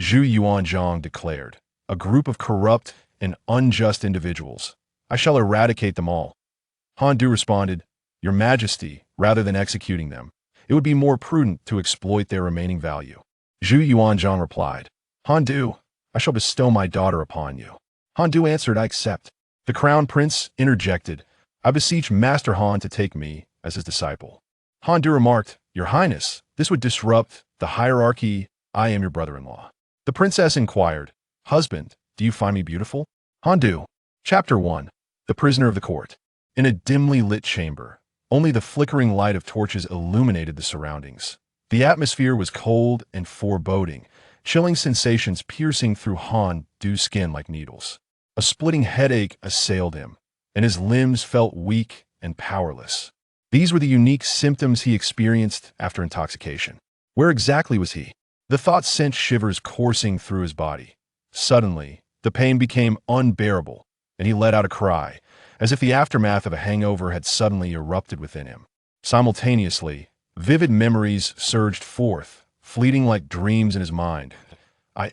Zhu Yuanzhang declared. A group of corrupt and unjust individuals. I shall eradicate them all. Han Du responded, Your Majesty, rather than executing them, it would be more prudent to exploit their remaining value. Zhu Yuanzhang replied, Han Du, I shall bestow my daughter upon you. Han Du answered, I accept. The crown prince interjected, I beseech Master Han to take me as his disciple. Han Du remarked, Your Highness, this would disrupt the hierarchy. I am your brother-in-law. The princess inquired, Husband, do you find me beautiful? Han Du. Chapter 1. The Prisoner of the Court. In a dimly lit chamber, only the flickering light of torches illuminated the surroundings. The atmosphere was cold and foreboding, chilling sensations piercing through Han Du's skin like needles. A splitting headache assailed him, and his limbs felt weak and powerless. These were the unique symptoms he experienced after intoxication. Where exactly was he? The thought sent shivers coursing through his body. Suddenly, the pain became unbearable, and he let out a cry, as if the aftermath of a hangover had suddenly erupted within him. Simultaneously, vivid memories surged forth, fleeting like dreams in his mind.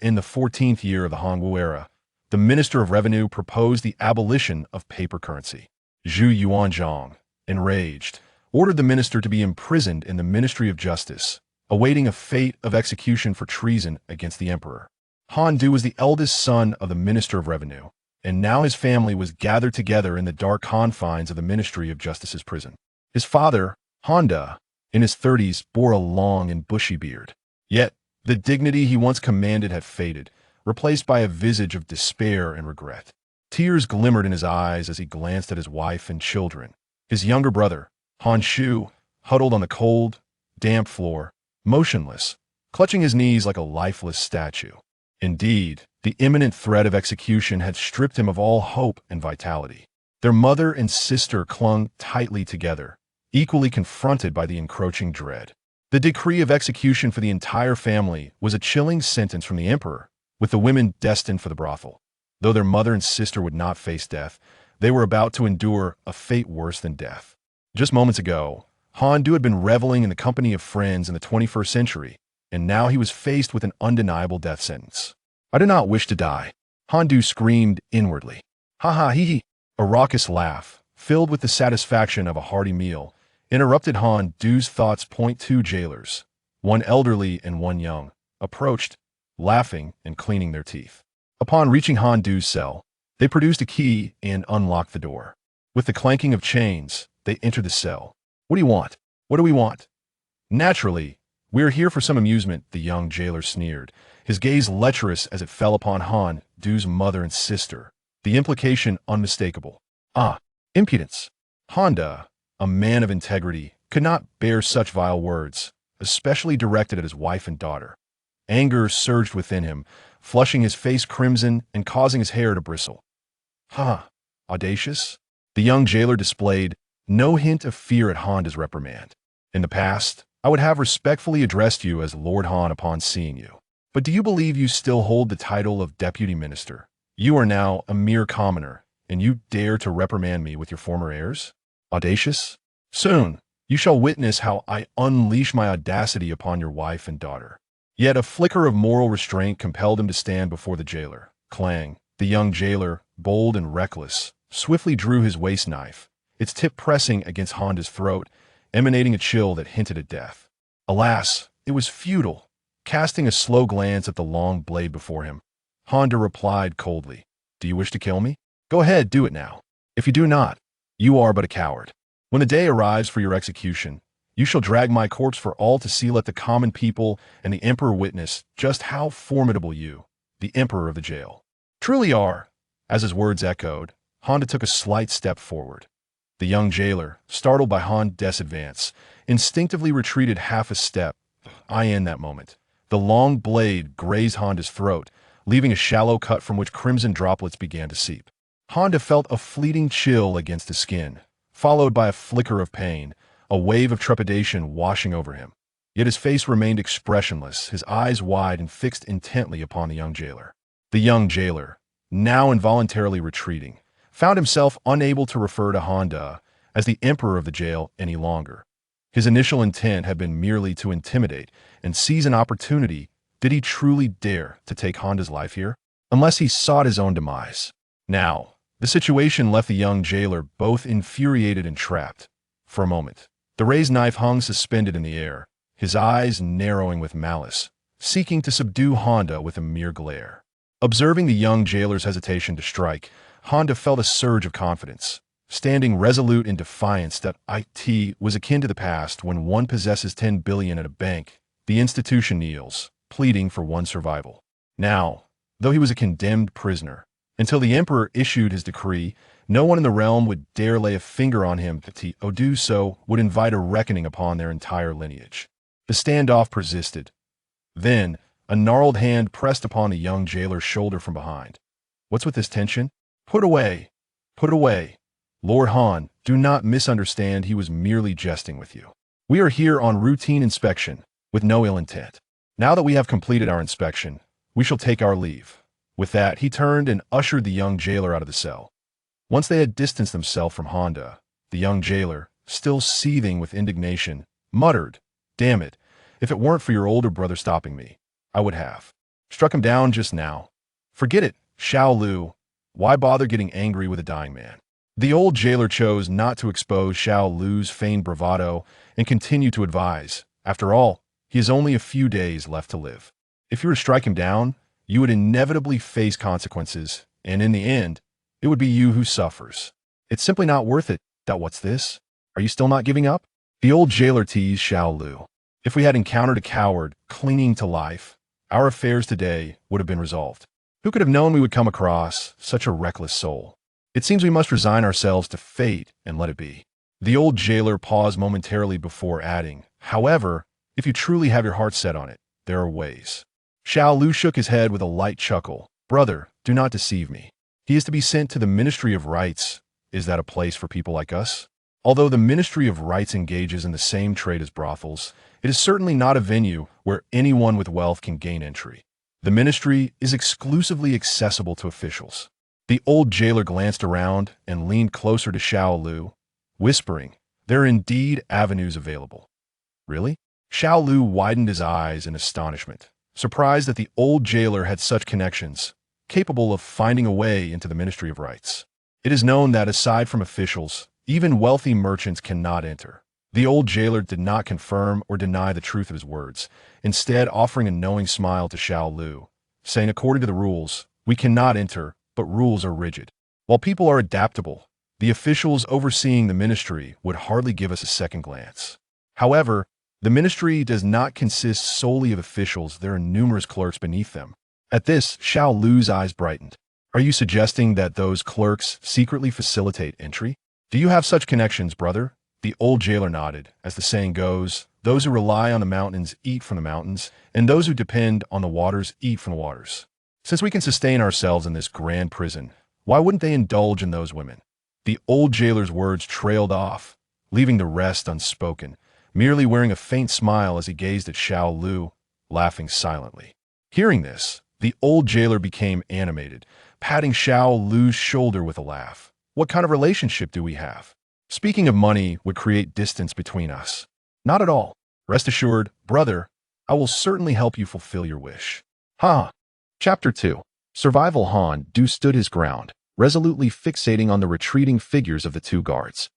In the 14th year of the Hongwu era, the Minister of Revenue proposed the abolition of paper currency. Zhu Yuanzhang, enraged, ordered the minister to be imprisoned in the Ministry of Justice, awaiting a fate of execution for treason against the emperor. Han Du was the eldest son of the Minister of Revenue, and now his family was gathered together in the dark confines of the Ministry of Justice's prison. His father, Han Du, in his 30s, bore a long and bushy beard. Yet, the dignity he once commanded had faded, replaced by a visage of despair and regret. Tears glimmered in his eyes as he glanced at his wife and children. His younger brother, Han Shu, huddled on the cold, damp floor, motionless, clutching his knees like a lifeless statue. Indeed, the imminent threat of execution had stripped him of all hope and vitality. Their mother and sister clung tightly together, equally confronted by the encroaching dread. The decree of execution for the entire family was a chilling sentence from the emperor, with the women destined for the brothel. Though their mother and sister would not face death, they were about to endure a fate worse than death. Just moments ago, Han Du had been reveling in the company of friends in the 21st century, and now he was faced with an undeniable death sentence. I do not wish to die, Han Du screamed inwardly. Ha ha hee hee. A raucous laugh, filled with the satisfaction of a hearty meal, interrupted Han Du's thoughts. Two jailers, one elderly and one young, approached, laughing and cleaning their teeth. Upon reaching Han Du's cell, they produced a key and unlocked the door. With the clanking of chains, they entered the cell. What do you want? What do we want? Naturally, we're here for some amusement, the young jailer sneered, his gaze lecherous as it fell upon Han Du's mother and sister, the implication unmistakable. Ah, impudence. Han Du, a man of integrity, could not bear such vile words, especially directed at his wife and daughter. Anger surged within him, flushing his face crimson and causing his hair to bristle. Audacious? The young jailer displayed no hint of fear at Han Du's reprimand. In the past, I would have respectfully addressed you as Lord Han upon seeing you. But do you believe you still hold the title of Deputy Minister? You are now a mere commoner, and you dare to reprimand me with your former airs? Audacious? Soon, you shall witness how I unleash my audacity upon your wife and daughter. Yet a flicker of moral restraint compelled him to stand before the jailer. Clang. The young jailer, bold and reckless, swiftly drew his waist knife, its tip pressing against Han Du's throat, emanating a chill that hinted at death. Alas, it was futile. Casting a slow glance at the long blade before him, Han Du replied coldly, Do you wish to kill me? Go ahead, do it now. If you do not, you are but a coward. When the day arrives for your execution, you shall drag my corpse for all to see. Let the common people and the emperor witness just how formidable you, the emperor of the jail, truly are. As his words echoed, Han Du took a slight step forward. The young jailer, startled by Han Du's advance, instinctively retreated half a step. In that moment, the long blade grazed Han Du's throat, leaving a shallow cut from which crimson droplets began to seep. Han Du felt a fleeting chill against his skin, followed by a flicker of pain, a wave of trepidation washing over him. Yet his face remained expressionless, his eyes wide and fixed intently upon the young jailer. The young jailer, now involuntarily retreating, found himself unable to refer to Han Du as the emperor of the jail any longer. His initial intent had been merely to intimidate and seize an opportunity Did he truly dare to take Honda's life here? Unless he sought his own demise. Now, the situation left the young jailer both infuriated and trapped. For a moment, the raised knife hung suspended in the air, his eyes narrowing with malice, seeking to subdue Honda with a mere glare. Observing the young jailer's hesitation to strike, Honda felt a surge of confidence. Standing resolute in defiance that it was akin to the past when one possesses 10 billion at a bank, the institution kneels, pleading for one's survival. Now, though he was a condemned prisoner, until the emperor issued his decree, no one in the realm would dare lay a finger on him. To do so would invite a reckoning upon their entire lineage. The standoff persisted. Then, a gnarled hand pressed upon the young jailer's shoulder from behind. What's with this tension? Put away. Put it away. Lord Han, do not misunderstand, he was merely jesting with you. We are here on routine inspection, with no ill intent. Now that we have completed our inspection, we shall take our leave. With that, he turned and ushered the young jailer out of the cell. Once they had distanced themselves from Honda, the young jailer, still seething with indignation, muttered, "Damn it, if it weren't for your older brother stopping me, I would have struck him down just now. Forget it, Xiao Lu. Why bother getting angry with a dying man?" The old jailer chose not to expose Xiao Lu's feigned bravado and continued to advise. After all, he has only a few days left to live. If you were to strike him down, you would inevitably face consequences, and in the end, it would be you who suffers. It's simply not worth it. What's this? Are you still not giving up? The old jailer teased Xiao Lu. If we had encountered a coward clinging to life, our affairs today would have been resolved. Who could have known we would come across such a reckless soul? It seems we must resign ourselves to fate and let it be. The old jailer paused momentarily before adding, however, if you truly have your heart set on it, there are ways. Xiao Lu shook his head with a light chuckle. Brother, do not deceive me. He is to be sent to the Ministry of Rights. Is that a place for people like us? Although the Ministry of Rights engages in the same trade as brothels, it is certainly not a venue where anyone with wealth can gain entry. The ministry is exclusively accessible to officials. The old jailer glanced around and leaned closer to Xiao Lu, whispering, there are indeed avenues available. Really? Xiao Lu widened his eyes in astonishment, surprised that the old jailer had such connections, capable of finding a way into the Ministry of Rights. It is known that aside from officials, even wealthy merchants cannot enter. The old jailer did not confirm or deny the truth of his words, instead offering a knowing smile to Xiao Lu, saying according to the rules, we cannot enter, but rules are rigid. While people are adaptable, the officials overseeing the ministry would hardly give us a second glance. However, the ministry does not consist solely of officials, there are numerous clerks beneath them. At this, Xiao Lu's eyes brightened. Are you suggesting that those clerks secretly facilitate entry? Do you have such connections, brother? The old jailer nodded. As the saying goes, those who rely on the mountains eat from the mountains, and those who depend on the waters eat from the waters. Since we can sustain ourselves in this grand prison, why wouldn't they indulge in those women? The old jailer's words trailed off, leaving the rest unspoken, merely wearing a faint smile as he gazed at Xiao Lu, laughing silently. Hearing this, the old jailer became animated, patting Xiao Lu's shoulder with a laugh. What kind of relationship do we have? Speaking of money would create distance between us. Not at all. Rest assured, brother, I will certainly help you fulfill your wish. Chapter 2. Survival. Han Du stood his ground, resolutely fixating on the retreating figures of the two guards.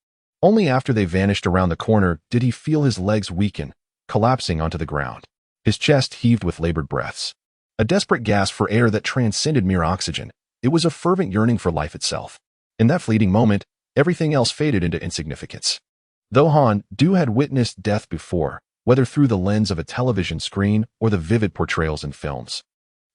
Only after they vanished around the corner did he feel his legs weaken, collapsing onto the ground. His chest heaved with labored breaths. A desperate gasp for air that transcended mere oxygen. It was a fervent yearning for life itself. In that fleeting moment, everything else faded into insignificance. Though Han Du had witnessed death before, whether through the lens of a television screen or the vivid portrayals in films.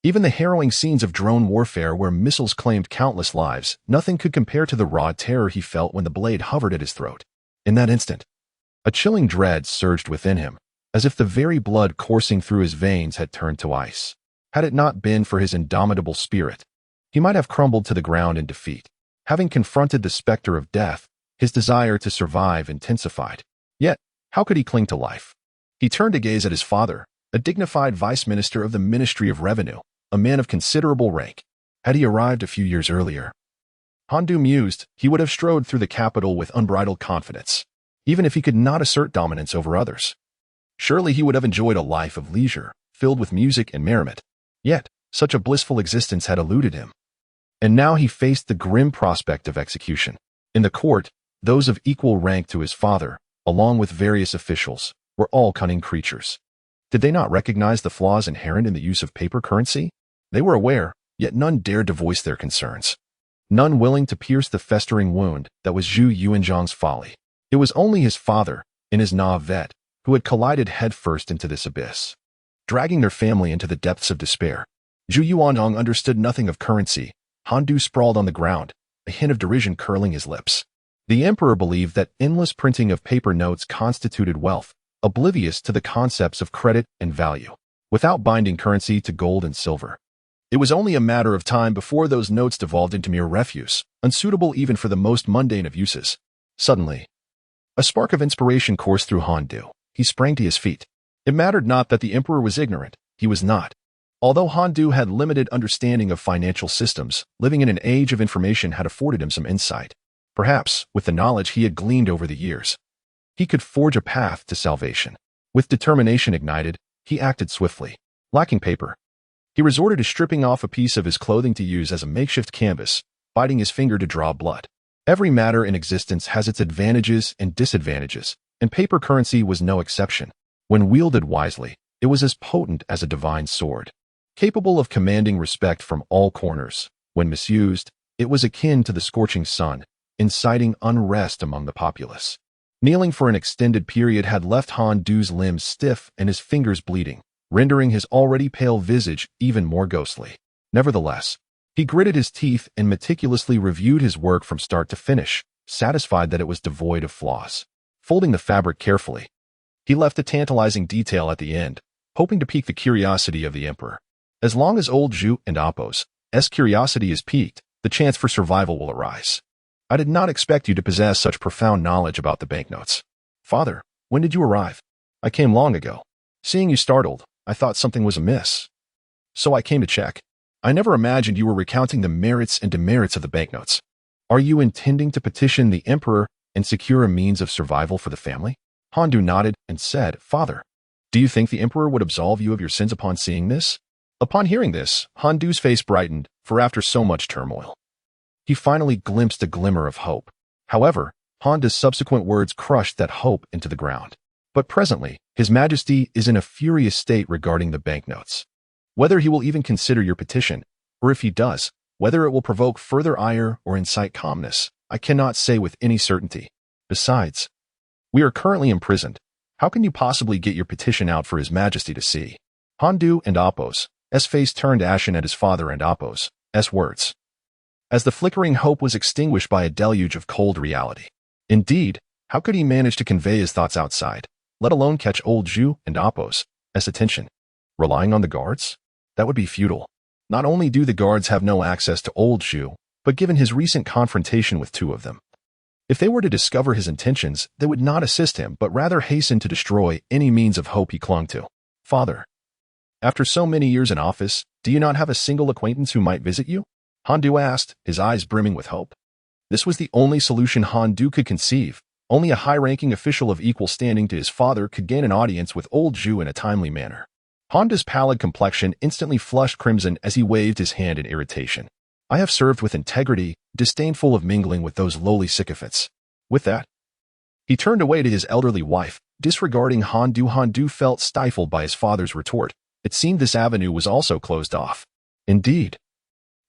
Even the harrowing scenes of drone warfare where missiles claimed countless lives, nothing could compare to the raw terror he felt when the blade hovered at his throat. In that instant, a chilling dread surged within him, as if the very blood coursing through his veins had turned to ice. Had it not been for his indomitable spirit, he might have crumbled to the ground in defeat. Having confronted the specter of death, his desire to survive intensified. Yet, how could he cling to life? He turned to gaze at his father, a dignified vice minister of the Ministry of Revenue, a man of considerable rank. Had he arrived a few years earlier, Han Du mused, he would have strode through the capital with unbridled confidence, even if he could not assert dominance over others. Surely he would have enjoyed a life of leisure, filled with music and merriment. Yet, such a blissful existence had eluded him. And now he faced the grim prospect of execution. In the court, those of equal rank to his father, along with various officials, were all cunning creatures. Did they not recognize the flaws inherent in the use of paper currency? They were aware, yet none dared to voice their concerns. None willing to pierce the festering wound that was Zhu Yuanzhang's folly. It was only his father, in his navette, who had collided headfirst into this abyss, dragging their family into the depths of despair. Zhu Yuanzhang understood nothing of currency. Han Du sprawled on the ground, a hint of derision curling his lips. The emperor believed that endless printing of paper notes constituted wealth, oblivious to the concepts of credit and value, without binding currency to gold and silver. It was only a matter of time before those notes devolved into mere refuse, unsuitable even for the most mundane of uses. Suddenly, a spark of inspiration coursed through Han Du. He sprang to his feet. It mattered not that the emperor was ignorant. He was not. Although Han Du had limited understanding of financial systems, living in an age of information had afforded him some insight. Perhaps, with the knowledge he had gleaned over the years, he could forge a path to salvation. With determination ignited, he acted swiftly. Lacking paper, he resorted to stripping off a piece of his clothing to use as a makeshift canvas, biting his finger to draw blood. Every matter in existence has its advantages and disadvantages, and paper currency was no exception. When wielded wisely, it was as potent as a divine sword, capable of commanding respect from all corners. When misused, it was akin to the scorching sun, inciting unrest among the populace. Kneeling for an extended period had left Han Du's limbs stiff and his fingers bleeding, rendering his already pale visage even more ghostly. Nevertheless, he gritted his teeth and meticulously reviewed his work from start to finish, satisfied that it was devoid of flaws. Folding the fabric carefully, he left a tantalizing detail at the end, hoping to pique the curiosity of the emperor. As long as old Zhu and Appo's curiosity is piqued, the chance for survival will arise. I did not expect you to possess such profound knowledge about the banknotes. Father, when did you arrive? I came long ago. Seeing you startled, I thought something was amiss. So I came to check. I never imagined you were recounting the merits and demerits of the banknotes. Are you intending to petition the emperor and secure a means of survival for the family? Han Du nodded and said, Father, do you think the emperor would absolve you of your sins upon seeing this? Upon hearing this, Han Du's face brightened, for after so much turmoil, he finally glimpsed a glimmer of hope. However, Han Du's subsequent words crushed that hope into the ground. But presently, His Majesty is in a furious state regarding the banknotes. Whether he will even consider your petition, or if he does, whether it will provoke further ire or incite calmness, I cannot say with any certainty. Besides, we are currently imprisoned. How can you possibly get your petition out for His Majesty to see? Han Du and Appo's face turned ashen at his father and Appo's words, as the flickering hope was extinguished by a deluge of cold reality. Indeed, how could he manage to convey his thoughts outside, let alone catch old Zhu and Appo's attention? Relying on the guards? That would be futile. Not only do the guards have no access to old Zhu, but given his recent confrontation with two of them, if they were to discover his intentions, they would not assist him, but rather hasten to destroy any means of hope he clung to. Father, after so many years in office, do you not have a single acquaintance who might visit you? Han Du asked, his eyes brimming with hope. This was the only solution Han Du could conceive. Only a high-ranking official of equal standing to his father could gain an audience with old Zhu in a timely manner. Han Du's pallid complexion instantly flushed crimson as he waved his hand in irritation. I have served with integrity, disdainful of mingling with those lowly sycophants. With that, he turned away to his elderly wife, disregarding Han Du. Han Du felt stifled by his father's retort. It seemed this avenue was also closed off. Indeed,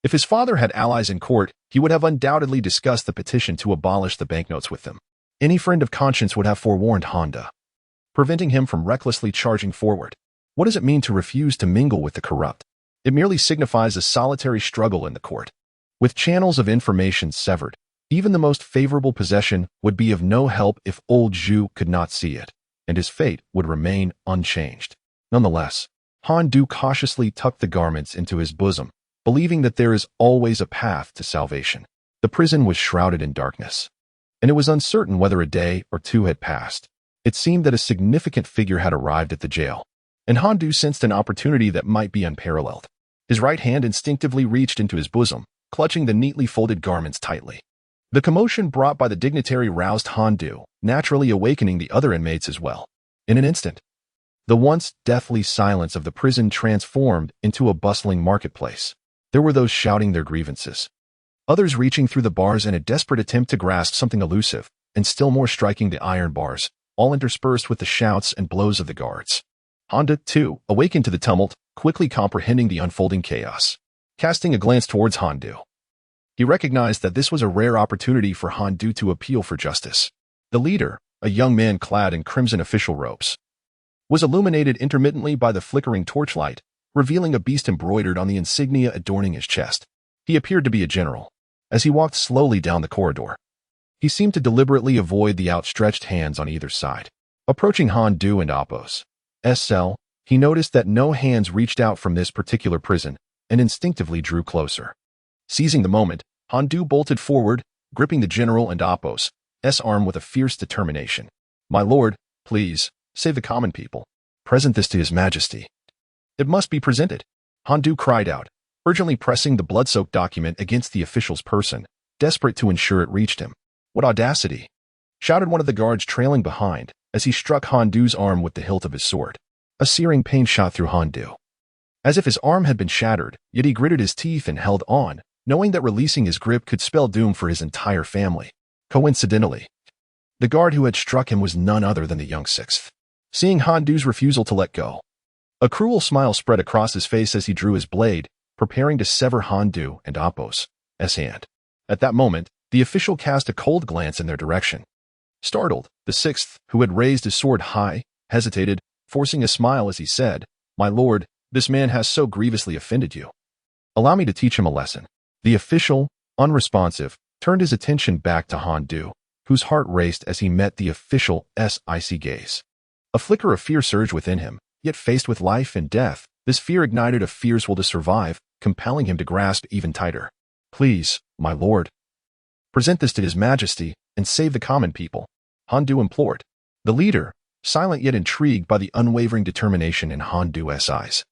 if his father had allies in court, he would have undoubtedly discussed the petition to abolish the banknotes with them. Any friend of conscience would have forewarned Han Du, preventing him from recklessly charging forward. What does it mean to refuse to mingle with the corrupt? It merely signifies a solitary struggle in the court. With channels of information severed, even the most favorable possession would be of no help if old Zhu could not see it, and his fate would remain unchanged. Nonetheless, Han Du cautiously tucked the garments into his bosom, believing that there is always a path to salvation. The prison was shrouded in darkness, and it was uncertain whether a day or two had passed. It seemed that a significant figure had arrived at the jail, and Han Du sensed an opportunity that might be unparalleled. His right hand instinctively reached into his bosom, clutching the neatly folded garments tightly. The commotion brought by the dignitary roused Han Du, naturally awakening the other inmates as well. In an instant, The once deathly silence of the prison transformed into a bustling marketplace. There were those shouting their grievances, others reaching through the bars in a desperate attempt to grasp something elusive, and still more striking the iron bars, all interspersed with the shouts and blows of the guards. Honda, too, awakened to the tumult, quickly comprehending the unfolding chaos. Casting a glance towards Handu, he recognized that this was a rare opportunity for Handu to appeal for justice. The leader, a young man clad in crimson official robes, was illuminated intermittently by the flickering torchlight, revealing a beast embroidered on the insignia adorning his chest. He appeared to be a general. As he walked slowly down the corridor, he seemed to deliberately avoid the outstretched hands on either side. Approaching Handu and Apos' cell, he noticed that no hands reached out from this particular prison, and instinctively drew closer. Seizing the moment, Handu bolted forward, gripping the general and Apos' arm with a fierce determination. "My lord, please, save the common people. Present this to his majesty." "It must be presented," Handu cried out, urgently pressing the blood-soaked document against the official's person, desperate to ensure it reached him. "What audacity!" shouted one of the guards trailing behind, as he struck Handu's arm with the hilt of his sword. A searing pain shot through Handu, as if his arm had been shattered, yet he gritted his teeth and held on, knowing that releasing his grip could spell doom for his entire family. Coincidentally, the guard who had struck him was none other than the young sixth. Seeing Handu's refusal to let go, a cruel smile spread across his face as he drew his blade, preparing to sever Handu and Apos' hand. At that moment, the official cast a cold glance in their direction. Startled, the sixth, who had raised his sword high, hesitated, forcing a smile as he said, "My lord, this man has so grievously offended you. Allow me to teach him a lesson." The official, unresponsive, turned his attention back to Handu, whose heart raced as he met the official's icy gaze. A flicker of fear surged within him, yet faced with life and death, this fear ignited a fierce will to survive, compelling him to grasp even tighter. "Please, my lord, present this to his majesty and save the common people," Handu implored. The leader, silent yet intrigued by the unwavering determination in Handu's eyes,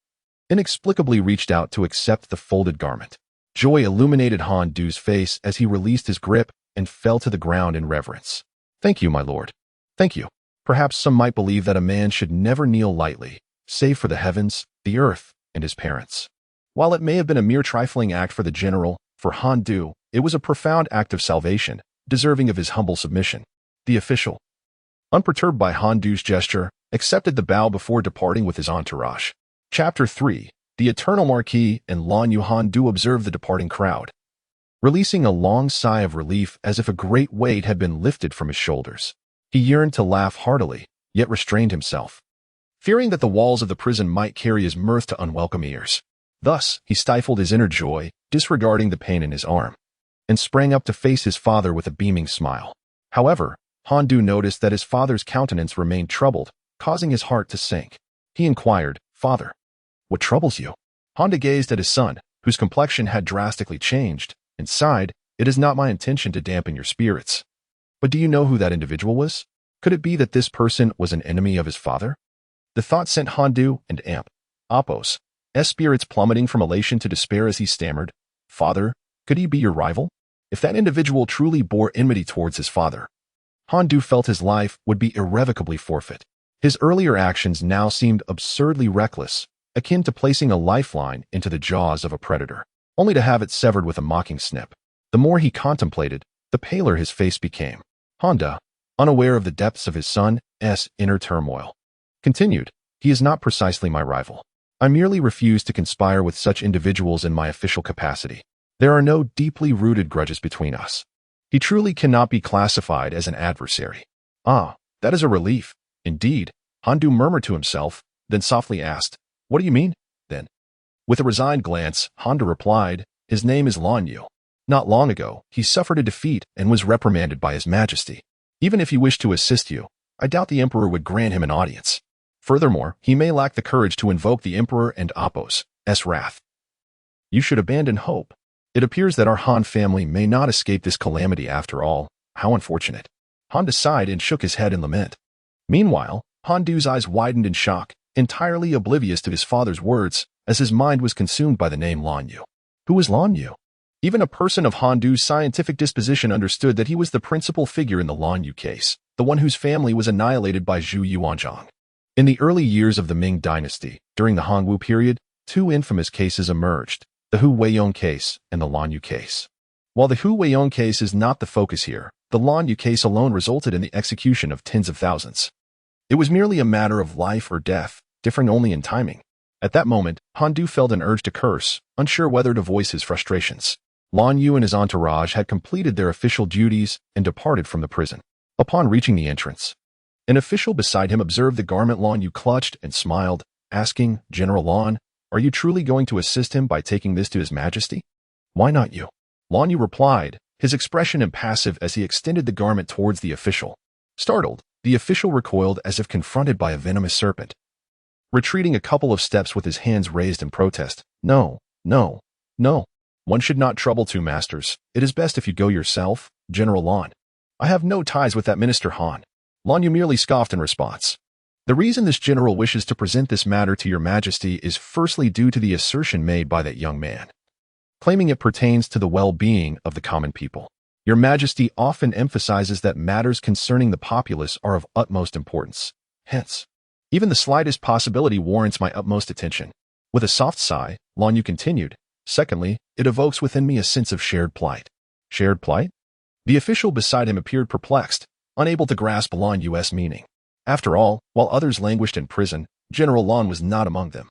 inexplicably reached out to accept the folded garment. Joy illuminated Handu's face as he released his grip and fell to the ground in reverence. "Thank you, my lord. Thank you." Perhaps some might believe that a man should never kneel lightly, save for the heavens, the earth, and his parents. While it may have been a mere trifling act for the general, for Handu, it was a profound act of salvation, deserving of his humble submission. The official, unperturbed by Handu's gesture, accepted the bow before departing with his entourage. Chapter 3. The Eternal Marquis and Lan Yu. Handu observed the departing crowd, releasing a long sigh of relief as if a great weight had been lifted from his shoulders. He yearned to laugh heartily, yet restrained himself, fearing that the walls of the prison might carry his mirth to unwelcome ears. Thus, he stifled his inner joy, disregarding the pain in his arm, and sprang up to face his father with a beaming smile. However, Handu noticed that his father's countenance remained troubled, causing his heart to sink. He inquired, "Father, what troubles you?" Handu gazed at his son, whose complexion had drastically changed, and sighed, "It is not my intention to dampen your spirits. But do you know who that individual was? Could it be that this person was an enemy of his father?" The thought sent Handu and Apos' spirits plummeting from elation to despair as he stammered, "Father, could he be your rival?" If that individual truly bore enmity towards his father, Handu felt his life would be irrevocably forfeit. His earlier actions now seemed absurdly reckless, akin to placing a lifeline into the jaws of a predator, only to have it severed with a mocking snip. The more he contemplated, the paler his face became. Handu, unaware of the depths of his son's inner turmoil, continued, "He is not precisely my rival. I merely refuse to conspire with such individuals in my official capacity. There are no deeply rooted grudges between us. He truly cannot be classified as an adversary." "Ah, that is a relief, indeed," Handu murmured to himself, then softly asked, "What do you mean, then?" With a resigned glance, Handu replied, "His name is Lan Yu. Not long ago, he suffered a defeat and was reprimanded by his majesty. Even if he wished to assist you, I doubt the emperor would grant him an audience. Furthermore, he may lack the courage to invoke the emperor and Apos' wrath. You should abandon hope. It appears that our Han family may not escape this calamity after all. How unfortunate." Handu sighed and shook his head in lament. Meanwhile, Handu's eyes widened in shock, entirely oblivious to his father's words, as his mind was consumed by the name Lan Yu. Who was Lan Yu? Even a person of Handu's scientific disposition understood that he was the principal figure in the Lan Yu case, the one whose family was annihilated by Zhu Yuanzhang. In the early years of the Ming Dynasty, during the Hongwu period, two infamous cases emerged, the Hu Weiyong case and the Lan Yu case. While the Hu Weiyong case is not the focus here, the Lan Yu case alone resulted in the execution of tens of thousands. It was merely a matter of life or death, differing only in timing. At that moment, Han Du felt an urge to curse, unsure whether to voice his frustrations. Lan Yu and his entourage had completed their official duties and departed from the prison. Upon reaching the entrance, an official beside him observed the garment Lan Yu clutched and smiled, asking, "General Lan, are you truly going to assist him by taking this to His Majesty?" "Why not you?" Lan Yu replied, his expression impassive as he extended the garment towards the official. Startled, the official recoiled as if confronted by a venomous serpent. Retreating a couple of steps with his hands raised in protest, "No, no, no. One should not trouble two masters. It is best if you go yourself, General Lan. I have no ties with that Minister Han." Lan Yu merely scoffed in response. "The reason this general wishes to present this matter to your Majesty is firstly due to the assertion made by that young man, claiming it pertains to the well-being of the common people. Your Majesty often emphasizes that matters concerning the populace are of utmost importance. Hence, even the slightest possibility warrants my utmost attention." With a soft sigh, Lan Yu continued, "Secondly, it evokes within me a sense of shared plight." Shared plight? The official beside him appeared perplexed, unable to grasp Lan Yu's meaning. After all, while others languished in prison, General Lan was not among them.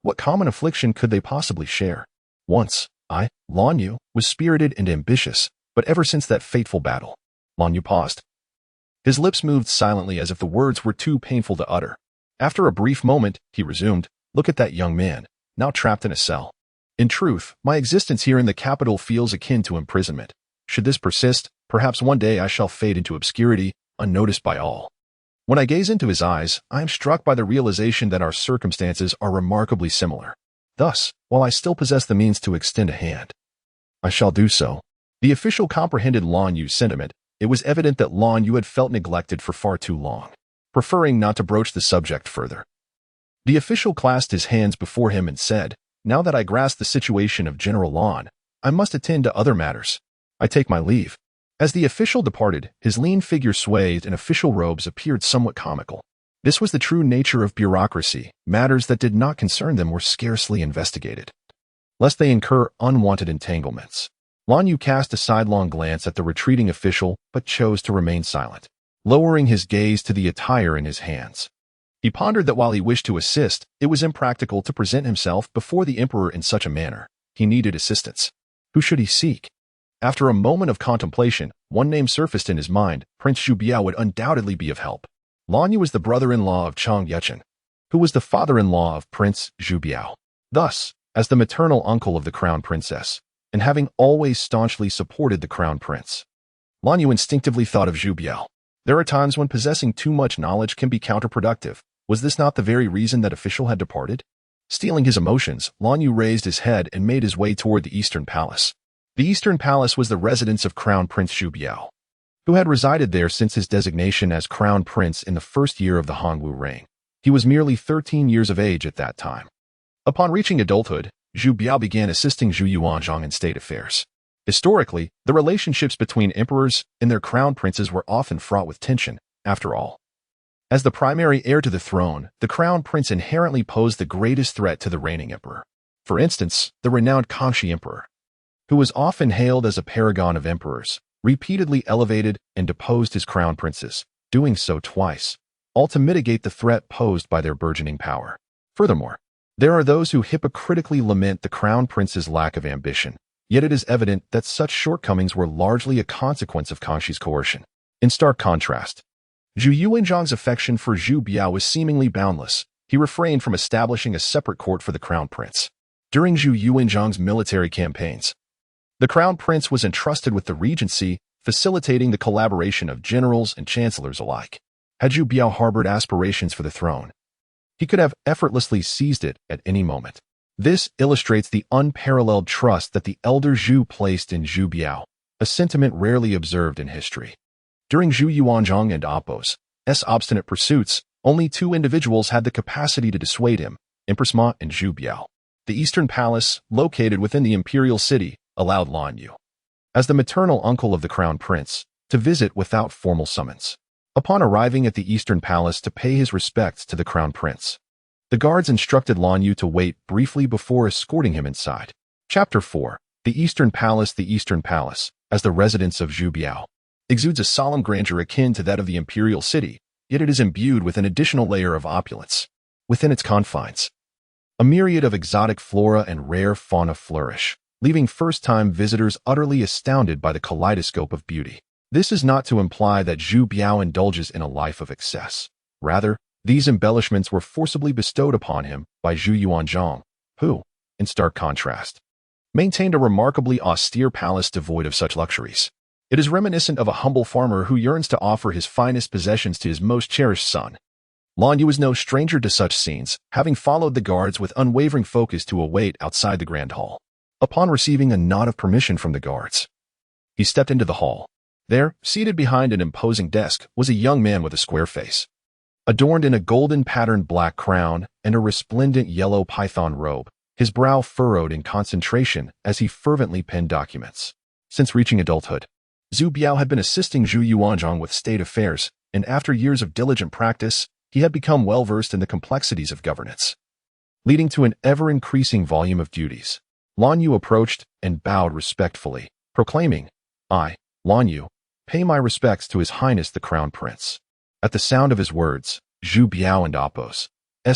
What common affliction could they possibly share? Once, I, Lan Yu, was spirited and ambitious, but ever since that fateful battle. Lan Yu paused. His lips moved silently as if the words were too painful to utter. After a brief moment, he resumed, "Look at that young man, now trapped in a cell. In truth, my existence here in the capital feels akin to imprisonment. Should this persist, perhaps one day I shall fade into obscurity, unnoticed by all. When I gaze into his eyes, I am struck by the realization that our circumstances are remarkably similar. Thus, while I still possess the means to extend a hand, I shall do so." The official comprehended Lan Yu's sentiment. It was evident that Lan Yu had felt neglected for far too long, preferring not to broach the subject further. The official clasped his hands before him and said, "Now that I grasp the situation of General Lan, I must attend to other matters. I take my leave." As the official departed, his lean figure swayed and official robes appeared somewhat comical. This was the true nature of bureaucracy. Matters that did not concern them were scarcely investigated, lest they incur unwanted entanglements. Lan Yu cast a sidelong glance at the retreating official, but chose to remain silent, lowering his gaze to the attire in his hands. He pondered that while he wished to assist, it was impractical to present himself before the emperor in such a manner. He needed assistance. Who should he seek? After a moment of contemplation, one name surfaced in his mind. Prince Zhu Biao would undoubtedly be of help. Lan Yu was the brother-in-law of Chang Yucheng, who was the father-in-law of Prince Zhu Biao. Thus, as the maternal uncle of the crown princess, and having always staunchly supported the crown prince, Lan Yu instinctively thought of Zhu Biao. There are times when possessing too much knowledge can be counterproductive. Was this not the very reason that official had departed? Stealing his emotions, Lan Yu raised his head and made his way toward the Eastern Palace. The Eastern Palace was the residence of Crown Prince Zhu Biao, who had resided there since his designation as Crown Prince in the first year of the Hongwu reign. He was merely 13 years of age at that time. Upon reaching adulthood, Zhu Biao began assisting Zhu Yuanzhang in state affairs. Historically, the relationships between emperors and their crown princes were often fraught with tension. After all, as the primary heir to the throne, the crown prince inherently posed the greatest threat to the reigning emperor. For instance, the renowned Kangxi emperor, who was often hailed as a paragon of emperors, repeatedly elevated and deposed his crown princes, doing so twice, all to mitigate the threat posed by their burgeoning power. Furthermore, there are those who hypocritically lament the crown prince's lack of ambition, yet it is evident that such shortcomings were largely a consequence of Kangxi's coercion. In stark contrast, Zhu Yuanzhang's affection for Zhu Biao was seemingly boundless. He refrained from establishing a separate court for the crown prince. During Zhu Yuanzhang's military campaigns, the crown prince was entrusted with the regency, facilitating the collaboration of generals and chancellors alike. Had Zhu Biao harbored aspirations for the throne, he could have effortlessly seized it at any moment. This illustrates the unparalleled trust that the elder Zhu placed in Zhu Biao, a sentiment rarely observed in history. During Zhu Yuanzhang and Appo's obstinate pursuits, only two individuals had the capacity to dissuade him, Empress Ma and Zhu Biao. The Eastern Palace, located within the imperial city, allowed Lan Yu, as the maternal uncle of the crown prince, to visit without formal summons. Upon arriving at the Eastern Palace to pay his respects to the Crown Prince, the guards instructed Lan Yu to wait briefly before escorting him inside. Chapter 4. The Eastern Palace. The Eastern Palace, as the residence of Zhu Biao, exudes a solemn grandeur akin to that of the imperial city, yet it is imbued with an additional layer of opulence. Within its confines, a myriad of exotic flora and rare fauna flourish, leaving first-time visitors utterly astounded by the kaleidoscope of beauty. This is not to imply that Zhu Biao indulges in a life of excess. Rather, these embellishments were forcibly bestowed upon him by Zhu Yuanzhang, who, in stark contrast, maintained a remarkably austere palace devoid of such luxuries. It is reminiscent of a humble farmer who yearns to offer his finest possessions to his most cherished son. Lan Yu was no stranger to such scenes, having followed the guards with unwavering focus to await outside the grand hall. Upon receiving a nod of permission from the guards, he stepped into the hall. There, seated behind an imposing desk, was a young man with a square face, adorned in a golden-patterned black crown and a resplendent yellow python robe, his brow furrowed in concentration as he fervently penned documents. Since reaching adulthood, Zhu Biao had been assisting Zhu Yuanzhang with state affairs, and after years of diligent practice, he had become well-versed in the complexities of governance, leading to an ever-increasing volume of duties. Lan Yu approached and bowed respectfully, proclaiming, "I, Lan Yu, pay my respects to His Highness the Crown Prince." At the sound of his words, Zhu Biao and Appo's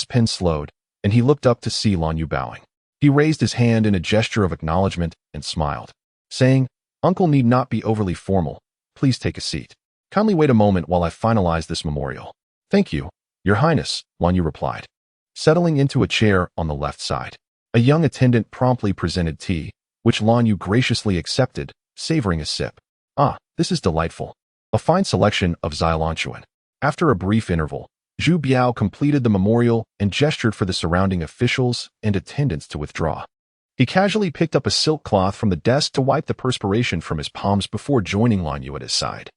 pen slowed, and he looked up to see Lan Yu bowing. He raised his hand in a gesture of acknowledgement and smiled, saying, "Uncle need not be overly formal. Please take a seat. Kindly wait a moment while I finalize this memorial." "Thank you, Your Highness," Lan Yu replied, settling into a chair on the left side. A young attendant promptly presented tea, which Lan Yu graciously accepted, savoring a sip. "Ah, this is delightful. A fine selection of Zailanchuan." After a brief interval, Zhu Biao completed the memorial and gestured for the surrounding officials and attendants to withdraw. He casually picked up a silk cloth from the desk to wipe the perspiration from his palms before joining Lan Yu at his side.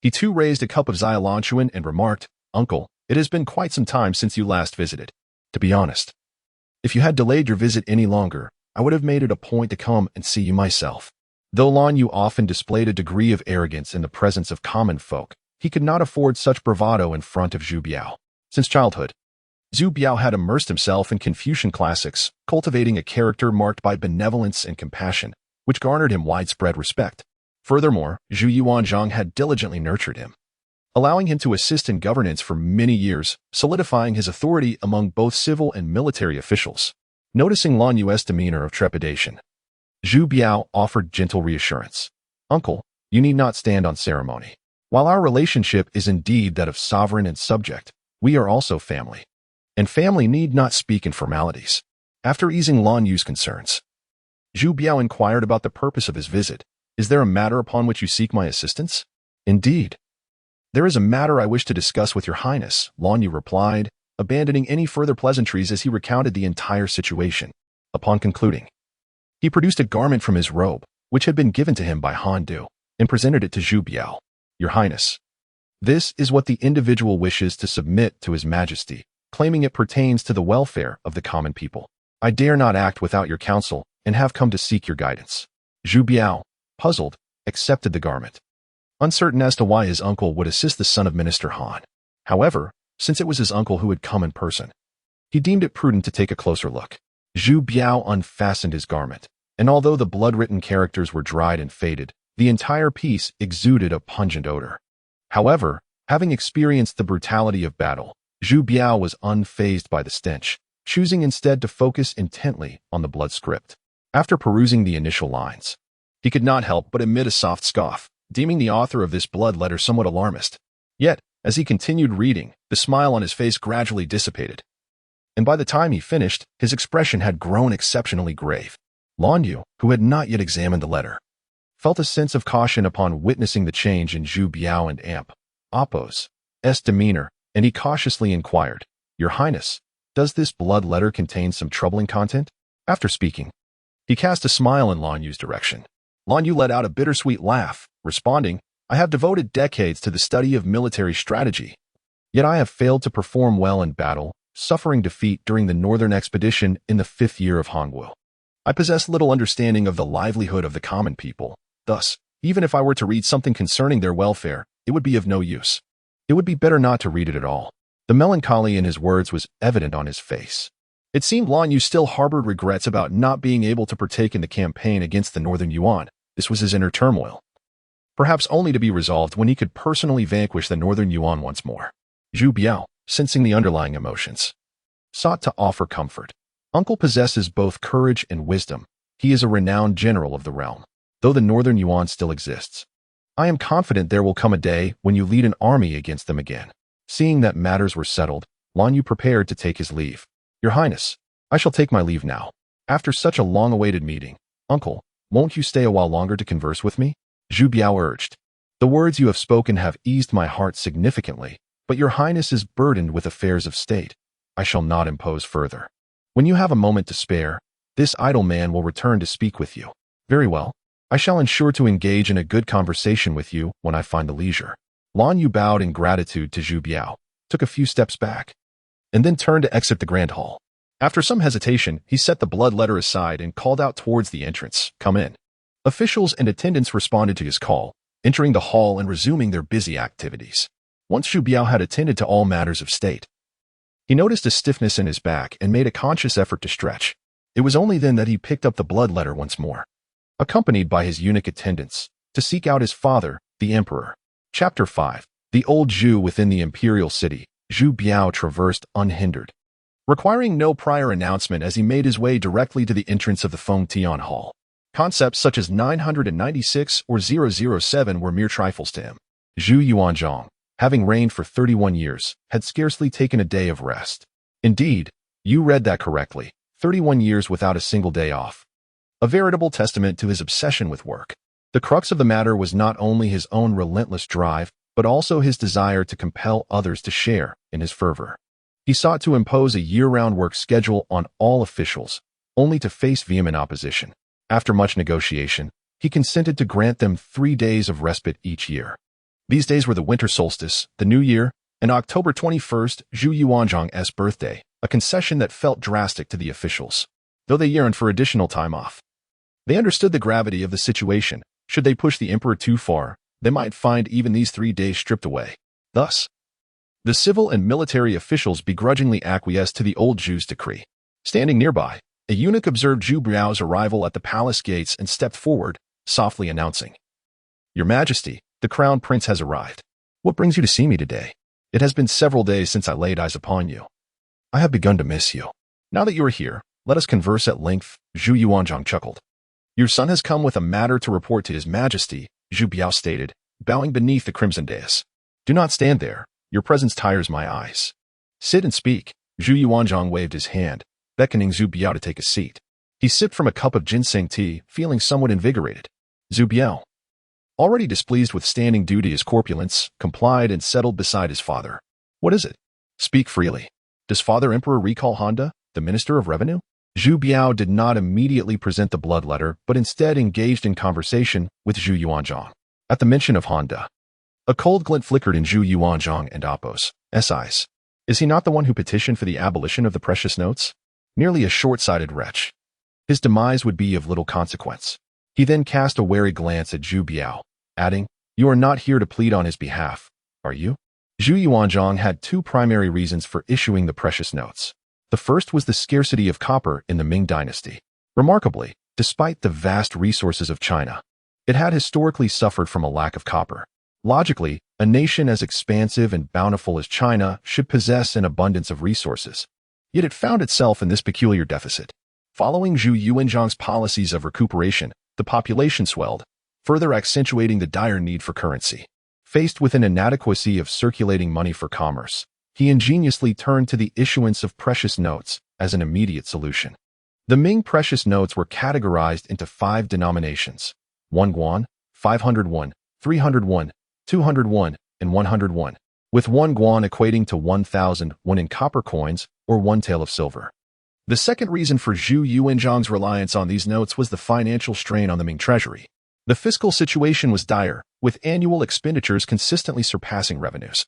He too raised a cup of Zailanchuan and remarked, "Uncle, it has been quite some time since you last visited. To be honest, if you had delayed your visit any longer, I would have made it a point to come and see you myself." Though Lan Yu often displayed a degree of arrogance in the presence of common folk, he could not afford such bravado in front of Zhu Biao. Since childhood, Zhu Biao had immersed himself in Confucian classics, cultivating a character marked by benevolence and compassion, which garnered him widespread respect. Furthermore, Zhu Yuanzhang had diligently nurtured him, allowing him to assist in governance for many years, solidifying his authority among both civil and military officials. Noticing Lan Yu's demeanor of trepidation, Zhu Biao offered gentle reassurance. "Uncle, you need not stand on ceremony. While our relationship is indeed that of sovereign and subject, we are also family, and family need not speak in formalities." After easing Lan Yu's concerns, Zhu Biao inquired about the purpose of his visit. "Is there a matter upon which you seek my assistance?" "Indeed, there is a matter I wish to discuss with Your Highness," Lan Yu replied, abandoning any further pleasantries as he recounted the entire situation. Upon concluding, he produced a garment from his robe, which had been given to him by Han Du, and presented it to Zhu Biao. "Your Highness, this is what the individual wishes to submit to His Majesty, claiming it pertains to the welfare of the common people. I dare not act without your counsel and have come to seek your guidance." Zhu Biao, puzzled, accepted the garment, uncertain as to why his uncle would assist the son of Minister Han. However, since it was his uncle who had come in person, he deemed it prudent to take a closer look. Zhu Biao unfastened his garment, and although the blood-written characters were dried and faded, the entire piece exuded a pungent odor. However, having experienced the brutality of battle, Zhu Biao was unfazed by the stench, choosing instead to focus intently on the blood script. After perusing the initial lines, he could not help but emit a soft scoff, deeming the author of this blood letter somewhat alarmist. Yet, as he continued reading, the smile on his face gradually dissipated, and by the time he finished, his expression had grown exceptionally grave. Lan Yu, who had not yet examined the letter, felt a sense of caution upon witnessing the change in Zhu Biao and Appo's demeanor, and he cautiously inquired, "Your Highness, does this blood letter contain some troubling content?" After speaking, he cast a smile in Lan Yu's direction. Lan Yu let out a bittersweet laugh, responding, "I have devoted decades to the study of military strategy, yet I have failed to perform well in battle, suffering defeat during the northern expedition in the 5th year of Hongwu. I possess little understanding of the livelihood of the common people. Thus, even if I were to read something concerning their welfare, it would be of no use. It would be better not to read it at all. The melancholy in his words was evident on his face. It seemed Lan Yu still harbored regrets about not being able to partake in the campaign against the Northern Yuan. This was his inner turmoil, perhaps only to be resolved when he could personally vanquish the Northern Yuan once more. Zhu Biao, sensing the underlying emotions, sought to offer comfort. Uncle possesses both courage and wisdom. He is a renowned general of the realm. Though the Northern Yuan still exists, I am confident there will come a day when you lead an army against them again. Seeing that matters were settled, Lan Yu prepared to take his leave. Your Highness, I shall take my leave now. After such a long-awaited meeting, Uncle, won't you stay a while longer to converse with me? Zhu Biao urged. The words you have spoken have eased my heart significantly, but your Highness is burdened with affairs of state. I shall not impose further. When you have a moment to spare, this idle man will return to speak with you. Very well. I shall ensure to engage in a good conversation with you when I find the leisure. Lan Yu bowed in gratitude to Zhu Biao, took a few steps back, and then turned to exit the grand hall. After some hesitation, he set the blood letter aside and called out towards the entrance, "Come in." Officials and attendants responded to his call, entering the hall and resuming their busy activities. Once Zhu Biao had attended to all matters of state, he noticed a stiffness in his back and made a conscious effort to stretch. It was only then that he picked up the blood letter once more, accompanied by his eunuch attendants, to seek out his father, the emperor. Chapter 5. The old Zhu within the imperial city. Zhu Biao traversed unhindered, requiring no prior announcement as he made his way directly to the entrance of the Feng Tian Hall. Concepts such as 996 or 007 were mere trifles to him. Zhu Yuanzhang, having reigned for 31 years, had scarcely taken a day of rest. Indeed, you read that correctly, 31 years without a single day off. A veritable testament to his obsession with work. The crux of the matter was not only his own relentless drive, but also his desire to compel others to share in his fervor. He sought to impose a year-round work schedule on all officials, only to face vehement opposition. After much negotiation, he consented to grant them 3 days of respite each year. These days were the winter solstice, the New Year, and October 21st, Zhu Yuanzhang's birthday, a concession that felt drastic to the officials, though they yearned for additional time off. They understood the gravity of the situation. Should they push the emperor too far, they might find even these 3 days stripped away. Thus, the civil and military officials begrudgingly acquiesced to the old Zhu's decree. Standing nearby, a eunuch observed Zhu Biao's arrival at the palace gates and stepped forward, softly announcing, "Your Majesty, the crown prince has arrived. What brings you to see me today? It has been several days since I laid eyes upon you. I have begun to miss you. Now that you are here, let us converse at length." Zhu Yuanzhang chuckled. "Your son has come with a matter to report to his Majesty," Zhu Biao stated, bowing beneath the crimson dais. "Do not stand there. Your presence tires my eyes. Sit and speak." Zhu Yuanzhang waved his hand, beckoning Zhu Biao to take a seat. He sipped from a cup of ginseng tea, feeling somewhat invigorated. Zhu Biao, already displeased with standing due to his corpulence, complied and settled beside his father. "What is it? Speak freely. Does Father Emperor recall Honda, the Minister of Revenue?" Zhu Biao did not immediately present the blood letter, but instead engaged in conversation with Zhu Yuanzhang. At the mention of Honda, a cold glint flickered in Zhu Yuanzhang and Appo's eyes. Is he not the one who petitioned for the abolition of the precious notes? Merely a short-sighted wretch. His demise would be of little consequence. He then cast a wary glance at Zhu Biao, adding, "You are not here to plead on his behalf, are you?" Zhu Yuanzhang had 2 primary reasons for issuing the precious notes. The first was the scarcity of copper in the Ming Dynasty. Remarkably, despite the vast resources of China, it had historically suffered from a lack of copper. Logically, a nation as expansive and bountiful as China should possess an abundance of resources. Yet it found itself in this peculiar deficit. Following Zhu Yuanzhang's policies of recuperation, the population swelled, further accentuating the dire need for currency. Faced with an inadequacy of circulating money for commerce, he ingeniously turned to the issuance of precious notes as an immediate solution. The Ming precious notes were categorized into 5 denominations: 1 guan, 500 won, 300 won, 200 won, and 100 won, with 1 guan equating to 1,000 won in copper coins or 1 tael of silver. The second reason for Zhu Yuanzhang's reliance on these notes was the financial strain on the Ming treasury. The fiscal situation was dire, with annual expenditures consistently surpassing revenues,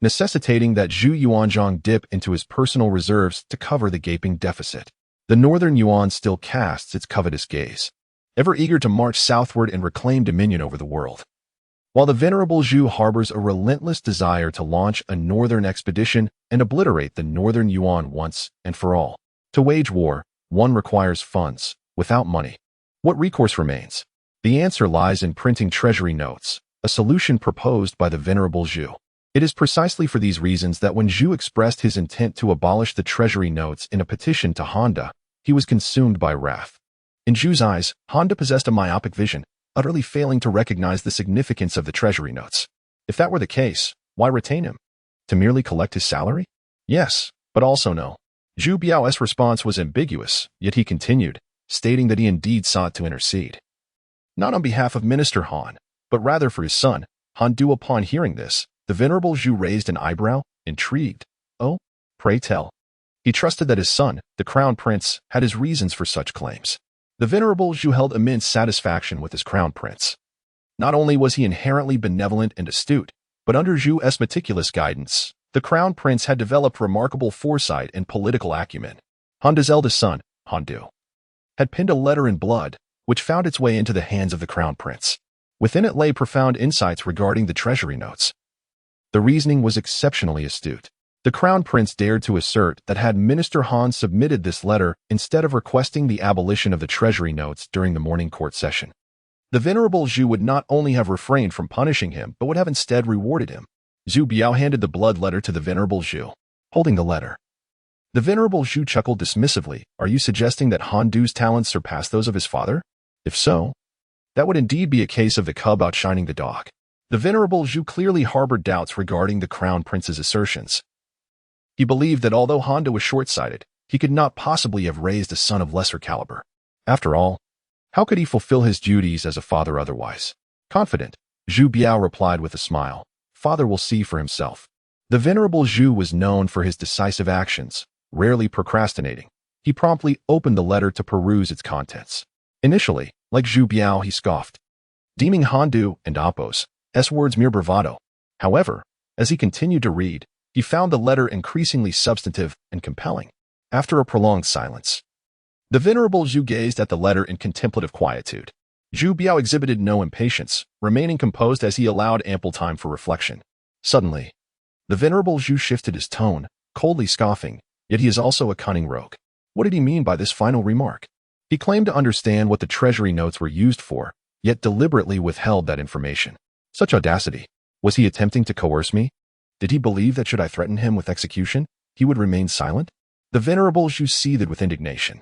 necessitating that Zhu Yuanzhang dip into his personal reserves to cover the gaping deficit. The Northern Yuan still casts its covetous gaze, ever eager to march southward and reclaim dominion over the world. while the venerable Zhu harbors a relentless desire to launch a northern expedition and obliterate the northern Yuan once and for all. To wage war, one requires funds. Without money, what recourse remains? The answer lies in printing treasury notes, a solution proposed by the venerable Zhu. It is precisely for these reasons that when Zhu expressed his intent to abolish the treasury notes in a petition to Honda, he was consumed by wrath. In Zhu's eyes, Honda possessed a myopic vision, utterly failing to recognize the significance of the treasury notes. If that were the case, why retain him? To merely collect his salary? Yes, but also no. Zhu Biao's response was ambiguous, yet he continued, stating that he indeed sought to intercede. Not on behalf of Minister Han, but rather for his son, Han Du. Upon hearing this, the venerable Zhu raised an eyebrow, intrigued. Oh, pray tell. He trusted that his son, the crown prince, had his reasons for such claims. The venerable Zhu held immense satisfaction with his crown prince. Not only was he inherently benevolent and astute, but under Zhu's meticulous guidance, the crown prince had developed remarkable foresight and political acumen. Honda's eldest son, Han Du, had penned a letter in blood, which found its way into the hands of the crown prince. Within it lay profound insights regarding the treasury notes. The reasoning was exceptionally astute. The crown prince dared to assert that had Minister Han submitted this letter instead of requesting the abolition of the treasury notes during the morning court session, the venerable Zhu would not only have refrained from punishing him, but would have instead rewarded him. Zhu Biao handed the blood letter to the venerable Zhu, holding the letter. The venerable Zhu chuckled dismissively. Are you suggesting that Han Du's talents surpass those of his father? If so, that would indeed be a case of the cub outshining the dog. The venerable Zhu clearly harbored doubts regarding the crown prince's assertions. He believed that although Honda was short-sighted, he could not possibly have raised a son of lesser caliber. After all, how could he fulfill his duties as a father otherwise? Confident, Zhu Biao replied with a smile. Father will see for himself. The venerable Zhu was known for his decisive actions, rarely procrastinating. He promptly opened the letter to peruse its contents. Initially, like Zhu Biao, he scoffed, deeming Han Du and Appo's words mere bravado. However, as he continued to read, he found the letter increasingly substantive and compelling. After a prolonged silence, the venerable Zhu gazed at the letter in contemplative quietude. Zhu Biao exhibited no impatience, remaining composed as he allowed ample time for reflection. Suddenly, the venerable Zhu shifted his tone, coldly scoffing, yet he is also a cunning rogue. What did he mean by this final remark? He claimed to understand what the treasury notes were used for, yet deliberately withheld that information. Such audacity. Was he attempting to coerce me? Did he believe that should I threaten him with execution, he would remain silent? The venerable Zhu seethed with indignation,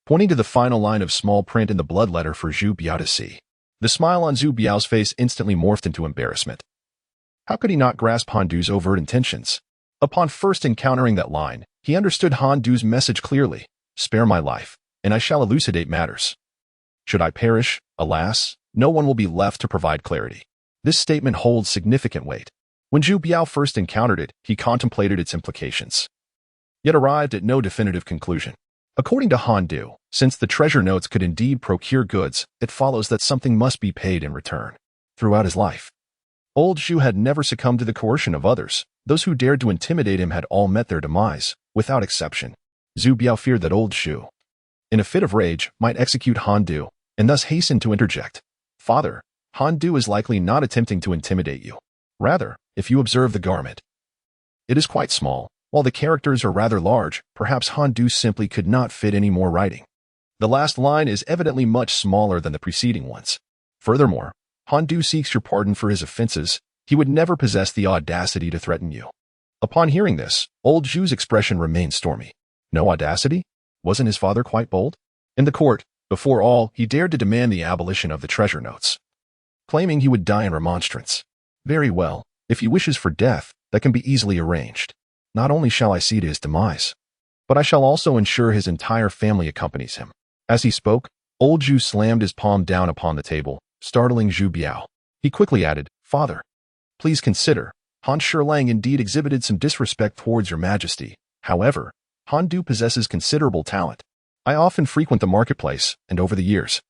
pointing to the final line of small print in the blood letter for Zhu Biao to see. The smile on Zhu Biao's face instantly morphed into embarrassment. How could he not grasp Han Du's overt intentions? Upon first encountering that line, he understood Han Du's message clearly. Spare my life, and I shall elucidate matters. Should I perish, alas, no one will be left to provide clarity. This statement holds significant weight. When Zhu Biao first encountered it, he contemplated its implications, yet arrived at no definitive conclusion. According to Han Du, since the treasure notes could indeed procure goods, it follows that something must be paid in return. Throughout his life, old Zhu had never succumbed to the coercion of others. Those who dared to intimidate him had all met their demise, without exception. Zhu Biao feared that old Zhu, in a fit of rage, might execute Han Du, and thus hastened to interject. Father, Han Du is likely not attempting to intimidate you. Rather, if you observe the garment, it is quite small. While the characters are rather large, perhaps Han Du simply could not fit any more writing. The last line is evidently much smaller than the preceding ones. Furthermore, Han Du seeks your pardon for his offenses. He would never possess the audacity to threaten you. Upon hearing this, old Zhu's expression remained stormy. No audacity? Wasn't his father quite bold? In the court, before all, he dared to demand the abolition of the treasure notes, claiming he would die in remonstrance. Very well, if he wishes for death, that can be easily arranged. Not only shall I see to his demise, but I shall also ensure his entire family accompanies him. As he spoke, old Zhu slammed his palm down upon the table, startling Zhu Biao. He quickly added, Father, please consider, Han Shilang indeed exhibited some disrespect towards your Majesty. However, Han Du possesses considerable talent. I often frequent the marketplace, and over the years,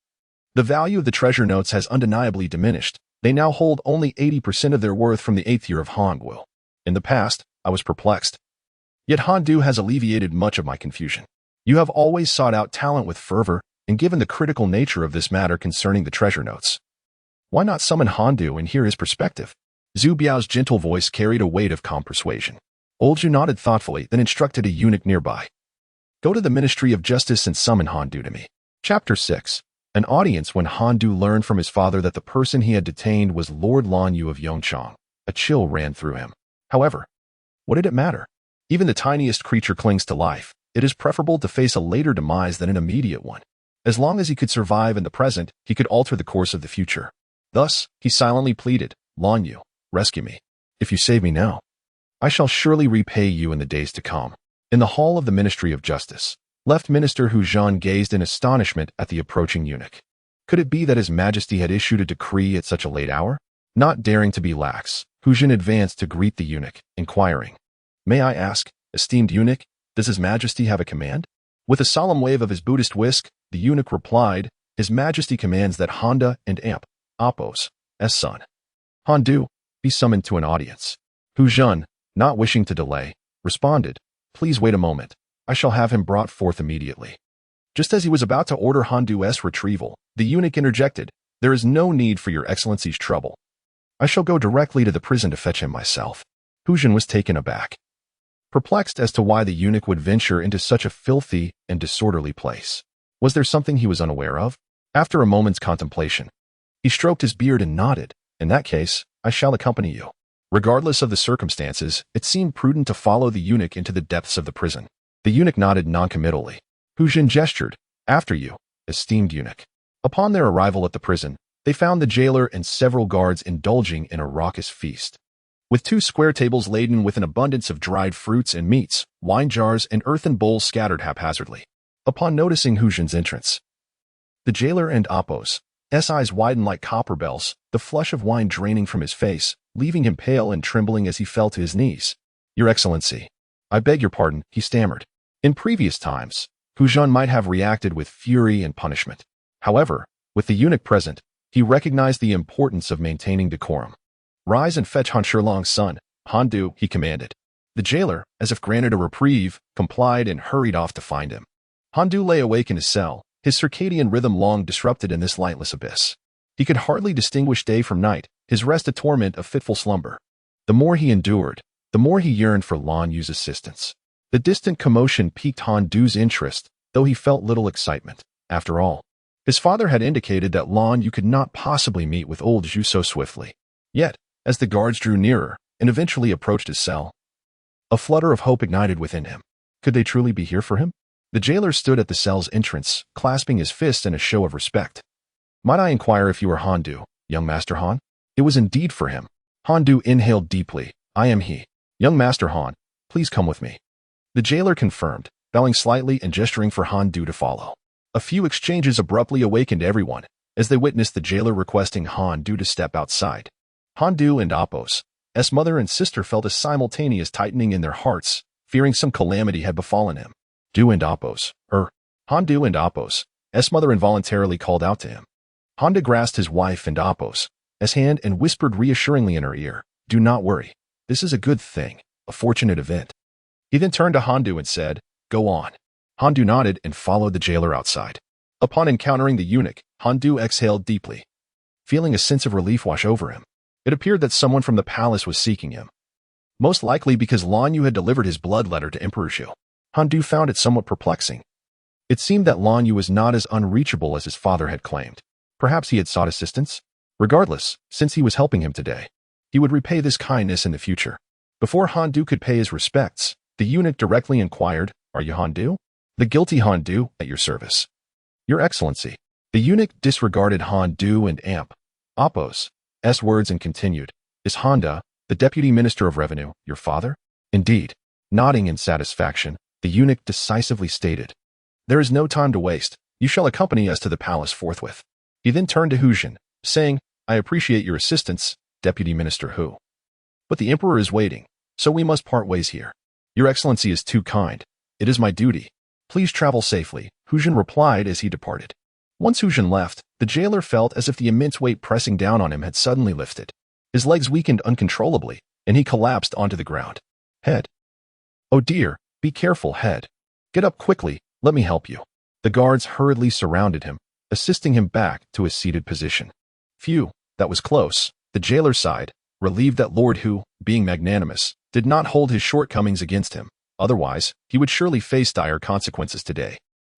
the value of the treasure notes has undeniably diminished. They now hold only 80% of their worth from the 8th year of Hongwu. In the past, I was perplexed. Yet Han Du has alleviated much of my confusion. You have always sought out talent with fervor, and given the critical nature of this matter concerning the treasure notes, Why not summon Handu and hear his perspective? Zhu Biao's gentle voice carried a weight of calm persuasion. Old Zhu nodded thoughtfully, then instructed a eunuch nearby. Go to the Ministry of Justice and summon Handu to me. Chapter 6. An audience. When Handu learned from his father that the person he had detained was Lord Lan Yu of Yongchang, a chill ran through him. However, what did it matter? Even the tiniest creature clings to life. It is preferable to face a later demise than an immediate one. As long as he could survive in the present, he could alter the course of the future. Thus, he silently pleaded, Lan Yu, rescue me. If you save me now, I shall surely repay you in the days to come. In the hall of the Ministry of Justice, Left Minister Hu Zhan gazed in astonishment at the approaching eunuch. Could it be that His Majesty had issued a decree at such a late hour? Not daring to be lax, Hu Zhan advanced to greet the eunuch, inquiring, May I ask, esteemed eunuch, does His Majesty have a command? With a solemn wave of his Buddhist whisk, the eunuch replied, His Majesty commands that Honda and Amp, Apos, son, Handu, be summoned to an audience. Hu Zhan, not wishing to delay, responded, Please wait a moment. I shall have him brought forth immediately. Just as he was about to order Handu's retrieval, the eunuch interjected, There is no need for your excellency's trouble. I shall go directly to the prison to fetch him myself. Hu Zhan was taken aback, perplexed as to why the eunuch would venture into such a filthy and disorderly place. Was there something he was unaware of? After a moment's contemplation, he stroked his beard and nodded, In that case, I shall accompany you. Regardless of the circumstances, it seemed prudent to follow the eunuch into the depths of the prison. The eunuch nodded noncommittally. Hu Zhan gestured, After you, esteemed eunuch. Upon their arrival at the prison, they found the jailer and several guards indulging in a raucous feast. With 2 square tables laden with an abundance of dried fruits and meats, wine jars and earthen bowls scattered haphazardly. Upon noticing Hu Zhan's entrance, the jailer and Apos' eyes widened like copper bells, the flush of wine draining from his face, leaving him pale and trembling as he fell to his knees. Your Excellency, I beg your pardon, he stammered. In previous times, Hu Zhan might have reacted with fury and punishment. However, with the eunuch present, he recognized the importance of maintaining decorum. Rise and fetch Han Shilong's son, Handu, he commanded. The jailer, as if granted a reprieve, complied and hurried off to find him. Handu lay awake in his cell, his circadian rhythm long disrupted in this lightless abyss. He could hardly distinguish day from night, his rest a torment of fitful slumber. The more he endured, the more he yearned for Lan Yu's assistance. The distant commotion piqued Handu's interest, though he felt little excitement. After all, his father had indicated that Lan Yu could not possibly meet with old Zhu so swiftly. Yet, as the guards drew nearer and eventually approached his cell, a flutter of hope ignited within him. Could they truly be here for him? The jailer stood at the cell's entrance, clasping his fists in a show of respect. Might I inquire if you are Handu, young Master Han? It was indeed for him. Handu inhaled deeply. I am he. Young Master Han, please come with me. The jailer confirmed, bowing slightly and gesturing for Handu to follow. A few exchanges abruptly awakened everyone, as they witnessed the jailer requesting Handu to step outside. Handu and Apos' mother and sister felt a simultaneous tightening in their hearts, fearing some calamity had befallen him. Handu and Apos' mother involuntarily called out to him. Handu grasped his wife and Apos' hand and whispered reassuringly in her ear, Do not worry. This is a good thing, a fortunate event. He then turned to Handu and said, Go on. Handu nodded and followed the jailer outside. Upon encountering the eunuch, Handu exhaled deeply, feeling a sense of relief wash over him. It appeared that someone from the palace was seeking him. Most likely because Lan Yu had delivered his blood letter to Emperor Zhu. Handu found it somewhat perplexing. It seemed that Lan Yu was not as unreachable as his father had claimed. Perhaps he had sought assistance? Regardless, since he was helping him today, he would repay this kindness in the future. Before Handu could pay his respects, the eunuch directly inquired, Are you Handu? The guilty Handu, at your service. Your Excellency. The eunuch disregarded Handu and Apos' words and continued, Is Honda, the Deputy Minister of Revenue, your father? Indeed. Nodding in satisfaction, the eunuch decisively stated, There is no time to waste. You shall accompany us to the palace forthwith. He then turned to Hu Zhan, saying, I appreciate your assistance, Deputy Minister Hu. But the Emperor is waiting, so we must part ways here. Your Excellency is too kind. It is my duty. Please travel safely, Hu Zhan replied as he departed. Once Hu Zhan left, the jailer felt as if the immense weight pressing down on him had suddenly lifted. His legs weakened uncontrollably, and he collapsed onto the ground. Head. Oh dear, be careful, head. Get up quickly, let me help you. The guards hurriedly surrounded him, assisting him back to his seated position. Phew, That was close. The jailer sighed, relieved that Lord Hu, being magnanimous, did not hold his shortcomings against him. Otherwise, he would surely face dire consequences today.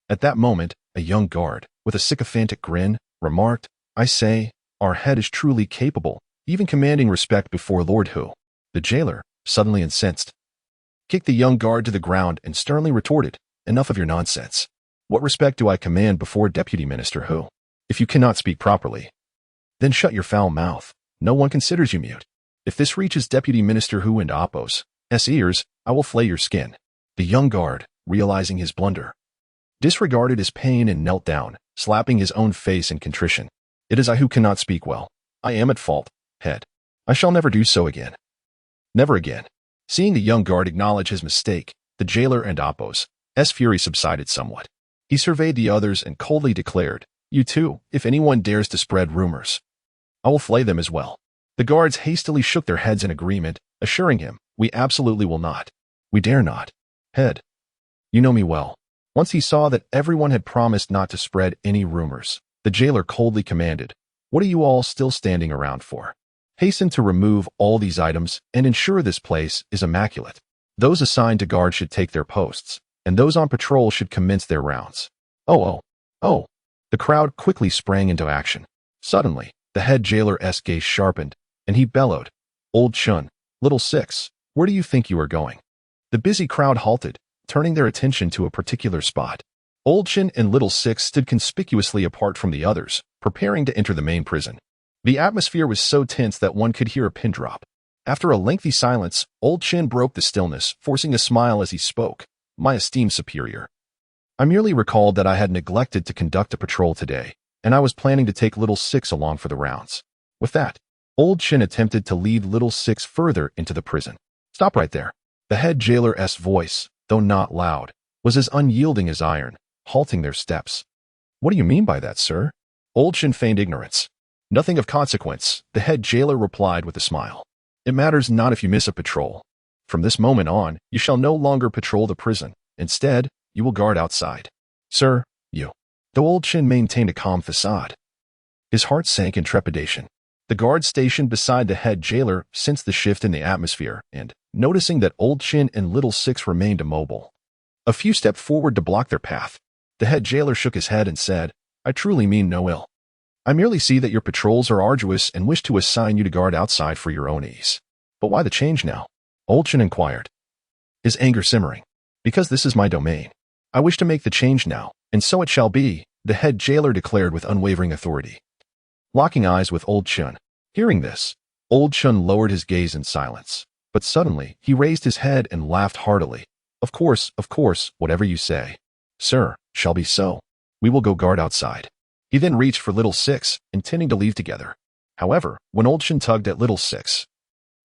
At that moment, a young guard, with a sycophantic grin, remarked, "I say, our head is truly capable, even commanding respect before Lord Hu." The jailer, suddenly incensed, kicked the young guard to the ground and sternly retorted, "Enough of your nonsense. What respect do I command before Deputy Minister Hu? If you cannot speak properly, then shut your foul mouth. No one considers you mute. If this reaches Deputy Minister Hu and Appos' ears, I will flay your skin." The young guard, realizing his blunder, disregarded his pain and knelt down, slapping his own face in contrition. "It is I who cannot speak well. I am at fault, head. I shall never do so again. Never again." Seeing the young guard acknowledge his mistake, the jailer and Appos' fury subsided somewhat. He surveyed the others and coldly declared, "You too, if anyone dares to spread rumors, I will flay them as well." The guards hastily shook their heads in agreement, assuring him, "We absolutely will not. We dare not. Head, you know me well." Once he saw that everyone had promised not to spread any rumors, the jailer coldly commanded, "What are you all still standing around for? Hasten to remove all these items and ensure this place is immaculate. Those assigned to guard should take their posts, and those on patrol should commence their rounds." Oh! The crowd quickly sprang into action. Suddenly, the head jailer's gaze sharpened, and he bellowed, "Old Chun, Little Six, where do you think you are going?" The busy crowd halted, turning their attention to a particular spot. Old Chun and Little Six stood conspicuously apart from the others, preparing to enter the main prison. The atmosphere was so tense that one could hear a pin drop. After a lengthy silence, Old Chin broke the stillness, forcing a smile as he spoke. "My esteemed superior, I merely recalled that I had neglected to conduct a patrol today, and I was planning to take Little Six along for the rounds." With that, Old Chin attempted to lead Little Six further into the prison. "Stop right there." The head jailer's voice, though not loud, was as unyielding as iron, halting their steps. "What do you mean by that, sir?" Old Chin feigned ignorance. "Nothing of consequence," the head jailer replied with a smile. "It matters not if you miss a patrol. From this moment on, you shall no longer patrol the prison. Instead, you will guard outside." "Sir, you." Though Old Chin maintained a calm facade, his heart sank in trepidation. The guard stationed beside the head jailer sensed the shift in the atmosphere and, noticing that Old Chin and Little Six remained immobile, a few stepped forward to block their path. The head jailer shook his head and said, "I truly mean no ill. I merely see that your patrols are arduous and wish to assign you to guard outside for your own ease." "But why the change now?" Old Chin inquired, his anger simmering. "Because this is my domain. I wish to make the change now, and so it shall be," the head jailer declared with unwavering authority. Locking eyes with Old Chun. Hearing this, Old Chun lowered his gaze in silence, but suddenly he raised his head and laughed heartily. Of course, whatever you say, sir, shall be so. We will go guard outside." He then reached for Little Six, intending to leave together. However, when Old Chun tugged at Little Six,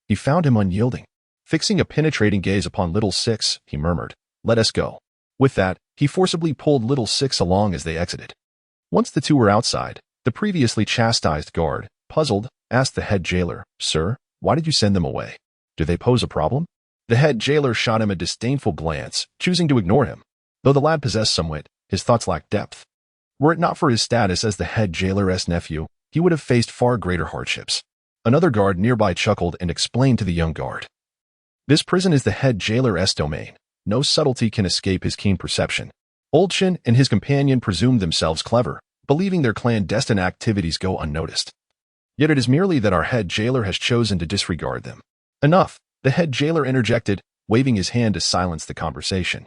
he found him unyielding. Fixing a penetrating gaze upon Little Six, he murmured, "Let us go." With that, he forcibly pulled Little Six along as they exited. Once the two were outside, the previously chastised guard, puzzled, asked the head jailer, "Sir, why did you send them away? Do they pose a problem?" The head jailer shot him a disdainful glance, choosing to ignore him. Though the lad possessed some wit, his thoughts lacked depth. Were it not for his status as the head jailer's nephew, he would have faced far greater hardships. Another guard nearby chuckled and explained to the young guard, "This prison is the head jailer's domain. No subtlety can escape his keen perception." Old Chin and his companion presumed themselves clever, believing their clandestine activities go unnoticed. Yet it is merely that our head jailer has chosen to disregard them. "Enough," the head jailer interjected, waving his hand to silence the conversation.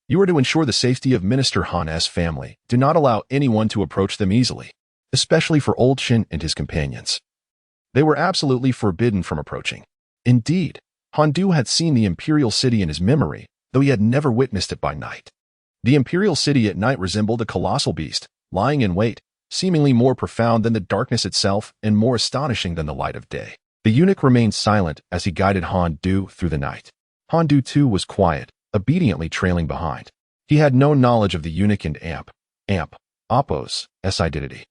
"You are to ensure the safety of Minister Han's family. Do not allow anyone to approach them easily, especially for Old Chin and his companions." They were absolutely forbidden from approaching. Indeed, Handu had seen the imperial city in his memory, though he had never witnessed it by night. The imperial city at night resembled a colossal beast, lying in wait, seemingly more profound than the darkness itself and more astonishing than the light of day. The eunuch remained silent as he guided Handu through the night. Handu too was quiet, obediently trailing behind. He had no knowledge of the eunuch and Appos' identity.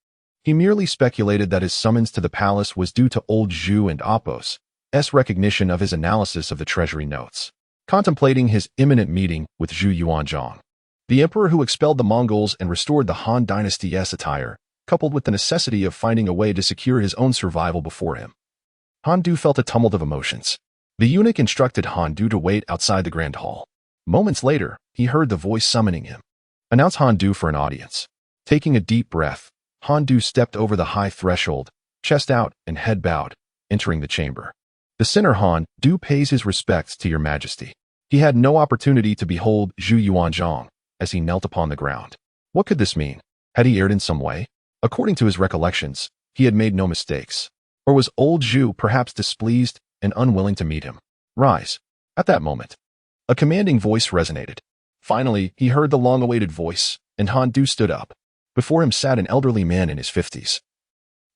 He merely speculated that his summons to the palace was due to old Zhu and Appos' recognition of his analysis of the treasury notes. Contemplating his imminent meeting with Zhu Yuanzhang, the emperor who expelled the Mongols and restored the Han Dynasty's attire, coupled with the necessity of finding a way to secure his own survival before him. Han Du felt a tumult of emotions. The eunuch instructed Han Du to wait outside the grand hall. Moments later, he heard the voice summoning him. Announce Han Du for an audience. Taking a deep breath, Han Du stepped over the high threshold, chest out and head bowed, entering the chamber. The sinner Han Du pays his respects to your majesty. He had no opportunity to behold Zhu Yuanzhang as he knelt upon the ground. What could this mean? Had he erred in some way? According to his recollections, he had made no mistakes. Or was old Zhu perhaps displeased and unwilling to meet him? Rise. At that moment, a commanding voice resonated. Finally, he heard the long-awaited voice, and Han Du stood up. Before him sat an elderly man in his 50s.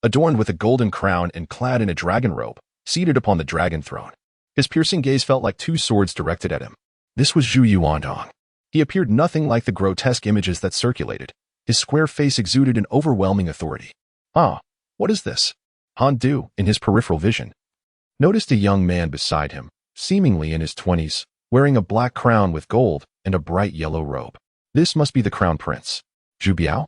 Adorned with a golden crown and clad in a dragon robe, seated upon the dragon throne. His piercing gaze felt like two swords directed at him. This was Zhu Yuanzhang. He appeared nothing like the grotesque images that circulated. His square face exuded an overwhelming authority. Ah, what is this? Han Du, in his peripheral vision, noticed a young man beside him, seemingly in his 20s, wearing a black crown with gold and a bright yellow robe. This must be the crown prince. Zhu Biao?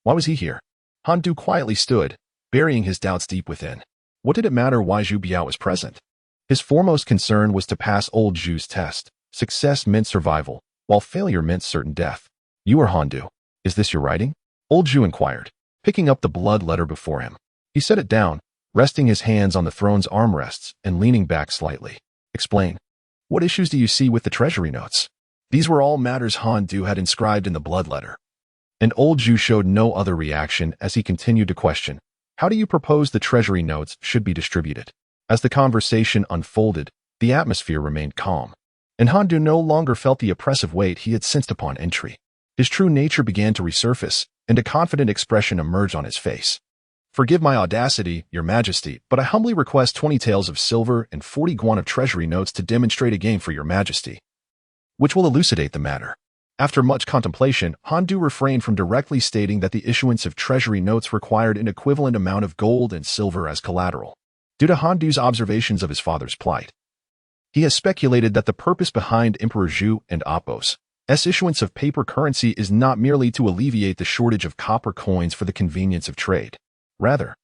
Why was he here? Han Du quietly stood, burying his doubts deep within. What did it matter why Zhu Biao was present? His foremost concern was to pass old Zhu's test. Success meant survival, while failure meant certain death. You are Han Du. Is this your writing? Old Zhu inquired, picking up the blood letter before him. He set it down, resting his hands on the throne's armrests and leaning back slightly. Explain. What issues do you see with the treasury notes? These were all matters Han Du had inscribed in the blood letter. And old Zhu showed no other reaction as he continued to question, how do you propose the treasury notes should be distributed? As the conversation unfolded, the atmosphere remained calm, and Han Du no longer felt the oppressive weight he had sensed upon entry. His true nature began to resurface, and a confident expression emerged on his face. Forgive my audacity, your majesty, but I humbly request 20 taels of silver and 40 guan of treasury notes to demonstrate a game for your majesty, which will elucidate the matter. After much contemplation, Han Du refrained from directly stating that the issuance of treasury notes required an equivalent amount of gold and silver as collateral, due to Han Du's observations of his father's plight. He has speculated that the purpose behind Emperor Zhu and Apos' issuance of paper currency is not merely to alleviate the shortage of copper coins for the convenience of trade. Rather,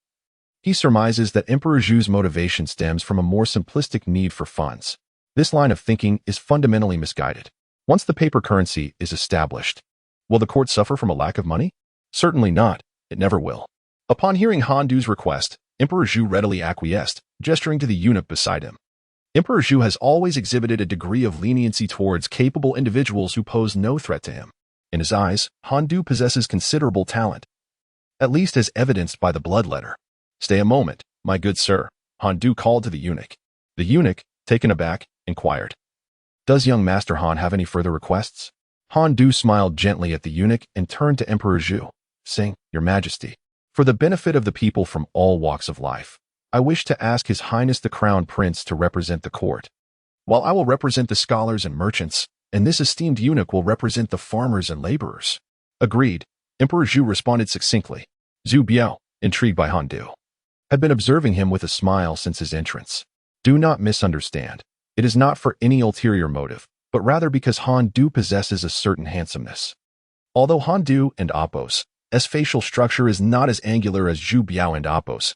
he surmises that Emperor Zhu's motivation stems from a more simplistic need for funds. This line of thinking is fundamentally misguided. Once the paper currency is established, will the court suffer from a lack of money? Certainly not. It never will. Upon hearing Han Du's request, Emperor Zhu readily acquiesced, gesturing to the eunuch beside him. Emperor Zhu has always exhibited a degree of leniency towards capable individuals who pose no threat to him. In his eyes, Han Du possesses considerable talent, at least as evidenced by the blood letter. Stay a moment, my good sir, Han Du called to the eunuch. The eunuch, taken aback, inquired, does young Master Han have any further requests? Han Du smiled gently at the eunuch and turned to Emperor Zhu, saying, Your Majesty, for the benefit of the people from all walks of life, I wish to ask His Highness the Crown Prince to represent the court, while I will represent the scholars and merchants, and this esteemed eunuch will represent the farmers and laborers. Agreed, Emperor Zhu responded succinctly. Zhu Biao, intrigued by Han Du, had been observing him with a smile since his entrance. Do not misunderstand. It is not for any ulterior motive, but rather because Han Du possesses a certain handsomeness. Although Han Du and Apos' facial structure is not as angular as Zhu Biao and Apos',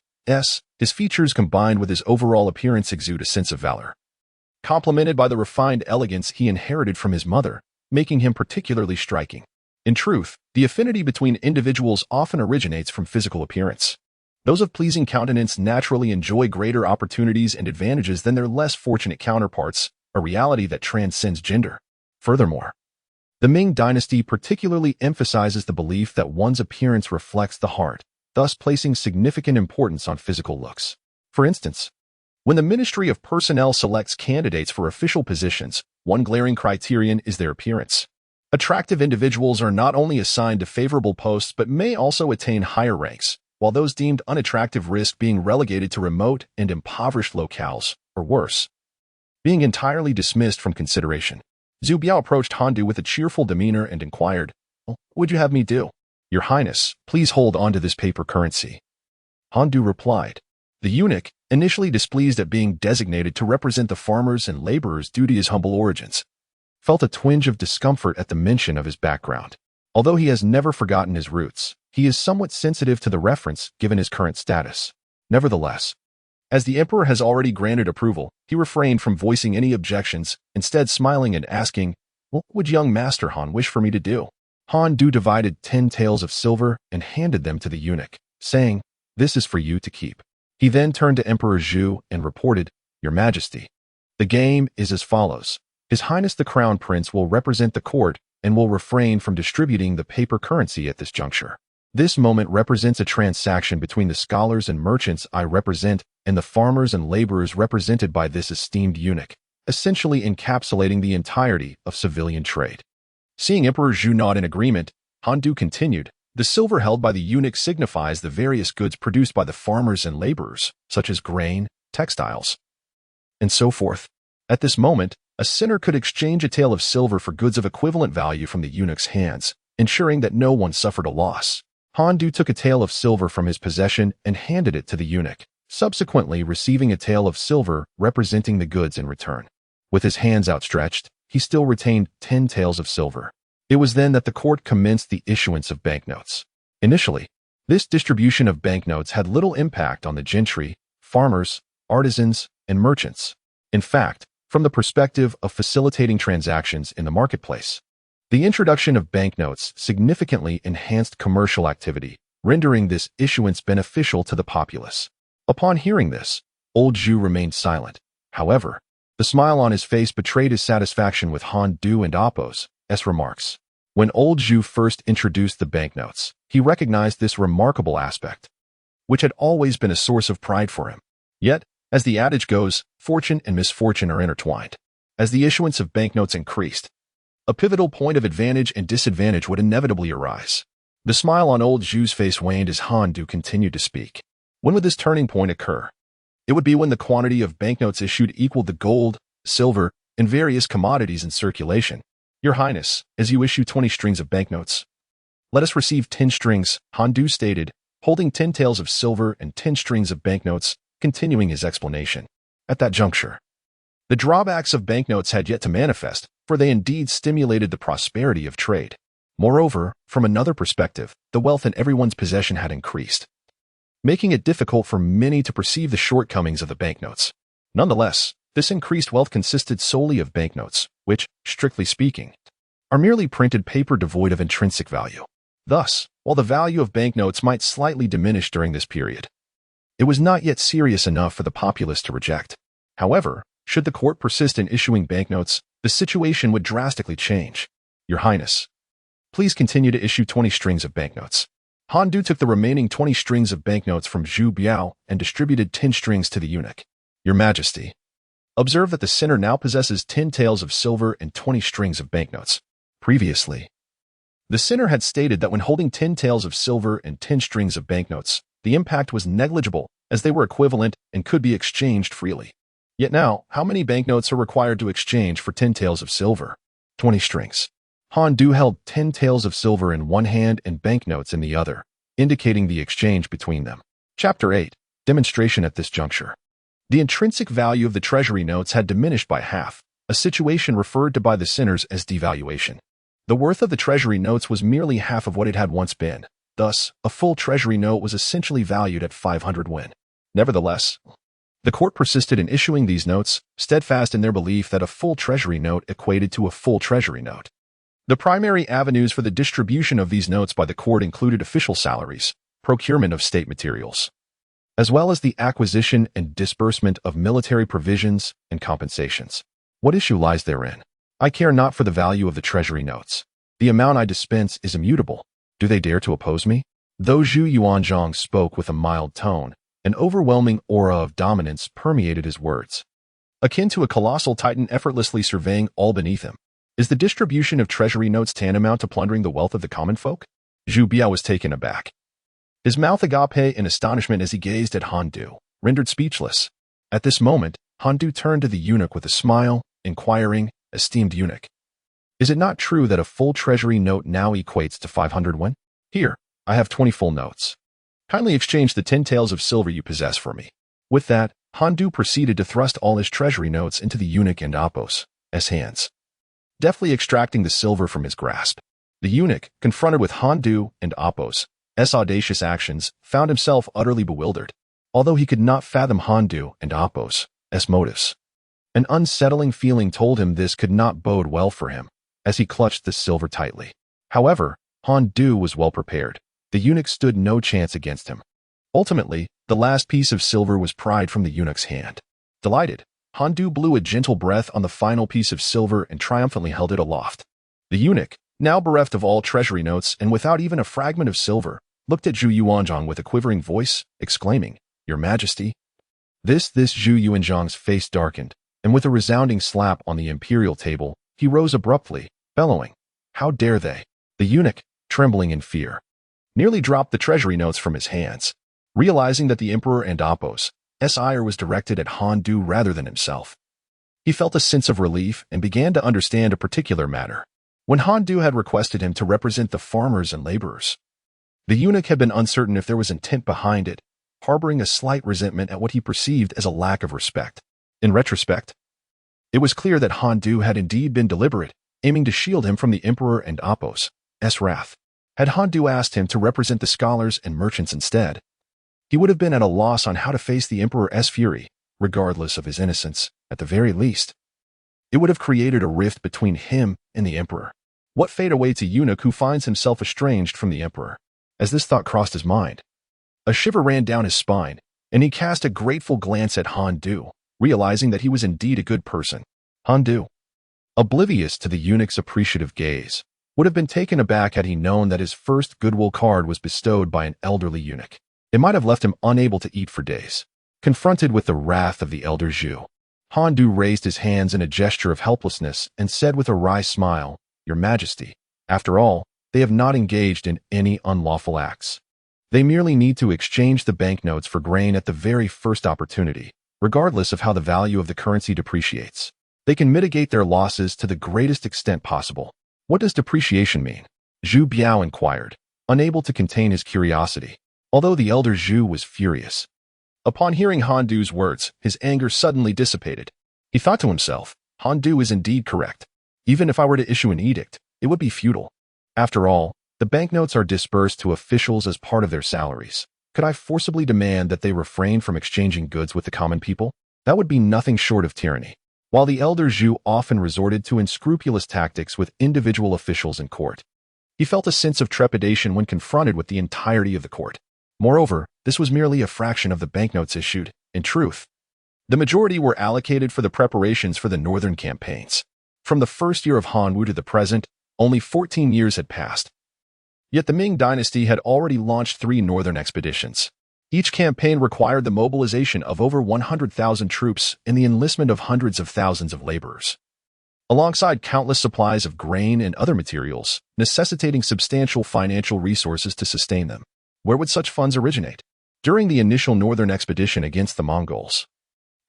his features combined with his overall appearance exude a sense of valor, complemented by the refined elegance he inherited from his mother, making him particularly striking. In truth, the affinity between individuals often originates from physical appearance. Those of pleasing countenance naturally enjoy greater opportunities and advantages than their less fortunate counterparts, a reality that transcends gender. Furthermore, the Ming Dynasty particularly emphasizes the belief that one's appearance reflects the heart, thus placing significant importance on physical looks. For instance, when the Ministry of Personnel selects candidates for official positions, one glaring criterion is their appearance. Attractive individuals are not only assigned to favorable posts but may also attain higher ranks, while those deemed unattractive risk being relegated to remote and impoverished locales, or worse, being entirely dismissed from consideration. Zhu Biao approached Han Du with a cheerful demeanor and inquired, What would you have me do? Your Highness, please hold on to this paper currency. Han Du replied. The eunuch, initially displeased at being designated to represent the farmers and laborers due to his humble origins, felt a twinge of discomfort at the mention of his background. Although he has never forgotten his roots, he is somewhat sensitive to the reference given his current status. Nevertheless, as the emperor has already granted approval, he refrained from voicing any objections, instead smiling and asking, "What would young Master Han wish for me to do?" Han Du divided 10 taels of silver and handed them to the eunuch, saying, "This is for you to keep." He then turned to Emperor Zhu and reported, "Your Majesty, the game is as follows. His Highness the Crown Prince will represent the court and will refrain from distributing the paper currency at this juncture. This moment represents a transaction between the scholars and merchants I represent and the farmers and laborers represented by this esteemed eunuch, essentially encapsulating the entirety of civilian trade." Seeing Emperor Zhu nod in agreement, Han Du continued, "The silver held by the eunuch signifies the various goods produced by the farmers and laborers, such as grain, textiles, and so forth. At this moment, a sinner could exchange a tael of silver for goods of equivalent value from the eunuch's hands, ensuring that no one suffered a loss. Han Du took a tael of silver from his possession and handed it to the eunuch, subsequently receiving a tael of silver representing the goods in return. With his hands outstretched, he still retained 10 taels of silver. It was then that the court commenced the issuance of banknotes. Initially, this distribution of banknotes had little impact on the gentry, farmers, artisans, and merchants. In fact, from the perspective of facilitating transactions in the marketplace, the introduction of banknotes significantly enhanced commercial activity, rendering this issuance beneficial to the populace. Upon hearing this, old Zhu remained silent. However, the smile on his face betrayed his satisfaction with Han Du and Appo's remarks. When old Zhu first introduced the banknotes, he recognized this remarkable aspect, which had always been a source of pride for him. Yet, as the adage goes, fortune and misfortune are intertwined. As the issuance of banknotes increased, a pivotal point of advantage and disadvantage would inevitably arise. The smile on old Zhu's face waned as Han Du continued to speak. When would this turning point occur? It would be when the quantity of banknotes issued equaled the gold, silver, and various commodities in circulation. "Your Highness, as you issue 20 strings of banknotes, let us receive 10 strings," Han Du stated, holding 10 taels of silver and 10 strings of banknotes, continuing his explanation. At that juncture, the drawbacks of banknotes had yet to manifest, for they indeed stimulated the prosperity of trade. Moreover, from another perspective, the wealth in everyone's possession had increased, making it difficult for many to perceive the shortcomings of the banknotes. Nonetheless, this increased wealth consisted solely of banknotes, which, strictly speaking, are merely printed paper devoid of intrinsic value. Thus, while the value of banknotes might slightly diminish during this period, it was not yet serious enough for the populace to reject. However, should the court persist in issuing banknotes, the situation would drastically change. "Your Highness, please continue to issue 20 strings of banknotes." Han Du took the remaining 20 strings of banknotes from Zhu Biao and distributed 10 strings to the eunuch. "Your Majesty, observe that the sinner now possesses 10 taels of silver and 20 strings of banknotes." Previously, the sinner had stated that when holding 10 taels of silver and 10 strings of banknotes, the impact was negligible as they were equivalent and could be exchanged freely. Yet now, how many banknotes are required to exchange for 10 taels of silver? 20 strings. Han Du held 10 taels of silver in one hand and banknotes in the other, indicating the exchange between them. Chapter 8. Demonstration at this juncture. The intrinsic value of the treasury notes had diminished by half, a situation referred to by the sinners as devaluation. The worth of the treasury notes was merely half of what it had once been. Thus, a full treasury note was essentially valued at 500 yuan. Nevertheless, the court persisted in issuing these notes, steadfast in their belief that a full treasury note equated to a full treasury note. The primary avenues for the distribution of these notes by the court included official salaries, procurement of state materials, as well as the acquisition and disbursement of military provisions and compensations. What issue lies therein? I care not for the value of the treasury notes. The amount I dispense is immutable. Do they dare to oppose me? Though Zhu Yuanzhang spoke with a mild tone, an overwhelming aura of dominance permeated his words. Akin to a colossal titan effortlessly surveying all beneath him, is the distribution of treasury notes tantamount to plundering the wealth of the common folk? Zhu Biao was taken aback. His mouth agape in astonishment as he gazed at Han Du, rendered speechless. At this moment, Han Du turned to the eunuch with a smile, inquiring, "Esteemed eunuch, is it not true that a full treasury note now equates to 500 yuan? Here, I have 20 full notes. Kindly exchange the 10 taels of silver you possess for me." With that, Han Du proceeded to thrust all his treasury notes into the eunuch and Appo's hands, deftly extracting the silver from his grasp. The eunuch, confronted with Han Du and Apos' audacious actions, found himself utterly bewildered, although he could not fathom Han Du and Apos' motives. An unsettling feeling told him this could not bode well for him, as he clutched the silver tightly. However, Han Du was well prepared. The eunuch stood no chance against him. Ultimately, the last piece of silver was pried from the eunuch's hand. Delighted, Han Du blew a gentle breath on the final piece of silver and triumphantly held it aloft. The eunuch, now bereft of all treasury notes and without even a fragment of silver, looked at Zhu Yuanzhang with a quivering voice, exclaiming, "Your Majesty." This Zhu Yuanzhang's face darkened, and with a resounding slap on the imperial table, he rose abruptly, bellowing, "How dare they?" The eunuch, trembling in fear, nearly dropped the treasury notes from his hands, realizing that the emperor and Apos' ire was directed at Han Du rather than himself. He felt a sense of relief and began to understand a particular matter. When Han Du had requested him to represent the farmers and laborers, the eunuch had been uncertain if there was intent behind it, harboring a slight resentment at what he perceived as a lack of respect. In retrospect, it was clear that Han Du had indeed been deliberate, aiming to shield him from the emperor and Apos' wrath. Had Han Du asked him to represent the scholars and merchants instead, he would have been at a loss on how to face the emperor's fury, regardless of his innocence. At the very least, it would have created a rift between him and the emperor. What fate awaits a eunuch who finds himself estranged from the emperor? As this thought crossed his mind, a shiver ran down his spine, and he cast a grateful glance at Han Du, realizing that he was indeed a good person. Han Du, oblivious to the eunuch's appreciative gaze, would have been taken aback had he known that his first goodwill card was bestowed by an elderly eunuch. It might have left him unable to eat for days. Confronted with the wrath of the elder Zhu, Han Du raised his hands in a gesture of helplessness and said with a wry smile, "Your Majesty, after all, they have not engaged in any unlawful acts. They merely need to exchange the banknotes for grain at the very first opportunity, regardless of how the value of the currency depreciates. They can mitigate their losses to the greatest extent possible." "What does depreciation mean?" Zhu Biao inquired, unable to contain his curiosity, although the elder Zhu was furious. Upon hearing Han Du's words, his anger suddenly dissipated. He thought to himself, Han Du is indeed correct. Even if I were to issue an edict, it would be futile. After all, the banknotes are disbursed to officials as part of their salaries. Could I forcibly demand that they refrain from exchanging goods with the common people? That would be nothing short of tyranny. While the elder Zhu often resorted to unscrupulous tactics with individual officials in court, he felt a sense of trepidation when confronted with the entirety of the court. Moreover, this was merely a fraction of the banknotes issued. In truth, the majority were allocated for the preparations for the northern campaigns. From the first year of Han Wu to the present, only 14 years had passed. Yet the Ming Dynasty had already launched 3 northern expeditions. Each campaign required the mobilization of over 100,000 troops and the enlistment of hundreds of thousands of laborers, alongside countless supplies of grain and other materials, necessitating substantial financial resources to sustain them. Where would such funds originate? During the initial northern expedition against the Mongols,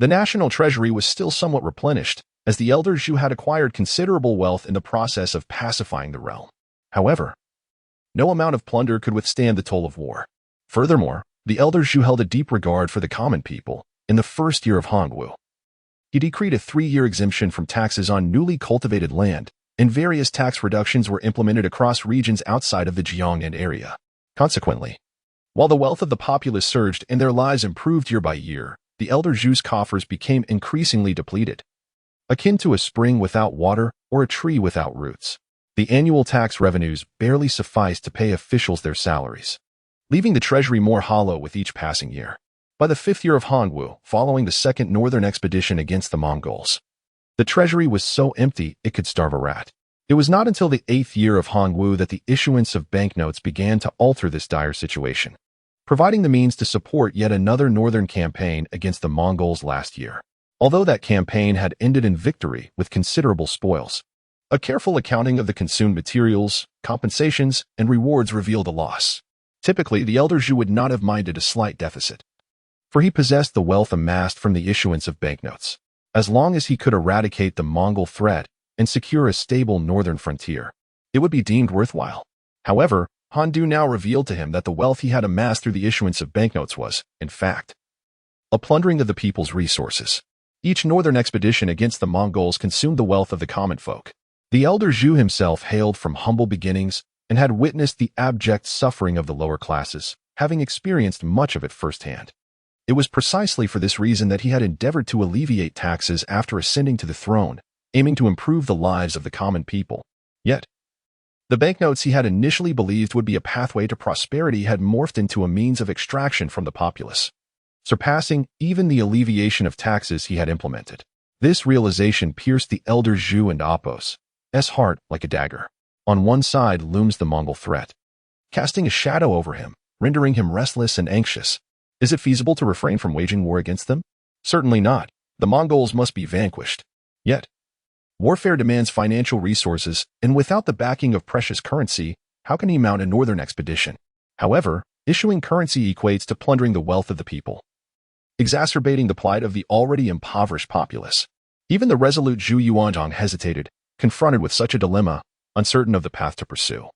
the national treasury was still somewhat replenished, as the elder Zhu had acquired considerable wealth in the process of pacifying the realm. However, no amount of plunder could withstand the toll of war. Furthermore, the elder Zhu held a deep regard for the common people. In the first year of Hongwu, he decreed a 3-year exemption from taxes on newly cultivated land, and various tax reductions were implemented across regions outside of the Jiangnan area. Consequently, while the wealth of the populace surged and their lives improved year by year, the elder Zhu's coffers became increasingly depleted, akin to a spring without water or a tree without roots. The annual tax revenues barely sufficed to pay officials their salaries, leaving the treasury more hollow with each passing year. By the 5th year of Hongwu, following the second northern expedition against the Mongols, the treasury was so empty it could starve a rat. It was not until the 8th year of Hongwu that the issuance of banknotes began to alter this dire situation, providing the means to support yet another northern campaign against the Mongols last year. Although that campaign had ended in victory with considerable spoils, a careful accounting of the consumed materials, compensations, and rewards revealed a loss. Typically, the elder Zhu would not have minded a slight deficit, for he possessed the wealth amassed from the issuance of banknotes. As long as he could eradicate the Mongol threat and secure a stable northern frontier, it would be deemed worthwhile. However, Han Du now revealed to him that the wealth he had amassed through the issuance of banknotes was, in fact, a plundering of the people's resources. Each northern expedition against the Mongols consumed the wealth of the common folk. The elder Zhu himself hailed from humble beginnings and had witnessed the abject suffering of the lower classes, having experienced much of it firsthand. It was precisely for this reason that he had endeavored to alleviate taxes after ascending to the throne, aiming to improve the lives of the common people. Yet, the banknotes he had initially believed would be a pathway to prosperity had morphed into a means of extraction from the populace, surpassing even the alleviation of taxes he had implemented. This realization pierced the elder Zhu and Apos' heart like a dagger. On one side looms the Mongol threat, casting a shadow over him, rendering him restless and anxious. Is it feasible to refrain from waging war against them? Certainly not. The Mongols must be vanquished. Yet, warfare demands financial resources, and without the backing of precious currency, how can he mount a northern expedition? However, issuing currency equates to plundering the wealth of the people, exacerbating the plight of the already impoverished populace. Even the resolute Zhu Yuanzhang hesitated, confronted with such a dilemma, uncertain of the path to pursue.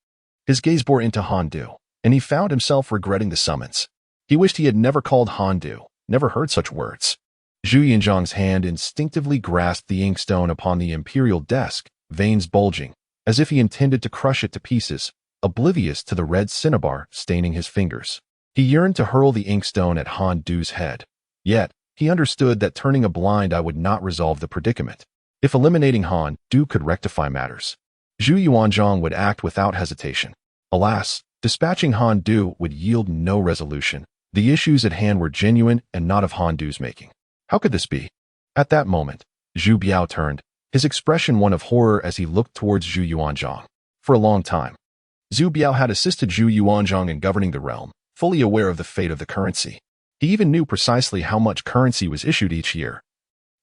His gaze bore into Han Du, and he found himself regretting the summons. He wished he had never called Han Du, never heard such words. Zhu Yuanzhang's hand instinctively grasped the inkstone upon the imperial desk, veins bulging, as if he intended to crush it to pieces, oblivious to the red cinnabar staining his fingers. He yearned to hurl the inkstone at Han Du's head. Yet, he understood that turning a blind eye would not resolve the predicament. If eliminating Han Du could rectify matters, Zhu Yuanzhang would act without hesitation. Alas, dispatching Han Du would yield no resolution. The issues at hand were genuine and not of Han Du's making. How could this be? At that moment, Zhu Biao turned, his expression one of horror as he looked towards Zhu Yuanzhang. For a long time, Zhu Biao had assisted Zhu Yuanzhang in governing the realm, fully aware of the fate of the currency. He even knew precisely how much currency was issued each year,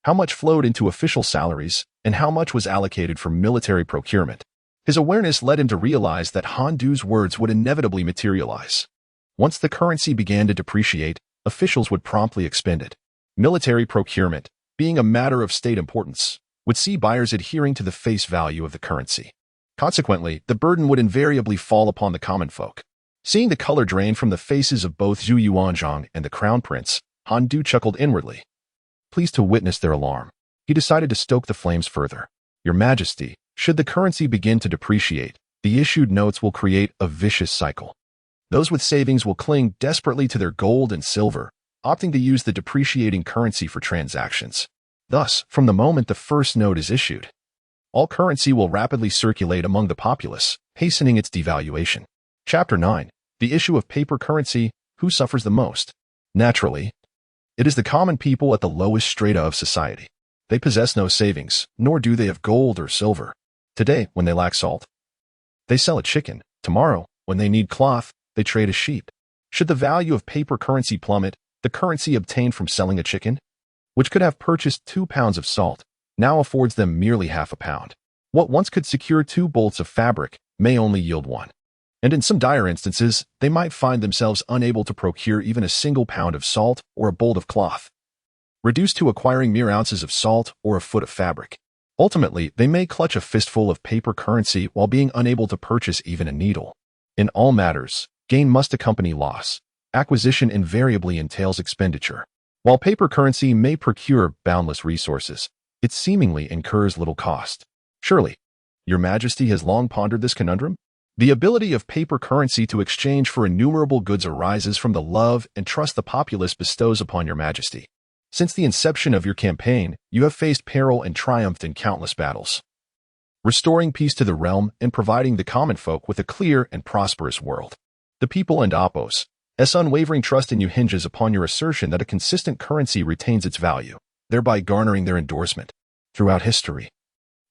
how much flowed into official salaries, and how much was allocated for military procurement. His awareness led him to realize that Han Du's words would inevitably materialize. Once the currency began to depreciate, officials would promptly expend it. Military procurement, being a matter of state importance, would see buyers adhering to the face value of the currency. Consequently, the burden would invariably fall upon the common folk. Seeing the color drain from the faces of both Zhu Yuanzhang and the crown prince, Han Du chuckled inwardly. Pleased to witness their alarm, he decided to stoke the flames further. Your Majesty, should the currency begin to depreciate, the issued notes will create a vicious cycle. Those with savings will cling desperately to their gold and silver, opting to use the depreciating currency for transactions. Thus, from the moment the first note is issued, all currency will rapidly circulate among the populace, hastening its devaluation. Chapter 9. The issue of paper currency, who suffers the most? Naturally, it is the common people at the lowest strata of society. They possess no savings, nor do they have gold or silver. Today, when they lack salt, they sell a chicken. Tomorrow, when they need cloth, they trade a sheep. Should the value of paper currency plummet, the currency obtained from selling a chicken, which could have purchased 2 pounds of salt, now affords them merely half a pound. What once could secure 2 bolts of fabric may only yield 1. And in some dire instances, they might find themselves unable to procure even a single pound of salt or a bolt of cloth, reduced to acquiring mere ounces of salt or a foot of fabric. Ultimately, they may clutch a fistful of paper currency while being unable to purchase even a needle. In all matters, gain must accompany loss. Acquisition invariably entails expenditure. While paper currency may procure boundless resources, it seemingly incurs little cost. Surely, Your Majesty has long pondered this conundrum? The ability of paper currency to exchange for innumerable goods arises from the love and trust the populace bestows upon Your Majesty. Since the inception of your campaign, you have faced peril and triumphed in countless battles, restoring peace to the realm and providing the common folk with a clear and prosperous world. The people and Apos' unwavering trust in you hinges upon your assertion that a consistent currency retains its value, thereby garnering their endorsement. Throughout history,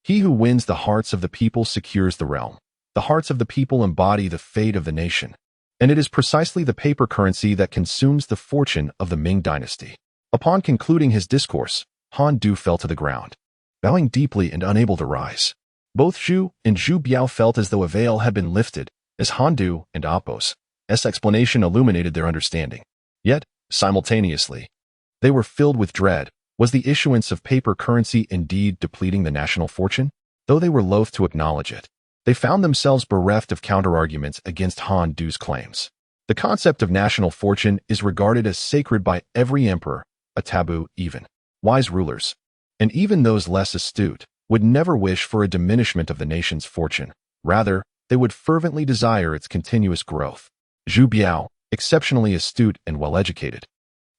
he who wins the hearts of the people secures the realm. The hearts of the people embody the fate of the nation, and it is precisely the paper currency that consumes the fortune of the Ming Dynasty. Upon concluding his discourse, Han Du fell to the ground, bowing deeply and unable to rise. Both Zhu and Zhu Biao felt as though a veil had been lifted, as Han Du and Apos' explanation illuminated their understanding. Yet, simultaneously, they were filled with dread. Was the issuance of paper currency indeed depleting the national fortune? Though they were loath to acknowledge it, they found themselves bereft of counterarguments against Han Du's claims. The concept of national fortune is regarded as sacred by every emperor, a taboo even wise rulers, and even those less astute, would never wish for a diminishment of the nation's fortune. Rather, they would fervently desire its continuous growth. Zhu Biao, exceptionally astute and well-educated,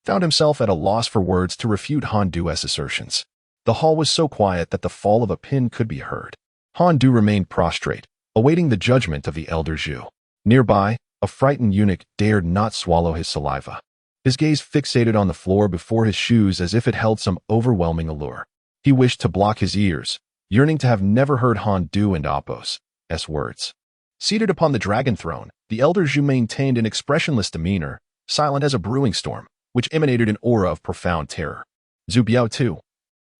found himself at a loss for words to refute Han Du's assertions. The hall was so quiet that the fall of a pin could be heard. Han Du remained prostrate, awaiting the judgment of the elder Zhu. Nearby, a frightened eunuch dared not swallow his saliva. His gaze fixated on the floor before his shoes as if it held some overwhelming allure. He wished to block his ears, yearning to have never heard Han Du and Apos' words. Seated upon the dragon throne, the elder Zhu maintained an expressionless demeanor, silent as a brewing storm, which emanated an aura of profound terror. Zhu Biao, too,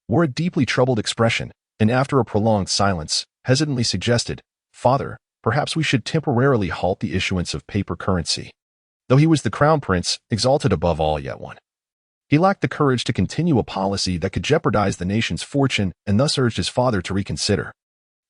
wore a deeply troubled expression, and after a prolonged silence, hesitantly suggested, "Father, perhaps we should temporarily halt the issuance of paper currency." Though he was the crown prince, exalted above all yet one, he lacked the courage to continue a policy that could jeopardize the nation's fortune and thus urged his father to reconsider.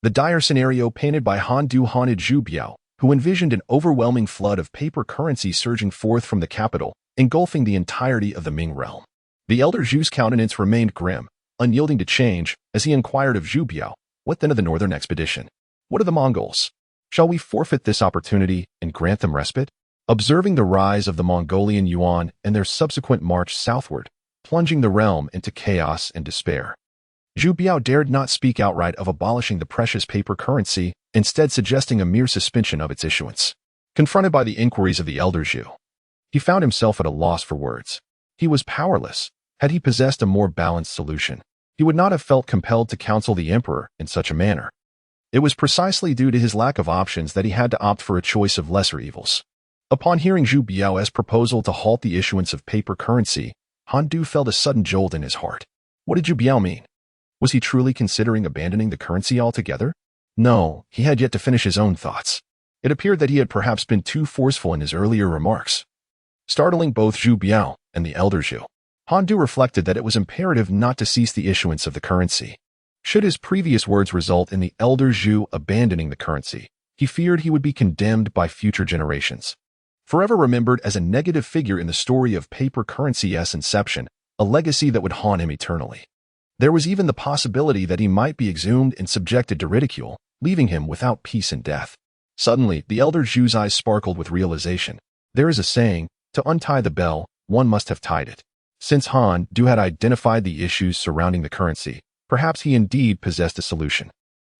The dire scenario painted by Han Du haunted Zhu Biao, who envisioned an overwhelming flood of paper currency surging forth from the capital, engulfing the entirety of the Ming realm. The elder Zhu's countenance remained grim, unyielding to change, as he inquired of Zhu Biao, "What then of the northern expedition? What of the Mongols? Shall we forfeit this opportunity and grant them respite?" Observing the rise of the Mongolian Yuan and their subsequent march southward, plunging the realm into chaos and despair, Zhu Biao dared not speak outright of abolishing the precious paper currency, instead suggesting a mere suspension of its issuance. Confronted by the inquiries of the elder Zhu, he found himself at a loss for words. He was powerless. Had he possessed a more balanced solution, he would not have felt compelled to counsel the emperor in such a manner. It was precisely due to his lack of options that he had to opt for a choice of lesser evils. Upon hearing Zhu Biao's proposal to halt the issuance of paper currency, Han Du felt a sudden jolt in his heart. What did Zhu Biao mean? Was he truly considering abandoning the currency altogether? No, he had yet to finish his own thoughts. It appeared that he had perhaps been too forceful in his earlier remarks, startling both Zhu Biao and the elder Zhu. Han Du reflected that it was imperative not to cease the issuance of the currency. Should his previous words result in the elder Zhu abandoning the currency, he feared he would be condemned by future generations, forever remembered as a negative figure in the story of paper currency's inception, a legacy that would haunt him eternally. There was even the possibility that he might be exhumed and subjected to ridicule, leaving him without peace and death. Suddenly, the elder Zhu's eyes sparkled with realization. There is a saying, to untie the bell, one must have tied it. Since Han Du had identified the issues surrounding the currency, perhaps he indeed possessed a solution.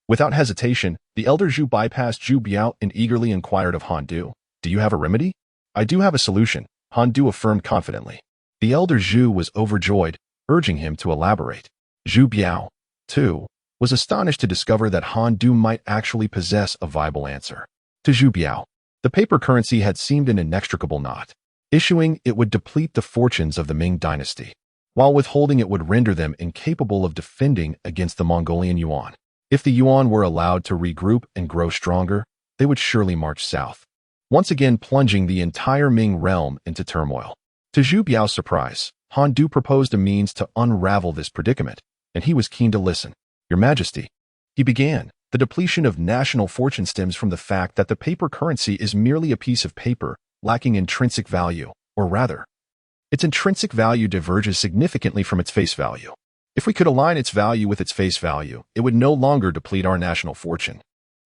Without hesitation, the elder Zhu bypassed Zhu Biao and eagerly inquired of Han Du, "Do you have a remedy?" "I do have a solution," Han Du affirmed confidently. The elder Zhu was overjoyed, urging him to elaborate. Zhu Biao, too, was astonished to discover that Han Du might actually possess a viable answer. To Zhu Biao, the paper currency had seemed an inextricable knot. Issuing it would deplete the fortunes of the Ming Dynasty, while withholding it would render them incapable of defending against the Mongolian Yuan. If the Yuan were allowed to regroup and grow stronger, they would surely march south, once again plunging the entire Ming realm into turmoil. To Zhu Biao's surprise, Han Du proposed a means to unravel this predicament, and he was keen to listen. "Your Majesty," he began, "the depletion of national fortune stems from the fact that the paper currency is merely a piece of paper, lacking intrinsic value, or rather, its intrinsic value diverges significantly from its face value. If we could align its value with its face value, it would no longer deplete our national fortune.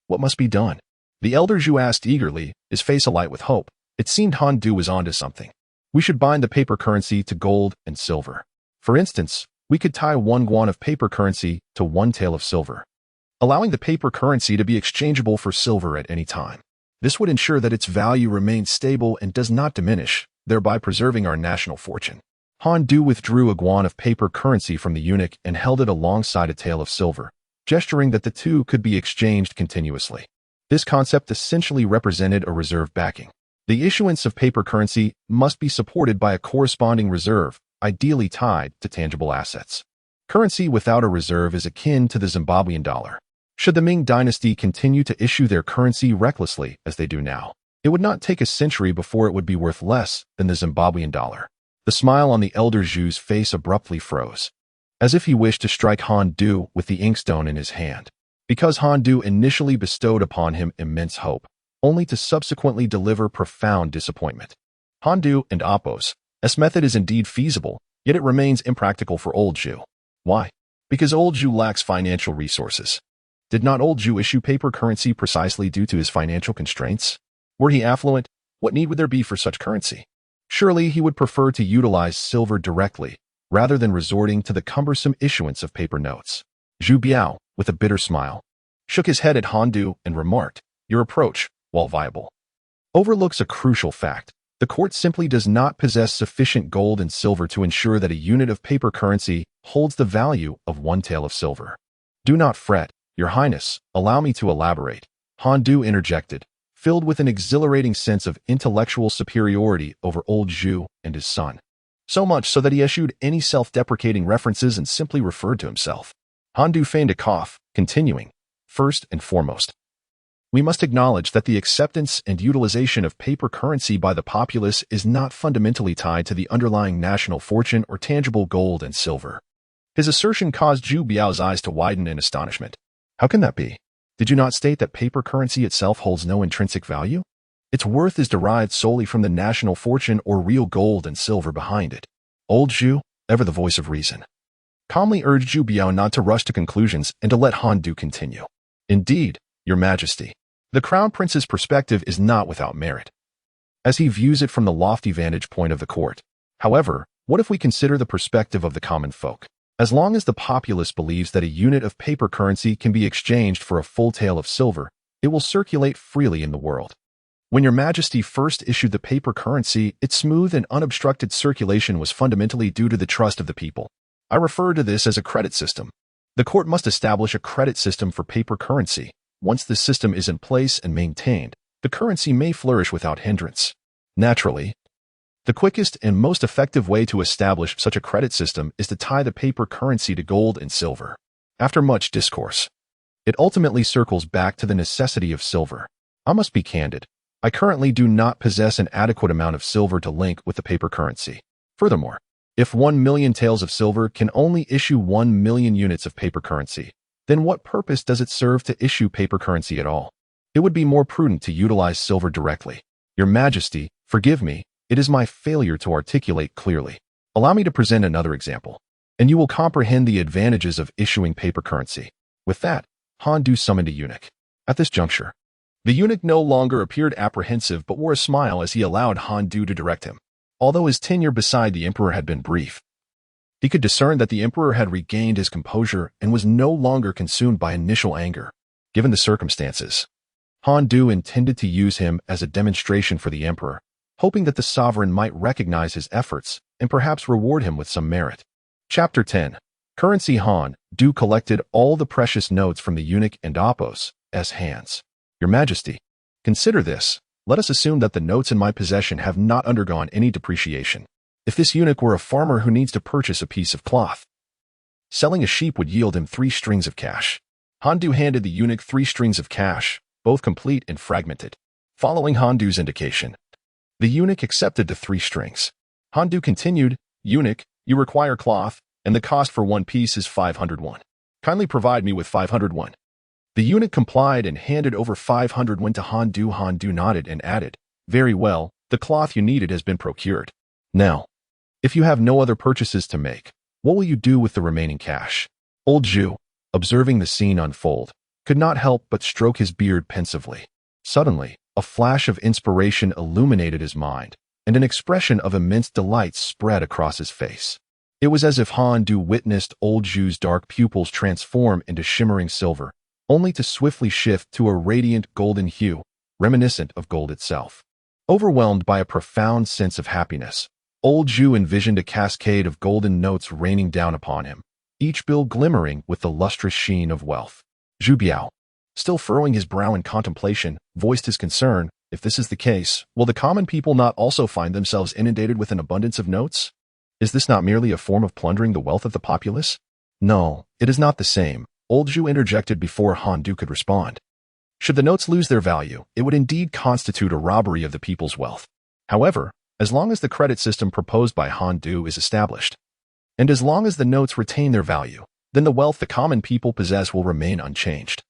What must be done?" The elder Zhu asked eagerly, his face alight with hope. It seemed Han Du was onto something. "We should bind the paper currency to gold and silver. For instance, we could tie 1 guan of paper currency to 1 tael of silver, allowing the paper currency to be exchangeable for silver at any time. This would ensure that its value remains stable and does not diminish, thereby preserving our national fortune." Han Du withdrew a guan of paper currency from the eunuch and held it alongside a tael of silver, gesturing that the two could be exchanged continuously. This concept essentially represented a reserve backing. The issuance of paper currency must be supported by a corresponding reserve, ideally tied to tangible assets. Currency without a reserve is akin to the Zimbabwean dollar. Should the Ming Dynasty continue to issue their currency recklessly as they do now, it would not take a century before it would be worth less than the Zimbabwean dollar. The smile on the elder Zhu's face abruptly froze, as if he wished to strike Han Du with the inkstone in his hand, because Han Du initially bestowed upon him immense hope, only to subsequently deliver profound disappointment. Han Du and Apos' method is indeed feasible, yet it remains impractical for old Zhu. Why? Because old Zhu lacks financial resources. Did not old Zhu issue paper currency precisely due to his financial constraints? Were he affluent, what need would there be for such currency? Surely he would prefer to utilize silver directly, rather than resorting to the cumbersome issuance of paper notes. Zhu Biao, with a bitter smile, shook his head at Han Du and remarked, "Your approach, while viable, overlooks a crucial fact. The court simply does not possess sufficient gold and silver to ensure that a unit of paper currency holds the value of one tael of silver." "Do not fret, Your Highness, allow me to elaborate," Han Du interjected, filled with an exhilarating sense of intellectual superiority over old Zhu and his son. So much so that he eschewed any self-deprecating references and simply referred to himself. Han Du feigned a cough, continuing, "First and foremost, we must acknowledge that the acceptance and utilization of paper currency by the populace is not fundamentally tied to the underlying national fortune or tangible gold and silver." His assertion caused Zhu Biao's eyes to widen in astonishment. "How can that be? Did you not state that paper currency itself holds no intrinsic value? Its worth is derived solely from the national fortune or real gold and silver behind it." Old Zhu, ever the voice of reason, calmly urged Zhu Biao not to rush to conclusions and to let Han Du continue. "Indeed, Your Majesty, the Crown Prince's perspective is not without merit, as he views it from the lofty vantage point of the court. However, what if we consider the perspective of the common folk? As long as the populace believes that a unit of paper currency can be exchanged for a full tael of silver, it will circulate freely in the world. When Your Majesty first issued the paper currency, its smooth and unobstructed circulation was fundamentally due to the trust of the people. I refer to this as a credit system. The court must establish a credit system for paper currency. Once this system is in place and maintained, the currency may flourish without hindrance. Naturally, the quickest and most effective way to establish such a credit system is to tie the paper currency to gold and silver. After much discourse, it ultimately circles back to the necessity of silver. I must be candid. I currently do not possess an adequate amount of silver to link with the paper currency. Furthermore, if 1 million taels of silver can only issue 1 million units of paper currency, then what purpose does it serve to issue paper currency at all? It would be more prudent to utilize silver directly. Your Majesty, forgive me, it is my failure to articulate clearly. Allow me to present another example, and you will comprehend the advantages of issuing paper currency. With that, Han Du summoned a eunuch. At this juncture, the eunuch no longer appeared apprehensive but wore a smile as he allowed Han Du to direct him. Although his tenure beside the emperor had been brief, he could discern that the emperor had regained his composure and was no longer consumed by initial anger. Given the circumstances, Han Du intended to use him as a demonstration for the emperor, hoping that the sovereign might recognize his efforts and perhaps reward him with some merit. Chapter 10. Currency. Han Du collected all the precious notes from the eunuch and Apos' hands. Your Majesty, consider this. Let us assume that the notes in my possession have not undergone any depreciation. If this eunuch were a farmer who needs to purchase a piece of cloth, selling a sheep would yield him 3 strings of cash. Han Du handed the eunuch 3 strings of cash, both complete and fragmented. Following Han Du's indication, the eunuch accepted the 3 strings. Han Du continued, "Eunuch, you require cloth, and the cost for 1 piece is 500 won. Kindly provide me with 500 won." The eunuch complied and handed over 500 won to Han Du. Han Du nodded and added, "Very well, the cloth you needed has been procured. Now, if you have no other purchases to make, what will you do with the remaining cash?" Old Zhu, observing the scene unfold, could not help but stroke his beard pensively. Suddenly, a flash of inspiration illuminated his mind, and an expression of immense delight spread across his face. It was as if Han Du witnessed old Zhu's dark pupils transform into shimmering silver, only to swiftly shift to a radiant golden hue, reminiscent of gold itself. Overwhelmed by a profound sense of happiness, old Zhu envisioned a cascade of golden notes raining down upon him, each bill glimmering with the lustrous sheen of wealth. Zhu Biao, still furrowing his brow in contemplation, voiced his concern. If this is the case, will the common people not also find themselves inundated with an abundance of notes? Is this not merely a form of plundering the wealth of the populace? No, it is not the same, old Zhu interjected before Han Du could respond. Should the notes lose their value, it would indeed constitute a robbery of the people's wealth. However, as long as the credit system proposed by Han Du is established, and as long as the notes retain their value, then the wealth the common people possess will remain unchanged.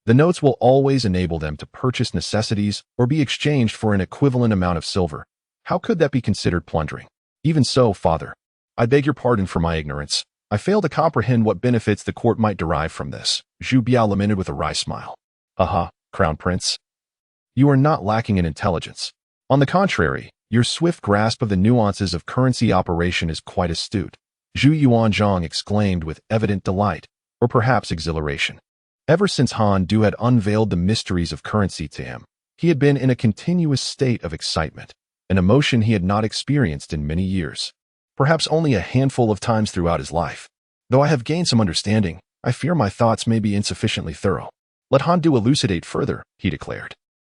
The notes will always enable them to purchase necessities or be exchanged for an equivalent amount of silver. How could that be considered plundering? Even so, father, I beg your pardon for my ignorance. I fail to comprehend what benefits the court might derive from this, Zhu Biao lamented with a wry smile. Aha, Crown Prince. You are not lacking in intelligence. On the contrary, your swift grasp of the nuances of currency operation is quite astute, Zhu Yuanzhang exclaimed with evident delight, or perhaps exhilaration. Ever since Han Du had unveiled the mysteries of currency to him, he had been in a continuous state of excitement, an emotion he had not experienced in many years, perhaps only a handful of times throughout his life. Though I have gained some understanding, I fear my thoughts may be insufficiently thorough. Let Han Du elucidate further, he declared.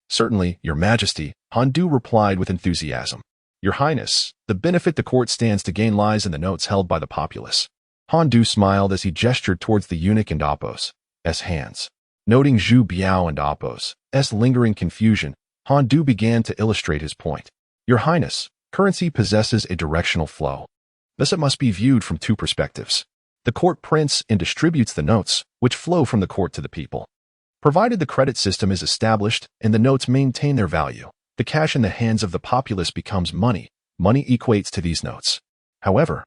Certainly, Your Majesty, Han Du replied with enthusiasm. Your Highness, the benefit the court stands to gain lies in the notes held by the populace. Han Du smiled as he gestured towards the eunuch and Appo's hands. Noting Zhu Biao and Appo's lingering confusion, Han Du began to illustrate his point. Your Highness, currency possesses a directional flow. Thus it must be viewed from two perspectives. The court prints and distributes the notes, which flow from the court to the people. Provided the credit system is established and the notes maintain their value, the cash in the hands of the populace becomes money. Money equates to these notes. However,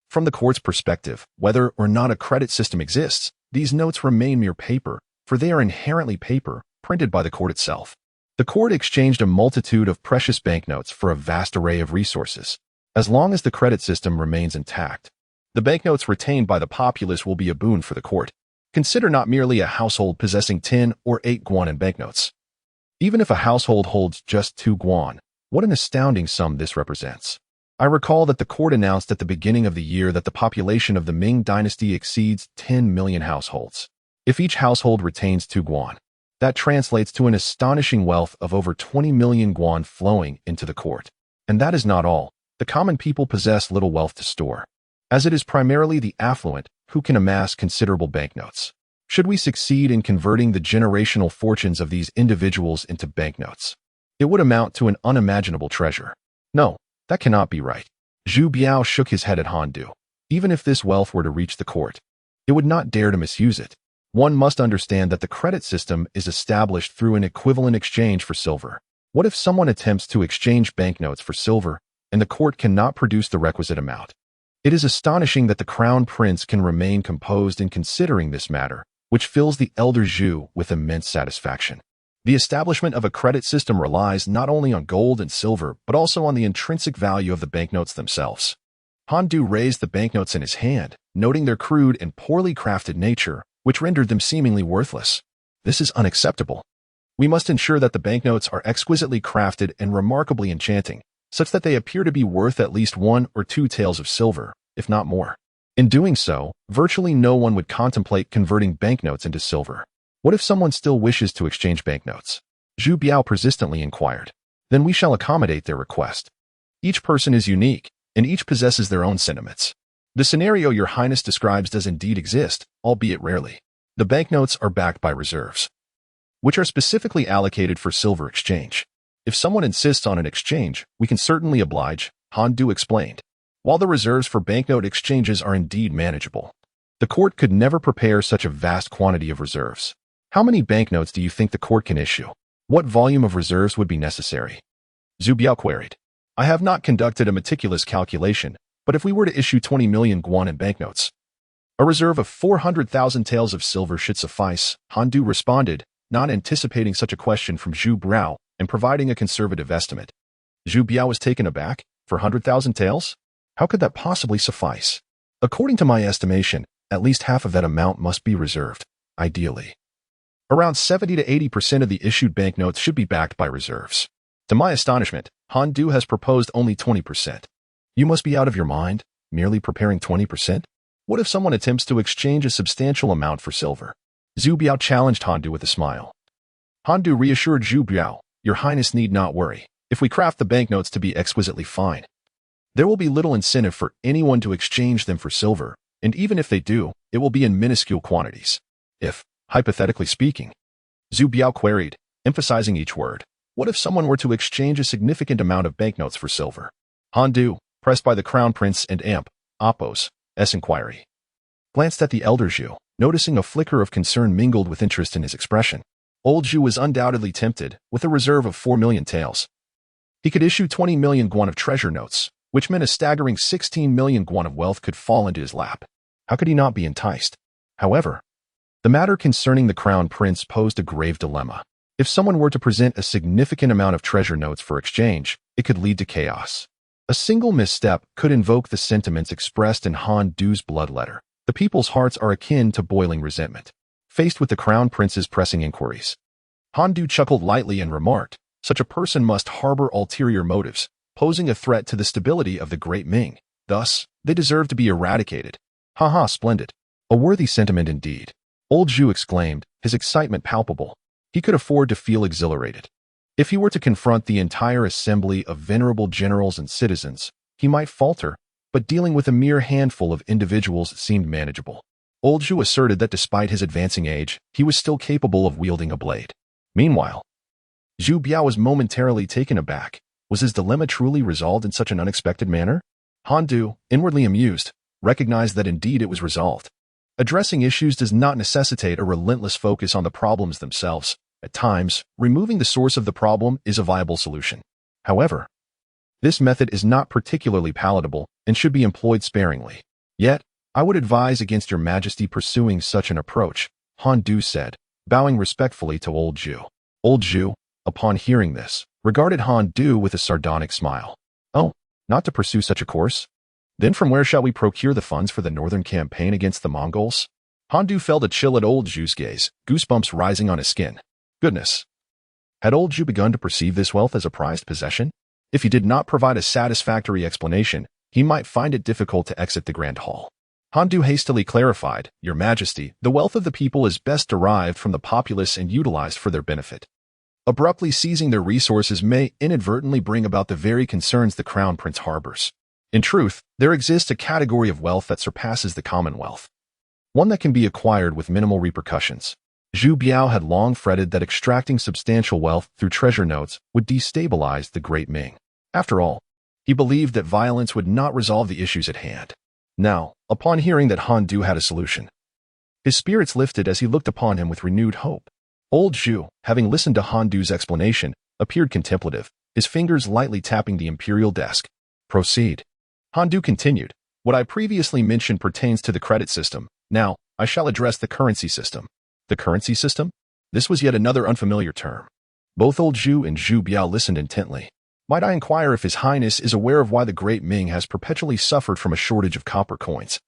from the court's perspective, whether or not a credit system exists, these notes remain mere paper, for they are inherently paper, printed by the court itself. The court exchanged a multitude of precious banknotes for a vast array of resources. As long as the credit system remains intact, the banknotes retained by the populace will be a boon for the court. Consider not merely a household possessing 10 or 8 guan in banknotes. Even if a household holds just 2 guan, what an astounding sum this represents. I recall that the court announced at the beginning of the year that the population of the Ming Dynasty exceeds 10 million households. If each household retains 2 guan, that translates to an astonishing wealth of over 20 million guan flowing into the court. And that is not all. The common people possess little wealth to store, as it is primarily the affluent who can amass considerable banknotes. Should we succeed in converting the generational fortunes of these individuals into banknotes, it would amount to an unimaginable treasure. No, that cannot be right. Zhu Biao shook his head at Han Du. Even if this wealth were to reach the court, it would not dare to misuse it. One must understand that the credit system is established through an equivalent exchange for silver. What if someone attempts to exchange banknotes for silver and the court cannot produce the requisite amount? It is astonishing that the Crown Prince can remain composed in considering this matter, which fills the elder Zhu with immense satisfaction. The establishment of a credit system relies not only on gold and silver, but also on the intrinsic value of the banknotes themselves. Han Du raised the banknotes in his hand, noting their crude and poorly crafted nature, which rendered them seemingly worthless. This is unacceptable. We must ensure that the banknotes are exquisitely crafted and remarkably enchanting, such that they appear to be worth at least 1 or 2 taels of silver, if not more. In doing so, virtually no one would contemplate converting banknotes into silver. What if someone still wishes to exchange banknotes? Zhu Biao persistently inquired. Then we shall accommodate their request. Each person is unique, and each possesses their own sentiments. The scenario Your Highness describes does indeed exist, albeit rarely. The banknotes are backed by reserves, which are specifically allocated for silver exchange. If someone insists on an exchange, we can certainly oblige, Han Du explained. While the reserves for banknote exchanges are indeed manageable, the court could never prepare such a vast quantity of reserves. How many banknotes do you think the court can issue? What volume of reserves would be necessary? Zhu Biao queried. I have not conducted a meticulous calculation, but if we were to issue 20 million guan in banknotes, a reserve of 400,000 taels of silver should suffice, Han Du responded, not anticipating such a question from Zhu Biao and providing a conservative estimate. Zhu Biao was taken aback. For 100,000 taels? How could that possibly suffice? According to my estimation, at least half of that amount must be reserved, ideally. Around 70 to 80% of the issued banknotes should be backed by reserves. To my astonishment, Han Du has proposed only 20%. You must be out of your mind, merely preparing 20%? What if someone attempts to exchange a substantial amount for silver? Zhu Biao challenged Han Du with a smile. Han Du reassured Zhu Biao, Your Highness need not worry. If we craft the banknotes to be exquisitely fine, there will be little incentive for anyone to exchange them for silver, and even if they do, it will be in minuscule quantities. If, hypothetically speaking, Zhu Biao queried, emphasizing each word, what if someone were to exchange a significant amount of banknotes for silver? Han Du, pressed by the Crown Prince and Appo's inquiry, glanced at the elder Zhu, noticing a flicker of concern mingled with interest in his expression. Old Zhu was undoubtedly tempted, with a reserve of 4 million taels. He could issue 20 million guan of treasure notes, which meant a staggering 16 million guan of wealth could fall into his lap. How could he not be enticed? However, the matter concerning the crown prince posed a grave dilemma. If someone were to present a significant amount of treasure notes for exchange, it could lead to chaos. A single misstep could invoke the sentiments expressed in Han Du's blood letter. The people's hearts are akin to boiling resentment. Faced with the crown prince's pressing inquiries, Han Du chuckled lightly and remarked, "Such a person must harbor ulterior motives, posing a threat to the stability of the great Ming. Thus, they deserve to be eradicated." "Ha, splendid. A worthy sentiment indeed," old Zhu exclaimed, his excitement palpable. He could afford to feel exhilarated. If he were to confront the entire assembly of venerable generals and citizens, he might falter, but dealing with a mere handful of individuals seemed manageable. Old Zhu asserted that despite his advancing age, he was still capable of wielding a blade. Meanwhile, Zhu Biao was momentarily taken aback. Was his dilemma truly resolved in such an unexpected manner? Han Du, inwardly amused, recognized that indeed it was resolved. Addressing issues does not necessitate a relentless focus on the problems themselves. At times, removing the source of the problem is a viable solution. However, this method is not particularly palatable and should be employed sparingly. Yet, I would advise against your Majesty pursuing such an approach, Han Du said, bowing respectfully to old Zhu. Old Zhu, upon hearing this, regarded Han Du with a sardonic smile. "Oh, not to pursue such a course? Then from where shall we procure the funds for the northern campaign against the Mongols?" Han Du felt a chill at old Zhu's gaze, goosebumps rising on his skin. Goodness! Had old Zhu begun to perceive this wealth as a prized possession? If he did not provide a satisfactory explanation, he might find it difficult to exit the Grand Hall. Han Du hastily clarified, "Your Majesty, the wealth of the people is best derived from the populace and utilized for their benefit. Abruptly seizing their resources may inadvertently bring about the very concerns the Crown Prince harbors. In truth, there exists a category of wealth that surpasses the commonwealth, one that can be acquired with minimal repercussions." Zhu Biao had long fretted that extracting substantial wealth through treasure notes would destabilize the great Ming. After all, he believed that violence would not resolve the issues at hand. Now, upon hearing that Han Du had a solution, his spirits lifted as he looked upon him with renewed hope. Old Zhu, having listened to Han Du's explanation, appeared contemplative, his fingers lightly tapping the imperial desk. "Proceed." Han Du continued, "What I previously mentioned pertains to the credit system. Now, I shall address the currency system." The currency system? This was yet another unfamiliar term. Both old Zhu and Zhu Biao listened intently. "Might I inquire if His Highness is aware of why the great Ming has perpetually suffered from a shortage of copper coins,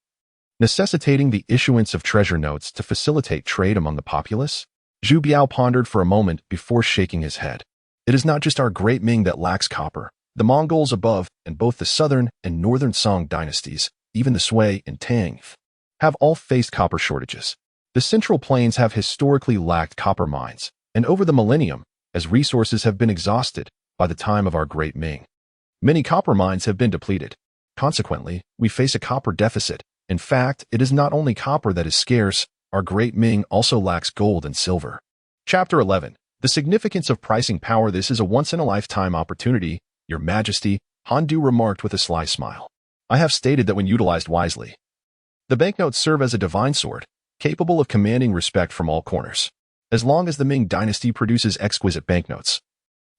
necessitating the issuance of treasure notes to facilitate trade among the populace?" Zhu Biao pondered for a moment before shaking his head. "It is not just our great Ming that lacks copper. The Mongols above, and both the southern and northern Song dynasties, even the Sui and Tang, have all faced copper shortages. The Central Plains have historically lacked copper mines, and over the millennium, as resources have been exhausted by the time of our great Ming, many copper mines have been depleted. Consequently, we face a copper deficit. In fact, it is not only copper that is scarce, our great Ming also lacks gold and silver." Chapter 11. The significance of pricing power. "This is a once-in-a-lifetime opportunity, Your Majesty," Han Du remarked with a sly smile. "I have stated that when utilized wisely, the banknotes serve as a divine sword, capable of commanding respect from all corners. As long as the Ming Dynasty produces exquisite banknotes,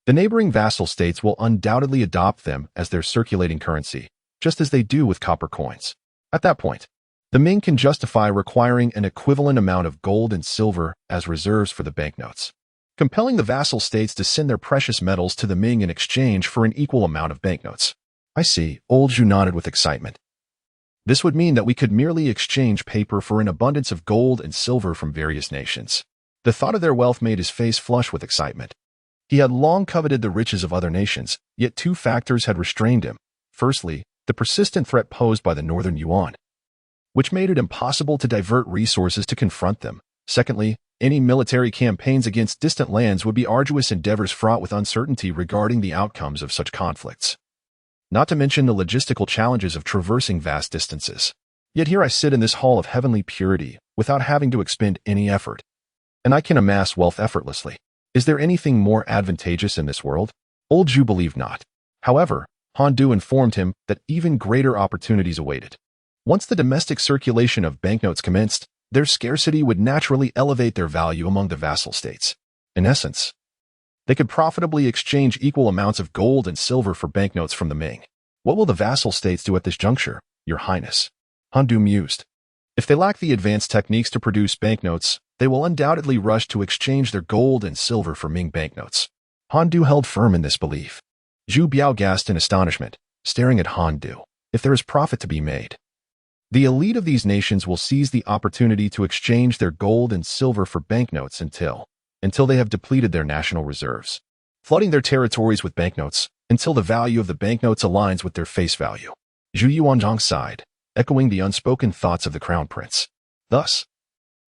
the neighboring vassal states will undoubtedly adopt them as their circulating currency, just as they do with copper coins. At that point, the Ming can justify requiring an equivalent amount of gold and silver as reserves for the banknotes, compelling the vassal states to send their precious metals to the Ming in exchange for an equal amount of banknotes." "I see," old Zhu nodded with excitement. "This would mean that we could merely exchange paper for an abundance of gold and silver from various nations." The thought of their wealth made his face flush with excitement. He had long coveted the riches of other nations, yet two factors had restrained him. Firstly, the persistent threat posed by the Northern Yuan, which made it impossible to divert resources to confront them. Secondly, any military campaigns against distant lands would be arduous endeavors fraught with uncertainty regarding the outcomes of such conflicts, not to mention the logistical challenges of traversing vast distances. Yet here I sit in this hall of heavenly purity without having to expend any effort, and I can amass wealth effortlessly. Is there anything more advantageous in this world? Old Zhu believed not. However, Han Du informed him that even greater opportunities awaited. Once the domestic circulation of banknotes commenced, their scarcity would naturally elevate their value among the vassal states. In essence, they could profitably exchange equal amounts of gold and silver for banknotes from the Ming. "What will the vassal states do at this juncture, Your Highness?" Han Du mused. If they lack the advanced techniques to produce banknotes, they will undoubtedly rush to exchange their gold and silver for Ming banknotes. Han Du held firm in this belief. Zhu Biao gasped in astonishment, staring at Han Du. If there is profit to be made, the elite of these nations will seize the opportunity to exchange their gold and silver for banknotes until they have depleted their national reserves, flooding their territories with banknotes until the value of the banknotes aligns with their face value. Zhu Yuanzhang sighed, echoing the unspoken thoughts of the crown prince. Thus,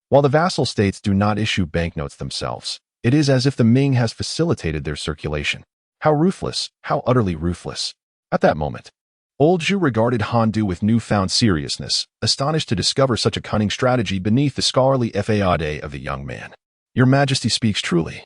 while the vassal states do not issue banknotes themselves, it is as if the Ming has facilitated their circulation. How ruthless, how utterly ruthless. At that moment, old Zhu regarded Han Du with newfound seriousness, astonished to discover such a cunning strategy beneath the scholarly facade of the young man. Your Majesty speaks truly.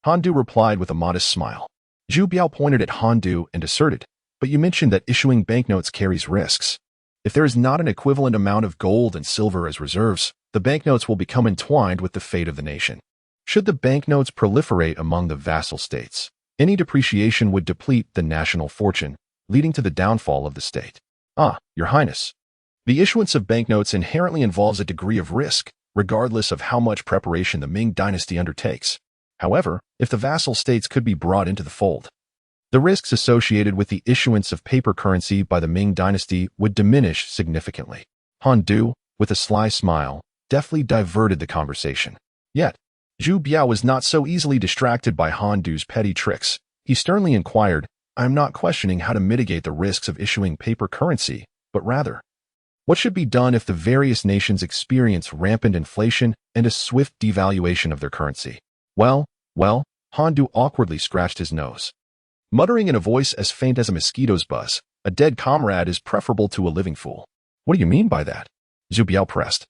Han Du replied with a modest smile. Zhu Biao pointed at Han Du and asserted, but you mentioned that issuing banknotes carries risks. If there is not an equivalent amount of gold and silver as reserves, the banknotes will become entwined with the fate of the nation. Should the banknotes proliferate among the vassal states, any depreciation would deplete the national fortune, leading to the downfall of the state. Your Highness. The issuance of banknotes inherently involves a degree of risk, regardless of how much preparation the Ming Dynasty undertakes. However, if the vassal states could be brought into the fold, the risks associated with the issuance of paper currency by the Ming Dynasty would diminish significantly. Han Du, with a sly smile, deftly diverted the conversation. Yet, Zhu Biao was not so easily distracted by Han Du's petty tricks. He sternly inquired, I am not questioning how to mitigate the risks of issuing paper currency, but rather, what should be done if the various nations experience rampant inflation and a swift devaluation of their currency? Well, Han Du awkwardly scratched his nose. Muttering in a voice as faint as a mosquito's buzz, a dead comrade is preferable to a living fool. What do you mean by that? Zhu Biao pressed.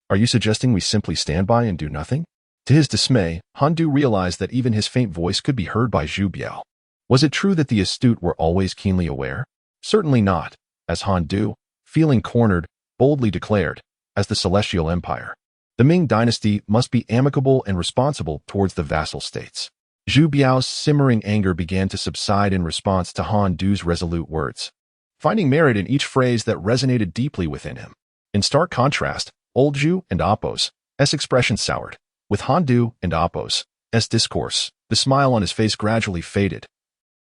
Are you suggesting we simply stand by and do nothing? To his dismay, Han Du realized that even his faint voice could be heard by Zhu Biao. Was it true that the astute were always keenly aware? Certainly not, as Han Du, feeling cornered, boldly declared, as the Celestial Empire. The Ming Dynasty must be amicable and responsible towards the vassal states. Zhu Biao's simmering anger began to subside in response to Han Du's resolute words, finding merit in each phrase that resonated deeply within him. In stark contrast, old Zhu and Appo's expression soured. With Han Du and Appo's discourse, the smile on his face gradually faded,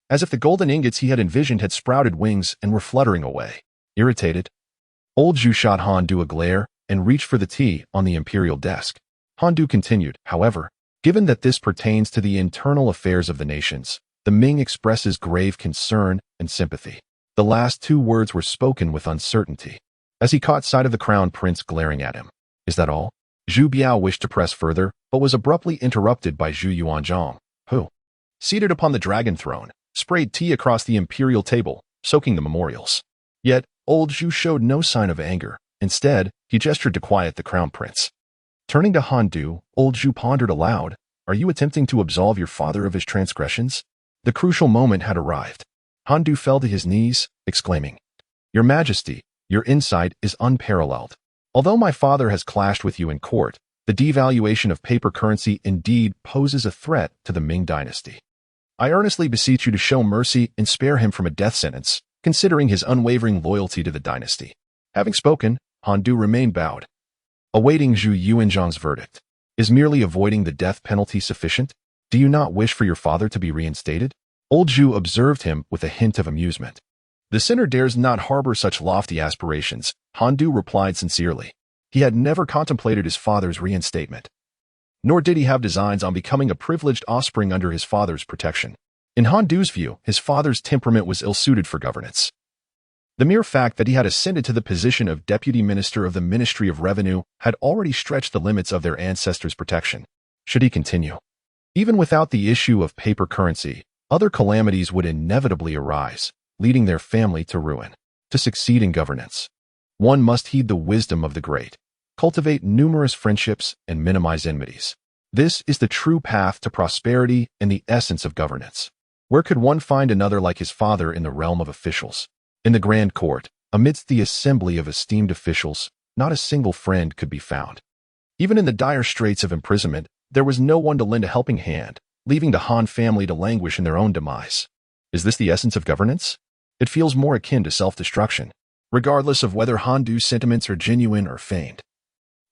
as if the golden ingots he had envisioned had sprouted wings and were fluttering away. Irritated, old Zhu shot Han Du a glare and reached for the tea on the imperial desk. Han Du continued, however, given that this pertains to the internal affairs of the nations, the Ming expresses grave concern and sympathy. The last two words were spoken with uncertainty, as he caught sight of the crown prince glaring at him. Is that all? Zhu Biao wished to press further, but was abruptly interrupted by Zhu Yuanzhang, who, seated upon the dragon throne, sprayed tea across the imperial table, soaking the memorials. Yet, old Zhu showed no sign of anger. Instead, he gestured to quiet the crown prince. Turning to Han Du, old Zhu pondered aloud, Are you attempting to absolve your father of his transgressions? The crucial moment had arrived. Han Du fell to his knees, exclaiming, Your Majesty, your insight is unparalleled. Although my father has clashed with you in court, the devaluation of paper currency indeed poses a threat to the Ming Dynasty. I earnestly beseech you to show mercy and spare him from a death sentence, considering his unwavering loyalty to the dynasty. Having spoken, Han Du remained bowed, awaiting Zhu Yuanzhang's verdict. Is merely avoiding the death penalty sufficient? Do you not wish for your father to be reinstated? Old Zhu observed him with a hint of amusement. The sinner dares not harbor such lofty aspirations, Han Du replied sincerely. He had never contemplated his father's reinstatement, nor did he have designs on becoming a privileged offspring under his father's protection. In Han Du's view, his father's temperament was ill-suited for governance. The mere fact that he had ascended to the position of Deputy Minister of the Ministry of Revenue had already stretched the limits of their ancestors' protection. Should he continue? Even without the issue of paper currency, other calamities would inevitably arise, leading their family to ruin. To succeed in governance, one must heed the wisdom of the great, cultivate numerous friendships, and minimize enmities. This is the true path to prosperity and the essence of governance. Where could one find another like his father in the realm of officials? In the grand court, amidst the assembly of esteemed officials, not a single friend could be found. Even in the dire straits of imprisonment, there was no one to lend a helping hand, leaving the Han family to languish in their own demise. Is this the essence of governance? It feels more akin to self-destruction. regardless of whether Handu's sentiments are genuine or feigned.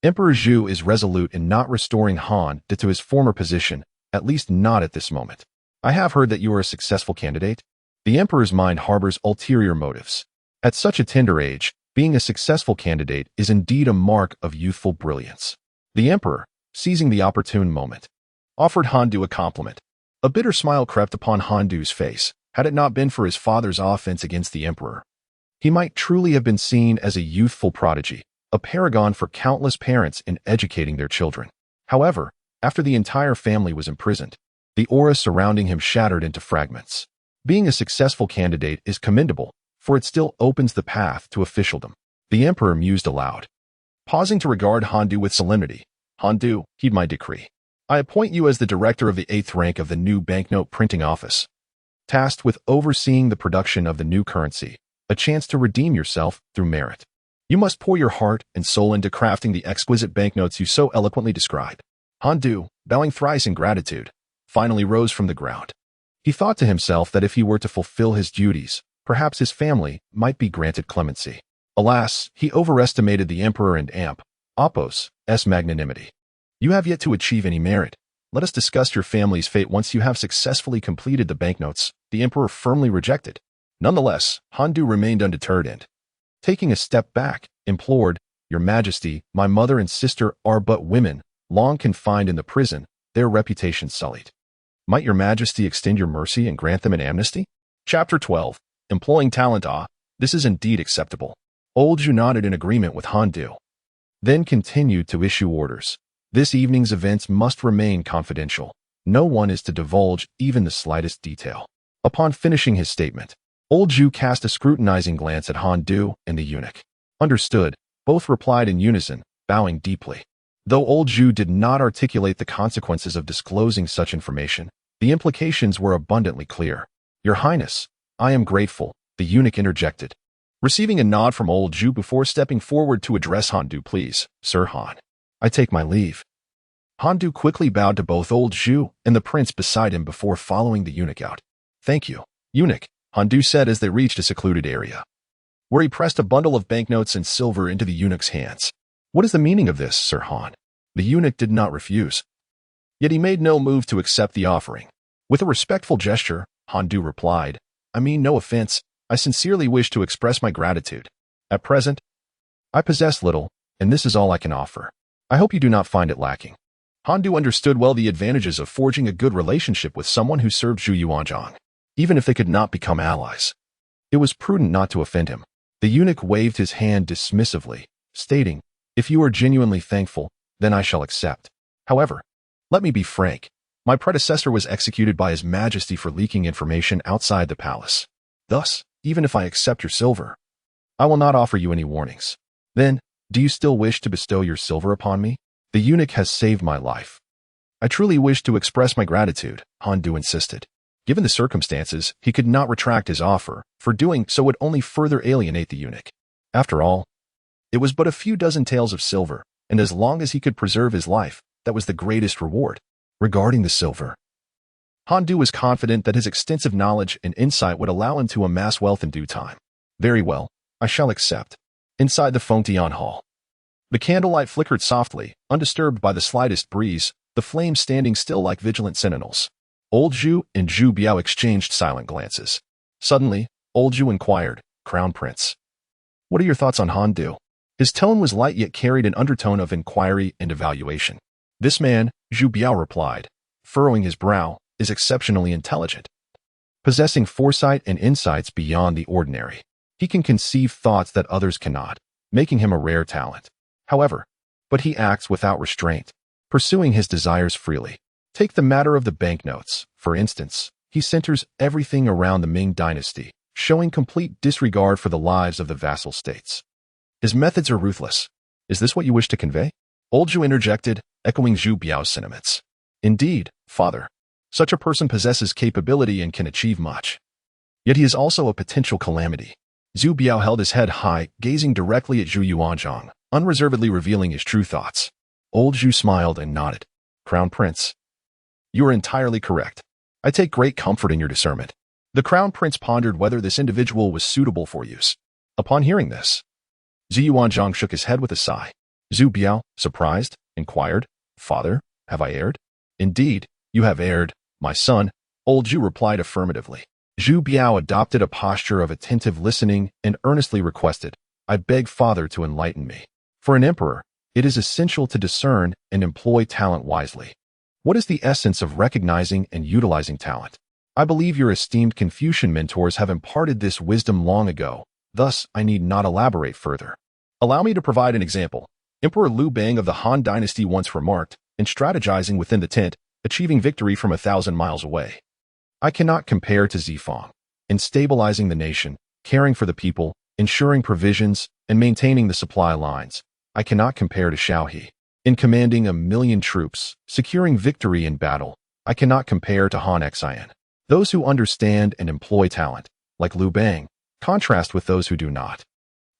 Emperor Zhu is resolute in not restoring Han to his former position, at least not at this moment. I have heard that you are a successful candidate. The emperor's mind harbors ulterior motives. At such a tender age, being a successful candidate is indeed a mark of youthful brilliance. The emperor, seizing the opportune moment, offered Handu a compliment. A bitter smile crept upon Handu's face. Had it not been for his father's offense against the emperor, he might truly have been seen as a youthful prodigy, a paragon for countless parents in educating their children. However, after the entire family was imprisoned, the aura surrounding him shattered into fragments. Being a successful candidate is commendable, for it still opens the path to officialdom. The emperor mused aloud. Pausing to regard Handu with solemnity, Handu, heed my decree. I appoint you as the director of the 8th rank of the new banknote printing office, tasked with overseeing the production of the new currency, a chance to redeem yourself through merit. You must pour your heart and soul into crafting the exquisite banknotes you so eloquently describe. Handu, bowing thrice in gratitude, finally rose from the ground. He thought to himself that if he were to fulfill his duties, perhaps his family might be granted clemency. Alas, he overestimated the emperor and Apos' magnanimity. You have yet to achieve any merit. Let us discuss your family's fate once you have successfully completed the banknotes, the emperor firmly rejected. Nonetheless, Handu remained undeterred and, taking a step back, implored, Your Majesty, my mother and sister are but women, long confined in the prison, their reputation sullied. Might your Majesty extend your mercy and grant them an amnesty? Chapter 12. Employing talent. This is indeed acceptable. Old Zhu nodded in agreement with Handu, then continued to issue orders. This evening's events must remain confidential. No one is to divulge even the slightest detail. Upon finishing his statement, Old Zhu cast a scrutinizing glance at Handu and the eunuch. Understood, both replied in unison, bowing deeply. Though Old Zhu did not articulate the consequences of disclosing such information, the implications were abundantly clear. Your Highness, I am grateful, the eunuch interjected, receiving a nod from Old Zhu before stepping forward to address Handu. Please, Sir Han. I take my leave. Handu quickly bowed to both Old Zhu and the prince beside him before following the eunuch out. Thank you, eunuch, Handu said as they reached a secluded area, where he pressed a bundle of banknotes and silver into the eunuch's hands. What is the meaning of this, Sir Han? The eunuch did not refuse. Yet he made no move to accept the offering. With a respectful gesture, Handu replied, I mean no offense, I sincerely wish to express my gratitude. At present, I possess little, and this is all I can offer. I hope you do not find it lacking. Handu understood well the advantages of forging a good relationship with someone who served Zhu Yuanzhang, even if they could not become allies. It was prudent not to offend him. The eunuch waved his hand dismissively, stating, If you are genuinely thankful, then I shall accept. However, let me be frank. My predecessor was executed by His Majesty for leaking information outside the palace. Thus, even if I accept your silver, I will not offer you any warnings. Then, do you still wish to bestow your silver upon me? The eunuch has saved my life. I truly wish to express my gratitude, Handu insisted. Given the circumstances, he could not retract his offer, for doing so would only further alienate the eunuch. After all, it was but a few dozen taels of silver, and as long as he could preserve his life, that was the greatest reward. Regarding the silver, Handu was confident that his extensive knowledge and insight would allow him to amass wealth in due time. Very well, I shall accept. Inside the Fengtian Hall, the candlelight flickered softly, undisturbed by the slightest breeze, the flames standing still like vigilant sentinels. Old Zhu and Zhu Biao exchanged silent glances. Suddenly, Old Zhu inquired, Crown Prince, what are your thoughts on Handu? His tone was light yet carried an undertone of inquiry and evaluation. This man, Zhu Biao replied, furrowing his brow, is exceptionally intelligent, possessing foresight and insights beyond the ordinary. He can conceive thoughts that others cannot, making him a rare talent. However, but he acts without restraint, pursuing his desires freely. Take the matter of the banknotes, for instance. He centers everything around the Ming Dynasty, showing complete disregard for the lives of the vassal states. His methods are ruthless. Is this what you wish to convey? Old Zhu interjected, echoing Zhu Biao's sentiments. Indeed, father. Such a person possesses capability and can achieve much. Yet he is also a potential calamity. Zhu Biao held his head high, gazing directly at Zhu Yuanzhang, unreservedly revealing his true thoughts. Old Zhu smiled and nodded. Crown Prince, you are entirely correct. I take great comfort in your discernment. The Crown Prince pondered whether this individual was suitable for use. Upon hearing this, Zhu Yuanzhang shook his head with a sigh. Zhu Biao, surprised, inquired, "Father, have I erred?" "Indeed, you have erred, my son," old Zhu replied affirmatively. Zhu Biao adopted a posture of attentive listening and earnestly requested, "I beg Father to enlighten me. For an emperor, it is essential to discern and employ talent wisely. What is the essence of recognizing and utilizing talent? I believe your esteemed Confucian mentors have imparted this wisdom long ago, thus I need not elaborate further. Allow me to provide an example. Emperor Liu Bang of the Han Dynasty once remarked, in strategizing within the tent, achieving victory from 1,000 miles away. I cannot compare to Zifang. In stabilizing the nation, caring for the people, ensuring provisions, and maintaining the supply lines, I cannot compare to Xiaohe. In commanding 1,000,000 troops, securing victory in battle, I cannot compare to Han Xian. Those who understand and employ talent, like Liu Bang, contrast with those who do not.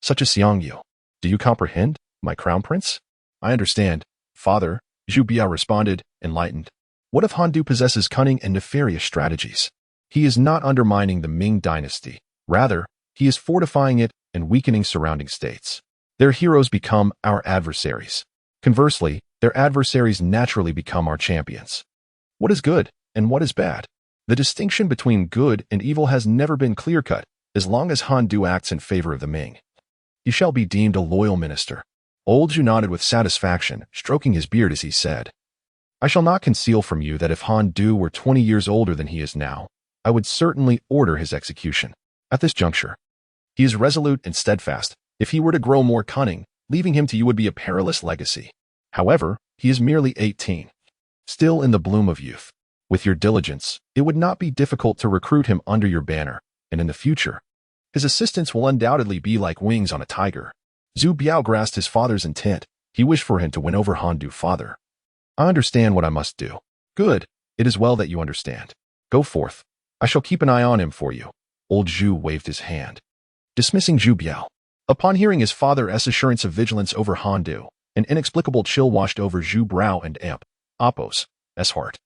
Such as Xiang Yu. Do you comprehend, my crown prince?" "I understand, Father," Zhu Biao responded, enlightened. "What if Han Du possesses cunning and nefarious strategies? He is not undermining the Ming dynasty. Rather, he is fortifying it and weakening surrounding states. Their heroes become our adversaries. Conversely, their adversaries naturally become our champions. What is good and what is bad? The distinction between good and evil has never been clear-cut, as long as Han Du acts in favor of the Ming. He shall be deemed a loyal minister." Old Zhu nodded with satisfaction, stroking his beard as he said, "I shall not conceal from you that if Han Du were 20 years older than he is now, I would certainly order his execution. At this juncture, he is resolute and steadfast. If he were to grow more cunning, leaving him to you would be a perilous legacy. However, he is merely 18, still in the bloom of youth. With your diligence, it would not be difficult to recruit him under your banner, and in the future, his assistants will undoubtedly be like wings on a tiger." Zhu Biao grasped his father's intent. He wished for him to win over Han Du. "Father, I understand what I must do." "Good. It is well that you understand. Go forth. I shall keep an eye on him for you." Old Zhu waved his hand, dismissing Zhu Biao. Upon hearing his father's assurance of vigilance over Han Du, an inexplicable chill washed over Zhu Brow and Appo's heart.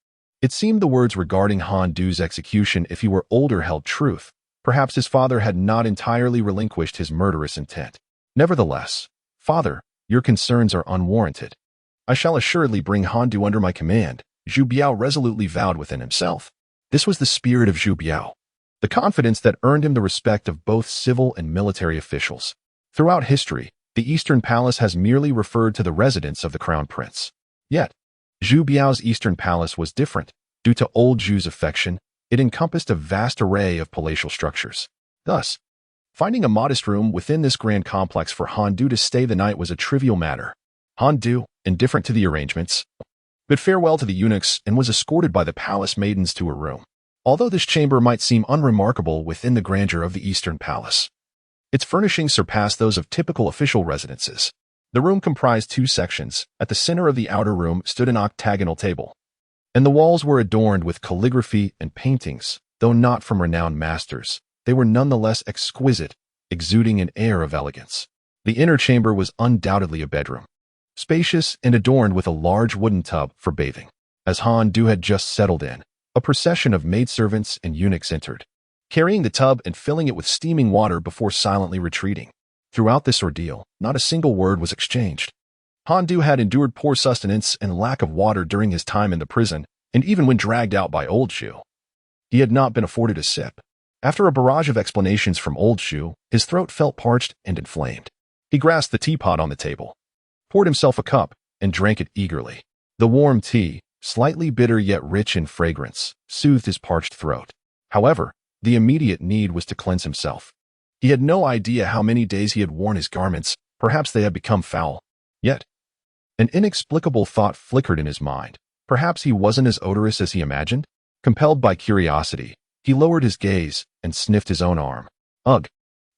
It seemed the words regarding Han Du's execution, if he were older, held truth. Perhaps his father had not entirely relinquished his murderous intent. "Nevertheless, Father, your concerns are unwarranted. I shall assuredly bring Han Du under my command," Zhu Biao resolutely vowed within himself. This was the spirit of Zhu Biao, the confidence that earned him the respect of both civil and military officials. Throughout history, the Eastern Palace has merely referred to the residence of the crown prince. Yet, Zhu Biao's Eastern Palace was different. Due to old Zhu's affection, it encompassed a vast array of palatial structures. Thus, finding a modest room within this grand complex for Han Du to stay the night was a trivial matter. Han Du, indifferent to the arrangements, bid farewell to the eunuchs and was escorted by the palace maidens to a room. Although this chamber might seem unremarkable within the grandeur of the Eastern Palace, its furnishings surpassed those of typical official residences. The room comprised 2 sections. At the center of the outer room stood an octagonal table, and the walls were adorned with calligraphy and paintings. Though not from renowned masters, they were nonetheless exquisite, exuding an air of elegance. The inner chamber was undoubtedly a bedroom, spacious and adorned with a large wooden tub for bathing. As Han Du had just settled in, a procession of maidservants and eunuchs entered, carrying the tub and filling it with steaming water before silently retreating. Throughout this ordeal, not a single word was exchanged. Han Du had endured poor sustenance and lack of water during his time in the prison, and even when dragged out by old Zhu, he had not been afforded a sip. After a barrage of explanations from old Zhu, his throat felt parched and inflamed. He grasped the teapot on the table, poured himself a cup, and drank it eagerly. The warm tea, slightly bitter yet rich in fragrance, soothed his parched throat. However, the immediate need was to cleanse himself. He had no idea how many days he had worn his garments. Perhaps they had become foul. Yet, an inexplicable thought flickered in his mind. Perhaps he wasn't as odorous as he imagined? Compelled by curiosity, he lowered his gaze and sniffed his own arm. Ugh!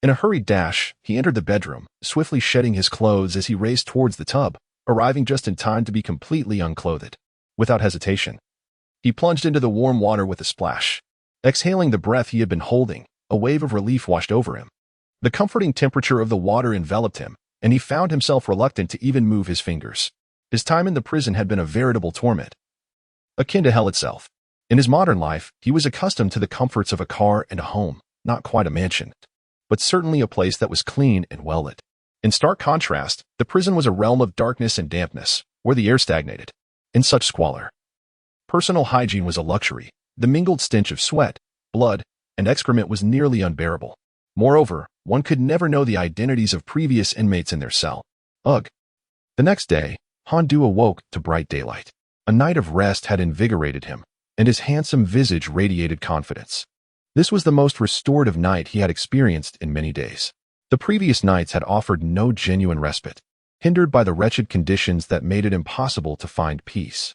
In a hurried dash, he entered the bedroom, swiftly shedding his clothes as he raced towards the tub, arriving just in time to be completely unclothed. Without hesitation, he plunged into the warm water with a splash. Exhaling the breath he had been holding, a wave of relief washed over him. The comforting temperature of the water enveloped him, and he found himself reluctant to even move his fingers. His time in the prison had been a veritable torment, akin to hell itself. In his modern life, he was accustomed to the comforts of a car and a home, not quite a mansion. but certainly a place that was clean and well-lit. In stark contrast, the prison was a realm of darkness and dampness, where the air stagnated. In such squalor, personal hygiene was a luxury. The mingled stench of sweat, blood, and excrement was nearly unbearable. Moreover, one could never know the identities of previous inmates in their cell. Ugh. The next day, Han Du awoke to bright daylight. A night of rest had invigorated him, and his handsome visage radiated confidence. This was the most restorative night he had experienced in many days. The previous nights had offered no genuine respite, hindered by the wretched conditions that made it impossible to find peace.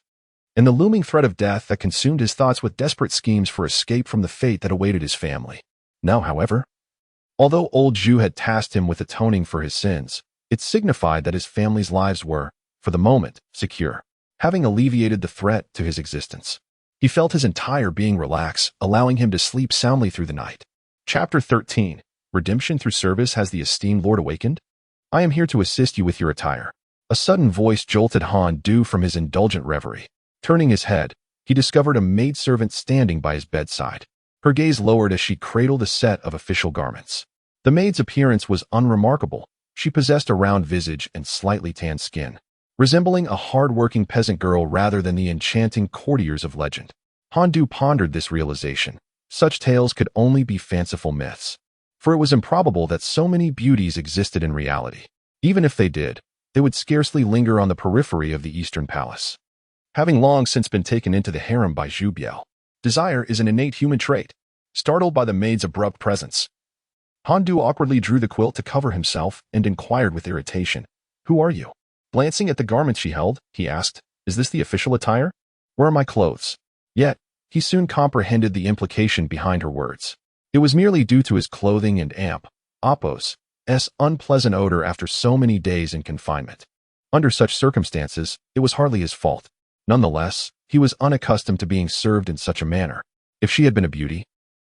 And the looming threat of death that consumed his thoughts with desperate schemes for escape from the fate that awaited his family. Now, however, although old Zhu had tasked him with atoning for his sins, it signified that his family's lives were, for the moment, secure, having alleviated the threat to his existence. He felt his entire being relax, allowing him to sleep soundly through the night. Chapter 13. Redemption through service. Has the esteemed Lord awakened? I am here to assist you with your attire. A sudden voice jolted Han Du from his indulgent reverie. Turning his head, he discovered a maidservant standing by his bedside. Her gaze lowered as she cradled a set of official garments. The maid's appearance was unremarkable. She possessed a round visage and slightly tanned skin, resembling a hard-working peasant girl rather than the enchanting courtiers of legend. Han Du pondered this realization. Such tales could only be fanciful myths, for it was improbable that so many beauties existed in reality. Even if they did, they would scarcely linger on the periphery of the Eastern Palace, having long since been taken into the harem by Zhu Biao. Desire is an innate human trait. Startled by the maid's abrupt presence, Han Du awkwardly drew the quilt to cover himself and inquired with irritation, "Who are you?" Glancing at the garments she held, he asked, "Is this the official attire? Where are my clothes?" Yet, he soon comprehended the implication behind her words. It was merely due to his clothing and Apos' unpleasant odor after so many days in confinement. Under such circumstances, it was hardly his fault. Nonetheless, he was unaccustomed to being served in such a manner. If she had been a beauty,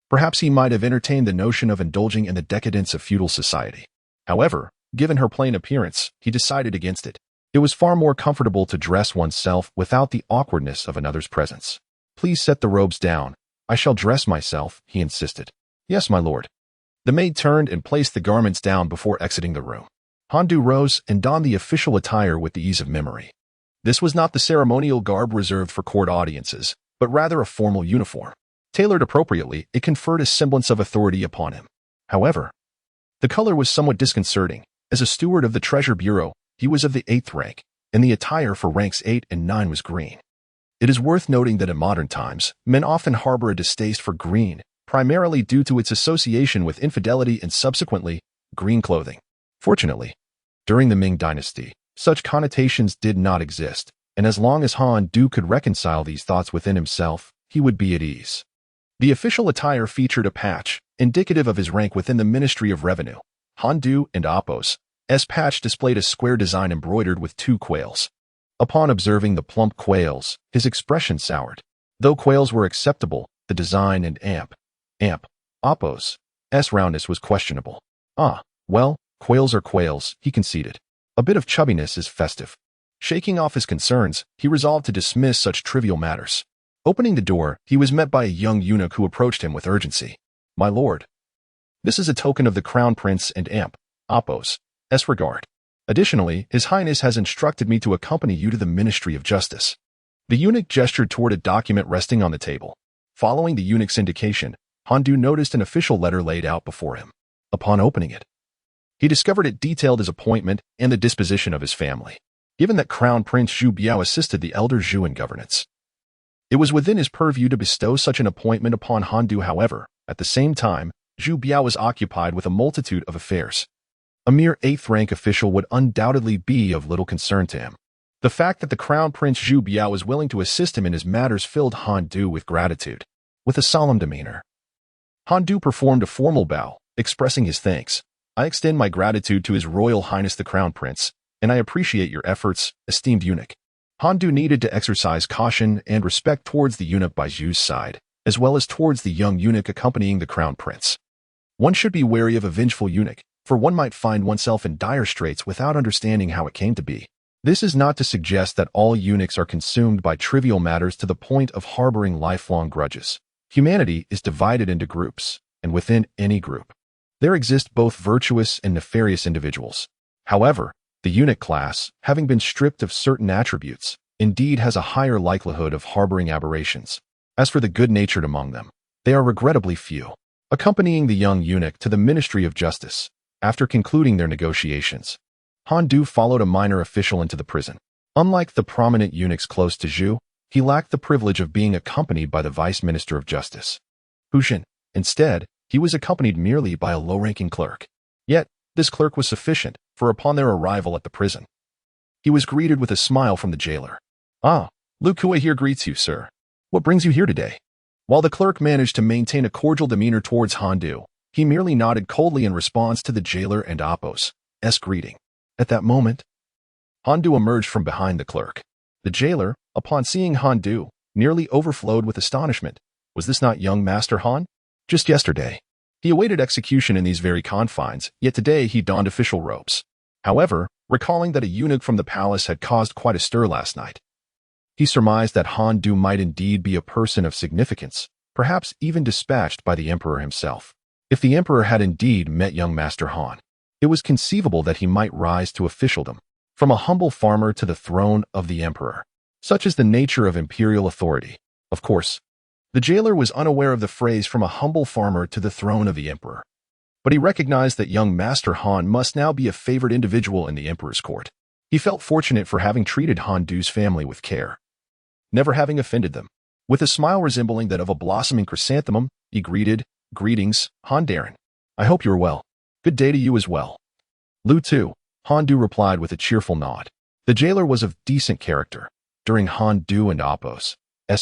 perhaps he might have entertained the notion of indulging in the decadence of feudal society. However, given her plain appearance, he decided against it. It was far more comfortable to dress oneself without the awkwardness of another's presence. "Please set the robes down. I shall dress myself," he insisted. "Yes, my lord." The maid turned and placed the garments down before exiting the room. Han Du rose and donned the official attire with the ease of memory. This was not the ceremonial garb reserved for court audiences, but rather a formal uniform. Tailored appropriately, it conferred a semblance of authority upon him. However, the color was somewhat disconcerting. As a steward of the Treasure Bureau, he was of the 8th rank, and the attire for ranks 8 and 9 was green. It is worth noting that in modern times, men often harbor a distaste for green, primarily due to its association with infidelity and subsequently, green clothing. Fortunately, during the Ming Dynasty, such connotations did not exist, and as long as Han Du could reconcile these thoughts within himself, he would be at ease. The official attire featured a patch, indicative of his rank within the Ministry of Revenue. Han Du and Apos' patch displayed a square design embroidered with 2 quails. Upon observing the plump quails, his expression soured. Though quails were acceptable, the design and Apos' roundness was questionable. Well, quails are quails, he conceded. A bit of chubbiness is festive. Shaking off his concerns, he resolved to dismiss such trivial matters. Opening the door, he was met by a young eunuch who approached him with urgency. "My lord, this is a token of the Crown Prince and Apos' regard. Additionally, His Highness has instructed me to accompany you to the Ministry of Justice." The eunuch gestured toward a document resting on the table. Following the eunuch's indication, Han Du noticed an official letter laid out before him. Upon opening it, he discovered it detailed his appointment and the disposition of his family. Given that Crown Prince Zhu Biao assisted the elder Zhu in governance, it was within his purview to bestow such an appointment upon Han Du. However, at the same time, Zhu Biao was occupied with a multitude of affairs. A mere 8th rank official would undoubtedly be of little concern to him. The fact that the Crown Prince Zhu Biao was willing to assist him in his matters filled Han Du with gratitude. With a solemn demeanor, Han Du performed a formal bow, expressing his thanks. "I extend my gratitude to His Royal Highness the Crown Prince, and I appreciate your efforts, esteemed eunuch." Han Du needed to exercise caution and respect towards the eunuch by Zhu's side, as well as towards the young eunuch accompanying the Crown Prince. One should be wary of a vengeful eunuch, for one might find oneself in dire straits without understanding how it came to be. This is not to suggest that all eunuchs are consumed by trivial matters to the point of harboring lifelong grudges. Humanity is divided into groups, and within any group, There exist both virtuous and nefarious individuals. However, the eunuch class, having been stripped of certain attributes, indeed has a higher likelihood of harboring aberrations. As for the good-natured among them, they are regrettably few. Accompanying the young eunuch to the Ministry of Justice, after concluding their negotiations, Han Du followed a minor official into the prison. Unlike the prominent eunuchs close to Zhu, he lacked the privilege of being accompanied by the Vice Minister of Justice, Hu Xin. Instead, he was accompanied merely by a low-ranking clerk. Yet, this clerk was sufficient, for upon their arrival at the prison, he was greeted with a smile from the jailer. "Ah, Lu Kuei here greets you, sir. What brings you here today?" While the clerk managed to maintain a cordial demeanor towards Han Du, he merely nodded coldly in response to the jailer and Apos' greeting. At that moment, Han Du emerged from behind the clerk. The jailer, upon seeing Han Du, nearly overflowed with astonishment. Was this not young Master Han? Just yesterday, he awaited execution in these very confines, yet today he donned official robes. However, recalling that a eunuch from the palace had caused quite a stir last night, he surmised that Han Du might indeed be a person of significance, perhaps even dispatched by the emperor himself. If the emperor had indeed met young Master Han, it was conceivable that he might rise to officialdom, from a humble farmer to the throne of the emperor. Such is the nature of imperial authority. Of course, the jailer was unaware of the phrase from a humble farmer to the throne of the emperor, but he recognized that young Master Han must now be a favored individual in the emperor's court. He felt fortunate for having treated Han Du's family with care, never having offended them. With a smile resembling that of a blossoming chrysanthemum, he greeted, "Greetings, Han Darren. I hope you're well. Good day to you as well." "Lu too," Han Du replied with a cheerful nod. The jailer was of decent character. During Han Du and Apos'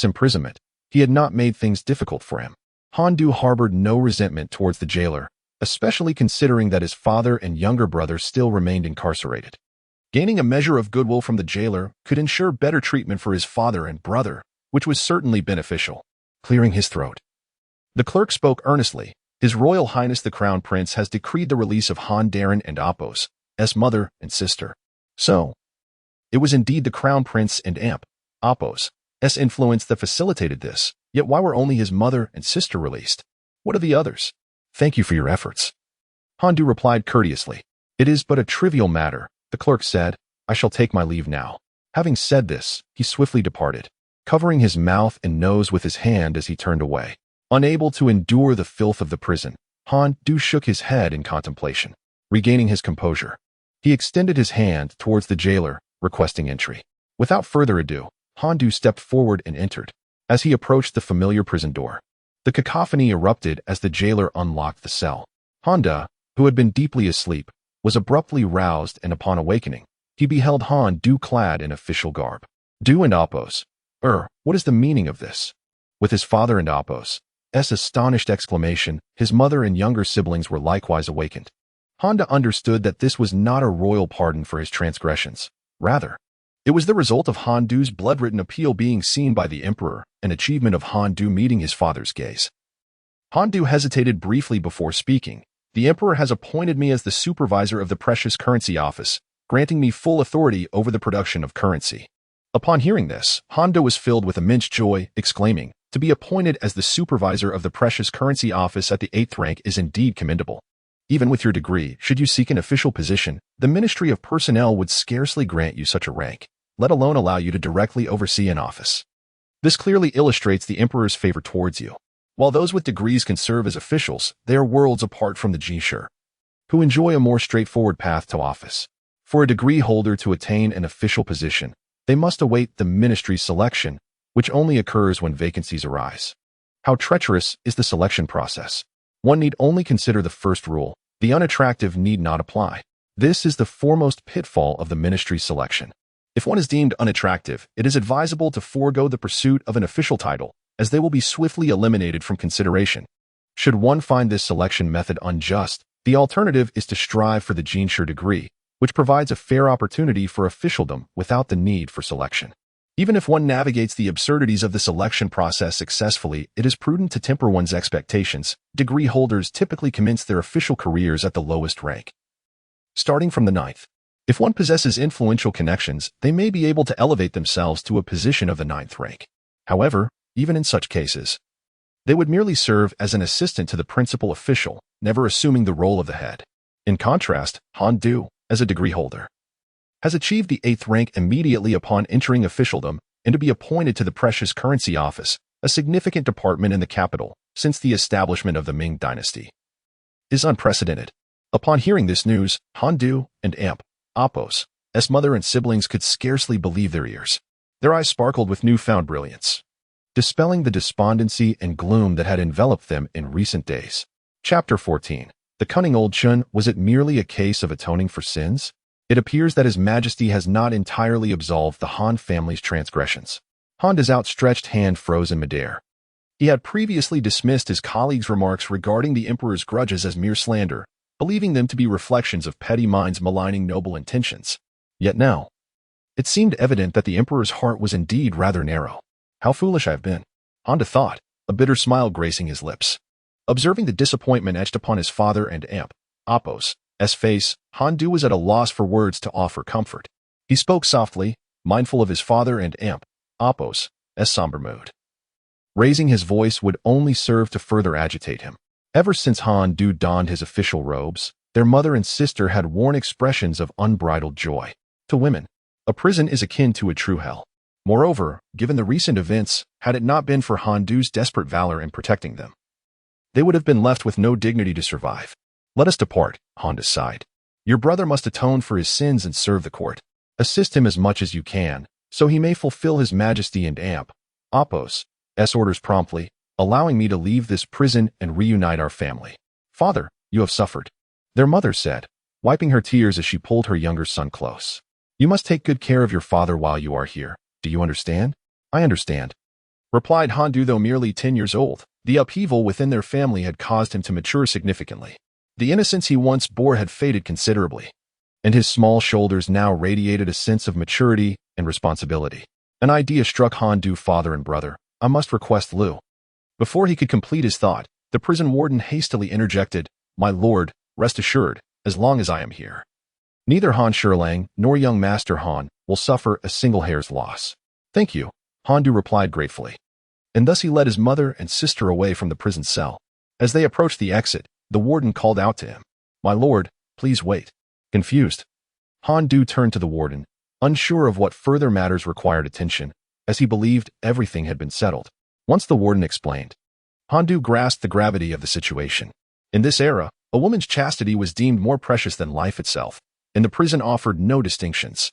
imprisonment, he had not made things difficult for him. Han Du harbored no resentment towards the jailer, especially considering that his father and younger brother still remained incarcerated. Gaining a measure of goodwill from the jailer could ensure better treatment for his father and brother, which was certainly beneficial. Clearing his throat, the clerk spoke earnestly. "His Royal Highness the Crown Prince has decreed the release of Han Darren and Apos' mother and sister." So, it was indeed the Crown Prince and Apos' influence that facilitated this, yet why were only his mother and sister released? What of the others? "Thank you for your efforts," Han Du replied courteously. "It is but a trivial matter," the clerk said. "I shall take my leave now." Having said this, he swiftly departed, covering his mouth and nose with his hand as he turned away. Unable to endure the filth of the prison, Han Du shook his head in contemplation. Regaining his composure, he extended his hand towards the jailer, requesting entry. Without further ado, Han Du stepped forward and entered. As he approached the familiar prison door, the cacophony erupted as the jailer unlocked the cell. Han Du, who had been deeply asleep, was abruptly roused, and upon awakening, he beheld Han Du clad in official garb. Du and Apos. What is the meaning of this? With his father and Apos' astonished exclamation, his mother and younger siblings were likewise awakened. Han Du understood that this was not a royal pardon for his transgressions. Rather, it was the result of Han Du's blood-written appeal being seen by the emperor, an achievement of Han Du meeting his father's gaze. Han Du hesitated briefly before speaking. "The emperor has appointed me as the supervisor of the precious currency office, granting me full authority over the production of currency." Upon hearing this, Han Du was filled with immense joy, exclaiming, "To be appointed as the supervisor of the precious currency office at the 8th rank is indeed commendable. Even with your degree, should you seek an official position, the Ministry of Personnel would scarcely grant you such a rank, let alone allow you to directly oversee an office." This clearly illustrates the emperor's favor towards you. While those with degrees can serve as officials, they are worlds apart from the Jishur, who enjoy a more straightforward path to office. For a degree holder to attain an official position, they must await the ministry's selection, which only occurs when vacancies arise. How treacherous is the selection process? One need only consider the first rule: the unattractive need not apply. This is the foremost pitfall of the ministry's selection. If one is deemed unattractive, it is advisable to forego the pursuit of an official title, as they will be swiftly eliminated from consideration. Should one find this selection method unjust, the alternative is to strive for the Jinshur degree, which provides a fair opportunity for officialdom without the need for selection. Even if one navigates the absurdities of the selection process successfully, it is prudent to temper one's expectations. Degree holders typically commence their official careers at the lowest rank, starting from the 9th. If one possesses influential connections, they may be able to elevate themselves to a position of the 9th rank. However, even in such cases, They would merely serve as an assistant to the principal official, never assuming the role of the head. In contrast, Han Du, as a degree holder, has achieved the 8th rank immediately upon entering officialdom and to be appointed to the Precious Currency Office, a significant department in the capital since the establishment of the Ming Dynasty, is unprecedented. Upon hearing this news, Han Du and Apos, mother and siblings could scarcely believe their ears. Their eyes sparkled with newfound brilliance, dispelling the despondency and gloom that had enveloped them in recent days. Chapter 14. The cunning old Chun. Was it merely a case of atoning for sins? It appears that His Majesty has not entirely absolved the Han family's transgressions. Han's outstretched hand froze in midair. He had previously dismissed his colleagues' remarks regarding the Emperor's grudges as mere slander, believing them to be reflections of petty minds maligning noble intentions. Yet now, it seemed evident that the Emperor's heart was indeed rather narrow. How foolish I have been, Han thought, a bitter smile gracing his lips. Observing the disappointment etched upon his father and Apos' face, Han Du was at a loss for words to offer comfort. He spoke softly, mindful of his father and Apos' somber mood. Raising his voice would only serve to further agitate him. Ever since Han Du donned his official robes, their mother and sister had worn expressions of unbridled joy. To women, a prison is akin to a true hell. Moreover, given the recent events, had it not been for Han Du's desperate valor in protecting them, they would have been left with no dignity to survive. Let us depart, Han sighed. Your brother must atone for his sins and serve the court. Assist him as much as you can, so he may fulfill His Majesty and Apos' orders promptly, allowing me to leave this prison and reunite our family. Father, you have suffered, their mother said, wiping her tears as she pulled her younger son close. You must take good care of your father while you are here. Do you understand? I understand, replied Han Du. Though merely 10 years old, the upheaval within their family had caused him to mature significantly. The innocence he once bore had faded considerably, and his small shoulders now radiated a sense of maturity and responsibility. An idea struck Han Du. Father and brother, I must request Lu. Before he could complete his thought, the prison warden hastily interjected, My lord, rest assured, as long as I am here, neither Han Shirlang nor young Master Han will suffer a single hair's loss. Thank you, Han Du replied gratefully. And thus he led his mother and sister away from the prison cell. As they approached the exit, the warden called out to him, My lord, please wait. Confused, Han Du turned to the warden, unsure of what further matters required attention, as he believed everything had been settled. Once the warden explained, Han Du grasped the gravity of the situation. In this era, a woman's chastity was deemed more precious than life itself, and the prison offered no distinctions.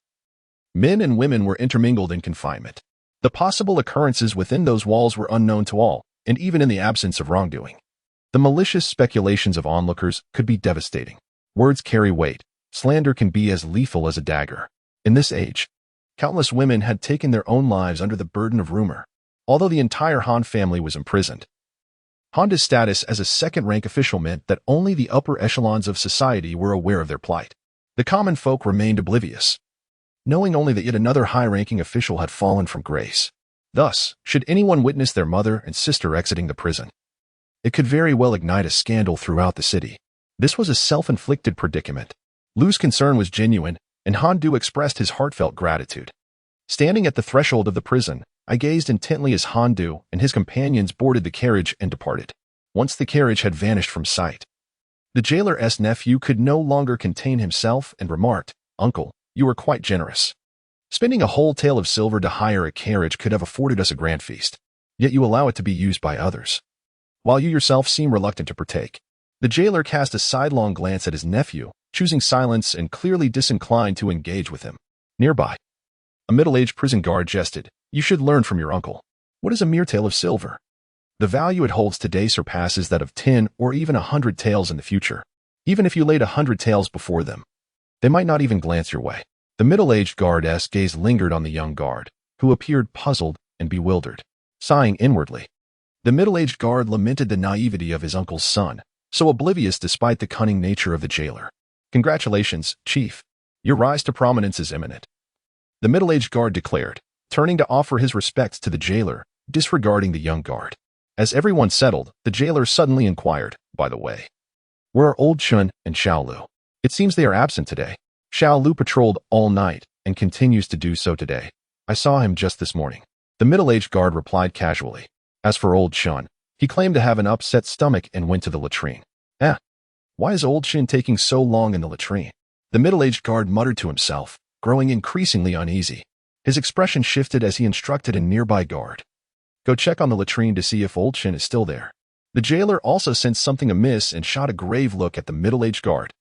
Men and women were intermingled in confinement. The possible occurrences within those walls were unknown to all, and even in the absence of wrongdoing, the malicious speculations of onlookers could be devastating. Words carry weight. Slander can be as lethal as a dagger. In this age, countless women had taken their own lives under the burden of rumor. Although the entire Han family was imprisoned, Han's status as a second-rank official meant that only the upper echelons of society were aware of their plight. The common folk remained oblivious, knowing only that yet another high-ranking official had fallen from grace. Thus, should anyone witness their mother and sister exiting the prison, it could very well ignite a scandal throughout the city. This was a self-inflicted predicament. Lu's concern was genuine, and Han Du expressed his heartfelt gratitude. Standing at the threshold of the prison, I gazed intently as Han Du and his companions boarded the carriage and departed. Once the carriage had vanished from sight, the jailer's nephew could no longer contain himself and remarked, Uncle, you were quite generous. Spending a whole tael of silver to hire a carriage could have afforded us a grand feast, yet you allow it to be used by others, while you yourself seem reluctant to partake. The jailer cast a sidelong glance at his nephew, choosing silence and clearly disinclined to engage with him. Nearby, a middle-aged prison guard jested, You should learn from your uncle. What is a mere tael of silver? The value it holds today surpasses that of 10 or even 100 taels in the future. Even if you laid 100 taels before them, they might not even glance your way. The middle-aged guard's gaze lingered on the young guard, who appeared puzzled and bewildered. Sighing inwardly, the middle-aged guard lamented the naivety of his uncle's son, so oblivious despite the cunning nature of the jailer. Congratulations, Chief. Your rise to prominence is imminent, the middle-aged guard declared, turning to offer his respects to the jailer, disregarding the young guard. As everyone settled, the jailer suddenly inquired, By the way, where are Old Chun and Xiao Lu? It seems they are absent today. Xiao Lu patrolled all night and continues to do so today. I saw him just this morning, the middle-aged guard replied casually. As for Old Chun, He claimed to have an upset stomach and went to the latrine. Why is old Shin taking so long in the latrine? The middle-aged guard muttered to himself, growing increasingly uneasy. His expression shifted as he instructed a nearby guard. Go check on the latrine to see if old Shin is still there. The jailer also sensed something amiss and shot a grave look at the middle-aged guard.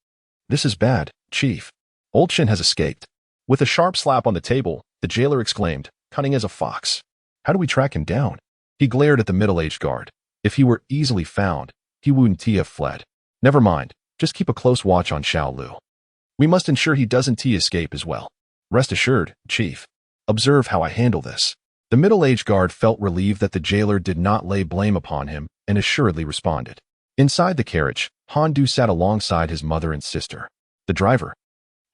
This is bad, Chief. Old Shin has escaped. With a sharp slap on the table, the jailer exclaimed, cunning as a fox. How do we track him down? He glared at the middle-aged guard. If he were easily found, he wouldn't have fled. Never mind, just keep a close watch on Xiao Lu. We must ensure he doesn't escape as well. Rest assured, Chief. Observe how I handle this. The middle-aged guard felt relieved that the jailer did not lay blame upon him and assuredly responded. Inside the carriage, Han Du sat alongside his mother and sister. The driver,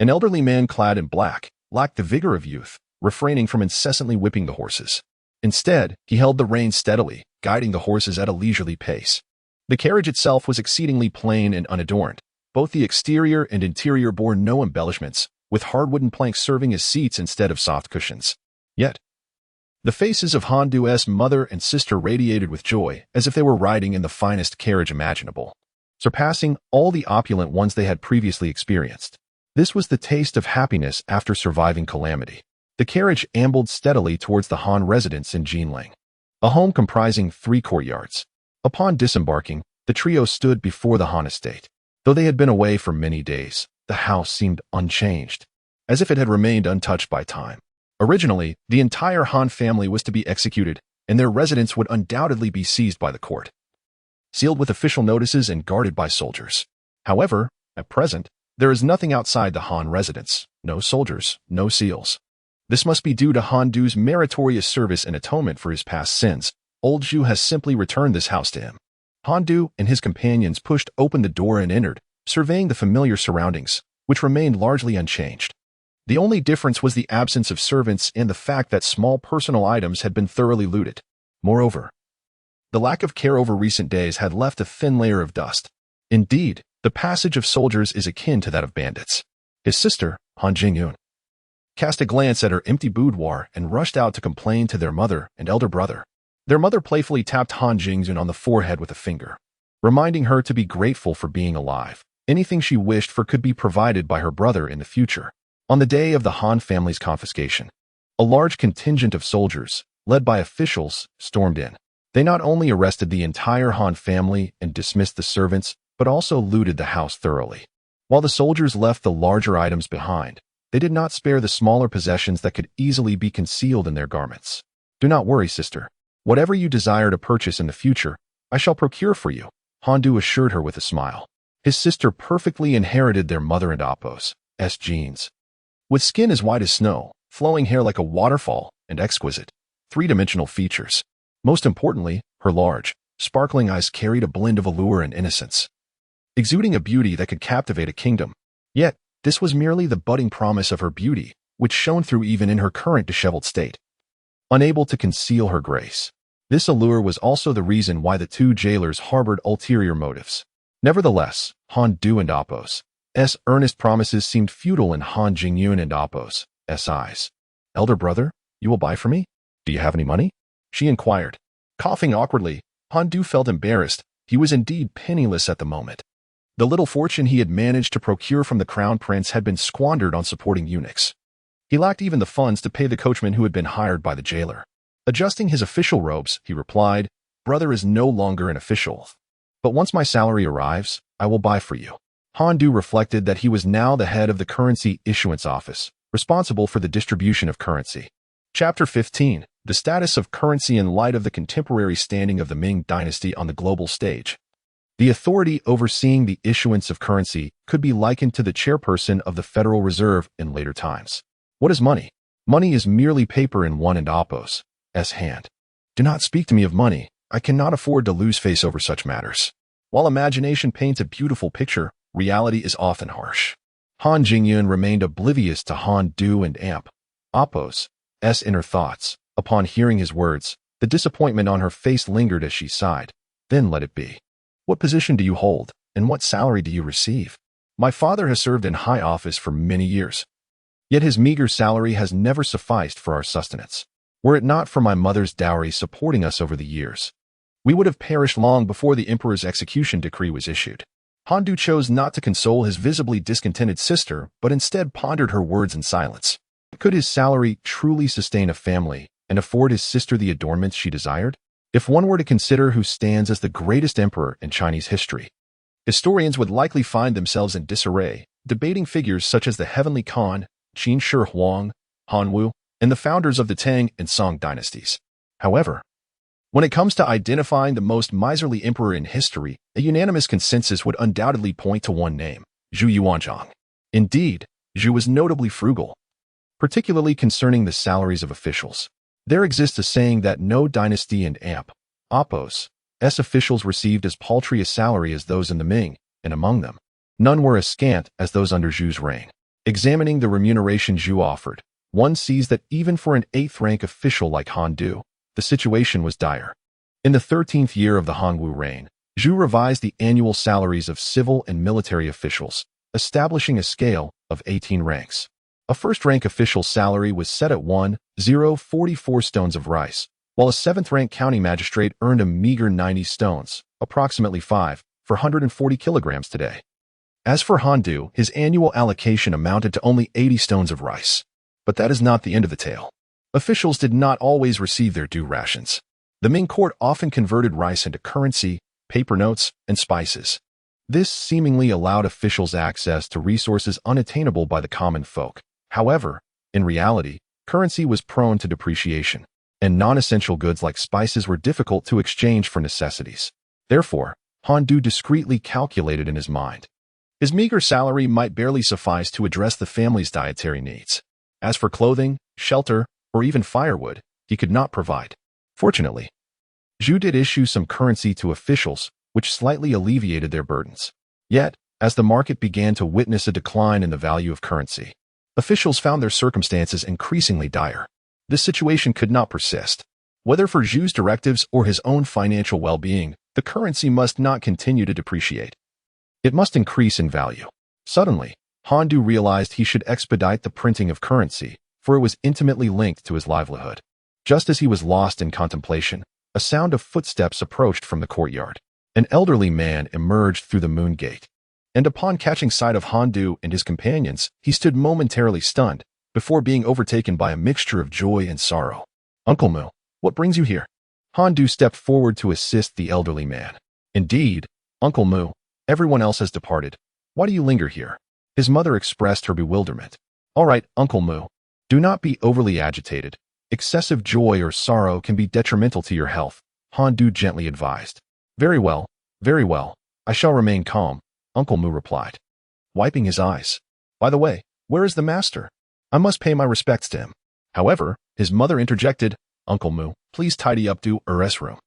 an elderly man clad in black, lacked the vigor of youth, refraining from incessantly whipping the horses. Instead, he held the reins steadily, guiding the horses at a leisurely pace. The carriage itself was exceedingly plain and unadorned. Both the exterior and interior bore no embellishments, with hard wooden planks serving as seats instead of soft cushions. Yet, the faces of Han Du's mother and sister radiated with joy, as if they were riding in the finest carriage imaginable, surpassing all the opulent ones they had previously experienced. This was the taste of happiness after surviving calamity. The carriage ambled steadily towards the Han residence in Jinling, a home comprising 3 courtyards. Upon disembarking, the trio stood before the Han estate. Though they had been away for many days, the house seemed unchanged, as if it had remained untouched by time. Originally, the entire Han family was to be executed, and their residence would undoubtedly be seized by the court, sealed with official notices and guarded by soldiers. However, at present, there is nothing outside the Han residence, no soldiers, no seals. This must be due to Han Du's meritorious service and atonement for his past sins. Old Zhu has simply returned this house to him. Han Du and his companions pushed open the door and entered, surveying the familiar surroundings, which remained largely unchanged. The only difference was the absence of servants and the fact that small personal items had been thoroughly looted. Moreover, the lack of care over recent days had left a thin layer of dust. Indeed, the passage of soldiers is akin to that of bandits. His sister, Han Jingyun, cast a glance at her empty boudoir and rushed out to complain to their mother and elder brother. Their mother playfully tapped Han Jingyun on the forehead with a finger, reminding her to be grateful for being alive. Anything she wished for could be provided by her brother in the future. On the day of the Han family's confiscation, a large contingent of soldiers, led by officials, stormed in. They not only arrested the entire Han family and dismissed the servants, but also looted the house thoroughly. While the soldiers left the larger items behind, they did not spare the smaller possessions that could easily be concealed in their garments. Do not worry, sister. Whatever you desire to purchase in the future, I shall procure for you, Han Du assured her with a smile. His sister perfectly inherited their mother and Appo's genes. With skin as white as snow, flowing hair like a waterfall, and exquisite, 3-dimensional features. Most importantly, her large, sparkling eyes carried a blend of allure and innocence, exuding a beauty that could captivate a kingdom. Yet, this was merely the budding promise of her beauty, which shone through even in her current disheveled state, unable to conceal her grace. This allure was also the reason why the 2 jailers harbored ulterior motives. Nevertheless, Han Du and Appo's earnest promises seemed futile in Han Jingyun and Appo's eyes. Elder brother, you will buy for me? Do you have any money? She inquired. Coughing awkwardly, Han Du felt embarrassed. He was indeed penniless at the moment. The little fortune he had managed to procure from the crown prince had been squandered on supporting eunuchs. He lacked even the funds to pay the coachman who had been hired by the jailer. Adjusting his official robes, he replied, Brother is no longer an official. But once my salary arrives, I will buy for you. Han Du reflected that he was now the head of the currency issuance office, responsible for the distribution of currency. Chapter 15. The status of currency in light of the contemporary standing of the Ming Dynasty on the global stage. The authority overseeing the issuance of currency could be likened to the chairperson of the Federal Reserve in later times. What is money? Money is merely paper in one and Appo's hand. Do not speak to me of money. I cannot afford to lose face over such matters. While imagination paints a beautiful picture, reality is often harsh. Han Jingyun remained oblivious to Han Du and Appo's inner thoughts. Upon hearing his words, the disappointment on her face lingered as she sighed. Then let it be. What position do you hold, and what salary do you receive? My father has served in high office for many years. Yet his meager salary has never sufficed for our sustenance. Were it not for my mother's dowry supporting us over the years, We would have perished long before the emperor's execution decree was issued. Han Du chose not to console his visibly discontented sister, but instead pondered her words in silence. Could his salary truly sustain a family and afford his sister the adornments she desired? If one were to consider who stands as the greatest emperor in Chinese history, historians would likely find themselves in disarray, debating figures such as the Heavenly Khan, Qin Shi Huang, Han Wu, and the founders of the Tang and Song dynasties. However, when it comes to identifying the most miserly emperor in history, a unanimous consensus would undoubtedly point to one name, Zhu Yuanzhang. Indeed, Zhu was notably frugal, particularly concerning the salaries of officials. There exists a saying that no dynasty and Oppos' officials received as paltry a salary as those in the Ming, and among them, none were as scant as those under Zhu's reign. Examining the remuneration Zhu offered, one sees that even for an 8th-rank official like Han Du, the situation was dire. In the 13th year of the Hongwu reign, Zhu revised the annual salaries of civil and military officials, establishing a scale of 18 ranks. A first-rank official's salary was set at 1,044 stones of rice, while a 7th-rank county magistrate earned a meager 90 stones, approximately 5, for 140 kilograms today. As for Han Du, his annual allocation amounted to only 80 stones of rice. But that is not the end of the tale. Officials did not always receive their due rations. The Ming court often converted rice into currency, paper notes, and spices. This seemingly allowed officials access to resources unattainable by the common folk. However, in reality, currency was prone to depreciation, and non-essential goods like spices were difficult to exchange for necessities. Therefore, Han Du discreetly calculated in his mind. His meager salary might barely suffice to address the family's dietary needs. As for clothing, shelter, or even firewood, he could not provide. Fortunately, Zhu did issue some currency to officials, which slightly alleviated their burdens. Yet, as the market began to witness a decline in the value of currency, officials found their circumstances increasingly dire. This situation could not persist. Whether for Zhu's directives or his own financial well-being, the currency must not continue to depreciate. It must increase in value. Suddenly, Han Du realized he should expedite the printing of currency, for it was intimately linked to his livelihood. Just as he was lost in contemplation, a sound of footsteps approached from the courtyard. An elderly man emerged through the moon gate, and upon catching sight of Han Du and his companions, he stood momentarily stunned, before being overtaken by a mixture of joy and sorrow. "Uncle Mu, what brings you here?" Han Du stepped forward to assist the elderly man. "Indeed, Uncle Mu, everyone else has departed. Why do you linger here?" His mother expressed her bewilderment. "All right, Uncle Mu, do not be overly agitated. Excessive joy or sorrow can be detrimental to your health," Han Du gently advised. Very well, I shall remain calm," Uncle Mu replied, wiping his eyes. "By the way, where is the master? I must pay my respects to him." However, his mother interjected, "Uncle Mu, please tidy up Du's room.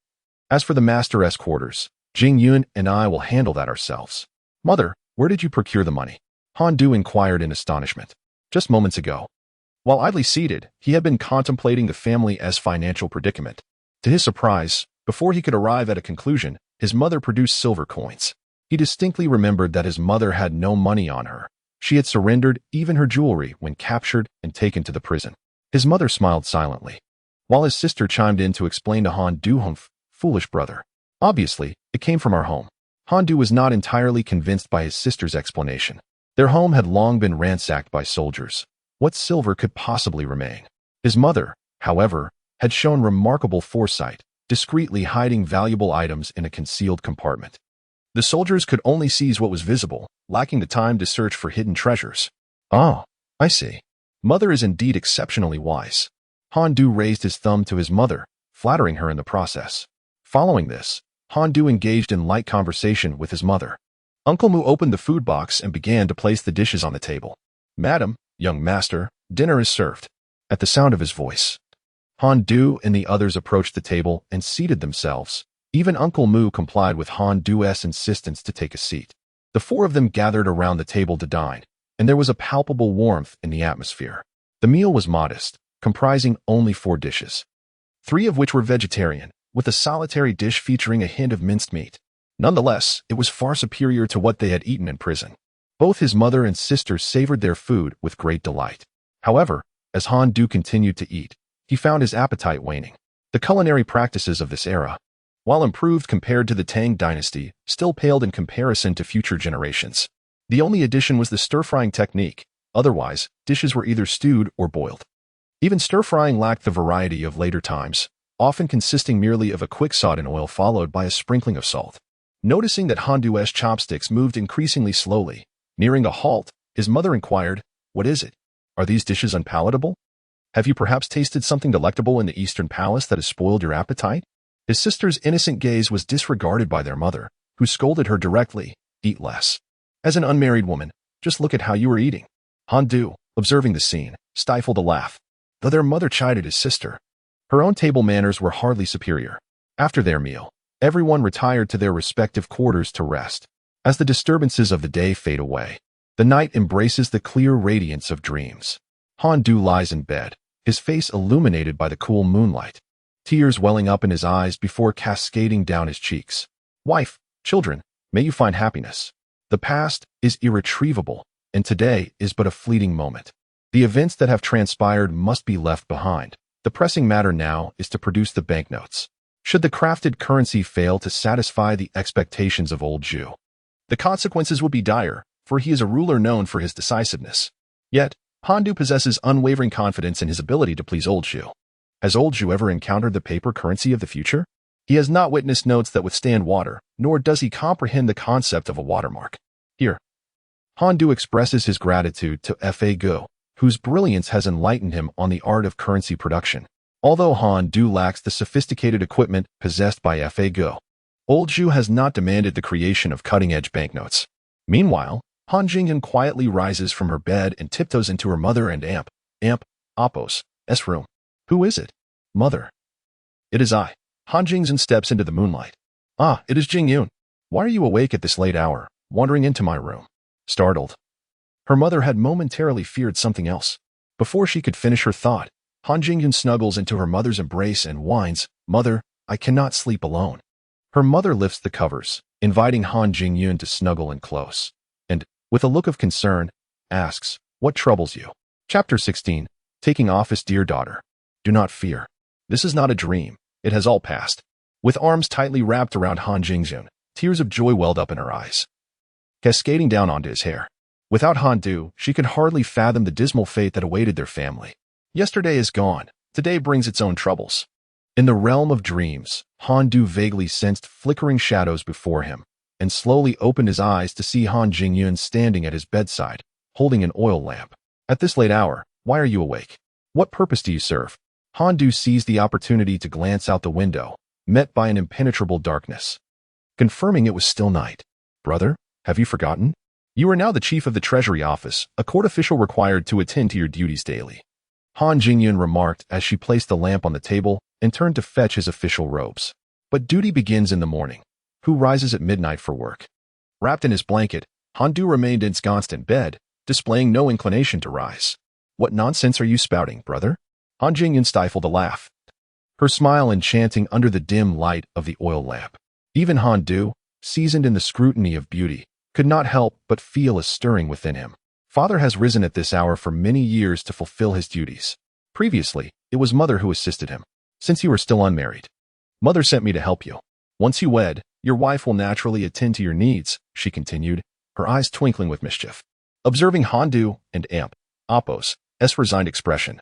As for the master's quarters, Jing Yun and I will handle that ourselves." "Mother, where did you procure the money?" Han Du inquired in astonishment. Just moments ago, while idly seated, he had been contemplating the family's financial predicament. To his surprise, before he could arrive at a conclusion, his mother produced silver coins. He distinctly remembered that his mother had no money on her. She had surrendered even her jewelry when captured and taken to the prison. His mother smiled silently, while his sister chimed in to explain to Han Du, "Humph, foolish brother. Obviously, it came from our home." Han Du was not entirely convinced by his sister's explanation. Their home had long been ransacked by soldiers. What silver could possibly remain? His mother, however, had shown remarkable foresight, discreetly hiding valuable items in a concealed compartment. The soldiers could only seize what was visible, lacking the time to search for hidden treasures. "Ah, I see. Mother is indeed exceptionally wise." Han Du raised his thumb to his mother, flattering her in the process. Following this, Han Du engaged in light conversation with his mother. Uncle Mu opened the food box and began to place the dishes on the table. "Madam, young master, dinner is served." At the sound of his voice, Han Du and the others approached the table and seated themselves. Even Uncle Mu complied with Han Du's insistence to take a seat. The four of them gathered around the table to dine, and there was a palpable warmth in the atmosphere. The meal was modest, comprising only 4 dishes, 3 of which were vegetarian, with a solitary dish featuring a hint of minced meat. Nonetheless, it was far superior to what they had eaten in prison. Both his mother and sister savored their food with great delight. However, as Han Du continued to eat, he found his appetite waning. The culinary practices of this era while improved compared to the Tang Dynasty, still paled in comparison to future generations. The only addition was the stir-frying technique. Otherwise, dishes were either stewed or boiled. Even stir-frying lacked the variety of later times, often consisting merely of a quick salt in oil followed by a sprinkling of salt. Noticing that Han Du's chopsticks moved increasingly slowly, nearing a halt, his mother inquired, "What is it? Are these dishes unpalatable? Have you perhaps tasted something delectable in the Eastern Palace that has spoiled your appetite?" His sister's innocent gaze was disregarded by their mother, who scolded her directly, "Eat less. As an unmarried woman, just look at how you are eating." Han Du, observing the scene, stifled a laugh. Though their mother chided his sister, her own table manners were hardly superior. After their meal, everyone retired to their respective quarters to rest. As the disturbances of the day fade away, the night embraces the clear radiance of dreams. Han Du lies in bed, his face illuminated by the cool moonlight, tears welling up in his eyes before cascading down his cheeks. "Wife, children, may you find happiness. The past is irretrievable, and today is but a fleeting moment. The events that have transpired must be left behind. The pressing matter now is to produce the banknotes. Should the crafted currency fail to satisfy the expectations of old Zhu, the consequences would be dire, for he is a ruler known for his decisiveness. Yet, Han Du possesses unwavering confidence in his ability to please old Zhu. Has old Zhu ever encountered the paper currency of the future? He has not witnessed notes that withstand water, nor does he comprehend the concept of a watermark. Here, Han Du expresses his gratitude to Fa Go, whose brilliance has enlightened him on the art of currency production. Although Han Du lacks the sophisticated equipment possessed by Fa Go, old Zhu has not demanded the creation of cutting-edge banknotes. Meanwhile, Han Jingyan quietly rises from her bed and tiptoes into her mother and Appo's room. "Who is it, mother?" "It is I." Han Jingyan steps into the moonlight. "Ah, it is Jingyun. Why are you awake at this late hour, wandering into my room?" Startled, her mother had momentarily feared something else. Before she could finish her thought, Han Jingyan snuggles into her mother's embrace and whines, "Mother, I cannot sleep alone." Her mother lifts the covers, inviting Han Jingyun to snuggle in close, and, with a look of concern, asks, "What troubles you?" Chapter 16. Taking office. Dear daughter, do not fear. This is not a dream. It has all passed. With arms tightly wrapped around Han Jingyun, tears of joy welled up in her eyes, cascading down onto his hair. Without Han Du, she could hardly fathom the dismal fate that awaited their family. Yesterday is gone. Today brings its own troubles. In the realm of dreams, Han Du vaguely sensed flickering shadows before him, and slowly opened his eyes to see Han Jingyun standing at his bedside, holding an oil lamp. "At this late hour, why are you awake? What purpose do you serve?" Han Du seized the opportunity to glance out the window, met by an impenetrable darkness, confirming it was still night. "Brother, have you forgotten? You are now the chief of the Treasury Office, a court official required to attend to your duties daily," Han Jingyun remarked as she placed the lamp on the table and turned to fetch his official robes. "But duty begins in the morning. Who rises at midnight for work?" Wrapped in his blanket, Han Du remained ensconced in bed, displaying no inclination to rise. "What nonsense are you spouting, brother?" Han Jingyun stifled a laugh, her smile enchanting under the dim light of the oil lamp. Even Han Du, seasoned in the scrutiny of beauty, could not help but feel a stirring within him. Father has risen at this hour for many years to fulfill his duties. Previously, it was mother who assisted him. Since you are still unmarried, mother sent me to help you. Once you wed, your wife will naturally attend to your needs, she continued, her eyes twinkling with mischief. Observing Han Du and Appo's resigned expression,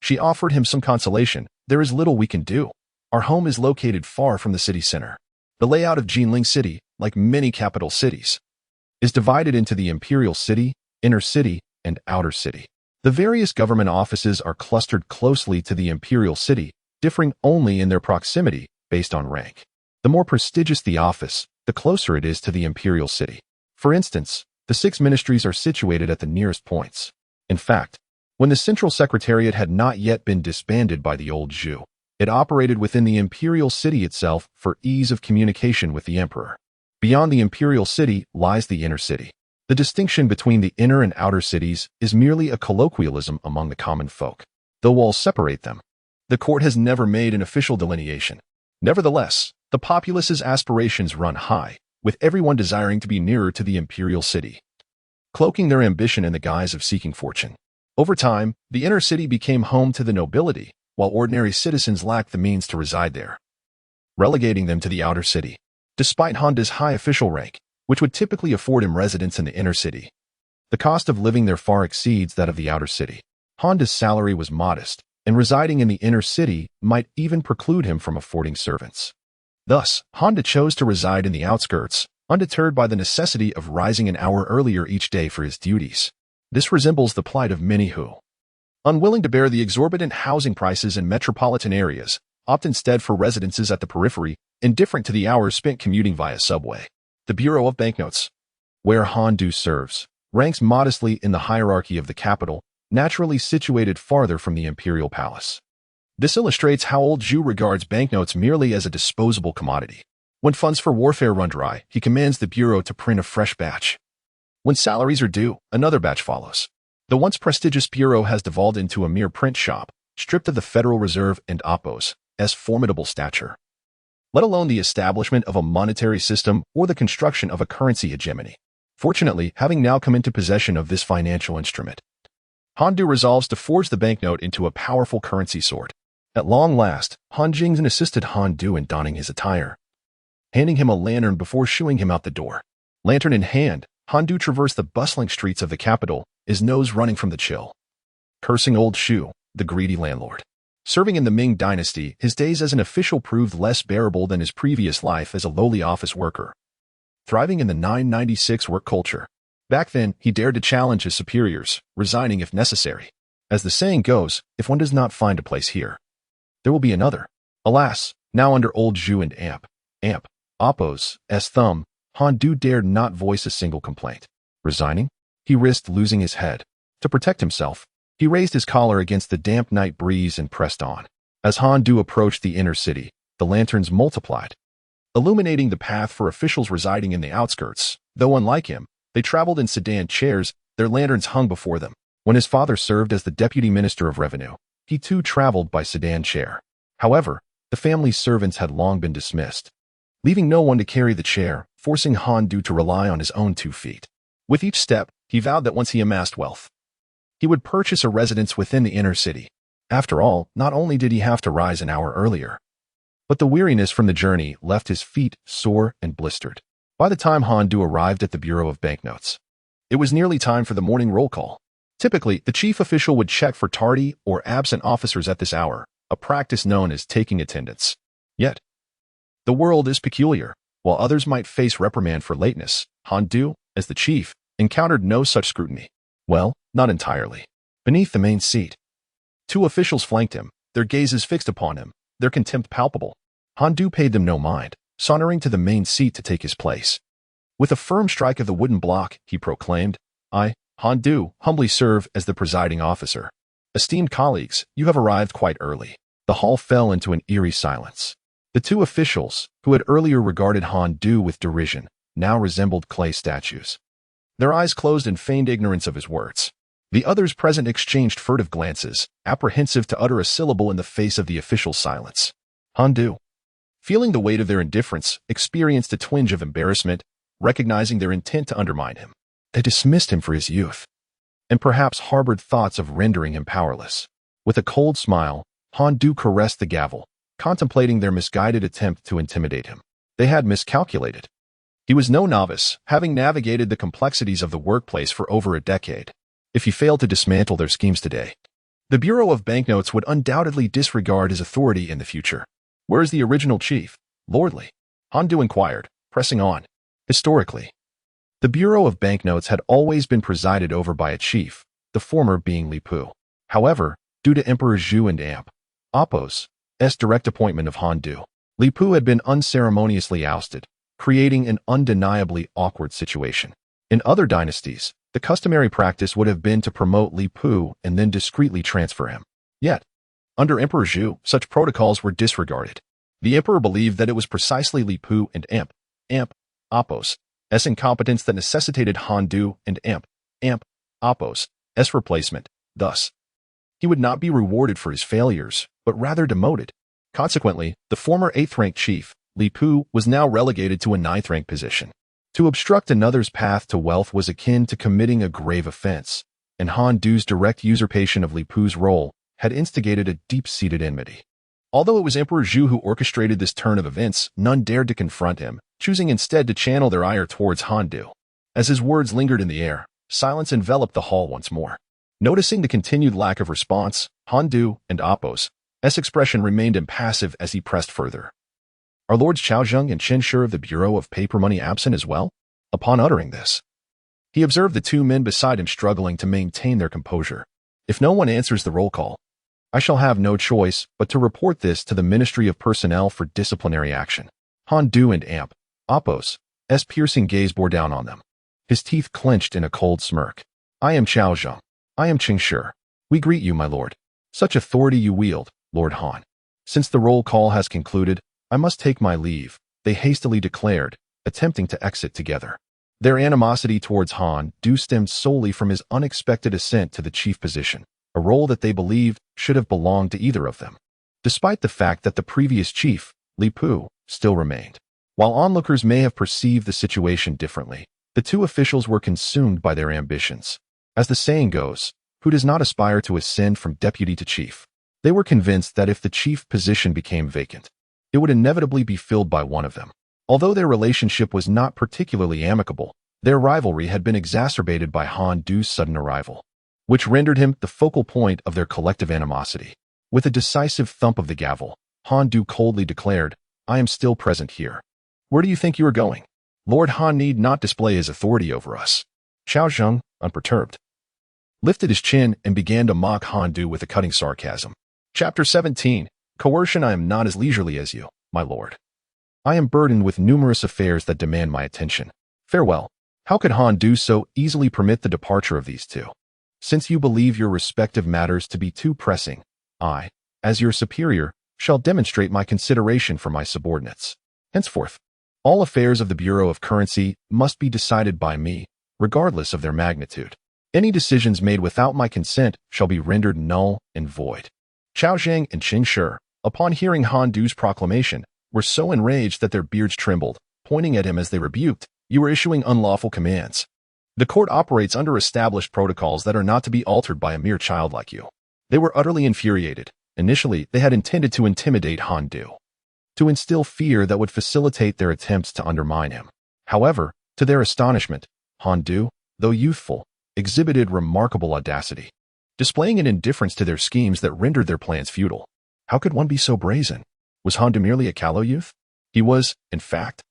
she offered him some consolation. "There is little we can do. Our home is located far from the city center. The layout of Jinling City, like many capital cities, is divided into the Imperial City, Inner City, and Outer City. The various government offices are clustered closely to the Imperial City, differing only in their proximity based on rank. The more prestigious the office, the closer it is to the Imperial City. For instance, the 6 ministries are situated at the nearest points. In fact, when the Central Secretariat had not yet been disbanded by the old Zhu, it operated within the Imperial City itself for ease of communication with the Emperor. Beyond the Imperial City lies the Inner City. The distinction between the inner and outer cities is merely a colloquialism among the common folk. Though walls separate them, the court has never made an official delineation. Nevertheless, the populace's aspirations run high, with everyone desiring to be nearer to the Imperial City, cloaking their ambition in the guise of seeking fortune. Over time, the Inner City became home to the nobility, while ordinary citizens lacked the means to reside there. relegating them to the outer city. Despite Han Du's high official rank, which would typically afford him residence in the inner city, the cost of living there far exceeds that of the outer city. Han Du's salary was modest, and residing in the inner city might even preclude him from affording servants. Thus, Han Du chose to reside in the outskirts, undeterred by the necessity of rising an hour earlier each day for his duties. This resembles the plight of many who, unwilling to bear the exorbitant housing prices in metropolitan areas, opt instead for residences at the periphery, indifferent to the hours spent commuting via subway. The Bureau of Banknotes, where Han Du serves, ranks modestly in the hierarchy of the capital, naturally situated farther from the imperial palace. This illustrates how old Zhu regards banknotes merely as a disposable commodity. When funds for warfare run dry, he commands the bureau to print a fresh batch. When salaries are due, another batch follows. The once prestigious bureau has devolved into a mere print shop, stripped of the Federal Reserve and Oppo's formidable stature, let alone the establishment of a monetary system or the construction of a currency hegemony. Fortunately, having now come into possession of this financial instrument, Han Du resolves to forge the banknote into a powerful currency sword. At long last, Han Jingzhen assisted Han Du in donning his attire, handing him a lantern before shooing him out the door. Lantern in hand, Han Du traversed the bustling streets of the capital, his nose running from the chill, cursing old Shu, the greedy landlord. Serving in the Ming Dynasty, his days as an official proved less bearable than his previous life as a lowly office worker, thriving in the 996 work culture. Back then, he dared to challenge his superiors, resigning if necessary. As the saying goes, if one does not find a place here, there will be another. Alas, now under old Zhu and Oppo's thumb, Han Du dared not voice a single complaint. Resigning? He risked losing his head. To protect himself, he raised his collar against the damp night breeze and pressed on. As Han Du approached the inner city, the lanterns multiplied, illuminating the path for officials residing in the outskirts. Though unlike him, they traveled in sedan chairs, their lanterns hung before them. When his father served as the Deputy Minister of Revenue, he too traveled by sedan chair. However, the family's servants had long been dismissed, leaving no one to carry the chair, forcing Han Du to rely on his own 2 feet. With each step, he vowed that once he amassed wealth, he would purchase a residence within the inner city. After all, not only did he have to rise an hour earlier, but the weariness from the journey left his feet sore and blistered. By the time Han Du arrived at the Bureau of Banknotes, it was nearly time for the morning roll call. Typically, the chief official would check for tardy or absent officers at this hour, a practice known as taking attendance. Yet, the world is peculiar. While others might face reprimand for lateness, Han Du, as the chief, encountered no such scrutiny. Well, not entirely. Beneath the main seat, 2 officials flanked him, their gazes fixed upon him, their contempt palpable. Han Du paid them no mind, sauntering to the main seat to take his place. With a firm strike of the wooden block, he proclaimed, "I, Han Du, humbly serve as the presiding officer. Esteemed colleagues, you have arrived quite early." The hall fell into an eerie silence. The 2 officials, who had earlier regarded Han Du with derision, now resembled clay statues. Their eyes closed in feigned ignorance of his words. The others present exchanged furtive glances, apprehensive to utter a syllable in the face of the official's silence. Han Du, feeling the weight of their indifference, experienced a twinge of embarrassment, recognizing their intent to undermine him. They dismissed him for his youth, and perhaps harbored thoughts of rendering him powerless. With a cold smile, Han Du caressed the gavel, contemplating their misguided attempt to intimidate him. They had miscalculated. He was no novice, having navigated the complexities of the workplace for over a decade. If he failed to dismantle their schemes today, the Bureau of Banknotes would undoubtedly disregard his authority in the future. "Where is the original chief, lordly?" Han Du inquired, pressing on. Historically, the Bureau of Banknotes had always been presided over by a chief, the former being Li Pu. However, due to Emperor Zhu and Oppo's direct appointment of Han Du, Li Pu had been unceremoniously ousted, creating an undeniably awkward situation. In other dynasties, the customary practice would have been to promote Li Pu and then discreetly transfer him. Yet, under Emperor Zhu, such protocols were disregarded. The emperor believed that it was precisely Li Pu and Oppo's incompetence that necessitated Han Du and Oppo's replacement. Thus, he would not be rewarded for his failures, but rather demoted. Consequently, the former 8th-rank chief, Li Pu, was now relegated to a 9th-rank position. To obstruct another's path to wealth was akin to committing a grave offense, and Han Du's direct usurpation of Li Pu's role had instigated a deep-seated enmity. Although it was Emperor Zhu who orchestrated this turn of events, none dared to confront him, choosing instead to channel their ire towards Han Du. As his words lingered in the air, silence enveloped the hall once more. Noticing the continued lack of response, Han Du and Apos' expression remained impassive as he pressed further. Are Lords Chaozheng and Chen Shi of the Bureau of Paper Money absent as well? Upon uttering this, he observed the two men beside him struggling to maintain their composure. If no one answers the roll call, I shall have no choice but to report this to the Ministry of Personnel for disciplinary action. Han Du and Apos' piercing gaze bore down on them. His teeth clenched in a cold smirk. I am Chaozheng. I am Qing Shi. We greet you, my lord. Such authority you wield, Lord Han. Since the roll call has concluded, I must take my leave, they hastily declared, attempting to exit together. Their animosity towards Han Du stemmed solely from his unexpected ascent to the chief position, a role that they believed should have belonged to either of them, despite the fact that the previous chief, Li Pu, still remained. While onlookers may have perceived the situation differently, the two officials were consumed by their ambitions. As the saying goes, who does not aspire to ascend from deputy to chief? They were convinced that if the chief position became vacant, it would inevitably be filled by one of them. Although their relationship was not particularly amicable, their rivalry had been exacerbated by Han Du's sudden arrival, which rendered him the focal point of their collective animosity. With a decisive thump of the gavel, Han Du coldly declared, I am still present here. Where do you think you are going? Lord Han need not display his authority over us. Chaozheng, unperturbed, lifted his chin and began to mock Han Du with a cutting sarcasm. Chapter 17. Coercion. I am not as leisurely as you, my lord. I am burdened with numerous affairs that demand my attention. Farewell. How could Han Du so easily permit the departure of these two? Since you believe your respective matters to be too pressing, I, as your superior, shall demonstrate my consideration for my subordinates. Henceforth, all affairs of the Bureau of Currency must be decided by me, regardless of their magnitude. Any decisions made without my consent shall be rendered null and void. Chaozheng and Qing Shi, upon hearing Han Du's proclamation, were so enraged that their beards trembled, pointing at him as they rebuked, you are issuing unlawful commands. The court operates under established protocols that are not to be altered by a mere child like you. They were utterly infuriated. Initially, they had intended to intimidate Han Du, to instill fear that would facilitate their attempts to undermine him. However, to their astonishment, Han Du, though youthful, exhibited remarkable audacity, displaying an indifference to their schemes that rendered their plans futile. How could one be so brazen? Was Han Du merely a callow youth? He was, in fact,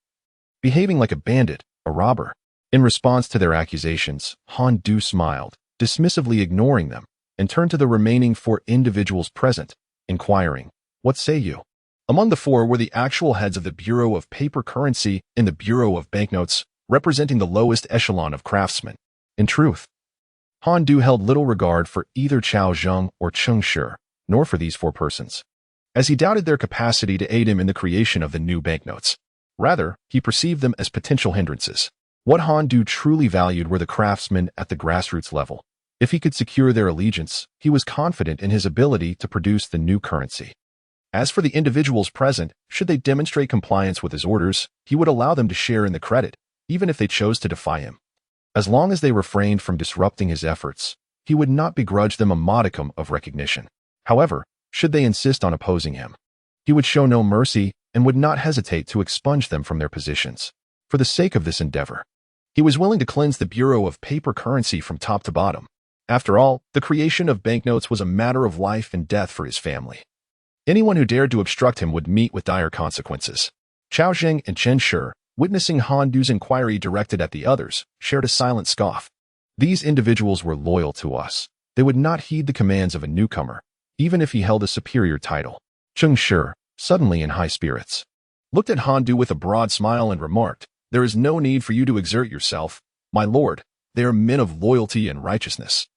behaving like a bandit, a robber. In response to their accusations, Han Du smiled, dismissively ignoring them, and turned to the remaining 4 individuals present, inquiring, what say you? Among the 4 were the actual heads of the Bureau of Paper Currency and the Bureau of Banknotes, representing the lowest echelon of craftsmen. In truth, Han Du held little regard for either Chaozheng or Qing Shi, nor for these 4 persons, as he doubted their capacity to aid him in the creation of the new banknotes. Rather, he perceived them as potential hindrances. What Han Du truly valued were the craftsmen at the grassroots level. If he could secure their allegiance, he was confident in his ability to produce the new currency. As for the individuals present, should they demonstrate compliance with his orders, he would allow them to share in the credit, even if they chose to defy him. As long as they refrained from disrupting his efforts, he would not begrudge them a modicum of recognition. However, should they insist on opposing him, he would show no mercy and would not hesitate to expunge them from their positions. For the sake of this endeavor, he was willing to cleanse the Bureau of Paper Currency from top to bottom. After all, the creation of banknotes was a matter of life and death for his family. Anyone who dared to obstruct him would meet with dire consequences. Chaozheng and Chen Shi, witnessing Han Du's inquiry directed at the others, shared a silent scoff. These individuals were loyal to us. They would not heed the commands of a newcomer, even if he held a superior title. Qing Shi, suddenly in high spirits, looked at Han Du with a broad smile and remarked, there is no need for you to exert yourself, my lord. They are men of loyalty and righteousness,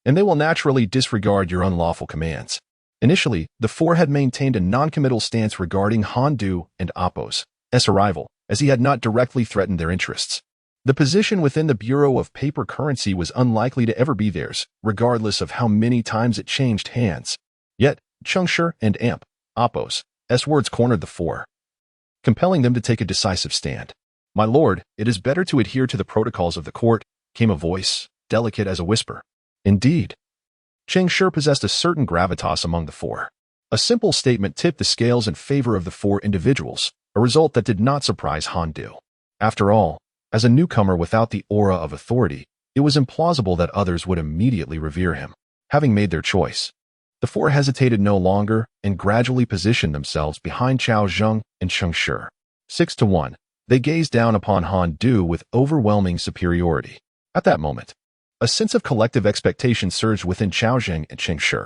and they will naturally disregard your unlawful commands. Initially, the 4 had maintained a non-committal stance regarding Han Du and Apos' arrival, as he had not directly threatened their interests. The position within the Bureau of Paper Currency was unlikely to ever be theirs, regardless of how many times it changed hands. Yet, Qing Shi and Apos' words cornered the 4, compelling them to take a decisive stand. My lord, it is better to adhere to the protocols of the court, came a voice, delicate as a whisper. Indeed. Qing Shi possessed a certain gravitas among the 4. A simple statement tipped the scales in favor of the four individuals, a result that did not surprise Han Du. After all, as a newcomer without the aura of authority, it was implausible that others would immediately revere him. Having made their choice, the four hesitated no longer and gradually positioned themselves behind Qiao Zheng and Cheng Shi. 6-1, they gazed down upon Han Du with overwhelming superiority. At that moment, a sense of collective expectation surged within Qiao Zheng and Cheng Shi.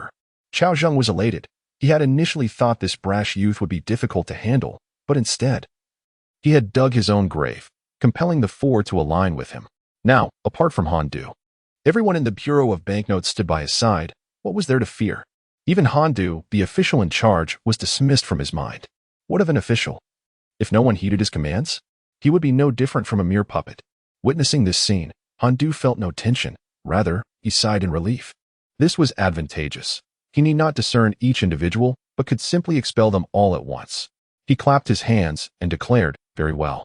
Qiao Zheng was elated. He had initially thought this brash youth would be difficult to handle, but instead, he had dug his own grave, compelling the four to align with him. Now, apart from Han Du, everyone in the Bureau of Banknotes stood by his side. What was there to fear? Even Han Du, the official in charge, was dismissed from his mind. What of an official? If no one heeded his commands, he would be no different from a mere puppet. Witnessing this scene, Han Du felt no tension. Rather, he sighed in relief. This was advantageous. He need not discern each individual, but could simply expel them all at once. He clapped his hands and declared, "Very well.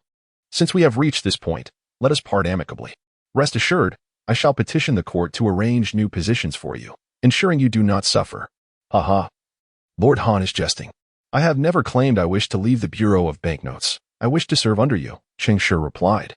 Since we have reached this point, let us part amicably. Rest assured, I shall petition the court to arrange new positions for you, ensuring you do not suffer." "Ha. Lord Han is jesting. I have never claimed I wish to leave the Bureau of Banknotes. I wish to serve under you," Cheng Shi replied,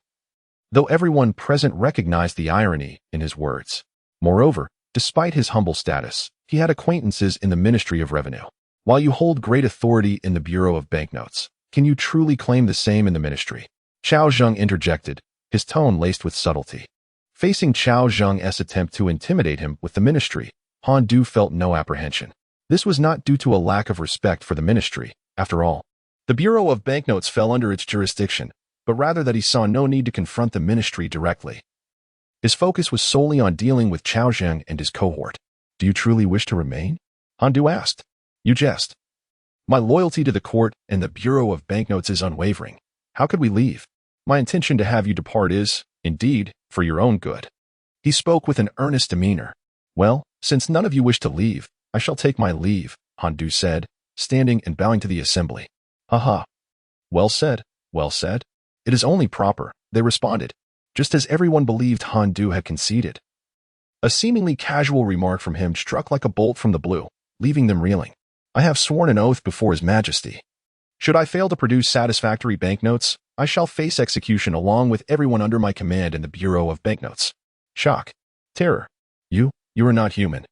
though everyone present recognized the irony in his words. Moreover, despite his humble status, he had acquaintances in the Ministry of Revenue. While you hold great authority in the Bureau of Banknotes, can you truly claim the same in the ministry? Qiao Zheng interjected, his tone laced with subtlety. Facing Qiao Zheng's attempt to intimidate him with the ministry, Han Du felt no apprehension. This was not due to a lack of respect for the ministry. After all, the Bureau of Banknotes fell under its jurisdiction, but rather that he saw no need to confront the ministry directly. His focus was solely on dealing with Qiao Zheng and his cohort. "Do you truly wish to remain?" Han Du asked. "You jest. My loyalty to the court and the Bureau of Banknotes is unwavering. How could we leave? My intention to have you depart is, indeed, for your own good." He spoke with an earnest demeanor. "Well, since none of you wish to leave, I shall take my leave," Han Du said, standing and bowing to the assembly. "Ha. Well said, well said. It is only proper," they responded, just as everyone believed Han Du had conceded. A seemingly casual remark from him struck like a bolt from the blue, leaving them reeling. "I have sworn an oath before His Majesty. Should I fail to produce satisfactory banknotes, I shall face execution along with everyone under my command in the Bureau of Banknotes." Shock. Terror. You are not human.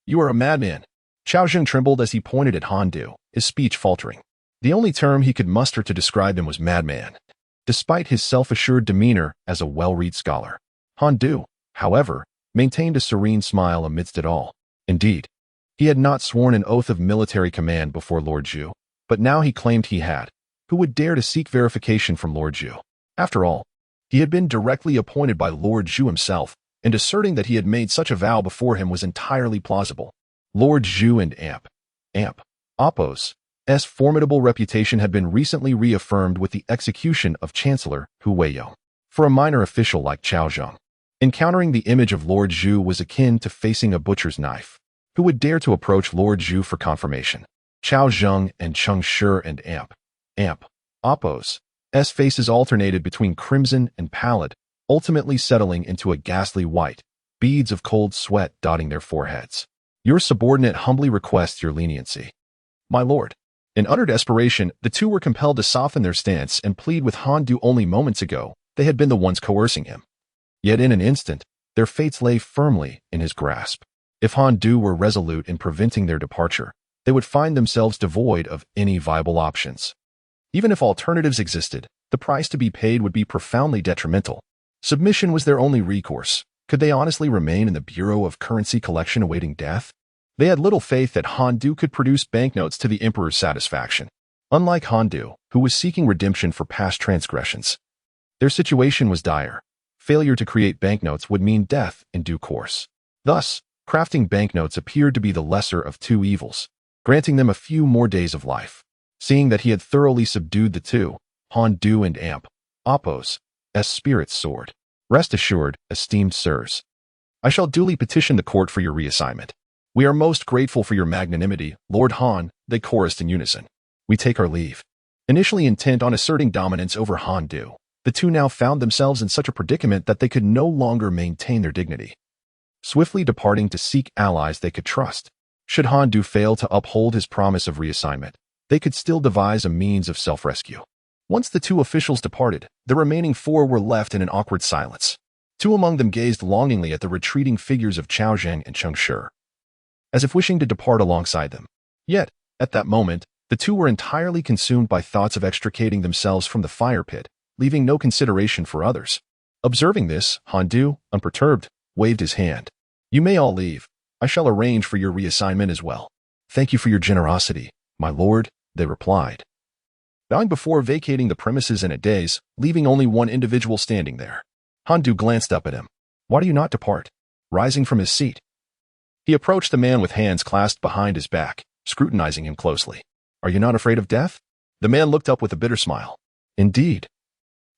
You are a madman." Qiao Zheng trembled as he pointed at Han Du, his speech faltering. The only term he could muster to describe him was madman, despite his self-assured demeanor as a well-read scholar. Han Du, however, maintained a serene smile amidst it all. Indeed, he had not sworn an oath of military command before Lord Zhu, but now he claimed he had. Who would dare to seek verification from Lord Zhu? After all, he had been directly appointed by Lord Zhu himself, and asserting that he had made such a vow before him was entirely plausible. Lord Zhu and Oppo's formidable reputation had been recently reaffirmed with the execution of Chancellor Hu Weiyou. For a minor official like Qiao Zheng, encountering the image of Lord Zhu was akin to facing a butcher's knife. Who would dare to approach Lord Zhu for confirmation? Qiao Zheng and Cheng Shi and Oppo's faces alternated between crimson and pallid, ultimately settling into a ghastly white, beads of cold sweat dotting their foreheads. "Your subordinate humbly requests your leniency, my lord." In utter desperation, the two were compelled to soften their stance and plead with Han Du. Only moments ago, they had been the ones coercing him. Yet in an instant, their fates lay firmly in his grasp. If Han Du were resolute in preventing their departure, they would find themselves devoid of any viable options. Even if alternatives existed, the price to be paid would be profoundly detrimental. Submission was their only recourse. Could they honestly remain in the Bureau of Currency Collection awaiting death? They had little faith that Han Du could produce banknotes to the Emperor's satisfaction. Unlike Han Du, who was seeking redemption for past transgressions, their situation was dire. Failure to create banknotes would mean death in due course. Thus, crafting banknotes appeared to be the lesser of two evils, granting them a few more days of life. Seeing that he had thoroughly subdued the two, Han Du and Oppo's spirits soared. "Rest assured, esteemed sirs, I shall duly petition the court for your reassignment. We are most grateful for your magnanimity, Lord Han," they chorused in unison. "We take our leave." Initially intent on asserting dominance over Han Du, the two now found themselves in such a predicament that they could no longer maintain their dignity. Swiftly departing to seek allies they could trust, Should Han Du fail to uphold his promise of reassignment, they could still devise a means of self-rescue. Once the two officials departed, the remaining four were left in an awkward silence. Two among them gazed longingly at the retreating figures of Chao Zhang and Cheng Shi, as if wishing to depart alongside them. Yet, at that moment, the two were entirely consumed by thoughts of extricating themselves from the fire pit, leaving no consideration for others. Observing this, Han Du, unperturbed, waved his hand. "You may all leave. I shall arrange for your reassignment as well." "Thank you for your generosity, my lord," they replied, bowing before vacating the premises in a daze, leaving only one individual standing there. Han Du glanced up at him. "Why do you not depart?" Rising from his seat, he approached the man with hands clasped behind his back, scrutinizing him closely. "Are you not afraid of death?" The man looked up with a bitter smile. "Indeed,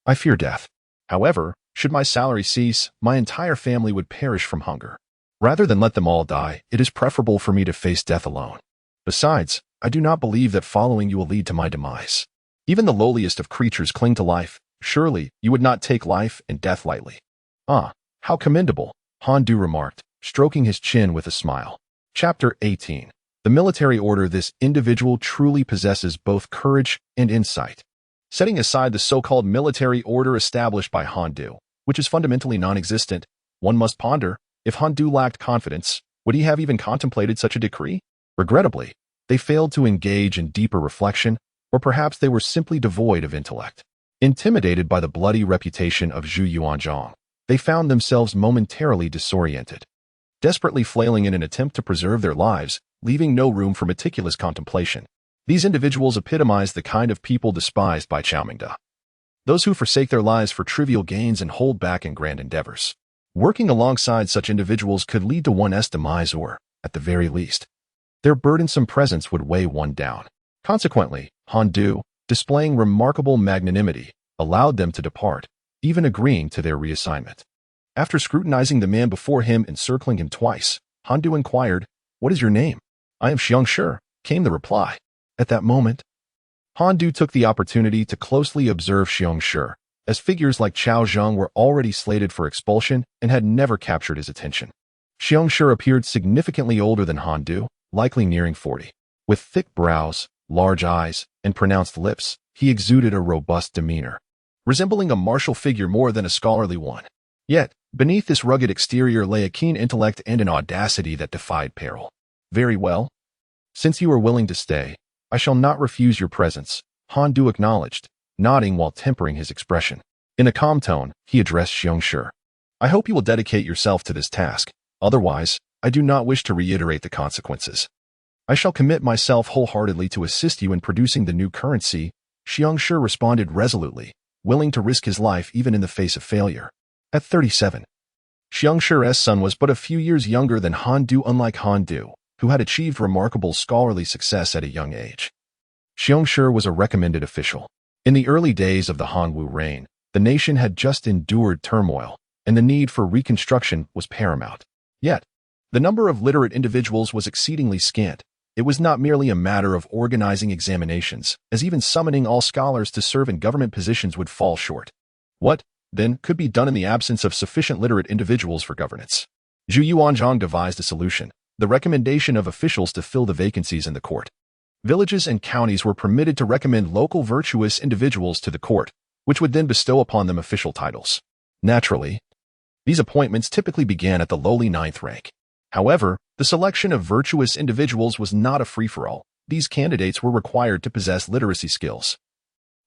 I fear death. However, should my salary cease, my entire family would perish from hunger. Rather than let them all die, it is preferable for me to face death alone. Besides, I do not believe that following you will lead to my demise. Even the lowliest of creatures cling to life. Surely, you would not take life and death lightly." "Ah, how commendable," Han Du remarked, stroking his chin with a smile. Chapter 18. The military order. This individual truly possesses both courage and insight. Setting aside the so-called military order established by Han Du, which is fundamentally non-existent, one must ponder, if Han Du lacked confidence, would he have even contemplated such a decree? Regrettably, they failed to engage in deeper reflection, or perhaps they were simply devoid of intellect. Intimidated by the bloody reputation of Zhu Yuanzhang, they found themselves momentarily disoriented, desperately flailing in an attempt to preserve their lives, leaving no room for meticulous contemplation. These individuals epitomize the kind of people despised by Chao Ming. Those who forsake their lives for trivial gains and hold back in grand endeavors. Working alongside such individuals could lead to one's demise or, at the very least, their burdensome presence would weigh one down. Consequently, Han Du, displaying remarkable magnanimity, allowed them to depart, even agreeing to their reassignment. After scrutinizing the man before him and circling him twice, Han Du inquired, "What is your name?" "I am Cheng Shi," came the reply. At that moment, Han Du took the opportunity to closely observe Cheng Shi, as figures like Chao Zhang were already slated for expulsion and had never captured his attention. Cheng Shi appeared significantly older than Han Du, likely nearing 40. With thick brows, large eyes, and pronounced lips, he exuded a robust demeanor, resembling a martial figure more than a scholarly one. Yet, beneath this rugged exterior lay a keen intellect and an audacity that defied peril. "Very well. Since you are willing to stay, I shall not refuse your presence," Han Du acknowledged, nodding while tempering his expression. In a calm tone, he addressed Cheng Shi. "I hope you will dedicate yourself to this task. Otherwise, I do not wish to reiterate the consequences. I shall commit myself wholeheartedly to assist you in producing the new currency." Cheng Shi responded resolutely, willing to risk his life even in the face of failure. At 37, Cheng Shi's son was but a few years younger than Han Du. Unlike Han Du, who had achieved remarkable scholarly success at a young age, Cheng Shi was a recommended official. In the early days of the Han Wu reign, the nation had just endured turmoil, and the need for reconstruction was paramount. Yet, the number of literate individuals was exceedingly scant. It was not merely a matter of organizing examinations, as even summoning all scholars to serve in government positions would fall short. What, then, could be done in the absence of sufficient literate individuals for governance? Zhu Yuanzhang devised a solution: the recommendation of officials to fill the vacancies in the court. Villages and counties were permitted to recommend local virtuous individuals to the court, which would then bestow upon them official titles. Naturally, these appointments typically began at the lowly 9th rank. However, the selection of virtuous individuals was not a free-for-all. These candidates were required to possess literacy skills.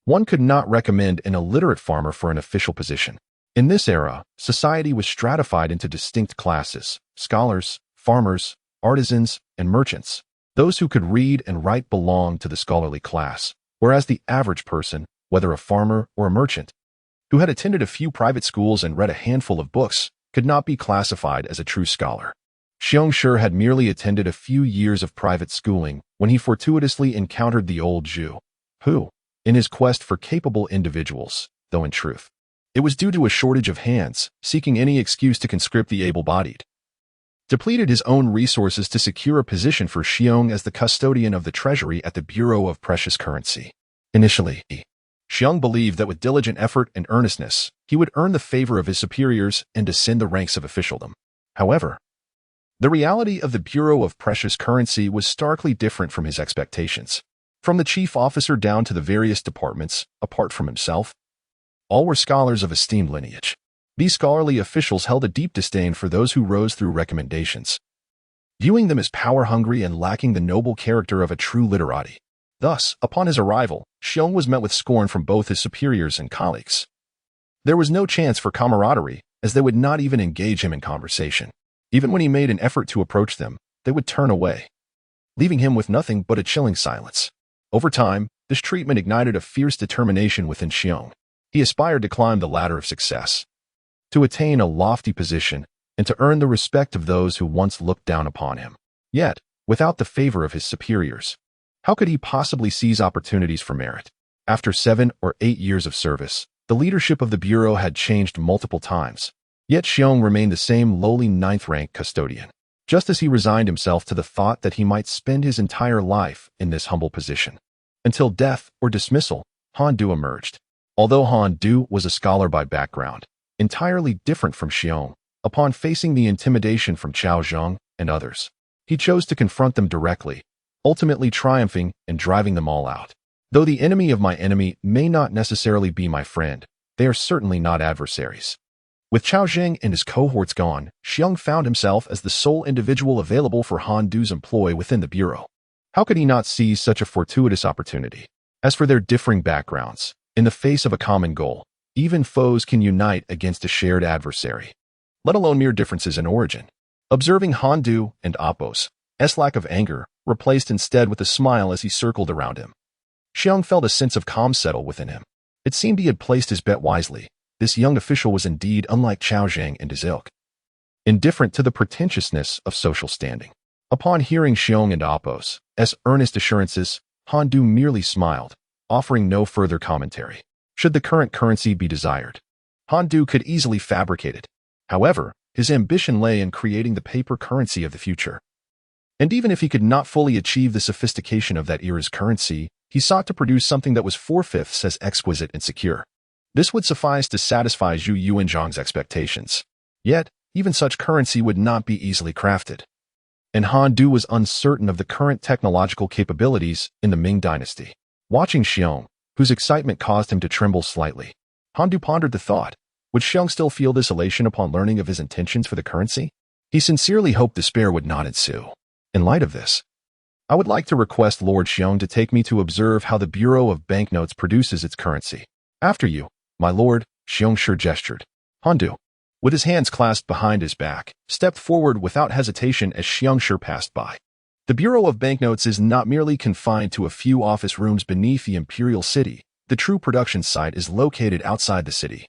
One could not recommend an illiterate farmer for an official position. In this era, society was stratified into distinct classes: scholars, farmers, artisans, and merchants. Those who could read and write belonged to the scholarly class, whereas the average person, whether a farmer or a merchant, who had attended a few private schools and read a handful of books, could not be classified as a true scholar. Cheng Shi had merely attended a few years of private schooling when he fortuitously encountered the old Zhu, who, in his quest for capable individuals, though in truth, it was due to a shortage of hands, seeking any excuse to conscript the able-bodied, depleted his own resources to secure a position for Xiong as the custodian of the treasury at the Bureau of Precious Currency. Initially, Xiong believed that with diligent effort and earnestness, he would earn the favor of his superiors and ascend the ranks of officialdom. However, The reality of the Bureau of Precious Currency was starkly different from his expectations. From the chief officer down to the various departments, apart from himself, all were scholars of esteemed lineage. These scholarly officials held a deep disdain for those who rose through recommendations, viewing them as power-hungry and lacking the noble character of a true literati. Thus, upon his arrival, Xiong was met with scorn from both his superiors and colleagues. There was no chance for camaraderie, as they would not even engage him in conversation. Even when he made an effort to approach them, they would turn away, leaving him with nothing but a chilling silence. Over time, this treatment ignited a fierce determination within Xiong. He aspired to climb the ladder of success, to attain a lofty position, and to earn the respect of those who once looked down upon him. Yet, without the favor of his superiors, how could he possibly seize opportunities for merit? After 7 or 8 years of service, the leadership of the Bureau had changed multiple times. Yet Xiong remained the same lowly 9th-rank custodian, just as he resigned himself to the thought that he might spend his entire life in this humble position. Until death or dismissal, Han Du emerged. Although Han Du was a scholar by background, entirely different from Xiong, upon facing the intimidation from Cao Zhang and others, he chose to confront them directly, ultimately triumphing and driving them all out. Though the enemy of my enemy may not necessarily be my friend, they are certainly not adversaries. With Cao Zhang and his cohorts gone, Xiong found himself as the sole individual available for Han Du's employ within the Bureau. How could he not seize such a fortuitous opportunity? As for their differing backgrounds, in the face of a common goal, even foes can unite against a shared adversary, let alone mere differences in origin. Observing Han Du and Apos' lack of anger, replaced instead with a smile as he circled around him, Xiong felt a sense of calm settle within him. It seemed he had placed his bet wisely. This young official was indeed unlike Cao Zhang and his ilk, indifferent to the pretentiousness of social standing. Upon hearing Xiong and Apos' earnest assurances, Han Du merely smiled, offering no further commentary. Should the current currency be desired, Han Du could easily fabricate it. However, his ambition lay in creating the paper currency of the future. And even if he could not fully achieve the sophistication of that era's currency, he sought to produce something that was 4/5 as exquisite and secure. This would suffice to satisfy Zhu Yuanzhang's expectations. Yet, even such currency would not be easily crafted. And Han Du was uncertain of the current technological capabilities in the Ming Dynasty. Watching Xiong, whose excitement caused him to tremble slightly, Han Du pondered the thought, would Xiong still feel this elation upon learning of his intentions for the currency? He sincerely hoped despair would not ensue. In light of this, I would like to request Lord Xiong to take me to observe how the Bureau of Banknotes produces its currency. After you, my lord, Xiong Shi gestured. Han Du, with his hands clasped behind his back, stepped forward without hesitation as Xiong Shi passed by. The Bureau of Banknotes is not merely confined to a few office rooms beneath the imperial city. The true production site is located outside the city,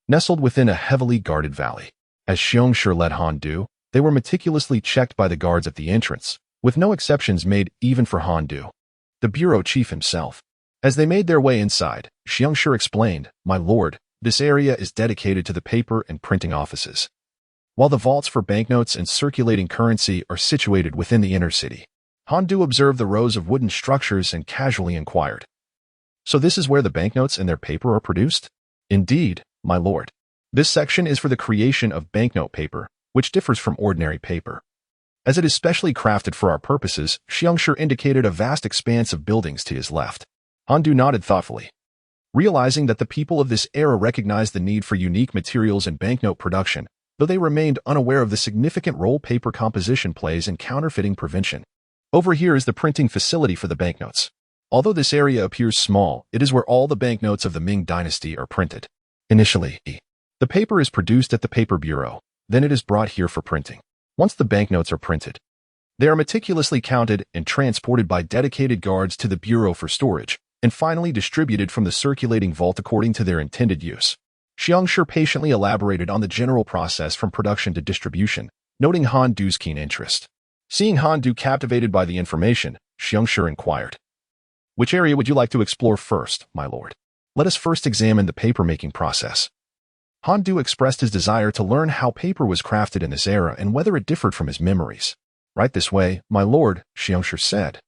nestled within a heavily guarded valley. As Xiong Shi led Han Du, they were meticulously checked by the guards at the entrance, with no exceptions made even for Han Du, the bureau chief himself. As they made their way inside, Xiong Shi explained, "My lord, this area is dedicated to the paper and printing offices, while the vaults for banknotes and circulating currency are situated within the inner city." Han Du observed the rows of wooden structures and casually inquired, "So this is where the banknotes and their paper are produced?" "Indeed, my lord. This section is for the creation of banknote paper, which differs from ordinary paper. As it is specially crafted for our purposes." Xiong Shi indicated a vast expanse of buildings to his left. Han Du nodded thoughtfully, realizing that the people of this era recognized the need for unique materials in banknote production, though they remained unaware of the significant role paper composition plays in counterfeiting prevention. Over here is the printing facility for the banknotes. Although this area appears small, it is where all the banknotes of the Ming Dynasty are printed. Initially, the paper is produced at the paper bureau, then it is brought here for printing. Once the banknotes are printed, they are meticulously counted and transported by dedicated guards to the bureau for storage, and finally distributed from the circulating vault according to their intended use. Xiong Shi patiently elaborated on the general process from production to distribution, noting Han Du's keen interest. Seeing Han Du captivated by the information, Xiong Shi inquired, "Which area would you like to explore first, my lord?" "Let us first examine the paper-making process." Han Du expressed his desire to learn how paper was crafted in this era and whether it differed from his memories. "Right this way, my lord," Xiong Shi said,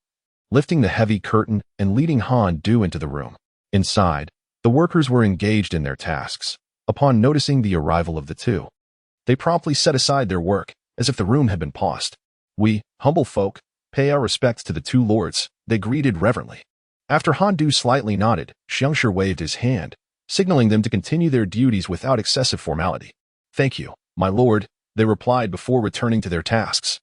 lifting the heavy curtain and leading Han Du into the room. Inside, the workers were engaged in their tasks. Upon noticing the arrival of the two, they promptly set aside their work, as if the room had been paused. "We, humble folk, pay our respects to the two lords," they greeted reverently. After Han slightly nodded, Xiangshi waved his hand, signaling them to continue their duties without excessive formality. "Thank you, my lord," they replied before returning to their tasks,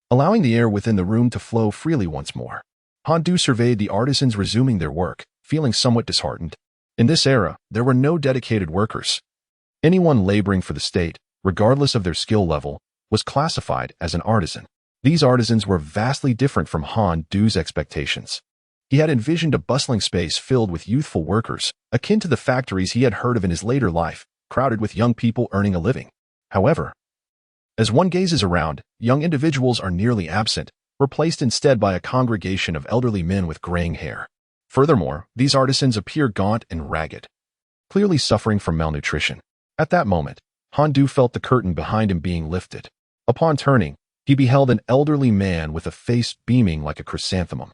allowing the air within the room to flow freely once more. Han surveyed the artisans resuming their work, feeling somewhat disheartened. In this era, there were no dedicated workers. Anyone laboring for the state, regardless of their skill level, was classified as an artisan. These artisans were vastly different from Han's expectations. He had envisioned a bustling space filled with youthful workers, akin to the factories he had heard of in his later life, crowded with young people earning a living. However, as one gazes around, young individuals are nearly absent, replaced instead by a congregation of elderly men with graying hair. Furthermore, these artisans appear gaunt and ragged, clearly suffering from malnutrition. At that moment, Han felt the curtain behind him being lifted. Upon turning, he beheld an elderly man with a face beaming like a chrysanthemum.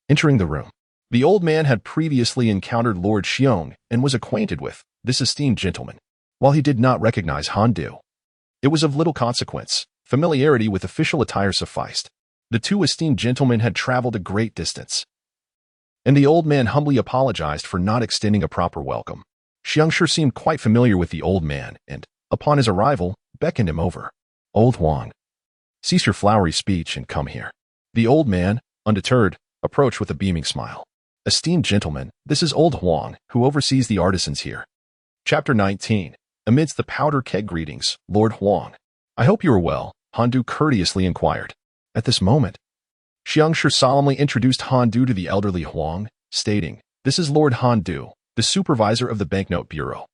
Entering the room, the old man had previously encountered Lord Xiong and was acquainted with this esteemed gentleman. While he did not recognize Han, it was of little consequence. Familiarity with official attire sufficed. The two esteemed gentlemen had traveled a great distance, and the old man humbly apologized for not extending a proper welcome. Xiangshi seemed quite familiar with the old man and, upon his arrival, beckoned him over. "Old Huang, cease your flowery speech and come here." The old man, undeterred, approached with a beaming smile. "Esteemed gentlemen, this is old Huang, who oversees the artisans here." Chapter 19. Amidst the powder keg greetings, Lord Huang. "I hope you are well," Han courteously inquired. At this moment, Xiangshi solemnly introduced Han to the elderly Huang, stating, "This is Lord Han, the supervisor of the banknote bureau,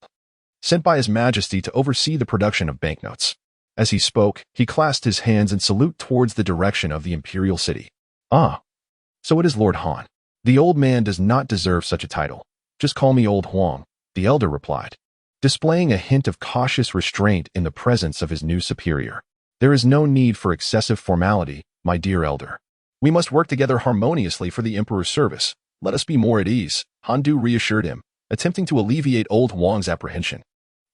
sent by His Majesty to oversee the production of banknotes." As he spoke, he clasped his hands in salute towards the direction of the imperial city. "Ah, so it is Lord Han. The old man does not deserve such a title. Just call me old Huang," the elder replied, displaying a hint of cautious restraint in the presence of his new superior. "There is no need for excessive formality, my dear elder. We must work together harmoniously for the emperor's service. Let us be more at ease," Han reassured him, attempting to alleviate old Huang's apprehension.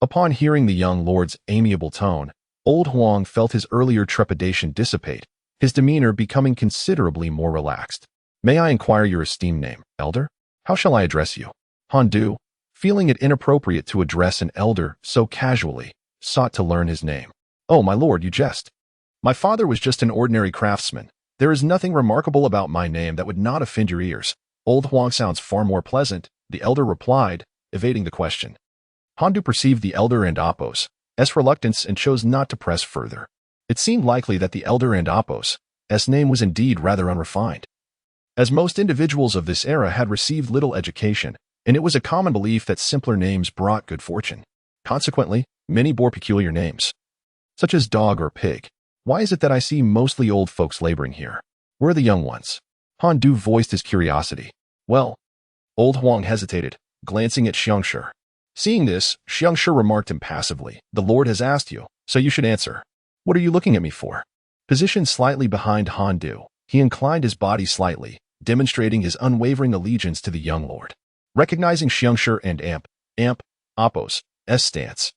Upon hearing the young lord's amiable tone, old Huang felt his earlier trepidation dissipate, his demeanor becoming considerably more relaxed. "May I inquire your esteemed name, elder? How shall I address you?" Han, feeling it inappropriate to address an elder so casually, sought to learn his name. "Oh, my lord, you jest. My father was just an ordinary craftsman. There is nothing remarkable about my name that would not offend your ears." "Old Huang sounds far more pleasant," the elder replied, evading the question. Han perceived the elder and Apos' reluctance and chose not to press further. It seemed likely that the elder and Apos' name was indeed rather unrefined, as most individuals of this era had received little education, and it was a common belief that simpler names brought good fortune. Consequently, many bore peculiar names, such as dog or pig. "Why is it that I see mostly old folks laboring here? Where are the young ones?" Han voiced his curiosity. "Well," old Huang hesitated, glancing at Xiangshi. Seeing this, Xiangshi remarked impassively, "The Lord has asked you, so you should answer. What are you looking at me for?" Positioned slightly behind Han, he inclined his body slightly, demonstrating his unwavering allegiance to the young lord. Recognizing Xiangshi and Apos' stance,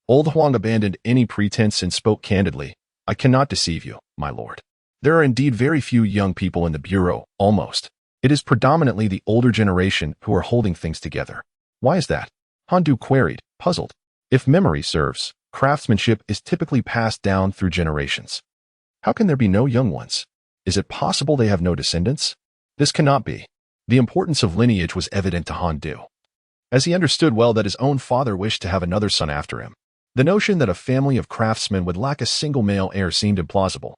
old Huang abandoned any pretense and spoke candidly. "I cannot deceive you, my lord. There are indeed very few young people in the bureau, almost. It is predominantly the older generation who are holding things together." "Why is that?" Han queried, puzzled. "If memory serves, craftsmanship is typically passed down through generations. How can there be no young ones? Is it possible they have no descendants? This cannot be." The importance of lineage was evident to Han, as he understood well that his own father wished to have another son after him. The notion that a family of craftsmen would lack a single male heir seemed implausible.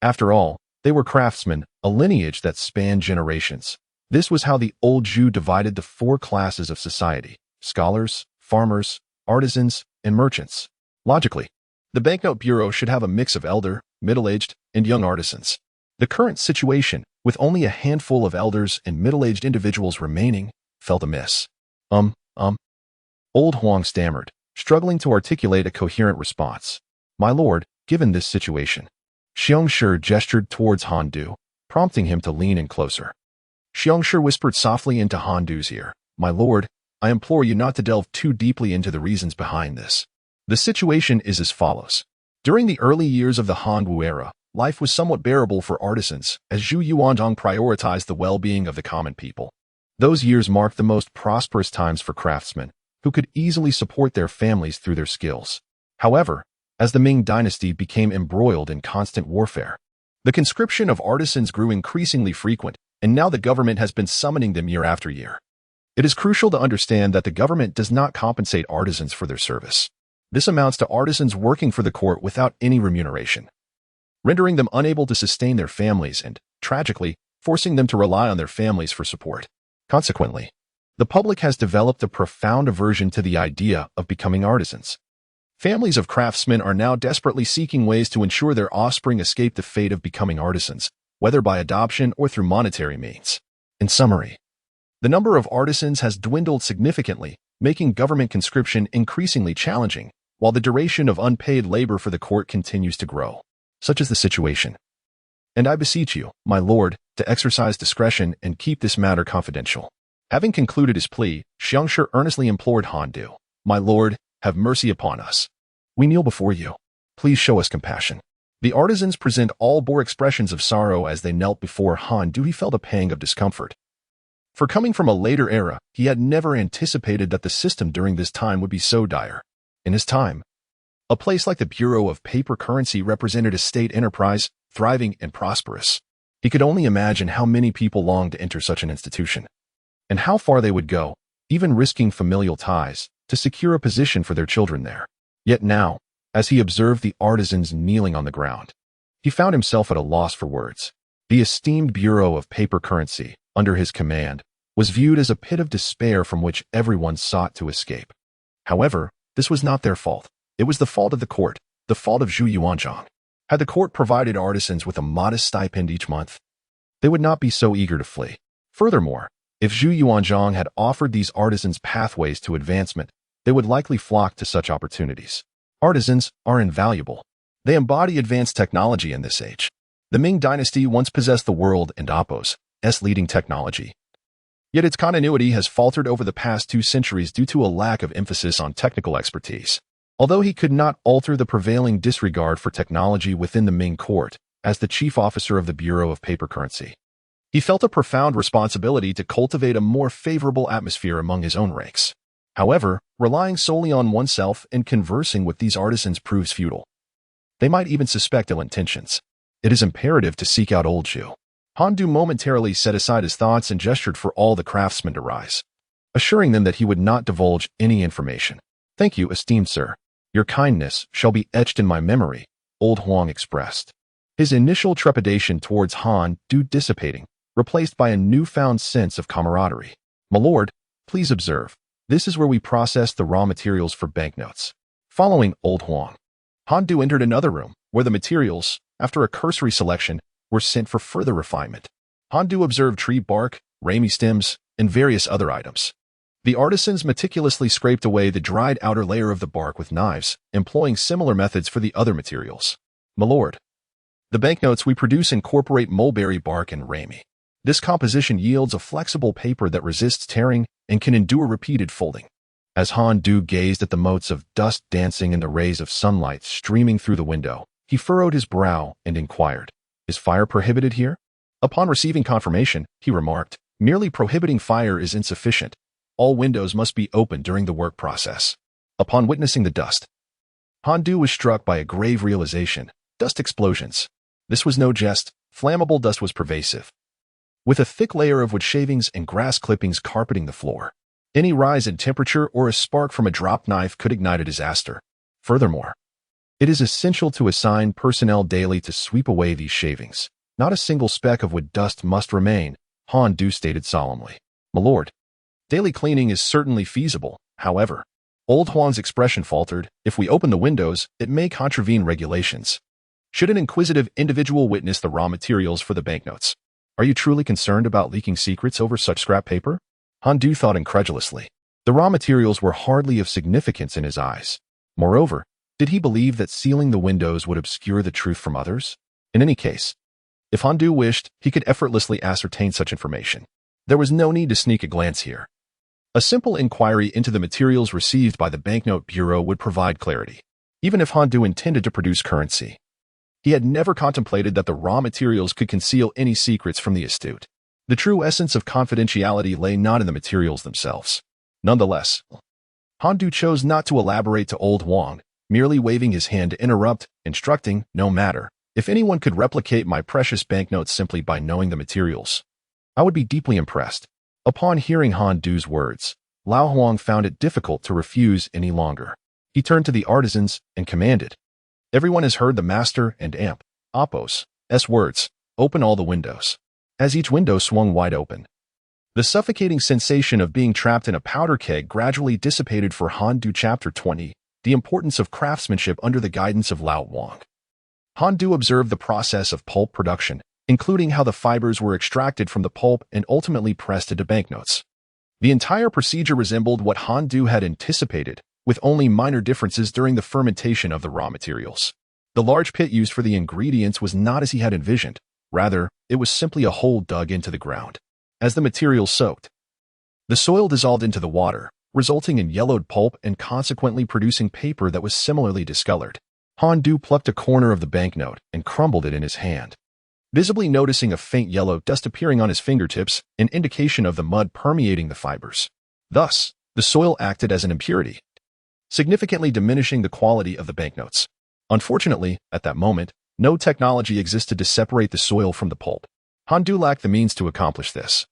After all, they were craftsmen, a lineage that spanned generations. This was how the old Jew divided the four classes of society: scholars, farmers, artisans, and merchants. Logically, the banknote bureau should have a mix of elder, middle-aged, and young artisans. The current situation, with only a handful of elders and middle-aged individuals remaining, felt amiss. Old Huang stammered, struggling to articulate a coherent response. "My lord, given this situation." Xiangshi gestured towards Han, prompting him to lean in closer. Xiangshi whispered softly into Han's ear, "My lord, I implore you not to delve too deeply into the reasons behind this. The situation is as follows. During the early years of the Han Wu era, life was somewhat bearable for artisans, as Zhu Yuanzhang prioritized the well-being of the common people. Those years marked the most prosperous times for craftsmen, who could easily support their families through their skills. However, as the Ming Dynasty became embroiled in constant warfare, the conscription of artisans grew increasingly frequent, and now the government has been summoning them year after year. It is crucial to understand that the government does not compensate artisans for their service. This amounts to artisans working for the court without any remuneration, rendering them unable to sustain their families and, tragically, forcing them to rely on their families for support. Consequently, the public has developed a profound aversion to the idea of becoming artisans. Families of craftsmen are now desperately seeking ways to ensure their offspring escape the fate of becoming artisans, whether by adoption or through monetary means. In summary, the number of artisans has dwindled significantly, making government conscription increasingly challenging, while the duration of unpaid labor for the court continues to grow. Such is the situation. And I beseech you, my lord, to exercise discretion and keep this matter confidential. Having concluded his plea, Xiangshi earnestly implored Han Du, my lord, have mercy upon us. We kneel before you. Please show us compassion. The artisans present all bore expressions of sorrow as they knelt before Han Du. He felt a pang of discomfort. For coming from a later era, he had never anticipated that the system during this time would be so dire. In his time, a place like the Bureau of Paper Currency represented a state enterprise, thriving and prosperous. He could only imagine how many people longed to enter such an institution, and how far they would go, even risking familial ties, to secure a position for their children there. Yet now, as he observed the artisans kneeling on the ground, he found himself at a loss for words. The esteemed Bureau of Paper Currency, under his command, was viewed as a pit of despair from which everyone sought to escape. However, this was not their fault. It was the fault of the court, the fault of Zhu Yuanzhang. Had the court provided artisans with a modest stipend each month, they would not be so eager to flee. Furthermore, if Zhu Yuanzhang had offered these artisans pathways to advancement, they would likely flock to such opportunities. Artisans are invaluable. They embody advanced technology in this age. The Ming Dynasty once possessed the world and Oppo's leading technology. Yet its continuity has faltered over the past 2 centuries due to a lack of emphasis on technical expertise. Although he could not alter the prevailing disregard for technology within the Ming court, as the chief officer of the Bureau of Paper Currency, he felt a profound responsibility to cultivate a more favorable atmosphere among his own ranks. However, relying solely on oneself and conversing with these artisans proves futile. They might even suspect ill intentions. It is imperative to seek out old Zhu. Han Du momentarily set aside his thoughts and gestured for all the craftsmen to rise, assuring them that he would not divulge any information. Thank you, esteemed sir. Your kindness shall be etched in my memory, old Huang expressed. His initial trepidation towards Han Du dissipating, replaced by a newfound sense of camaraderie. My lord, please observe, this is where we process the raw materials for banknotes. Following old Huang, Han Du entered another room, where the materials, after a cursory selection, were sent for further refinement. Han Du observed tree bark, ramie stems, and various other items. The artisans meticulously scraped away the dried outer layer of the bark with knives, employing similar methods for the other materials. My lord, the banknotes we produce incorporate mulberry bark and ramie. This composition yields a flexible paper that resists tearing and can endure repeated folding. As Han Du gazed at the motes of dust dancing in the rays of sunlight streaming through the window, he furrowed his brow and inquired, "Is fire prohibited here?" Upon receiving confirmation, he remarked, "Merely prohibiting fire is insufficient. All windows must be opened during the work process." Upon witnessing the dust, Han Du was struck by a grave realization: dust explosions. This was no jest. Flammable dust was pervasive, with a thick layer of wood shavings and grass clippings carpeting the floor. Any rise in temperature or a spark from a dropped knife could ignite a disaster. Furthermore, it is essential to assign personnel daily to sweep away these shavings. Not a single speck of wood dust must remain, Han Du stated solemnly. My lord, daily cleaning is certainly feasible. However, old Huang's expression faltered. If we open the windows, it may contravene regulations. Should an inquisitive individual witness the raw materials for the banknotes? Are you truly concerned about leaking secrets over such scrap paper? Han Du thought incredulously. The raw materials were hardly of significance in his eyes. Moreover, did he believe that sealing the windows would obscure the truth from others? In any case, if Han Du wished, he could effortlessly ascertain such information. There was no need to sneak a glance here. A simple inquiry into the materials received by the Banknote Bureau would provide clarity. even if Han Du intended to produce currency. He had never contemplated that the raw materials could conceal any secrets from the astute. The true essence of confidentiality lay not in the materials themselves. Nonetheless, Han Du chose not to elaborate to old Wang, merely waving his hand to interrupt, instructing, no matter, if anyone could replicate my precious banknotes simply by knowing the materials, I would be deeply impressed. Upon hearing Han Du's words, Lao Huang found it difficult to refuse any longer. He turned to the artisans and commanded, "Everyone has heard the master and amp, Appos, S words, open all the windows." As each window swung wide open, the suffocating sensation of being trapped in a powder keg gradually dissipated for Han Du. Chapter 20, The Importance of Craftsmanship under the Guidance of Lao Huang. Han Du observed the process of pulp production, including how the fibers were extracted from the pulp and ultimately pressed into banknotes. The entire procedure resembled what Han Du had anticipated, with only minor differences during the fermentation of the raw materials. The large pit used for the ingredients was not as he had envisioned. Rather, it was simply a hole dug into the ground. As the materials soaked, the soil dissolved into the water, resulting in yellowed pulp and consequently producing paper that was similarly discolored. Han Du plucked a corner of the banknote and crumbled it in his hand, visibly noticing a faint yellow dust appearing on his fingertips, an indication of the mud permeating the fibers. Thus, the soil acted as an impurity, significantly diminishing the quality of the banknotes. Unfortunately, at that moment, no technology existed to separate the soil from the pulp. Han Du lacked the means to accomplish this.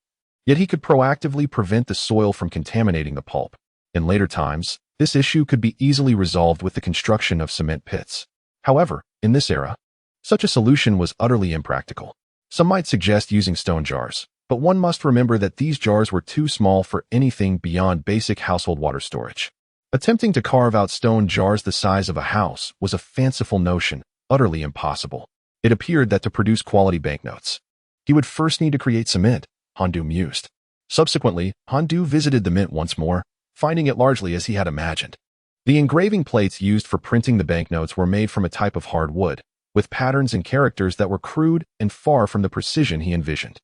Yet he could proactively prevent the soil from contaminating the pulp. In later times, this issue could be easily resolved with the construction of cement pits. However, in this era, such a solution was utterly impractical. Some might suggest using stone jars, but one must remember that these jars were too small for anything beyond basic household water storage. Attempting to carve out stone jars the size of a house was a fanciful notion, utterly impossible. It appeared that to produce quality banknotes, he would first need to create cement, Han Du mused. Subsequently, Han Du visited the mint once more, finding it largely as he had imagined. The engraving plates used for printing the banknotes were made from a type of hard wood, with patterns and characters that were crude and far from the precision he envisioned.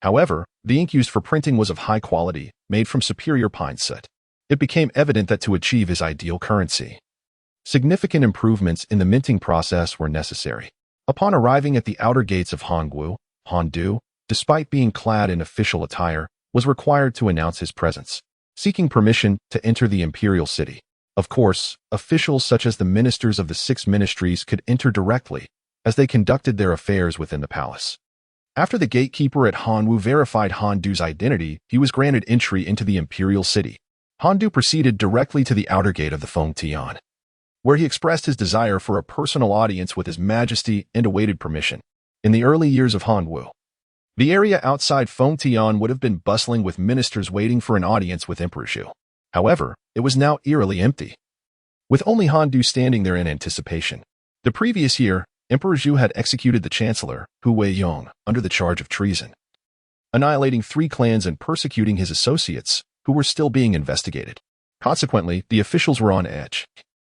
However, the ink used for printing was of high quality, made from superior pine soot. It became evident that to achieve his ideal currency, significant improvements in the minting process were necessary. Upon arriving at the outer gates of Hongwu, Han Du, despite being clad in official attire, was required to announce his presence, seeking permission to enter the imperial city. Of course, officials such as the ministers of the 6 ministries could enter directly, as they conducted their affairs within the palace. After the gatekeeper at Hanwu verified Han Du's identity, he was granted entry into the imperial city. Han Du proceeded directly to the outer gate of the Feng Tian, where he expressed his desire for a personal audience with His Majesty and awaited permission. In the early years of Hanwu, the area outside Feng Tian would have been bustling with ministers waiting for an audience with Emperor Zhu. However, it was now eerily empty, with only Han Du standing there in anticipation. The previous year, Emperor Zhu had executed the Chancellor, Hu Weiyong, under the charge of treason, annihilating 3 clans and persecuting his associates, who were still being investigated. Consequently, the officials were on edge,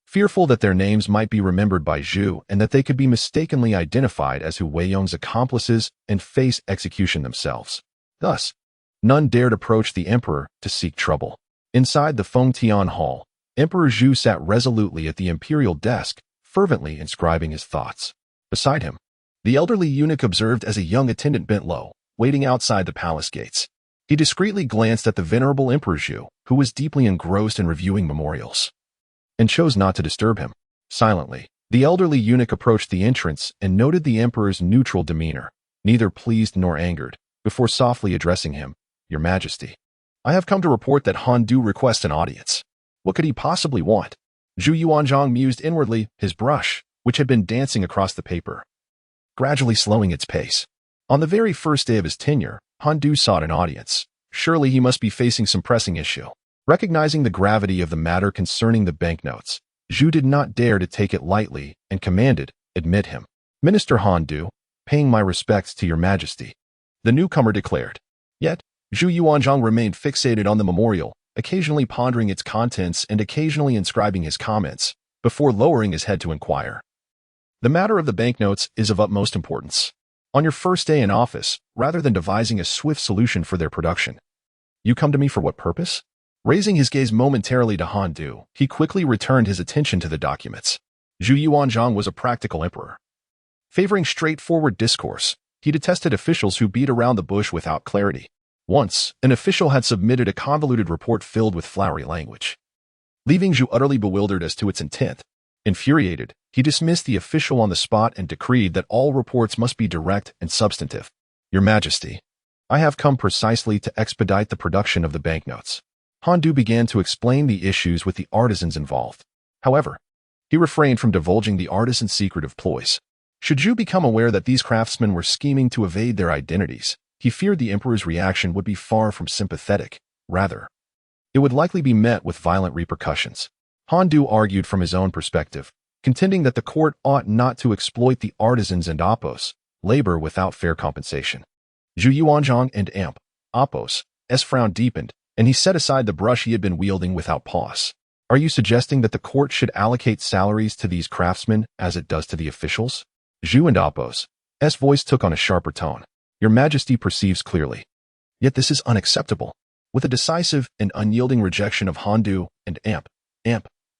fearful that their names might be remembered by Zhu and that they could be mistakenly identified as Hu Weiyong's accomplices and face execution themselves. Thus, none dared approach the emperor to seek trouble. Inside the Feng Tian Hall, Emperor Zhu sat resolutely at the imperial desk, fervently inscribing his thoughts. Beside him, the elderly eunuch observed as a young attendant bent low, waiting outside the palace gates. He discreetly glanced at the venerable Emperor Zhu, who was deeply engrossed in reviewing memorials, and chose not to disturb him. Silently, the elderly eunuch approached the entrance and noted the emperor's neutral demeanor, neither pleased nor angered, before softly addressing him, "Your Majesty, I have come to report that Han Du requests an audience." What could he possibly want? Zhu Yuanzhang mused inwardly, his brush, which had been dancing across the paper, gradually slowing its pace. On the very first day of his tenure, Han Du sought an audience. Surely he must be facing some pressing issue. Recognizing the gravity of the matter concerning the banknotes, Zhu did not dare to take it lightly and commanded, "Admit him." "Minister Han Du, paying my respects to your Majesty," the newcomer declared. Yet, Zhu Yuanzhang remained fixated on the memorial, occasionally pondering its contents and occasionally inscribing his comments, before lowering his head to inquire. "The matter of the banknotes is of utmost importance. On your first day in office, rather than devising a swift solution for their production, you come to me for what purpose?" Raising his gaze momentarily to Han Du, he quickly returned his attention to the documents. Zhu Yuanzhang was a practical emperor. Favoring straightforward discourse, he detested officials who beat around the bush without clarity. Once, an official had submitted a convoluted report filled with flowery language, leaving Zhu utterly bewildered as to its intent. Infuriated, he dismissed the official on the spot and decreed that all reports must be direct and substantive. Your Majesty, I have come precisely to expedite the production of the banknotes. Han Du began to explain the issues with the artisans involved. However, he refrained from divulging the artisan's secretive ploys. Should Zhu become aware that these craftsmen were scheming to evade their identities, he feared the emperor's reaction would be far from sympathetic. Rather, it would likely be met with violent repercussions. Han Du argued from his own perspective, contending that the court ought not to exploit the artisans and oppos, labor without fair compensation. Zhu Yuanzhang and oppos' frown deepened, and he set aside the brush he had been wielding without pause. Are you suggesting that the court should allocate salaries to these craftsmen as it does to the officials? Zhu and oppos' voice took on a sharper tone. Your Majesty perceives clearly. Yet this is unacceptable. With a decisive and unyielding rejection of Han Du and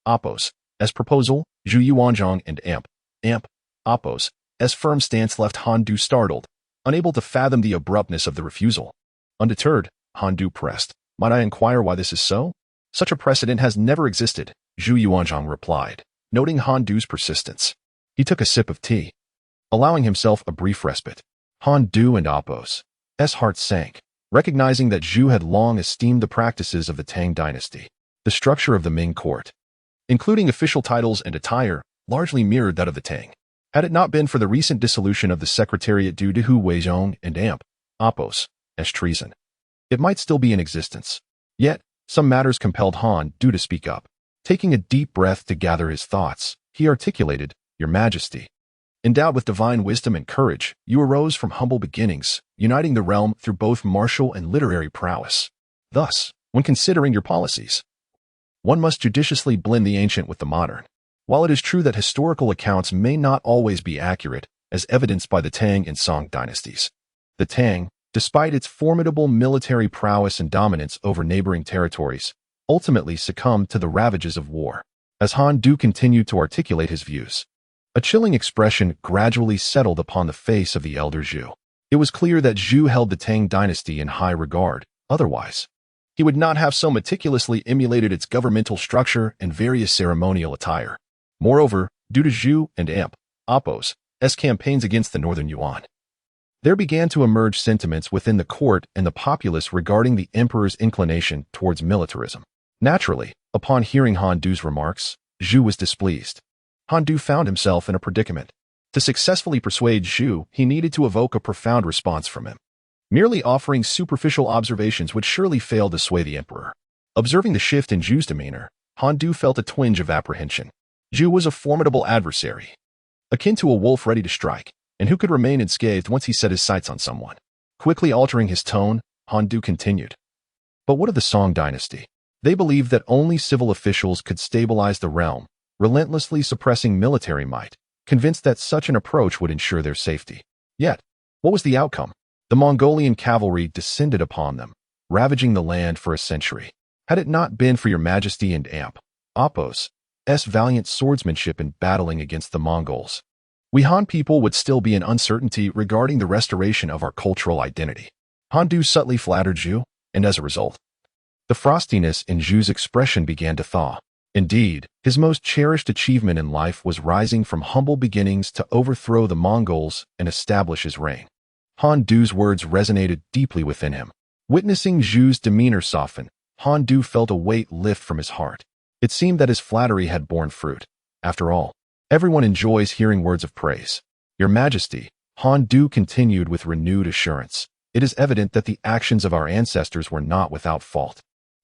oppos' proposal, Zhu Yuanzhang and oppos' firm stance left Han Du startled, unable to fathom the abruptness of the refusal. Undeterred, Han Du pressed. Might I inquire why this is so? Such a precedent has never existed, Zhu Yuanzhang replied, noting Han Du's persistence. He took a sip of tea, allowing himself a brief respite. Han Du and oppos' hearts sank, recognizing that Zhu had long esteemed the practices of the Tang Dynasty. The structure of the Ming court, including official titles and attire, largely mirrored that of the Tang. Had it not been for the recent dissolution of the Secretariat due to Hu Weizhong and oppos' treason, it might still be in existence. Yet, some matters compelled Han Du to speak up. Taking a deep breath to gather his thoughts, he articulated, Your Majesty, endowed with divine wisdom and courage, you arose from humble beginnings, uniting the realm through both martial and literary prowess. Thus, when considering your policies, one must judiciously blend the ancient with the modern. While it is true that historical accounts may not always be accurate, as evidenced by the Tang and Song dynasties, the Tang, despite its formidable military prowess and dominance over neighboring territories, ultimately succumbed to the ravages of war. As Han Du continued to articulate his views, a chilling expression gradually settled upon the face of the elder Zhu. It was clear that Zhu held the Tang dynasty in high regard. Otherwise, he would not have so meticulously emulated its governmental structure and various ceremonial attire. Moreover, due to Zhu and oppos' campaigns against the northern Yuan, there began to emerge sentiments within the court and the populace regarding the emperor's inclination towards militarism. Naturally, upon hearing Han Du's remarks, Zhu was displeased. Han Du found himself in a predicament. To successfully persuade Zhu, he needed to evoke a profound response from him. Merely offering superficial observations would surely fail to sway the emperor. Observing the shift in Zhu's demeanor, Han Du felt a twinge of apprehension. Zhu was a formidable adversary, akin to a wolf ready to strike, and who could remain unscathed once he set his sights on someone. Quickly altering his tone, Han Du continued. But what of the Song dynasty? They believed that only civil officials could stabilize the realm, relentlessly suppressing military might, convinced that such an approach would ensure their safety. Yet, what was the outcome? The Mongolian cavalry descended upon them, ravaging the land for a century. Had it not been for your Majesty and oppos' valiant swordsmanship in battling against the Mongols, we Han people would still be in uncertainty regarding the restoration of our cultural identity. Han Du subtly flattered Zhu, and as a result, the frostiness in Zhu's expression began to thaw. Indeed, his most cherished achievement in life was rising from humble beginnings to overthrow the Mongols and establish his reign. Han Du's words resonated deeply within him. Witnessing Zhu's demeanor soften, Han Du felt a weight lift from his heart. It seemed that his flattery had borne fruit. After all, everyone enjoys hearing words of praise. Your Majesty, Han Du continued with renewed assurance, it is evident that the actions of our ancestors were not without fault.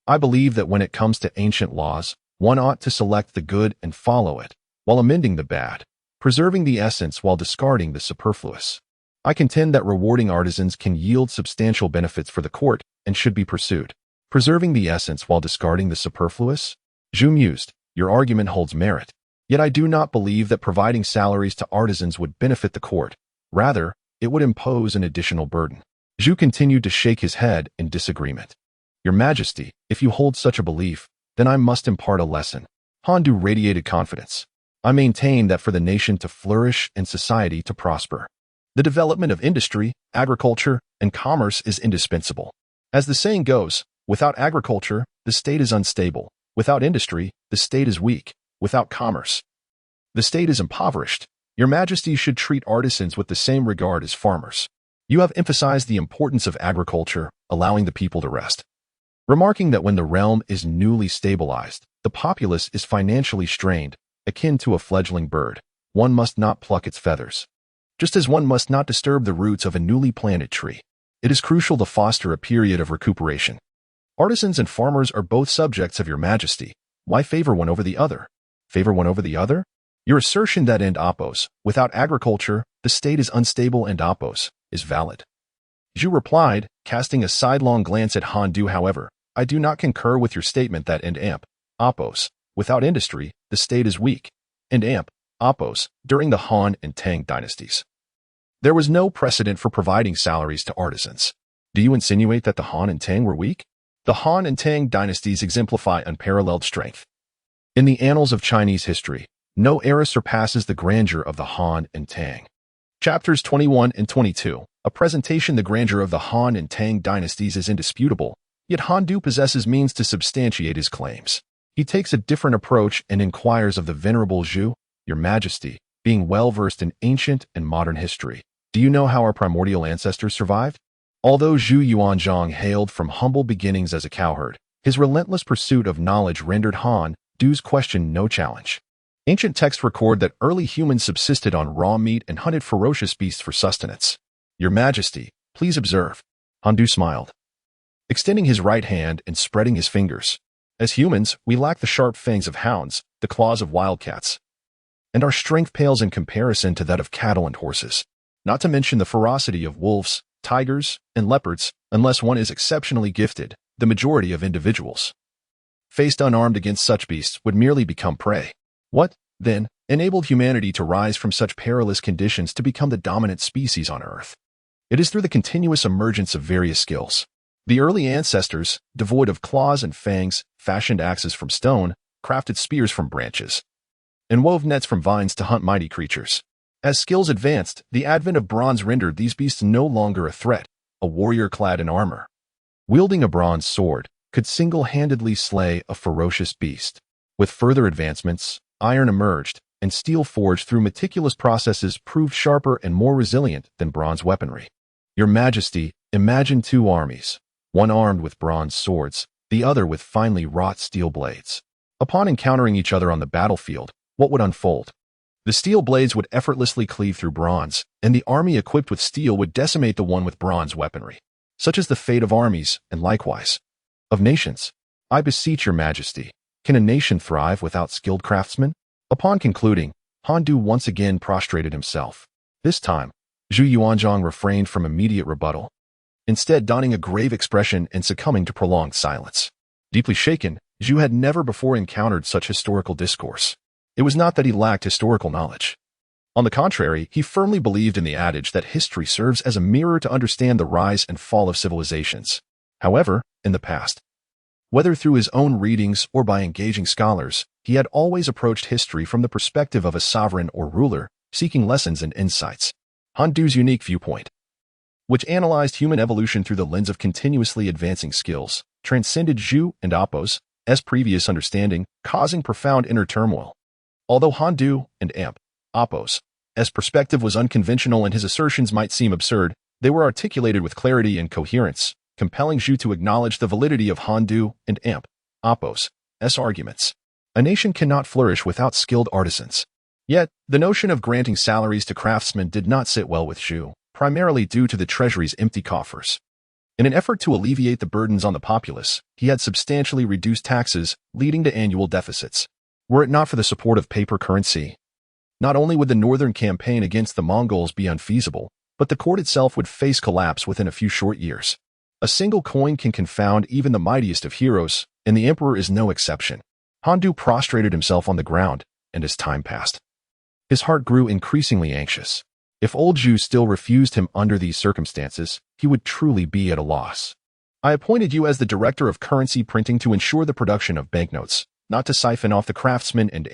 I believe that when it comes to ancient laws, one ought to select the good and follow it, while amending the bad, preserving the essence while discarding the superfluous. I contend that rewarding artisans can yield substantial benefits for the court and should be pursued. Preserving the essence while discarding the superfluous? Zhu mused, your argument holds merit. Yet I do not believe that providing salaries to artisans would benefit the court. Rather, it would impose an additional burden. Zhu continued to shake his head in disagreement. Your Majesty, if you hold such a belief, then I must impart a lesson. Han Du radiated confidence. I maintain that for the nation to flourish and society to prosper, the development of industry, agriculture, and commerce is indispensable. As the saying goes, without agriculture, the state is unstable. Without industry, the state is weak. Without commerce, the state is impoverished. Your Majesty should treat artisans with the same regard as farmers. You have emphasized the importance of agriculture, allowing the people to rest, remarking that when the realm is newly stabilized, the populace is financially strained, akin to a fledgling bird. One must not pluck its feathers, just as one must not disturb the roots of a newly planted tree. It is crucial to foster a period of recuperation. Artisans and farmers are both subjects of your Majesty. Why favor one over the other? Favor one over the other? Your assertion that and oppos, without agriculture, the state is unstable and oppos, is valid. Zhu replied, casting a sidelong glance at Han Du. However, I do not concur with your statement that and oppos, without industry, the state is weak, and oppos, during the Han and Tang dynasties, there was no precedent for providing salaries to artisans. Do you insinuate that the Han and Tang were weak? The Han and Tang dynasties exemplify unparalleled strength. In the annals of Chinese history, no era surpasses the grandeur of the Han and Tang. Chapters 21 and 22, a presentation. The grandeur of the Han and Tang dynasties is indisputable, yet Han Du possesses means to substantiate his claims. He takes a different approach and inquires of the venerable Zhu, your Majesty, being well-versed in ancient and modern history. Do you know how our primordial ancestors survived? Although Zhu Yuanzhang hailed from humble beginnings as a cowherd, his relentless pursuit of knowledge rendered Han Du's question no challenge. Ancient texts record that early humans subsisted on raw meat and hunted ferocious beasts for sustenance. Your Majesty, please observe. Han Du smiled, extending his right hand and spreading his fingers. As humans, we lack the sharp fangs of hounds, the claws of wildcats, and our strength pales in comparison to that of cattle and horses, not to mention the ferocity of wolves, tigers, and leopards. Unless one is exceptionally gifted, the majority of individuals faced unarmed against such beasts would merely become prey. What, then, enabled humanity to rise from such perilous conditions to become the dominant species on Earth? It is through the continuous emergence of various skills. The early ancestors, devoid of claws and fangs, fashioned axes from stone, crafted spears from branches, and wove nets from vines to hunt mighty creatures. As skills advanced, the advent of bronze rendered these beasts no longer a threat. A warrior clad in armor, wielding a bronze sword, could single-handedly slay a ferocious beast. With further advancements, iron emerged, and steel forged through meticulous processes proved sharper and more resilient than bronze weaponry. Your Majesty, imagine two armies, one armed with bronze swords, the other with finely wrought steel blades. Upon encountering each other on the battlefield, what would unfold? The steel blades would effortlessly cleave through bronze, and the army equipped with steel would decimate the one with bronze weaponry. Such is the fate of armies, and likewise of nations. I beseech your Majesty, can a nation thrive without skilled craftsmen? Upon concluding, Han Du once again prostrated himself. This time, Zhu Yuanzhang refrained from immediate rebuttal, instead donning a grave expression and succumbing to prolonged silence. Deeply shaken, Zhu had never before encountered such historical discourse. It was not that he lacked historical knowledge. On the contrary, he firmly believed in the adage that history serves as a mirror to understand the rise and fall of civilizations. However, in the past, whether through his own readings or by engaging scholars, he had always approached history from the perspective of a sovereign or ruler, seeking lessons and insights. Han Du's unique viewpoint, which analyzed human evolution through the lens of continuously advancing skills, transcended Zhu and Appo's previous understanding, causing profound inner turmoil. Although Han Du and Appo's perspective was unconventional and his assertions might seem absurd, they were articulated with clarity and coherence, compelling Zhu to acknowledge the validity of Han Du and Appo's arguments. A nation cannot flourish without skilled artisans. Yet, the notion of granting salaries to craftsmen did not sit well with Zhu, primarily due to the treasury's empty coffers. In an effort to alleviate the burdens on the populace, he had substantially reduced taxes, leading to annual deficits. Were it not for the support of paper currency, not only would the northern campaign against the Mongols be unfeasible, but the court itself would face collapse within a few short years. A single coin can confound even the mightiest of heroes, and the emperor is no exception. Han Du prostrated himself on the ground, and as time passed, his heart grew increasingly anxious. If old Zhu still refused him under these circumstances, he would truly be at a loss. I appointed you as the director of currency printing to ensure the production of banknotes, not to siphon off the craftsmen and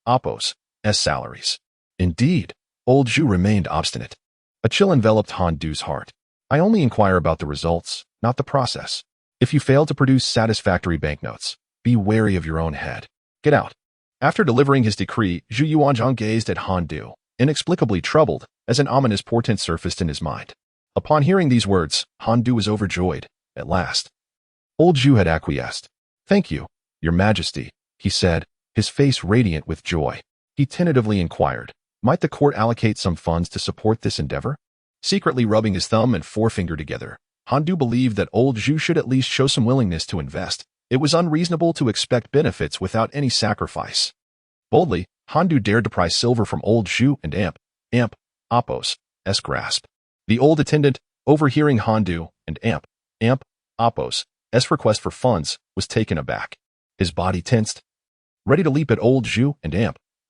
Appo's salaries. Indeed, old Zhu remained obstinate. A chill enveloped Han Du's heart. I only inquire about the results, not the process. If you fail to produce satisfactory banknotes, be wary of your own head. Get out. After delivering his decree, Zhu Yuanzhang gazed at Han Du, inexplicably troubled, as an ominous portent surfaced in his mind. Upon hearing these words, Han Du was overjoyed. At last, old Zhu had acquiesced. Thank you, Your Majesty, he said, his face radiant with joy. He tentatively inquired, might the court allocate some funds to support this endeavor? Secretly rubbing his thumb and forefinger together, Han Du believed that old Zhu should at least show some willingness to invest. It was unreasonable to expect benefits without any sacrifice. Boldly, Han Du dared to pry silver from old Zhu and Appos' grasp. The old attendant, overhearing Han Du and Appos' request for funds, was taken aback. His body tensed, ready to leap at old Zhu and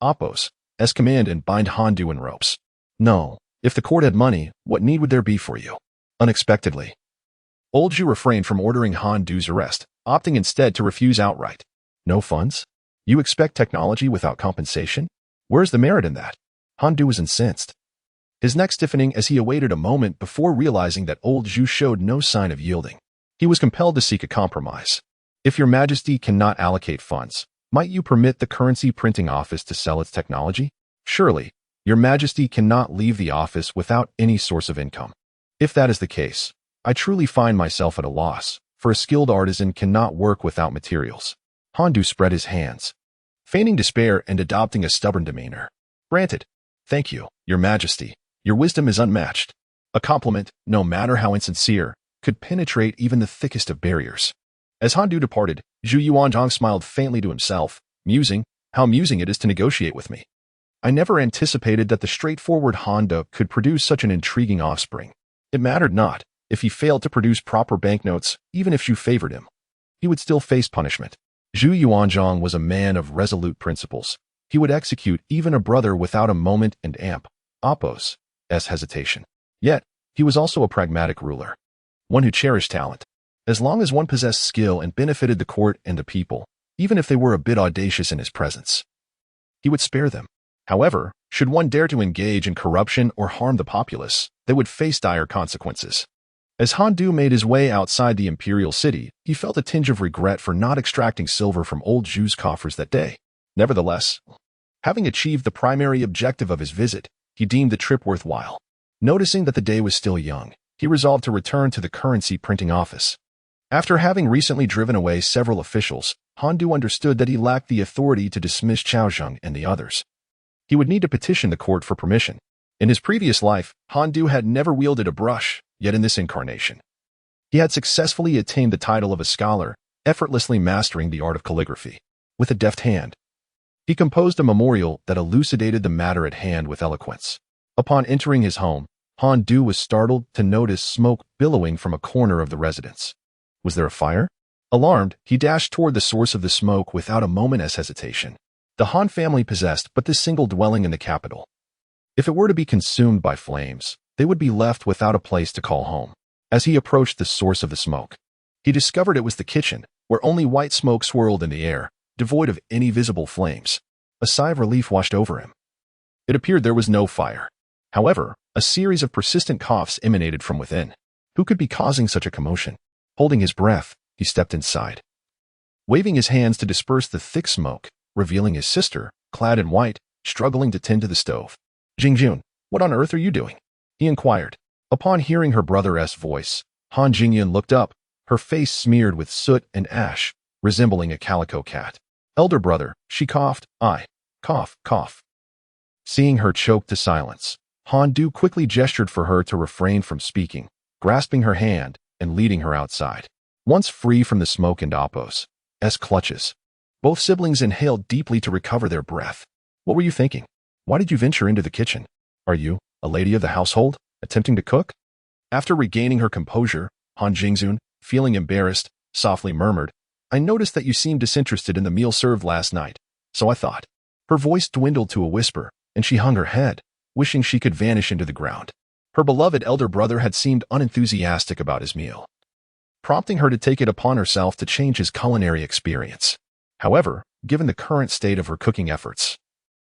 Appos' command and bind Han Du in ropes. No, if the court had money, what need would there be for you? Unexpectedly, old Zhu refrained from ordering Han Du's arrest, opting instead to refuse outright. No funds? You expect technology without compensation? Where's the merit in that? Han Du was incensed, his neck stiffening as he awaited a moment before realizing that old Zhu showed no sign of yielding. He was compelled to seek a compromise. If Your Majesty cannot allocate funds, might you permit the currency printing office to sell its technology? Surely, Your Majesty cannot leave the office without any source of income. If that is the case, I truly find myself at a loss, for a skilled artisan cannot work without materials. Han Du spread his hands, feigning despair and adopting a stubborn demeanor. Granted. Thank you, Your Majesty. Your wisdom is unmatched. A compliment, no matter how insincere, could penetrate even the thickest of barriers. As Han Du departed, Zhu Yuanzhang smiled faintly to himself, musing, how amusing it is to negotiate with me. I never anticipated that the straightforward Han Du could produce such an intriguing offspring. It mattered not. If he failed to produce proper banknotes, even if Zhu favored him, he would still face punishment. Zhu Yuanzhang was a man of resolute principles. He would execute even a brother without a moment and Appos' hesitation. Yet, he was also a pragmatic ruler, one who cherished talent. As long as one possessed skill and benefited the court and the people, even if they were a bit audacious in his presence, he would spare them. However, should one dare to engage in corruption or harm the populace, they would face dire consequences. As Han Du made his way outside the imperial city, he felt a tinge of regret for not extracting silver from old Zhu's coffers that day. Nevertheless, having achieved the primary objective of his visit, he deemed the trip worthwhile. Noticing that the day was still young, he resolved to return to the currency printing office. After having recently driven away several officials, Han Du understood that he lacked the authority to dismiss Chaozheng and the others. He would need to petition the court for permission. In his previous life, Han Du had never wielded a brush, yet in this incarnation, he had successfully attained the title of a scholar, effortlessly mastering the art of calligraphy. With a deft hand, he composed a memorial that elucidated the matter at hand with eloquence. Upon entering his home, Han Du was startled to notice smoke billowing from a corner of the residence. Was there a fire? Alarmed, he dashed toward the source of the smoke without a moment's hesitation. The Han family possessed but this single dwelling in the capital. If it were to be consumed by flames, they would be left without a place to call home. As he approached the source of the smoke, he discovered it was the kitchen, where only white smoke swirled in the air, devoid of any visible flames. A sigh of relief washed over him. It appeared there was no fire. However, a series of persistent coughs emanated from within. Who could be causing such a commotion? Holding his breath, he stepped inside, waving his hands to disperse the thick smoke, revealing his sister, clad in white, struggling to tend to the stove. Jingjun, what on earth are you doing? He inquired. Upon hearing her brother's voice, Han Jingyun looked up, her face smeared with soot and ash, resembling a calico cat. Elder brother, she coughed. I. Cough. Seeing her choke to silence, Han Du quickly gestured for her to refrain from speaking, grasping her hand and leading her outside. Once free from the smoke and Appos' clutches, both siblings inhaled deeply to recover their breath. What were you thinking? Why did you venture into the kitchen? Are you, a lady of the household, attempting to cook? After regaining her composure, Han Jingzun, feeling embarrassed, softly murmured, I noticed that you seemed disinterested in the meal served last night, so I thought. Her voice dwindled to a whisper, and she hung her head, wishing she could vanish into the ground. Her beloved elder brother had seemed unenthusiastic about his meal, prompting her to take it upon herself to change his culinary experience. However, given the current state of her cooking efforts,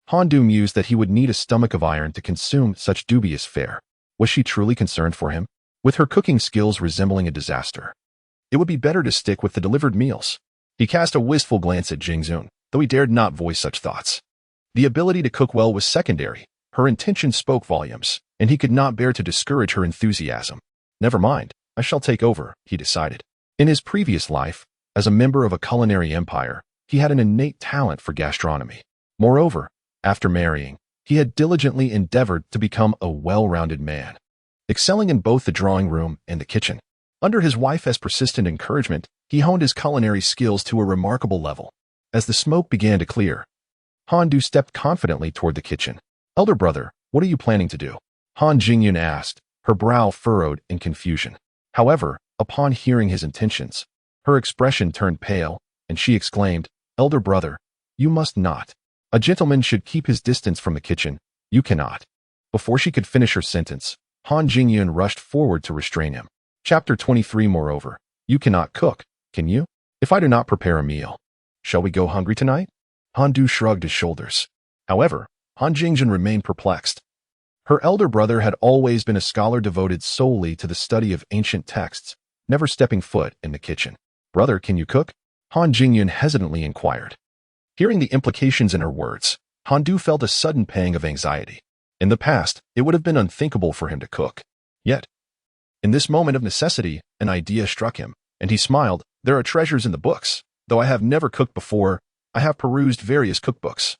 Han Du mused that he would need a stomach of iron to consume such dubious fare. Was she truly concerned for him? With her cooking skills resembling a disaster, it would be better to stick with the delivered meals. He cast a wistful glance at Jingzun, though he dared not voice such thoughts. The ability to cook well was secondary. Her intention spoke volumes, and he could not bear to discourage her enthusiasm. Never mind, I shall take over, he decided. In his previous life, as a member of a culinary empire, he had an innate talent for gastronomy. Moreover, after marrying, he had diligently endeavored to become a well-rounded man, excelling in both the drawing room and the kitchen. Under his wife's persistent encouragement, he honed his culinary skills to a remarkable level. As the smoke began to clear, Han Du stepped confidently toward the kitchen. Elder brother, what are you planning to do? Han Jingyun asked, her brow furrowed in confusion. However, upon hearing his intentions, her expression turned pale, and she exclaimed, Elder brother, you must not. A gentleman should keep his distance from the kitchen. You cannot. Before she could finish her sentence, Han Jingyun rushed forward to restrain him. Chapter 23. Moreover, you cannot cook, can you? If I do not prepare a meal, shall we go hungry tonight? Han Du shrugged his shoulders. However, Han Jingjun remained perplexed. Her elder brother had always been a scholar devoted solely to the study of ancient texts, never stepping foot in the kitchen. Brother, can you cook? Han Jingyun hesitantly inquired. Hearing the implications in her words, Han Du felt a sudden pang of anxiety. In the past, it would have been unthinkable for him to cook. Yet, in this moment of necessity, an idea struck him, and he smiled. There are treasures in the books. Though I have never cooked before, I have perused various cookbooks.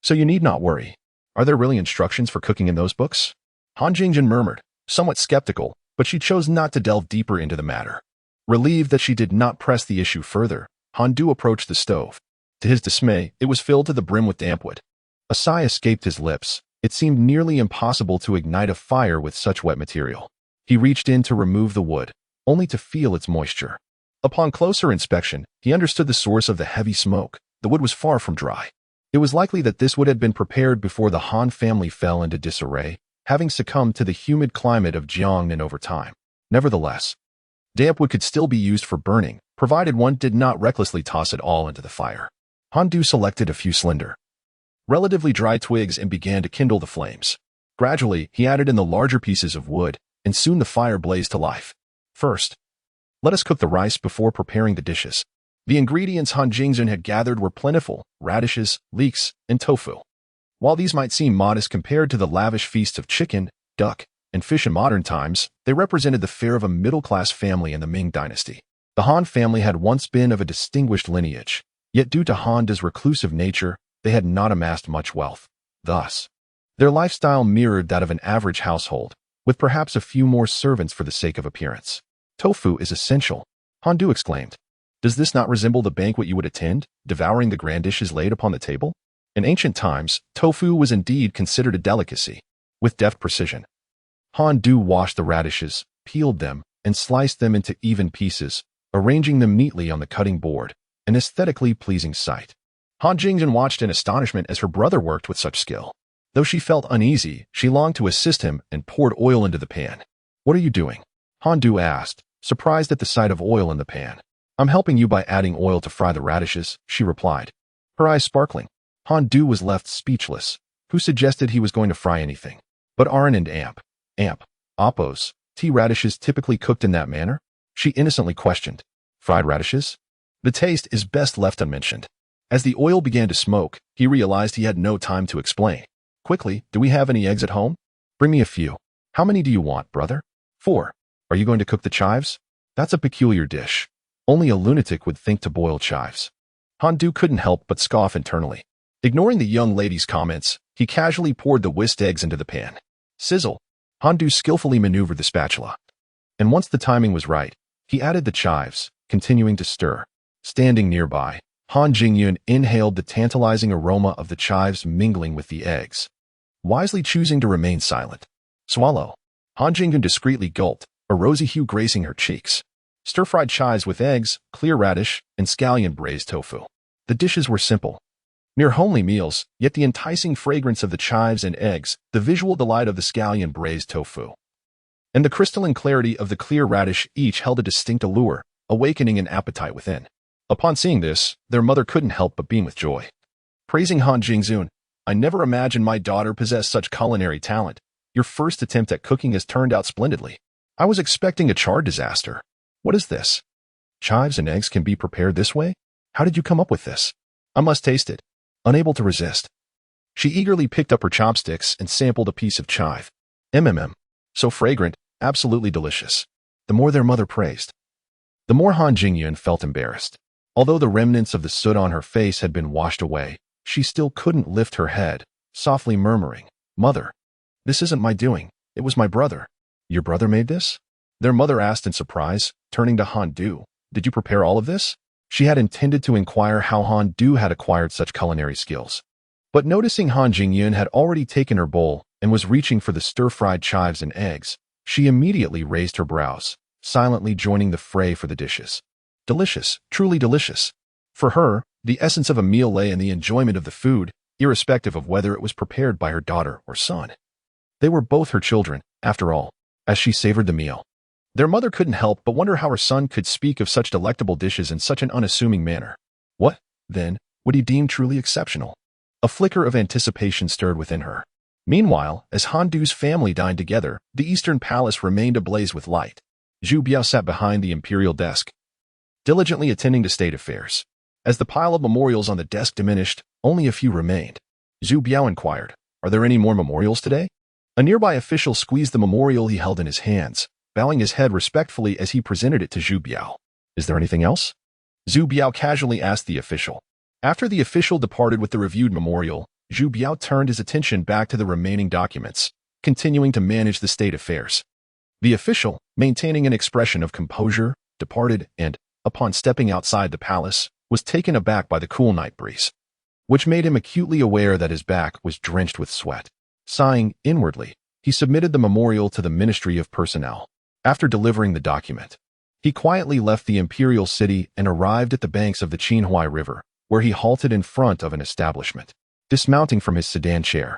So you need not worry. Are there really instructions for cooking in those books? Han Jingjun murmured, somewhat skeptical, but she chose not to delve deeper into the matter. Relieved that she did not press the issue further, Han Du approached the stove. To his dismay, it was filled to the brim with damp wood. A sigh escaped his lips. It seemed nearly impossible to ignite a fire with such wet material. He reached in to remove the wood, only to feel its moisture. Upon closer inspection, he understood the source of the heavy smoke. The wood was far from dry. It was likely that this wood had been prepared before the Han family fell into disarray, having succumbed to the humid climate of Jiangnan over time. Nevertheless, damp wood could still be used for burning, provided one did not recklessly toss it all into the fire. Han Du selected a few slender, relatively dry twigs and began to kindle the flames. Gradually, he added in the larger pieces of wood, and soon the fire blazed to life. First, let us cook the rice before preparing the dishes. The ingredients Han Jingzun had gathered were plentiful: radishes, leeks, and tofu. While these might seem modest compared to the lavish feasts of chicken, duck, and fish in modern times, they represented the fare of a middle-class family in the Ming Dynasty. The Han family had once been of a distinguished lineage, yet due to Han Du's reclusive nature, they had not amassed much wealth. Thus, their lifestyle mirrored that of an average household, with perhaps a few more servants for the sake of appearance. Tofu is essential, Han Du exclaimed. Does this not resemble the banquet you would attend, devouring the grand dishes laid upon the table? In ancient times, tofu was indeed considered a delicacy. With deft precision, Han Du washed the radishes, peeled them, and sliced them into even pieces, arranging them neatly on the cutting board, an aesthetically pleasing sight. Han Jingjun watched in astonishment as her brother worked with such skill. Though she felt uneasy, she longed to assist him and poured oil into the pan. What are you doing? Han Du asked, surprised at the sight of oil in the pan. I'm helping you by adding oil to fry the radishes, she replied, her eyes sparkling. Han Du was left speechless. Who suggested he was going to fry anything? But aren't and appos, tea radishes typically cooked in that manner? She innocently questioned. Fried radishes? The taste is best left unmentioned. As the oil began to smoke, he realized he had no time to explain. Quickly, do we have any eggs at home? Bring me a few. How many do you want, brother? 4. Are you going to cook the chives? That's a peculiar dish. Only a lunatic would think to boil chives. Han Du couldn't help but scoff internally. Ignoring the young lady's comments, he casually poured the whisked eggs into the pan. Sizzle. Han Du skillfully maneuvered the spatula. And once the timing was right, he added the chives, continuing to stir. Standing nearby, Han Jingyun inhaled the tantalizing aroma of the chives mingling with the eggs, wisely choosing to remain silent. Swallow. Han Jingyun discreetly gulped, a rosy hue gracing her cheeks. Stir-fried chives with eggs, clear radish, and scallion braised tofu. The dishes were simple, mere homely meals, yet the enticing fragrance of the chives and eggs, the visual delight of the scallion braised tofu, and the crystalline clarity of the clear radish each held a distinct allure, awakening an appetite within. Upon seeing this, their mother couldn't help but beam with joy. Praising Han Jingzun, I never imagined my daughter possessed such culinary talent. Your first attempt at cooking has turned out splendidly. I was expecting a charred disaster. What is this? Chives and eggs can be prepared this way? How did you come up with this? I must taste it. Unable to resist, she eagerly picked up her chopsticks and sampled a piece of chive. So fragrant, absolutely delicious. The more their mother praised, the more Han Jingyuan felt embarrassed. Although the remnants of the soot on her face had been washed away, she still couldn't lift her head, softly murmuring, "Mother, this isn't my doing. It was my brother." "Your brother made this?" their mother asked in surprise, turning to Han Du. "Did you prepare all of this?" She had intended to inquire how Han Du had acquired such culinary skills. But noticing Han Jingyuan had already taken her bowl and was reaching for the stir-fried chives and eggs, she immediately raised her brows, silently joining the fray for the dishes. Delicious, truly delicious. For her, the essence of a meal lay in the enjoyment of the food, irrespective of whether it was prepared by her daughter or son. They were both her children, after all, as she savored the meal. Their mother couldn't help but wonder how her son could speak of such delectable dishes in such an unassuming manner. What, then, would he deem truly exceptional? A flicker of anticipation stirred within her. Meanwhile, as Han Du's family dined together, the Eastern Palace remained ablaze with light. Zhu Biao sat behind the imperial desk, diligently attending to state affairs. As the pile of memorials on the desk diminished, only a few remained. Zhu Biao inquired, "Are there any more memorials today?" A nearby official squeezed the memorial he held in his hands, bowing his head respectfully as he presented it to Zhu Biao. "Is there anything else?" Zhu Biao casually asked the official. After the official departed with the reviewed memorial, Zhu Biao turned his attention back to the remaining documents, continuing to manage the state affairs. The official, maintaining an expression of composure, departed and, upon stepping outside the palace, was taken aback by the cool night breeze, which made him acutely aware that his back was drenched with sweat. Sighing inwardly, he submitted the memorial to the Ministry of Personnel. After delivering the document, he quietly left the imperial city and arrived at the banks of the Qinhuai River, where he halted in front of an establishment. Dismounting from his sedan chair,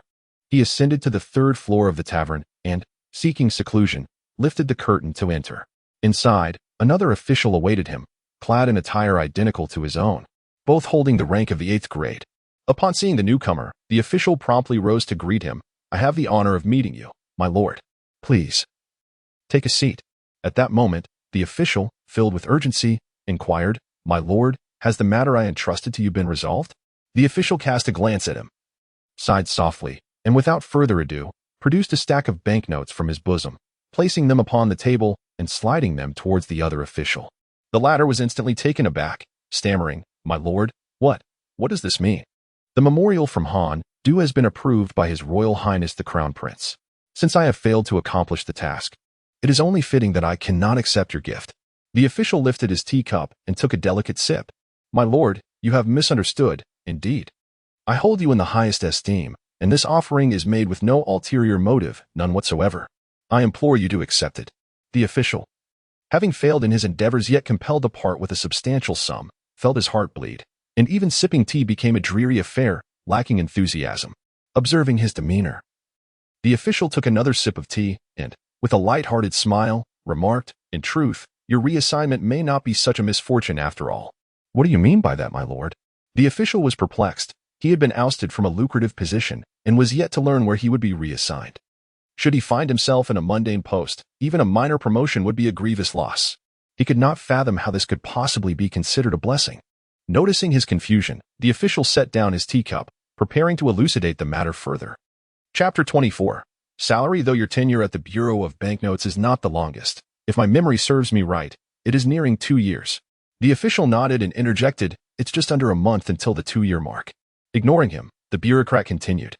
he ascended to the third floor of the tavern and, seeking seclusion, lifted the curtain to enter. Inside, another official awaited him, clad in attire identical to his own, both holding the rank of the 8th grade. Upon seeing the newcomer, the official promptly rose to greet him. "I have the honor of meeting you, my lord. Please, take a seat." At that moment, the official, filled with urgency, inquired, "My lord, has the matter I entrusted to you been resolved?" The official cast a glance at him, sighed softly, and without further ado, produced a stack of banknotes from his bosom, placing them upon the table and sliding them towards the other official. The latter was instantly taken aback, stammering, "My lord, what does this mean?" "The memorial from Han Du has been approved by His Royal Highness the Crown Prince. Since I have failed to accomplish the task, it is only fitting that I cannot accept your gift." The official lifted his teacup and took a delicate sip. "My lord, you have misunderstood, indeed. I hold you in the highest esteem, and this offering is made with no ulterior motive, none whatsoever. I implore you to accept it." The official, having failed in his endeavors yet compelled to part with a substantial sum, felt his heart bleed, and even sipping tea became a dreary affair, lacking enthusiasm. Observing his demeanor, the official took another sip of tea and, with a light-hearted smile, remarked, "In truth, your reassignment may not be such a misfortune after all." "What do you mean by that, my lord?" The official was perplexed. He had been ousted from a lucrative position and was yet to learn where he would be reassigned. Should he find himself in a mundane post, even a minor promotion would be a grievous loss. He could not fathom how this could possibly be considered a blessing. Noticing his confusion, the official set down his teacup, preparing to elucidate the matter further. Chapter 24. Salary. Though your tenure at the Bureau of Banknotes is not the longest, if my memory serves me right, it is nearing 2 years. The official nodded and interjected, "It's just under a month until the 2-year mark." Ignoring him, the bureaucrat continued.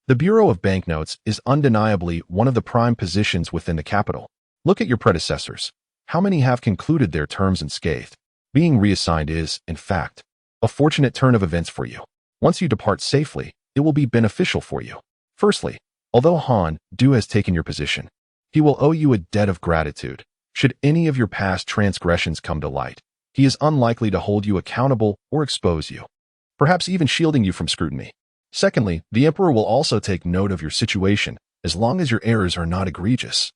"The Bureau of Banknotes is undeniably one of the prime positions within the capital. Look at your predecessors. How many have concluded their terms unscathed? Being reassigned is, in fact, a fortunate turn of events for you. Once you depart safely, it will be beneficial for you. Firstly, although Han Du has taken your position, he will owe you a debt of gratitude. Should any of your past transgressions come to light, he is unlikely to hold you accountable or expose you, perhaps even shielding you from scrutiny. Secondly, the Emperor will also take note of your situation, as long as your errors are not egregious.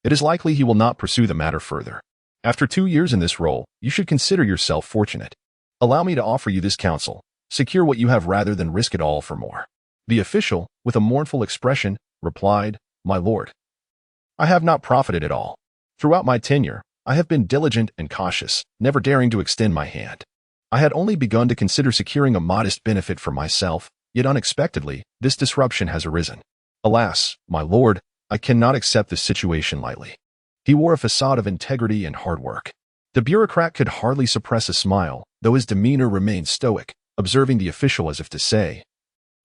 It is likely he will not pursue the matter further. After 2 years in this role, you should consider yourself fortunate. Allow me to offer you this counsel. Secure what you have rather than risk it all for more. The official, with a mournful expression, replied, "My lord, I have not profited at all. Throughout my tenure, I have been diligent and cautious, never daring to extend my hand. I had only begun to consider securing a modest benefit for myself, yet unexpectedly, this disruption has arisen. Alas, my lord, I cannot accept this situation lightly." He wore a facade of integrity and hard work. The bureaucrat could hardly suppress a smile, though his demeanor remained stoic, observing the official as if to say,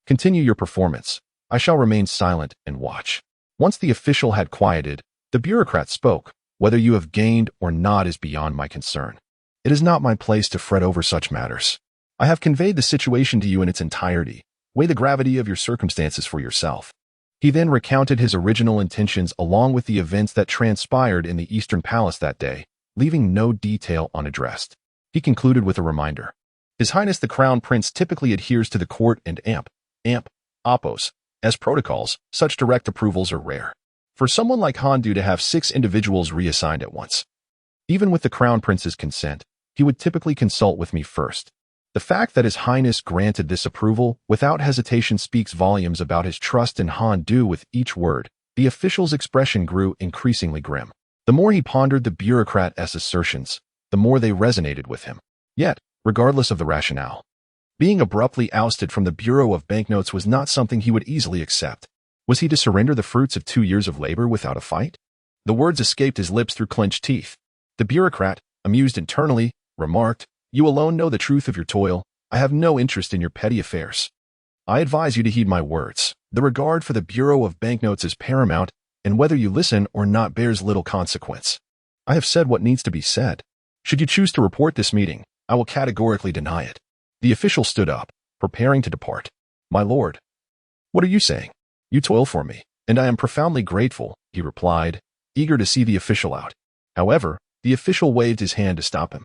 "Continue your performance. I shall remain silent and watch." Once the official had quieted, the bureaucrat spoke, "Whether you have gained or not is beyond my concern. It is not my place to fret over such matters. I have conveyed the situation to you in its entirety. Weigh the gravity of your circumstances for yourself." He then recounted his original intentions along with the events that transpired in the Eastern Palace that day, leaving no detail unaddressed. He concluded with a reminder. His Highness the Crown Prince typically adheres to the court and oppos. As protocols, such direct approvals are rare. For someone like Handu to have 6 individuals reassigned at once, even with the Crown Prince's consent, he would typically consult with me first. The fact that His Highness granted this approval without hesitation speaks volumes about his trust in Handu. With each word, the official's expression grew increasingly grim. The more he pondered the bureaucrat's assertions, the more they resonated with him. Yet, regardless of the rationale, being abruptly ousted from the Bureau of Banknotes was not something he would easily accept. Was he to surrender the fruits of 2 years of labor without a fight? The words escaped his lips through clenched teeth. The bureaucrat, amused internally, remarked, "You alone know the truth of your toil. I have no interest in your petty affairs. I advise you to heed my words. The regard for the Bureau of Banknotes is paramount, and whether you listen or not bears little consequence. I have said what needs to be said. Should you choose to report this meeting, I will categorically deny it." The official stood up, preparing to depart. "My lord, what are you saying? You toil for me, and I am profoundly grateful," he replied, eager to see the official out. However, the official waved his hand to stop him.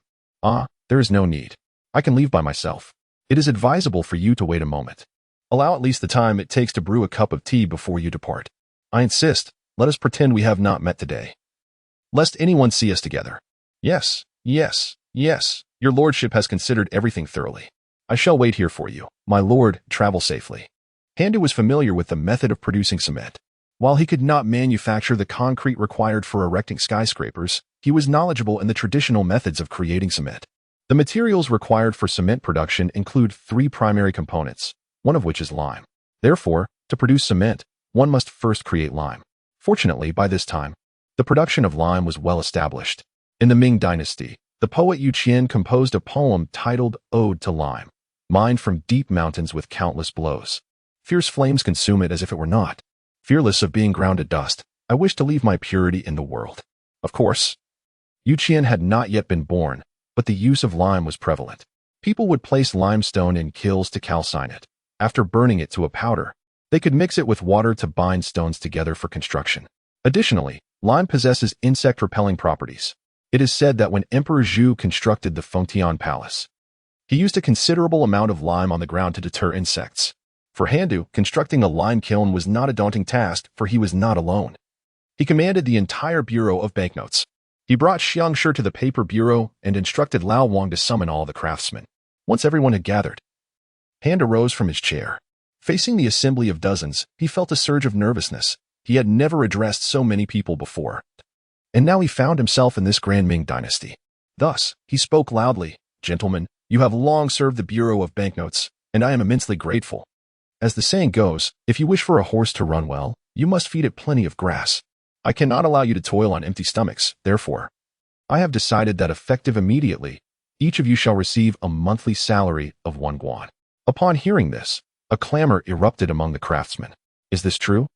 There is no need. I can leave by myself. It is advisable for you to wait a moment. Allow at least the time it takes to brew a cup of tea before you depart. I insist, let us pretend we have not met today, lest anyone see us together. Yes, your lordship has considered everything thoroughly. I shall wait here for you. My lord, travel safely." Handu was familiar with the method of producing cement. While he could not manufacture the concrete required for erecting skyscrapers, he was knowledgeable in the traditional methods of creating cement. The materials required for cement production include 3 primary components, one of which is lime. Therefore, to produce cement, one must first create lime. Fortunately, by this time, the production of lime was well established. In the Ming Dynasty, the poet Yu Qian composed a poem titled Ode to Lime, mined from deep mountains with countless blows. Fierce flames consume it as if it were not. Fearless of being ground to dust, I wish to leave my purity in the world. Of course, Yu Qian had not yet been born, but the use of lime was prevalent. People would place limestone in kilns to calcine it. After burning it to a powder, they could mix it with water to bind stones together for construction. Additionally, lime possesses insect-repelling properties. It is said that when Emperor Zhu constructed the Fengtian Palace, he used a considerable amount of lime on the ground to deter insects. For Handu, constructing a lime kiln was not a daunting task, for he was not alone. He commanded the entire Bureau of Banknotes. He brought Xiangshi to the paper bureau and instructed Lao Wang to summon all the craftsmen. Once everyone had gathered, Handu rose from his chair. Facing the assembly of dozens, he felt a surge of nervousness. He had never addressed so many people before. And now he found himself in this grand Ming dynasty. Thus, he spoke loudly, "Gentlemen, you have long served the Bureau of Banknotes, and I am immensely grateful. As the saying goes, if you wish for a horse to run well, you must feed it plenty of grass. I cannot allow you to toil on empty stomachs. Therefore, I have decided that effective immediately, each of you shall receive a monthly salary of 1 guan. Upon hearing this, a clamor erupted among the craftsmen. Is this true?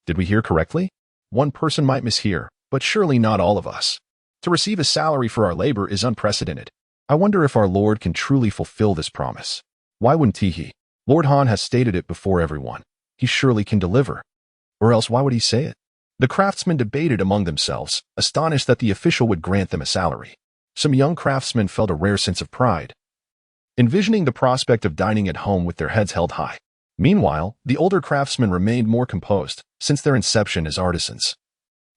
Did we hear correctly? One person might mishear, but surely not all of us. To receive a salary for our labor is unprecedented. I wonder if our Lord can truly fulfill this promise. Why wouldn't he? Lord Han has stated it before everyone. He surely can deliver. Or else why would he say it? The craftsmen debated among themselves, astonished that the official would grant them a salary. Some young craftsmen felt a rare sense of pride, envisioning the prospect of dining at home with their heads held high. Meanwhile, the older craftsmen remained more composed, since their inception as artisans.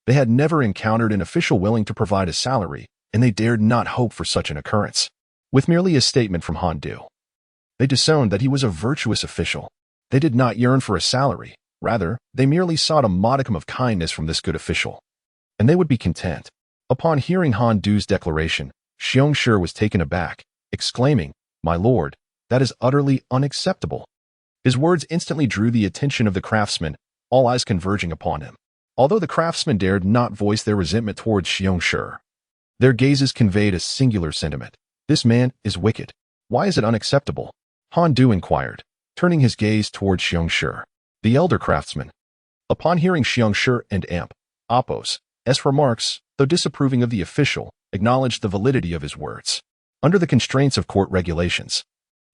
They had never encountered an official willing to provide a salary, and they dared not hope for such an occurrence. With merely a statement from Handu, they disowned that he was a virtuous official. They did not yearn for a salary. Rather, they merely sought a modicum of kindness from this good official, and they would be content. Upon hearing Han Du's declaration, Xiongshi was taken aback, exclaiming, "My lord, that is utterly unacceptable." His words instantly drew the attention of the craftsmen, all eyes converging upon him. Although the craftsmen dared not voice their resentment towards Xiongshi, their gazes conveyed a singular sentiment. This man is wicked. Why is it unacceptable? Han Du inquired, turning his gaze towards Xiongshi, the elder craftsman. Upon hearing Xiongshi and Appo's remarks, though disapproving of the official, acknowledged the validity of his words. Under the constraints of court regulations,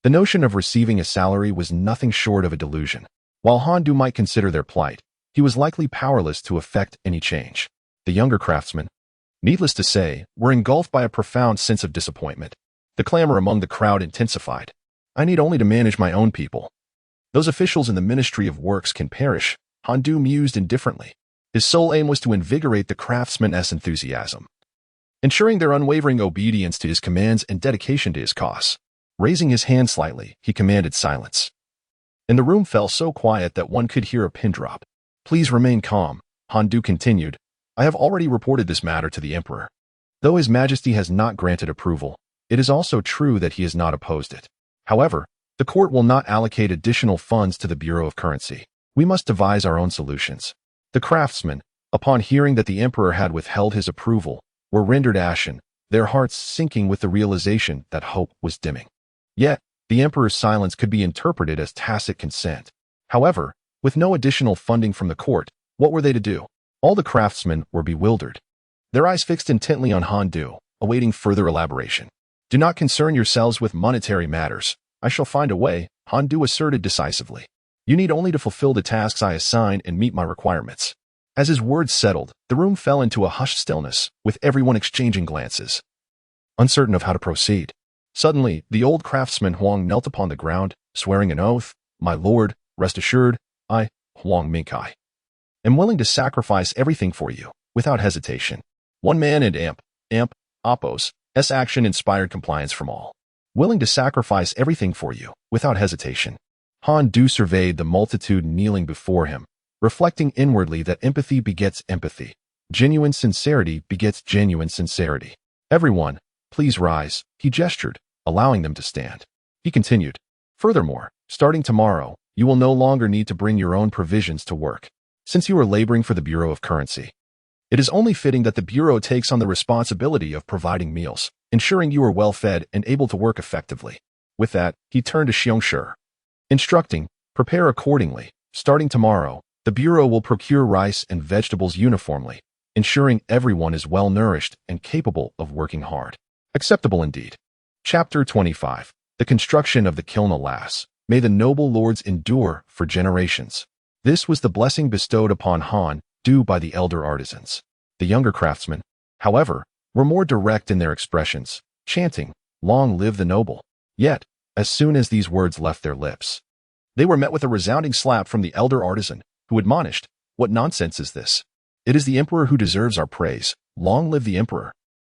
the notion of receiving a salary was nothing short of a delusion. While Han Du might consider their plight, he was likely powerless to effect any change. The younger craftsmen, needless to say, were engulfed by a profound sense of disappointment. The clamor among the crowd intensified. "I need only to manage my own people. Those officials in the Ministry of Works can perish," Han Du mused indifferently. His sole aim was to invigorate the craftsmen's enthusiasm, ensuring their unwavering obedience to his commands and dedication to his cause. Raising his hand slightly, he commanded silence. And the room fell so quiet that one could hear a pin drop. "Please remain calm," Han Du continued. "I have already reported this matter to the Emperor. Though His Majesty has not granted approval, it is also true that he has not opposed it. However, the court will not allocate additional funds to the Bureau of Currency. We must devise our own solutions." The craftsmen, upon hearing that the Emperor had withheld his approval, were rendered ashen, their hearts sinking with the realization that hope was dimming. Yet, the Emperor's silence could be interpreted as tacit consent. However, with no additional funding from the court, what were they to do? All the craftsmen were bewildered, their eyes fixed intently on Han Du, awaiting further elaboration. "Do not concern yourselves with monetary matters. I shall find a way," Han Du asserted decisively. "You need only to fulfill the tasks I assign and meet my requirements." As his words settled, the room fell into a hushed stillness, with everyone exchanging glances, uncertain of how to proceed. Suddenly, the old craftsman Huang knelt upon the ground, swearing an oath. "My lord, rest assured, I, Huang Mingkai, am willing to sacrifice everything for you, without hesitation." One man and Appo's action inspired compliance from all. "Willing to sacrifice everything for you, without hesitation." Han Du surveyed the multitude kneeling before him, reflecting inwardly that empathy begets empathy. Genuine sincerity begets genuine sincerity. "Everyone, please rise," he gestured, allowing them to stand. He continued, "Furthermore, starting tomorrow, you will no longer need to bring your own provisions to work, since you are laboring for the Bureau of Currency. It is only fitting that the Bureau takes on the responsibility of providing meals, ensuring you are well fed and able to work effectively." With that, he turned to Xiongshi, instructing, "Prepare accordingly. Starting tomorrow, the Bureau will procure rice and vegetables uniformly, ensuring everyone is well nourished and capable of working hard." Acceptable indeed. Chapter 25. The construction of the kiln. Alas, may the noble lords endure for generations. This was the blessing bestowed upon Han Du by the elder artisans. The younger craftsmen, however, were more direct in their expressions, chanting, "Long live the noble." Yet, as soon as these words left their lips, they were met with a resounding slap from the elder artisan, who admonished, "What nonsense is this? It is the Emperor who deserves our praise. Long live the Emperor."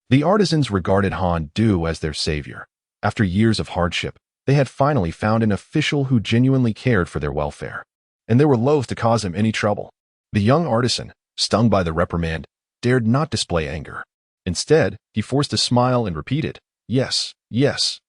The artisans regarded Han Du as their savior. After years of hardship, they had finally found an official who genuinely cared for their welfare, and they were loath to cause him any trouble. The young artisan, stung by the reprimand, dared not display anger. Instead, he forced a smile and repeated, "Yes, yes.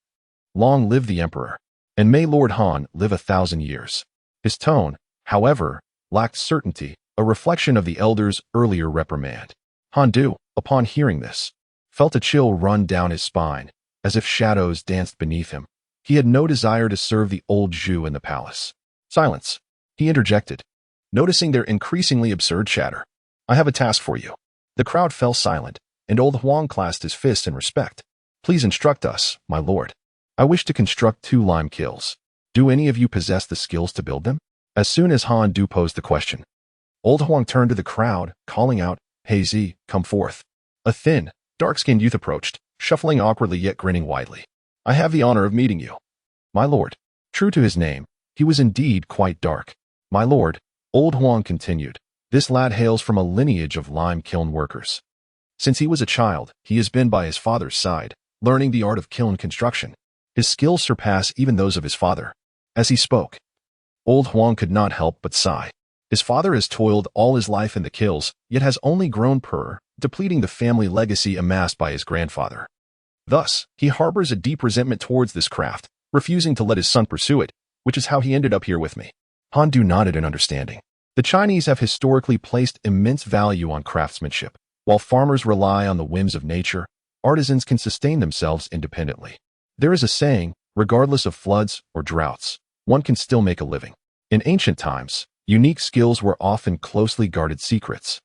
Long live the Emperor, and may Lord Han live 1,000 years." His tone, however, lacked certainty, a reflection of the elder's earlier reprimand. Han Du, upon hearing this, felt a chill run down his spine, as if shadows danced beneath him. He had no desire to serve the old Zhu in the palace. "Silence," he interjected, noticing their increasingly absurd chatter. "I have a task for you." The crowd fell silent, and old Huang clasped his fists in respect. "Please instruct us, my lord. I wish to construct 2 lime kilns. Do any of you possess the skills to build them?" As soon as Han Du posed the question, old Huang turned to the crowd, calling out, "Hey Z, come forth." A thin, dark-skinned youth approached, shuffling awkwardly yet grinning widely. "I have the honor of meeting you." "My lord." True to his name, he was indeed quite dark. "My lord," old Huang continued, "this lad hails from a lineage of lime kiln workers. Since he was a child, he has been by his father's side, learning the art of kiln construction. His skills surpass even those of his father." As he spoke, Old Huang could not help but sigh. His father has toiled all his life in the kilns, yet has only grown poorer, depleting the family legacy amassed by his grandfather. Thus, he harbors a deep resentment towards this craft, refusing to let his son pursue it, which is how he ended up here with me. Han Du nodded in understanding. The Chinese have historically placed immense value on craftsmanship. While farmers rely on the whims of nature, artisans can sustain themselves independently. There is a saying, regardless of floods or droughts, one can still make a living. In ancient times, unique skills were often closely guarded secrets,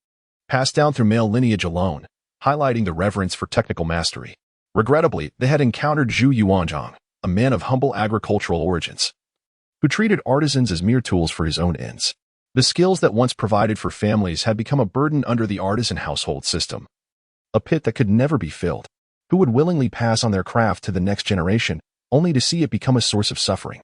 passed down through male lineage alone, highlighting the reverence for technical mastery. Regrettably, they had encountered Zhu Yuanzhang, a man of humble agricultural origins, who treated artisans as mere tools for his own ends. The skills that once provided for families had become a burden under the artisan household system, a pit that could never be filled. Who would willingly pass on their craft to the next generation, only to see it become a source of suffering?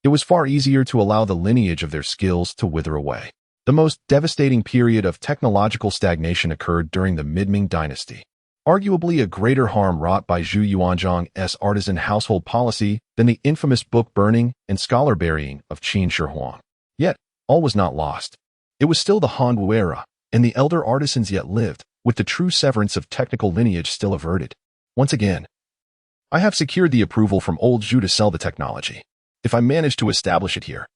It was far easier to allow the lineage of their skills to wither away. The most devastating period of technological stagnation occurred during the Ming Dynasty. Arguably a greater harm wrought by Zhu Yuanzhang's artisan household policy than the infamous book burning and scholar burying of Qin Shi Huang. Yet, all was not lost. It was still the Han Wu era, and the elder artisans yet lived, with the true severance of technical lineage still averted. Once again, I have secured the approval from old Zhu to sell the technology. If I manage to establish it here,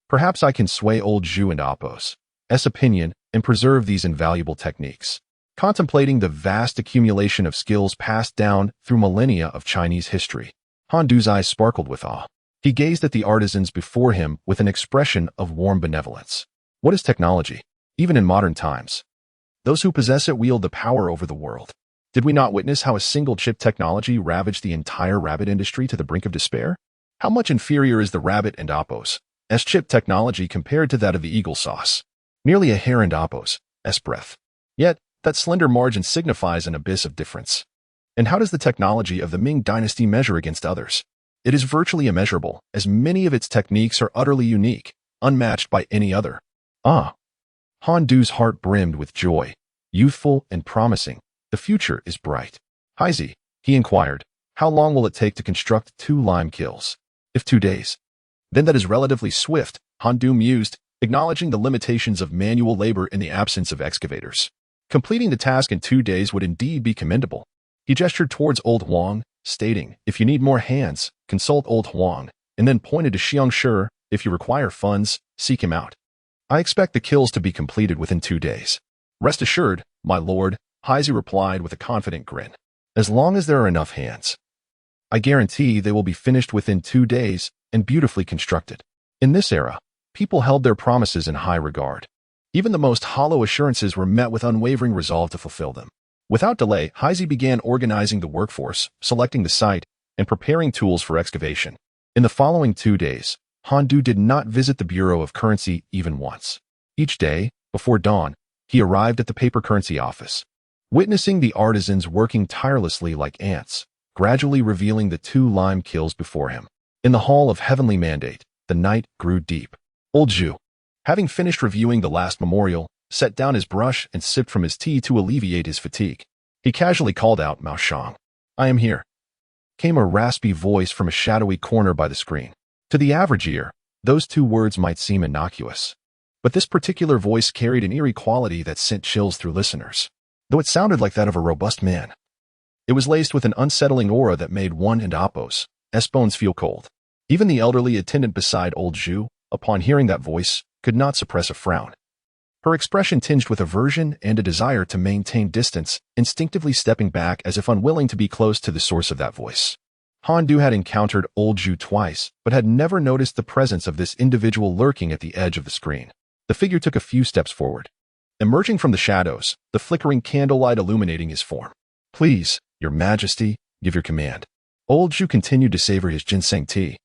perhaps I can sway old Zhu and Appo's opinion and preserve these invaluable techniques. Contemplating the vast accumulation of skills passed down through millennia of Chinese history, Han Du's eyes sparkled with awe. He gazed at the artisans before him with an expression of warm benevolence. What is technology? Even in modern times, those who possess it wield the power over the world. Did we not witness how a single chip technology ravaged the entire rabbit industry to the brink of despair? How much inferior is the rabbit and Appo's chip technology compared to that of the eagle sauce? Nearly a hair and Appo's breadth. Yet, that slender margin signifies an abyss of difference. And how does the technology of the Ming Dynasty measure against others? It is virtually immeasurable, as many of its techniques are utterly unique, unmatched by any other. Han Du's heart brimmed with joy. Youthful and promising, the future is bright. Heisey, he inquired, how long will it take to construct 2 lime kilns? If 2 days. Then that is relatively swift, Han Du mused, acknowledging the limitations of manual labor in the absence of excavators. Completing the task in 2 days would indeed be commendable. He gestured towards old Huang, stating, if you need more hands, consult old Huang, and then pointed to Xiang Shi, if you require funds, seek him out. I expect the kilns to be completed within 2 days. Rest assured, my lord, Heisey replied with a confident grin. As long as there are enough hands, I guarantee they will be finished within 2 days and beautifully constructed. In this era, people held their promises in high regard. Even the most hollow assurances were met with unwavering resolve to fulfill them. Without delay, Heisey began organizing the workforce, selecting the site, and preparing tools for excavation. In the following 2 days, Han Du did not visit the Bureau of Currency even once. Each day, before dawn, he arrived at the paper currency office, witnessing the artisans working tirelessly like ants, gradually revealing the 2 lime kilns before him. In the hall of heavenly mandate, the night grew deep. Old Zhu, having finished reviewing the last memorial, set down his brush and sipped from his tea to alleviate his fatigue. He casually called out, Mao Shang. I am here. Came a raspy voice from a shadowy corner by the screen. To the average ear, those 2 words might seem innocuous, but this particular voice carried an eerie quality that sent chills through listeners. Though it sounded like that of a robust man, it was laced with an unsettling aura that made one and Appo's bones feel cold. Even the elderly attendant beside old Zhu, upon hearing that voice, could not suppress a frown. Her expression tinged with aversion and a desire to maintain distance, instinctively stepping back as if unwilling to be close to the source of that voice. Han Du had encountered old Zhu twice, but had never noticed the presence of this individual lurking at the edge of the screen. The figure took a few steps forward, emerging from the shadows, the flickering candlelight illuminating his form. Please, your Majesty, give your command. Old Zhu continued to savor his ginseng tea.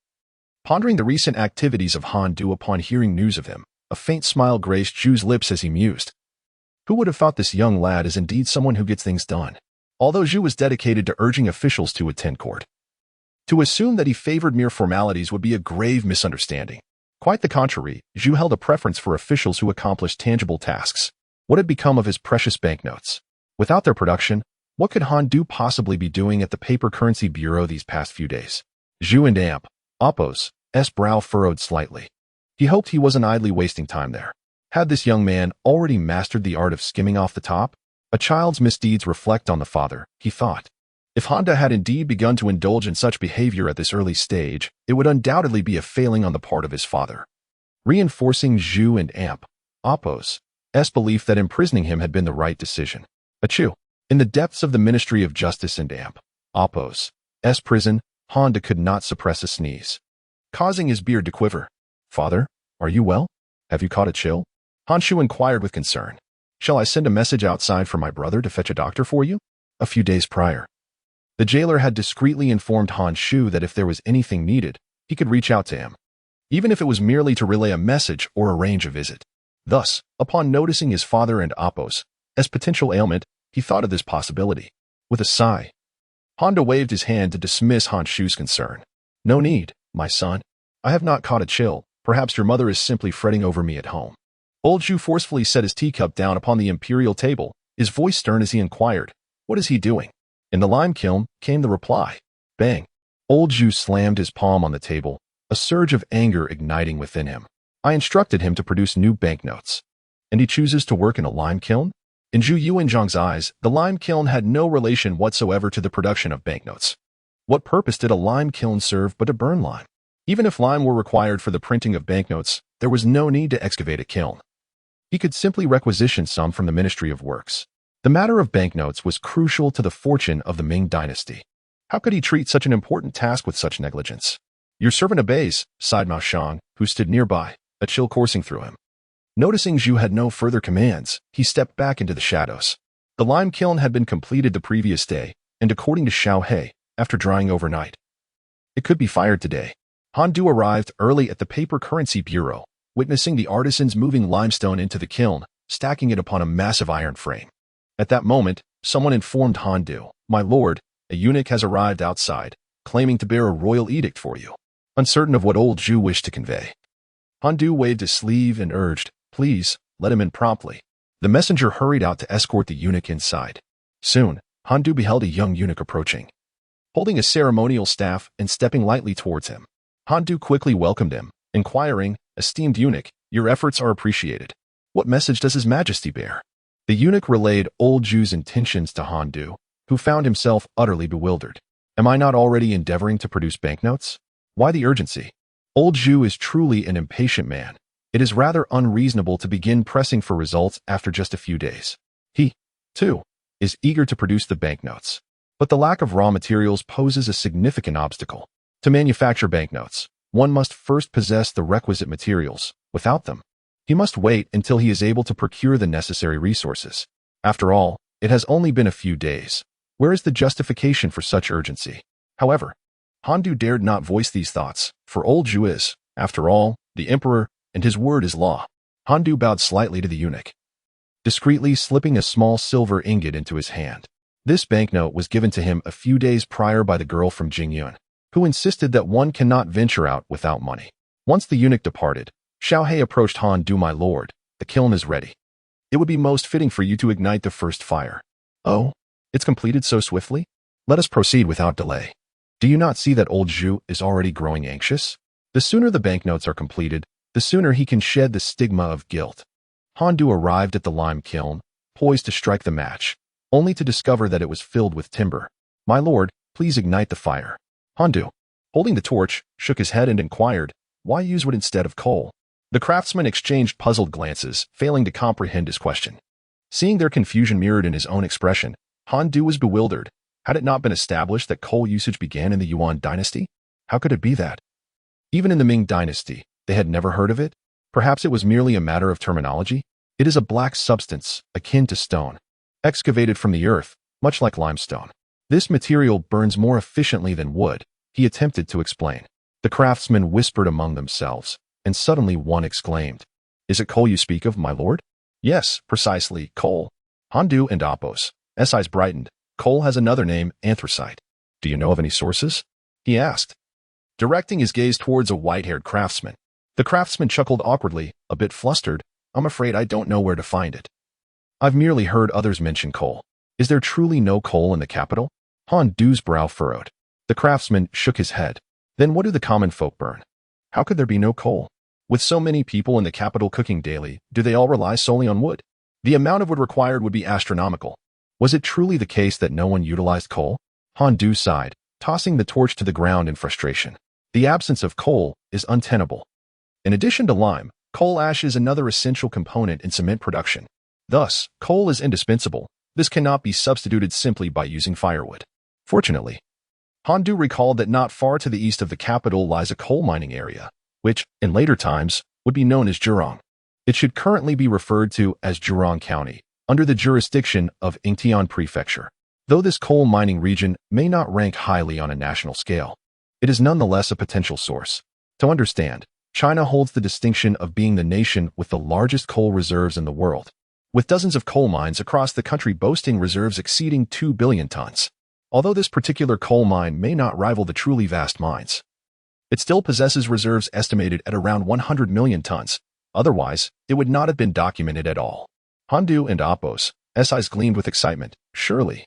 Pondering the recent activities of Han Du upon hearing news of him, a faint smile graced Zhu's lips as he mused. Who would have thought this young lad is indeed someone who gets things done? Although Zhu was dedicated to urging officials to attend court, to assume that he favored mere formalities would be a grave misunderstanding. Quite the contrary, Zhu held a preference for officials who accomplished tangible tasks. What had become of his precious banknotes? Without their production, what could Han Du possibly be doing at the Paper Currency Bureau these past few days? Zhu and Appo's brow furrowed slightly. He hoped he wasn't idly wasting time there. Had this young man already mastered the art of skimming off the top? A child's misdeeds reflect on the father, he thought. If Honda had indeed begun to indulge in such behavior at this early stage, it would undoubtedly be a failing on the part of his father. Reinforcing Zhu and Amp, Appo's belief that imprisoning him had been the right decision. Achoo! In the depths of the Ministry of Justice and Amp, Appo's prison, Honda could not suppress a sneeze, causing his beard to quiver. Father, are you well? Have you caught a chill? Honshu inquired with concern. Shall I send a message outside for my brother to fetch a doctor for you? A few days prior, the jailer had discreetly informed Honshu that if there was anything needed, he could reach out to him, even if it was merely to relay a message or arrange a visit. Thus, upon noticing his father and Appo's potential ailment, he thought of this possibility. With a sigh, Honda waved his hand to dismiss Honshu's concern. No need, my son. I have not caught a chill. Perhaps your mother is simply fretting over me at home. Old Zhu forcefully set his teacup down upon the imperial table, his voice stern as he inquired, what is he doing? In the lime kiln came the reply. Bang. Old Zhu slammed his palm on the table, a surge of anger igniting within him. I instructed him to produce new banknotes. And he chooses to work in a lime kiln? In Zhu Yuanzhang's eyes, the lime kiln had no relation whatsoever to the production of banknotes. What purpose did a lime kiln serve but to burn lime? Even if lime were required for the printing of banknotes, there was no need to excavate a kiln. He could simply requisition some from the Ministry of Works. The matter of banknotes was crucial to the fortune of the Ming Dynasty. How could he treat such an important task with such negligence? Your servant obeys, sighed Mao Shang, who stood nearby, a chill coursing through him. Noticing Zhu had no further commands, he stepped back into the shadows. The lime kiln had been completed the previous day, and according to Xiao He, after drying overnight, it could be fired today. Han Du arrived early at the Paper Currency Bureau, witnessing the artisans moving limestone into the kiln, stacking it upon a massive iron frame. At that moment, someone informed Han Du, My lord, a eunuch has arrived outside, claiming to bear a royal edict for you. Uncertain of what old Zhu wished to convey, Han Du waved his sleeve and urged, Please, let him in promptly. The messenger hurried out to escort the eunuch inside. Soon, Han Du beheld a young eunuch approaching, holding a ceremonial staff and stepping lightly towards him. Han Du quickly welcomed him, inquiring, Esteemed eunuch, your efforts are appreciated. What message does His Majesty bear? The eunuch relayed old Zhu's intentions to Han Du, who found himself utterly bewildered. Am I not already endeavoring to produce banknotes? Why the urgency? Old Zhu is truly an impatient man. It is rather unreasonable to begin pressing for results after just a few days. He, too, is eager to produce the banknotes. But the lack of raw materials poses a significant obstacle. To manufacture banknotes, one must first possess the requisite materials. Without them, he must wait until he is able to procure the necessary resources. After all, it has only been a few days. Where is the justification for such urgency? However, Han Du dared not voice these thoughts, for old Zhu is, after all, the emperor, and his word is law. Han Du bowed slightly to the eunuch, discreetly slipping a small silver ingot into his hand. This banknote was given to him a few days prior by the girl from Jingyun, who insisted that one cannot venture out without money. Once the eunuch departed, Xiao He approached Han Du, My lord, the kiln is ready. It would be most fitting for you to ignite the first fire. Oh, it's completed so swiftly? Let us proceed without delay. Do you not see that old Zhu is already growing anxious? The sooner the banknotes are completed, the sooner he can shed the stigma of guilt. Han Du arrived at the lime kiln, poised to strike the match, only to discover that it was filled with timber. My lord, please ignite the fire. Han Du, holding the torch, shook his head and inquired, Why use wood instead of coal? The craftsman exchanged puzzled glances, failing to comprehend his question. Seeing their confusion mirrored in his own expression, Han Du was bewildered. Had it not been established that coal usage began in the Yuan Dynasty? How could it be that? Even in the Ming Dynasty, they had never heard of it? Perhaps it was merely a matter of terminology? It is a black substance, akin to stone, excavated from the earth, much like limestone. This material burns more efficiently than wood, he attempted to explain. The craftsmen whispered among themselves, and suddenly one exclaimed, Is it coal you speak of, my lord? Yes, precisely, coal. Han Du and Appo's eyes brightened. Coal has another name, anthracite. Do you know of any sources? He asked, directing his gaze towards a white-haired craftsman. The craftsman chuckled awkwardly, a bit flustered. I'm afraid I don't know where to find it. I've merely heard others mention coal. Is there truly no coal in the capital? Han Du's brow furrowed. The craftsman shook his head. Then what do the common folk burn? How could there be no coal? With so many people in the capital cooking daily, do they all rely solely on wood? The amount of wood required would be astronomical. Was it truly the case that no one utilized coal? Han Du sighed, tossing the torch to the ground in frustration. The absence of coal is untenable. In addition to lime, coal ash is another essential component in cement production. Thus, coal is indispensable. This cannot be substituted simply by using firewood. Fortunately, Han Du recalled that not far to the east of the capital lies a coal mining area, which, in later times, would be known as Zhurong. It should currently be referred to as Zhurong County, under the jurisdiction of Yingtian Prefecture. Though this coal mining region may not rank highly on a national scale, it is nonetheless a potential source. To understand, China holds the distinction of being the nation with the largest coal reserves in the world, with dozens of coal mines across the country boasting reserves exceeding 2 billion tons. Although this particular coal mine may not rival the truly vast mines, it still possesses reserves estimated at around 100 million tons. Otherwise, it would not have been documented at all. Han Du and Appo's eyes gleamed with excitement. Surely,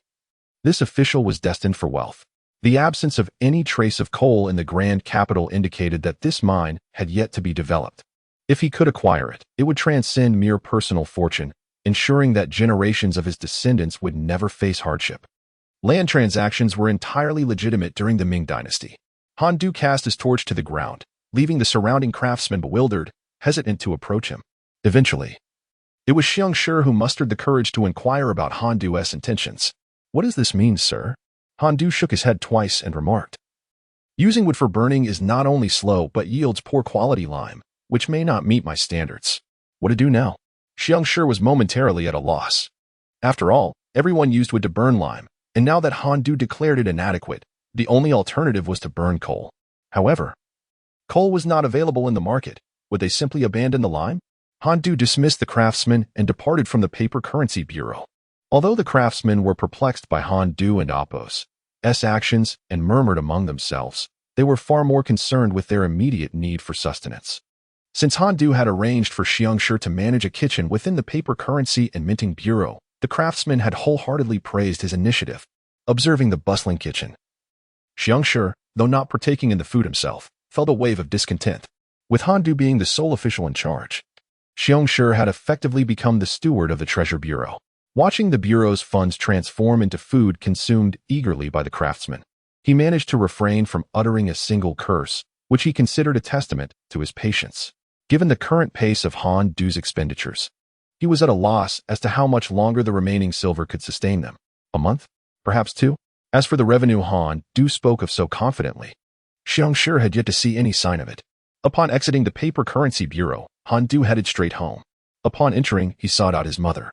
this official was destined for wealth. The absence of any trace of coal in the grand capital indicated that this mine had yet to be developed. If he could acquire it, it would transcend mere personal fortune, ensuring that generations of his descendants would never face hardship. Land transactions were entirely legitimate during the Ming Dynasty. Han Du cast his torch to the ground, leaving the surrounding craftsmen bewildered, hesitant to approach him. Eventually, it was Xiang Shi who mustered the courage to inquire about Han Du's intentions. What does this mean, sir? Han Du shook his head twice and remarked, using wood for burning is not only slow but yields poor quality lime, which may not meet my standards. What to do now? Xiang Shi was momentarily at a loss. After all, everyone used wood to burn lime, and now that Han Du declared it inadequate, the only alternative was to burn coal. However, coal was not available in the market. Would they simply abandon the lime? Han Du dismissed the craftsmen and departed from the paper currency bureau. Although the craftsmen were perplexed by Han Du and Appo's actions and murmured among themselves, they were far more concerned with their immediate need for sustenance. Since Han Du had arranged for Xiang Shi to manage a kitchen within the paper currency and minting bureau, the craftsmen had wholeheartedly praised his initiative. Observing the bustling kitchen, Xiang Shi, though not partaking in the food himself, felt a wave of discontent. With Han Du being the sole official in charge, Xiang Shi had effectively become the steward of the Treasure Bureau. Watching the Bureau's funds transform into food consumed eagerly by the craftsmen, he managed to refrain from uttering a single curse, which he considered a testament to his patience. Given the current pace of Han Du's expenditures, he was at a loss as to how much longer the remaining silver could sustain them. A month? Perhaps 2? As for the revenue Han Du spoke of so confidently, Xiang Shi had yet to see any sign of it. Upon exiting the paper currency bureau, Han Du headed straight home. Upon entering, he sought out his mother,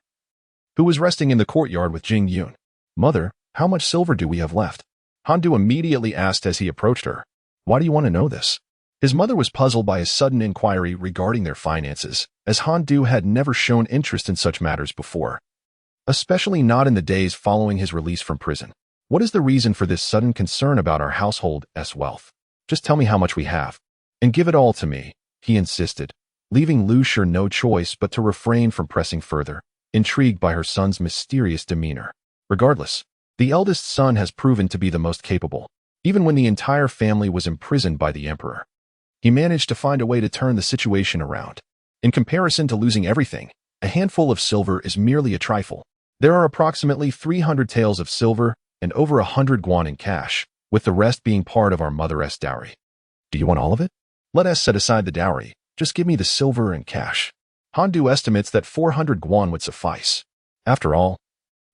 who was resting in the courtyard with Jing Yun. Mother, how much silver do we have left? Han Du immediately asked as he approached her. Why do you want to know this? His mother was puzzled by his sudden inquiry regarding their finances, as Han Du had never shown interest in such matters before, especially not in the days following his release from prison. What is the reason for this sudden concern about our household's wealth? Just tell me how much we have, and give it all to me, he insisted, leaving Lu Shi no choice but to refrain from pressing further, intrigued by her son's mysterious demeanor. Regardless, the eldest son has proven to be the most capable. Even when the entire family was imprisoned by the emperor, he managed to find a way to turn the situation around. In comparison to losing everything, a handful of silver is merely a trifle. There are approximately 300 taels of silver and over 100 guan in cash, with the rest being part of our mother's dowry. Do you want all of it? Let us set aside the dowry. Just give me the silver and cash. Han Du estimates that 400 guan would suffice. After all,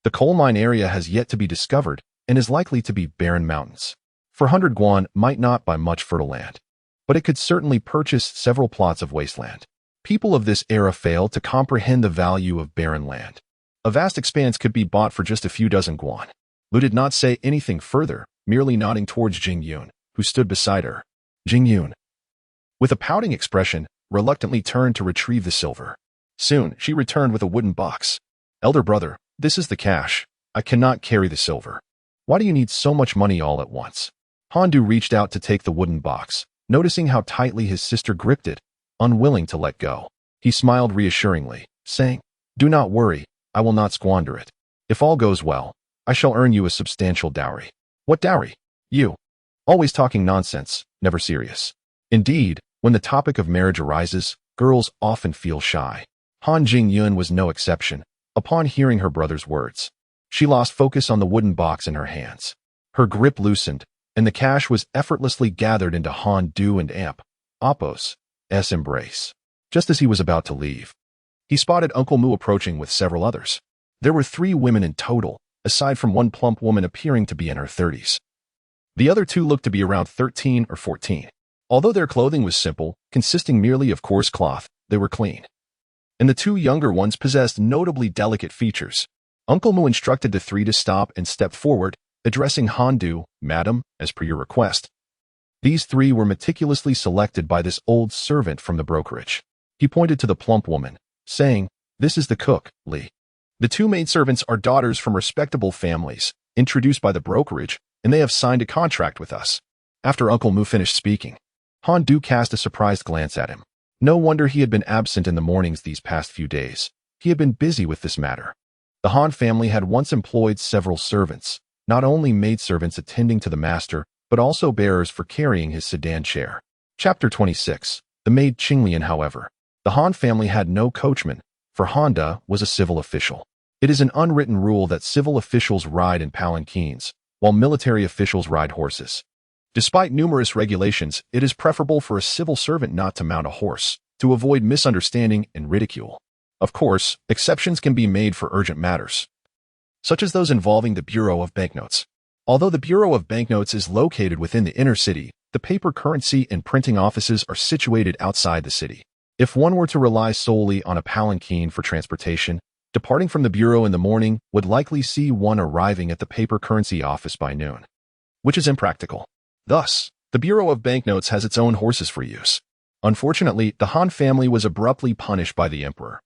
the coal mine area has yet to be discovered and is likely to be barren mountains. 400 guan might not buy much fertile land, but it could certainly purchase several plots of wasteland. People of this era fail to comprehend the value of barren land. A vast expanse could be bought for just a few dozen guan. Lu did not say anything further, merely nodding towards Jing Yun, who stood beside her. Jing Yun, with a pouting expression, reluctantly turned to retrieve the silver. Soon, she returned with a wooden box. Elder brother, this is the cash. I cannot carry the silver. Why do you need so much money all at once? Han Du reached out to take the wooden box, noticing how tightly his sister gripped it, unwilling to let go. He smiled reassuringly, saying, Do not worry, I will not squander it. If all goes well, I shall earn you a substantial dowry. What dowry? You. Always talking nonsense, never serious. Indeed, When the topic of marriage arises, girls often feel shy. Han Jingyun was no exception. Upon hearing her brother's words, she lost focus on the wooden box in her hands. Her grip loosened, and the cash was effortlessly gathered into Han Du and Amp Apos' embrace. Just as he was about to leave, he spotted Uncle Mu approaching with several others. There were 3 women in total, aside from one plump woman appearing to be in her 30s. The other 2 looked to be around 13 or 14. Although their clothing was simple, consisting merely of coarse cloth, they were clean. And the 2 younger ones possessed notably delicate features. Uncle Mu instructed the 3 to stop and step forward, addressing Han Du, "Madam, as per your request." These 3 were meticulously selected by this old servant from the brokerage. He pointed to the plump woman, saying, "This is the cook, Li. The 2 maidservants are daughters from respectable families, introduced by the brokerage, and they have signed a contract with us." After Uncle Mu finished speaking, Han Du cast a surprised glance at him. No wonder he had been absent in the mornings these past few days. He had been busy with this matter. The Han family had once employed several servants, not only maidservants attending to the master, but also bearers for carrying his sedan chair. Chapter 26. The maid Qinglian, however. The Han family had no coachman, for Honda was a civil official. It is an unwritten rule that civil officials ride in palanquins, while military officials ride horses. Despite numerous regulations, it is preferable for a civil servant not to mount a horse, to avoid misunderstanding and ridicule. Of course, exceptions can be made for urgent matters, such as those involving the Bureau of Banknotes. Although the Bureau of Banknotes is located within the inner city, the paper currency and printing offices are situated outside the city. If one were to rely solely on a palanquin for transportation, departing from the bureau in the morning would likely see one arriving at the paper currency office by noon, which is impractical. Thus, the Bureau of Banknotes has its own horses for use. Unfortunately, the Han family was abruptly punished by the emperor,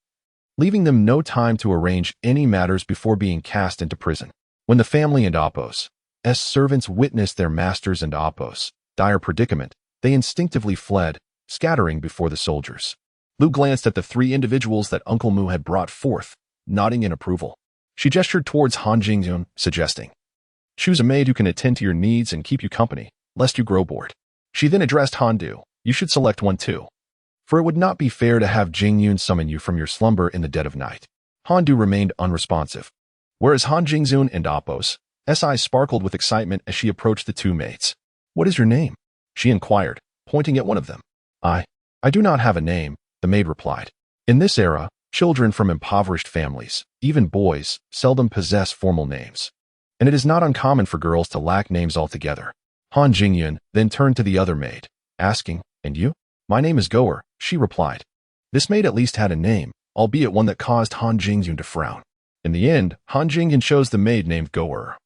leaving them no time to arrange any matters before being cast into prison. When the family and Apos' servants witnessed their masters and Apos' dire predicament, they instinctively fled, scattering before the soldiers. Lu glanced at the 3 individuals that Uncle Mu had brought forth, nodding in approval. She gestured towards Han Jingyun, suggesting, "Choose a maid who can attend to your needs and keep you company, lest you grow bored." She then addressed Han Du, "You should select one too, for it would not be fair to have Jingyun summon you from your slumber in the dead of night." Han Du remained unresponsive, whereas Han Jingzun and Apos' eyes sparkled with excitement as she approached the 2 maids. "What is your name?" she inquired, pointing at one of them. I do not have a name," the maid replied. In this era, children from impoverished families, even boys, seldom possess formal names, and it is not uncommon for girls to lack names altogether. Han Jingyun then turned to the other maid, asking, "And you?" "My name is Goer," she replied. This maid at least had a name, albeit one that caused Han Jingyun to frown. In the end, Han Jingyun chose the maid named Goer,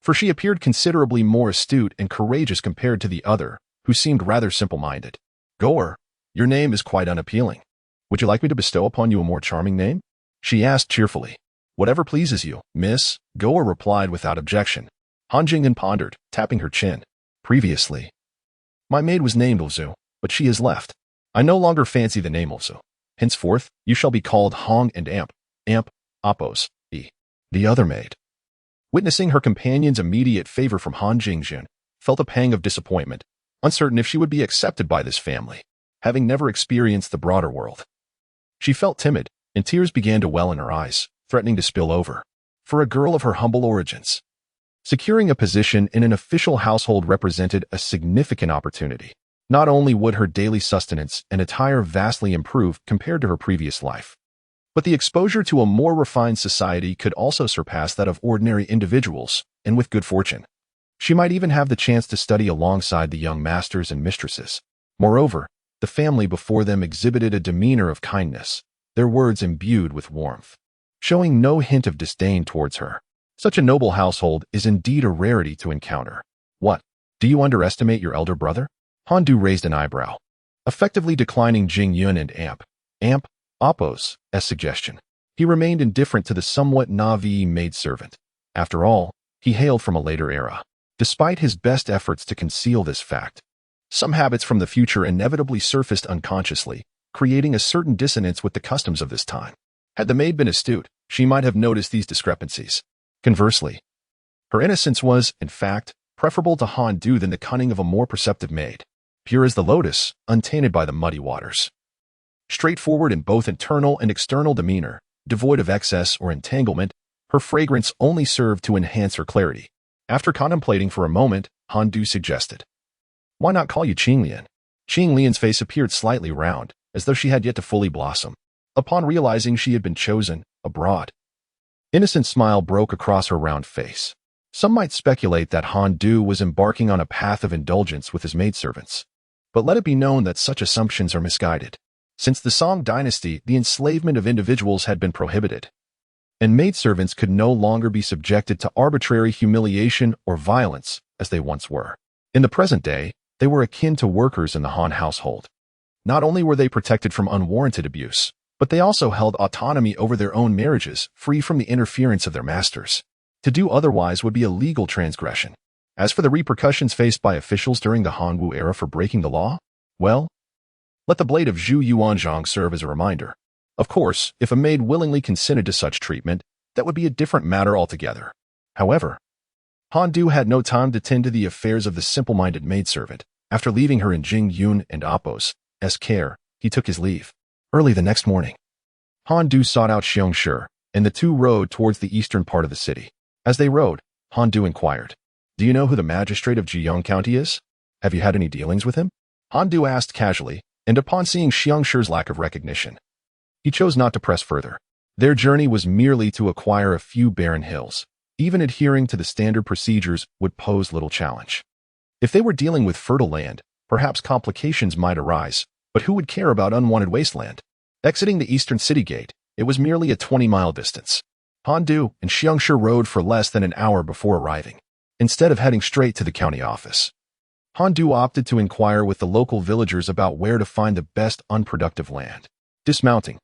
for she appeared considerably more astute and courageous compared to the other, who seemed rather simple-minded. "Goer, your name is quite unappealing. Would you like me to bestow upon you a more charming name?" she asked cheerfully. "Whatever pleases you, miss," Goer replied without objection. Han Jingyun pondered, tapping her chin. "Previously, my maid was named Ozu, but she has left. I no longer fancy the name Ozu. Henceforth, you shall be called Hong and Amp Apos, the other maid." Witnessing her companion's immediate favor from Han Jingyun, felt a pang of disappointment, uncertain if she would be accepted by this family, having never experienced the broader world. She felt timid, and tears began to well in her eyes, threatening to spill over. For a girl of her humble origins, securing a position in an official household represented a significant opportunity. Not only would her daily sustenance and attire vastly improve compared to her previous life, but the exposure to a more refined society could also surpass that of ordinary individuals, and with good fortune, she might even have the chance to study alongside the young masters and mistresses. Moreover, the family before them exhibited a demeanor of kindness, their words imbued with warmth, showing no hint of disdain towards her. Such a noble household is indeed a rarity to encounter. "What? Do you underestimate your elder brother?" Han Du raised an eyebrow, effectively declining Jingyun and Amp Apos' suggestion. He remained indifferent to the somewhat naive maidservant. After all, he hailed from a later era. Despite his best efforts to conceal this fact, some habits from the future inevitably surfaced unconsciously, creating a certain dissonance with the customs of this time. Had the maid been astute, she might have noticed these discrepancies. Conversely, her innocence was, in fact, preferable to Han Du than the cunning of a more perceptive maid. pure as the lotus, untainted by the muddy waters. Straightforward in both internal and external demeanor, devoid of excess or entanglement, her fragrance only served to enhance her clarity. After contemplating for a moment, Han Du suggested, "Why not call you Qinglian?" Qinglian's face appeared slightly round, as though she had yet to fully blossom. Upon realizing she had been chosen, a broad, innocent smile broke across her round face. Some might speculate that Han Du was embarking on a path of indulgence with his maidservants. But let it be known that such assumptions are misguided. Since the Song Dynasty, the enslavement of individuals had been prohibited, and maidservants could no longer be subjected to arbitrary humiliation or violence as they once were. In the present day, they were akin to workers in the Han household. Not only were they protected from unwarranted abuse, but they also held autonomy over their own marriages, free from the interference of their masters. To do otherwise would be a legal transgression. As for the repercussions faced by officials during the Han Wu era for breaking the law, well, let the blade of Zhu Yuanzhang serve as a reminder. Of course, if a maid willingly consented to such treatment, that would be a different matter altogether. However, Han Du had no time to tend to the affairs of the simple-minded maidservant. After leaving her in Jing Yun and Appo's care, he took his leave. Early the next morning, Han Du sought out Xiong Shi, and the two rode towards the eastern part of the city. As they rode, Han Du inquired, "Do you know who the magistrate of Jiyang County is? Have you had any dealings with him?" Han Du asked casually, and upon seeing Xiong Shi's lack of recognition, he chose not to press further. Their journey was merely to acquire a few barren hills. Even adhering to the standard procedures would pose little challenge. If they were dealing with fertile land, perhaps complications might arise, but who would care about unwanted wasteland? Exiting the eastern city gate, it was merely a 20-mile distance. Han Du and Xiong Shi rode for less than an hour before arriving. Instead of heading straight to the county office, Han Du opted to inquire with the local villagers about where to find the best unproductive land. Dismounting,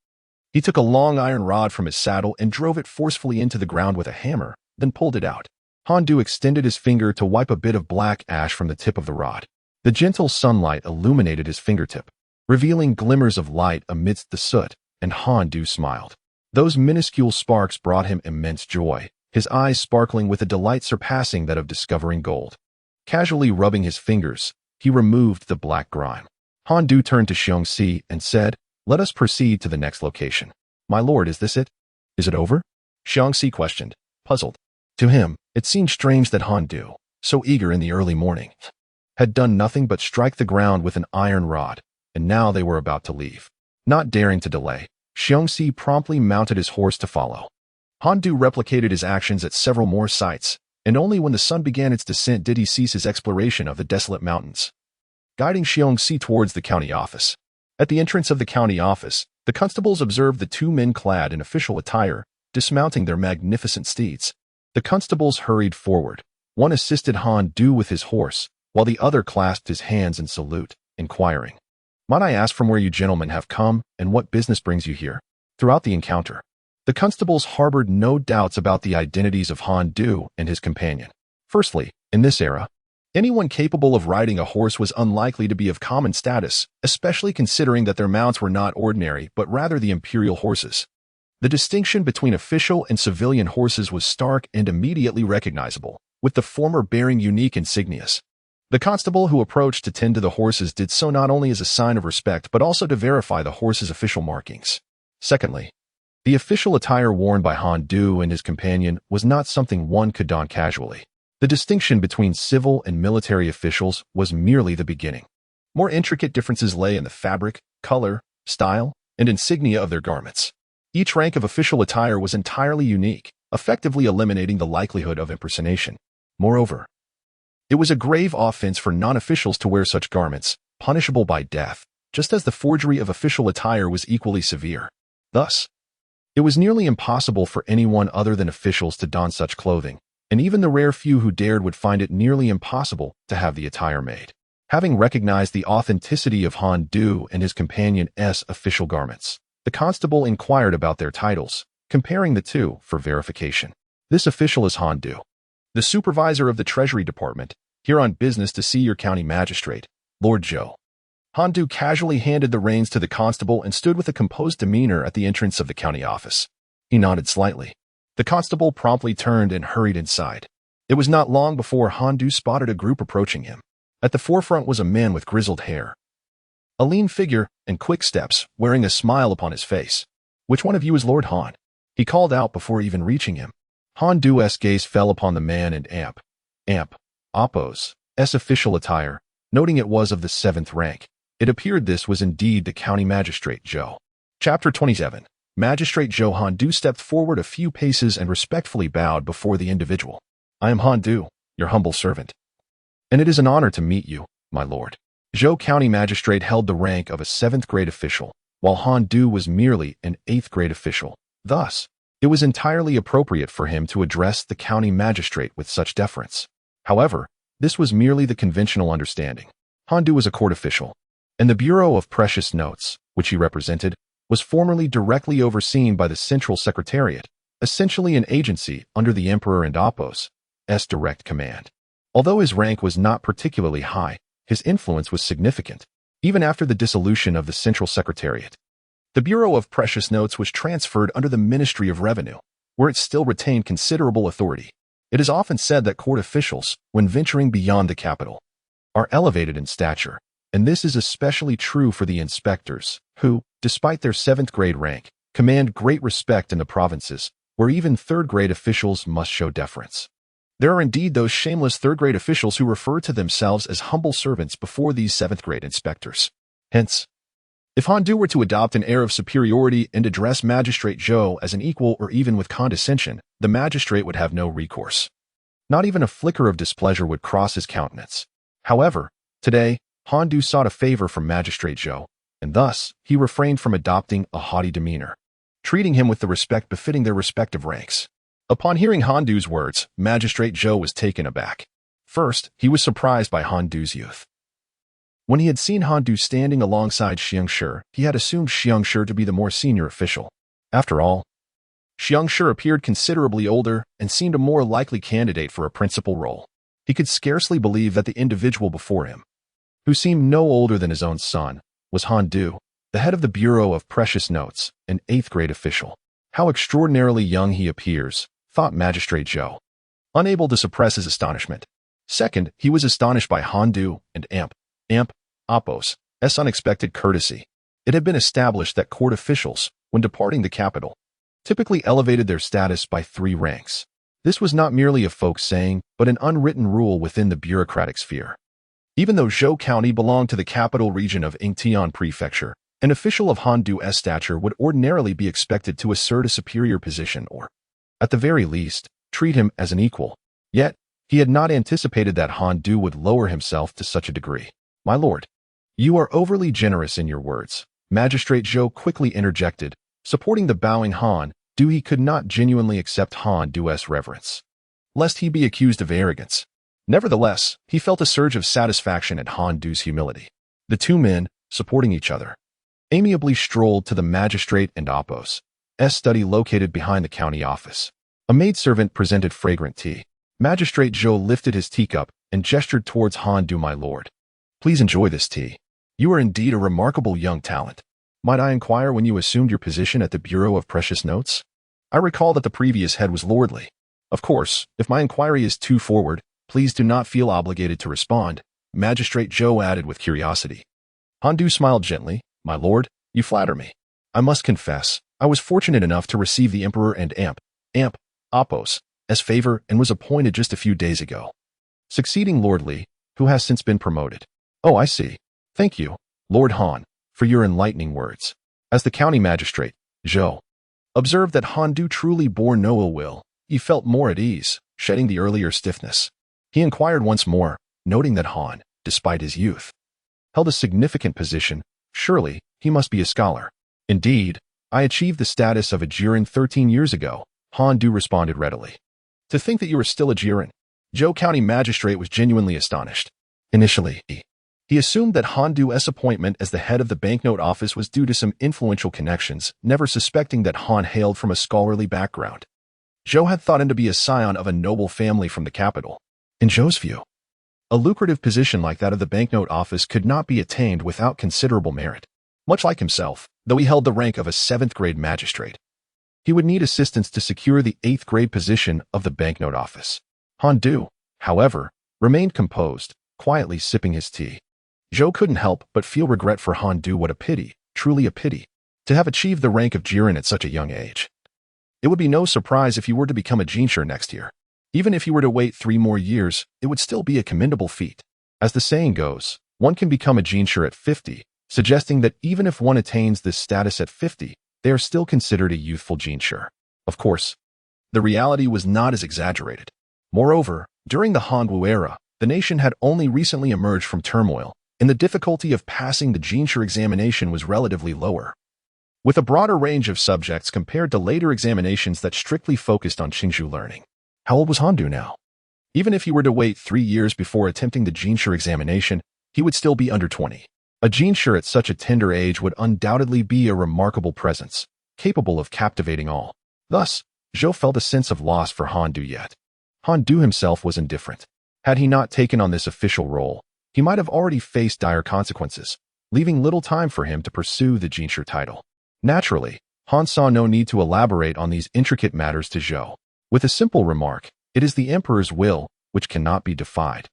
he took a long iron rod from his saddle and drove it forcefully into the ground with a hammer, then pulled it out. Han Du extended his finger to wipe a bit of black ash from the tip of the rod. The gentle sunlight illuminated his fingertip, revealing glimmers of light amidst the soot, and Han Du smiled. Those minuscule sparks brought him immense joy, his eyes sparkling with a delight surpassing that of discovering gold. Casually rubbing his fingers, he removed the black grime. Han Du turned to Xiong Shi and said, "Let us proceed to the next location." "My lord, is this it? Is it over?" Xiong Shi questioned, puzzled. To him, it seemed strange that Han Du, so eager in the early morning, had done nothing but strike the ground with an iron rod, and now they were about to leave. Not daring to delay, Xiong Shi promptly mounted his horse to follow. Han Du replicated his actions at several more sites, and only when the sun began its descent did he cease his exploration of the desolate mountains, guiding Xiong Shi towards the county office. At the entrance of the county office, the constables observed the two men clad in official attire, dismounting their magnificent steeds. The constables hurried forward. One assisted Han Du with his horse, while the other clasped his hands in salute, inquiring, "Might I ask from where you gentlemen have come, and what business brings you here?" Throughout the encounter, the constables harbored no doubts about the identities of Han Du and his companion. Firstly, in this era, anyone capable of riding a horse was unlikely to be of common status, especially considering that their mounts were not ordinary but rather the imperial horses. The distinction between official and civilian horses was stark and immediately recognizable, with the former bearing unique insignias. The constable who approached to tend to the horses did so not only as a sign of respect but also to verify the horse's official markings. Secondly, the official attire worn by Han Du and his companion was not something one could don casually. The distinction between civil and military officials was merely the beginning. More intricate differences lay in the fabric, color, style, and insignia of their garments. Each rank of official attire was entirely unique, effectively eliminating the likelihood of impersonation. Moreover, it was a grave offense for non-officials to wear such garments, punishable by death, just as the forgery of official attire was equally severe. Thus, it was nearly impossible for anyone other than officials to don such clothing, and even the rare few who dared would find it nearly impossible to have the attire made. Having recognized the authenticity of Han Du and his companion's official garments, the constable inquired about their titles, comparing the two for verification. "This official is Han Du, the supervisor of the Treasury Department, here on business to see your county magistrate, Lord Zhou." Han Du casually handed the reins to the constable and stood with a composed demeanor at the entrance of the county office. He nodded slightly. The constable promptly turned and hurried inside. It was not long before Han Du spotted a group approaching him. At the forefront was a man with grizzled hair, a lean figure, and quick steps, wearing a smile upon his face. "Which one of you is Lord Han?" he called out before even reaching him. Han Du's gaze fell upon the man in Appo's official attire, noting it was of the 7th rank. It appeared this was indeed the county magistrate Zhou. Chapter 27. Magistrate Zhou. Han Du stepped forward a few paces and respectfully bowed before the individual. "I am Han Du, your humble servant, and it is an honor to meet you, my lord." Zhou County Magistrate held the rank of a 7th grade official, while Han Du was merely an 8th grade official. Thus, it was entirely appropriate for him to address the county magistrate with such deference. However, this was merely the conventional understanding. Han Du was a court official, and the Bureau of Precious Notes, which he represented, was formerly directly overseen by the Central Secretariat, essentially an agency under the Emperor and Appo's direct command. Although his rank was not particularly high, his influence was significant. Even after the dissolution of the Central Secretariat, the Bureau of Precious Notes was transferred under the Ministry of Revenue, where it still retained considerable authority. It is often said that court officials, when venturing beyond the capital, are elevated in stature, and this is especially true for the inspectors, who, despite their 7th grade rank, command great respect in the provinces, where even 3rd grade officials must show deference. There are indeed those shameless 3rd grade officials who refer to themselves as humble servants before these 7th grade inspectors. Hence, if Han Du were to adopt an air of superiority and address Magistrate Zhou as an equal or even with condescension, the magistrate would have no recourse. Not even a flicker of displeasure would cross his countenance. However, today, Han Du sought a favor from Magistrate Zhou, and thus he refrained from adopting a haughty demeanor, treating him with the respect befitting their respective ranks. Upon hearing Han Du's words, Magistrate Zhou was taken aback. First, he was surprised by Han Du's youth. When he had seen Han Du standing alongside Xiang Shi, he had assumed Xiang Shi to be the more senior official. After all, Xiang Shi appeared considerably older and seemed a more likely candidate for a principal role. He could scarcely believe that the individual before him, who seemed no older than his own son, was Han Du, the head of the Bureau of Precious Notes, an 8th grade official. How extraordinarily young he appears, thought Magistrate Zhou, unable to suppress his astonishment. Second, he was astonished by Han Du and Appo's unexpected courtesy. It had been established that court officials, when departing the capital, typically elevated their status by 3 ranks. This was not merely a folk saying, but an unwritten rule within the bureaucratic sphere. Even though Zhou County belonged to the capital region of Yingtian Prefecture, an official of Han Du's stature would ordinarily be expected to assert a superior position or, at the very least, treat him as an equal. Yet, he had not anticipated that Han Du would lower himself to such a degree. "My lord, you are overly generous in your words," Magistrate Zhou quickly interjected, supporting the bowing Han Du. He could not genuinely accept Han Du's reverence, lest he be accused of arrogance. Nevertheless, he felt a surge of satisfaction at Han Du's humility. The two men, supporting each other, amiably strolled to the magistrate and Appo's study located behind the county office. A maidservant presented fragrant tea. Magistrate Zhou lifted his teacup and gestured towards Han Du. "My lord, please enjoy this tea. You are indeed a remarkable young talent. Might I inquire when you assumed your position at the Bureau of Precious Notes? I recall that the previous head was lordly. Of course, if my inquiry is too forward, please do not feel obligated to respond," Magistrate Zhou added with curiosity. Han Du smiled gently. "My lord, you flatter me. I must confess, I was fortunate enough to receive the Emperor and Appo's favor and was appointed just a few days ago, succeeding Lord Li, who has since been promoted." "Oh, I see. Thank you, Lord Han, for your enlightening words." As the county magistrate, Zhou observed that Han Du truly bore no ill will. He felt more at ease, shedding the earlier stiffness. He inquired once more, noting that Han, despite his youth, held a significant position. Surely, he must be a scholar. "Indeed, I achieved the status of a Jiren 13 years ago," Han Du responded readily. "To think that you are still a Jiren." Zhou County Magistrate was genuinely astonished. Initially, he assumed that Han Du's appointment as the head of the banknote office was due to some influential connections, never suspecting that Han hailed from a scholarly background. Zhou had thought him to be a scion of a noble family from the capital. In Zhou's view, a lucrative position like that of the banknote office could not be attained without considerable merit. Much like himself, though he held the rank of a 7th grade magistrate, he would need assistance to secure the 8th grade position of the banknote office. Han Du, however, remained composed, quietly sipping his tea. Zhou couldn't help but feel regret for Han Du. What a pity, truly a pity, to have achieved the rank of Jiren at such a young age. It would be no surprise if he were to become a Jinshi next year. Even if he were to wait 3 more years, it would still be a commendable feat. As the saying goes, one can become a Jinshi at 50, suggesting that even if one attains this status at 50, they are still considered a youthful Jinshi. Of course, the reality was not as exaggerated. Moreover, during the Han Wu era, the nation had only recently emerged from turmoil, and the difficulty of passing the Jinshi examination was relatively lower, with a broader range of subjects compared to later examinations that strictly focused on Qingzhou learning. How old was Han Du now? Even if he were to wait 3 years before attempting the Jinshi examination, he would still be under 20. A Jinshi at such a tender age would undoubtedly be a remarkable presence, capable of captivating all. Thus, Zhou felt a sense of loss for Han Du yet. Han Du himself was indifferent. Had he not taken on this official role, he might have already faced dire consequences, leaving little time for him to pursue the Jinshi title. Naturally, Han saw no need to elaborate on these intricate matters to Zhou. With a simple remark, "It is the Emperor's will, which cannot be defied."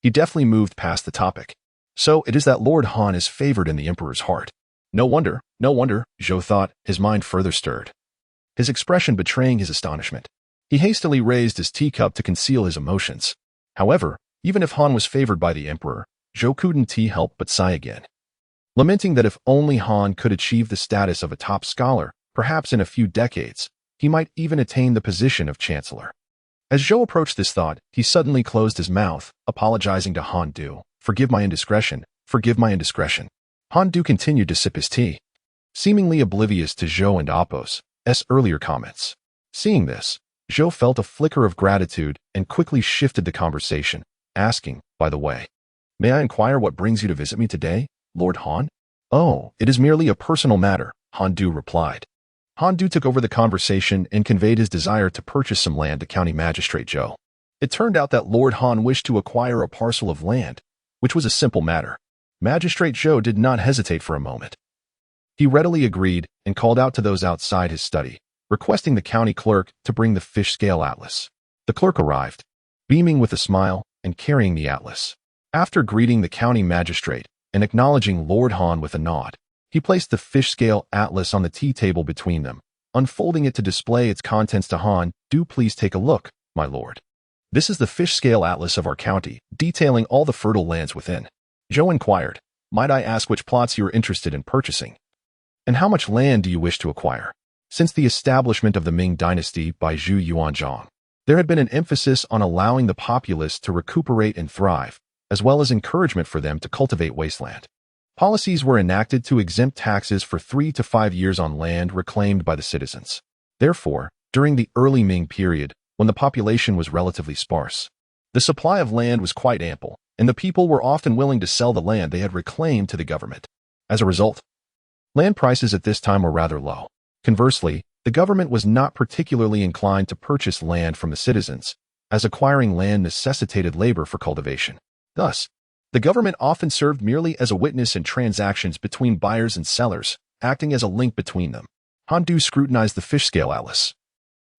He deftly moved past the topic. So it is that Lord Han is favored in the Emperor's heart. No wonder, Zhou thought, his mind further stirred, his expression betraying his astonishment. He hastily raised his teacup to conceal his emotions. However, even if Han was favored by the Emperor, Zhou couldn't help but sigh again, lamenting that if only Han could achieve the status of a top scholar, perhaps in a few decades, he might even attain the position of Chancellor. As Zhou approached this thought, he suddenly closed his mouth, apologizing to Han Du. Forgive my indiscretion. Han Du continued to sip his tea, seemingly oblivious to Zhou and Appo's earlier comments. Seeing this, Zhou felt a flicker of gratitude and quickly shifted the conversation, asking, "By the way, may I inquire what brings you to visit me today, Lord Han?" "Oh, it is merely a personal matter," Han Du replied. Han Du took over the conversation and conveyed his desire to purchase some land to County Magistrate Zhou. It turned out that Lord Han wished to acquire a parcel of land, which was a simple matter. Magistrate Zhou did not hesitate for a moment. He readily agreed and called out to those outside his study, requesting the county clerk to bring the fish scale atlas. The clerk arrived, beaming with a smile and carrying the atlas. After greeting the county magistrate and acknowledging Lord Han with a nod, he placed the fish scale atlas on the tea table between them, unfolding it to display its contents to Han. "Do please take a look, my lord. This is the fish scale atlas of our county, detailing all the fertile lands within." Zhou inquired, "Might I ask which plots you are interested in purchasing? And how much land do you wish to acquire?" Since the establishment of the Ming Dynasty by Zhu Yuanzhang, there had been an emphasis on allowing the populace to recuperate and thrive, as well as encouragement for them to cultivate wasteland. Policies were enacted to exempt taxes for 3 to 5 years on land reclaimed by the citizens. Therefore, during the early Ming period, when the population was relatively sparse, the supply of land was quite ample, and the people were often willing to sell the land they had reclaimed to the government. As a result, land prices at this time were rather low. Conversely, the government was not particularly inclined to purchase land from the citizens, as acquiring land necessitated labor for cultivation. Thus, the government often served merely as a witness in transactions between buyers and sellers, acting as a link between them. Han Du scrutinized the fish scale atlas,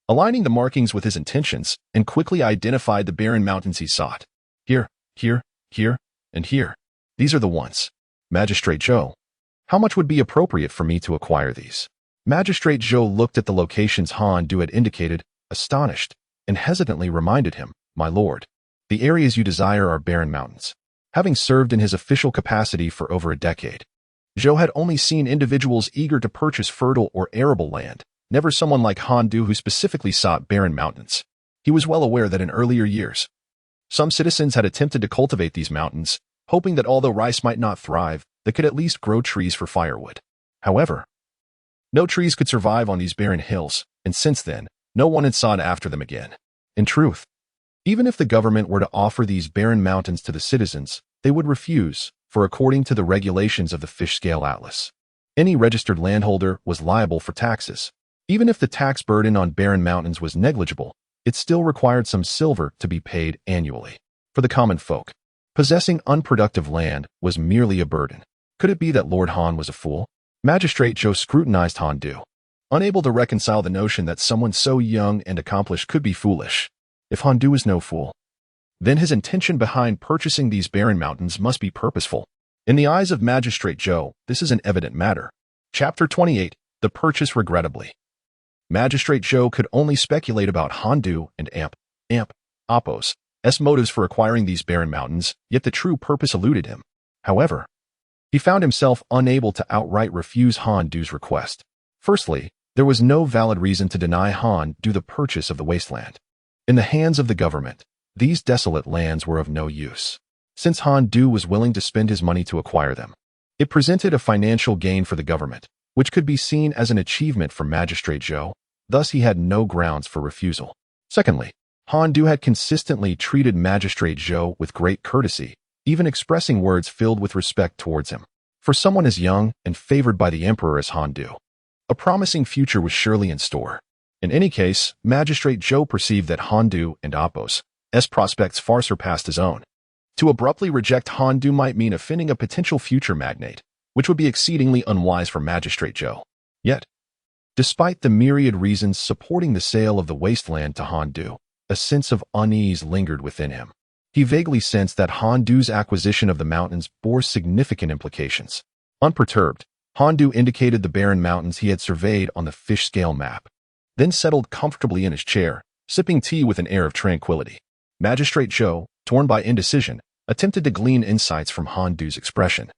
aligning the markings with his intentions, and quickly identified the barren mountains he sought. Here, and here. These are the ones. Magistrate Zhou, how much would be appropriate for me to acquire these? Magistrate Zhou looked at the locations Han Du had indicated, astonished, and hesitantly reminded him, "My lord, the areas you desire are barren mountains." Having served in his official capacity for over a decade, Zhou had only seen individuals eager to purchase fertile or arable land, never someone like Han Du who specifically sought barren mountains. He was well aware that in earlier years, some citizens had attempted to cultivate these mountains, hoping that although rice might not thrive, they could at least grow trees for firewood. However, no trees could survive on these barren hills, and since then, no one had sought after them again. In truth, even if the government were to offer these barren mountains to the citizens, they would refuse, for according to the regulations of the fish scale atlas, any registered landholder was liable for taxes. Even if the tax burden on barren mountains was negligible, it still required some silver to be paid annually. For the common folk, possessing unproductive land was merely a burden. Could it be that Lord Han was a fool? Magistrate Zhou scrutinized Han Du, unable to reconcile the notion that someone so young and accomplished could be foolish. If Han Du was no fool, then his intention behind purchasing these barren mountains must be purposeful. In the eyes of Magistrate Zhou, this is an evident matter. Chapter 28. The Purchase Regrettably. Magistrate Zhou could only speculate about Handu and Apos' motives for acquiring these barren mountains, yet the true purpose eluded him. However, he found himself unable to outright refuse Handu's request. Firstly, there was no valid reason to deny Handu the purchase of the wasteland. In the hands of the government, these desolate lands were of no use, since Handu was willing to spend his money to acquire them. It presented a financial gain for the government, which could be seen as an achievement for Magistrate Zhou, thus he had no grounds for refusal. Secondly, Handu had consistently treated Magistrate Zhou with great courtesy, even expressing words filled with respect towards him. For someone as young and favored by the emperor as Handu, a promising future was surely in store. In any case, Magistrate Zhou perceived that Handu and Apos' prospects far surpassed his own. To abruptly reject Handu might mean offending a potential future magnate, which would be exceedingly unwise for Magistrate Zhou. Yet, despite the myriad reasons supporting the sale of the wasteland to Handu, a sense of unease lingered within him. He vaguely sensed that Handu's acquisition of the mountains bore significant implications. Unperturbed, Handu indicated the barren mountains he had surveyed on the fish scale map, then settled comfortably in his chair, sipping tea with an air of tranquility. Magistrate Zhou, torn by indecision, attempted to glean insights from Handu's expression,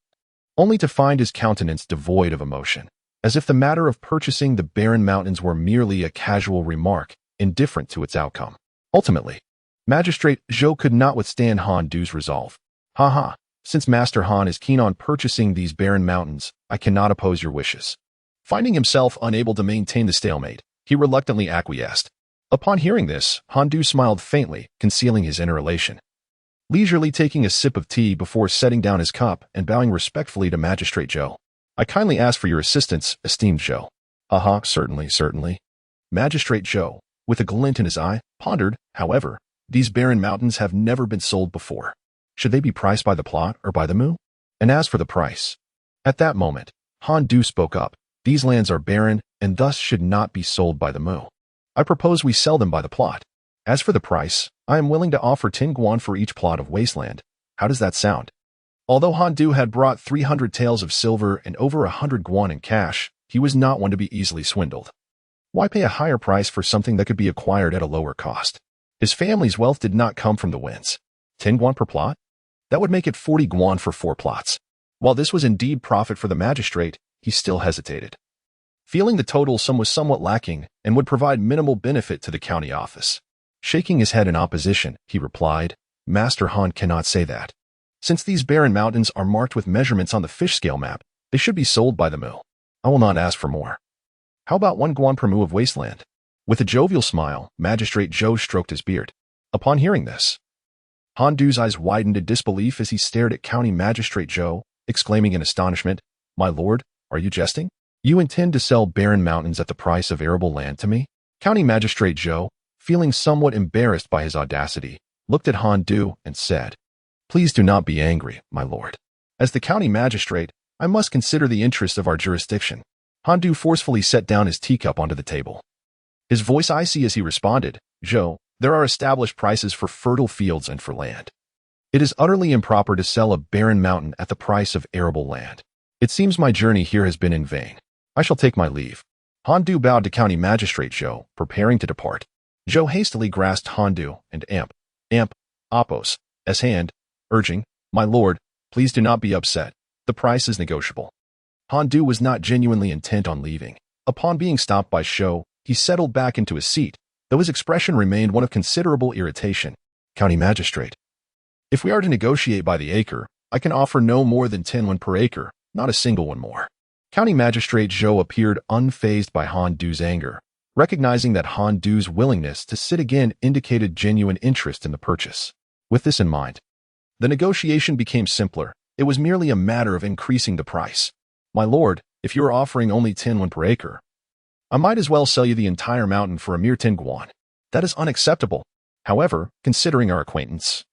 only to find his countenance devoid of emotion, as if the matter of purchasing the barren mountains were merely a casual remark, indifferent to its outcome. Ultimately, Magistrate Zhou could not withstand Handu's resolve. Since Master Han is keen on purchasing these barren mountains, I cannot oppose your wishes. Finding himself unable to maintain the stalemate, he reluctantly acquiesced. Upon hearing this, Handu smiled faintly, concealing his inner elation. Leisurely taking a sip of tea before setting down his cup and bowing respectfully to Magistrate Zhou. I kindly ask for your assistance, esteemed Zhou. Certainly. Magistrate Zhou, with a glint in his eye, pondered. However, these barren mountains have never been sold before. Should they be priced by the plot or by the mu? And as for the price, at that moment, Handu spoke up. These lands are barren and thus should not be sold by the mu. I propose we sell them by the plot. As for the price, I am willing to offer 10 guan for each plot of wasteland. How does that sound? Although Handu had brought 300 taels of silver and over 100 guan in cash, he was not one to be easily swindled. Why pay a higher price for something that could be acquired at a lower cost? His family's wealth did not come from the winds. 10 guan per plot? That would make it 40 guan for 4 plots. While this was indeed profit for the magistrate, he still hesitated, feeling the total sum was somewhat lacking and would provide minimal benefit to the county office. Shaking his head in opposition, he replied, Master Han cannot say that. Since these barren mountains are marked with measurements on the fish scale map, they should be sold by the mu. I will not ask for more. How about 1 guan per mu of wasteland? With a jovial smile, Magistrate Zhou stroked his beard. Upon hearing this, Handu's eyes widened in disbelief as he stared at County Magistrate Zhou, exclaiming in astonishment, My lord, are you jesting? You intend to sell barren mountains at the price of arable land to me? County Magistrate Zhou, feeling somewhat embarrassed by his audacity, looked at Handu and said, Please do not be angry, my lord. As the county magistrate, I must consider the interests of our jurisdiction. Handu forcefully set down his teacup onto the table, his voice icy as he responded, Zhou, there are established prices for fertile fields and for land. It is utterly improper to sell a barren mountain at the price of arable land. It seems my journey here has been in vain. I shall take my leave. Handu bowed to County Magistrate Zhou, preparing to depart. Zhou hastily grasped Handu and Apos' hand, urging, My lord, please do not be upset. The price is negotiable. Handu was not genuinely intent on leaving. Upon being stopped by Zhou, he settled back into his seat, though his expression remained one of considerable irritation. County Magistrate, if we are to negotiate by the acre, I can offer no more than 10 won per acre, not a single one more. County Magistrate Zhou appeared unfazed by Handu's anger, recognizing that Handu's willingness to sit again indicated genuine interest in the purchase. With this in mind, the negotiation became simpler. It was merely a matter of increasing the price. My lord, if you are offering only 10 won per acre, I might as well sell you the entire mountain for a mere 10 guan. That is unacceptable. However, considering our acquaintance,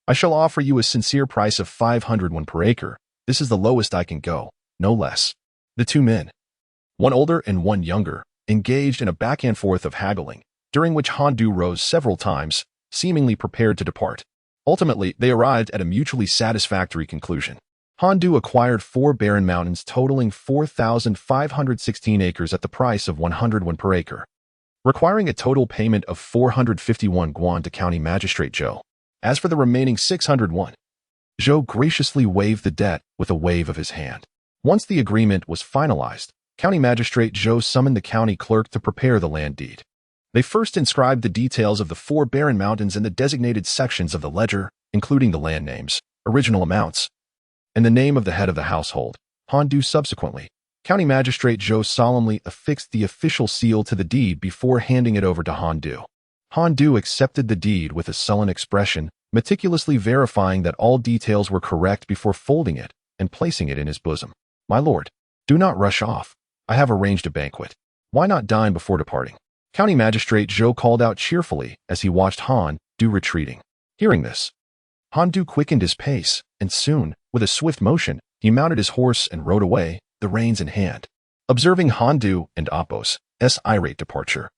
I shall offer you a sincere price of 500 won per acre. This is the lowest I can go, no less. The two men, one older and one younger, engaged in a back and forth of haggling, during which Handu rose several times, seemingly prepared to depart. Ultimately, they arrived at a mutually satisfactory conclusion. Han Du acquired 4 barren mountains totaling 4,516 acres at the price of 100 won per acre, requiring a total payment of 451 guan to County Magistrate Zhou. As for the remaining 600 won, Zhou graciously waived the debt with a wave of his hand. Once the agreement was finalized, County Magistrate Zhou summoned the county clerk to prepare the land deed. They first inscribed the details of the 4 barren mountains in the designated sections of the ledger, including the land names, original amounts, and the name of the head of the household. Han Du subsequently, County Magistrate Zhou solemnly affixed the official seal to the deed before handing it over to Han Du. Han Du accepted the deed with a sullen expression, meticulously verifying that all details were correct before folding it and placing it in his bosom. "My lord, do not rush off. I have arranged a banquet. Why not dine before departing?" County Magistrate Zhou called out cheerfully as he watched Han Du retreating. Hearing this, Han Du quickened his pace, and soon, with a swift motion, he mounted his horse and rode away, the reins in hand. Observing Han Du and Appo's irate departure,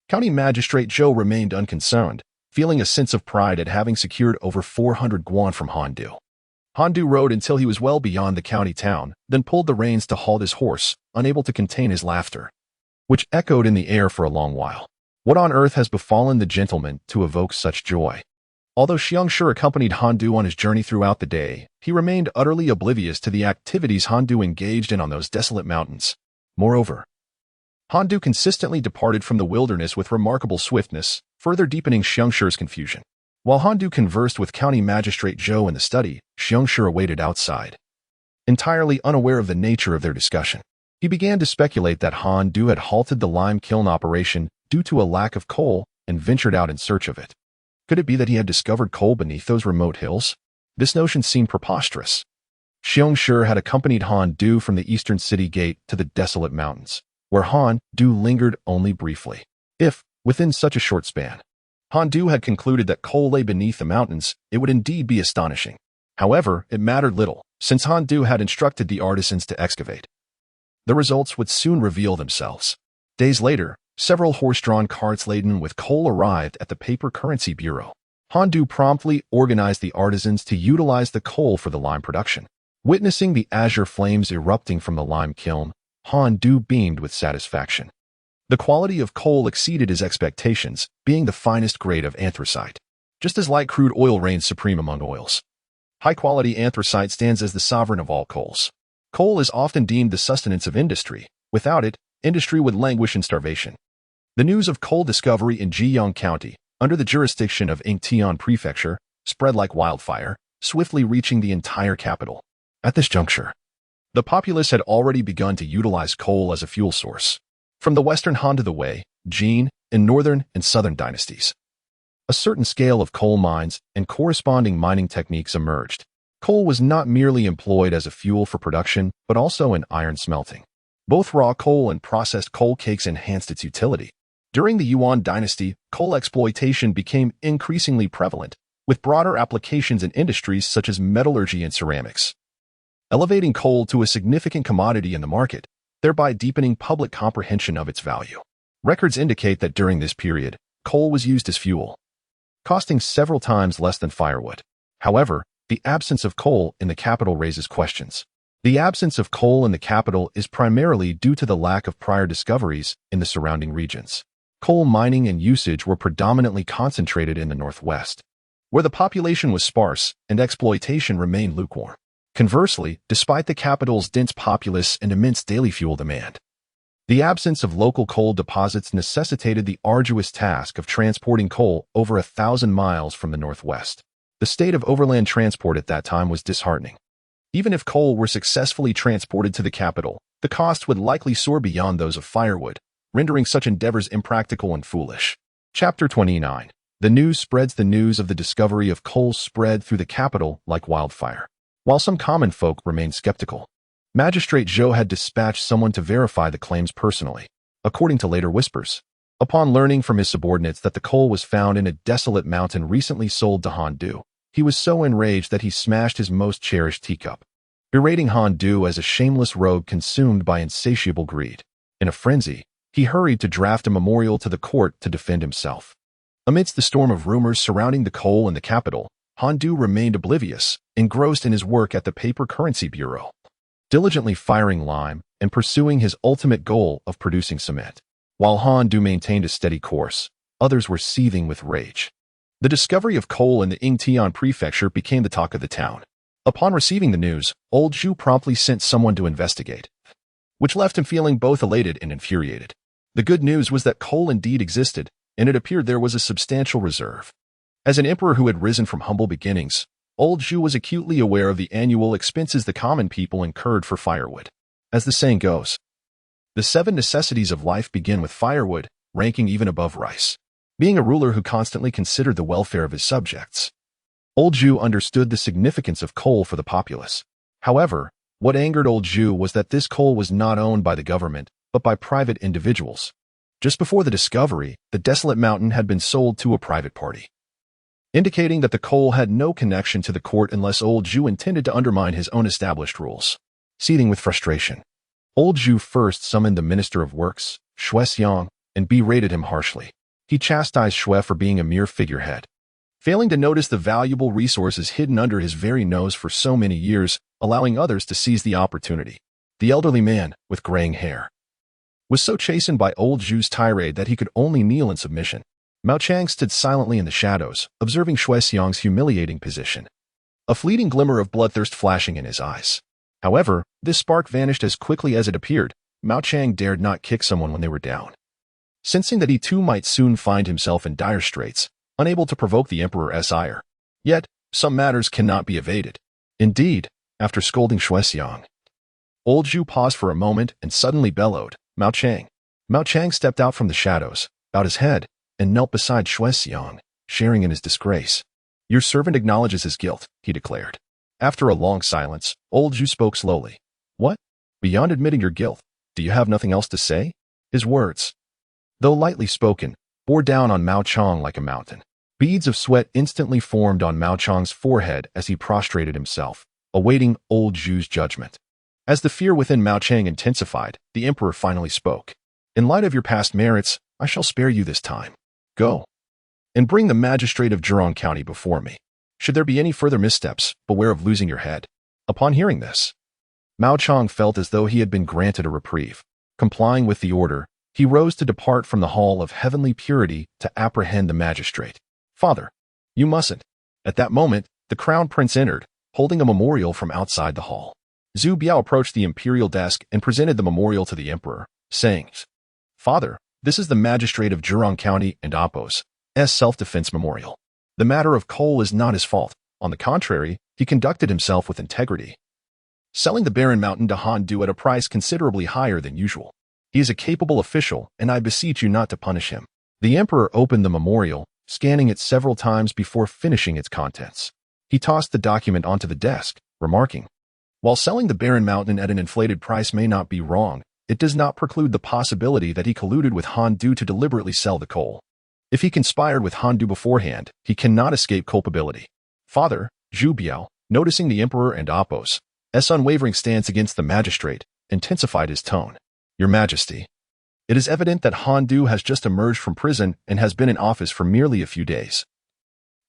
County Magistrate Zhou remained unconcerned, feeling a sense of pride at having secured over 400 guan from Han Du. Han Du rode until he was well beyond the county town, then pulled the reins to halt his horse, unable to contain his laughter, which echoed in the air for a long while. What on earth has befallen the gentleman to evoke such joy? Although Xiangshi accompanied Han Du on his journey throughout the day, he remained utterly oblivious to the activities Han Du engaged in on those desolate mountains. Moreover, Han Du consistently departed from the wilderness with remarkable swiftness, further deepening Xiangshi's confusion. While Han Du conversed with County Magistrate Zhou in the study, Xiangshi awaited outside. Entirely unaware of the nature of their discussion, he began to speculate that Han Du had halted the lime kiln operation due to a lack of coal and ventured out in search of it. Could it be that he had discovered coal beneath those remote hills? This notion seemed preposterous. Xiangshi had accompanied Han Du from the eastern city gate to the desolate mountains, where Han Du lingered only briefly. If, within such a short span, Han Du had concluded that coal lay beneath the mountains, it would indeed be astonishing. However, it mattered little, since Han Du had instructed the artisans to excavate. The results would soon reveal themselves. Days later, several horse-drawn carts laden with coal arrived at the Paper Currency Bureau. Han Du promptly organized the artisans to utilize the coal for the lime production. Witnessing the azure flames erupting from the lime kiln, Han Du beamed with satisfaction. The quality of coal exceeded his expectations, being the finest grade of anthracite. Just as light crude oil reigns supreme among oils, high-quality anthracite stands as the sovereign of all coals. Coal is often deemed the sustenance of industry. Without it, industry would languish in starvation. The news of coal discovery in Zhejiang County, under the jurisdiction of Yingtian Prefecture, spread like wildfire, swiftly reaching the entire capital. At this juncture, the populace had already begun to utilize coal as a fuel source. From the western Han to the Wei, Jin, and northern and southern dynasties, a certain scale of coal mines and corresponding mining techniques emerged. Coal was not merely employed as a fuel for production, but also in iron smelting. Both raw coal and processed coal cakes enhanced its utility. During the Yuan Dynasty, coal exploitation became increasingly prevalent, with broader applications in industries such as metallurgy and ceramics, elevating coal to a significant commodity in the market, thereby deepening public comprehension of its value. Records indicate that during this period, coal was used as fuel, costing several times less than firewood. However, the absence of coal in the capital raises questions. The absence of coal in the capital is primarily due to the lack of prior discoveries in the surrounding regions. Coal mining and usage were predominantly concentrated in the northwest, where the population was sparse and exploitation remained lukewarm. Conversely, despite the capital's dense populace and immense daily fuel demand, the absence of local coal deposits necessitated the arduous task of transporting coal over 1,000 miles from the northwest. The state of overland transport at that time was disheartening. Even if coal were successfully transported to the capital, the cost would likely soar beyond those of firewood, rendering such endeavors impractical and foolish. Chapter 29. The news spreads. The news of the discovery of coal spread through the capital like wildfire. While some common folk remained skeptical, Magistrate Zhou had dispatched someone to verify the claims personally. According to later whispers, upon learning from his subordinates that the coal was found in a desolate mountain recently sold to Han Du, he was so enraged that he smashed his most cherished teacup, berating Han Du as a shameless rogue consumed by insatiable greed. In a frenzy, he hurried to draft a memorial to the court to defend himself. Amidst the storm of rumors surrounding the coal in the capital, Han Du remained oblivious, engrossed in his work at the Paper Currency Bureau, diligently firing lime and pursuing his ultimate goal of producing cement. While Han Du maintained a steady course, others were seething with rage. The discovery of coal in the Yingtian prefecture became the talk of the town. Upon receiving the news, old Zhu promptly sent someone to investigate, which left him feeling both elated and infuriated. The good news was that coal indeed existed, and it appeared there was a substantial reserve. As an emperor who had risen from humble beginnings, old Zhu was acutely aware of the annual expenses the common people incurred for firewood. As the saying goes, the 7 necessities of life begin with firewood, ranking even above rice. Being a ruler who constantly considered the welfare of his subjects, old Zhu understood the significance of coal for the populace. However, what angered old Zhu was that this coal was not owned by the government, but by private individuals. Just before the discovery, the desolate mountain had been sold to a private party, indicating that the coal had no connection to the court unless old Zhu intended to undermine his own established rules. Seething with frustration, old Zhu first summoned the Minister of Works, Shuexiang, and berated him harshly. He chastised Xue for being a mere figurehead, failing to notice the valuable resources hidden under his very nose for so many years, allowing others to seize the opportunity. The elderly man, with graying hair, was so chastened by old Zhu's tirade that he could only kneel in submission. Mao Chang stood silently in the shadows, observing Shuexiang's humiliating position, a fleeting glimmer of bloodthirst flashing in his eyes. However, this spark vanished as quickly as it appeared. Mao Chang dared not kick someone when they were down, sensing that he too might soon find himself in dire straits, unable to provoke the emperor's ire. Yet, some matters cannot be evaded. Indeed, after scolding Shuexiang, old Zhu paused for a moment and suddenly bellowed, "Mao Chang." Mao Chang stepped out from the shadows, bowed his head, and knelt beside Shuexiang, sharing in his disgrace. "Your servant acknowledges his guilt," he declared. After a long silence, old Zhu spoke slowly. "What? Beyond admitting your guilt, do you have nothing else to say?" His words, though lightly spoken, bore down on Mao Chang like a mountain. Beads of sweat instantly formed on Mao Chang's forehead as he prostrated himself, awaiting old Zhu's judgment. As the fear within Mao Chang intensified, the emperor finally spoke. "In light of your past merits, I shall spare you this time. Go and bring the magistrate of Zhejiang County before me. Should there be any further missteps, beware of losing your head." Upon hearing this, Mao Chang felt as though he had been granted a reprieve. Complying with the order, he rose to depart from the hall of heavenly purity to apprehend the magistrate. "Father, you mustn't." At that moment, the crown prince entered, holding a memorial from outside the hall. Zhu Biao approached the imperial desk and presented the memorial to the emperor, saying, "Father, this is the magistrate of Zhejiang County and Apos' self-defense memorial. The matter of coal is not his fault. On the contrary, he conducted himself with integrity, selling the barren mountain to Han Du at a price considerably higher than usual. He is a capable official, and I beseech you not to punish him." The emperor opened the memorial, scanning it several times before finishing its contents. He tossed the document onto the desk, remarking, "While selling the barren mountain at an inflated price may not be wrong, it does not preclude the possibility that he colluded with Han Du to deliberately sell the coal. If he conspired with Han Du beforehand, he cannot escape culpability." Father, Zhu Biao, noticing the emperor and Apos' unwavering stance against the magistrate, intensified his tone. "Your Majesty, it is evident that Han Du has just emerged from prison and has been in office for merely a few days.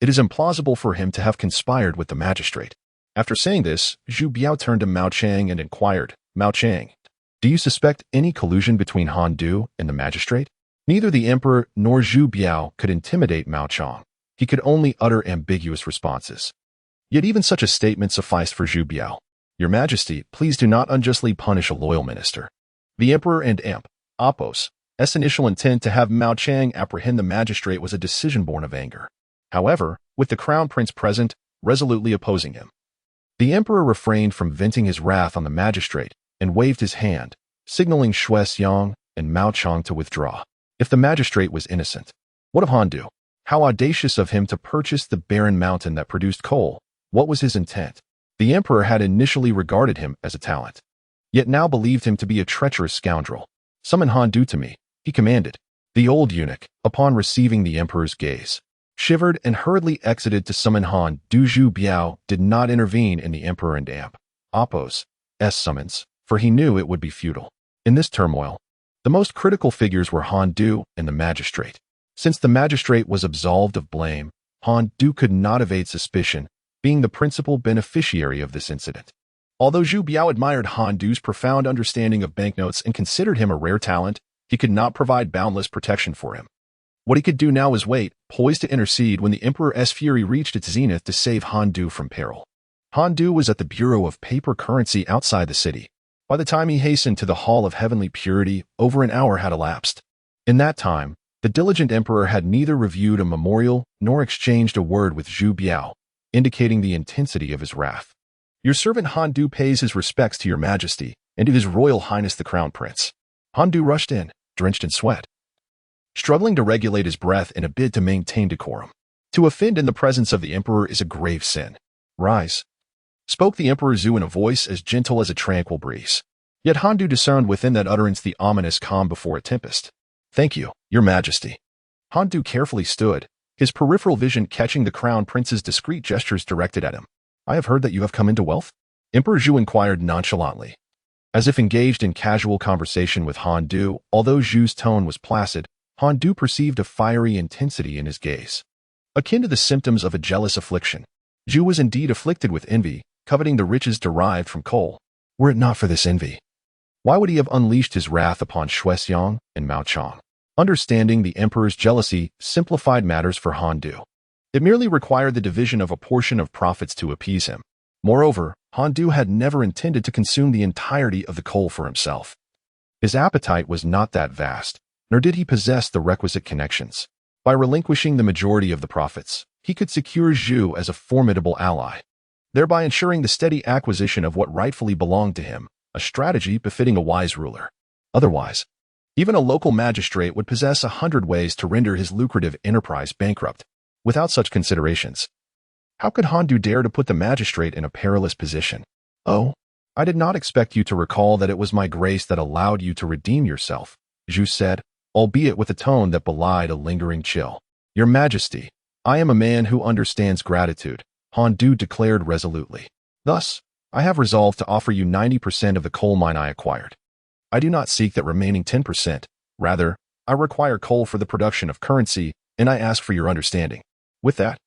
It is implausible for him to have conspired with the magistrate." After saying this, Zhu Biao turned to Mao Chang and inquired, "Mao Chang, do you suspect any collusion between Han Du and the magistrate?" Neither the emperor nor Zhu Biao could intimidate Mao Chang. He could only utter ambiguous responses. Yet even such a statement sufficed for Zhu Biao. "Your Majesty, please do not unjustly punish a loyal minister." The emperor and Apos' initial intent to have Mao Chang apprehend the magistrate was a decision born of anger. However, with the crown prince present, resolutely opposing him, the emperor refrained from venting his wrath on the magistrate and waved his hand, signaling Shuexiang and Mao Chang to withdraw. If the magistrate was innocent, what of Han Du? How audacious of him to purchase the barren mountain that produced coal. What was his intent? The emperor had initially regarded him as a talent, yet now believed him to be a treacherous scoundrel. "Summon Han Du to me," he commanded. The old eunuch, upon receiving the emperor's gaze, shivered and hurriedly exited to summon Han Du. Zhu Biao did not intervene in the emperor and Apos' summons, for he knew it would be futile. In this turmoil, the most critical figures were Han Du and the magistrate. Since the magistrate was absolved of blame, Han Du could not evade suspicion, being the principal beneficiary of this incident. Although Zhu Biao admired Han Du's profound understanding of banknotes and considered him a rare talent, he could not provide boundless protection for him. What he could do now was wait, poised to intercede when the Emperor's fury reached its zenith to save Han Du from peril. Han Du was at the Bureau of Paper Currency outside the city. By the time he hastened to the Hall of Heavenly Purity, over an hour had elapsed. In that time, the diligent emperor had neither reviewed a memorial nor exchanged a word with Zhu Biao, indicating the intensity of his wrath. Your servant Han Du pays his respects to your Majesty and to His Royal Highness the Crown Prince. Han Du rushed in, drenched in sweat, struggling to regulate his breath in a bid to maintain decorum. To offend in the presence of the emperor is a grave sin. Rise, spoke the Emperor Zhu in a voice as gentle as a tranquil breeze. Yet Han Du discerned within that utterance the ominous calm before a tempest. Thank you, your Majesty. Han Du carefully stood, his peripheral vision catching the Crown Prince's discreet gestures directed at him. I have heard that you have come into wealth? Emperor Zhu inquired nonchalantly. As if engaged in casual conversation with Han Du, although Zhu's tone was placid, Han Du perceived a fiery intensity in his gaze. Akin to the symptoms of a jealous affliction, Zhu was indeed afflicted with envy, coveting the riches derived from coal. Were it not for this envy, why would he have unleashed his wrath upon Shuexiang and Mao Chang? Understanding the emperor's jealousy simplified matters for Han Du. It merely required the division of a portion of profits to appease him. Moreover, Han Du had never intended to consume the entirety of the coal for himself. His appetite was not that vast, nor did he possess the requisite connections. By relinquishing the majority of the profits, he could secure Zhu as a formidable ally, thereby ensuring the steady acquisition of what rightfully belonged to him, a strategy befitting a wise ruler. Otherwise, even a local magistrate would possess 100 ways to render his lucrative enterprise bankrupt. Without such considerations, how could Han Du dare to put the magistrate in a perilous position? Oh, I did not expect you to recall that it was my grace that allowed you to redeem yourself, Zhu said, albeit with a tone that belied a lingering chill. Your Majesty, I am a man who understands gratitude, Han Du declared resolutely. Thus, I have resolved to offer you 90% of the coal mine I acquired. I do not seek that remaining 10%. Rather, I require coal for the production of currency, and I ask for your understanding. With that,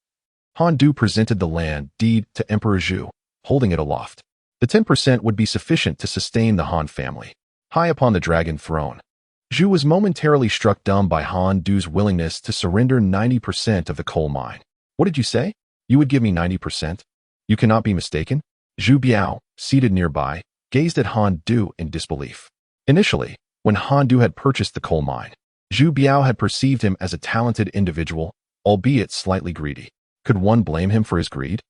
Han Du presented the land deed to Emperor Zhu, holding it aloft. The 10% would be sufficient to sustain the Han family. High upon the dragon throne, Zhu was momentarily struck dumb by Han Du's willingness to surrender 90% of the coal mine. What did you say? You would give me 90%? You cannot be mistaken? Zhu Biao, seated nearby, gazed at Han Du in disbelief. Initially, when Han Du had purchased the coal mine, Zhu Biao had perceived him as a talented individual, albeit slightly greedy. Could one blame him for his greed?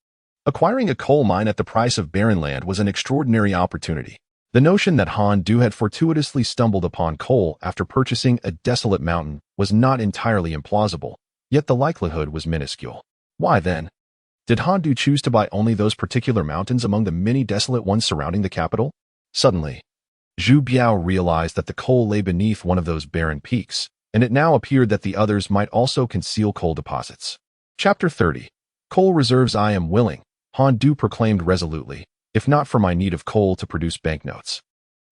Acquiring a coal mine at the price of barren land was an extraordinary opportunity. The notion that Han Du had fortuitously stumbled upon coal after purchasing a desolate mountain was not entirely implausible, yet the likelihood was minuscule. Why then? Did Han Du choose to buy only those particular mountains among the many desolate ones surrounding the capital? Suddenly, Zhu Biao realized that the coal lay beneath one of those barren peaks, and it now appeared that the others might also conceal coal deposits. Chapter 30. Coal reserves. I am willing, Han Du proclaimed resolutely, if not for my need of coal to produce banknotes.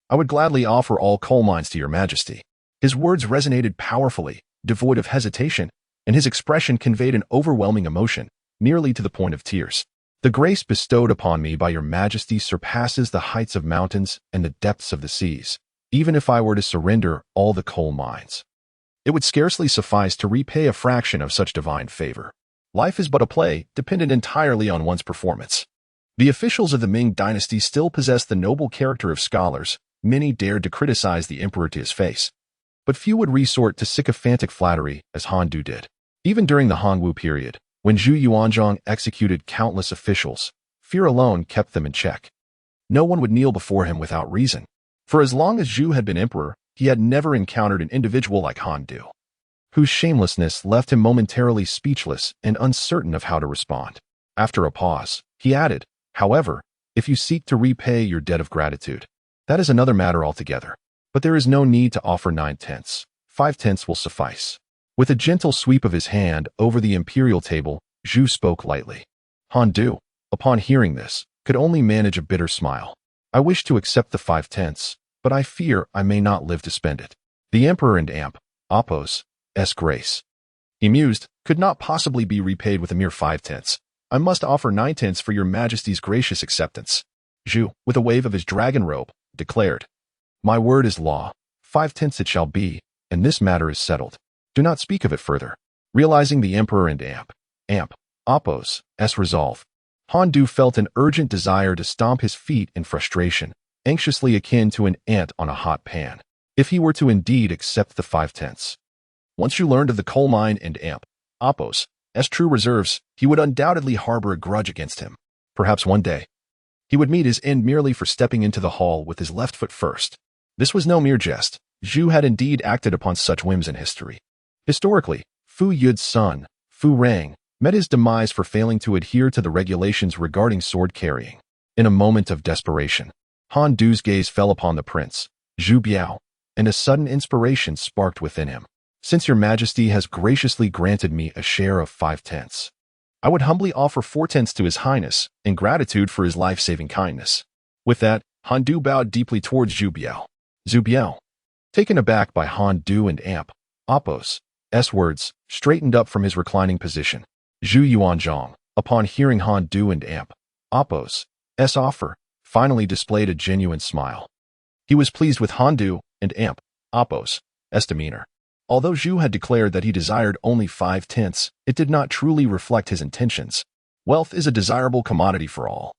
I would gladly offer all coal mines to your Majesty. His words resonated powerfully, devoid of hesitation, and his expression conveyed an overwhelming emotion, nearly to the point of tears. The grace bestowed upon me by your Majesty surpasses the heights of mountains and the depths of the seas. Even if I were to surrender all the coal mines, it would scarcely suffice to repay a fraction of such divine favor. Life is but a play, dependent entirely on one's performance. The officials of the Ming Dynasty still possess the noble character of scholars. Many dared to criticize the emperor to his face, but few would resort to sycophantic flattery as Han Du did. Even during the Hongwu period, when Zhu Yuanzhang executed countless officials, fear alone kept them in check. No one would kneel before him without reason. For as long as Zhu had been emperor, he had never encountered an individual like Han Du, whose shamelessness left him momentarily speechless and uncertain of how to respond. After a pause, he added, however, if you seek to repay your debt of gratitude, that is another matter altogether. But there is no need to offer 9/10. 5/10 will suffice. With a gentle sweep of his hand over the imperial table, Zhu spoke lightly. Han Du, upon hearing this, could only manage a bitter smile. I wish to accept the 5/10, but I fear I may not live to spend it. The emperor and Amp, Apos, S. Grace, He mused, could not possibly be repaid with a mere 5/10. I must offer 9/10 for your Majesty's gracious acceptance. Zhu, with a wave of his dragon robe, declared, My word is law. 5/10 it shall be, and this matter is settled. Do not speak of it further. Realizing the Emperor and Appo's resolve, Han Du felt an urgent desire to stomp his feet in frustration, anxiously akin to an ant on a hot pan, if he were to indeed accept the 5/10. Once you learned of the coal mine and Appo's true reserves, he would undoubtedly harbor a grudge against him. Perhaps one day, he would meet his end merely for stepping into the hall with his left foot first. This was no mere jest. Zhu had indeed acted upon such whims in history. Historically, Fu Yud's son, Fu Rang, met his demise for failing to adhere to the regulations regarding sword carrying. In a moment of desperation, Han Du's gaze fell upon the prince, Zhu Biao, and a sudden inspiration sparked within him. Since your Majesty has graciously granted me a share of 5/10, I would humbly offer 4/10 to His Highness in gratitude for his life-saving kindness. With that, Han Du bowed deeply towards Zhu Biao. Zhu Biao, taken aback by Han Du and Appo's words, straightened up from his reclining position. Zhu Yuanzhang, upon hearing Han Du and Appo's offer, finally displayed a genuine smile. He was pleased with Han Du and Appo's demeanor. Although Zhu had declared that he desired only 5/10, it did not truly reflect his intentions. Wealth is a desirable commodity for all,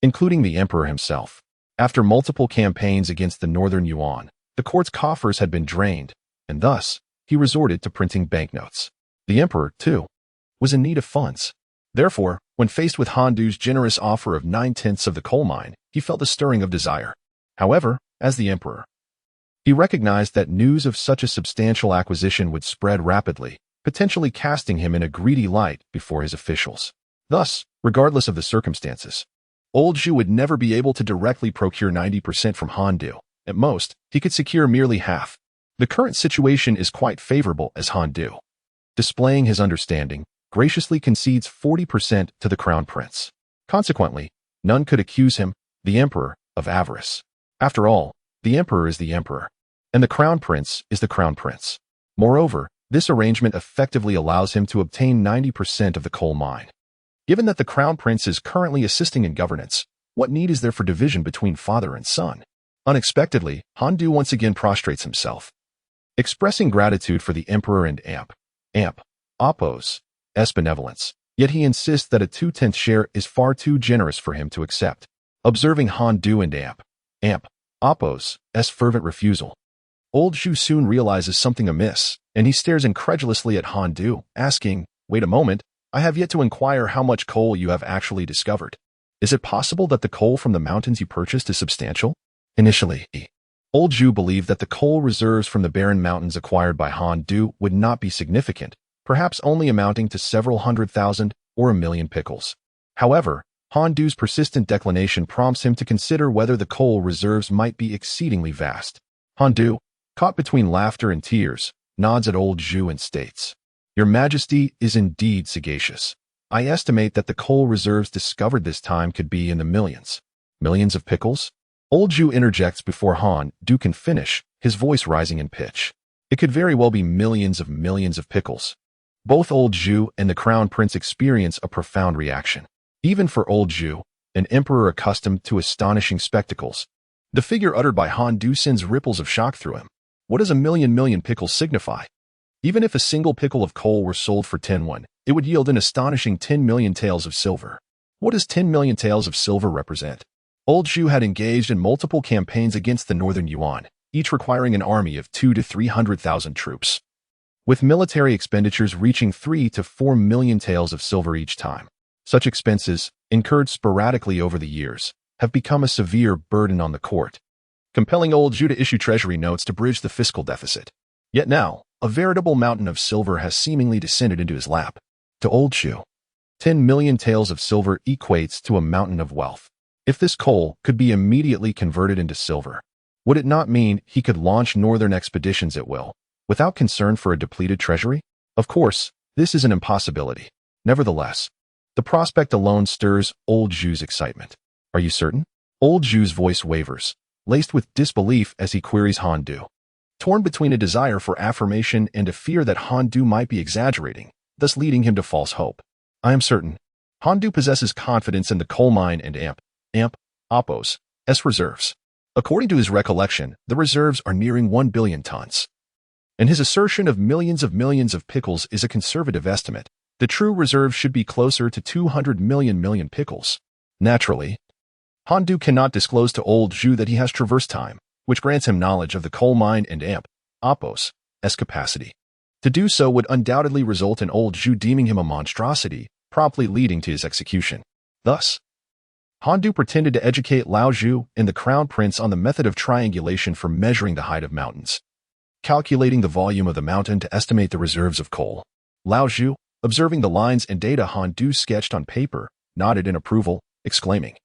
including the emperor himself. After multiple campaigns against the northern Yuan, the court's coffers had been drained, and thus, he resorted to printing banknotes. The emperor, too, was in need of funds. Therefore, when faced with Han Du's generous offer of 9/10 of the coal mine, he felt a stirring of desire. However, as the emperor, he recognized that news of such a substantial acquisition would spread rapidly, potentially casting him in a greedy light before his officials. Thus, regardless of the circumstances, old Zhu would never be able to directly procure 90% from Han Du. At most, he could secure merely half. The current situation is quite favorable as Han Du, displaying his understanding, graciously concedes 40% to the crown prince. Consequently, none could accuse him, the emperor, of avarice. After all, the emperor is the emperor, and the crown prince is the crown prince. Moreover, this arrangement effectively allows him to obtain 90% of the coal mine. Given that the crown prince is currently assisting in governance, what need is there for division between father and son? Unexpectedly, Han Du once again prostrates himself, expressing gratitude for the emperor and Appo's benevolence. Yet he insists that a 2/10 share is far too generous for him to accept. Observing Han Du and Appo's fervent refusal, old Zhu soon realizes something amiss, and he stares incredulously at Han Du, asking, Wait a moment, I have yet to inquire how much coal you have actually discovered. Is it possible that the coal from the mountains you purchased is substantial? Initially, old Zhu believed that the coal reserves from the barren mountains acquired by Han Du would not be significant, perhaps only amounting to several 100,000 or 1,000,000 pickles. However, Han Du's persistent declination prompts him to consider whether the coal reserves might be exceedingly vast. Han Du, caught between laughter and tears, nods at old Zhu and states, Your Majesty is indeed sagacious. I estimate that the coal reserves discovered this time could be in the millions. Millions of pickles? Old Zhu interjects before Han Du can finish, his voice rising in pitch. It could very well be millions of pickles. Both old Zhu and the crown prince experience a profound reaction. Even for old Zhu, an emperor accustomed to astonishing spectacles, the figure uttered by Han Du sends ripples of shock through him. What does a million pickles signify? Even if a single pickle of coal were sold for 10 it would yield an astonishing 10 million taels of silver. What does 10 million taels of silver represent? Old Zhu had engaged in multiple campaigns against the northern Yuan, each requiring an army of 200,000 to 300,000 troops, with military expenditures reaching 3 to 4 million taels of silver each time. Such expenses, incurred sporadically over the years, have become a severe burden on the court, compelling old Zhu to issue treasury notes to bridge the fiscal deficit. Yet now, a veritable mountain of silver has seemingly descended into his lap. To old Zhu, 10 million taels of silver equates to a mountain of wealth. If this coal could be immediately converted into silver, would it not mean he could launch northern expeditions at will, without concern for a depleted treasury? Of course, this is an impossibility. Nevertheless, the prospect alone stirs old Zhu's excitement. Are you certain? Old Zhu's voice wavers, laced with disbelief as he queries Han Du. torn between a desire for affirmation and a fear that Han Du might be exaggerating, thus leading him to false hope. I am certain. Han Du possesses confidence in the coal mine and Oppos, reserves. According to his recollection, the reserves are nearing 1 billion tons. And his assertion of millions of pickles is a conservative estimate. The true reserve should be closer to 200 million pickles. Naturally, Han Du cannot disclose to old Zhu that he has traversed time, which grants him knowledge of the coal mine and Oppos' capacity. To do so would undoubtedly result in old Zhu deeming him a monstrosity, promptly leading to his execution. Thus, Han Du pretended to educate Lao Zhu and the Crown Prince on the method of triangulation for measuring the height of mountains, calculating the volume of the mountain to estimate the reserves of coal. Lao Zhu, observing the lines and data Han Du sketched on paper, nodded in approval, exclaiming,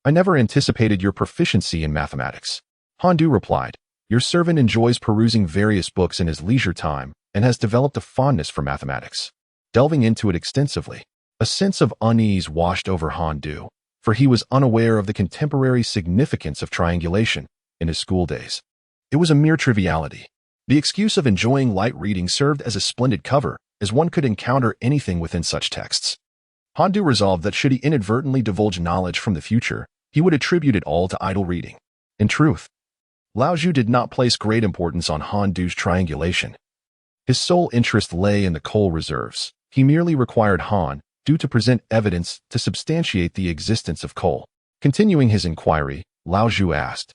"I never anticipated your proficiency in mathematics." Han Du replied, "Your servant enjoys perusing various books in his leisure time and has developed a fondness for mathematics, delving into it extensively." A sense of unease washed over Han Du, for he was unaware of the contemporary significance of triangulation in his school days. It was a mere triviality. The excuse of enjoying light reading served as a splendid cover, as one could encounter anything within such texts. Han Du resolved that should he inadvertently divulge knowledge from the future, he would attribute it all to idle reading. In truth, Lao Zhu did not place great importance on Han Du's triangulation. His sole interest lay in the coal reserves. He merely required Han Du to present evidence to substantiate the existence of coal. Continuing his inquiry, Lao Zhu asked,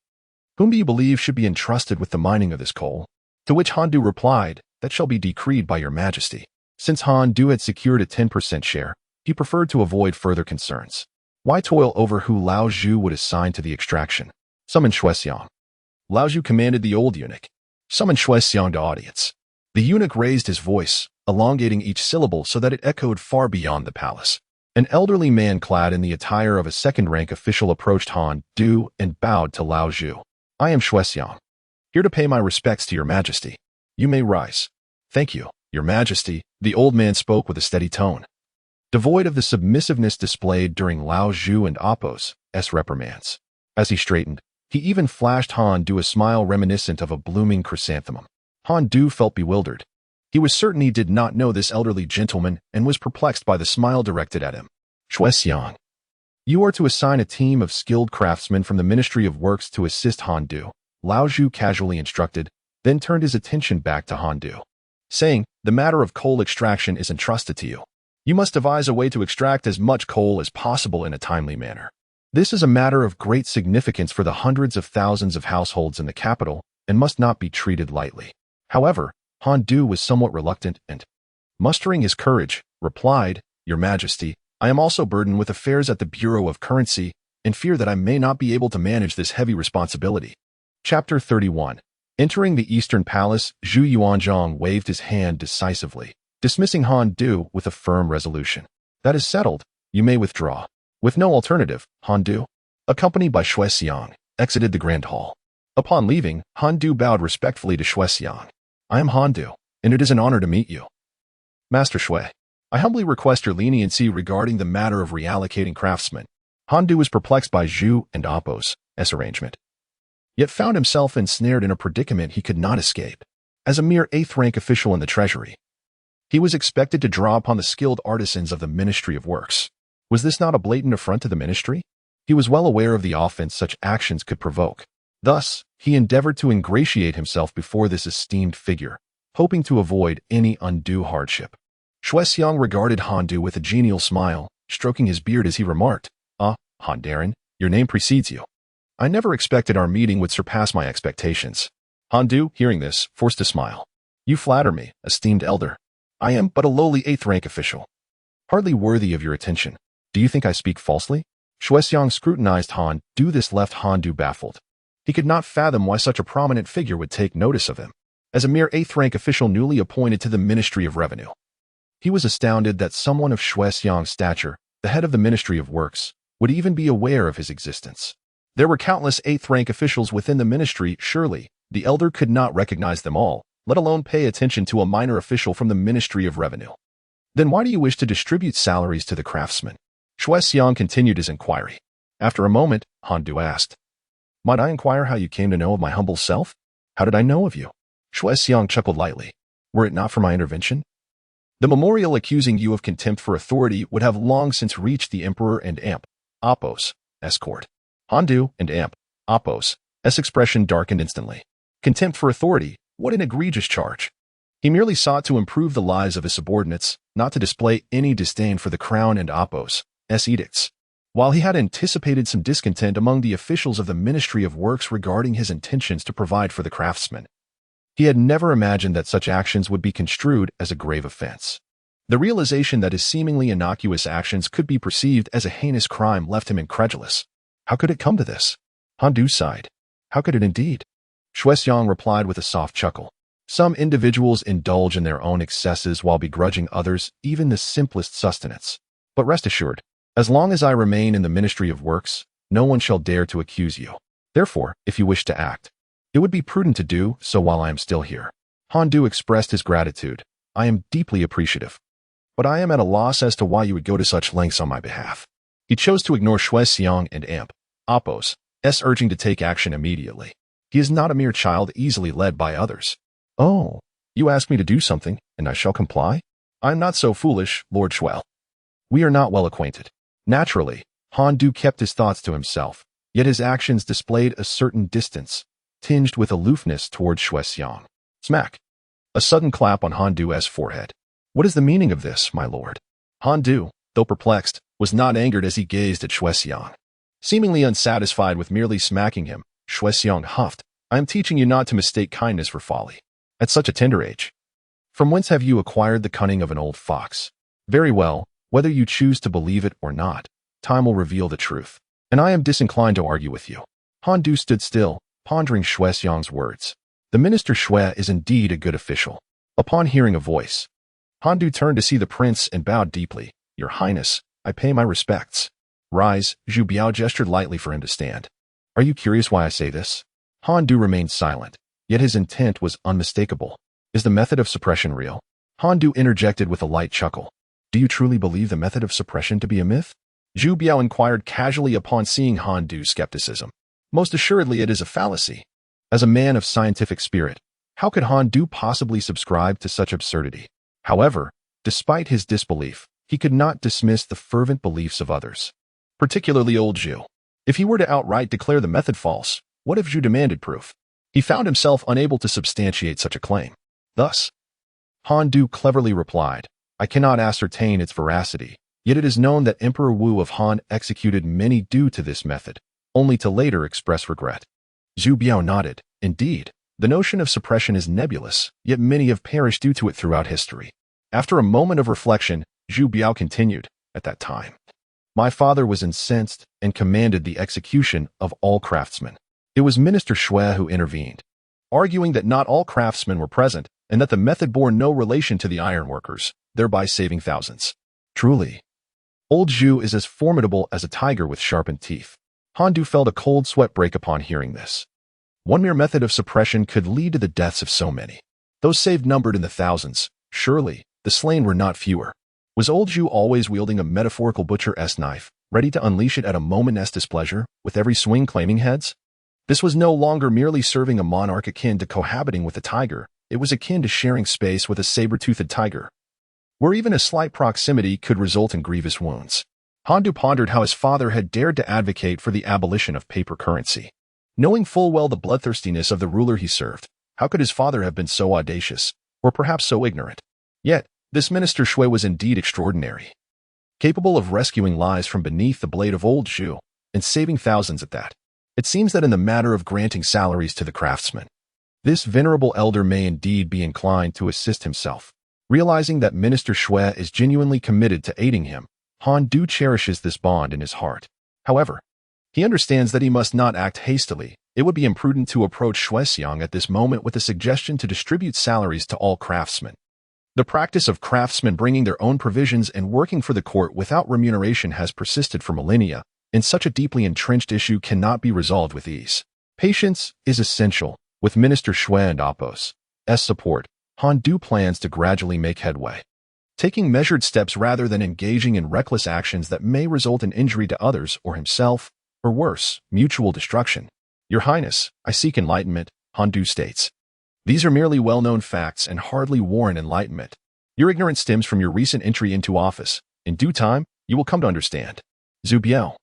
"Whom do you believe should be entrusted with the mining of this coal?" To which Han Du replied, "That shall be decreed by your Majesty." Since Han Du had secured a 10% share, he preferred to avoid further concerns. Why toil over who Lao Zhu would assign to the extraction? Summon Shuexiang. Lao Zhu commanded the old eunuch. Summon Shuexiang to audience. The eunuch raised his voice, elongating each syllable so that it echoed far beyond the palace. An elderly man clad in the attire of a second-rank official approached Han Du and bowed to Lao Zhu. "I am Shuexiang, here to pay my respects to your Majesty. You may rise." "Thank you, your Majesty," the old man spoke with a steady tone, devoid of the submissiveness displayed during Lao Zhu and Oppos' reprimands. As he straightened, he even flashed Han Du a smile reminiscent of a blooming chrysanthemum. Han Du felt bewildered. He was certain he did not know this elderly gentleman and was perplexed by the smile directed at him. "Shuexiang, you are to assign a team of skilled craftsmen from the Ministry of Works to assist Han Du," Lao Zhu casually instructed, then turned his attention back to Han Du, saying, "The matter of coal extraction is entrusted to you. You must devise a way to extract as much coal as possible in a timely manner. This is a matter of great significance for the hundreds of thousands of households in the capital and must not be treated lightly." However, Han Du was somewhat reluctant and, mustering his courage, replied, "Your Majesty, I am also burdened with affairs at the Bureau of Currency and fear that I may not be able to manage this heavy responsibility." Chapter 31. Entering the Eastern Palace, Zhu Yuanzhang waved his hand decisively, dismissing Han Du with a firm resolution. "That is settled. You may withdraw." With no alternative, Han Du, accompanied by Shuexiang, exited the Grand Hall. Upon leaving, Han Du bowed respectfully to Shuexiang. "I am Han Du, and it is an honor to meet you. Master Shui, I humbly request your leniency regarding the matter of reallocating craftsmen." Han Du was perplexed by Zhu and Oppos' arrangement, yet found himself ensnared in a predicament he could not escape. As a mere 8th-rank official in the treasury, he was expected to draw upon the skilled artisans of the Ministry of Works. Was this not a blatant affront to the ministry? He was well aware of the offense such actions could provoke. Thus, he endeavored to ingratiate himself before this esteemed figure, hoping to avoid any undue hardship. Shuexiang regarded Han Du with a genial smile, stroking his beard as he remarked, Han Darren, your name precedes you. I never expected our meeting would surpass my expectations." Han Du, hearing this, forced a smile. "You flatter me, esteemed elder. I am but a lowly 8th-rank official, hardly worthy of your attention. Do you think I speak falsely?" Shuexiang scrutinized Han Du. This left Han Du baffled. He could not fathom why such a prominent figure would take notice of him, as a mere 8th-rank official newly appointed to the Ministry of Revenue. He was astounded that someone of Shuexiang's stature, the head of the Ministry of Works, would even be aware of his existence. There were countless 8th-rank officials within the ministry. Surely, the elder could not recognize them all, let alone pay attention to a minor official from the Ministry of Revenue. "Then why do you wish to distribute salaries to the craftsmen?" Shuexiang continued his inquiry. After a moment, Han Du asked, "Might I inquire how you came to know of my humble self? How did I know of you?" Shui Xiang chuckled lightly. Were it not for my intervention, the memorial accusing you of contempt for authority would have long since reached the Emperor and Amp, Apos, escort. Handu and Amp, Apos, expression darkened instantly. Contempt for authority, what an egregious charge. He merely sought to improve the lives of his subordinates, not to display any disdain for the crown and Apos' edicts. While he had anticipated some discontent among the officials of the Ministry of Works regarding his intentions to provide for the craftsmen, he had never imagined that such actions would be construed as a grave offense. The realization that his seemingly innocuous actions could be perceived as a heinous crime left him incredulous. How could it come to this? Handu sighed. How could it indeed? Shui Xiang replied with a soft chuckle. Some individuals indulge in their own excesses while begrudging others even the simplest sustenance. But rest assured, as long as I remain in the Ministry of Works, no one shall dare to accuse you. Therefore, if you wish to act, it would be prudent to do so while I am still here. Handu expressed his gratitude. I am deeply appreciative, but I am at a loss as to why you would go to such lengths on my behalf. He chose to ignore Shui Xiang and Amp, Apos' urging to take action immediately. He is not a mere child easily led by others. Oh, you ask me to do something, and I shall comply? I am not so foolish, Lord Shuel. We are not well acquainted. Naturally, Handu kept his thoughts to himself, yet his actions displayed a certain distance, tinged with aloofness towards Shui Xiang. Smack. A sudden clap on Handu's forehead. What is the meaning of this, my lord? Handu, though perplexed, was not angered as he gazed at Shui Xiang. Seemingly unsatisfied with merely smacking him, Shui Xiang huffed. I am teaching you not to mistake kindness for folly. At such a tender age. From whence have you acquired the cunning of an old fox? Very well, whether you choose to believe it or not, time will reveal the truth, and I am disinclined to argue with you. Handu stood still, pondering Shui Xiang's words. The minister Shui is indeed a good official. Upon hearing a voice, Handu turned to see the prince and bowed deeply. Your Highness, I pay my respects. Rise, Zhu Biao gestured lightly for him to stand. Are you curious why I say this? Handu remained silent, yet his intent was unmistakable. Is the method of suppression real? Handu interjected with a light chuckle. Do you truly believe the method of suppression to be a myth? Zhu Biao inquired casually upon seeing Handu's skepticism. Most assuredly it is a fallacy. As a man of scientific spirit, how could Handu possibly subscribe to such absurdity? However, despite his disbelief, he could not dismiss the fervent beliefs of others, particularly old Zhu. If he were to outright declare the method false, what if Zhu demanded proof? He found himself unable to substantiate such a claim. Thus, Handu cleverly replied, I cannot ascertain its veracity, yet it is known that Emperor Wu of Han executed many due to this method, only to later express regret. Zhu Biao nodded. Indeed, the notion of suppression is nebulous, yet many have perished due to it throughout history. After a moment of reflection, Zhu Biao continued, at that time, my father was incensed and commanded the execution of all craftsmen. It was Minister Shui who intervened, arguing that not all craftsmen were present and that the method bore no relation to the ironworkers, thereby saving thousands. Truly, old Zhu is as formidable as a tiger with sharpened teeth. Handu felt a cold sweat break upon hearing this. One mere method of suppression could lead to the deaths of so many. Those saved numbered in the thousands. Surely, the slain were not fewer. Was old Zhu always wielding a metaphorical butcher's knife, ready to unleash it at a moment's displeasure, with every swing claiming heads? This was no longer merely serving a monarch akin to cohabiting with a tiger. It was akin to sharing space with a saber-toothed tiger, where even a slight proximity could result in grievous wounds. Handu pondered how his father had dared to advocate for the abolition of paper currency. Knowing full well the bloodthirstiness of the ruler he served, how could his father have been so audacious, or perhaps so ignorant? Yet, this minister Shui was indeed extraordinary, capable of rescuing lives from beneath the blade of old Zhu, and saving thousands at that. It seems that in the matter of granting salaries to the craftsmen, this venerable elder may indeed be inclined to assist himself. Realizing that Minister Shui is genuinely committed to aiding him, Handu cherishes this bond in his heart. However, he understands that he must not act hastily. It would be imprudent to approach Shui Xiang at this moment with a suggestion to distribute salaries to all craftsmen. The practice of craftsmen bringing their own provisions and working for the court without remuneration has persisted for millennia, and such a deeply entrenched issue cannot be resolved with ease. Patience is essential. With Minister Shui and Apos' support, Handu plans to gradually make headway, taking measured steps rather than engaging in reckless actions that may result in injury to others or himself, or worse, mutual destruction. Your Highness, I seek enlightenment, Handu states. These are merely well-known facts and hardly warrant enlightenment. Your ignorance stems from your recent entry into office. In due time, you will come to understand. Zhu Biao,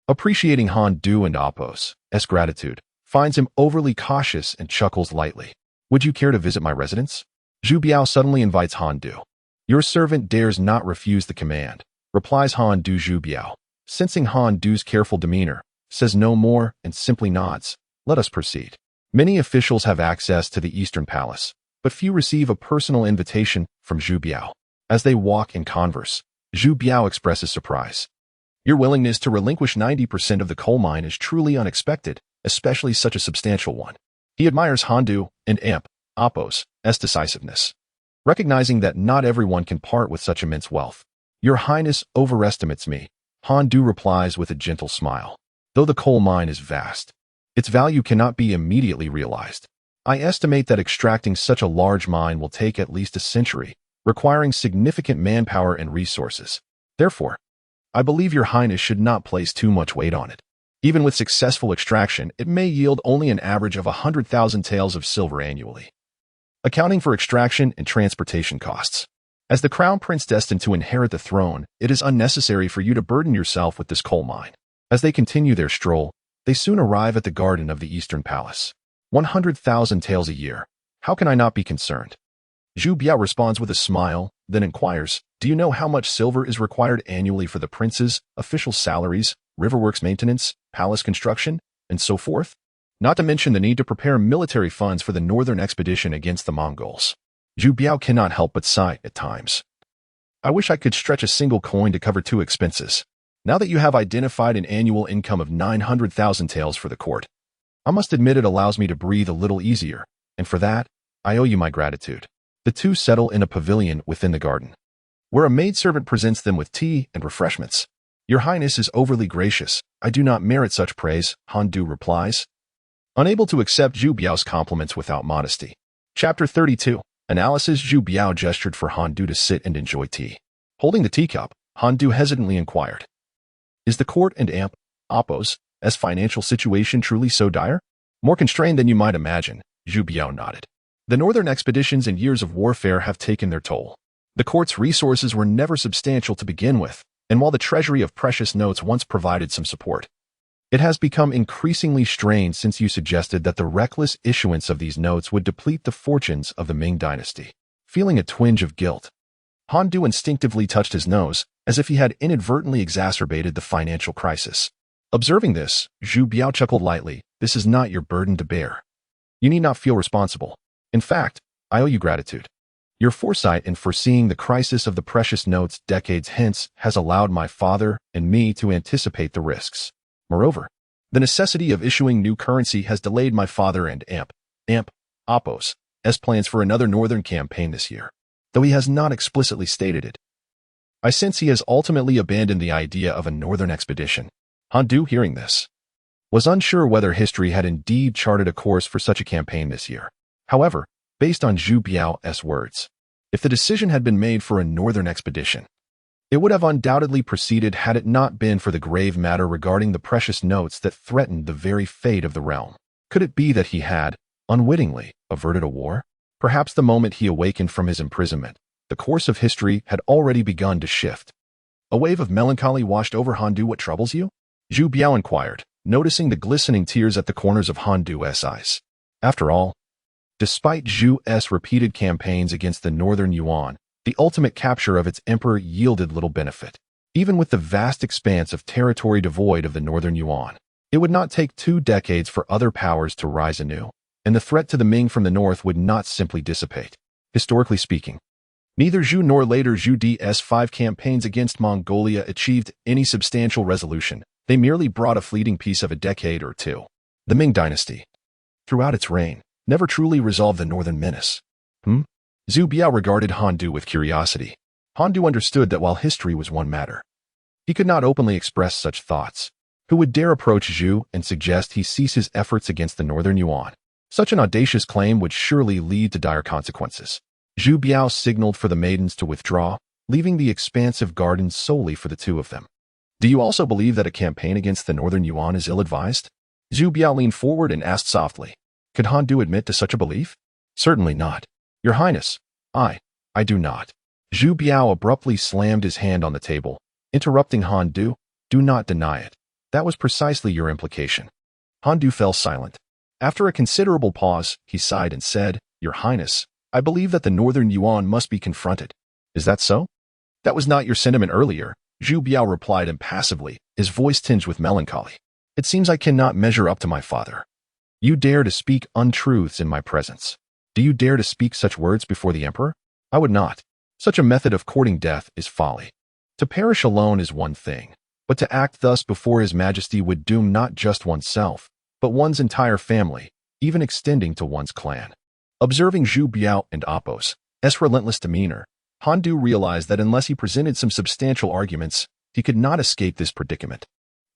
appreciating Han Du and Apos' gratitude, finds him overly cautious and chuckles lightly. Would you care to visit my residence? Zhu Biao suddenly invites Han Du. Your servant dares not refuse the command, replies Han Du. Zhu Biao, sensing Han Du's careful demeanor, says no more and simply nods. Let us proceed. Many officials have access to the Eastern Palace, but few receive a personal invitation from Zhu Biao. As they walk and converse, Zhu Biao expresses surprise. Your willingness to relinquish 90% of the coal mine is truly unexpected, especially such a substantial one. He admires Han Du and Apos' decisiveness, recognizing that not everyone can part with such immense wealth. Your Highness overestimates me, Han Du replies with a gentle smile. Though the coal mine is vast, its value cannot be immediately realized. I estimate that extracting such a large mine will take at least a century, requiring significant manpower and resources. Therefore, I believe your Highness should not place too much weight on it. Even with successful extraction, it may yield only an average of 100,000 taels of silver annually, accounting for extraction and transportation costs. As the crown prince destined to inherit the throne, it is unnecessary for you to burden yourself with this coal mine. As they continue their stroll, they soon arrive at the garden of the Eastern Palace. 100,000 taels a year. How can I not be concerned? Zhu Biao responds with a smile, then inquires, do you know how much silver is required annually for the prince's official salaries, riverworks maintenance, palace construction, and so forth? Not to mention the need to prepare military funds for the northern expedition against the Mongols. Zhu Biao cannot help but sigh at times. I wish I could stretch a single coin to cover two expenses. Now that you have identified an annual income of 900,000 taels for the court, I must admit it allows me to breathe a little easier, and for that, I owe you my gratitude. The two settle in a pavilion within the garden, where a maidservant presents them with tea and refreshments. Your Highness is overly gracious. I do not merit such praise, Han Du replies, unable to accept Zhu Biao's compliments without modesty. Chapter 32. Analysis. Zhu Biao gestured for Han Du to sit and enjoy tea. Holding the teacup, Han Du hesitantly inquired, is the court and Apos' financial situation truly so dire? More constrained than you might imagine, Zhu Biao nodded. The northern expeditions and years of warfare have taken their toll. The court's resources were never substantial to begin with, and while the treasury of precious notes once provided some support, it has become increasingly strained since you suggested that the reckless issuance of these notes would deplete the fortunes of the Ming Dynasty. Feeling a twinge of guilt, Han Du instinctively touched his nose, as if he had inadvertently exacerbated the financial crisis. Observing this, Zhu Biao chuckled lightly. This is not your burden to bear. You need not feel responsible. In fact, I owe you gratitude. Your foresight in foreseeing the crisis of the precious notes decades hence has allowed my father and me to anticipate the risks. Moreover, the necessity of issuing new currency has delayed my father and Apos' plans for another northern campaign this year, though he has not explicitly stated it. I sense he has ultimately abandoned the idea of a northern expedition. Han Du, hearing this, was unsure whether history had indeed charted a course for such a campaign this year. However, based on Zhu Biao's words, if the decision had been made for a northern expedition, it would have undoubtedly proceeded had it not been for the grave matter regarding the precious notes that threatened the very fate of the realm. Could it be that he had, unwittingly, averted a war? Perhaps the moment he awakened from his imprisonment, the course of history had already begun to shift. A wave of melancholy washed over Han Du. What troubles you? Zhu Biao inquired, noticing the glistening tears at the corners of Han Du's eyes. After all, despite Zhu's repeated campaigns against the northern Yuan, the ultimate capture of its emperor yielded little benefit. Even with the vast expanse of territory devoid of the northern Yuan, it would not take 2 decades for other powers to rise anew, and the threat to the Ming from the north would not simply dissipate. Historically speaking, neither Zhu nor later Zhu's 5 campaigns against Mongolia achieved any substantial resolution. They merely brought a fleeting peace of a decade or two. The Ming Dynasty, throughout its reign, never truly resolved the northern menace. Zhu Biao regarded Han Du with curiosity. Han Du understood that while history was one matter, he could not openly express such thoughts. Who would dare approach Zhu and suggest he cease his efforts against the northern Yuan? Such an audacious claim would surely lead to dire consequences. Zhu Biao signaled for the maidens to withdraw, leaving the expansive garden solely for the two of them. Do you also believe that a campaign against the northern Yuan is ill-advised? Zhu Biao leaned forward and asked softly. Could Han Du admit to such a belief? Certainly not. Your Highness, I do not. Zhu Biao abruptly slammed his hand on the table, interrupting Han Du. Do not deny it. That was precisely your implication. Han Du fell silent. After a considerable pause, he sighed and said, Your Highness, I believe that the Northern Yuan must be confronted. Is that so? That was not your sentiment earlier, Zhu Biao replied impassively, his voice tinged with melancholy. It seems I cannot measure up to my father. You dare to speak untruths in my presence. Do you dare to speak such words before the emperor? I would not. Such a method of courting death is folly. To perish alone is one thing, but to act thus before His Majesty would doom not just oneself, but one's entire family, even extending to one's clan. Observing Zhu Biao and Appo's relentless demeanor, Han Du realized that unless he presented some substantial arguments, he could not escape this predicament.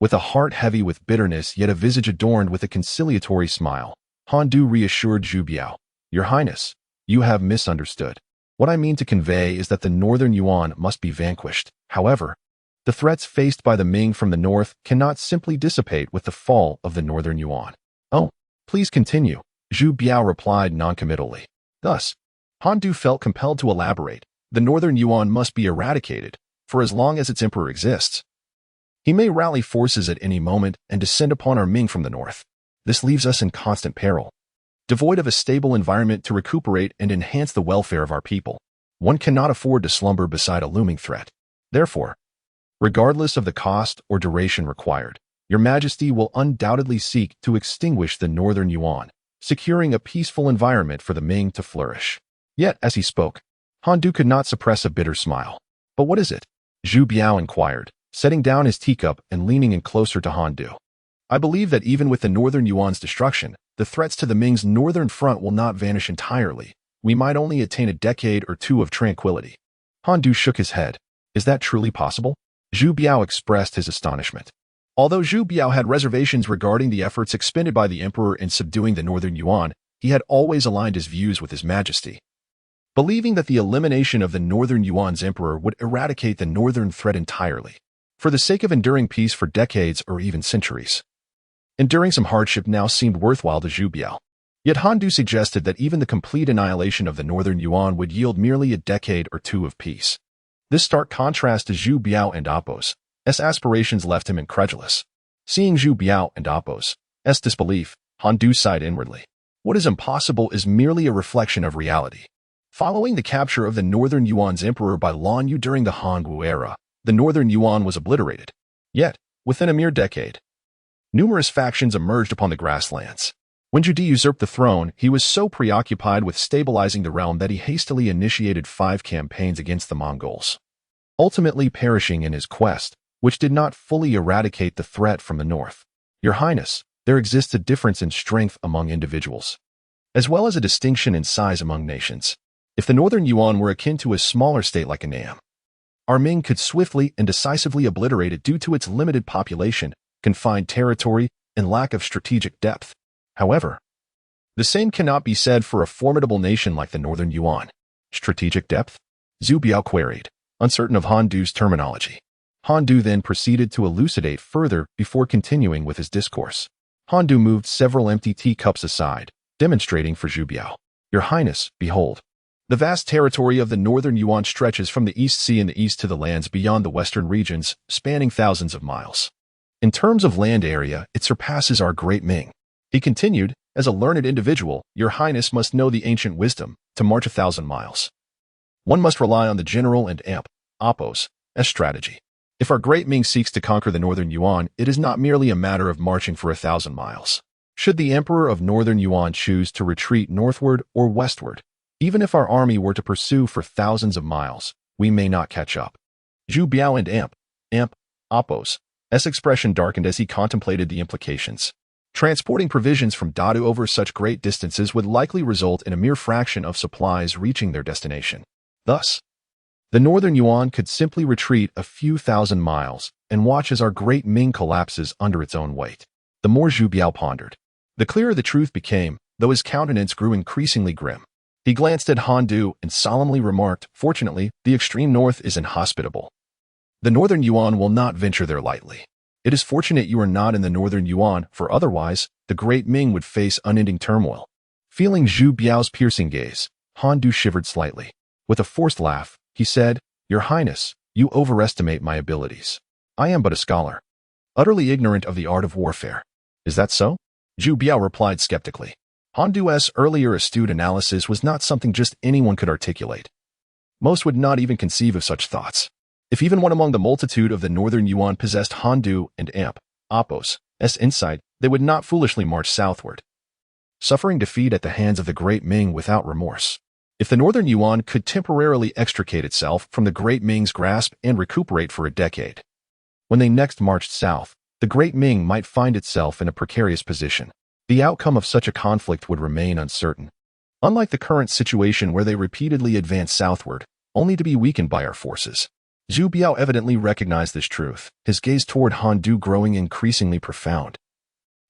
With a heart heavy with bitterness yet a visage adorned with a conciliatory smile, Han Du reassured Zhu Biao, Your Highness, you have misunderstood. What I mean to convey is that the Northern Yuan must be vanquished. However, the threats faced by the Ming from the north cannot simply dissipate with the fall of the Northern Yuan. Oh, please continue, Zhu Biao replied noncommittally. Thus, Han Du felt compelled to elaborate. The Northern Yuan must be eradicated, for as long as its emperor exists. He may rally forces at any moment and descend upon our Ming from the north. This leaves us in constant peril. Devoid of a stable environment to recuperate and enhance the welfare of our people, one cannot afford to slumber beside a looming threat. Therefore, regardless of the cost or duration required, Your Majesty will undoubtedly seek to extinguish the Northern Yuan, securing a peaceful environment for the Ming to flourish. Yet, as he spoke, Han Du could not suppress a bitter smile. But what is it? Zhu Biao inquired, setting down his teacup and leaning in closer to Han Du. I believe that even with the Northern Yuan's destruction, the threats to the Ming's northern front will not vanish entirely. We might only attain a decade or two of tranquility. Han Du shook his head. Is that truly possible? Zhu Biao expressed his astonishment. Although Zhu Biao had reservations regarding the efforts expended by the emperor in subduing the Northern Yuan, he had always aligned his views with His Majesty, believing that the elimination of the Northern Yuan's emperor would eradicate the northern threat entirely, for the sake of enduring peace for decades or even centuries. Enduring some hardship now seemed worthwhile to Zhu Biao. Yet Han Du suggested that even the complete annihilation of the Northern Yuan would yield merely a decade or two of peace. This stark contrast to Zhu Biao and Appo's aspirations left him incredulous. Seeing Zhu Biao and Appo's disbelief, Han Du sighed inwardly. What is impossible is merely a reflection of reality. Following the capture of the Northern Yuan's emperor by Lan Yu during the Hongwu era, the Northern Yuan was obliterated. Yet, within a mere decade, numerous factions emerged upon the grasslands. When Zhu Di usurped the throne, he was so preoccupied with stabilizing the realm that he hastily initiated 5 campaigns against the Mongols, ultimately perishing in his quest, which did not fully eradicate the threat from the north. Your Highness, there exists a difference in strength among individuals, as well as a distinction in size among nations. If the Northern Yuan were akin to a smaller state like Annam, our Ming could swiftly and decisively obliterate it due to its limited population, confined territory, and lack of strategic depth. However, the same cannot be said for a formidable nation like the Northern Yuan. Strategic depth? Zhu Biao queried, uncertain of Han Du's terminology. Han Du then proceeded to elucidate further before continuing with his discourse. Han Du moved several empty teacups aside, demonstrating for Zhu Biao. Your Highness, behold. The vast territory of the Northern Yuan stretches from the East Sea in the east to the lands beyond the western regions, spanning thousands of miles. In terms of land area, it surpasses our great Ming. He continued, as a learned individual, Your Highness must know the ancient wisdom, to march 1,000 miles. One must rely on the general and Appo's strategy. If our great Ming seeks to conquer the Northern Yuan, it is not merely a matter of marching for 1,000 miles. Should the Emperor of Northern Yuan choose to retreat northward or westward, even if our army were to pursue for thousands of miles, we may not catch up. Zhu Biao and Appo's expression darkened as he contemplated the implications. Transporting provisions from Dadu over such great distances would likely result in a mere fraction of supplies reaching their destination. Thus, the Northern Yuan could simply retreat a few thousand miles and watch as our great Ming collapses under its own weight. The more Zhu Biao pondered, the clearer the truth became, though his countenance grew increasingly grim. He glanced at Han Du and solemnly remarked, Fortunately, the extreme north is inhospitable. The Northern Yuan will not venture there lightly. It is fortunate you are not in the Northern Yuan, for otherwise, the great Ming would face unending turmoil. Feeling Zhu Biao's piercing gaze, Han Du shivered slightly. With a forced laugh, he said, "Your Highness, you overestimate my abilities. I am but a scholar, utterly ignorant of the art of warfare." "Is that so?" Zhu Biao replied skeptically. Han Du's earlier astute analysis was not something just anyone could articulate. Most would not even conceive of such thoughts. If even one among the multitude of the Northern Yuan possessed Han Du and Apos' insight, they would not foolishly march southward, suffering defeat at the hands of the great Ming without remorse. If the Northern Yuan could temporarily extricate itself from the great Ming's grasp and recuperate for a decade, when they next marched south, the great Ming might find itself in a precarious position. The outcome of such a conflict would remain uncertain. Unlike the current situation where they repeatedly advance southward, only to be weakened by our forces. Zhu Biao evidently recognized this truth, his gaze toward Han Du growing increasingly profound,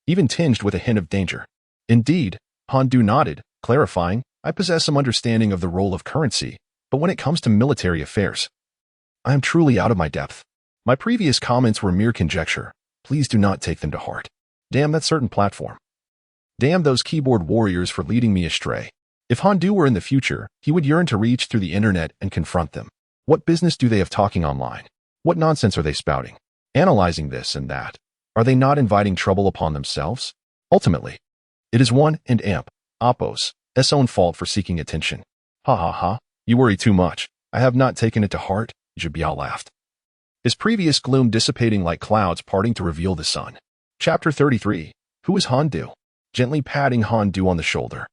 even tinged with a hint of danger. Indeed, Han Du nodded, clarifying, "I possess some understanding of the role of currency, but when it comes to military affairs, I am truly out of my depth. My previous comments were mere conjecture. Please do not take them to heart. Damn that certain platform. Damn those keyboard warriors for leading me astray." If Han Du were in the future, he would yearn to reach through the internet and confront them. What business do they have talking online? What nonsense are they spouting? Analyzing this and that. Are they not inviting trouble upon themselves? Ultimately, it is one and Apos' own fault for seeking attention. "Ha ha ha, you worry too much. I have not taken it to heart," Zhu Biao laughed, his previous gloom dissipating like clouds parting to reveal the sun. Chapter 33. Who is Han Du? Gently patting Han Du on the shoulder,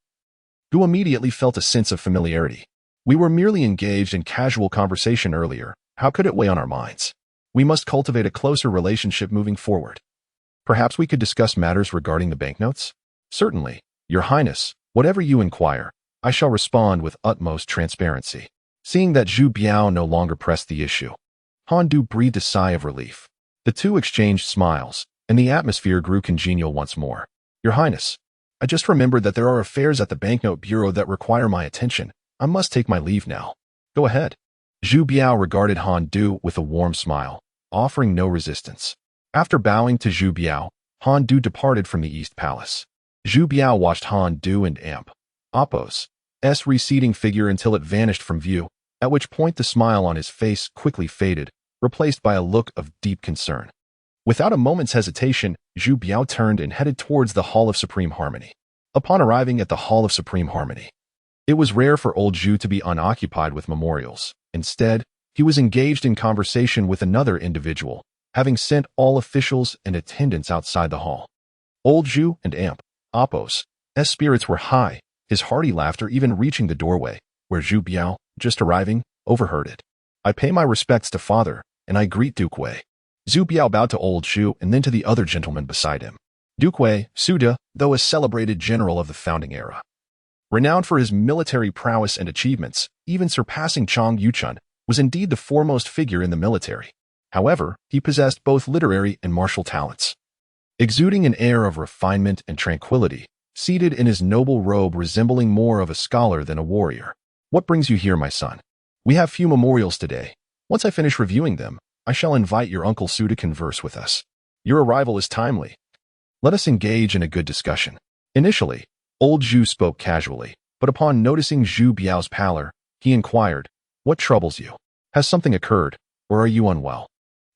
who immediately felt a sense of familiarity. "We were merely engaged in casual conversation earlier. How could it weigh on our minds? We must cultivate a closer relationship moving forward. Perhaps we could discuss matters regarding the banknotes?" "Certainly, Your Highness. Whatever you inquire, I shall respond with utmost transparency." Seeing that Zhu Biao no longer pressed the issue, Han Du breathed a sigh of relief. The two exchanged smiles, and the atmosphere grew congenial once more. "Your Highness, I just remembered that there are affairs at the Banknote Bureau that require my attention. I must take my leave now." "Go ahead." Zhu Biao regarded Han Du with a warm smile, offering no resistance. After bowing to Zhu Biao, Han Du departed from the East Palace. Zhu Biao watched Han Du and Apos' receding figure until it vanished from view, at which point the smile on his face quickly faded, replaced by a look of deep concern. Without a moment's hesitation, Zhu Biao turned and headed towards the Hall of Supreme Harmony. Upon arriving at the Hall of Supreme Harmony, it was rare for old Zhu to be unoccupied with memorials. Instead, he was engaged in conversation with another individual, having sent all officials and attendants outside the hall. Old Zhu and Apos' spirits were high, his hearty laughter even reaching the doorway, where Zhu Biao, just arriving, overheard it. "I pay my respects to Father, and I greet Duke Wei." Zhu Biao bowed to old Zhu and then to the other gentleman beside him. Duke Wei, Suda, though a celebrated general of the founding era, renowned for his military prowess and achievements, even surpassing Chang Yuchun, was indeed the foremost figure in the military. However, he possessed both literary and martial talents. Exuding an air of refinement and tranquility, seated in his noble robe resembling more of a scholar than a warrior. "What brings you here, my son? We have few memorials today. Once I finish reviewing them, I shall invite your Uncle Su to converse with us. Your arrival is timely. Let us engage in a good discussion." Initially, old Zhu spoke casually, but upon noticing Zhu Biao's pallor, he inquired, "What troubles you? Has something occurred, or are you unwell?"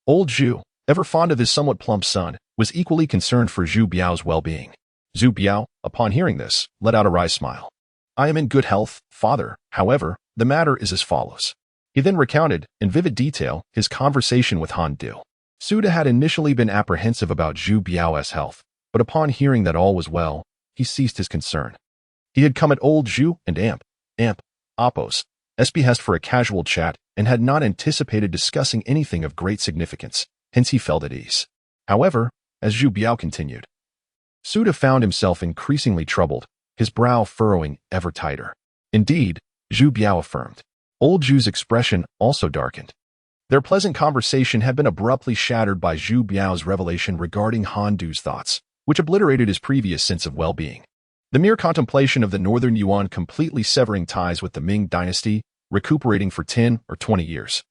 Old Zhu, ever fond of his somewhat plump son, was equally concerned for Zhu Biao's well-being. Zhu Biao, upon hearing this, let out a wry smile. "I am in good health, father. However, the matter is as follows." He then recounted, in vivid detail, his conversation with Han Du. Suda had initially been apprehensive about Zhu Biao's health, but upon hearing that all was well, he ceased his concern. He had come at old Zhu and Apos' behest for a casual chat and had not anticipated discussing anything of great significance, hence he felt at ease. However, as Zhu Biao continued, Suda found himself increasingly troubled, his brow furrowing ever tighter. Indeed, Zhu Biao affirmed, old Zhu's expression also darkened. Their pleasant conversation had been abruptly shattered by Zhu Biao's revelation regarding Han Du's thoughts, which obliterated his previous sense of well-being. The mere contemplation of the Northern Yuan completely severing ties with the Ming Dynasty, recuperating for 10 or 20 years,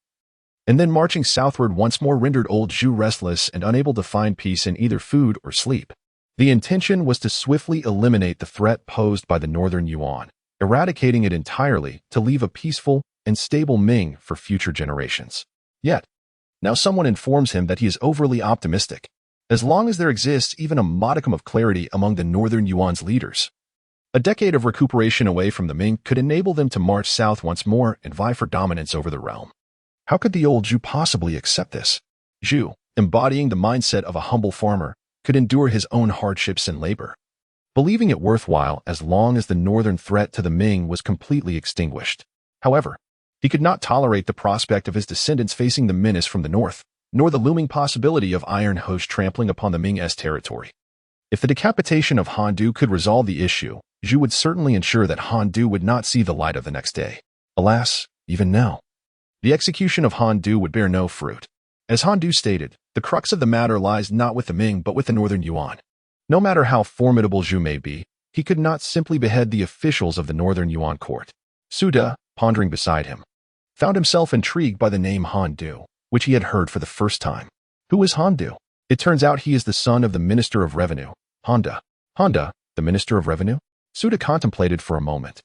and then marching southward once more rendered old Zhu restless and unable to find peace in either food or sleep. The intention was to swiftly eliminate the threat posed by the Northern Yuan, eradicating it entirely to leave a peaceful and stable Ming for future generations. Yet, now someone informs him that he is overly optimistic, as long as there exists even a modicum of clarity among the Northern Yuan's leaders. A decade of recuperation away from the Ming could enable them to march south once more and vie for dominance over the realm. How could the old Zhu possibly accept this? Zhu, embodying the mindset of a humble farmer, could endure his own hardships and labor, believing it worthwhile as long as the northern threat to the Ming was completely extinguished. However, he could not tolerate the prospect of his descendants facing the menace from the north, nor the looming possibility of Iron Host trampling upon the Ming's territory. If the decapitation of Han Du could resolve the issue, Zhu would certainly ensure that Han Du would not see the light of the next day. Alas, even now, the execution of Han Du would bear no fruit. As Han Du stated, the crux of the matter lies not with the Ming but with the Northern Yuan. No matter how formidable Zhu may be, he could not simply behead the officials of the Northern Yuan court. Su De, pondering beside him, found himself intrigued by the name Han Du, which he had heard for the first time. Who is Han Du? It turns out he is the son of the Minister of Revenue, Honda. Honda, the Minister of Revenue? Su De contemplated for a moment,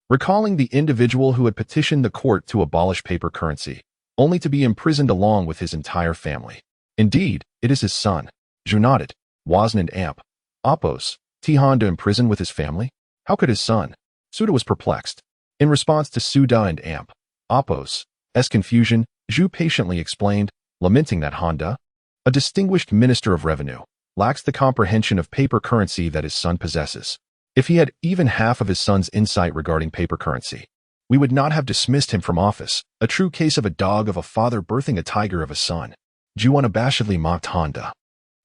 recalling the individual who had petitioned the court to abolish paper currency, only to be imprisoned along with his entire family. Indeed, it is his son. Zhu nodded. Wasn't it Amp? Oppos, T. Honda imprisoned with his family? How could his son? Su De was perplexed. In response to Su De and Amp, Oppos' confusion, Zhu patiently explained, lamenting that Honda, a distinguished minister of revenue, lacks the comprehension of paper currency that his son possesses. If he had even half of his son's insight regarding paper currency, we would not have dismissed him from office, a true case of a dog of a father birthing a tiger of a son. Zhu unabashedly mocked Honda.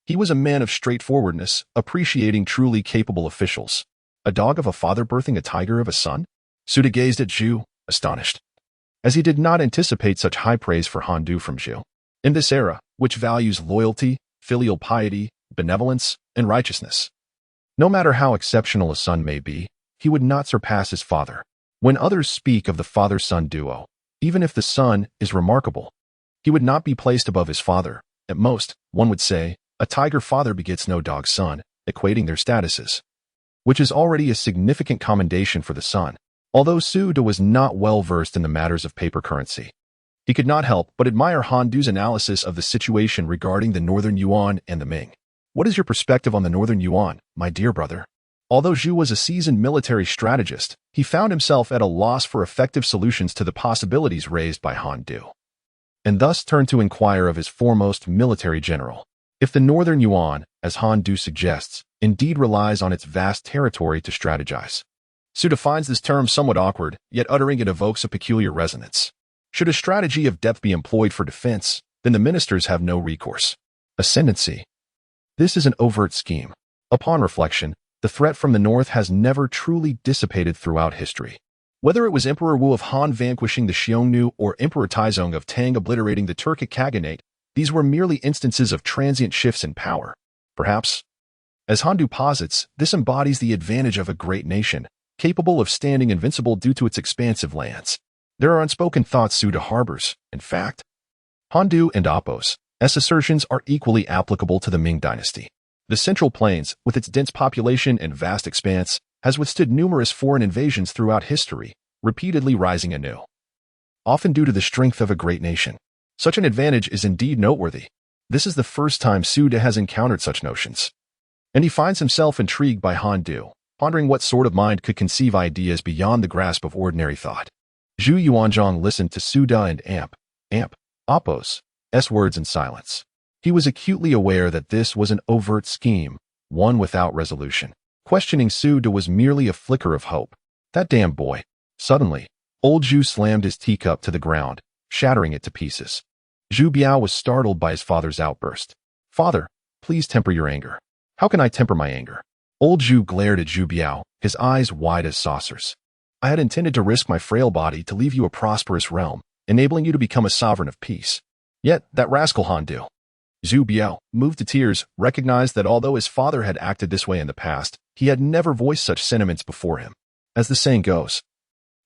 He was a man of straightforwardness, appreciating truly capable officials. A dog of a father birthing a tiger of a son? Su De gazed at Zhu, astonished, as he did not anticipate such high praise for Han Du from Zhu. In this era, which values loyalty, filial piety, benevolence, and righteousness, no matter how exceptional a son may be, he would not surpass his father. When others speak of the father-son duo, even if the son is remarkable, he would not be placed above his father. At most, one would say, a tiger father begets no dog son, equating their statuses, which is already a significant commendation for the son. Although Su De was not well versed in the matters of paper currency, he could not help but admire Han Du's analysis of the situation regarding the Northern Yuan and the Ming. What is your perspective on the Northern Yuan, my dear brother? Although Zhu was a seasoned military strategist, he found himself at a loss for effective solutions to the possibilities raised by Han Du, and thus turned to inquire of his foremost military general. If the Northern Yuan, as Han Du suggests, indeed relies on its vast territory to strategize. Su De finds this term somewhat awkward, yet uttering it evokes a peculiar resonance. Should a strategy of depth be employed for defense, then the ministers have no recourse. Ascendancy. This is an overt scheme. Upon reflection, the threat from the north has never truly dissipated throughout history. Whether it was Emperor Wu of Han vanquishing the Xiongnu or Emperor Taizong of Tang obliterating the Turkic Khaganate, these were merely instances of transient shifts in power. Perhaps, as Han Du posits, this embodies the advantage of a great nation, capable of standing invincible due to its expansive lands. There are unspoken thoughts Su De harbors. In fact, Han Du and Oppos' assertions are equally applicable to the Ming dynasty. The Central Plains, with its dense population and vast expanse, has withstood numerous foreign invasions throughout history, repeatedly rising anew, often due to the strength of a great nation. Such an advantage is indeed noteworthy. This is the first time Su De has encountered such notions, and he finds himself intrigued by Han Du, pondering what sort of mind could conceive ideas beyond the grasp of ordinary thought. Zhu Yuanzhang listened to Su De and Oppos' words in silence. He was acutely aware that this was an overt scheme, one without resolution. Questioning Su De was merely a flicker of hope. That damn boy. Suddenly, old Zhu slammed his teacup to the ground, shattering it to pieces. Zhu Biao was startled by his father's outburst. Father, please temper your anger. How can I temper my anger? Old Zhu glared at Zhu Biao, his eyes wide as saucers. I had intended to risk my frail body to leave you a prosperous realm, enabling you to become a sovereign of peace. Yet, that rascal Han Du. Zhu Biao, moved to tears, recognized that although his father had acted this way in the past, he had never voiced such sentiments before him. As the saying goes,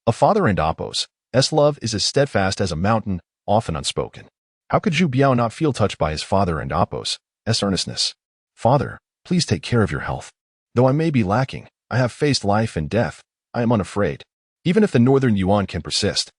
a father and Oppos' love is as steadfast as a mountain, often unspoken. How could Zhu Biao not feel touched by his father and Oppos' earnestness? Father, please take care of your health. Though I may be lacking, I have faced life and death. I am unafraid. Even if the Northern Yuan can persist,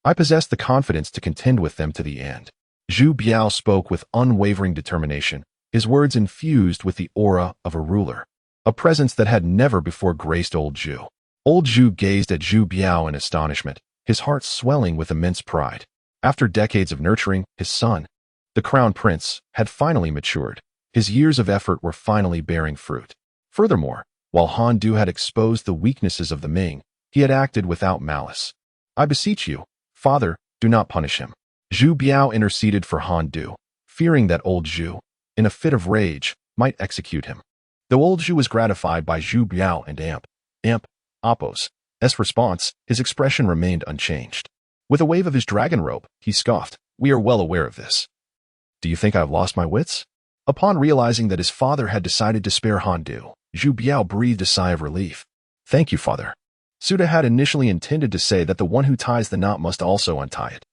I possess the confidence to contend with them to the end. Zhu Biao spoke with unwavering determination, his words infused with the aura of a ruler, a presence that had never before graced old Zhu. Old Zhu gazed at Zhu Biao in astonishment, his heart swelling with immense pride. After decades of nurturing, his son, the crown prince, had finally matured. His years of effort were finally bearing fruit. Furthermore, while Han Du had exposed the weaknesses of the Ming, he had acted without malice. I beseech you, father, do not punish him. Zhu Biao interceded for Han Du, fearing that old Zhu, in a fit of rage, might execute him. Though old Zhu was gratified by Zhu Biao and Appo's response, his expression remained unchanged. With a wave of his dragon robe, he scoffed, "We are well aware of this. Do you think I have lost my wits?" Upon realizing that his father had decided to spare Han Du, Zhu Biao breathed a sigh of relief. "Thank you, father." Suda had initially intended to say that the one who ties the knot must also untie it.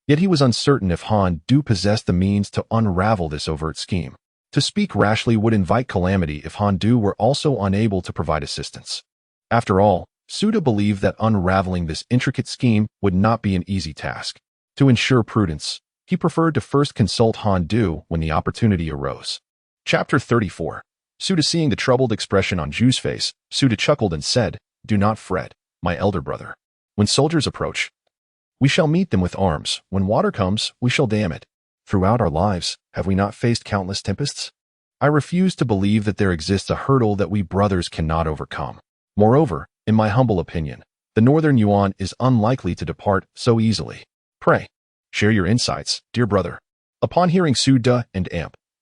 Yet he was uncertain if Han Du possessed the means to unravel this overt scheme. To speak rashly would invite calamity if Han Du were also unable to provide assistance. After all, Suda believed that unraveling this intricate scheme would not be an easy task. To ensure prudence, he preferred to first consult Han Du when the opportunity arose. Chapter 34. Suda seeing the troubled expression on Zhu's face, Suda chuckled and said, "Do not fret, my elder brother. When soldiers approach, we shall meet them with arms. When water comes, we shall dam it. Throughout our lives, have we not faced countless tempests? I refuse to believe that there exists a hurdle that we brothers cannot overcome. Moreover, in my humble opinion, the Northern Yuan is unlikely to depart so easily. Pray, share your insights, dear brother." Upon hearing Suda and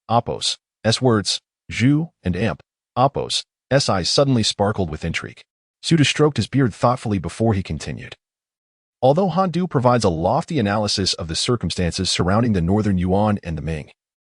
Appo's words, Zhu and Appo's eyes suddenly sparkled with intrigue. Suda stroked his beard thoughtfully before he continued. Although Han Du provides a lofty analysis of the circumstances surrounding the Northern Yuan and the Ming,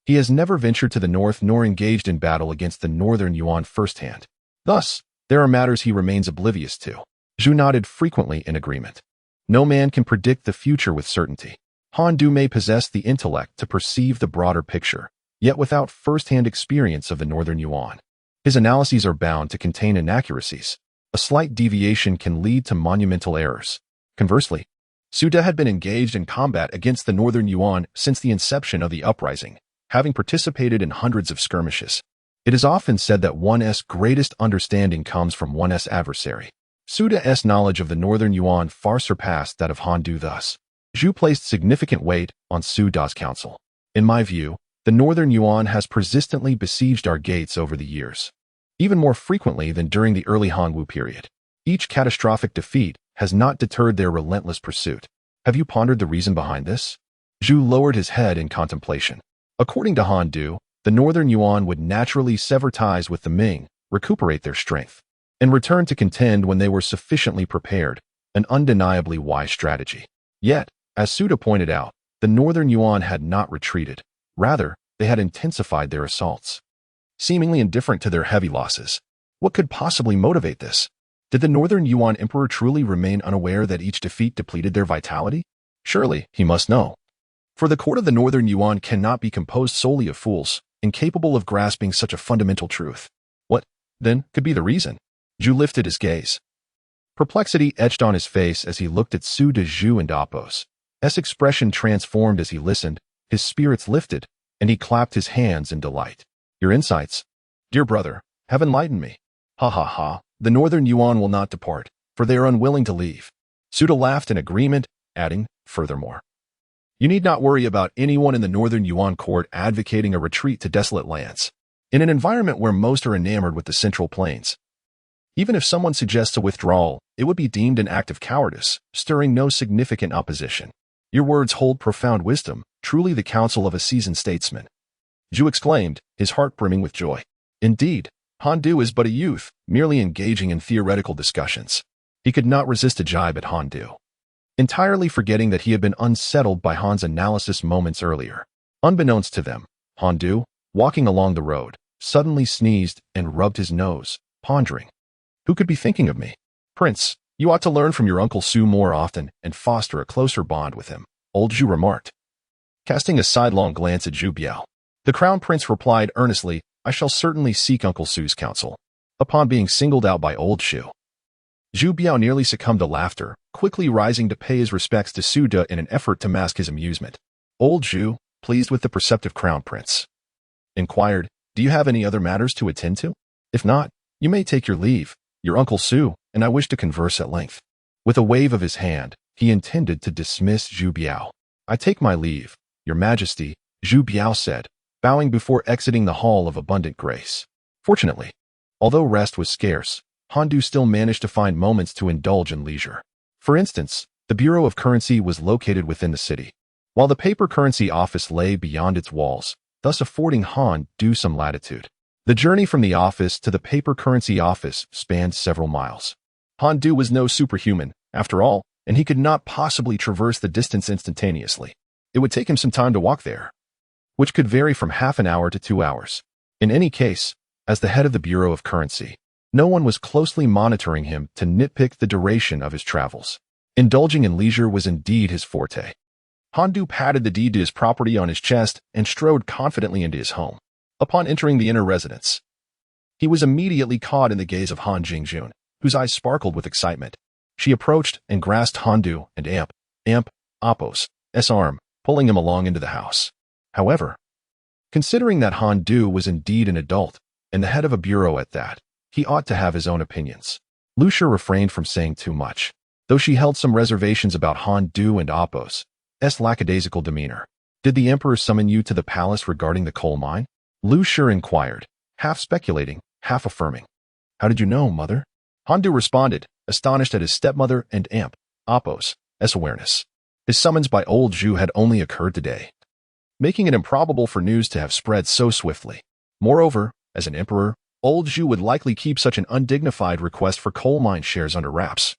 he has never ventured to the north nor engaged in battle against the Northern Yuan firsthand. Thus, there are matters he remains oblivious to. Zhu nodded frequently in agreement. No man can predict the future with certainty. Han Du may possess the intellect to perceive the broader picture, yet without first-hand experience of the Northern Yuan. His analyses are bound to contain inaccuracies. A slight deviation can lead to monumental errors. Conversely, Suda had been engaged in combat against the Northern Yuan since the inception of the uprising, having participated in hundreds of skirmishes. It is often said that one's greatest understanding comes from one's adversary. Suda's knowledge of the Northern Yuan far surpassed that of Han Du thus. Zhu placed significant weight on Suda's counsel. In my view, the Northern Yuan has persistently besieged our gates over the years, even more frequently than during the early Hongwu period. Each catastrophic defeat has not deterred their relentless pursuit. Have you pondered the reason behind this? Zhu lowered his head in contemplation. According to Han Du, the Northern Yuan would naturally sever ties with the Ming, recuperate their strength, and return to contend when they were sufficiently prepared, an undeniably wise strategy. Yet, as Suda pointed out, the Northern Yuan had not retreated. Rather, they had intensified their assaults, seemingly indifferent to their heavy losses. What could possibly motivate this? Did the Northern Yuan Emperor truly remain unaware that each defeat depleted their vitality? Surely, he must know. For the court of the Northern Yuan cannot be composed solely of fools, incapable of grasping such a fundamental truth. What, then, could be the reason? Zhu lifted his gaze. Perplexity etched on his face as he looked at Suda, Zhu, and Appo's expression transformed as he listened, his spirits lifted, and he clapped his hands in delight. Your insights, dear brother, have enlightened me. Ha ha ha. The Northern Yuan will not depart, for they are unwilling to leave. Suda laughed in agreement, adding, furthermore, you need not worry about anyone in the Northern Yuan court advocating a retreat to desolate lands, in an environment where most are enamored with the Central Plains. Even if someone suggests a withdrawal, it would be deemed an act of cowardice, stirring no significant opposition. Your words hold profound wisdom, truly the counsel of a seasoned statesman. Zhu exclaimed, his heart brimming with joy. Indeed, Han Du is but a youth, merely engaging in theoretical discussions. He could not resist a jibe at Han Du, entirely forgetting that he had been unsettled by Han's analysis moments earlier. Unbeknownst to them, Han Du, walking along the road, suddenly sneezed and rubbed his nose, pondering. Who could be thinking of me? Prince, you ought to learn from your Uncle Su more often and foster a closer bond with him, old Zhu remarked, casting a sidelong glance at Zhu Biao. The Crown Prince replied earnestly, I shall certainly seek Uncle Su's counsel. Upon being singled out by old Zhu Biao nearly succumbed to laughter, quickly rising to pay his respects to Su De in an effort to mask his amusement. Old Zhu, pleased with the perceptive crown prince, inquired, "Do you have any other matters to attend to? If not, you may take your leave. Your Uncle Su and I wish to converse at length." With a wave of his hand, he intended to dismiss Zhu Biao. "I take my leave, Your Majesty," Zhu Biao said, bowing before exiting the hall of abundant grace. Fortunately, although rest was scarce, Han Du still managed to find moments to indulge in leisure. For instance, the Bureau of Currency was located within the city, while the paper currency office lay beyond its walls, thus affording Han Du some latitude. The journey from the office to the paper currency office spanned several miles. Han Du was no superhuman, after all, and he could not possibly traverse the distance instantaneously. It would take him some time to walk there, which could vary from half an hour to 2 hours. In any case, as the head of the Bureau of Currency, no one was closely monitoring him to nitpick the duration of his travels. Indulging in leisure was indeed his forte. Han Du patted the deed to his property on his chest and strode confidently into his home. Upon entering the inner residence, he was immediately caught in the gaze of Han Jingjun, whose eyes sparkled with excitement. She approached and grasped Han Du and Apos' arm, pulling him along into the house. However, considering that Han Du was indeed an adult, and the head of a bureau at that, he ought to have his own opinions. Lu Shi refrained from saying too much, though she held some reservations about Han Du and Apos' lackadaisical demeanor. "Did the emperor summon you to the palace regarding the coal mine?" Lu Shi inquired, half speculating, half affirming. "How did you know, mother?" Han Du responded, astonished at his stepmother and Apos' awareness. His summons by old Zhu had only occurred today, making it improbable for news to have spread so swiftly. Moreover, as an emperor, old Zhu would likely keep such an undignified request for coal mine shares under wraps.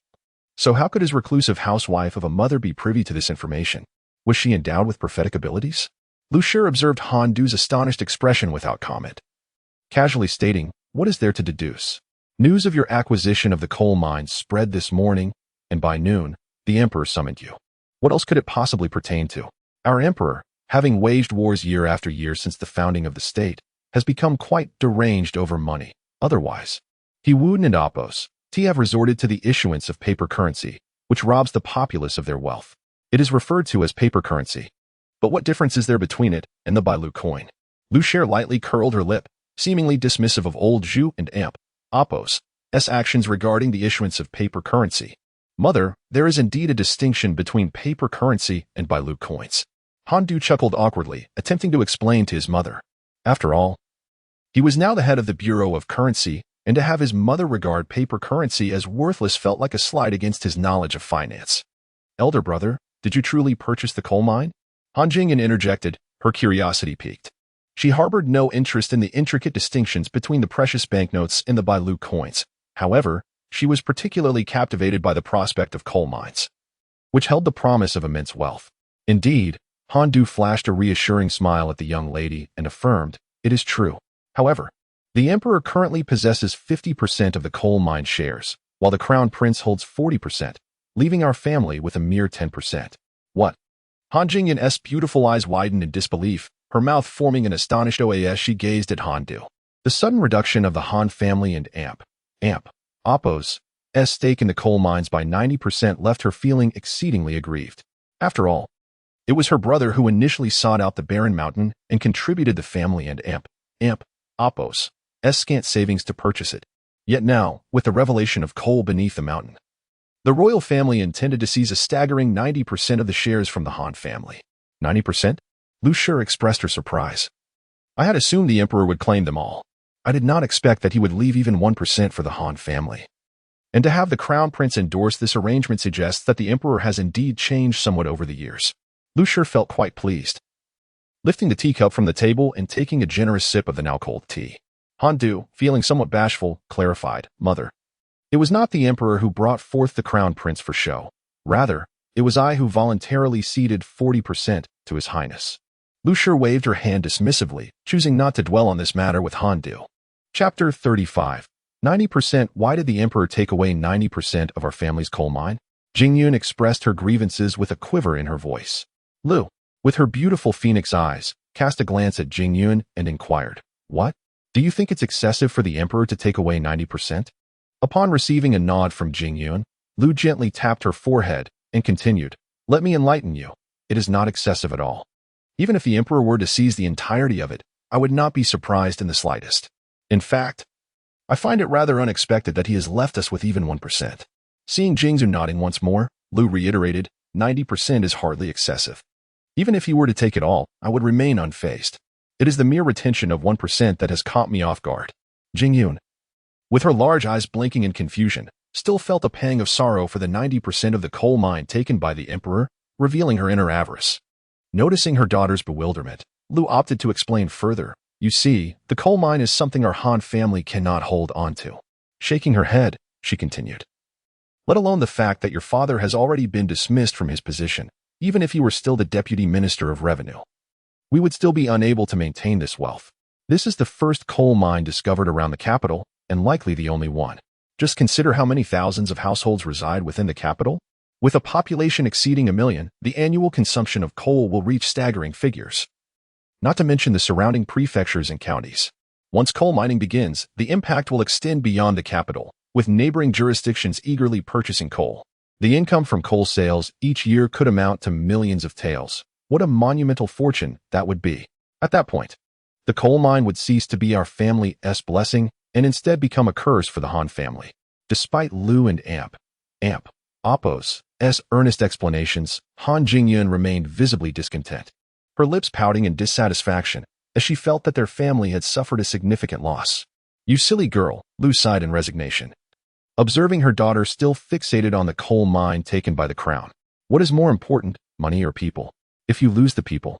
So how could his reclusive housewife of a mother be privy to this information? Was she endowed with prophetic abilities? Lu Shi observed Han Du's astonished expression without comment, casually stating, "What is there to deduce? News of your acquisition of the coal mines spread this morning, and by noon, the emperor summoned you. What else could it possibly pertain to? Our emperor, having waged wars year after year since the founding of the state, has become quite deranged over money. Otherwise, he Wuden and Apos have resorted to the issuance of paper currency, which robs the populace of their wealth. It is referred to as paper currency. But what difference is there between it and the Bailu coin?" Lu Shi lightly curled her lip, seemingly dismissive of old Zhu and Apos' actions regarding the issuance of paper currency. "Mother, there is indeed a distinction between paper currency and Bailu coins." Han Du chuckled awkwardly, attempting to explain to his mother. After all, he was now the head of the Bureau of Currency, and to have his mother regard paper currency as worthless felt like a slight against his knowledge of finance. "Elder brother, did you truly purchase the coal mine?" Han Jingyan interjected, her curiosity piqued. She harbored no interest in the intricate distinctions between the precious banknotes and the Bailu coins. However, she was particularly captivated by the prospect of coal mines, which held the promise of immense wealth. Indeed, Han Du flashed a reassuring smile at the young lady and affirmed, "It is true. However, the emperor currently possesses 50% of the coal mine shares, while the crown prince holds 40%, leaving our family with a mere 10%. "What?" Han Jingyan's beautiful eyes widened in disbelief, her mouth forming an astonished OA as she gazed at Han Du. The sudden reduction of the Han family and Apos' stake in the coal mines by 90% left her feeling exceedingly aggrieved. After all, it was her brother who initially sought out the barren mountain and contributed the family and Apos' scant savings to purchase it. Yet now, with the revelation of coal beneath the mountain, the royal family intended to seize a staggering 90% of the shares from the Han family. 90%? Lu Shi expressed her surprise. "I had assumed the emperor would claim them all. I did not expect that he would leave even 1% for the Han family. And to have the crown prince endorse this arrangement suggests that the emperor has indeed changed somewhat over the years." Lu Shi felt quite pleased. Lifting the teacup from the table and taking a generous sip of the now cold tea, Han Du, feeling somewhat bashful, clarified, "Mother, it was not the emperor who brought forth the crown prince for show. Rather, it was I who voluntarily ceded 40% to his highness." Lu Shi waved her hand dismissively, choosing not to dwell on this matter with Han Du. Chapter 35. 90%. Why did the emperor take away 90% of our family's coal mine? Jingyun expressed her grievances with a quiver in her voice. Lu, with her beautiful phoenix eyes, cast a glance at Jingyun and inquired, "What?" Do you think it's excessive for the emperor to take away 90%? Upon receiving a nod from Jingyun, Lu gently tapped her forehead and continued, "Let me enlighten you. It is not excessive at all. Even if the emperor were to seize the entirety of it, I would not be surprised in the slightest. In fact, I find it rather unexpected that he has left us with even 1%. Seeing Jingzhu nodding once more, Lu reiterated, 90% is hardly excessive. Even if he were to take it all, I would remain unfazed. It is the mere retention of 1% that has caught me off guard." Jingyun, with her large eyes blinking in confusion, still felt a pang of sorrow for the 90% of the coal mine taken by the emperor, revealing her inner avarice. Noticing her daughter's bewilderment, Lu opted to explain further, "You see, the coal mine is something our Han family cannot hold on to." Shaking her head, she continued, "Let alone the fact that your father has already been dismissed from his position, even if he were still the Deputy Minister of Revenue. We would still be unable to maintain this wealth. This is the first coal mine discovered around the capital, and likely the only one. Just consider how many thousands of households reside within the capital. With a population exceeding 1 million, the annual consumption of coal will reach staggering figures. Not to mention the surrounding prefectures and counties. Once coal mining begins, the impact will extend beyond the capital, with neighboring jurisdictions eagerly purchasing coal. The income from coal sales each year could amount to millions of taels. What a monumental fortune that would be. At that point, the coal mine would cease to be our family's blessing and instead become a curse for the Han family." Despite Lu and Appo's earnest explanations, Han Jingyun remained visibly discontent, her lips pouting in dissatisfaction as she felt that their family had suffered a significant loss. "You silly girl," Lu sighed in resignation, observing her daughter still fixated on the coal mine taken by the crown. "What is more important, money or people? If you lose the people,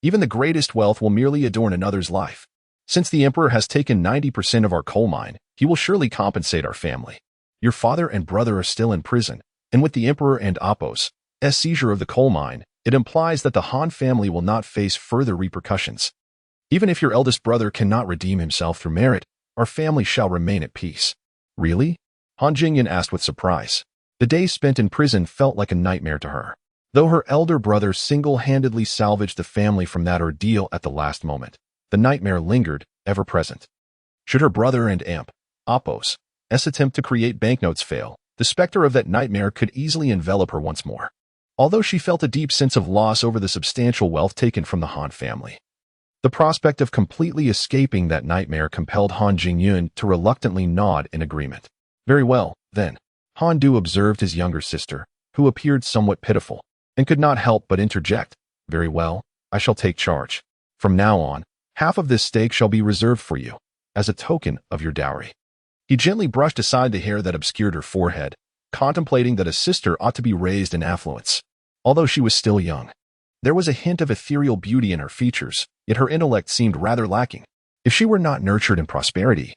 even the greatest wealth will merely adorn another's life. Since the emperor has taken 90% of our coal mine, he will surely compensate our family. Your father and brother are still in prison, and with the emperor and Appo's seizure of the coal mine, it implies that the Han family will not face further repercussions. Even if your eldest brother cannot redeem himself through merit, our family shall remain at peace." "Really?" Han Jingyan asked with surprise. The days spent in prison felt like a nightmare to her. Though her elder brother single-handedly salvaged the family from that ordeal at the last moment, the nightmare lingered, ever present. Should her brother and Appo's attempt to create banknotes fail, the specter of that nightmare could easily envelop her once more. Although she felt a deep sense of loss over the substantial wealth taken from the Han family, the prospect of completely escaping that nightmare compelled Han Jingyun to reluctantly nod in agreement. "Very well, then." Han Du observed his younger sister, who appeared somewhat pitiful, and could not help but interject, "Very well, I shall take charge. From now on, half of this stake shall be reserved for you, as a token of your dowry." He gently brushed aside the hair that obscured her forehead, contemplating that a sister ought to be raised in affluence. Although she was still young, there was a hint of ethereal beauty in her features, yet her intellect seemed rather lacking. If she were not nurtured in prosperity,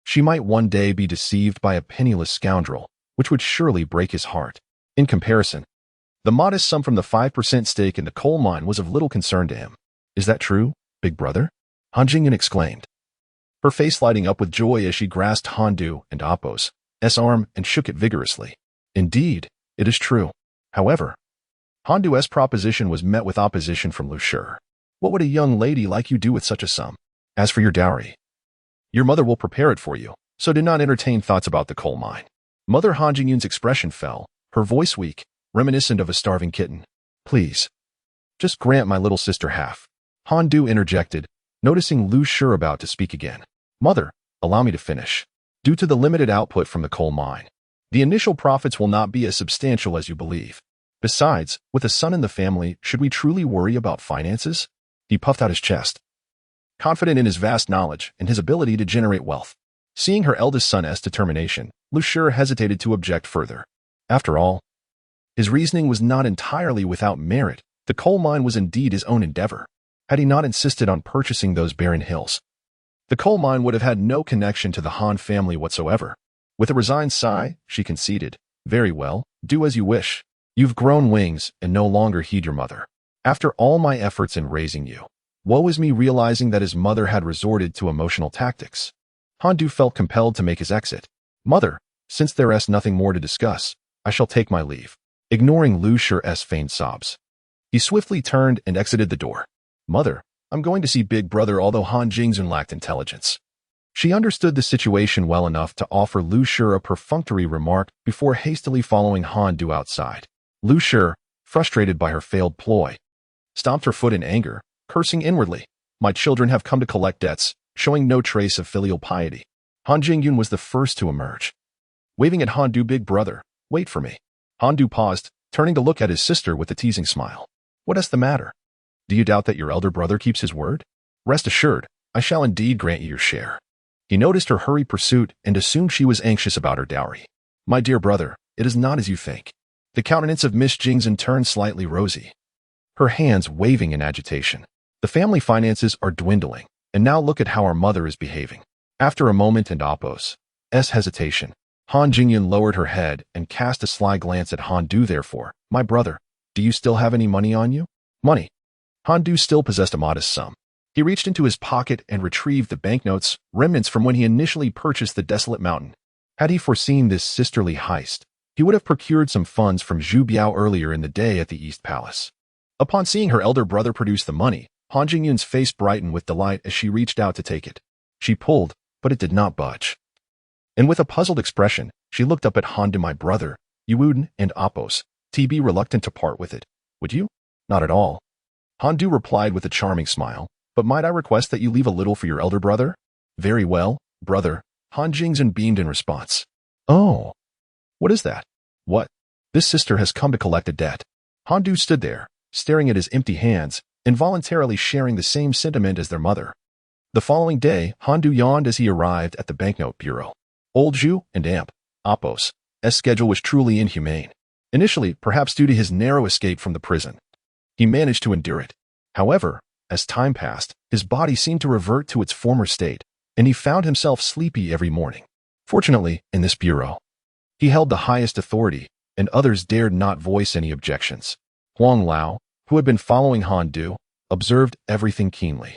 she might one day be deceived by a penniless scoundrel, which would surely break his heart. In comparison, the modest sum from the 5% stake in the coal mine was of little concern to him. "Is that true, big brother?" Han Jingyan exclaimed, her face lighting up with joy as she grasped Han Du and Appo's arm and shook it vigorously. "Indeed, it is true." However, Han Du's proposition was met with opposition from Lu Shi. "What would a young lady like you do with such a sum? As for your dowry, your mother will prepare it for you, so do not entertain thoughts about the coal mine." Mother Han Jingyun's expression fell, her voice weak, reminiscent of a starving kitten. "Please, just grant my little sister half." Han Du interjected, noticing Lu Shi about to speak again. "Mother, allow me to finish. Due to the limited output from the coal mine, the initial profits will not be as substantial as you believe. Besides, with a son in the family, should we truly worry about finances?" He puffed out his chest, confident in his vast knowledge and his ability to generate wealth. Seeing her eldest son's determination, Lu Shi hesitated to object further. After all, his reasoning was not entirely without merit. The coal mine was indeed his own endeavor. Had he not insisted on purchasing those barren hills, the coal mine would have had no connection to the Han family whatsoever. With a resigned sigh, she conceded, "Very well, do as you wish. You've grown wings and no longer heed your mother. After all my efforts in raising you." Woe is me realizing that his mother had resorted to emotional tactics. Han Du felt compelled to make his exit. "Mother, since there is nothing more to discuss, I shall take my leave." Ignoring Lu Shi's feigned sobs, he swiftly turned and exited the door. "Mother, I'm going to see Big Brother." Although Han Jingzun lacked intelligence, She understood the situation well enough to offer Lu Shi a perfunctory remark before hastily following Han Du outside. Lu Shi, frustrated by her failed ploy, stomped her foot in anger, cursing inwardly. My children have come to collect debts, showing no trace of filial piety. Han Jingyun was the first to emerge. Waving at Han Du, big brother, wait for me. Han Du paused, turning to look at his sister with a teasing smile. What is the matter? Do you doubt that your elder brother keeps his word? Rest assured, I shall indeed grant you your share. He noticed her hurried pursuit and assumed she was anxious about her dowry. My dear brother, it is not as you think. The countenance of Miss Jingzhen turned slightly rosy, her hands waving in agitation. The family finances are dwindling, and now look at how our mother is behaving. After a moment and Appo's hesitation, Han Jingyun lowered her head and cast a sly glance at Han Du. Therefore, my brother, do you still have any money on you? Money. Han Du still possessed a modest sum. He reached into his pocket and retrieved the banknotes, remnants from when he initially purchased the desolate mountain. Had he foreseen this sisterly heist, he would have procured some funds from Zhu Biao earlier in the day at the East Palace. Upon seeing her elder brother produce the money, Han Jingyun's face brightened with delight as she reached out to take it. She pulled, but it did not budge. And with a puzzled expression, she looked up at Han Du. My brother, you wouldn't, and Appo's, be reluctant to part with it, would you? Not at all. Han Du replied with a charming smile. But might I request that you leave a little for your elder brother? Very well, brother, Han Jingzhen beamed in response. Oh, what is that? What? This sister has come to collect a debt. Han Du stood there, staring at his empty hands, involuntarily sharing the same sentiment as their mother. The following day, Han Du yawned as he arrived at the banknote bureau. Old Zhu and Appo's schedule was truly inhumane. Initially, perhaps due to his narrow escape from the prison, he managed to endure it. However, as time passed, his body seemed to revert to its former state, and he found himself sleepy every morning. Fortunately, in this bureau, he held the highest authority, and others dared not voice any objections. Huang Lao, who had been following Han Du, observed everything keenly.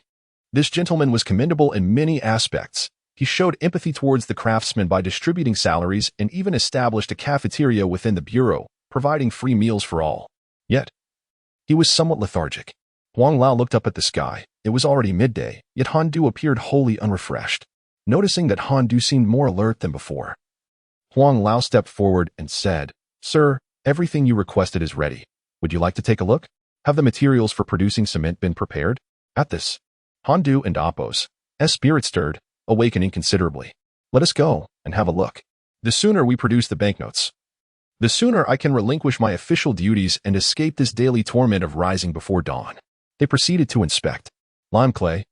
This gentleman was commendable in many aspects. He showed empathy towards the craftsmen by distributing salaries and even established a cafeteria within the bureau, providing free meals for all. Yet, he was somewhat lethargic. Huang Lao looked up at the sky. It was already midday, yet Han Du appeared wholly unrefreshed. Noticing that Han Du seemed more alert than before, Huang Lao stepped forward and said, Sir, everything you requested is ready. Would you like to take a look? Have the materials for producing cement been prepared? At this, Han Du and Appo's spirit stirred, awakening considerably. Let us go and have a look. The sooner we produce the banknotes, the sooner I can relinquish my official duties and escape this daily torment of rising before dawn. They proceeded to inspect lime clay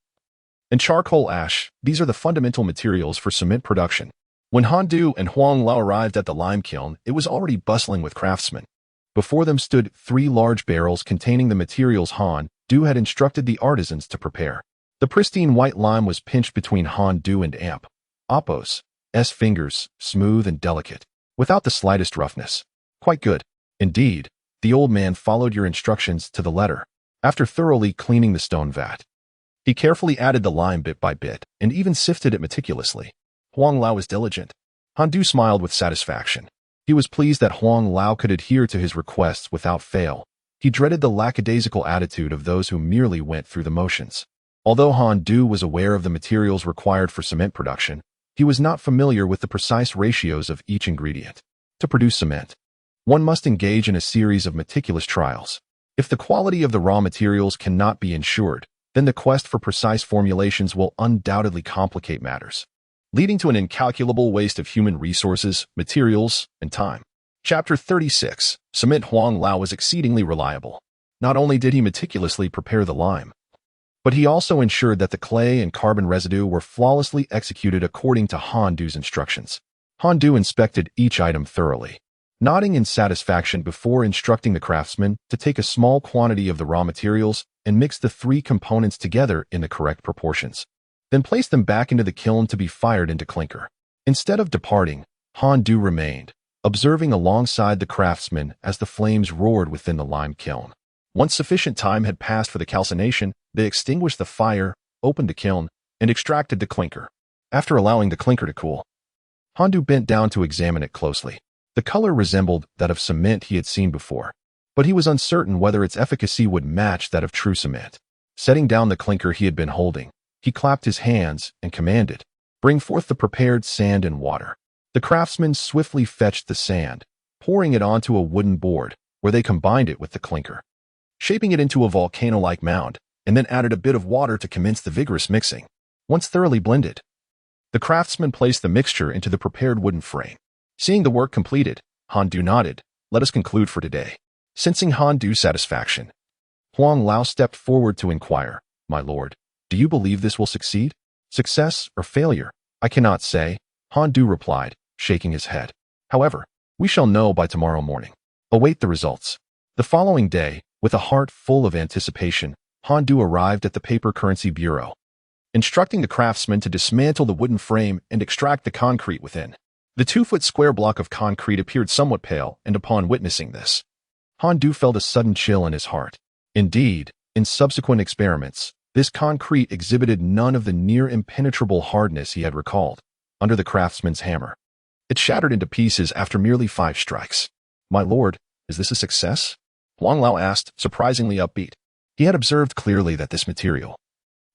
and charcoal ash. These are the fundamental materials for cement production. When Han Du and Huang Lao arrived at the lime kiln, it was already bustling with craftsmen. Before them stood 3 large barrels containing the materials Han Du had instructed the artisans to prepare. The pristine white lime was pinched between Han Du and Appo's fingers, smooth and delicate, without the slightest roughness. Quite good. Indeed, the old man followed your instructions to the letter. After thoroughly cleaning the stone vat, he carefully added the lime bit by bit and even sifted it meticulously. Huang Lao was diligent. Han Du smiled with satisfaction. He was pleased that Huang Lao could adhere to his requests without fail. He dreaded the lackadaisical attitude of those who merely went through the motions. Although Han Du was aware of the materials required for cement production, he was not familiar with the precise ratios of each ingredient. To produce cement, one must engage in a series of meticulous trials. If the quality of the raw materials cannot be ensured, then the quest for precise formulations will undoubtedly complicate matters, leading to an incalculable waste of human resources, materials, and time. Chapter 36. Cement. Huang Lao was exceedingly reliable. Not only did he meticulously prepare the lime, but he also ensured that the clay and carbon residue were flawlessly executed according to Han Du's instructions. Han Du inspected each item thoroughly, nodding in satisfaction before instructing the craftsman to take a small quantity of the raw materials and mix the 3 components together in the correct proportions. Then place them back into the kiln to be fired into clinker. Instead of departing, Han Du remained, observing alongside the craftsman as the flames roared within the lime kiln. Once sufficient time had passed for the calcination, they extinguished the fire, opened the kiln, and extracted the clinker. After allowing the clinker to cool, Han Du bent down to examine it closely. The color resembled that of cement he had seen before, but he was uncertain whether its efficacy would match that of true cement. Setting down the clinker he had been holding, he clapped his hands and commanded, Bring forth the prepared sand and water. The craftsmen swiftly fetched the sand, pouring it onto a wooden board, where they combined it with the clinker, shaping it into a volcano-like mound, and then added a bit of water to commence the vigorous mixing. Once thoroughly blended, the craftsman placed the mixture into the prepared wooden frame. Seeing the work completed, Han Du nodded. Let us conclude for today. Sensing Han Du's satisfaction, Huang Lao stepped forward to inquire, My lord, do you believe this will succeed? Success or failure? I cannot say, Han Du replied, shaking his head. However, we shall know by tomorrow morning. Await the results. The following day, with a heart full of anticipation, Han Du arrived at the paper currency bureau, instructing the craftsman to dismantle the wooden frame and extract the concrete within. The 2-foot square block of concrete appeared somewhat pale, and upon witnessing this, Han Du felt a sudden chill in his heart. Indeed, in subsequent experiments, this concrete exhibited none of the near impenetrable hardness he had recalled under the craftsman's hammer. It shattered into pieces after merely 5 strikes. My lord, is this a success? Huang Lao asked, surprisingly upbeat. He had observed clearly that this material,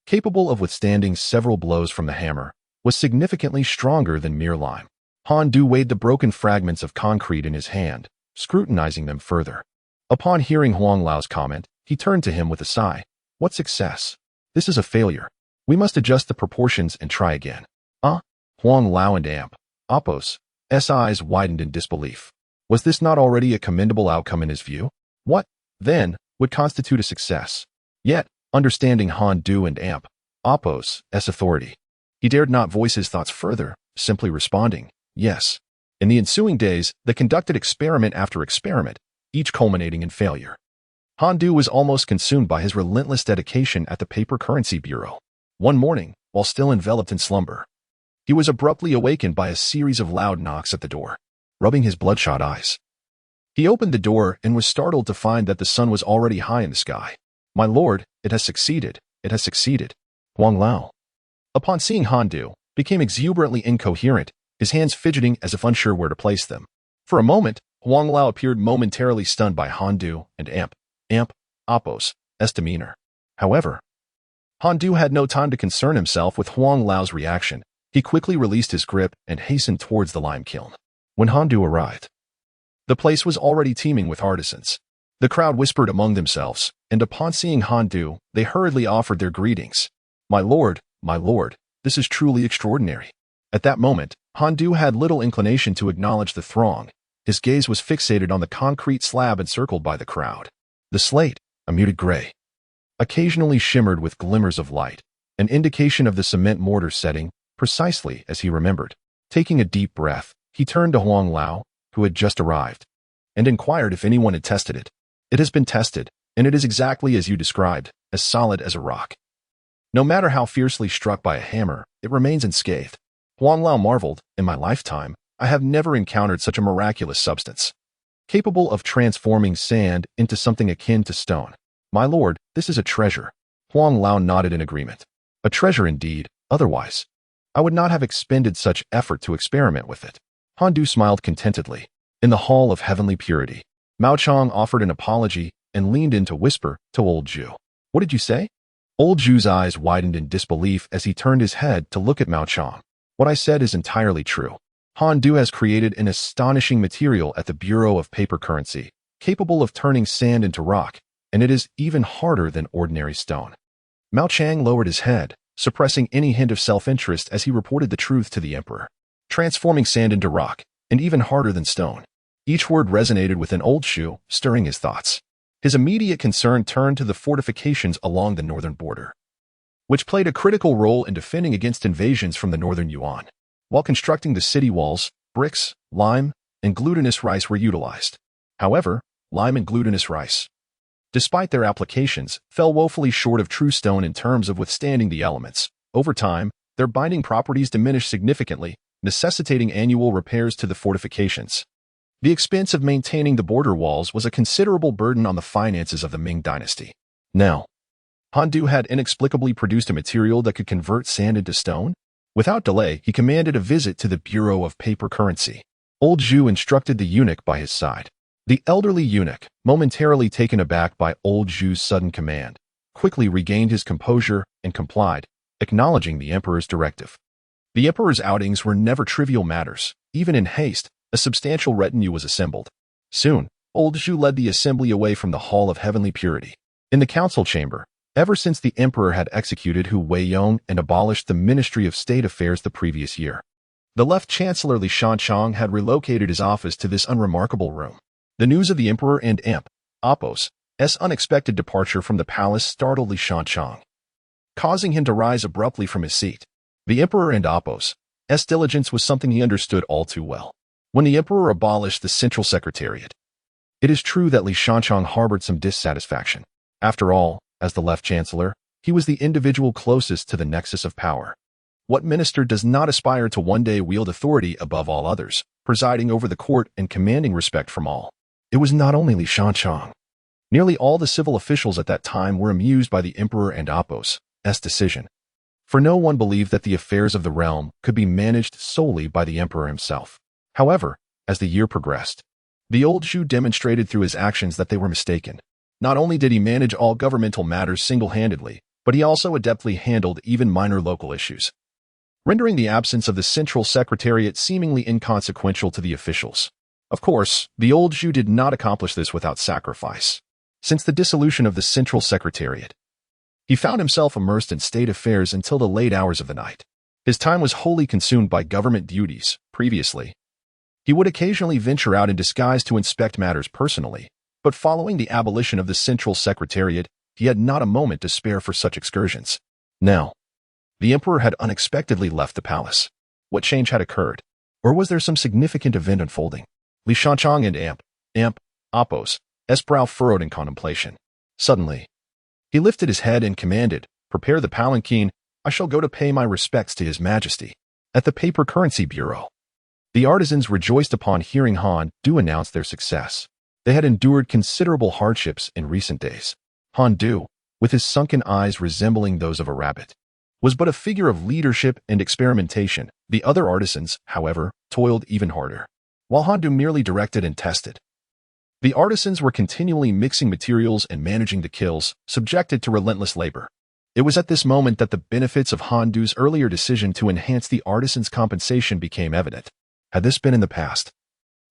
capable of withstanding several blows from the hammer, was significantly stronger than mere lime. Han Du weighed the broken fragments of concrete in his hand, scrutinizing them further. Upon hearing Huang Lao's comment, he turned to him with a sigh. What success? This is a failure. We must adjust the proportions and try again. Huang Lao and Apos' eyes widened in disbelief. Was this not already a commendable outcome in his view? What, then, would constitute a success? Yet, understanding Han Du and Apos' authority, he dared not voice his thoughts further, simply responding, yes. In the ensuing days, they conducted experiment after experiment, each culminating in failure. Han Du was almost consumed by his relentless dedication at the Paper Currency Bureau. One morning, while still enveloped in slumber, he was abruptly awakened by a series of loud knocks at the door, rubbing his bloodshot eyes. He opened the door and was startled to find that the sun was already high in the sky. My lord, it has succeeded. It has succeeded. Huang Lao, upon seeing Han Du, became exuberantly incoherent, his hands fidgeting as if unsure where to place them. For a moment, Huang Lao appeared momentarily stunned by Han Du and Apos' demeanor. However, Han Du had no time to concern himself with Huang Lao's reaction. He quickly released his grip and hastened towards the lime kiln. When Han Du arrived, the place was already teeming with artisans. The crowd whispered among themselves, and upon seeing Han Du, they hurriedly offered their greetings. My lord, this is truly extraordinary. At that moment, Han Du had little inclination to acknowledge the throng. His gaze was fixated on the concrete slab encircled by the crowd. The slate, a muted gray, occasionally shimmered with glimmers of light, an indication of the cement mortar setting, precisely as he remembered. Taking a deep breath, he turned to Huang Lao, who had just arrived, and inquired if anyone had tested it. It has been tested, and it is exactly as you described, as solid as a rock. No matter how fiercely struck by a hammer, it remains unscathed. Huang Lao marveled, in my lifetime, I have never encountered such a miraculous substance, capable of transforming sand into something akin to stone. My lord, this is a treasure. Huang Lao nodded in agreement. A treasure indeed, otherwise I would not have expended such effort to experiment with it. Han Du smiled contentedly. In the hall of heavenly purity, Mao Chong offered an apology and leaned in to whisper to old Zhu. What did you say? Old Zhu's eyes widened in disbelief as he turned his head to look at Mao Chong. What I said is entirely true. Han Du has created an astonishing material at the Bureau of Paper Currency, capable of turning sand into rock, and it is even harder than ordinary stone. Mao Chang lowered his head, suppressing any hint of self-interest as he reported the truth to the emperor. Transforming sand into rock, and even harder than stone. Each word resonated within old Zhu, stirring his thoughts. His immediate concern turned to the fortifications along the northern border, which played a critical role in defending against invasions from the northern Yuan. While constructing the city walls, bricks, lime, and glutinous rice were utilized. However, lime and glutinous rice, despite their applications, fell woefully short of true stone in terms of withstanding the elements. Over time, their binding properties diminished significantly, necessitating annual repairs to the fortifications. The expense of maintaining the border walls was a considerable burden on the finances of the Ming Dynasty. Now, Han Du had inexplicably produced a material that could convert sand into stone. Without delay, he commanded a visit to the Bureau of Paper Currency. Old Zhu instructed the eunuch by his side. The elderly eunuch, momentarily taken aback by old Zhu's sudden command, quickly regained his composure and complied, acknowledging the emperor's directive. The emperor's outings were never trivial matters. Even in haste, a substantial retinue was assembled. Soon, old Zhu led the assembly away from the Hall of Heavenly Purity. In the council chamber, ever since the emperor had executed Hu Weiyong and abolished the Ministry of State Affairs the previous year, the left chancellor Li Shanchang had relocated his office to this unremarkable room. The news of the emperor and Imp Apos' unexpected departure from the palace startled Li Shanchang, causing him to rise abruptly from his seat. The emperor and Apos' diligence was something he understood all too well. When the emperor abolished the central secretariat, it is true that Li Shanchang harbored some dissatisfaction. After all, as the left chancellor, he was the individual closest to the nexus of power. What minister does not aspire to one day wield authority above all others, presiding over the court and commanding respect from all? It was not only Li Shanchang. Nearly all the civil officials at that time were amused by the emperor and Apos' decision, for no one believed that the affairs of the realm could be managed solely by the emperor himself. However, as the year progressed, the old Zhu demonstrated through his actions that they were mistaken. Not only did he manage all governmental matters single-handedly, but he also adeptly handled even minor local issues, rendering the absence of the central secretariat seemingly inconsequential to the officials. Of course, the old Zhu did not accomplish this without sacrifice. Since the dissolution of the central secretariat, he found himself immersed in state affairs until the late hours of the night. His time was wholly consumed by government duties. Previously, he would occasionally venture out in disguise to inspect matters personally, but following the abolition of the central secretariat, he had not a moment to spare for such excursions. Now, the emperor had unexpectedly left the palace. What change had occurred? Or was there some significant event unfolding? Li Shanchang and Imp Apos' brow furrowed in contemplation. Suddenly, he lifted his head and commanded, "Prepare the palanquin. I shall go to pay my respects to His Majesty." At the Paper Currency Bureau, the artisans rejoiced upon hearing Han Du announce their success. They had endured considerable hardships in recent days. Han Du, with his sunken eyes resembling those of a rabbit, was but a figure of leadership and experimentation. The other artisans, however, toiled even harder, while Han Du merely directed and tested. The artisans were continually mixing materials and managing the kilns, subjected to relentless labor. It was at this moment that the benefits of Han Du's earlier decision to enhance the artisans' compensation became evident. Had this been in the past,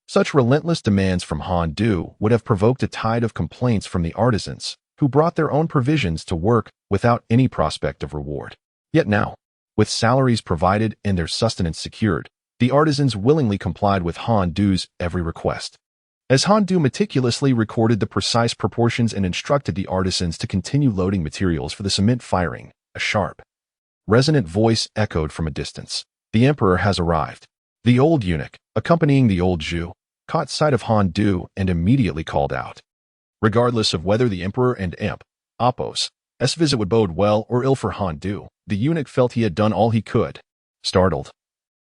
such relentless demands from Han Du would have provoked a tide of complaints from the artisans, who brought their own provisions to work without any prospect of reward. Yet now, with salaries provided and their sustenance secured, the artisans willingly complied with Han Du's every request. As Han Du meticulously recorded the precise proportions and instructed the artisans to continue loading materials for the cement firing, a sharp, resonant voice echoed from a distance. "The emperor has arrived." The old eunuch, accompanying the old Zhu, caught sight of Han Du and immediately called out. Regardless of whether the emperor and Imp Apos' visit would bode well or ill for Han Du, the eunuch felt he had done all he could. Startled,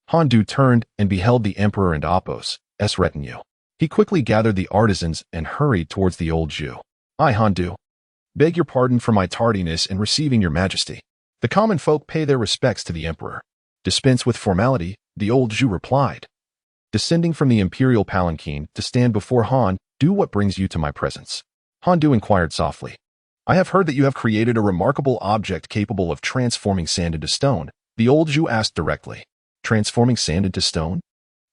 Han Du turned and beheld the emperor and Apos' retinue. He quickly gathered the artisans and hurried towards the old Zhu. "I, Han Du, beg your pardon for my tardiness in receiving your Majesty." The common folk pay their respects to the emperor. "Dispense with formality," the old Zhu replied, descending from the imperial palanquin to stand before Han. "Do what brings you to my presence?" Han Du inquired softly. "I have heard that you have created a remarkable object capable of transforming sand into stone," the old Zhu asked directly. "Transforming sand into stone?"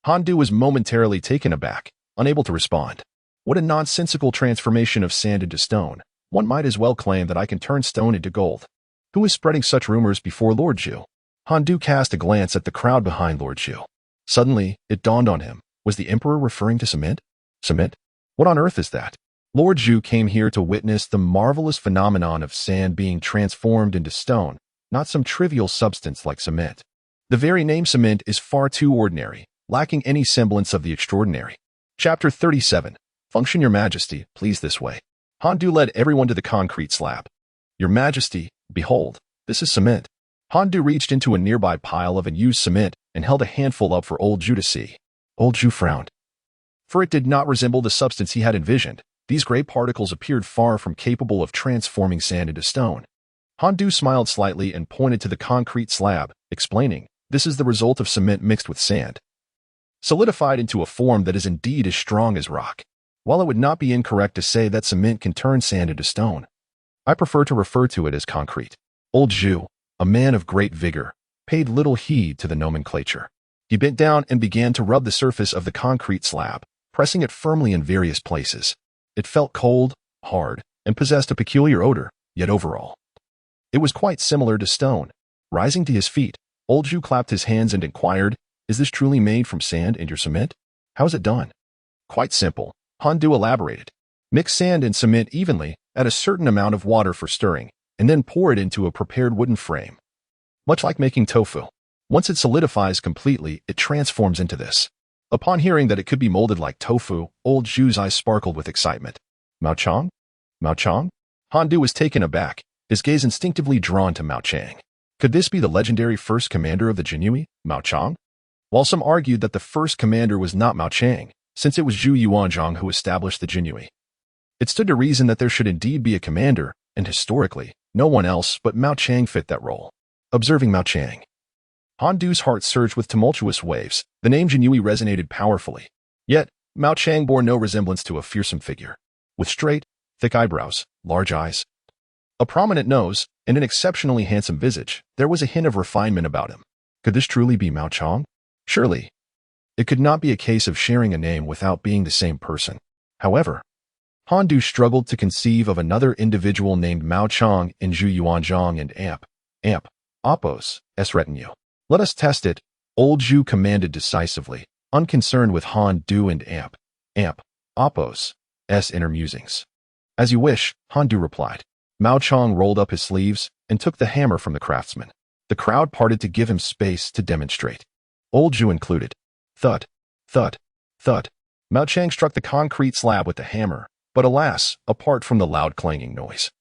Han Du was momentarily taken aback, unable to respond. "What a nonsensical transformation of sand into stone. One might as well claim that I can turn stone into gold. Who is spreading such rumors before Lord Zhu?" Han Du cast a glance at the crowd behind Lord Zhu. Suddenly, it dawned on him. Was the emperor referring to cement? Cement? What on earth is that? Lord Zhu came here to witness the marvelous phenomenon of sand being transformed into stone, not some trivial substance like cement. The very name cement is far too ordinary, lacking any semblance of the extraordinary. Chapter 37. Function Your Majesty, please this way. Han Du led everyone to the concrete slab. "Your Majesty, behold, this is cement." Han Du reached into a nearby pile of unused cement and held a handful up for old Zhu to see. Old Zhu frowned, for it did not resemble the substance he had envisioned. These gray particles appeared far from capable of transforming sand into stone. Han Du smiled slightly and pointed to the concrete slab, explaining, "This is the result of cement mixed with sand, solidified into a form that is indeed as strong as rock. While it would not be incorrect to say that cement can turn sand into stone, I prefer to refer to it as concrete." Old Zhu, a man of great vigor, paid little heed to the nomenclature. He bent down and began to rub the surface of the concrete slab, pressing it firmly in various places. It felt cold, hard, and possessed a peculiar odor, yet overall, it was quite similar to stone. Rising to his feet, old Zhu clapped his hands and inquired, "Is this truly made from sand and your cement? How is it done?" "Quite simple," Han Du elaborated. "Mix sand and cement evenly, add a certain amount of water for stirring, and then pour it into a prepared wooden frame. Much like making tofu. Once it solidifies completely, it transforms into this." Upon hearing that it could be molded like tofu, old Zhu's eyes sparkled with excitement. "Mao Chang? Mao Chang?" Han Du was taken aback, his gaze instinctively drawn to Mao Chang. Could this be the legendary first commander of the Jinhui, Mao Chang? While some argued that the first commander was not Mao Chang, since it was Zhu Yuanzhang who established the Jinhui, it stood to reason that there should indeed be a commander, and historically, no one else but Mao Chang fit that role. Observing Mao Chang, Han Du's heart surged with tumultuous waves. The name Jinhui resonated powerfully. Yet, Mao Chang bore no resemblance to a fearsome figure. With straight, thick eyebrows, large eyes, a prominent nose, and an exceptionally handsome visage, there was a hint of refinement about him. Could this truly be Mao Chang? Surely, it could not be a case of sharing a name without being the same person. However, Han Du struggled to conceive of another individual named Mao Chang in Zhu Yuanzhang and Appo's retinue. "Let us test it," old Zhu commanded decisively, unconcerned with Han Du and Appo's inner musings. "As you wish," Han Du replied. Mao Chang rolled up his sleeves and took the hammer from the craftsman. The crowd parted to give him space to demonstrate. Old Zhu included. Thud, thud, thud. Mao Chang struck the concrete slab with the hammer, but alas, apart from the loud clanging noise,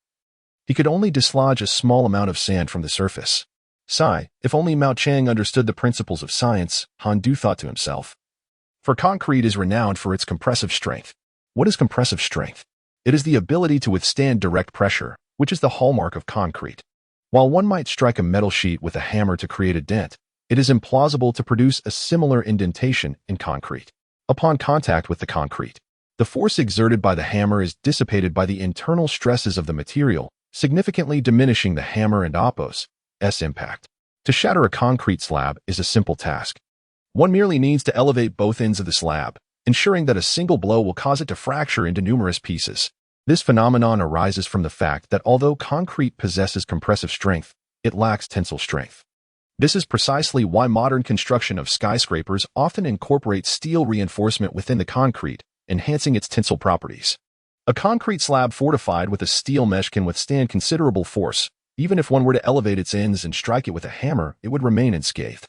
he could only dislodge a small amount of sand from the surface. Sigh, if only Mao Chang understood the principles of science, Han Du thought to himself. For concrete is renowned for its compressive strength. What is compressive strength? It is the ability to withstand direct pressure, which is the hallmark of concrete. While one might strike a metal sheet with a hammer to create a dent, it is implausible to produce a similar indentation in concrete. Upon contact with the concrete, the force exerted by the hammer is dissipated by the internal stresses of the material, significantly diminishing the hammer and Appo's impact. To shatter a concrete slab is a simple task. One merely needs to elevate both ends of the slab, ensuring that a single blow will cause it to fracture into numerous pieces. This phenomenon arises from the fact that although concrete possesses compressive strength, it lacks tensile strength. This is precisely why modern construction of skyscrapers often incorporates steel reinforcement within the concrete, enhancing its tensile properties. A concrete slab fortified with a steel mesh can withstand considerable force. Even if one were to elevate its ends and strike it with a hammer, it would remain unscathed,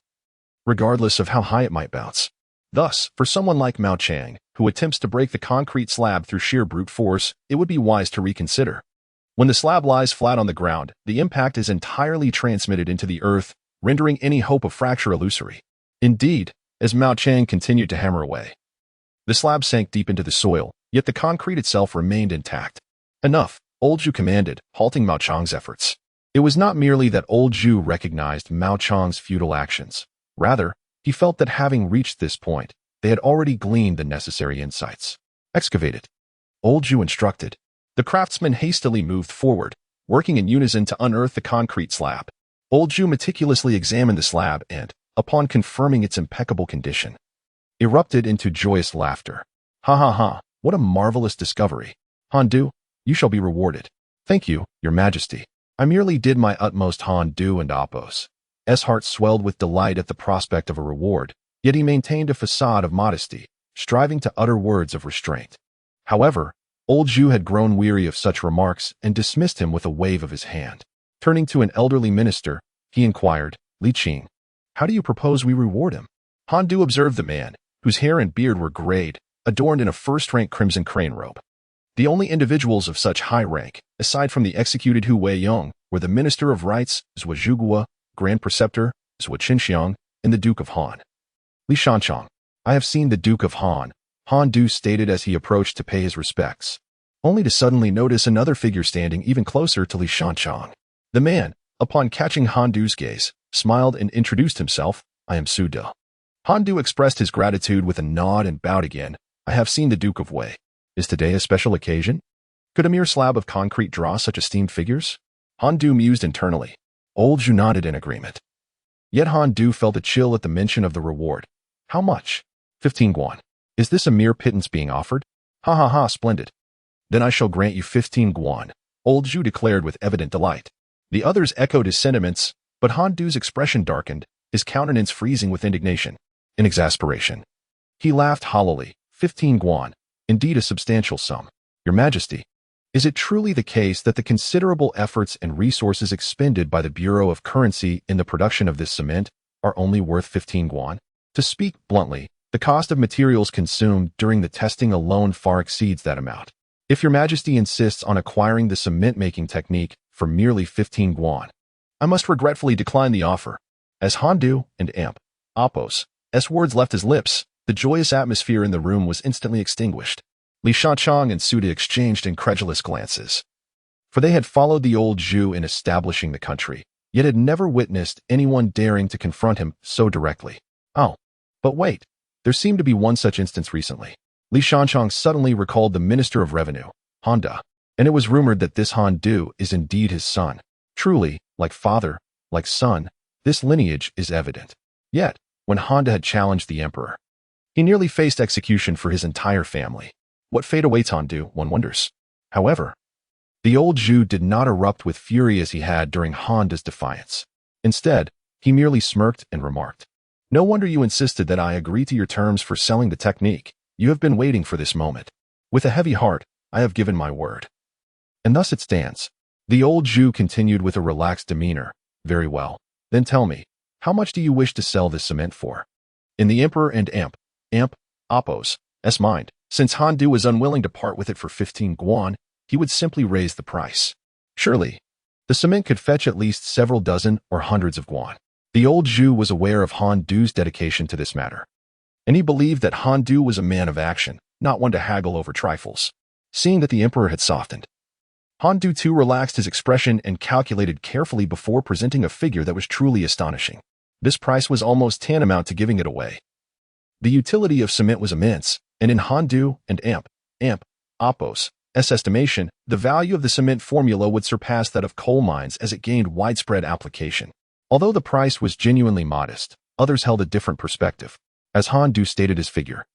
regardless of how high it might bounce. Thus, for someone like Mao Chang, who attempts to break the concrete slab through sheer brute force, it would be wise to reconsider. When the slab lies flat on the ground, the impact is entirely transmitted into the earth, rendering any hope of fracture illusory. Indeed, as Mao Chang continued to hammer away, the slab sank deep into the soil, yet the concrete itself remained intact. "Enough," old Zhu commanded, halting Mao Chang's efforts. It was not merely that old Zhu recognized Mao Chang's futile actions. Rather, he felt that having reached this point, they had already gleaned the necessary insights. "Excavate it," old Zhu instructed. The craftsman hastily moved forward, working in unison to unearth the concrete slab. Old Zhu meticulously examined the slab and, upon confirming its impeccable condition, erupted into joyous laughter. "Ha ha ha, what a marvelous discovery. Han Du, you shall be rewarded." "Thank you, Your Majesty. I merely did my utmost." Han Du and Appo's heart swelled with delight at the prospect of a reward, yet he maintained a facade of modesty, striving to utter words of restraint. However, old Zhu had grown weary of such remarks and dismissed him with a wave of his hand. Turning to an elderly minister, he inquired, "Li Qing, how do you propose we reward him?" Han Du observed the man, whose hair and beard were grayed, adorned in a first-rank crimson crane robe. The only individuals of such high rank, aside from the executed Hu Wei-yong, were the Minister of Rights, Zhuo Zhuguo, Grand Preceptor, Zhuo Qinxiang, and the Duke of Han. "Li Shanchang, I have seen the Duke of Han," Han Du stated as he approached to pay his respects, only to suddenly notice another figure standing even closer to Li Shanchang. The man, upon catching Han Du's gaze, smiled and introduced himself, "I am Su De." Han Du expressed his gratitude with a nod and bowed again. "I have seen the Duke of Wei. Is today a special occasion? Could a mere slab of concrete draw such esteemed figures?" Han Du mused internally. Old Zhu nodded in agreement. Yet Han Du felt a chill at the mention of the reward. How much? 15 guan. Is this a mere pittance being offered? Ha ha ha, splendid. Then I shall grant you 15 guan, old Zhu declared with evident delight. The others echoed his sentiments, but Han Du's expression darkened, his countenance freezing with indignation and exasperation. He laughed hollowly. 15 guan, indeed a substantial sum. Your Majesty, is it truly the case that the considerable efforts and resources expended by the Bureau of Currency in the production of this cement are only worth 15 guan? To speak bluntly, the cost of materials consumed during the testing alone far exceeds that amount. If Your Majesty insists on acquiring the cement-making technique for merely 15 guan, I must regretfully decline the offer. As Han Du and Amp Apos S words left his lips, the joyous atmosphere in the room was instantly extinguished. Li Shanchang and Suda exchanged incredulous glances. For they had followed the old Zhu in establishing the country, yet had never witnessed anyone daring to confront him so directly. Oh, but wait, there seemed to be one such instance recently. Li Shanchang suddenly recalled the Minister of Revenue, Honda, and it was rumored that this Han Du is indeed his son. Truly, like father, like son, this lineage is evident. Yet, when Honda had challenged the emperor, he nearly faced execution for his entire family. What fate awaits Han Du, one wonders. However, the old Zhu did not erupt with fury as he had during Honda's defiance. Instead, he merely smirked and remarked, "No wonder you insisted that I agree to your terms for selling the technique. You have been waiting for this moment. With a heavy heart, I have given my word. And thus it stands." The old Zhu continued with a relaxed demeanor. "Very well. Then tell me, how much do you wish to sell this cement for?" In the Emperor and Amp Apos S mind, since Han Du was unwilling to part with it for 15 guan, he would simply raise the price. Surely, the cement could fetch at least several dozen or hundreds of guan. The old Zhu was aware of Han Du's dedication to this matter, and he believed that Han Du was a man of action, not one to haggle over trifles. Seeing that the emperor had softened, Han Du too relaxed his expression and calculated carefully before presenting a figure that was truly astonishing. This price was almost tantamount to giving it away. The utility of cement was immense, and in Han Du and Amp Apos S estimation, the value of the cement formula would surpass that of coal mines as it gained widespread application. Although the price was genuinely modest, others held a different perspective. As Han Du stated his figure,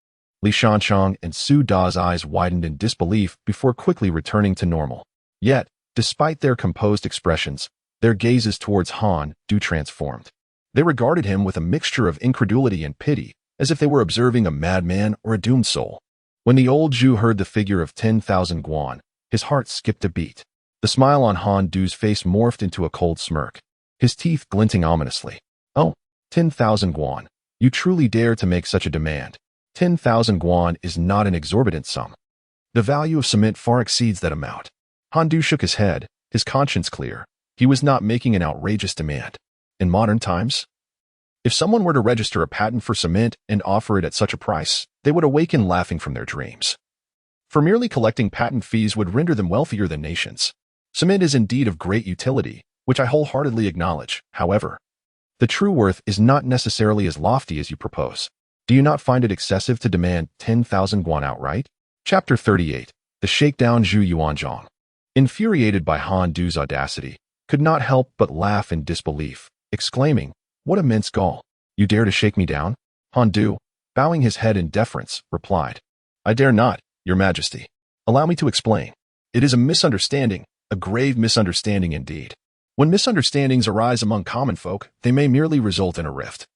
Li Shanchang and Su Da's eyes widened in disbelief before quickly returning to normal. Yet, despite their composed expressions, their gazes towards Han Du transformed. They regarded him with a mixture of incredulity and pity, as if they were observing a madman or a doomed soul. When the old Zhu heard the figure of 10,000 guan, his heart skipped a beat. The smile on Han Du's face morphed into a cold smirk, his teeth glinting ominously. "Oh, 10,000 guan. You truly dare to make such a demand. 10,000 guan is not an exorbitant sum. The value of cement far exceeds that amount." Han Du shook his head, his conscience clear. He was not making an outrageous demand. In modern times, if someone were to register a patent for cement and offer it at such a price, they would awaken laughing from their dreams. For merely collecting patent fees would render them wealthier than nations. Cement is indeed of great utility, which I wholeheartedly acknowledge. However, the true worth is not necessarily as lofty as you propose. Do you not find it excessive to demand 10,000 guan outright? Chapter 38. The Shakedown. Zhu Yuanzhang, infuriated by Han Du's audacity, could not help but laugh in disbelief, exclaiming, "What immense gall! You dare to shake me down?" Han Du, bowing his head in deference, replied, "I dare not, Your Majesty. Allow me to explain. It is a misunderstanding, a grave misunderstanding indeed. When misunderstandings arise among common folk, they may merely result in a rift.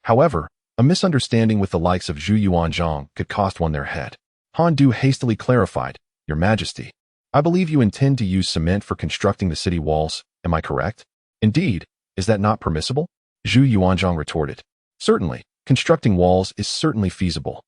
However, a misunderstanding with the likes of Zhu Yuanzhang could cost one their head." Han Du hastily clarified, "Your Majesty, I believe you intend to use cement for constructing the city walls, am I correct?" "Indeed, is that not permissible?" Zhu Yuanzhang retorted. "Certainly, constructing walls is certainly feasible."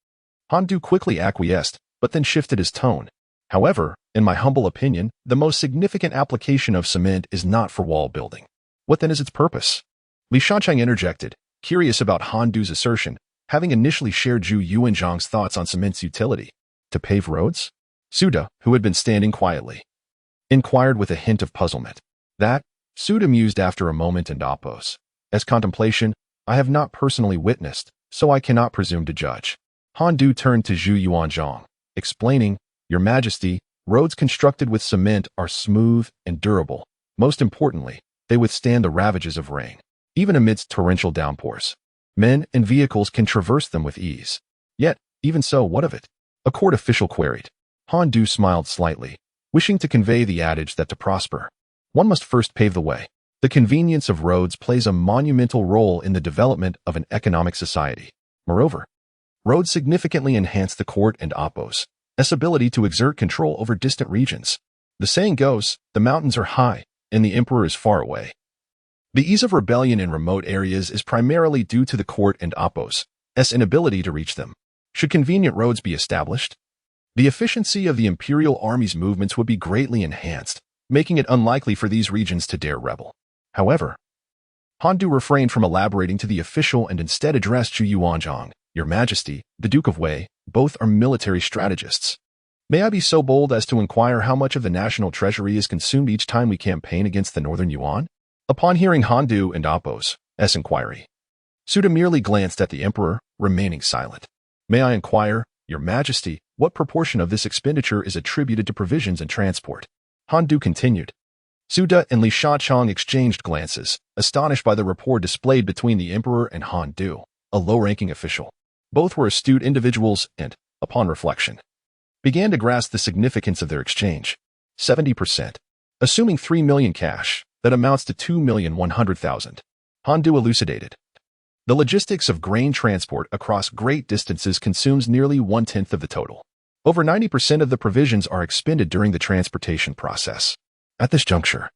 Han Du quickly acquiesced, but then shifted his tone. "However, in my humble opinion, the most significant application of cement is not for wall building. What then is its purpose?" Li Shanchang interjected, curious about Han Du's assertion, having initially shared Zhu Yuanzhang's thoughts on cement's utility. "To pave roads?" Suda, who had been standing quietly, inquired with a hint of puzzlement. "That," Suda mused after a moment, and Apos S contemplation, "I have not personally witnessed, so I cannot presume to judge." Han Du turned to Zhu Yuanzhang, explaining, "Your Majesty, roads constructed with cement are smooth and durable. Most importantly, they withstand the ravages of rain. even amidst torrential downpours. Men and vehicles can traverse them with ease. Yet, even so, what of it? A court official queried. Han Du smiled slightly, wishing to convey the adage that to prosper, one must first pave the way. The convenience of roads plays a monumental role in the development of an economic society. Moreover, roads significantly enhance the court and Apos' ability to exert control over distant regions. The saying goes, the mountains are high, and the emperor is far away. The ease of rebellion in remote areas is primarily due to the court and Apos' inability to reach them. Should convenient roads be established, the efficiency of the imperial army's movements would be greatly enhanced, making it unlikely for these regions to dare rebel. However, Han Du refrained from elaborating to the official and instead addressed Zhu Yuanzhang. Your Majesty, the Duke of Wei, both are military strategists. May I be so bold as to inquire how much of the national treasury is consumed each time we campaign against the Northern Yuan? Upon hearing Han Du and Apos' inquiry, Suda merely glanced at the emperor, remaining silent. May I inquire, Your Majesty, what proportion of this expenditure is attributed to provisions and transport? Han Du continued. Suda and Li Shachong exchanged glances, astonished by the rapport displayed between the emperor and Han Du, a low-ranking official. Both were astute individuals and, upon reflection, began to grasp the significance of their exchange. 70%. Assuming 3 million cash, that amounts to 2,100,000. Han Du elucidated. The logistics of grain transport across great distances consumes nearly 1/10 of the total. Over 90% of the provisions are expended during the transportation process. At this juncture,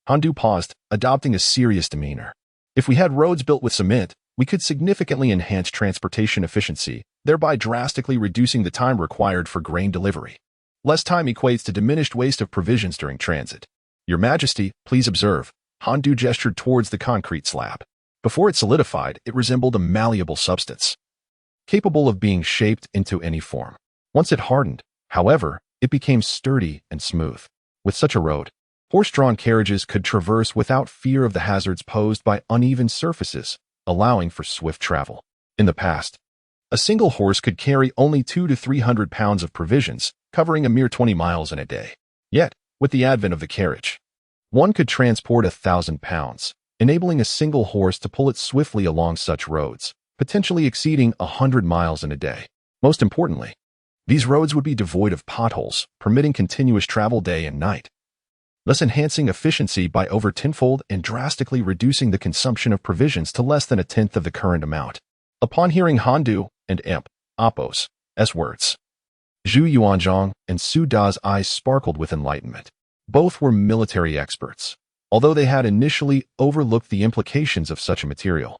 Han Du paused, adopting a serious demeanor. If we had roads built with cement, we could significantly enhance transportation efficiency, thereby drastically reducing the time required for grain delivery. Less time equates to diminished waste of provisions during transit. Your Majesty, please observe. Han Du gestured towards the concrete slab. Before it solidified, it resembled a malleable substance, capable of being shaped into any form. Once it hardened, however, it became sturdy and smooth. With such a road, horse-drawn carriages could traverse without fear of the hazards posed by uneven surfaces, allowing for swift travel. In the past, a single horse could carry only 200 to 300 pounds of provisions, covering a mere 20 miles in a day. Yet, with the advent of the carriage, one could transport 1,000 pounds, enabling a single horse to pull it swiftly along such roads, potentially exceeding 100 miles in a day. Most importantly, these roads would be devoid of potholes, permitting continuous travel day and night, thus enhancing efficiency by over tenfold and drastically reducing the consumption of provisions to less than 1/10 of the current amount. Upon hearing Han Du and Apos' words, Zhu Yuanzhang and Su Da's eyes sparkled with enlightenment. Both were military experts, although they had initially overlooked the implications of such a material.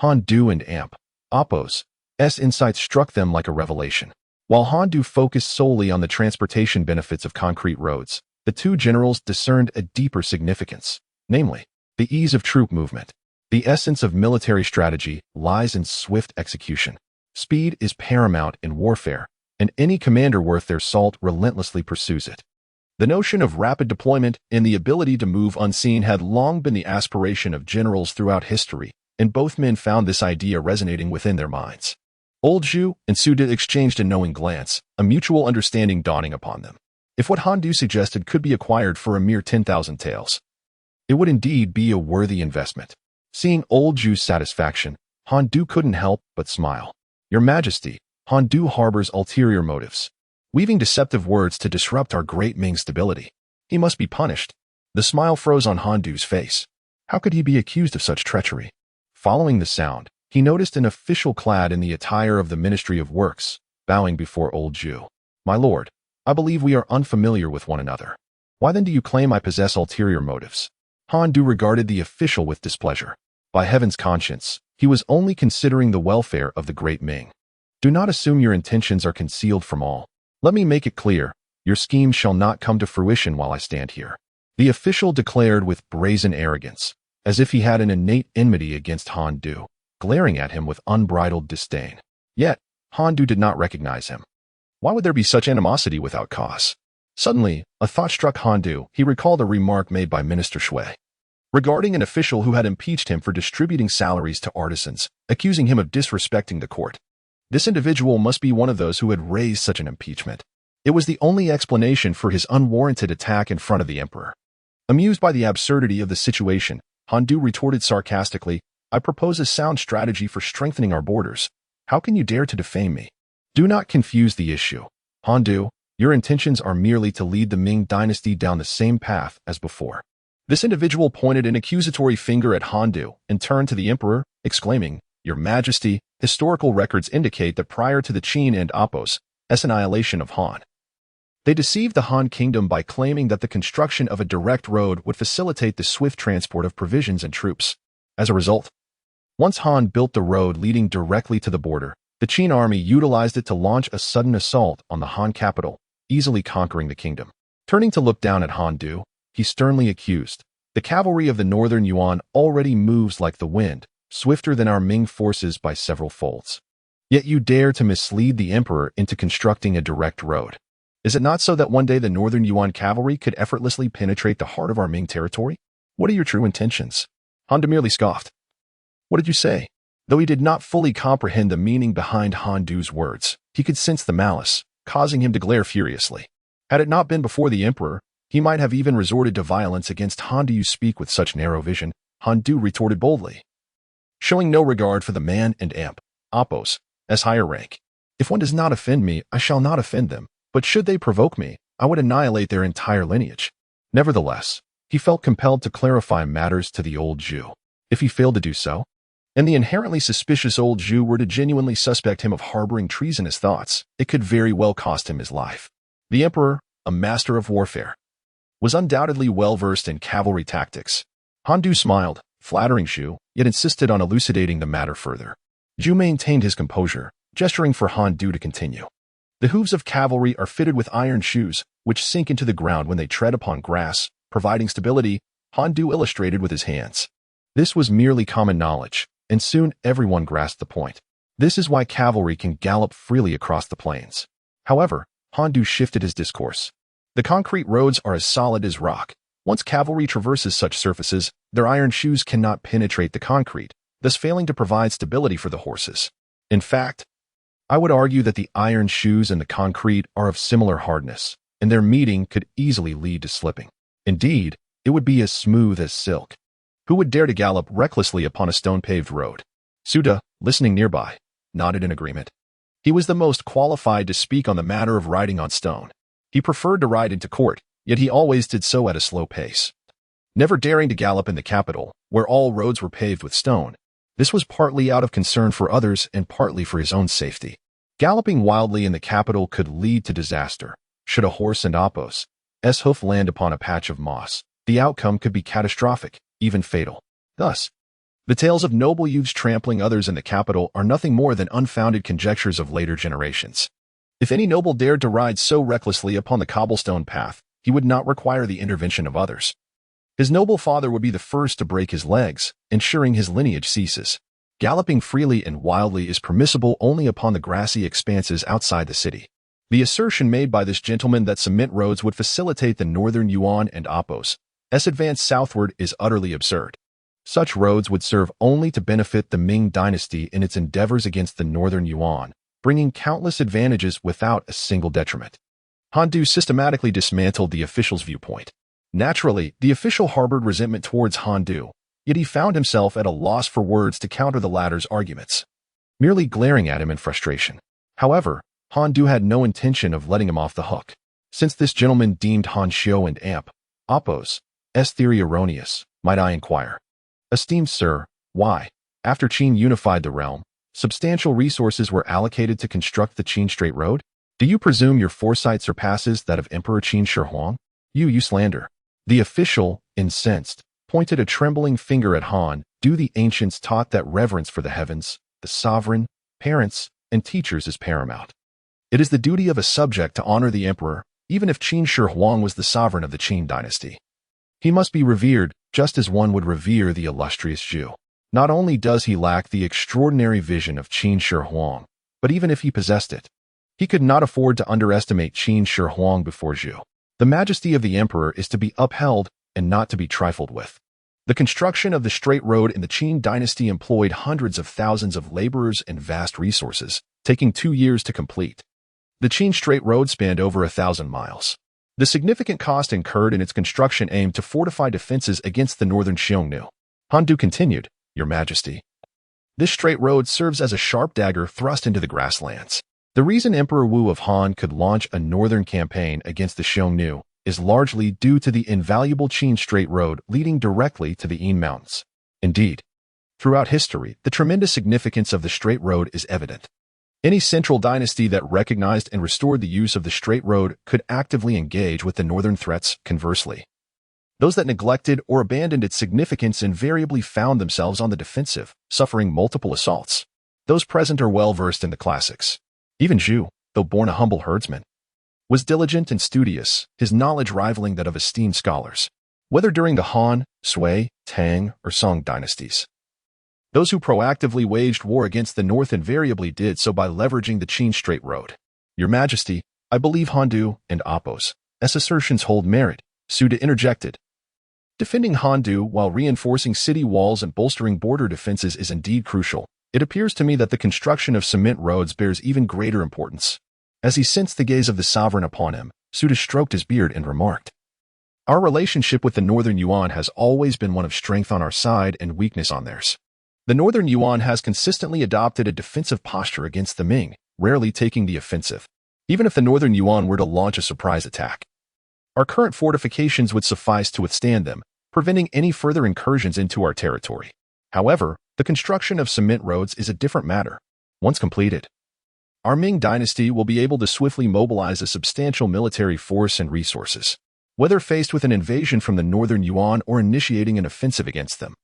Han Du and Apos' insights struck them like a revelation. While Han Du focused solely on the transportation benefits of concrete roads, the two generals discerned a deeper significance, namely, the ease of troop movement. The essence of military strategy lies in swift execution. Speed is paramount in warfare, and any commander worth their salt relentlessly pursues it. The notion of rapid deployment and the ability to move unseen had long been the aspiration of generals throughout history, and both men found this idea resonating within their minds. Old Zhu and Su Da exchanged a knowing glance, a mutual understanding dawning upon them. If what Han Du suggested could be acquired for a mere 10,000 taels, it would indeed be a worthy investment. Seeing Old Zhu's satisfaction, Han Du couldn't help but smile. Your Majesty, Han Du harbors ulterior motives, weaving deceptive words to disrupt our great Ming stability. He must be punished. The smile froze on Han Du's face. How could he be accused of such treachery? Following the sound, he noticed an official clad in the attire of the Ministry of Works, bowing before Old Zhu. My lord, I believe we are unfamiliar with one another. Why then do you claim I possess ulterior motives? Han Du regarded the official with displeasure. By heaven's conscience, he was only considering the welfare of the great Ming. Do not assume your intentions are concealed from all. Let me make it clear, your scheme shall not come to fruition while I stand here. The official declared with brazen arrogance, as if he had an innate enmity against Han Du, glaring at him with unbridled disdain. Yet, Han Du did not recognize him. Why would there be such animosity without cause? Suddenly, a thought struck Han Du. He recalled a remark made by Minister Shui regarding an official who had impeached him for distributing salaries to artisans, accusing him of disrespecting the court. This individual must be one of those who had raised such an impeachment. It was the only explanation for his unwarranted attack in front of the emperor. Amused by the absurdity of the situation, Han Du retorted sarcastically. I propose a sound strategy for strengthening our borders. How can you dare to defame me? Do not confuse the issue. Han Du, your intentions are merely to lead the Ming dynasty down the same path as before. This individual pointed an accusatory finger at Han Du and turned to the emperor, exclaiming, Your Majesty, historical records indicate that prior to the Qin and Apos' annihilation of Han, they deceived the Han kingdom by claiming that the construction of a direct road would facilitate the swift transport of provisions and troops. As a result, once Han built the road leading directly to the border, the Qin army utilized it to launch a sudden assault on the Han capital, easily conquering the kingdom. Turning to look down at Han Du, he sternly accused, The cavalry of the northern Yuan already moves like the wind, swifter than our Ming forces by several folds. Yet you dare to mislead the emperor into constructing a direct road. Is it not so that one day the northern Yuan cavalry could effortlessly penetrate the heart of our Ming territory? What are your true intentions? Han Du merely scoffed. What did you say? Though he did not fully comprehend the meaning behind Han Du's words, he could sense the malice, causing him to glare furiously. Had it not been before the emperor, he might have even resorted to violence against Han. Do you speak with such narrow vision? Han Du retorted boldly, showing no regard for the man and amp, Apos, as higher rank. If one does not offend me, I shall not offend them, but should they provoke me, I would annihilate their entire lineage. Nevertheless, he felt compelled to clarify matters to the old Zhu. If he failed to do so, and the inherently suspicious old Zhu were to genuinely suspect him of harboring treasonous thoughts, it could very well cost him his life. The emperor, a master of warfare, was undoubtedly well-versed in cavalry tactics. Han Du smiled, flattering Zhu, yet insisted on elucidating the matter further. Zhu maintained his composure, gesturing for Han Du to continue. The hooves of cavalry are fitted with iron shoes, which sink into the ground when they tread upon grass, providing stability, Han Du illustrated with his hands. This was merely common knowledge, and soon everyone grasped the point. This is why cavalry can gallop freely across the plains. However, Han Du shifted his discourse. The concrete roads are as solid as rock. Once cavalry traverses such surfaces, their iron shoes cannot penetrate the concrete, thus failing to provide stability for the horses. In fact, I would argue that the iron shoes and the concrete are of similar hardness, and their meeting could easily lead to slipping. Indeed, it would be as smooth as silk. Who would dare to gallop recklessly upon a stone-paved road? Suda, listening nearby, nodded in agreement. He was the most qualified to speak on the matter of riding on stone. He preferred to ride into court, yet he always did so at a slow pace, never daring to gallop in the capital, where all roads were paved with stone. This was partly out of concern for others and partly for his own safety. Galloping wildly in the capital could lead to disaster. Should a horse and Apos' hoof land upon a patch of moss, the outcome could be catastrophic, even fatal. Thus, the tales of noble youths trampling others in the capital are nothing more than unfounded conjectures of later generations. If any noble dared to ride so recklessly upon the cobblestone path, he would not require the intervention of others. His noble father would be the first to break his legs, ensuring his lineage ceases. Galloping freely and wildly is permissible only upon the grassy expanses outside the city. The assertion made by this gentleman that cement roads would facilitate the northern Yuan and Apos' advance southward is utterly absurd. Such roads would serve only to benefit the Ming dynasty in its endeavors against the northern Yuan, bringing countless advantages without a single detriment. Han Du systematically dismantled the official's viewpoint. Naturally, the official harbored resentment towards Han Du, yet he found himself at a loss for words to counter the latter's arguments, merely glaring at him in frustration. However, Han Du had no intention of letting him off the hook. Since this gentleman deemed Han Xiu and Amp, Apos' theory erroneous, might I inquire? Esteemed sir, why, after Qin unified the realm, substantial resources were allocated to construct the Qin Straight Road? Do you presume your foresight surpasses that of Emperor Qin Shi Huang? You slander. The official, incensed, pointed a trembling finger at Han. Do the ancients taught that reverence for the heavens, the sovereign, parents, and teachers is paramount? It is the duty of a subject to honor the emperor, even if Qin Shi Huang was the sovereign of the Qin dynasty. He must be revered, just as one would revere the illustrious Zhu. Not only does he lack the extraordinary vision of Qin Shi Huang, but even if he possessed it, he could not afford to underestimate Qin Shi Huang before Zhu. The majesty of the emperor is to be upheld and not to be trifled with. The construction of the Straight Road in the Qin dynasty employed hundreds of thousands of laborers and vast resources, taking 2 years to complete. The Qin Straight Road spanned over 1,000 miles. The significant cost incurred in its construction aimed to fortify defenses against the northern Xiongnu. Han Du continued, Your Majesty. This straight road serves as a sharp dagger thrust into the grasslands. The reason Emperor Wu of Han could launch a northern campaign against the Xiongnu is largely due to the invaluable Qin Straight Road leading directly to the Yin Mountains. Indeed, throughout history, the tremendous significance of the Straight Road is evident. Any central dynasty that recognized and restored the use of the Straight Road could actively engage with the northern threats conversely. Those that neglected or abandoned its significance invariably found themselves on the defensive, suffering multiple assaults. Those present are well versed in the classics. Even Zhu, though born a humble herdsman, was diligent and studious, his knowledge rivaling that of esteemed scholars, whether during the Han, Sui, Tang, or Song dynasties. Those who proactively waged war against the north invariably did so by leveraging the Qin Straight Road. Your Majesty, I believe Han Du and Apos' assertions hold merit, Suda interjected. Defending Han Du while reinforcing city walls and bolstering border defenses is indeed crucial. It appears to me that the construction of cement roads bears even greater importance. As he sensed the gaze of the sovereign upon him, Suda stroked his beard and remarked, Our relationship with the Northern Yuan has always been one of strength on our side and weakness on theirs. The Northern Yuan has consistently adopted a defensive posture against the Ming, rarely taking the offensive, even if the Northern Yuan were to launch a surprise attack. Our current fortifications would suffice to withstand them, preventing any further incursions into our territory. However, the construction of cement roads is a different matter. Once completed, our Ming dynasty will be able to swiftly mobilize a substantial military force and resources, whether faced with an invasion from the Northern Yuan or initiating an offensive against them.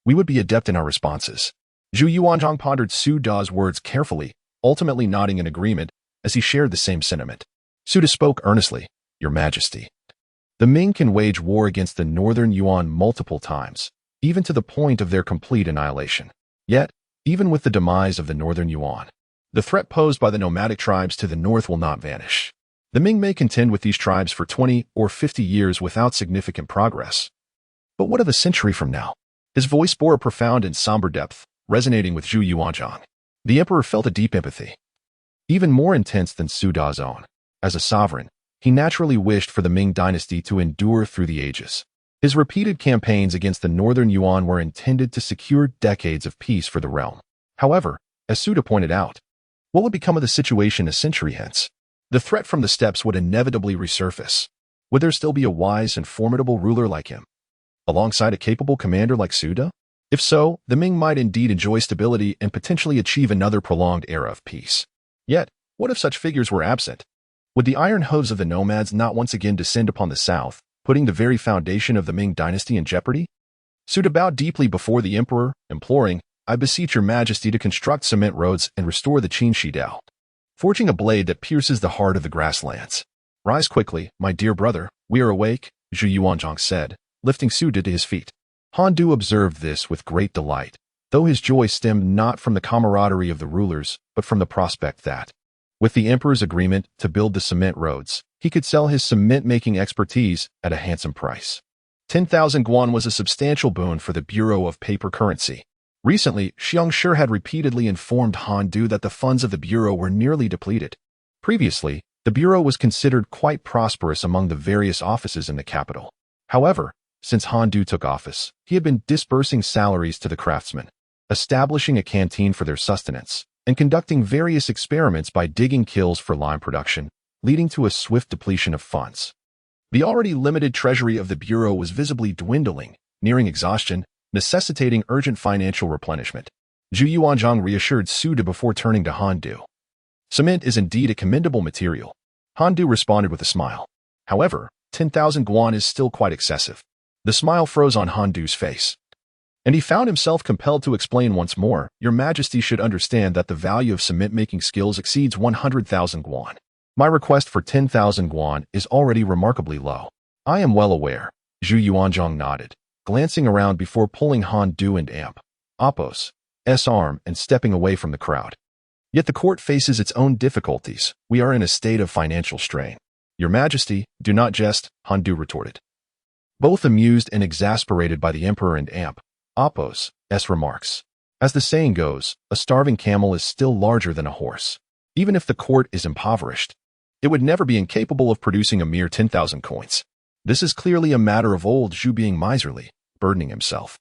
We would be adept in our responses. Zhu Yuanzhang pondered Su Da's words carefully, ultimately nodding in agreement as he shared the same sentiment. Suda spoke earnestly, Your Majesty. The Ming can wage war against the Northern Yuan multiple times, even to the point of their complete annihilation. Yet, even with the demise of the Northern Yuan, the threat posed by the nomadic tribes to the north will not vanish. The Ming may contend with these tribes for 20 or 50 years without significant progress. But what of a century from now? His voice bore a profound and somber depth, resonating with Zhu Yuanzhang. The emperor felt a deep empathy, even more intense than Su Da's own. As a sovereign, he naturally wished for the Ming dynasty to endure through the ages. His repeated campaigns against the Northern Yuan were intended to secure decades of peace for the realm. However, as Suda pointed out, what would become of the situation a century hence? The threat from the steppes would inevitably resurface. Would there still be a wise and formidable ruler like him, alongside a capable commander like Suda? If so, the Ming might indeed enjoy stability and potentially achieve another prolonged era of peace. Yet, what if such figures were absent? Would the iron hooves of the nomads not once again descend upon the south, putting the very foundation of the Ming dynasty in jeopardy? Suda bowed deeply before the emperor, imploring, I beseech your majesty to construct cement roads and restore the Qin Shidao, forging a blade that pierces the heart of the grasslands. Rise quickly, my dear brother, we are awake, Zhu Yuanzhang said, lifting Suda to his feet. Han Du observed this with great delight, though his joy stemmed not from the camaraderie of the rulers, but from the prospect that, with the emperor's agreement to build the cement roads, he could sell his cement-making expertise at a handsome price. 10,000 guan was a substantial boon for the Bureau of Paper Currency. Recently, Xiongshi had repeatedly informed Han Du that the funds of the Bureau were nearly depleted. Previously, the Bureau was considered quite prosperous among the various offices in the capital. However, since Han Du took office, he had been disbursing salaries to the craftsmen, establishing a canteen for their sustenance, and conducting various experiments by digging kilns for lime production, leading to a swift depletion of funds. The already limited treasury of the Bureau was visibly dwindling, nearing exhaustion, necessitating urgent financial replenishment. Zhu Yuanzhang reassured Suda before turning to Han Du. Cement is indeed a commendable material. Han Du responded with a smile. However, 10,000 guan is still quite excessive. The smile froze on Han Du's face, and he found himself compelled to explain once more, Your Majesty should understand that the value of cement-making skills exceeds 100,000 guan. My request for 10,000 guan is already remarkably low. I am well aware, Zhu Yuanzhang nodded, glancing around before pulling Han Du and Apos' arm and stepping away from the crowd. Yet the court faces its own difficulties. We are in a state of financial strain. Your Majesty, do not jest, Han Du retorted, both amused and exasperated by the emperor and Apos' remarks. As the saying goes, a starving camel is still larger than a horse. Even if the court is impoverished, it would never be incapable of producing a mere 10,000 coins. This is clearly a matter of old Zhu being miserly, burdening himself.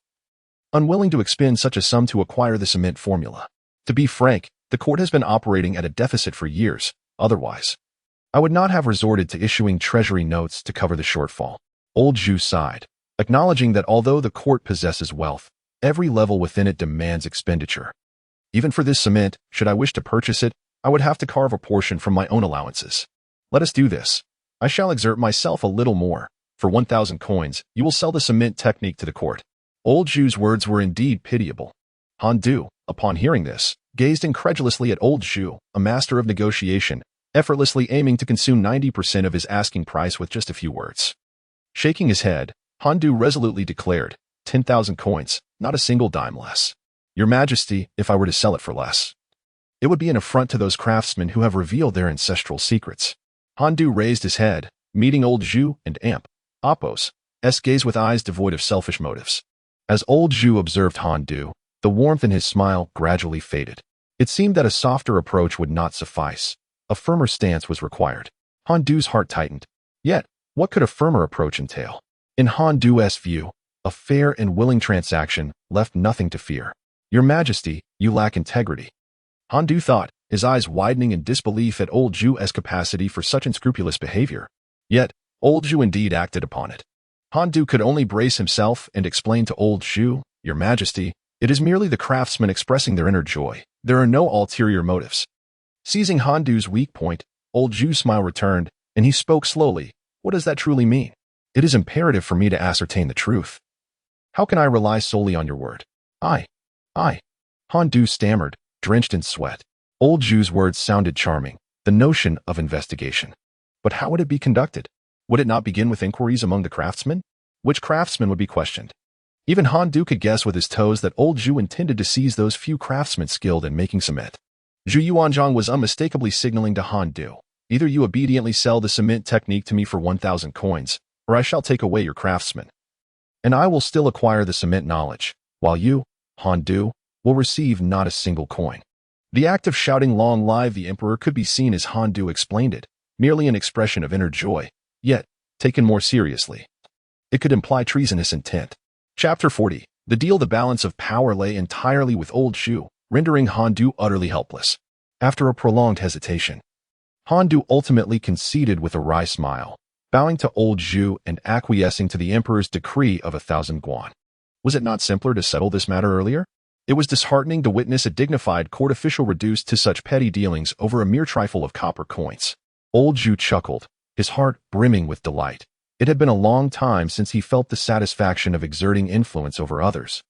unwilling to expend such a sum to acquire the cement formula. To be frank, the court has been operating at a deficit for years. Otherwise, I would not have resorted to issuing treasury notes to cover the shortfall. Old Zhu sighed, acknowledging that although the court possesses wealth, every level within it demands expenditure. Even for this cement, should I wish to purchase it, I would have to carve a portion from my own allowances. Let us do this. I shall exert myself a little more. For 1,000 coins, you will sell the cement technique to the court. Old Zhu's words were indeed pitiable. Han Du, upon hearing this, gazed incredulously at Old Zhu, a master of negotiation, effortlessly aiming to consume 90% of his asking price with just a few words. Shaking his head, Han Du resolutely declared, 10,000 coins, not a single dime less. Your Majesty, if I were to sell it for less, it would be an affront to those craftsmen who have revealed their ancestral secrets. Han Du raised his head, meeting Old Zhu and Apos' gaze with eyes devoid of selfish motives. As Old Zhu observed Han Du, the warmth in his smile gradually faded. It seemed that a softer approach would not suffice. A firmer stance was required. Han Du's heart tightened. Yet, what could a firmer approach entail? In Han Du's view, a fair and willing transaction left nothing to fear. Your Majesty, you lack integrity. Han Du thought, his eyes widening in disbelief at Old Zhu's capacity for such unscrupulous behavior. Yet, Old Zhu indeed acted upon it. Han Du could only brace himself and explain to Old Zhu, Your Majesty, it is merely the craftsmen expressing their inner joy. There are no ulterior motives. Seizing Han Du's weak point, Old Zhu's smile returned, and he spoke slowly. What does that truly mean? It is imperative for me to ascertain the truth. How can I rely solely on your word? I. Han Du stammered, drenched in sweat. Old Zhu's words sounded charming, the notion of investigation. But how would it be conducted? Would it not begin with inquiries among the craftsmen? Which craftsmen would be questioned? Even Han Du could guess with his toes that Old Zhu intended to seize those few craftsmen skilled in making cement. Zhu Yuanzhang was unmistakably signaling to Han Du, either you obediently sell the cement technique to me for 1,000 coins, or I shall take away your craftsmen. And I will still acquire the cement knowledge, while you, Han Du, will receive not a single coin. The act of shouting long live the emperor could be seen as Han Du explained it, merely an expression of inner joy, yet, taken more seriously, it could imply treasonous intent. Chapter 40. The deal. The balance of power lay entirely with Old Zhu, rendering Han Du utterly helpless. After a prolonged hesitation, Han Du ultimately conceded with a wry smile, bowing to Old Zhu and acquiescing to the emperor's decree of 1,000 guan. Was it not simpler to settle this matter earlier? It was disheartening to witness a dignified court official reduced to such petty dealings over a mere trifle of copper coins. Old Zhu chuckled, his heart brimming with delight. It had been a long time since he felt the satisfaction of exerting influence over others,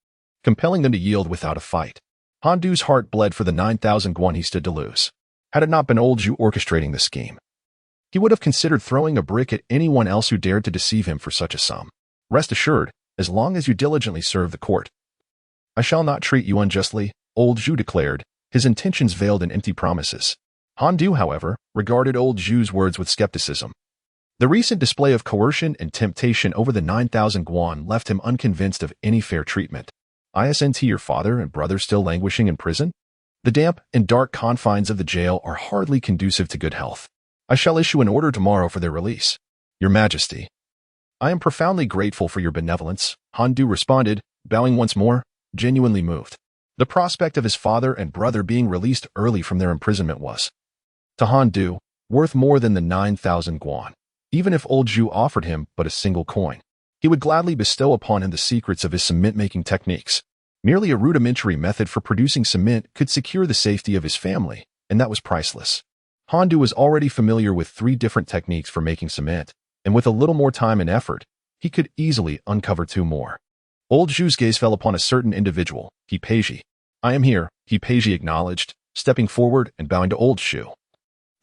compelling them to yield without a fight. Han Du's heart bled for the 9,000 guan he stood to lose. Had it not been Old Zhu orchestrating the scheme, he would have considered throwing a brick at anyone else who dared to deceive him for such a sum. Rest assured, as long as you diligently serve the court, I shall not treat you unjustly, Old Zhu declared, his intentions veiled in empty promises. Han Du, however, regarded Old Zhu's words with skepticism. The recent display of coercion and temptation over the 9,000 guan left him unconvinced of any fair treatment. Isn't your father and brother still languishing in prison? The damp and dark confines of the jail are hardly conducive to good health. I shall issue an order tomorrow for their release. Your Majesty, I am profoundly grateful for your benevolence, Han Du responded, bowing once more, genuinely moved. The prospect of his father and brother being released early from their imprisonment was, to Han Du, worth more than the 9,000 guan. Even if Old Zhu offered him but a single coin, he would gladly bestow upon him the secrets of his cement-making techniques. Merely a rudimentary method for producing cement could secure the safety of his family, and that was priceless. Han Du was already familiar with 3 different techniques for making cement, and with a little more time and effort, he could easily uncover 2 more. Old Zhu's gaze fell upon a certain individual, He-Peiji. I am here, He-Peiji acknowledged, stepping forward and bowing to Old Zhu.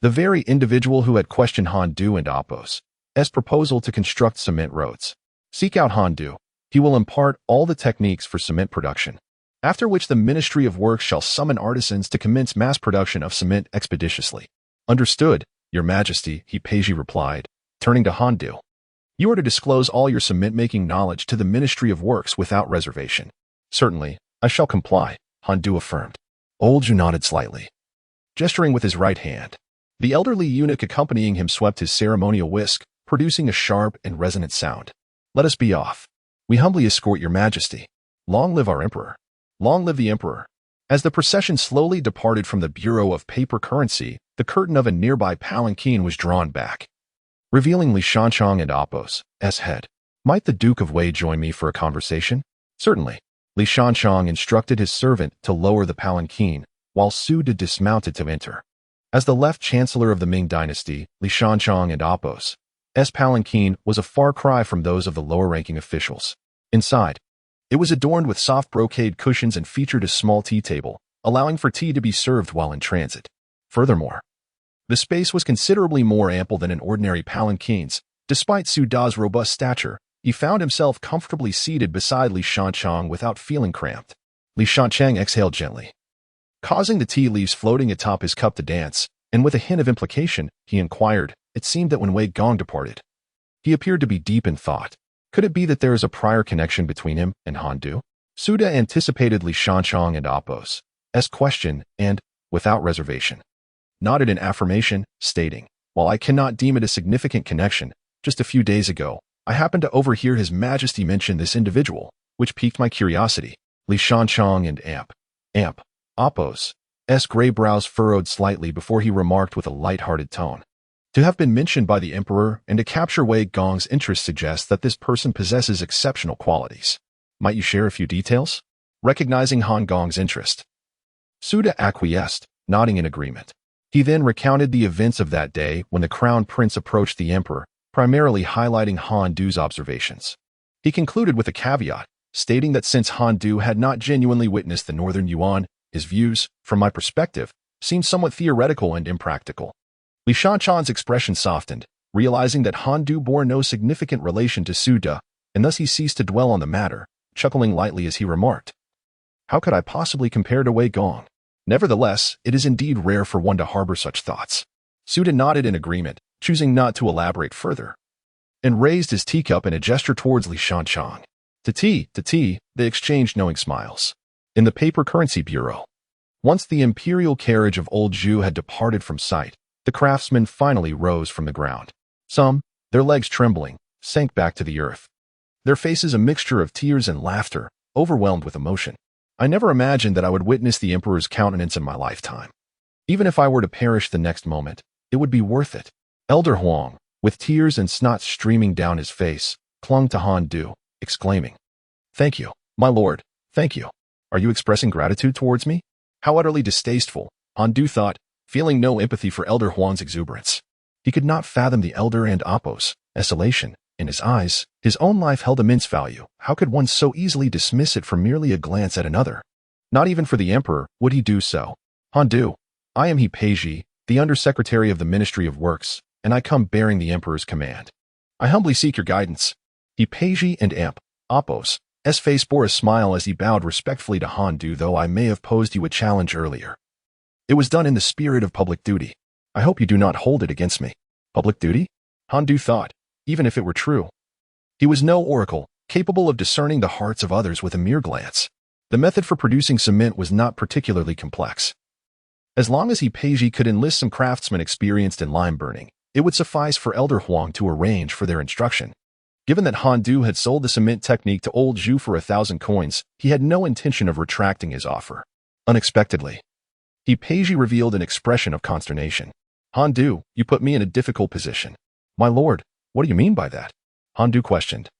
The very individual who had questioned Han Du and Apos' proposal to construct cement roads. Seek out Han Du. He will impart all the techniques for cement production, after which the Ministry of Works shall summon artisans to commence mass production of cement expeditiously. Understood, Your Majesty, He-Peiji replied, turning to Han Du. You are to disclose all your cement-making knowledge to the Ministry of Works without reservation. Certainly, I shall comply, Han Du affirmed. Old Zhu nodded slightly, gesturing with his right hand. The elderly eunuch accompanying him swept his ceremonial whisk, producing a sharp and resonant sound. Let us be off. We humbly escort Your Majesty. Long live our emperor! Long live the emperor! As the procession slowly departed from the Bureau of Paper Currency, the curtain of a nearby palanquin was drawn back, revealing Li Shanchang and Apos' head. Might the Duke of Wei join me for a conversation? Certainly. Li Shanchang instructed his servant to lower the palanquin, while Su De dismounted to enter. As the left chancellor of the Ming Dynasty, Li Shanchang and Apos' palanquin was a far cry from those of the lower-ranking officials. Inside, it was adorned with soft brocade cushions and featured a small tea table, allowing for tea to be served while in transit. Furthermore, the space was considerably more ample than in ordinary palanquins. Despite Su Da's robust stature, he found himself comfortably seated beside Li Shanchang without feeling cramped. Li Shanchang exhaled gently, causing the tea leaves floating atop his cup to dance, and with a hint of implication, he inquired. It seemed that when Wei Gong departed, he appeared to be deep in thought. Could it be that there is a prior connection between him and Han Du? Su De anticipated Li Shanchang and Apos' question and, without reservation, nodded in affirmation, stating, "While I cannot deem it a significant connection, just a few days ago, I happened to overhear His Majesty mention this individual, which piqued my curiosity." Li Shanchang and Apos' gray brows furrowed slightly before he remarked with a light-hearted tone, "To have been mentioned by the emperor and to capture Wei Gong's interest suggests that this person possesses exceptional qualities. Might you share a few details?" Recognizing Han Gong's interest, Su De acquiesced, nodding in agreement. He then recounted the events of that day when the crown prince approached the emperor, primarily highlighting Han Du's observations. He concluded with a caveat, stating that since Han Du had not genuinely witnessed the Northern Yuan, his views, from my perspective, seemed somewhat theoretical and impractical. Li Shanchang's expression softened, realizing that Han Du bore no significant relation to Su De, and thus he ceased to dwell on the matter, chuckling lightly as he remarked, "How could I possibly compare to Wei Gong? Nevertheless, it is indeed rare for one to harbor such thoughts." Su De nodded in agreement, choosing not to elaborate further, and raised his teacup in a gesture towards Li Shanchang. To tea, they exchanged knowing smiles. In the Paper Currency Bureau, once the imperial carriage of old Zhu had departed from sight, the craftsmen finally rose from the ground. Some, their legs trembling, sank back to the earth, their faces a mixture of tears and laughter, overwhelmed with emotion. I never imagined that I would witness the emperor's countenance in my lifetime. Even if I were to perish the next moment, it would be worth it. Elder Huang, with tears and snot streaming down his face, clung to Han Du, exclaiming, "Thank you, my lord, thank you. Are you expressing gratitude towards me?" How utterly distasteful, Han Du thought, feeling no empathy for Elder Huang's exuberance. He could not fathom the elder and Apos' elation. In his eyes, his own life held immense value. How could one so easily dismiss it for merely a glance at another? Not even for the emperor would he do so. "Han Du, I am He Peiji, the Undersecretary of the Ministry of Works, and I come bearing the emperor's command. I humbly seek your guidance." He Peiji and Apos' face bore a smile as he bowed respectfully to Han Du. "Though I may have posed you a challenge earlier, it was done in the spirit of public duty. I hope you do not hold it against me." Public duty? Han Du thought, even if it were true. He was no oracle, capable of discerning the hearts of others with a mere glance. The method for producing cement was not particularly complex. As long as He Peiji could enlist some craftsmen experienced in lime burning, it would suffice for Elder Huang to arrange for their instruction. Given that Han Du had sold the cement technique to old Zhu for 1,000 coins, he had no intention of retracting his offer. Unexpectedly, He Peiji revealed an expression of consternation. "Han Du, you put me in a difficult position." "My lord, what do you mean by that?" Han Du questioned,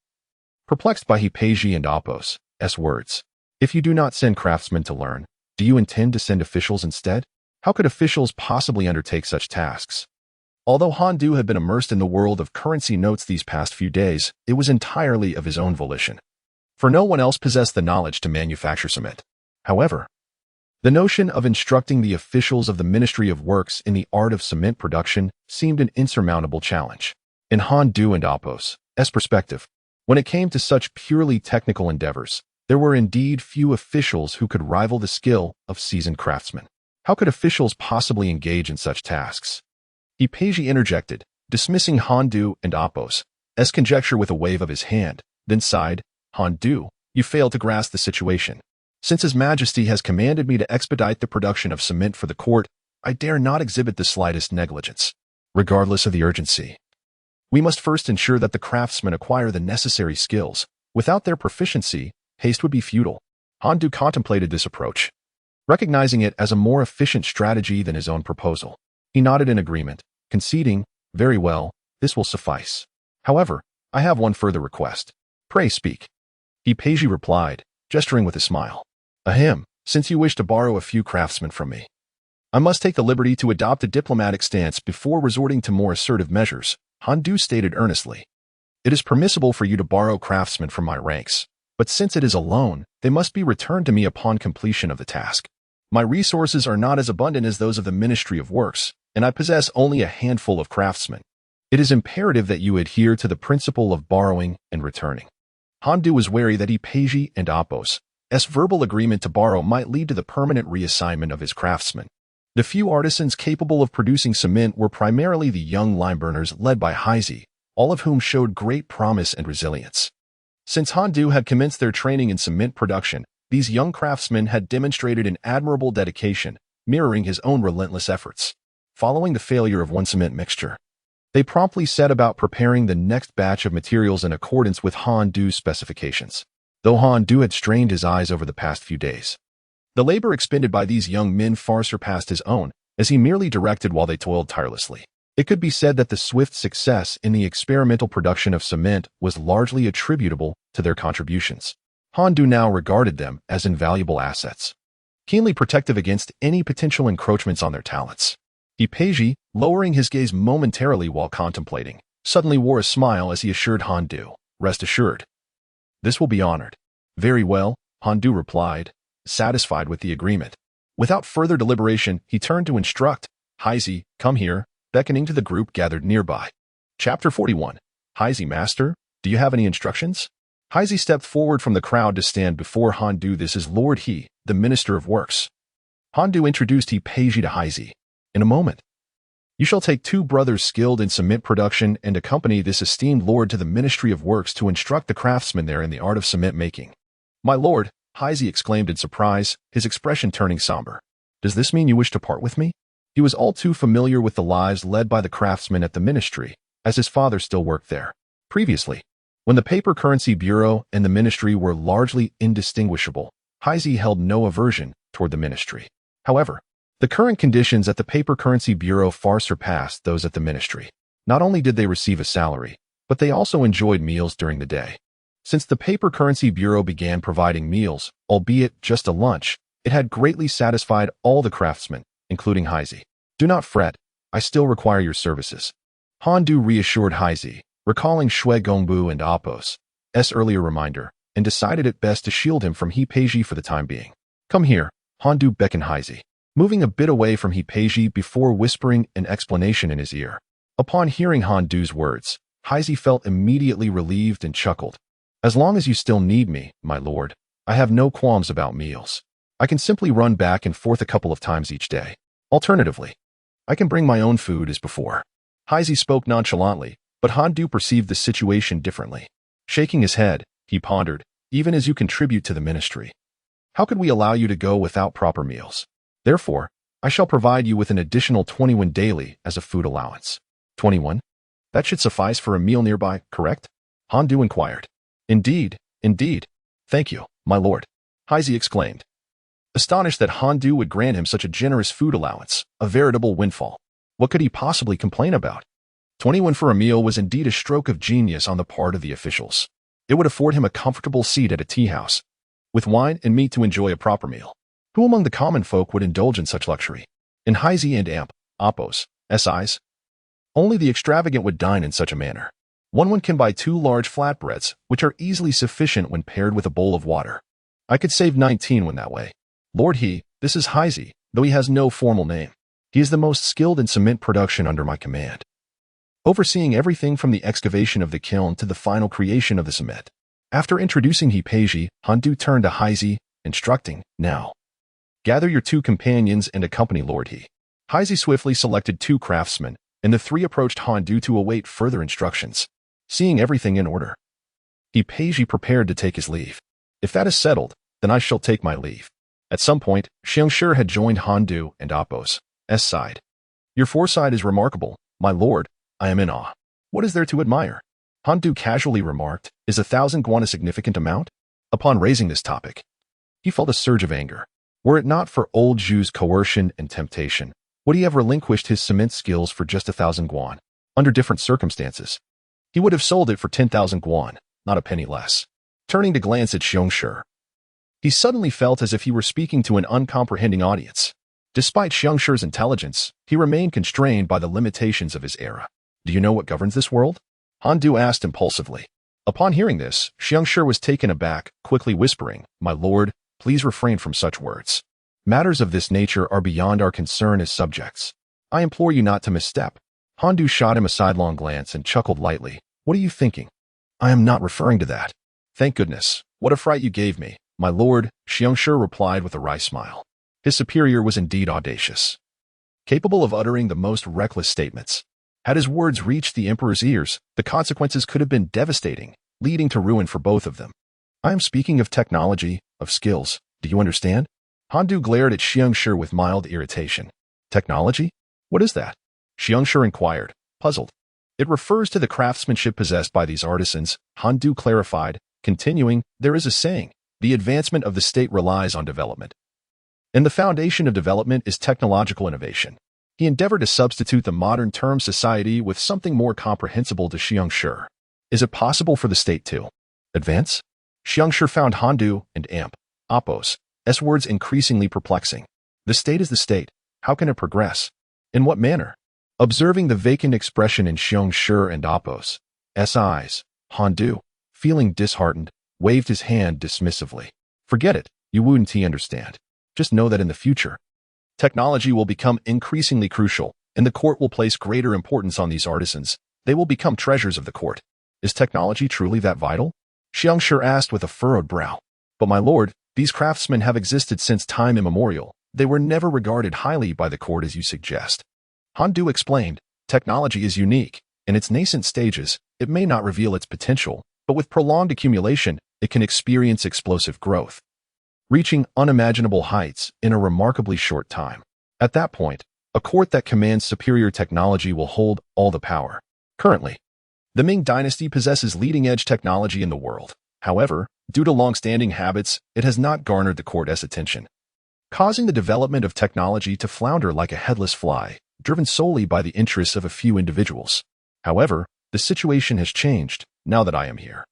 perplexed by He Peiji and Apos' words. "If you do not send craftsmen to learn, do you intend to send officials instead? How could officials possibly undertake such tasks?" Although Han Du had been immersed in the world of currency notes these past few days, it was entirely of his own volition, for no one else possessed the knowledge to manufacture cement. However, the notion of instructing the officials of the Ministry of Works in the art of cement production seemed an insurmountable challenge. In Han Du and Apos' perspective, when it came to such purely technical endeavors, there were indeed few officials who could rival the skill of seasoned craftsmen. How could officials possibly engage in such tasks? He Peiji interjected, dismissing Han Du and Apos' conjecture with a wave of his hand, then sighed, "Han Du, you fail to grasp the situation. Since His Majesty has commanded me to expedite the production of cement for the court, I dare not exhibit the slightest negligence. Regardless of the urgency, we must first ensure that the craftsmen acquire the necessary skills. Without their proficiency, haste would be futile. Han Du contemplated this approach, recognizing it as a more efficient strategy than his own proposal. He nodded in agreement, conceding, "Very well, this will suffice. However, I have one further request. Pray speak." He Peiji replied, gesturing with a smile. "Ahem, since you wish to borrow a few craftsmen from me, I must take the liberty to adopt a diplomatic stance before resorting to more assertive measures," Han Du stated earnestly. "It is permissible for you to borrow craftsmen from my ranks, but since it is a loan, they must be returned to me upon completion of the task. My resources are not as abundant as those of the Ministry of Works, and I possess only a handful of craftsmen. It is imperative that you adhere to the principle of borrowing and returning." Han Du was wary that Peiji and Apos' verbal agreement to borrow might lead to the permanent reassignment of his craftsmen. The few artisans capable of producing cement were primarily the young limeburners led by Heise, all of whom showed great promise and resilience. Since Han Du had commenced their training in cement production, these young craftsmen had demonstrated an admirable dedication, mirroring his own relentless efforts. Following the failure of one cement mixture, they promptly set about preparing the next batch of materials in accordance with Han Du's specifications. Though Han Du had strained his eyes over the past few days, the labor expended by these young men far surpassed his own, as he merely directed while they toiled tirelessly. It could be said that the swift success in the experimental production of cement was largely attributable to their contributions. Han Du now regarded them as invaluable assets, keenly protective against any potential encroachments on their talents. Peiji, lowering his gaze momentarily while contemplating, suddenly wore a smile as he assured Han Du, "Rest assured, this will be honored." "Very well," Han Du replied, satisfied with the agreement. Without further deliberation, he turned to instruct, "Heise, come here," beckoning to the group gathered nearby. Chapter 41. "Heise, master, do you have any instructions?" Heise stepped forward from the crowd to stand before Han Du. "This is Lord He, the Minister of Works." Han Du introduced Peiji to Heise. "In a moment, you shall take 2 brothers skilled in cement production and accompany this esteemed lord to the Ministry of Works to instruct the craftsmen there in the art of cement making." "My lord," Heise exclaimed in surprise, his expression turning somber. "Does this mean you wish to part with me?" He was all too familiar with the lives led by the craftsmen at the ministry, as his father still worked there. Previously, when the Paper Currency Bureau and the ministry were largely indistinguishable, Heise held no aversion toward the ministry. However, the current conditions at the Paper Currency Bureau far surpassed those at the ministry. Not only did they receive a salary, but they also enjoyed meals during the day. Since the Paper Currency Bureau began providing meals, albeit just a lunch, it had greatly satisfied all the craftsmen, including Heise. "Do not fret, I still require your services," Han Du reassured Heise, recalling Shui Gongbu and Apos' earlier reminder, and decided it best to shield him from Peiji for the time being. "Come here," Han Du beckoned Heise, moving a bit away from Peiji before whispering an explanation in his ear. Upon hearing Han Du's words, Heise felt immediately relieved and chuckled. "As long as you still need me, my lord, I have no qualms about meals. I can simply run back and forth a couple of times each day. Alternatively, I can bring my own food as before." Heise spoke nonchalantly, but Han Du perceived the situation differently. Shaking his head, he pondered, "Even as you contribute to the ministry, how could we allow you to go without proper meals? Therefore, I shall provide you with an additional 21 daily as a food allowance." 21? That should suffice for a meal nearby, correct? Han Du inquired. Indeed. Thank you, my lord," Heise exclaimed, astonished that Han Du would grant him such a generous food allowance, a veritable windfall. What could he possibly complain about? 21 for a meal was indeed a stroke of genius on the part of the officials. It would afford him a comfortable seat at a tea house, with wine and meat to enjoy a proper meal. Who among the common folk would indulge in such luxury? In Heise and Apos' eyes, only the extravagant would dine in such a manner. One can buy 2 large flatbreads, which are easily sufficient when paired with a bowl of water. I could save 19 when that way. Lord He, this is Heise, though he has no formal name. He is the most skilled in cement production under my command, overseeing everything from the excavation of the kiln to the final creation of the cement. After introducing Peiji, Han Du turned to Heise, instructing, "Now, gather your 2 companions and accompany Lord He." Heise swiftly selected 2 craftsmen, and the 3 approached Han Du to await further instructions. Seeing everything in order, Peiji prepared to take his leave. "If that is settled, then I shall take my leave." At some point, Xiangshi had joined Han Du and Apos' side. "Your foresight is remarkable, my lord. I am in awe. What is there to admire?" Han Du casually remarked. "Is 1,000 guan a significant amount?" Upon raising this topic, he felt a surge of anger. Were it not for old Zhu's coercion and temptation, would he have relinquished his cement skills for just 1,000 guan? Under different circumstances, he would have sold it for 10,000 guan, not a penny less. Turning to glance at Xiongshi, he suddenly felt as if he were speaking to an uncomprehending audience. Despite Xiangshi's intelligence, he remained constrained by the limitations of his era. Do you know what governs this world? Han Du asked impulsively. Upon hearing this, Xiangshi was taken aback, quickly whispering, "My lord, please refrain from such words. Matters of this nature are beyond our concern as subjects. I implore you not to misstep." Han Du shot him a sidelong glance and chuckled lightly. "What are you thinking? I am not referring to that." "Thank goodness. What a fright you gave me, my lord," Xiangshi replied with a wry smile. His superior was indeed audacious, capable of uttering the most reckless statements. Had his words reached the emperor's ears, the consequences could have been devastating, leading to ruin for both of them. "I am speaking of technology, of skills. Do you understand?" Han Du glared at Xiangshi with mild irritation. "Technology? What is that?" Xiangshi inquired, puzzled. "It refers to the craftsmanship possessed by these artisans," Han Du clarified, continuing, "There is a saying, the advancement of the state relies on development. And the foundation of development is technological innovation." He endeavored to substitute the modern term society with something more comprehensible to Xiangshi. "Is it possible for the state to advance?" Xiangshi found Han Du and Appos' words increasingly perplexing. The state is the state. How can it progress? In what manner? Observing the vacant expression in Xiangshi and Appos' eyes, Han Du, feeling disheartened, waved his hand dismissively. "Forget it. You wouldn't understand. Just know that in the future, technology will become increasingly crucial, and the court will place greater importance on these artisans. They will become treasures of the court." "Is technology truly that vital?" Xiangshi asked with a furrowed brow. "But my lord, these craftsmen have existed since time immemorial. They were never regarded highly by the court as you suggest." Han Du explained, "Technology is unique. In its nascent stages, it may not reveal its potential, but with prolonged accumulation, it can experience explosive growth, reaching unimaginable heights in a remarkably short time. At that point, a court that commands superior technology will hold all the power. Currently, the Ming Dynasty possesses leading-edge technology in the world. However, due to long-standing habits, it has not garnered the court's attention, causing the development of technology to flounder like a headless fly, driven solely by the interests of a few individuals. However, the situation has changed now that I am here.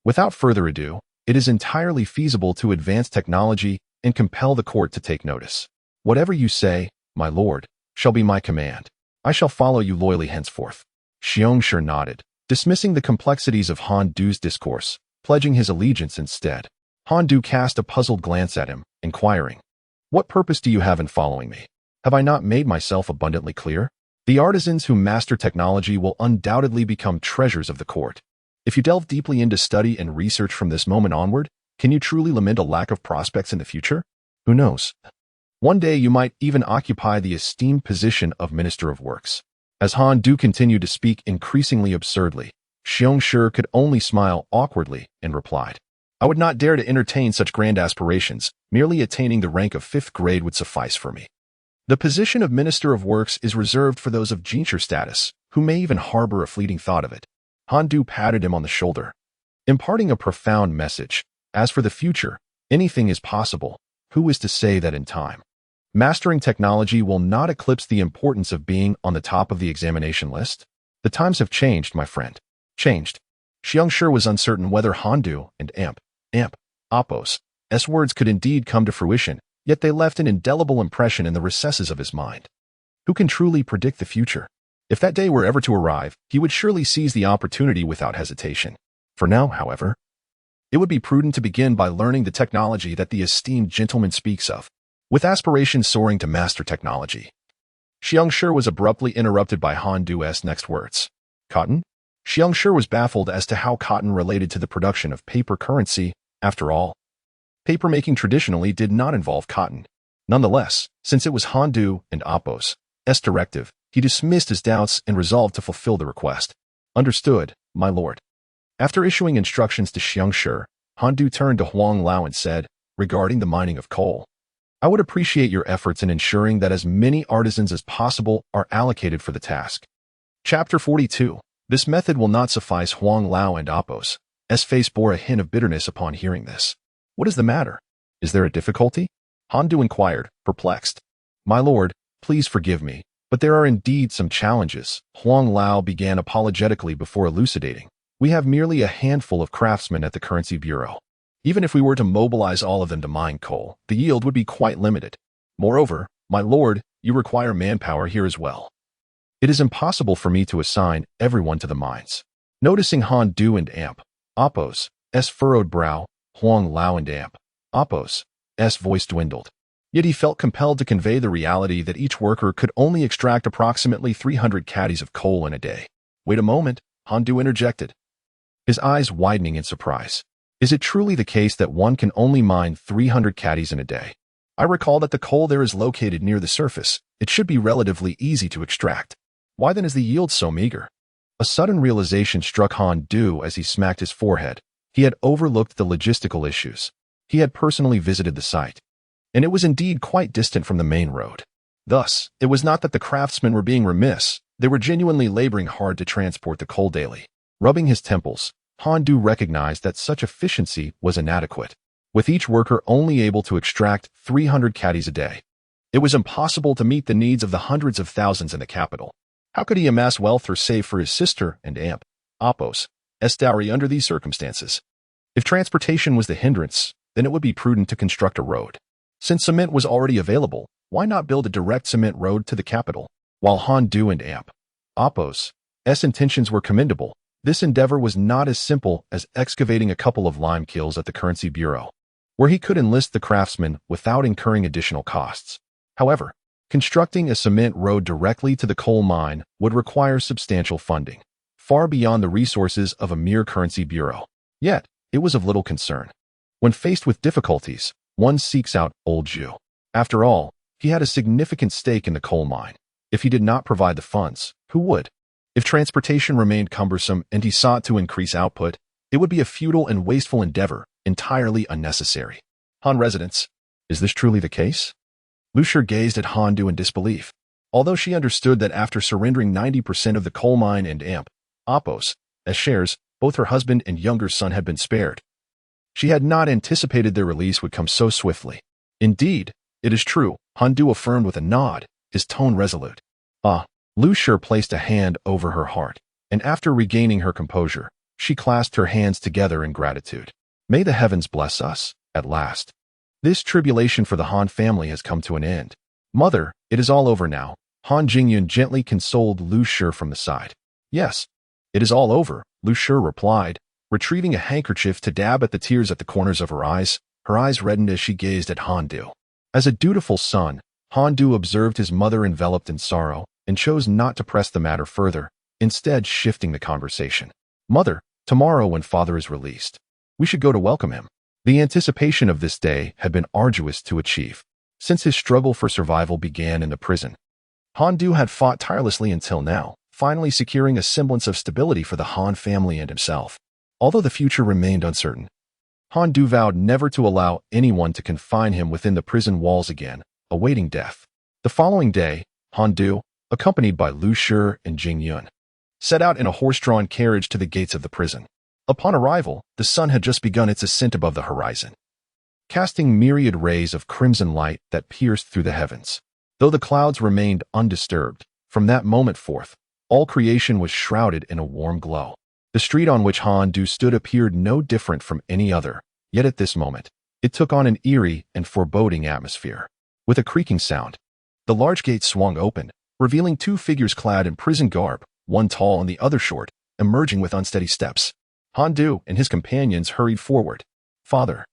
Without further ado, it is entirely feasible to advance technology and compel the court to take notice. Whatever you say, my lord, shall be my command. I shall follow you loyally henceforth." Xiangshi nodded, dismissing the complexities of Han Du's discourse, pledging his allegiance instead. Han Du cast a puzzled glance at him, inquiring, "What purpose do you have in following me? Have I not made myself abundantly clear? The artisans who master technology will undoubtedly become treasures of the court. If you delve deeply into study and research from this moment onward, can you truly lament a lack of prospects in the future? Who knows? One day you might even occupy the esteemed position of Minister of Works." As Han Du continued to speak increasingly absurdly, Xiangshi could only smile awkwardly and replied, "I would not dare to entertain such grand aspirations. Merely attaining the rank of 5th grade would suffice for me. The position of Minister of Works is reserved for those of genius status, who may even harbor a fleeting thought of it." Han Du patted him on the shoulder, imparting a profound message. As for the future, anything is possible. Who is to say that in time, mastering technology will not eclipse the importance of being on the top of the examination list? The times have changed, my friend. Changed. Xiangshi was uncertain whether Han Du and Appos' words could indeed come to fruition, yet they left an indelible impression in the recesses of his mind. Who can truly predict the future? If that day were ever to arrive, he would surely seize the opportunity without hesitation. For now, however, it would be prudent to begin by learning the technology that the esteemed gentleman speaks of. With aspirations soaring to master technology, Xiangshi was abruptly interrupted by Han Du's next words. "Cotton?" Xiangshi was baffled as to how cotton related to the production of paper currency. After all, papermaking traditionally did not involve cotton. Nonetheless, since it was Han Du and Appos' directive, he dismissed his doubts and resolved to fulfill the request. "Understood, my lord." After issuing instructions to Xiangshi, Han Du turned to Huang Lao and said, "Regarding the mining of coal, I would appreciate your efforts in ensuring that as many artisans as possible are allocated for the task." Chapter 42. This method will not suffice. Huang Lao and Appos' face bore a hint of bitterness upon hearing this. What is the matter? Is there a difficulty? Han Du inquired, perplexed. My lord, please forgive me, but there are indeed some challenges, Huang Lao began apologetically before elucidating. We have merely a handful of craftsmen at the Currency Bureau. Even if we were to mobilize all of them to mine coal, the yield would be quite limited. Moreover, my lord, you require manpower here as well. It is impossible for me to assign everyone to the mines. Noticing Han Du and Amp, Appo's furrowed brow, Huang Lao and Amp, Appo's voice dwindled. Yet he felt compelled to convey the reality that each worker could only extract approximately 300 caddies of coal in a day. Wait a moment, Han Du interjected, his eyes widening in surprise. Is it truly the case that one can only mine 300 caddies in a day? I recall that the coal there is located near the surface. It should be relatively easy to extract. Why then is the yield so meager? A sudden realization struck Han Du as he smacked his forehead. He had overlooked the logistical issues. He had personally visited the site, and it was indeed quite distant from the main road. Thus, it was not that the craftsmen were being remiss, they were genuinely laboring hard to transport the coal daily. Rubbing his temples, Han Du recognized that such efficiency was inadequate, with each worker only able to extract 300 caddies a day. It was impossible to meet the needs of the hundreds of thousands in the capital. How could he amass wealth or save for his sister and Amp, Appo's dowry under these circumstances? If transportation was the hindrance, then it would be prudent to construct a road. Since cement was already available, why not build a direct cement road to the capital? While Han Du and Amp, Appo's intentions were commendable, this endeavor was not as simple as excavating a couple of lime kilns at the Currency Bureau, where he could enlist the craftsmen without incurring additional costs. However, constructing a cement road directly to the coal mine would require substantial funding, far beyond the resources of a mere Currency Bureau. Yet, it was of little concern. When faced with difficulties, one seeks out old Zhu. After all, he had a significant stake in the coal mine. If he did not provide the funds, who would? If transportation remained cumbersome and he sought to increase output, it would be a futile and wasteful endeavor, entirely unnecessary. Han residents, is this truly the case? Lu Shi gazed at Han Du in disbelief. Although she understood that after surrendering 90% of the coal mine and Amp, Appo's shares, both her husband and younger son had been spared, she had not anticipated their release would come so swiftly. Indeed, it is true, Han Du affirmed with a nod, his tone resolute. Lu Shi placed a hand over her heart, and after regaining her composure, she clasped her hands together in gratitude. May the heavens bless us, at last. This tribulation for the Han family has come to an end. Mother, it is all over now. Han Jingyun gently consoled Lu Shi from the side. Yes, it is all over, Lu Shi replied, retrieving a handkerchief to dab at the tears at the corners of her eyes reddened as she gazed at Han Du. As a dutiful son, Han Du observed his mother enveloped in sorrow and chose not to press the matter further, instead shifting the conversation. Mother, tomorrow when father is released, we should go to welcome him. The anticipation of this day had been arduous to achieve, since his struggle for survival began in the prison. Han Du had fought tirelessly until now, finally securing a semblance of stability for the Han family and himself. Although the future remained uncertain, Han Du vowed never to allow anyone to confine him within the prison walls again, awaiting death. The following day, Han Du, accompanied by Lu Shi and Jing Yun, set out in a horse-drawn carriage to the gates of the prison. Upon arrival, the sun had just begun its ascent above the horizon, casting myriad rays of crimson light that pierced through the heavens. Though the clouds remained undisturbed, from that moment forth, all creation was shrouded in a warm glow. The street on which Han Du stood appeared no different from any other, yet at this moment, it took on an eerie and foreboding atmosphere. With a creaking sound, the large gate swung open, revealing two figures clad in prison garb, one tall and the other short, emerging with unsteady steps. Han Du and his companions hurried forward. Father,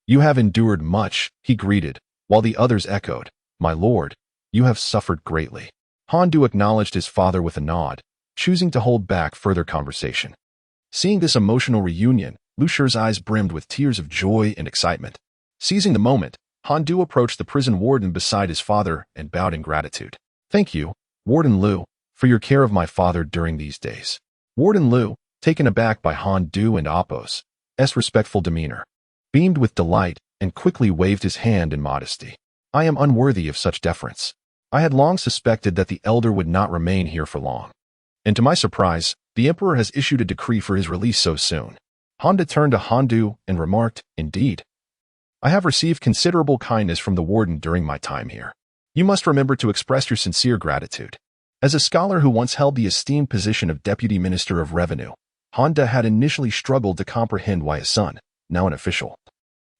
you have endured much, he greeted, while the others echoed, My lord, you have suffered greatly. Han Du acknowledged his father with a nod, choosing to hold back further conversation. Seeing this emotional reunion, Lu Shi's eyes brimmed with tears of joy and excitement. Seizing the moment, Han Du approached the prison warden beside his father and bowed in gratitude. Thank you, Warden Lu, for your care of my father during these days. Warden Lu, taken aback by Han Du and Appo's respectful demeanor, beamed with delight and quickly waved his hand in modesty. I am unworthy of such deference. I had long suspected that the elder would not remain here for long. And to my surprise, the emperor has issued a decree for his release so soon. Han De turned to Han Du and remarked, "Indeed. I have received considerable kindness from the warden during my time here. You must remember to express your sincere gratitude." As a scholar who once held the esteemed position of Deputy Minister of Revenue, Han De had initially struggled to comprehend why his son, now an official,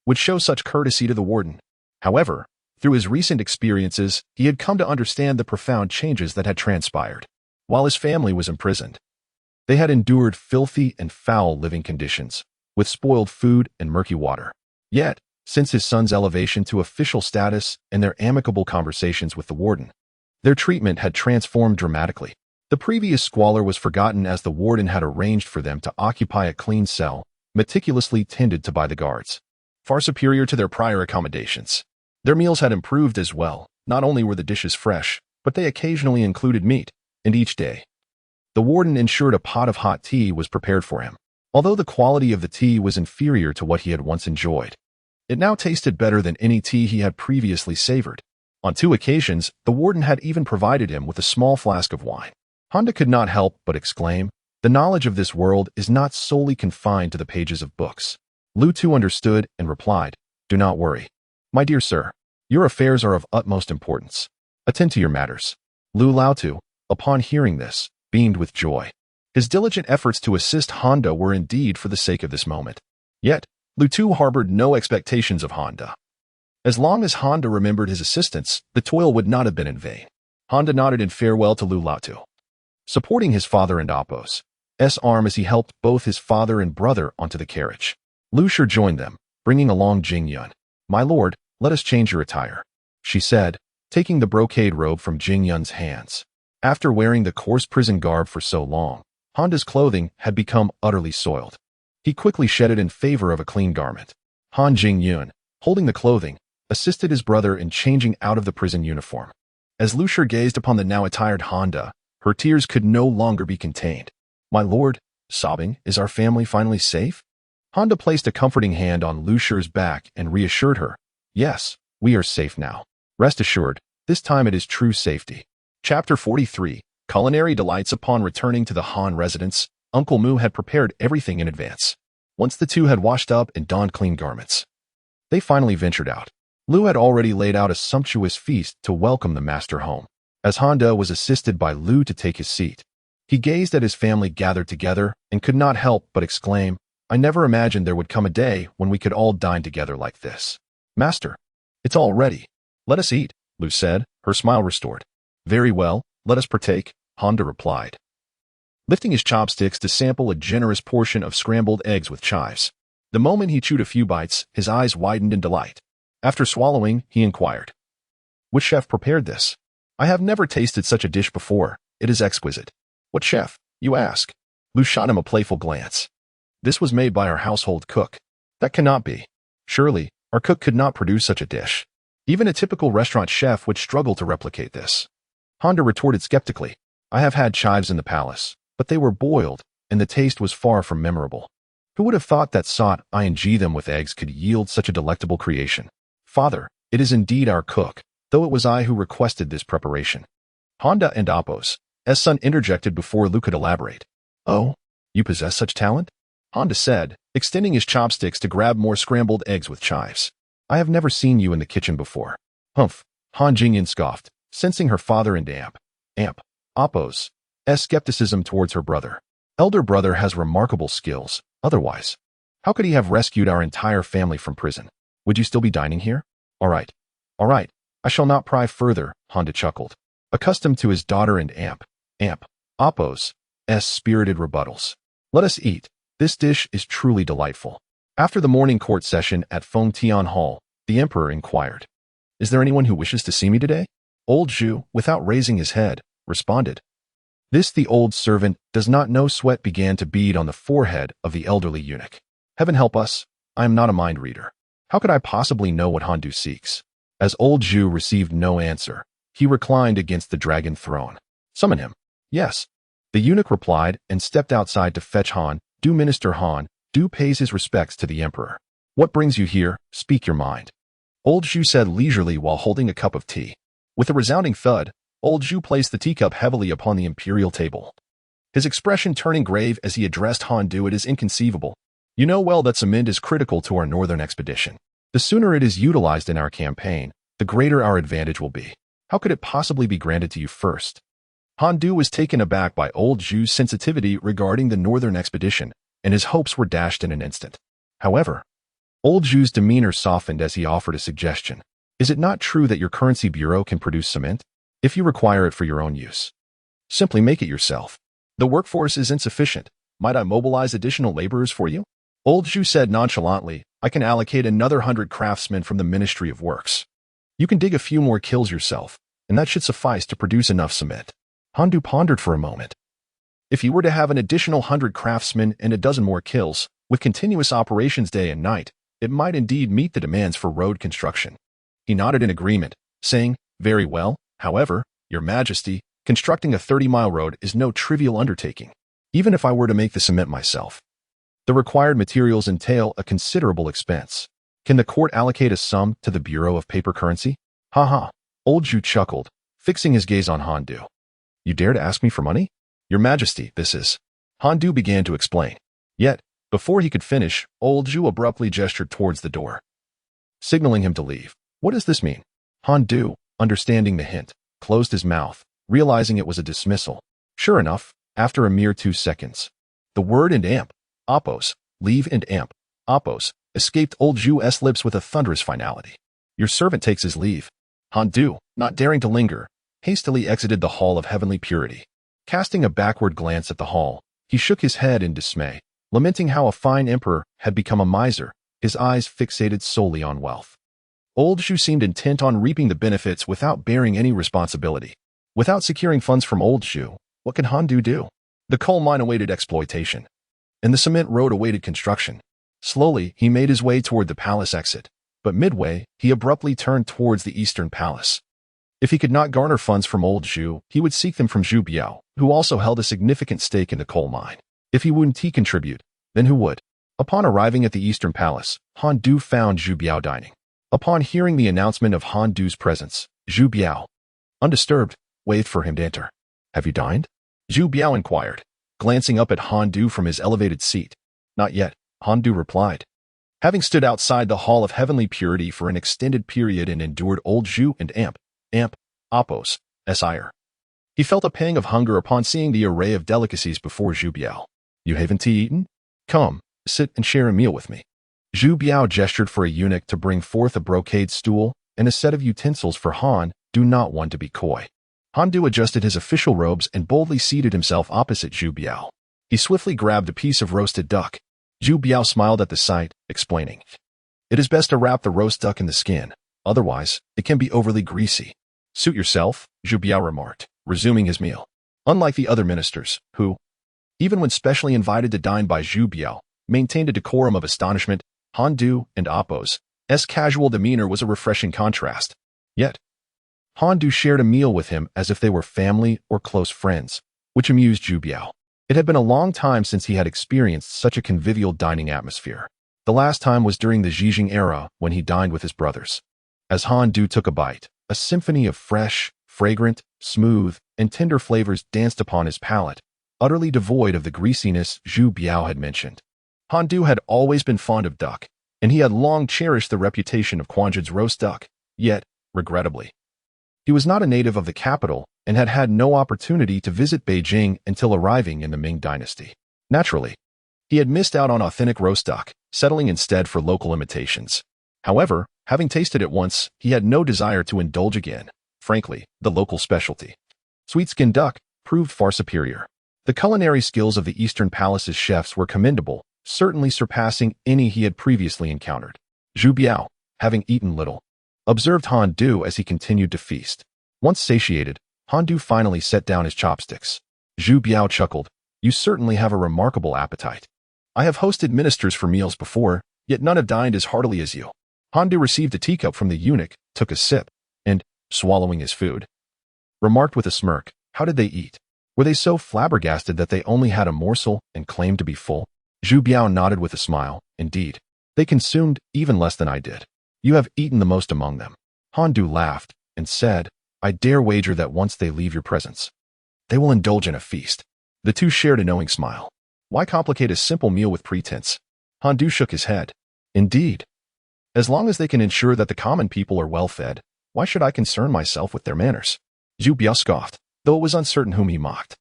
would show such courtesy to the warden. However, through his recent experiences, he had come to understand the profound changes that had transpired. While his family was imprisoned, they had endured filthy and foul living conditions, with spoiled food and murky water. Yet, since his son's elevation to official status and their amicable conversations with the warden, their treatment had transformed dramatically. The previous squalor was forgotten as the warden had arranged for them to occupy a clean cell, meticulously tended to by the guards, far superior to their prior accommodations. Their meals had improved as well. Not only were the dishes fresh, but they occasionally included meat, and each day, the warden ensured a pot of hot tea was prepared for him. Although the quality of the tea was inferior to what he had once enjoyed, it now tasted better than any tea he had previously savored. On 2 occasions, the warden had even provided him with a small flask of wine. Han De could not help but exclaim, "The knowledge of this world is not solely confined to the pages of books." Lu Tu understood and replied, "Do not worry. My dear sir, your affairs are of utmost importance. Attend to your matters." Lu Laotu, upon hearing this, beamed with joy. His diligent efforts to assist Han De were indeed for the sake of this moment. Yet, Lu Tu harbored no expectations of Han De. As long as Han De remembered his assistance, the toil would not have been in vain. Han De nodded in farewell to Lu Laotu, supporting his father and Appo's arm as he helped both his father and brother onto the carriage. Lu Shi joined them, bringing along Jing Yun. "My lord, let us change your attire," she said, taking the brocade robe from Jing Yun's hands. After wearing the coarse prison garb for so long, Han De's clothing had become utterly soiled. He quickly shed it in favor of a clean garment. Han Jing Yun, holding the clothing, assisted his brother in changing out of the prison uniform. As Lu Shi gazed upon the now attired Han De, her tears could no longer be contained. "My lord," sobbing, "is our family finally safe?" Han De placed a comforting hand on Lu Shi's back and reassured her, "Yes, we are safe now. Rest assured, this time it is true safety." Chapter 43, Culinary Delights. Upon returning to the Han residence, Uncle Mu had prepared everything in advance. Once the two had washed up and donned clean garments, they finally ventured out. Lu had already laid out a sumptuous feast to welcome the master home. As Han De was assisted by Lu to take his seat, he gazed at his family gathered together and could not help but exclaim, "I never imagined there would come a day when we could all dine together like this." "Master, it's all ready. Let us eat," Lu said, her smile restored. "Very well, let us partake," Han De replied, lifting his chopsticks to sample a generous portion of scrambled eggs with chives. The moment he chewed a few bites, his eyes widened in delight. After swallowing, he inquired, "Which chef prepared this? I have never tasted such a dish before. It is exquisite." "What chef, you ask?" Lu shot him a playful glance. "This was made by our household cook." "That cannot be. Surely, our cook could not produce such a dish. Even a typical restaurant chef would struggle to replicate this." Han De retorted skeptically, "I have had chives in the palace, but they were boiled, and the taste was far from memorable. Who would have thought that ing them with eggs could yield such a delectable creation? Father, it is indeed our cook, though it was I who requested this preparation." Han De and Appo's son interjected before Lu could elaborate. "Oh, you possess such talent?" Han De said, extending his chopsticks to grab more scrambled eggs with chives. "I have never seen you in the kitchen before." "Humph," Han Jingyin scoffed, sensing her father and Appo's skepticism towards her brother. "Elder brother has remarkable skills, otherwise, how could he have rescued our entire family from prison? Would you still be dining here?" All right, I shall not pry further," Han De chuckled, accustomed to his daughter and Appo's spirited rebuttals. "Let us eat. This dish is truly delightful." After the morning court session at Feng Tian Hall, the emperor inquired, "Is there anyone who wishes to see me today?" Old Zhu, without raising his head, responded. This the old servant does not know. Sweat began to bead on the forehead of the elderly eunuch. "Heaven help us, I am not a mind reader. How could I possibly know what Han Du seeks?" As old Zhu received no answer, he reclined against the dragon throne. "Summon him." "Yes." The eunuch replied and stepped outside to fetch Han Du. Minister Han Du pays his respects to the emperor. "What brings you here? Speak your mind." Old Zhu said leisurely while holding a cup of tea. With a resounding thud, old Zhu placed the teacup heavily upon the imperial table, his expression turning grave as he addressed Han Du. "It is inconceivable. You know well that cement is critical to our northern expedition. The sooner it is utilized in our campaign, the greater our advantage will be. How could it possibly be granted to you first? Han Du was taken aback by old Zhu's sensitivity regarding the northern expedition, and his hopes were dashed in an instant. However, old Zhu's demeanor softened as he offered a suggestion. Is it not true that your currency bureau can produce cement? If you require it for your own use, simply make it yourself. The workforce is insufficient. Might I mobilize additional laborers for you? Old Zhu said nonchalantly, I can allocate another 100 craftsmen from the Ministry of Works. You can dig a few more kilns yourself, and that should suffice to produce enough cement. Han Du pondered for a moment. If he were to have an additional 100 craftsmen and a dozen more kilns, with continuous operations day and night, it might indeed meet the demands for road construction. He nodded in agreement, saying, Very well, however, Your Majesty, constructing a 30-mile road is no trivial undertaking, even if I were to make the cement myself. The required materials entail a considerable expense. Can the court allocate a sum to the Bureau of Paper Currency? Ha ha. Old Zhu chuckled, fixing his gaze on Han Du. You dare to ask me for money? Your Majesty, this is. Han Du began to explain. Yet, before he could finish, old Zhu abruptly gestured towards the door, signaling him to leave. What does this mean? Han Du, understanding the hint, closed his mouth, realizing it was a dismissal. Sure enough, after a mere 2 seconds, the word and amp, oppos, leave and amp, oppos, escaped old Zhu's lips with a thunderous finality. Your servant takes his leave. Han Du, not daring to linger, hastily exited the Hall of Heavenly Purity. Casting a backward glance at the hall, he shook his head in dismay, lamenting how a fine emperor had become a miser, his eyes fixated solely on wealth. Old Zhu seemed intent on reaping the benefits without bearing any responsibility. Without securing funds from old Zhu, what can Han Du do? The coal mine awaited exploitation, and the cement road awaited construction. Slowly, he made his way toward the palace exit, but midway, he abruptly turned towards the eastern palace. If he could not garner funds from old Zhu, he would seek them from Zhu Biao, who also held a significant stake in the coal mine. If he wouldn't contribute, then who would? Upon arriving at the eastern palace, Han Du found Zhu Biao dining. Upon hearing the announcement of Han Du's presence, Zhu Biao, undisturbed, waved for him to enter. Have you dined? Zhu Biao inquired, glancing up at Han Du from his elevated seat. Not yet, Han Du replied. Having stood outside the Hall of Heavenly Purity for an extended period and endured old Zhu and amp, oppos, ire, he felt a pang of hunger upon seeing the array of delicacies before Zhu Biao. You haven't eaten? Come, sit and share a meal with me. Zhu Biao gestured for a eunuch to bring forth a brocade stool and a set of utensils for Han Du, not one to be coy. Han Du adjusted his official robes and boldly seated himself opposite Zhu Biao. He swiftly grabbed a piece of roasted duck. Zhu Biao smiled at the sight, explaining, It is best to wrap the roast duck in the skin, otherwise it can be overly greasy. Suit yourself, Zhu Biao remarked, resuming his meal. Unlike the other ministers, who, even when specially invited to dine by Zhu Biao, maintained a decorum of astonishment, Han Du and Appo's casual demeanor was a refreshing contrast. Yet, Han Du shared a meal with him as if they were family or close friends, which amused Zhu Biao. It had been a long time since he had experienced such a convivial dining atmosphere. The last time was during the Zhijing era when he dined with his brothers. As Han Du took a bite, a symphony of fresh, fragrant, smooth, and tender flavors danced upon his palate, utterly devoid of the greasiness Zhu Biao had mentioned. Han Du had always been fond of duck, and he had long cherished the reputation of Quanzhou's roast duck, yet, regrettably, he was not a native of the capital and had had no opportunity to visit Beijing until arriving in the Ming Dynasty. Naturally, he had missed out on authentic roast duck, settling instead for local imitations. However, having tasted it once, he had no desire to indulge again. Frankly, the local specialty, sweet-skinned duck, proved far superior. The culinary skills of the Eastern Palace's chefs were commendable, certainly surpassing any he had previously encountered. Zhu Biao, having eaten little, observed Han Du as he continued to feast. Once satiated, Han Du finally set down his chopsticks. Zhu Biao chuckled, You certainly have a remarkable appetite. I have hosted ministers for meals before, yet none have dined as heartily as you. Han Du received a teacup from the eunuch, took a sip, and, swallowing his food, remarked with a smirk, How did they eat? Were they so flabbergasted that they only had a morsel and claimed to be full? Zhu Biao nodded with a smile. Indeed, they consumed even less than I did. You have eaten the most among them. Han Du laughed and said, I dare wager that once they leave your presence, they will indulge in a feast. The two shared a knowing smile. Why complicate a simple meal with pretense? Han Du shook his head. Indeed. As long as they can ensure that the common people are well fed, why should I concern myself with their manners? Zhu Biao scoffed, though it was uncertain whom he mocked.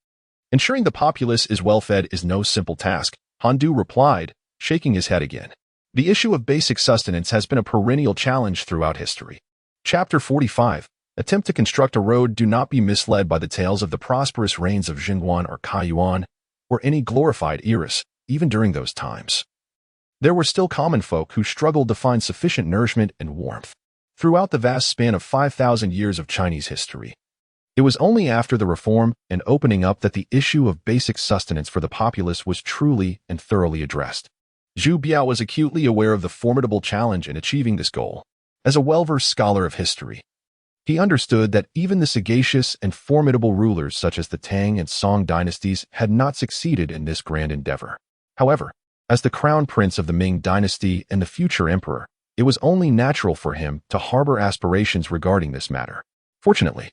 Ensuring the populace is well fed is no simple task, Han Du replied, shaking his head again. The issue of basic sustenance has been a perennial challenge throughout history. Chapter 45. Attempt to construct a road. Do not be misled by the tales of the prosperous reigns of Jingguan or Kaiyuan, or any glorified eras, even during those times. There were still common folk who struggled to find sufficient nourishment and warmth. Throughout the vast span of 5,000 years of Chinese history, it was only after the reform and opening up that the issue of basic sustenance for the populace was truly and thoroughly addressed. Zhu Biao was acutely aware of the formidable challenge in achieving this goal. As a well-versed scholar of history, he understood that even the sagacious and formidable rulers such as the Tang and Song dynasties had not succeeded in this grand endeavor. However, as the crown prince of the Ming dynasty and the future emperor, it was only natural for him to harbor aspirations regarding this matter. Fortunately,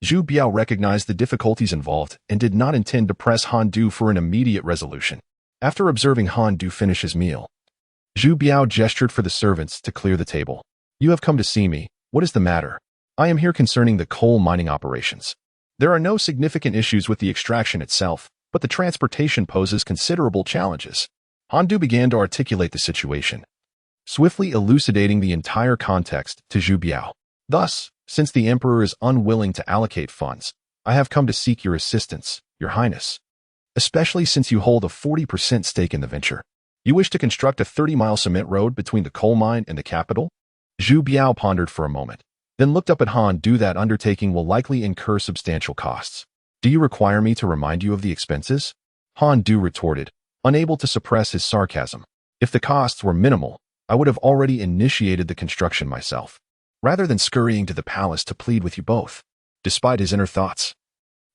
Zhu Biao recognized the difficulties involved and did not intend to press Han Du for an immediate resolution. After observing Han Du finish his meal, Zhu Biao gestured for the servants to clear the table. You have come to see me. What is the matter? I am here concerning the coal mining operations. There are no significant issues with the extraction itself, but the transportation poses considerable challenges. Han Du began to articulate the situation, swiftly elucidating the entire context to Zhu Biao. Thus, since the emperor is unwilling to allocate funds, I have come to seek your assistance, Your Highness. Especially since you hold a 40% stake in the venture. You wish to construct a 30-mile cement road between the coal mine and the capital? Zhu Biao pondered for a moment, then looked up at Han Du. That undertaking will likely incur substantial costs. Do you require me to remind you of the expenses? Han Du retorted, unable to suppress his sarcasm. If the costs were minimal, I would have already initiated the construction myself, rather than scurrying to the palace to plead with you both. Despite his inner thoughts,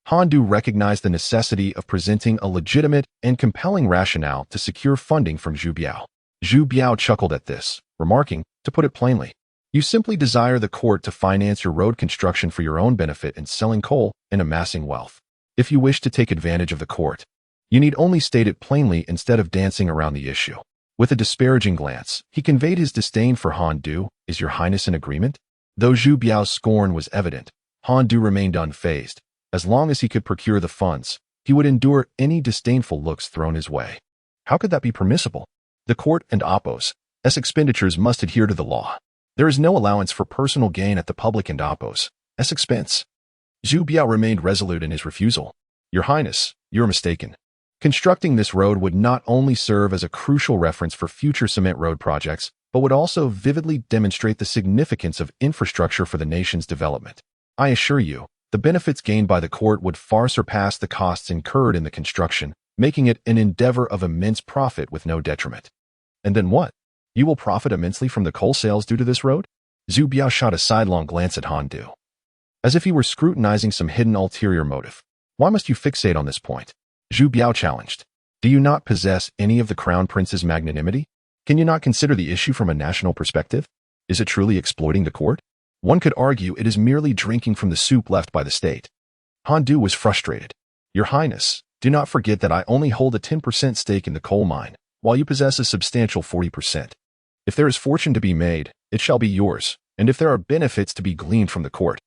Han Du recognized the necessity of presenting a legitimate and compelling rationale to secure funding from Zhu Biao. Zhu Biao chuckled at this, remarking, to put it plainly, you simply desire the court to finance your road construction for your own benefit in selling coal and amassing wealth. If you wish to take advantage of the court, you need only state it plainly instead of dancing around the issue. With a disparaging glance, he conveyed his disdain for Han Du. Is Your Highness in agreement? Though Zhu Biao's scorn was evident, Han Du remained unfazed. As long as he could procure the funds, he would endure any disdainful looks thrown his way. How could that be permissible? The court and Oppos, as expenditures must adhere to the law. There is no allowance for personal gain at the public and Oppos, as expense. Zhu Biao remained resolute in his refusal. Your Highness, you're mistaken. Constructing this road would not only serve as a crucial reference for future cement road projects, but would also vividly demonstrate the significance of infrastructure for the nation's development. I assure you, the benefits gained by the court would far surpass the costs incurred in the construction, making it an endeavor of immense profit with no detriment. And then what? You will profit immensely from the coal sales due to this road? Zhu Biao shot a sidelong glance at Han Du, as if he were scrutinizing some hidden ulterior motive. Why must you fixate on this point? Zhu Biao challenged. Do you not possess any of the crown prince's magnanimity? Can you not consider the issue from a national perspective? Is it truly exploiting the court? One could argue it is merely drinking from the soup left by the state. Han Du was frustrated. Your Highness, do not forget that I only hold a 10% stake in the coal mine, while you possess a substantial 40%. If there is fortune to be made, it shall be yours, and if there are benefits to be gleaned from the court,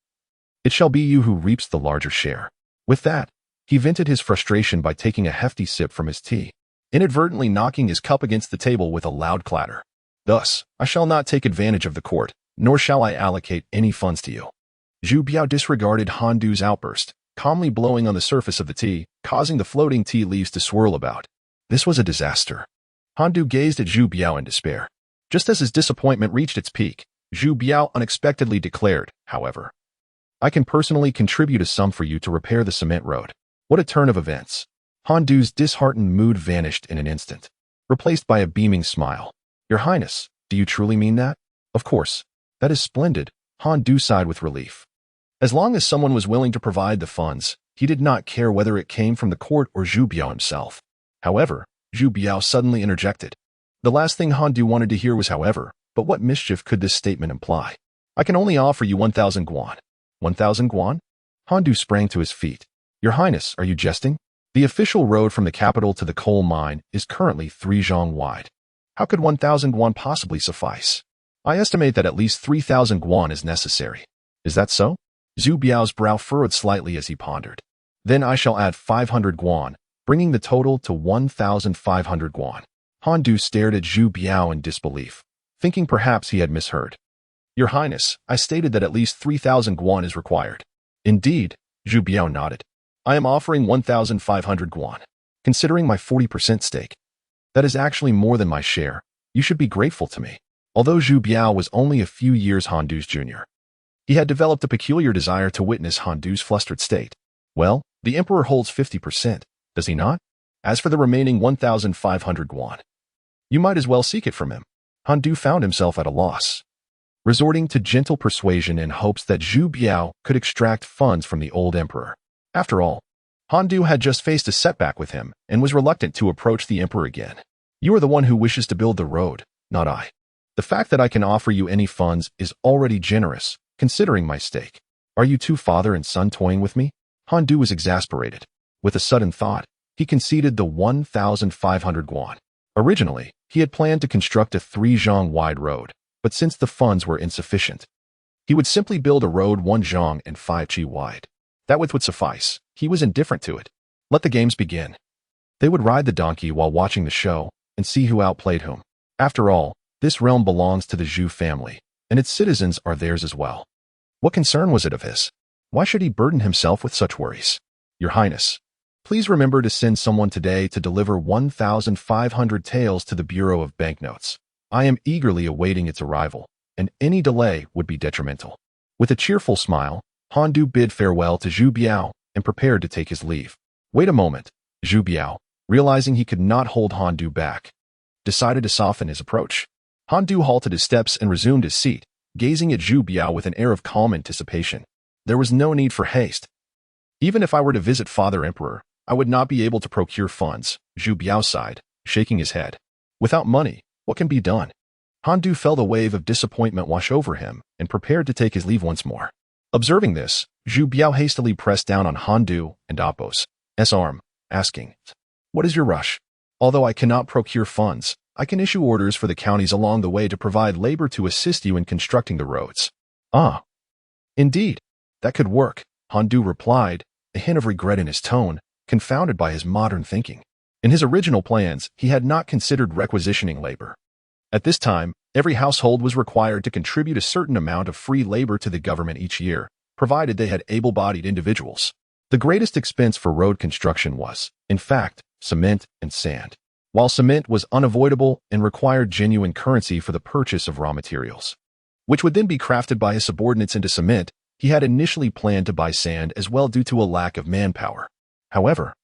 it shall be you who reaps the larger share. With that, he vented his frustration by taking a hefty sip from his tea, inadvertently knocking his cup against the table with a loud clatter. Thus, I shall not take advantage of the court, nor shall I allocate any funds to you. Zhu Biao disregarded Han Du's outburst, calmly blowing on the surface of the tea, causing the floating tea leaves to swirl about. This was a disaster. Han Du gazed at Zhu Biao in despair. Just as his disappointment reached its peak, Zhu Biao unexpectedly declared, however, I can personally contribute a sum for you to repair the cement road. What a turn of events. Han Du's disheartened mood vanished in an instant, replaced by a beaming smile. Your Highness, do you truly mean that? Of course. That is splendid. Han Du sighed with relief. As long as someone was willing to provide the funds, he did not care whether it came from the court or Zhu Biao himself. However, Zhu Biao suddenly interjected. The last thing Han Du wanted to hear was however, but what mischief could this statement imply? I can only offer you 1,000 guan. 1,000 guan? Han Du sprang to his feet. Your Highness, are you jesting? The official road from the capital to the coal mine is currently 3 zhang wide. How could 1,000 guan possibly suffice? I estimate that at least 3,000 guan is necessary. Is that so? Zhu Biao's brow furrowed slightly as he pondered. Then I shall add 500 guan, bringing the total to 1,500 guan. Han Du stared at Zhu Biao in disbelief, thinking perhaps he had misheard. Your Highness, I stated that at least 3,000 guan is required. Indeed, Zhu Biao nodded. I am offering 1,500 guan, considering my 40% stake. That is actually more than my share. You should be grateful to me. Although Zhu Biao was only a few years Han Du's junior, he had developed a peculiar desire to witness Han Du's flustered state. Well, the emperor holds 50%, does he not? As for the remaining 1,500 guan, you might as well seek it from him. Han Du found himself at a loss, resorting to gentle persuasion in hopes that Zhu Biao could extract funds from the old emperor. After all, Han Du had just faced a setback with him and was reluctant to approach the emperor again. You are the one who wishes to build the road, not I. The fact that I can offer you any funds is already generous, considering my stake. Are you two father and son toying with me? Han Du was exasperated. With a sudden thought, he conceded the 1,500 guan. Originally, he had planned to construct a 3-zhang wide road, but since the funds were insufficient, he would simply build a road 1 zhang and 5 qi wide. That width would suffice. He was indifferent to it. Let the games begin. They would ride the donkey while watching the show and see who outplayed whom. After all, this realm belongs to the Zhu family, and its citizens are theirs as well. What concern was it of his? Why should he burden himself with such worries? Your Highness, please remember to send someone today to deliver 1,500 taels to the Bureau of Banknotes. I am eagerly awaiting its arrival, and any delay would be detrimental. With a cheerful smile, Han Du bid farewell to Zhu Biao and prepared to take his leave. Wait a moment. Zhu Biao, realizing he could not hold Han Du back, decided to soften his approach. Han Du halted his steps and resumed his seat, gazing at Zhu Biao with an air of calm anticipation. There was no need for haste. Even if I were to visit Father Emperor, I would not be able to procure funds, Zhu Biao sighed, shaking his head. Without money, what can be done? Han Du felt a wave of disappointment wash over him and prepared to take his leave once more. Observing this, Zhu Biao hastily pressed down on Han Du and Appo's arm, asking, What is your rush? Although I cannot procure funds, I can issue orders for the counties along the way to provide labor to assist you in constructing the roads. Ah, indeed, that could work, Han Du replied, a hint of regret in his tone, confounded by his modern thinking. In his original plans, he had not considered requisitioning labor. At this time, every household was required to contribute a certain amount of free labor to the government each year, provided they had able-bodied individuals. The greatest expense for road construction was, in fact, cement and sand. While cement was unavoidable and required genuine currency for the purchase of raw materials, which would then be crafted by his subordinates into cement, he had initially planned to buy sand as well due to a lack of manpower. However,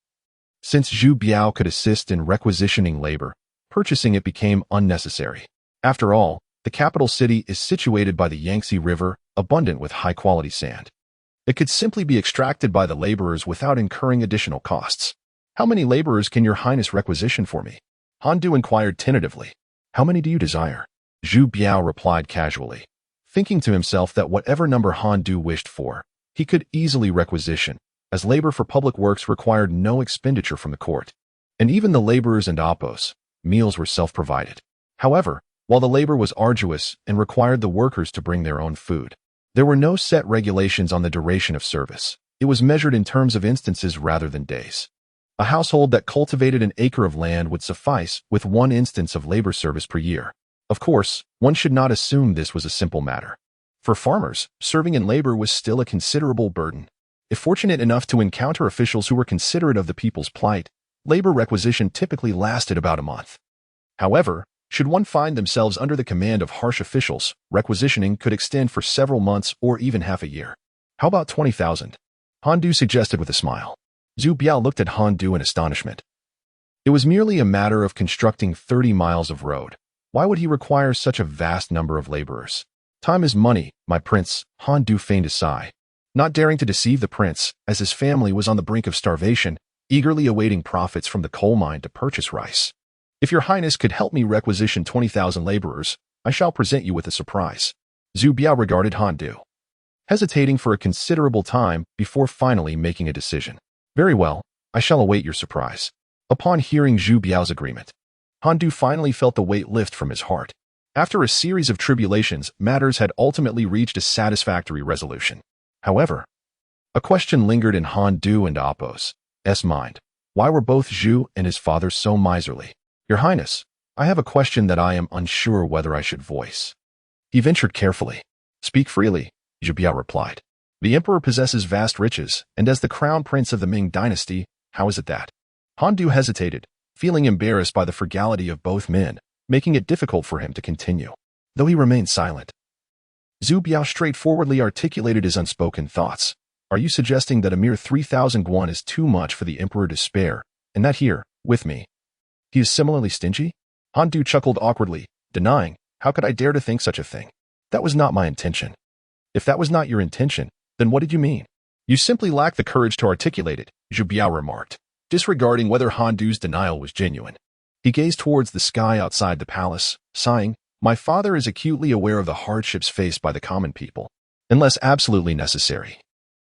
since Zhu Biao could assist in requisitioning labor, purchasing it became unnecessary. After all, the capital city is situated by the Yangtze River, abundant with high-quality sand. It could simply be extracted by the laborers without incurring additional costs. How many laborers can your Highness requisition for me? Han Du inquired tentatively. How many do you desire? Zhu Biao replied casually, thinking to himself that whatever number Han Du wished for, he could easily requisition, as labor for public works required no expenditure from the court. And even the laborers and Appos, meals were self-provided. However, while the labor was arduous and required the workers to bring their own food, there were no set regulations on the duration of service. It was measured in terms of instances rather than days. A household that cultivated an acre of land would suffice with 1 instance of labor service per year. Of course, one should not assume this was a simple matter. For farmers, serving in labor was still a considerable burden. If fortunate enough to encounter officials who were considerate of the people's plight, labor requisition typically lasted about a month. However, should one find themselves under the command of harsh officials, requisitioning could extend for several months or even half a year. How about 20,000? Han Du suggested with a smile. Zhu Biao looked at Han Du in astonishment. It was merely a matter of constructing 30 miles of road. Why would he require such a vast number of laborers? Time is money, my prince, Han Du feigned a sigh. Not daring to deceive the prince, as his family was on the brink of starvation, eagerly awaiting profits from the coal mine to purchase rice. If your Highness could help me requisition 20,000 laborers, I shall present you with a surprise. Zhu Biao regarded Han Du, hesitating for a considerable time before finally making a decision. Very well, I shall await your surprise. Upon hearing Zhu Biao's agreement, Han Du finally felt the weight lift from his heart. After a series of tribulations, matters had ultimately reached a satisfactory resolution. However, a question lingered in Han Du and Apos' mind. Why were both Zhu and his father so miserly? Your Highness, I have a question that I am unsure whether I should voice. He ventured carefully. Speak freely, Zhu Biao replied. The emperor possesses vast riches, and as the crown prince of the Ming dynasty, how is it that? Han Du hesitated, feeling embarrassed by the frugality of both men, making it difficult for him to continue. Though he remained silent, Zhu Biao straightforwardly articulated his unspoken thoughts. Are you suggesting that a mere 3,000 guan is too much for the emperor to spare, and that here, with me, he is similarly stingy? Han Du chuckled awkwardly, denying, how could I dare to think such a thing? That was not my intention. If that was not your intention, then what did you mean? You simply lack the courage to articulate it, Zhu Biao remarked, disregarding whether Han Du's denial was genuine. He gazed towards the sky outside the palace, sighing, my father is acutely aware of the hardships faced by the common people. Unless absolutely necessary,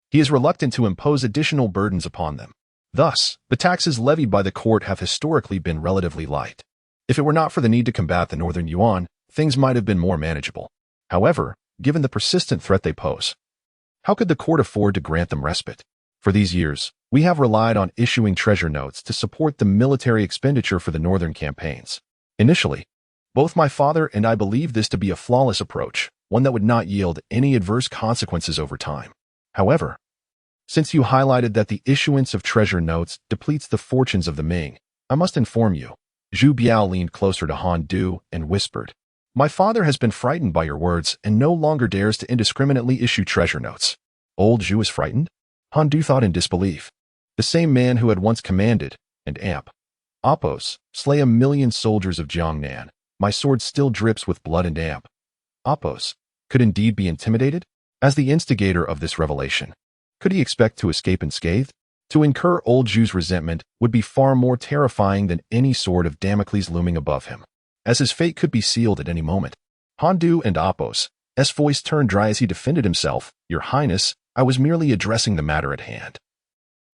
he is reluctant to impose additional burdens upon them. Thus, the taxes levied by the court have historically been relatively light. If it were not for the need to combat the northern yuan, things might have been more manageable. However, given the persistent threat they pose, how could the court afford to grant them respite? For these years, we have relied on issuing treasure notes to support the military expenditure for the northern campaigns. Initially, both my father and I believed this to be a flawless approach, one that would not yield any adverse consequences over time. However, since you highlighted that the issuance of treasure notes depletes the fortunes of the Ming, I must inform you. Zhu Biao leaned closer to Han Du and whispered, my father has been frightened by your words and no longer dares to indiscriminately issue treasure notes. Old Zhu is frightened? Han Du thought in disbelief. The same man who had once commanded, and Apos, slay 1,000,000 soldiers of Jiangnan. My sword still drips with blood and Apos could indeed be intimidated? As the instigator of this revelation, could he expect to escape unscathed? To incur old Zhu's resentment would be far more terrifying than any sword of Damocles looming above him, as his fate could be sealed at any moment. Han Du and Apos' voice turned dry as he defended himself. Your Highness, I was merely addressing the matter at hand,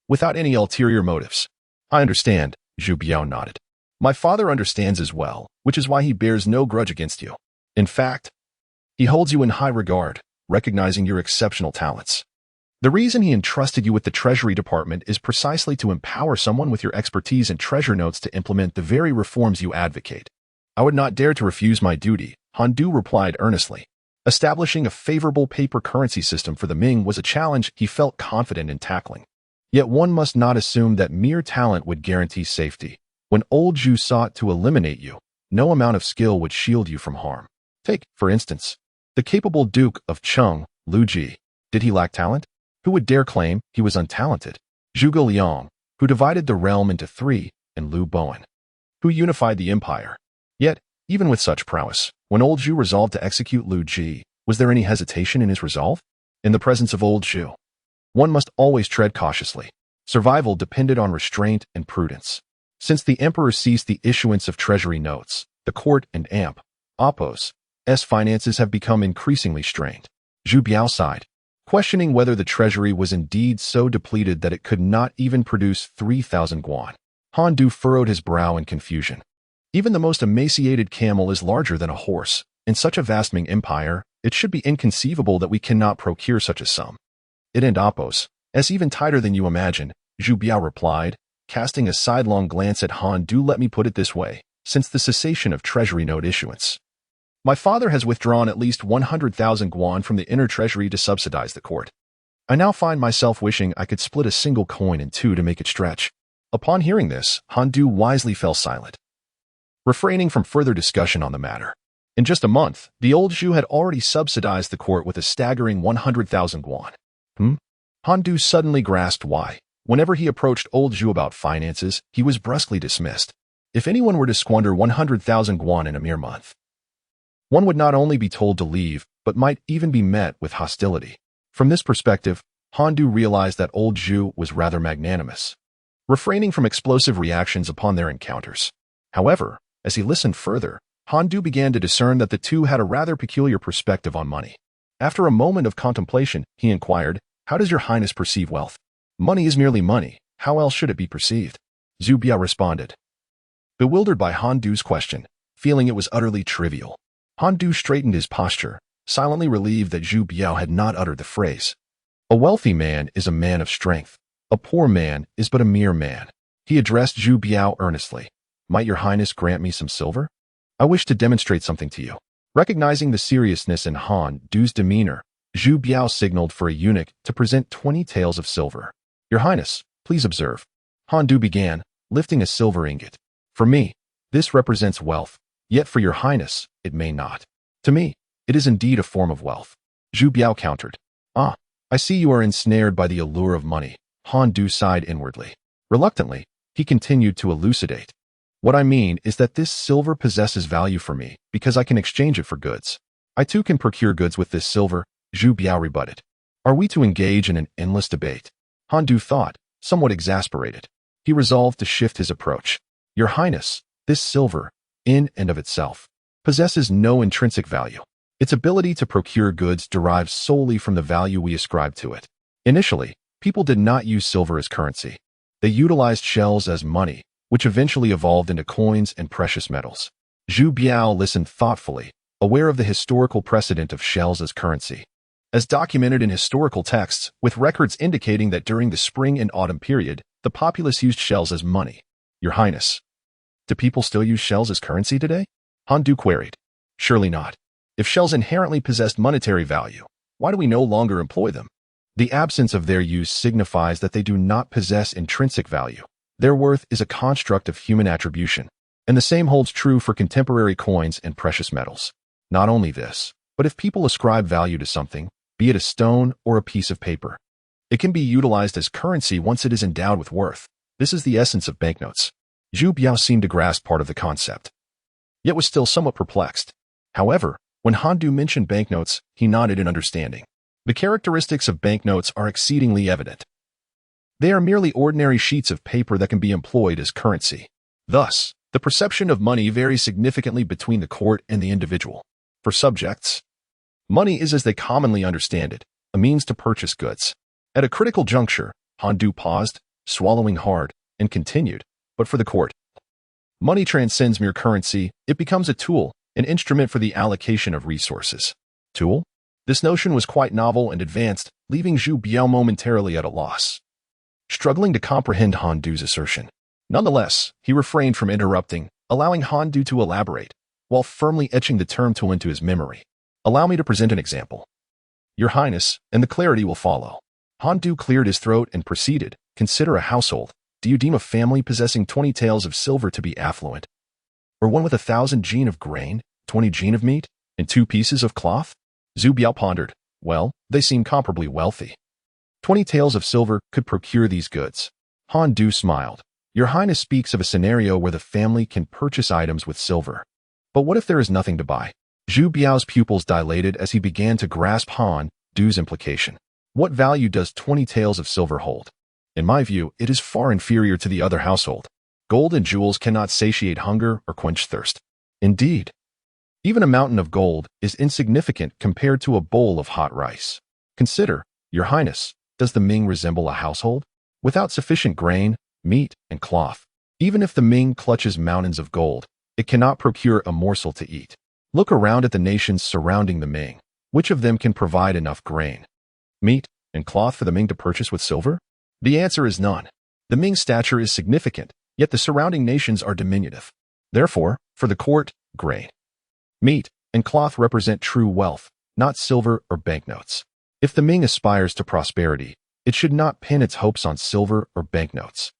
without any ulterior motives. I understand, Zhu Biao nodded. My father understands as well, which is why he bears no grudge against you. In fact, he holds you in high regard, recognizing your exceptional talents. The reason he entrusted you with the Treasury Department is precisely to empower someone with your expertise in treasure notes to implement the very reforms you advocate. I would not dare to refuse my duty, Han Du replied earnestly. Establishing a favorable paper currency system for the Ming was a challenge he felt confident in tackling. Yet one must not assume that mere talent would guarantee safety. When old Zhu sought to eliminate you, no amount of skill would shield you from harm. Take, for instance, the capable Duke of Cheng, Lu Ji. Did he lack talent? Who would dare claim he was untalented? Zhuge Liang, who divided the realm into three, and Liu Bowen, who unified the empire. Yet, even with such prowess, when old Zhu resolved to execute Lu Ji, was there any hesitation in his resolve? In the presence of old Zhu, one must always tread cautiously. Survival depended on restraint and prudence. Since the emperor ceased the issuance of treasury notes, the court and Apos' finances have become increasingly strained. Zhu Biao sighed, questioning whether the treasury was indeed so depleted that it could not even produce 3,000 guan. Han Du furrowed his brow in confusion. Even the most emaciated camel is larger than a horse. In such a vast Ming empire, it should be inconceivable that we cannot procure such a sum. It and Apos, even tighter than you imagine, Zhu Biao replied, casting a sidelong glance at Han Du. Let me put it this way, since the cessation of treasury note issuance, my father has withdrawn at least 100,000 guan from the inner treasury to subsidize the court. I now find myself wishing I could split a single coin in two to make it stretch. Upon hearing this, Han Du wisely fell silent, refraining from further discussion on the matter. In just a month, the old Zhu had already subsidized the court with a staggering 100,000 guan. Han Du suddenly grasped why, whenever he approached old Zhu about finances, he was brusquely dismissed. If anyone were to squander 100,000 guan in a mere month, one would not only be told to leave, but might even be met with hostility. From this perspective, Han Du realized that old Zhu was rather magnanimous, refraining from explosive reactions upon their encounters. However, as he listened further, Han Du began to discern that the two had a rather peculiar perspective on money. After a moment of contemplation, he inquired, how does your Highness perceive wealth? Money is merely money. How else should it be perceived? Zhu Biao responded, bewildered by Han Du's question, feeling it was utterly trivial. Han Du straightened his posture, silently relieved that Zhu Biao had not uttered the phrase. A wealthy man is a man of strength. A poor man is but a mere man. He addressed Zhu Biao earnestly. Might your highness grant me some silver? I wish to demonstrate something to you. Recognizing the seriousness in Han Du's demeanor, Zhu Biao signaled for a eunuch to present 20 taels of silver. Your highness, please observe. Han Du began, lifting a silver ingot. For me, this represents wealth, yet for your highness, it may not. To me, it is indeed a form of wealth. Zhu Biao countered. Ah, I see you are ensnared by the allure of money. Han Du sighed inwardly. Reluctantly, he continued to elucidate. What I mean is that this silver possesses value for me because I can exchange it for goods. I too can procure goods with this silver, Zhu Biao rebutted. Are we to engage in an endless debate? Han Du thought, somewhat exasperated. He resolved to shift his approach. Your highness, this silver, in and of itself, possesses no intrinsic value. Its ability to procure goods derives solely from the value we ascribe to it. Initially, people did not use silver as currency. They utilized shells as money, which eventually evolved into coins and precious metals. Zhu Biao listened thoughtfully, aware of the historical precedent of shells as currency. As documented in historical texts, with records indicating that during the spring and autumn period, the populace used shells as money. Your highness, do people still use shells as currency today? Han Du queried. Surely not. If shells inherently possessed monetary value, why do we no longer employ them? The absence of their use signifies that they do not possess intrinsic value. Their worth is a construct of human attribution, and the same holds true for contemporary coins and precious metals. Not only this, but if people ascribe value to something, be it a stone or a piece of paper, it can be utilized as currency once it is endowed with worth. This is the essence of banknotes. Zhu Biao seemed to grasp part of the concept, yet was still somewhat perplexed. However, when Han Du mentioned banknotes, he nodded in understanding. The characteristics of banknotes are exceedingly evident. They are merely ordinary sheets of paper that can be employed as currency. Thus, the perception of money varies significantly between the court and the individual. For subjects, money is as they commonly understand it, a means to purchase goods. At a critical juncture, Han Du paused, swallowing hard, and continued. But for the court, money transcends mere currency. It becomes a tool, an instrument for the allocation of resources. Tool? This notion was quite novel and advanced, leaving Zhu Biao momentarily at a loss, struggling to comprehend Han Du's assertion. Nonetheless, he refrained from interrupting, allowing Han Du to elaborate, while firmly etching the term tool into his memory. Allow me to present an example. Your highness, and the clarity will follow. Han Du cleared his throat and proceeded. Consider a household. Do you deem a family possessing 20 taels of silver to be affluent? Or one with 1,000 jin of grain, 20 jin of meat, and 2 pieces of cloth? Zhu Biao pondered. Well, they seem comparably wealthy. 20 taels of silver could procure these goods. Han Du smiled. Your highness speaks of a scenario where the family can purchase items with silver. But what if there is nothing to buy? Zhu Biao's pupils dilated as he began to grasp Han Du's implication. What value does 20 taels of silver hold? In my view, it is far inferior to the other household. Gold and jewels cannot satiate hunger or quench thirst. Indeed, even a mountain of gold is insignificant compared to a bowl of hot rice. Consider, your highness, does the Ming resemble a household? Without sufficient grain, meat, and cloth, even if the Ming clutches mountains of gold, it cannot procure a morsel to eat. Look around at the nations surrounding the Ming. Which of them can provide enough grain, meat, and cloth for the Ming to purchase with silver? The answer is none. The Ming's stature is significant, yet the surrounding nations are diminutive. Therefore, for the court, grain, meat, and cloth represent true wealth, not silver or banknotes. If the Ming aspires to prosperity, it should not pin its hopes on silver or banknotes,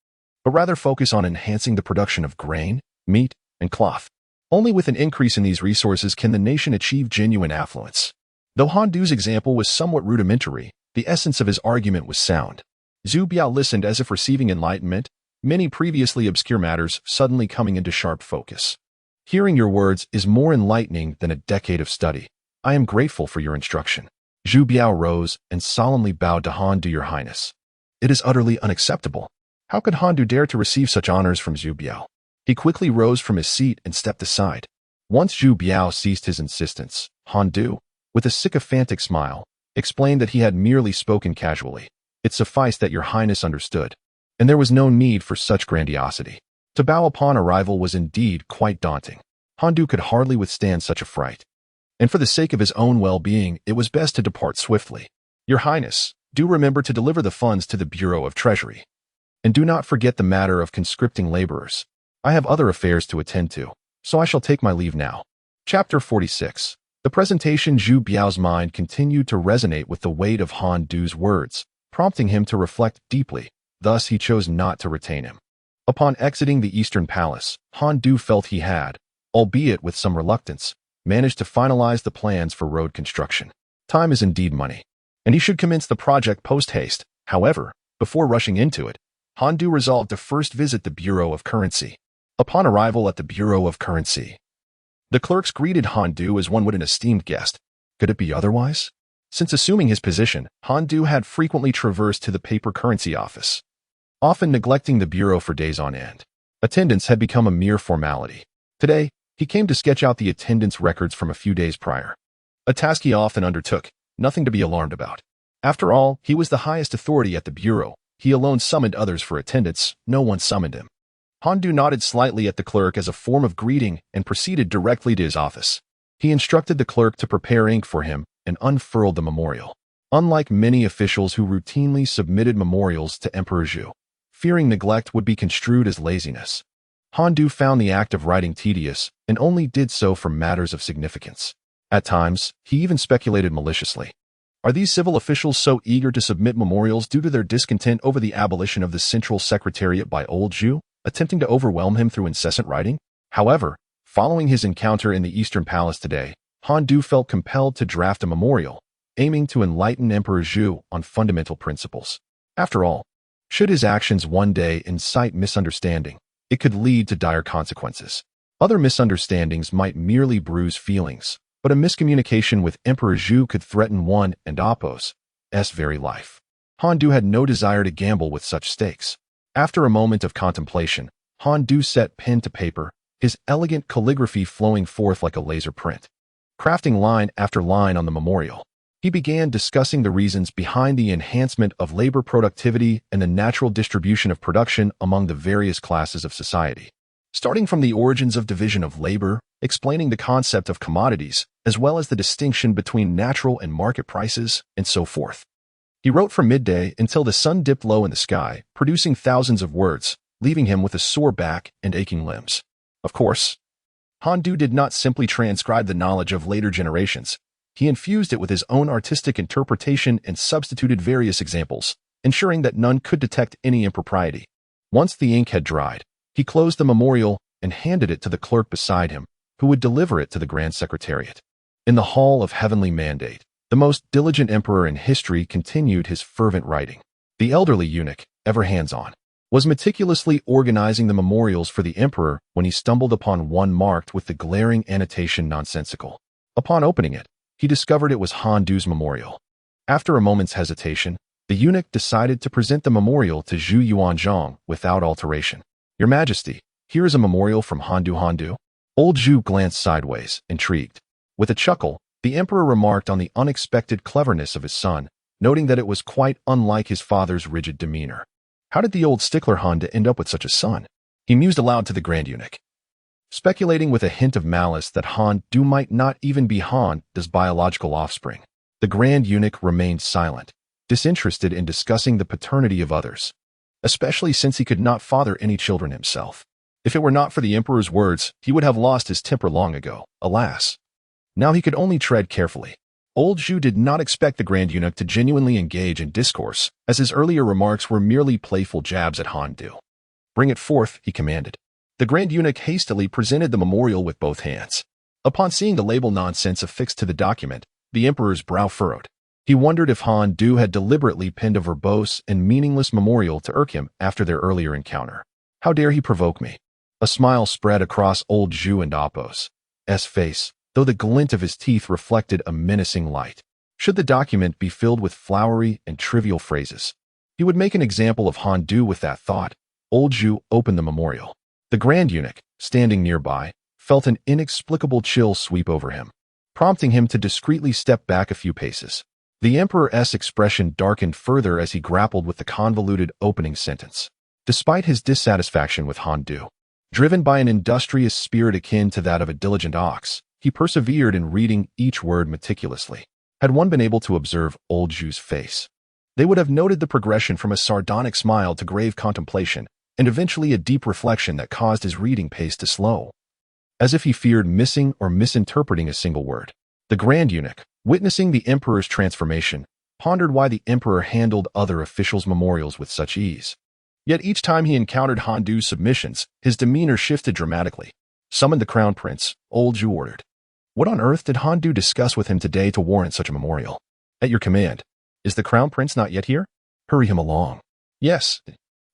but rather focus on enhancing the production of grain, meat, and cloth. Only with an increase in these resources can the nation achieve genuine affluence. Though Han Du's example was somewhat rudimentary, the essence of his argument was sound. Zhu Biao listened as if receiving enlightenment, many previously obscure matters suddenly coming into sharp focus. Hearing your words is more enlightening than a decade of study. I am grateful for your instruction. Zhu Biao rose and solemnly bowed to Han Du, your highness. It is utterly unacceptable. How could Han Du dare to receive such honors from Zhu Biao? He quickly rose from his seat and stepped aside. Once Zhu Biao ceased his insistence, Han Du, with a sycophantic smile, explained that he had merely spoken casually. It sufficed that your highness understood, and there was no need for such grandiosity. To bow upon arrival was indeed quite daunting. Han Du could hardly withstand such a fright. And for the sake of his own well-being, it was best to depart swiftly. Your Highness, do remember to deliver the funds to the Bureau of Treasury. And do not forget the matter of conscripting laborers. I have other affairs to attend to, so I shall take my leave now. Chapter 46. The presentation. Zhu Biao's mind continued to resonate with the weight of Han Du's words, prompting him to reflect deeply. Thus he chose not to retain him. Upon exiting the Eastern Palace, Han Du felt he had, albeit with some reluctance, managed to finalize the plans for road construction. Time is indeed money, and he should commence the project post-haste. However, before rushing into it, Han Du resolved to first visit the Bureau of Currency. Upon arrival at the Bureau of Currency, the clerks greeted Han Du as one would an esteemed guest. Could it be otherwise? Since assuming his position, Han Du had frequently traversed to the paper currency office, often neglecting the bureau for days on end. Attendance had become a mere formality. Today, he came to sketch out the attendance records from a few days prior. A task he often undertook, nothing to be alarmed about. After all, he was the highest authority at the bureau. He alone summoned others for attendance, no one summoned him. Han Du nodded slightly at the clerk as a form of greeting and proceeded directly to his office. He instructed the clerk to prepare ink for him and unfurled the memorial. Unlike many officials who routinely submitted memorials to Emperor Zhu, fearing neglect would be construed as laziness, Han Du found the act of writing tedious and only did so for matters of significance. At times, he even speculated maliciously. Are these civil officials so eager to submit memorials due to their discontent over the abolition of the Central Secretariat by old Zhu, attempting to overwhelm him through incessant writing? However, following his encounter in the Eastern Palace today, Han Du felt compelled to draft a memorial, aiming to enlighten Emperor Zhu on fundamental principles. After all, should his actions one day incite misunderstanding, it could lead to dire consequences. Other misunderstandings might merely bruise feelings, but a miscommunication with Emperor Zhu could threaten one and Appo's very life. Han Du had no desire to gamble with such stakes. After a moment of contemplation, Han Du set pen to paper, his elegant calligraphy flowing forth like a laser print. Crafting line after line on the memorial, he began discussing the reasons behind the enhancement of labor productivity and the natural distribution of production among the various classes of society. Starting from the origins of division of labor, explaining the concept of commodities, as well as the distinction between natural and market prices, and so forth. He wrote from midday until the sun dipped low in the sky, producing thousands of words, leaving him with a sore back and aching limbs. Of course, Han Du did not simply transcribe the knowledge of later generations. He infused it with his own artistic interpretation and substituted various examples, ensuring that none could detect any impropriety. Once the ink had dried, he closed the memorial and handed it to the clerk beside him, who would deliver it to the Grand Secretariat. In the Hall of Heavenly Mandate, the most diligent emperor in history continued his fervent writing. The elderly eunuch, ever hands-on, was meticulously organizing the memorials for the emperor when he stumbled upon one marked with the glaring annotation nonsensical. Upon opening it, he discovered it was Han Du's memorial. After a moment's hesitation, the eunuch decided to present the memorial to Zhu Yuanzhang without alteration. Your Majesty, here is a memorial from Han Du. Han Du? Old Zhu glanced sideways, intrigued. With a chuckle, the emperor remarked on the unexpected cleverness of his son, noting that it was quite unlike his father's rigid demeanor. How did the old stickler Han Du end up with such a son? He mused aloud to the Grand Eunuch, speculating with a hint of malice that Han Du might not even be Han Du's biological offspring. The Grand Eunuch remained silent, disinterested in discussing the paternity of others, especially since he could not father any children himself. If it were not for the emperor's words, he would have lost his temper long ago. Alas, now he could only tread carefully. Old Zhu did not expect the Grand Eunuch to genuinely engage in discourse, as his earlier remarks were merely playful jabs at Han Du. Bring it forth, he commanded. The Grand Eunuch hastily presented the memorial with both hands. Upon seeing the label nonsense affixed to the document, the emperor's brow furrowed. He wondered if Han Du had deliberately penned a verbose and meaningless memorial to irk him after their earlier encounter. How dare he provoke me? A smile spread across old Zhu and Appo's face, though the glint of his teeth reflected a menacing light. Should the document be filled with flowery and trivial phrases, he would make an example of Han Du with that thought. Old Zhu opened the memorial. The Grand Eunuch, standing nearby, felt an inexplicable chill sweep over him, prompting him to discreetly step back a few paces. The emperor's expression darkened further as he grappled with the convoluted opening sentence. Despite his dissatisfaction with Han Du, Driven by an industrious spirit akin to that of a diligent ox, he persevered in reading each word meticulously. Had one been able to observe old Zhu's face, they would have noted the progression from a sardonic smile to grave contemplation, and eventually a deep reflection that caused his reading pace to slow, as if he feared missing or misinterpreting a single word. The Grand Eunuch, witnessing the emperor's transformation, pondered why the emperor handled other officials' memorials with such ease. Yet each time he encountered Han Du's submissions, his demeanor shifted dramatically. "Summon the crown prince," old Zhu ordered. What on earth did Han Du discuss with him today to warrant such a memorial? "At your command. Is the crown prince not yet here? Hurry him along." "Yes,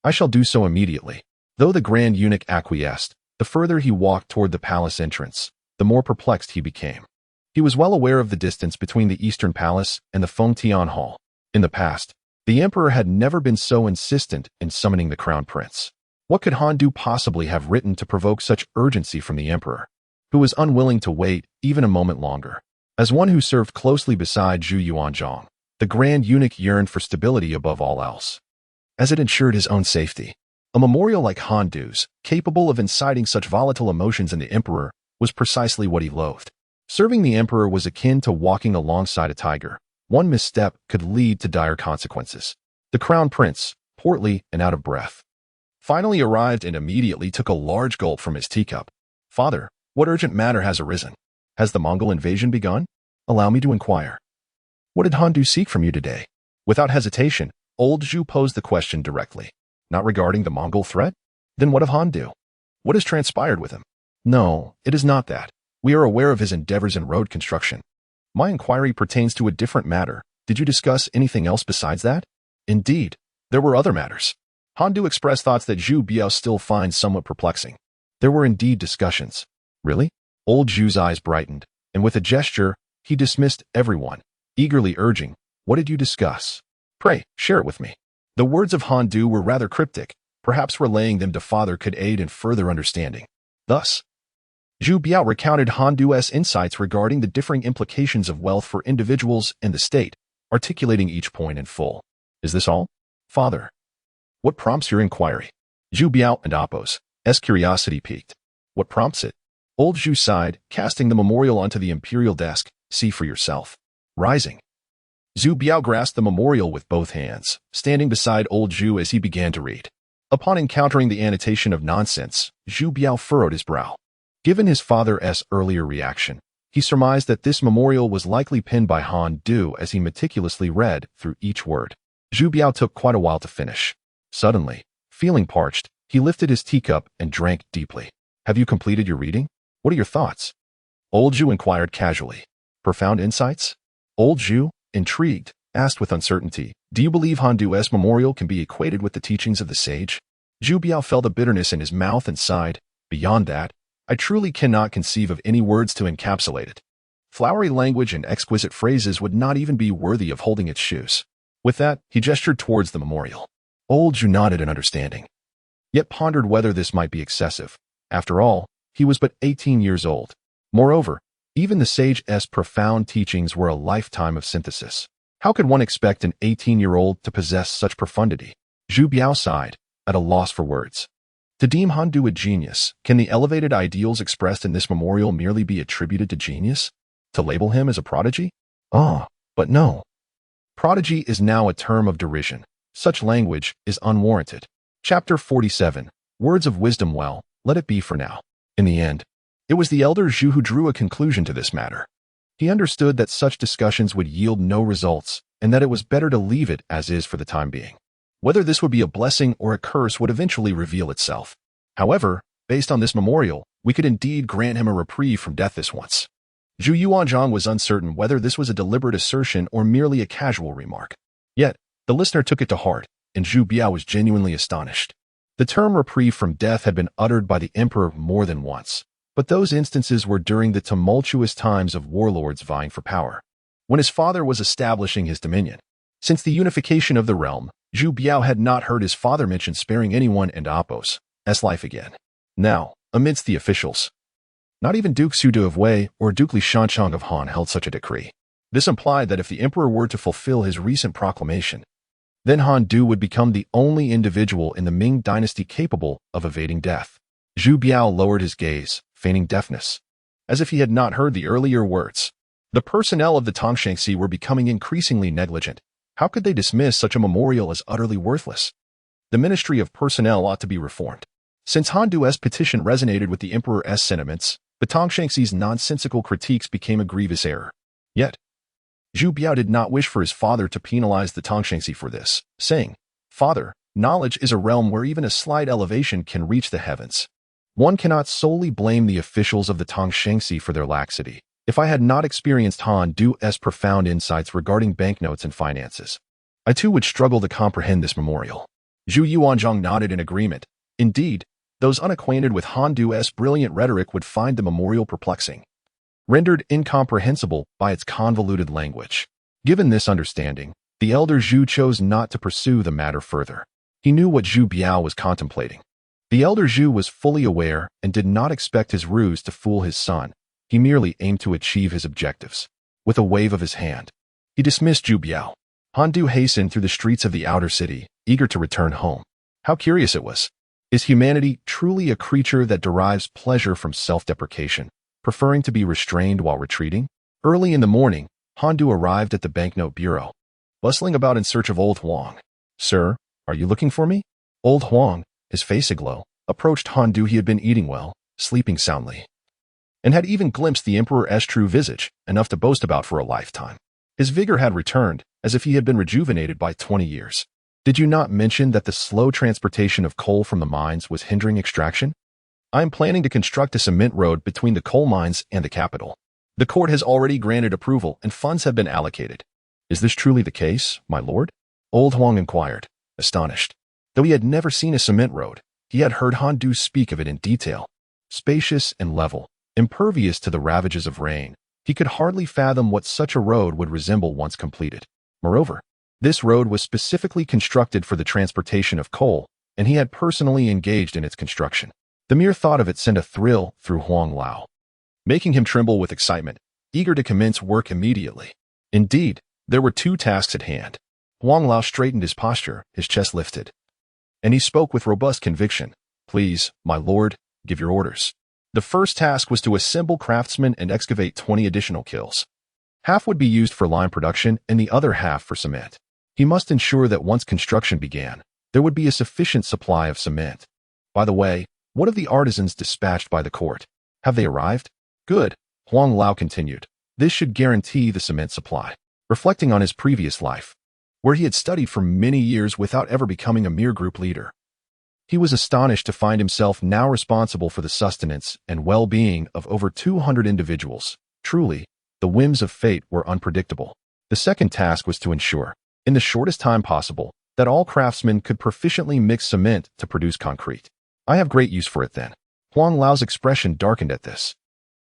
I shall do so immediately." Though the Grand Eunuch acquiesced, the further he walked toward the palace entrance, the more perplexed he became. He was well aware of the distance between the Eastern Palace and the Fengtian Hall. In the past, the emperor had never been so insistent in summoning the crown prince. What could Han Du possibly have written to provoke such urgency from the emperor, who was unwilling to wait even a moment longer? As one who served closely beside Zhu Yuanzhang, the Grand Eunuch yearned for stability above all else, as it ensured his own safety. A memorial like Han Du's, capable of inciting such volatile emotions in the emperor, was precisely what he loathed. Serving the emperor was akin to walking alongside a tiger. One misstep could lead to dire consequences. The crown prince, portly and out of breath, finally arrived and immediately took a large gulp from his teacup. "Father, what urgent matter has arisen? Has the Mongol invasion begun? Allow me to inquire. What did Han Du seek from you today?" Without hesitation, old Zhu posed the question directly. "Not regarding the Mongol threat? Then what of Han Du? What has transpired with him?" "No, it is not that. We are aware of his endeavors in road construction. My inquiry pertains to a different matter. Did you discuss anything else besides that?" "Indeed, there were other matters." Han Du expressed thoughts that Zhu Biao still finds somewhat perplexing. There were indeed discussions. "Really?" Old Zhu's eyes brightened, and with a gesture, he dismissed everyone, eagerly urging, "What did you discuss? Pray, share it with me." The words of Han Du were rather cryptic. Perhaps relaying them to father could aid in further understanding. Thus, Zhu Biao recounted Han Du's insights regarding the differing implications of wealth for individuals and the state, articulating each point in full. "Is this all, father? What prompts your inquiry?" Zhu Biao and Appo's curiosity piqued. "What prompts it?" Old Zhu sighed, casting the memorial onto the imperial desk. "See for yourself." Rising, Zhu Biao grasped the memorial with both hands, standing beside old Zhu as he began to read. Upon encountering the annotation of nonsense, Zhu Biao furrowed his brow. Given his father's earlier reaction, he surmised that this memorial was likely penned by Han Du as he meticulously read through each word. Zhu Biao took quite a while to finish. Suddenly, feeling parched, he lifted his teacup and drank deeply. "Have you completed your reading? What are your thoughts?" Old Zhu inquired casually. "Profound insights?" Old Zhu, intrigued, asked with uncertainty, "Do you believe Han Du's memorial can be equated with the teachings of the sage?" Zhu Biao felt a bitterness in his mouth and sighed. "Beyond that, I truly cannot conceive of any words to encapsulate it. Flowery language and exquisite phrases would not even be worthy of holding its shoes." With that, he gestured towards the memorial. Old Zhu nodded in understanding, yet pondered whether this might be excessive. After all, he was but 18 years old. Moreover, even the sage's profound teachings were a lifetime of synthesis. How could one expect an 18-year-old to possess such profundity? Zhu Biao sighed, at a loss for words. To deem Han Du a genius, can the elevated ideals expressed in this memorial merely be attributed to genius? To label him as a prodigy? Ah, but no. Prodigy is now a term of derision. Such language is unwarranted. Chapter 47. Words of wisdom. Well, let it be for now. In the end, it was the elder Zhu who drew a conclusion to this matter. He understood that such discussions would yield no results, and that it was better to leave it as is for the time being. Whether this would be a blessing or a curse would eventually reveal itself. However, based on this memorial, we could indeed grant him a reprieve from death this once. Zhu Yuanzhang was uncertain whether this was a deliberate assertion or merely a casual remark. Yet, the listener took it to heart, and Zhu Biao was genuinely astonished. The term reprieve from death had been uttered by the emperor more than once, but those instances were during the tumultuous times of warlords vying for power, when his father was establishing his dominion. Since the unification of the realm, Zhu Biao had not heard his father mention sparing anyone and Appo's life again. Now, amidst the officials, not even Duke Su of Wei or Duke Li Shanchang of Han held such a decree. This implied that if the emperor were to fulfill his recent proclamation, then Han Du would become the only individual in the Ming Dynasty capable of evading death. Zhu Biao lowered his gaze, feigning deafness, as if he had not heard the earlier words. The personnel of the Tangshanxi were becoming increasingly negligent. How could they dismiss such a memorial as utterly worthless? The Ministry of Personnel ought to be reformed. Since Han Du's petition resonated with the Emperor's sentiments, the Tangshanxi's nonsensical critiques became a grievous error. Yet, Zhu Biao did not wish for his father to penalize the Tangshanxi for this, saying, "Father, knowledge is a realm where even a slight elevation can reach the heavens. One cannot solely blame the officials of the Tangshanxi for their laxity. If I had not experienced Han Du's profound insights regarding banknotes and finances, I too would struggle to comprehend this memorial." Zhu Yuanzhang nodded in agreement. Indeed, those unacquainted with Han Du's brilliant rhetoric would find the memorial perplexing, rendered incomprehensible by its convoluted language. Given this understanding, the elder Zhu chose not to pursue the matter further. He knew what Zhu Biao was contemplating. The elder Zhu was fully aware and did not expect his ruse to fool his son. He merely aimed to achieve his objectives. With a wave of his hand, he dismissed Zhu Biao. Han Du hastened through the streets of the outer city, eager to return home. How curious it was. Is humanity truly a creature that derives pleasure from self-deprecation, preferring to be restrained while retreating? Early in the morning, Han Du arrived at the banknote bureau, bustling about in search of Old Huang. "Sir, are you looking for me?" Old Huang, his face aglow, approached Han Du. He had been eating well, sleeping soundly, and had even glimpsed the Emperor's true visage, enough to boast about for a lifetime. His vigor had returned, as if he had been rejuvenated by 20 years. "Did you not mention that the slow transportation of coal from the mines was hindering extraction? I am planning to construct a cement road between the coal mines and the capital. The court has already granted approval and funds have been allocated." "Is this truly the case, my lord?" Old Huang inquired, astonished. Though he had never seen a cement road, he had heard Han Du speak of it in detail. Spacious and level, impervious to the ravages of rain, he could hardly fathom what such a road would resemble once completed. Moreover, this road was specifically constructed for the transportation of coal, and he had personally engaged in its construction. The mere thought of it sent a thrill through Huang Lao, making him tremble with excitement, eager to commence work immediately. Indeed, there were two tasks at hand. Huang Lao straightened his posture, his chest lifted, and he spoke with robust conviction. "Please, my lord, give your orders." The first task was to assemble craftsmen and excavate 20 additional kilns. Half would be used for lime production and the other half for cement. He must ensure that once construction began, there would be a sufficient supply of cement. By the way, what of the artisans dispatched by the court? Have they arrived? Good, Huang Lao continued. This should guarantee the cement supply. Reflecting on his previous life, where he had studied for many years without ever becoming a mere group leader, he was astonished to find himself now responsible for the sustenance and well-being of over 200 individuals. Truly, the whims of fate were unpredictable. The second task was to ensure, in the shortest time possible, that all craftsmen could proficiently mix cement to produce concrete. "I have great use for it then." Huang Lao's expression darkened at this.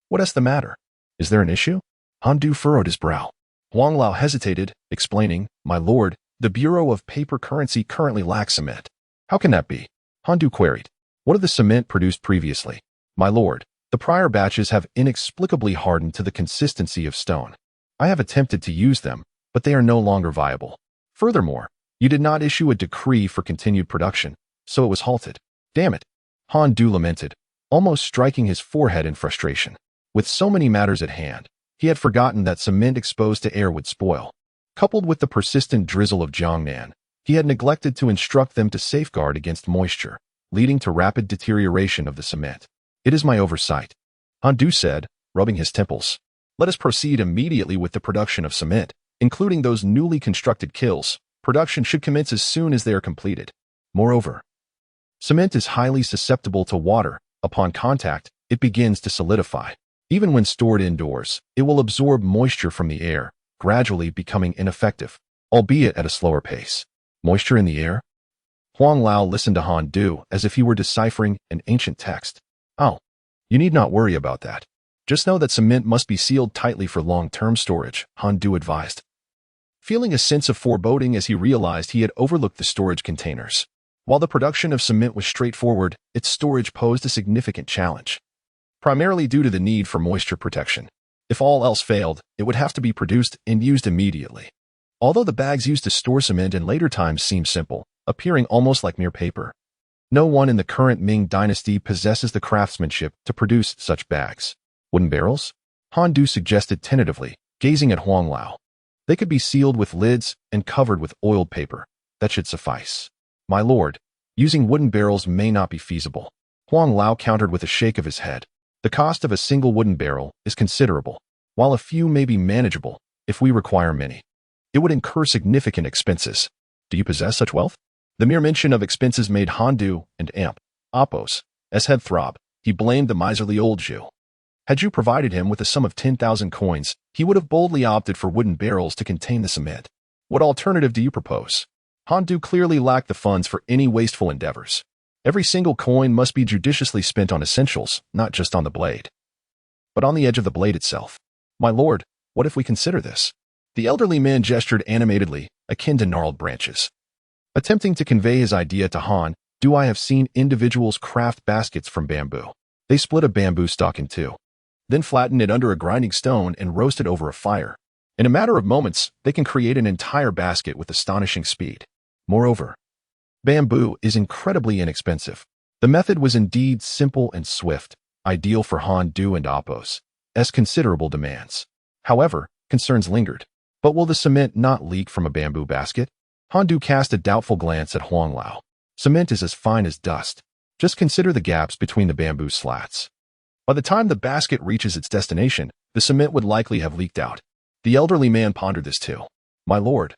"What is the matter? Is there an issue?" Han Du furrowed his brow. Huang Lao hesitated, explaining, "My lord, the Bureau of Paper Currency currently lacks cement." "How can that be?" Han Du queried. "What of the cement produced previously?" "My lord, the prior batches have inexplicably hardened to the consistency of stone. I have attempted to use them, but they are no longer viable. Furthermore, you did not issue a decree for continued production, so it was halted." "Damn it," Han Du lamented, almost striking his forehead in frustration. With so many matters at hand, he had forgotten that cement exposed to air would spoil. Coupled with the persistent drizzle of Jiangnan, he had neglected to instruct them to safeguard against moisture, leading to rapid deterioration of the cement. "It is my oversight," Han Du said, rubbing his temples. "Let us proceed immediately with the production of cement, including those newly constructed kilns. Production should commence as soon as they are completed. Moreover, cement is highly susceptible to water. Upon contact, it begins to solidify. Even when stored indoors, it will absorb moisture from the air, gradually becoming ineffective, albeit at a slower pace." "Moisture in the air?" Huang Lao listened to Han Du as if he were deciphering an ancient text. "Oh, you need not worry about that. Just know that cement must be sealed tightly for long-term storage," Han Du advised, feeling a sense of foreboding as he realized he had overlooked the storage containers. While the production of cement was straightforward, its storage posed a significant challenge, primarily due to the need for moisture protection. If all else failed, it would have to be produced and used immediately. Although the bags used to store cement in later times seemed simple, appearing almost like mere paper, No one in the current Ming Dynasty possesses the craftsmanship to produce such bags. Wooden barrels? Han Du suggested tentatively, gazing at Huang Lao. They could be sealed with lids and covered with oiled paper. That should suffice. My lord, using wooden barrels may not be feasible. Huang Lao countered with a shake of his head. The cost of a single wooden barrel is considerable, while a few may be manageable if we require many. It would incur significant expenses. Do you possess such wealth? The mere mention of expenses made Han Du and Apos head throb. He blamed the miserly old Zhu. Had you provided him with a sum of 10,000 coins, he would have boldly opted for wooden barrels to contain the cement. What alternative do you propose? Han Du clearly lacked the funds for any wasteful endeavors. Every single coin must be judiciously spent on essentials, not just on the blade, but on the edge of the blade itself. My lord, what if we consider this? The elderly man gestured animatedly, akin to gnarled branches. Attempting to convey his idea to Han Du, I have seen individuals craft baskets from bamboo. They split a bamboo stalk in two, then flatten it under a grinding stone and roast it over a fire. In a matter of moments, they can create an entire basket with astonishing speed. Moreover, bamboo is incredibly inexpensive. The method was indeed simple and swift, ideal for Han Du and Apos, as considerable demands. However, concerns lingered. But will the cement not leak from a bamboo basket? Han Du cast a doubtful glance at Huang Lao. Cement is as fine as dust. Just consider the gaps between the bamboo slats. By the time the basket reaches its destination, the cement would likely have leaked out. The elderly man pondered this too. My lord,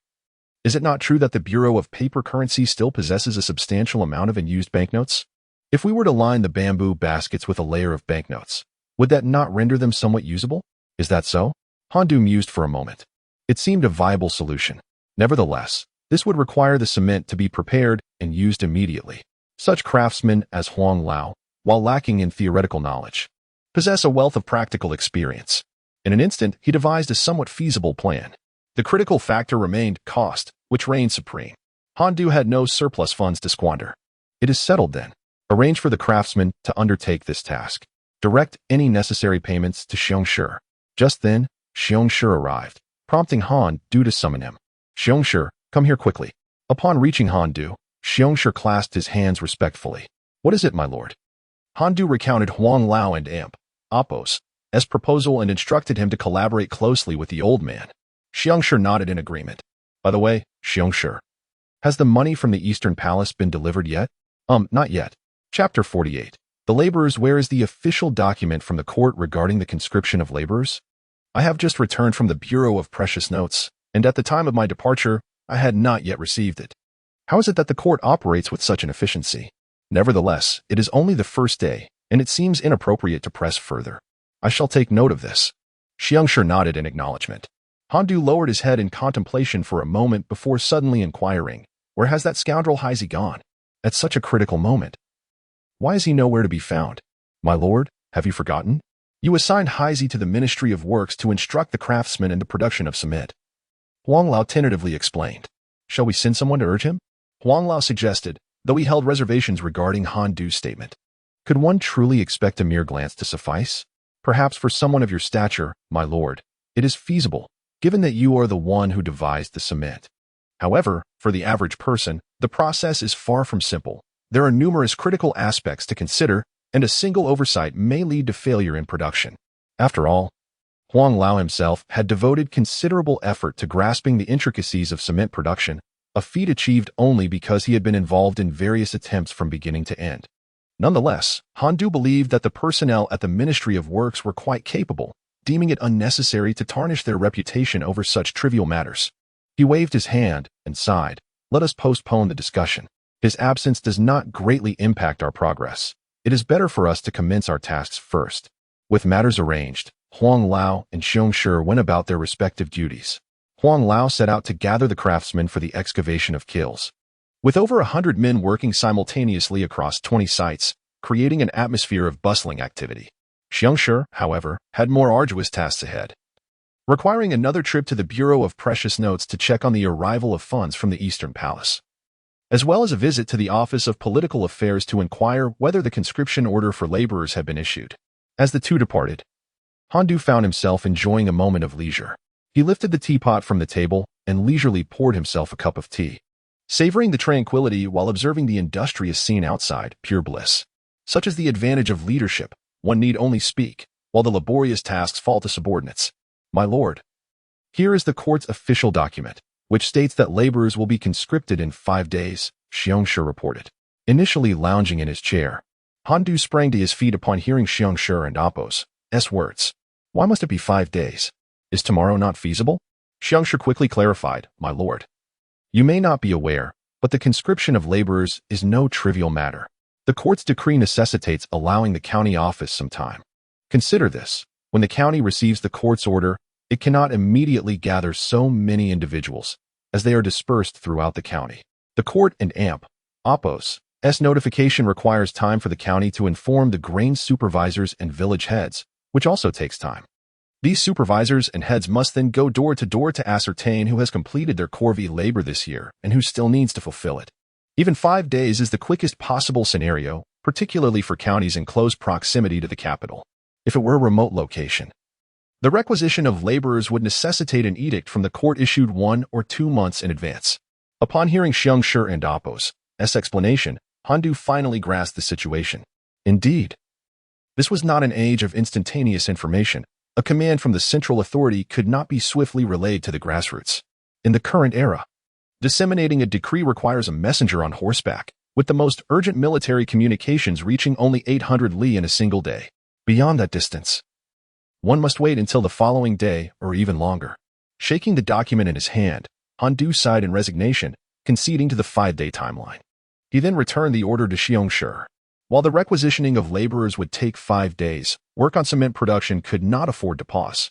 is it not true that the Bureau of Paper Currency still possesses a substantial amount of unused banknotes? If we were to line the bamboo baskets with a layer of banknotes, would that not render them somewhat usable? Is that so? Han Du mused for a moment. It seemed a viable solution. Nevertheless, this would require the cement to be prepared and used immediately. Such craftsmen as Huang Lao, while lacking in theoretical knowledge, possess a wealth of practical experience. In an instant, he devised a somewhat feasible plan. The critical factor remained cost, which reigned supreme. Han Du had no surplus funds to squander. It is settled then. Arrange for the craftsman to undertake this task. Direct any necessary payments to Xiongshi. Just then, Xiongshi arrived, prompting Han Du to summon him. Xiongshi, come here quickly. Upon reaching Han Du, Xiongshi clasped his hands respectfully. What is it, my lord? Han Du recounted Huang Lao and Apos' proposal and instructed him to collaborate closely with the old man. Xiongshi nodded in agreement. By the way, Xiongshi, has the money from the Eastern Palace been delivered yet? Not yet. Chapter 48. The laborers. Where is the official document from the court regarding the conscription of laborers? I have just returned from the Bureau of Precious Notes, and at the time of my departure, I had not yet received it. How is it that the court operates with such an efficiency? Nevertheless, it is only the first day, and it seems inappropriate to press further. I shall take note of this. Xiongshi nodded in acknowledgement. Han Du lowered his head in contemplation for a moment before suddenly inquiring, where has that scoundrel Heisey gone? At such a critical moment. Why is he nowhere to be found? My lord, have you forgotten? You assigned Heisey to the Ministry of Works to instruct the craftsmen in the production of cement. Huang Lao tentatively explained. Shall we send someone to urge him? Huang Lao suggested, though he held reservations regarding Han Du's statement. Could one truly expect a mere glance to suffice? Perhaps for someone of your stature, my lord, it is feasible, given that you are the one who devised the cement. However, for the average person, the process is far from simple. There are numerous critical aspects to consider, and a single oversight may lead to failure in production. After all, Huang Lao himself had devoted considerable effort to grasping the intricacies of cement production, a feat achieved only because he had been involved in various attempts from beginning to end. Nonetheless, Han Du believed that the personnel at the Ministry of Works were quite capable, deeming it unnecessary to tarnish their reputation over such trivial matters. He waved his hand and sighed. Let us postpone the discussion. His absence does not greatly impact our progress. It is better for us to commence our tasks first. With matters arranged, Huang Lao and Xiongshi went about their respective duties. Huang Lao set out to gather the craftsmen for the excavation of kilns. With over 100 men working simultaneously across 20 sites, creating an atmosphere of bustling activity. Xiongshi, however, had more arduous tasks ahead, requiring another trip to the Bureau of Precious Notes to check on the arrival of funds from the Eastern Palace, as well as a visit to the Office of Political Affairs to inquire whether the conscription order for laborers had been issued. As the two departed, Han Du found himself enjoying a moment of leisure. He lifted the teapot from the table and leisurely poured himself a cup of tea. savoring the tranquility while observing the industrious scene outside, pure bliss. Such is the advantage of leadership. One need only speak, while the laborious tasks fall to subordinates. My lord, here is the court's official document, which states that laborers will be conscripted in 5 days, Xiongshi reported. Initially lounging in his chair, Han Du sprang to his feet upon hearing Xiongshi and Appo's words. Why must it be 5 days? Is tomorrow not feasible? Xiongshi quickly clarified, my lord. You may not be aware, but the conscription of laborers is no trivial matter. The court's decree necessitates allowing the county office some time. Consider this. When the county receives the court's order, it cannot immediately gather so many individuals, as they are dispersed throughout the county. The court and Appo's notification requires time for the county to inform the grain supervisors and village heads, which also takes time. These supervisors and heads must then go door to door to ascertain who has completed their corvée labor this year and who still needs to fulfill it. Even 5 days is the quickest possible scenario, particularly for counties in close proximity to the capital. If it were a remote location, the requisition of laborers would necessitate an edict from the court issued 1 or 2 months in advance. Upon hearing Xiongshi and Appo's explanation, Han Du finally grasped the situation. Indeed, this was not an age of instantaneous information. A command from the central authority could not be swiftly relayed to the grassroots. In the current era, disseminating a decree requires a messenger on horseback, with the most urgent military communications reaching only 800 li in a single day. Beyond that distance, one must wait until the following day or even longer. Shaking the document in his hand, Han Du sighed in resignation, conceding to the 5-day timeline. He then returned the order to Xiongshi. While the requisitioning of laborers would take 5 days, work on cement production could not afford to pause.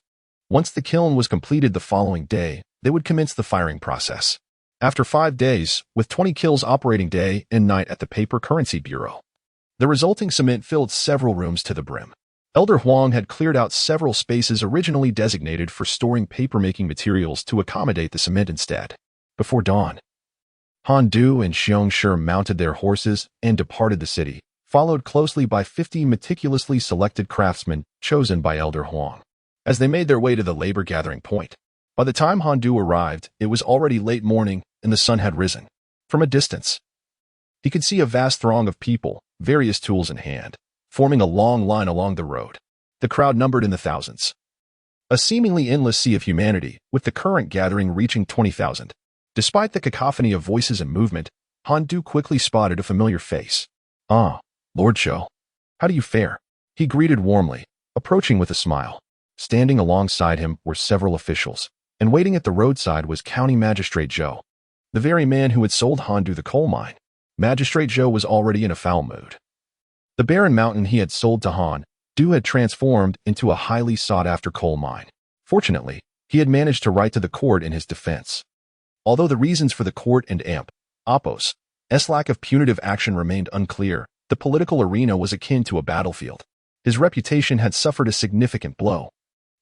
Once the kiln was completed the following day, they would commence the firing process. After 5 days, with 20 kilns operating day and night at the Paper Currency Bureau, the resulting cement filled several rooms to the brim. Elder Huang had cleared out several spaces originally designated for storing paper-making materials to accommodate the cement instead. Before dawn, Han Du and Xiongshi mounted their horses and departed the city, followed closely by 50 meticulously selected craftsmen chosen by Elder Huang. As they made their way to the labor-gathering point, by the time Han Du arrived, it was already late morning and the sun had risen. From a distance, he could see a vast throng of people, various tools in hand, forming a long line along the road. The crowd numbered in the thousands. A seemingly endless sea of humanity, with the current gathering reaching 20,000. Despite the cacophony of voices and movement, Han Du quickly spotted a familiar face. Ah, Lord Zhou. How do you fare? He greeted warmly, approaching with a smile. Standing alongside him were several officials, and waiting at the roadside was County Magistrate Zhou, the very man who had sold Han Du the coal mine. Magistrate Zhou was already in a foul mood. The barren mountain he had sold to Han Du had transformed into a highly sought-after coal mine. Fortunately, he had managed to write to the court in his defense. Although the reasons for the court and Appo's lack of punitive action remained unclear, the political arena was akin to a battlefield. His reputation had suffered a significant blow.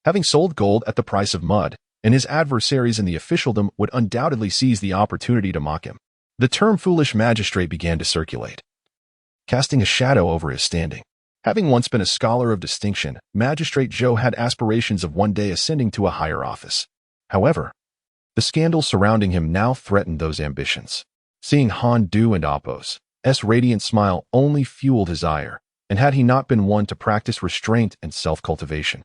Having sold gold at the price of mud, and his adversaries in the officialdom would undoubtedly seize the opportunity to mock him. The term foolish magistrate began to circulate, casting a shadow over his standing. Having once been a scholar of distinction, Magistrate Zhou had aspirations of one day ascending to a higher office. However, the scandals surrounding him now threatened those ambitions. Seeing Han Du and Appo's radiant smile only fueled his ire, and had he not been one to practice restraint and self-cultivation,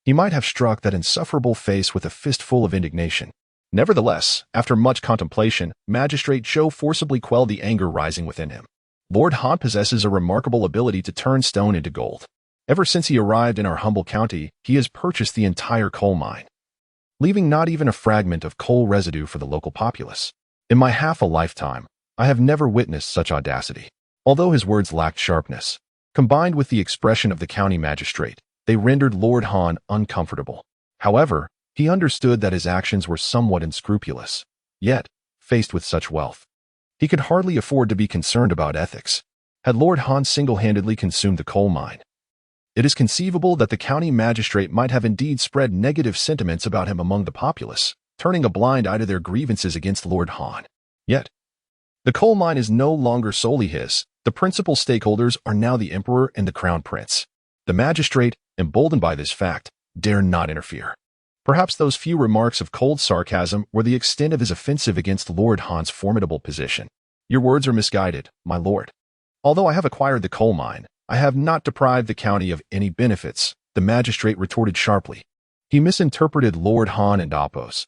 he might have struck that insufferable face with a fistful of indignation. Nevertheless, after much contemplation, Magistrate Zhou forcibly quelled the anger rising within him. Lord Han possesses a remarkable ability to turn stone into gold. Ever since he arrived in our humble county, he has purchased the entire coal mine, leaving not even a fragment of coal residue for the local populace. In my half a lifetime, I have never witnessed such audacity. Although his words lacked sharpness, combined with the expression of the county magistrate, they rendered Lord Han uncomfortable. However, he understood that his actions were somewhat unscrupulous. Yet, faced with such wealth, he could hardly afford to be concerned about ethics. Had Lord Han single-handedly consumed the coal mine, it is conceivable that the county magistrate might have indeed spread negative sentiments about him among the populace, turning a blind eye to their grievances against Lord Han. Yet, the coal mine is no longer solely his. The principal stakeholders are now the emperor and the crown prince. The magistrate, emboldened by this fact, dare not interfere. Perhaps those few remarks of cold sarcasm were the extent of his offensive against Lord Han's formidable position. Your words are misguided, my lord. Although I have acquired the coal mine, I have not deprived the county of any benefits, the magistrate retorted sharply. He misinterpreted Lord Han and Apo's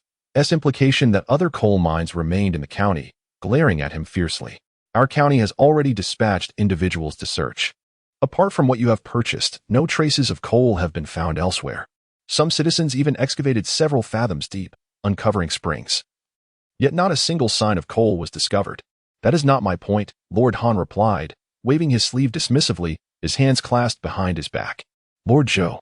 implication that other coal mines remained in the county, glaring at him fiercely. Our county has already dispatched individuals to search. Apart from what you have purchased, no traces of coal have been found elsewhere. Some citizens even excavated several fathoms deep, uncovering springs. Yet not a single sign of coal was discovered. That is not my point, Lord Han replied, waving his sleeve dismissively, his hands clasped behind his back. Lord Zhou,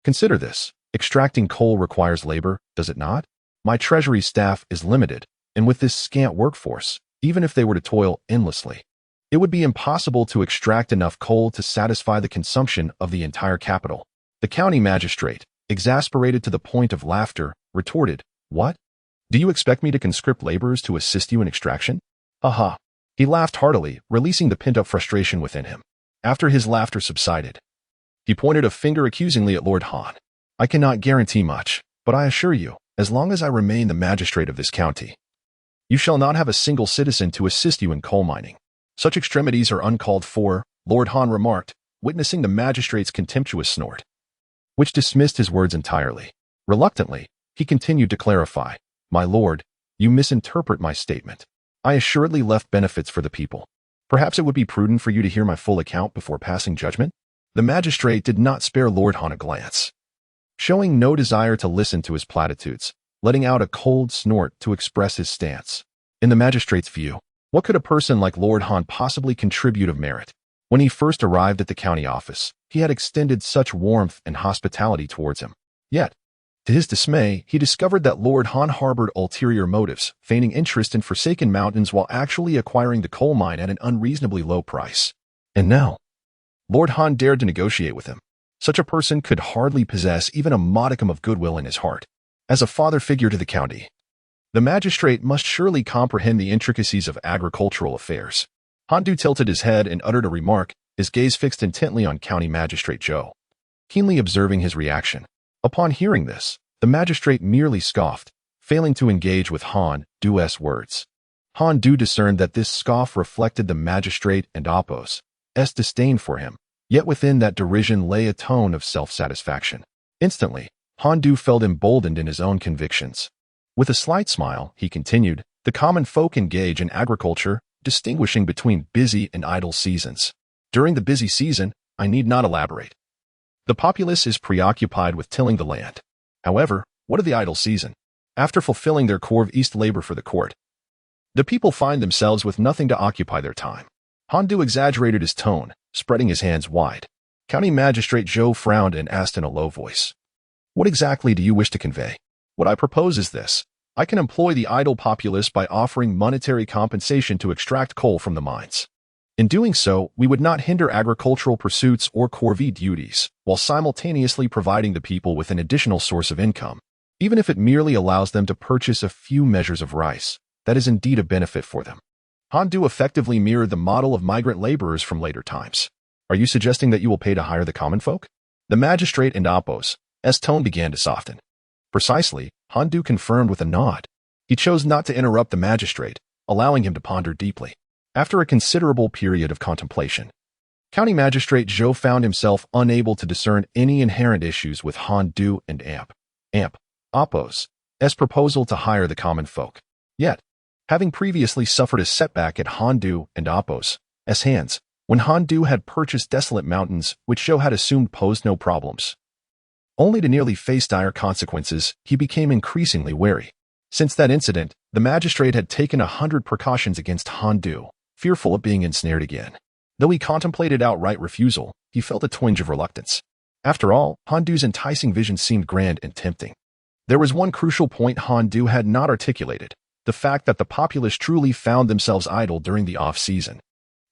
consider this. Extracting coal requires labor, does it not? My treasury staff is limited, and with this scant workforce, even if they were to toil endlessly, it would be impossible to extract enough coal to satisfy the consumption of the entire capital. The county magistrate, exasperated to the point of laughter, retorted, What? Do you expect me to conscript laborers to assist you in extraction? Aha. He laughed heartily, releasing the pent-up frustration within him. After his laughter subsided, he pointed a finger accusingly at Lord Han. I cannot guarantee much, but I assure you, as long as I remain the magistrate of this county, you shall not have a single citizen to assist you in coal mining. Such extremities are uncalled for, Lord Han remarked, witnessing the magistrate's contemptuous snort, which dismissed his words entirely. Reluctantly, he continued to clarify, My lord, you misinterpret my statement. I assuredly left benefits for the people. Perhaps it would be prudent for you to hear my full account before passing judgment? The magistrate did not spare Lord Han a glance, showing no desire to listen to his platitudes, letting out a cold snort to express his stance. In the magistrate's view, what could a person like Lord Han possibly contribute of merit? When he first arrived at the county office, he had extended such warmth and hospitality towards him. Yet, to his dismay, he discovered that Lord Han harbored ulterior motives, feigning interest in forsaken mountains while actually acquiring the coal mine at an unreasonably low price. And now, Lord Han dared to negotiate with him. Such a person could hardly possess even a modicum of goodwill in his heart. As a father figure to the county, the magistrate must surely comprehend the intricacies of agricultural affairs. Handu tilted his head and uttered a remark, his gaze fixed intently on County Magistrate Zhou, keenly observing his reaction. Upon hearing this, the magistrate merely scoffed, failing to engage with Han Du's words. Han Du discerned that this scoff reflected the magistrate and Apo's disdain for him. Yet within that derision lay a tone of self-satisfaction. Instantly, Han Du felt emboldened in his own convictions. With a slight smile, he continued, The common folk engage in agriculture, distinguishing between busy and idle seasons. During the busy season, I need not elaborate. The populace is preoccupied with tilling the land. However, what of the idle season? After fulfilling their core of East labor for the court, the people find themselves with nothing to occupy their time. Han Du exaggerated his tone, spreading his hands wide. County Magistrate Zhou frowned and asked in a low voice, What exactly do you wish to convey? What I propose is this. I can employ the idle populace by offering monetary compensation to extract coal from the mines. In doing so, we would not hinder agricultural pursuits or corvée duties, while simultaneously providing the people with an additional source of income. Even if it merely allows them to purchase a few measures of rice, that is indeed a benefit for them. Han Du effectively mirrored the model of migrant laborers from later times. Are you suggesting that you will pay to hire the common folk? The magistrate and Apo's tone began to soften. Precisely, Han Du confirmed with a nod. He chose not to interrupt the magistrate, allowing him to ponder deeply. After a considerable period of contemplation, County Magistrate Zhou found himself unable to discern any inherent issues with Han Du and Apo's proposal to hire the common folk. Yet, having previously suffered a setback at Han Du and Apo's hands, when Han Du had purchased desolate mountains which Zhou had assumed posed no problems, only to nearly face dire consequences, he became increasingly wary. Since that incident, the magistrate had taken 100 precautions against Han Du, fearful of being ensnared again. Though he contemplated outright refusal, he felt a twinge of reluctance. After all, Han Du's enticing vision seemed grand and tempting. There was one crucial point Han Du had not articulated, the fact that the populace truly found themselves idle during the off-season.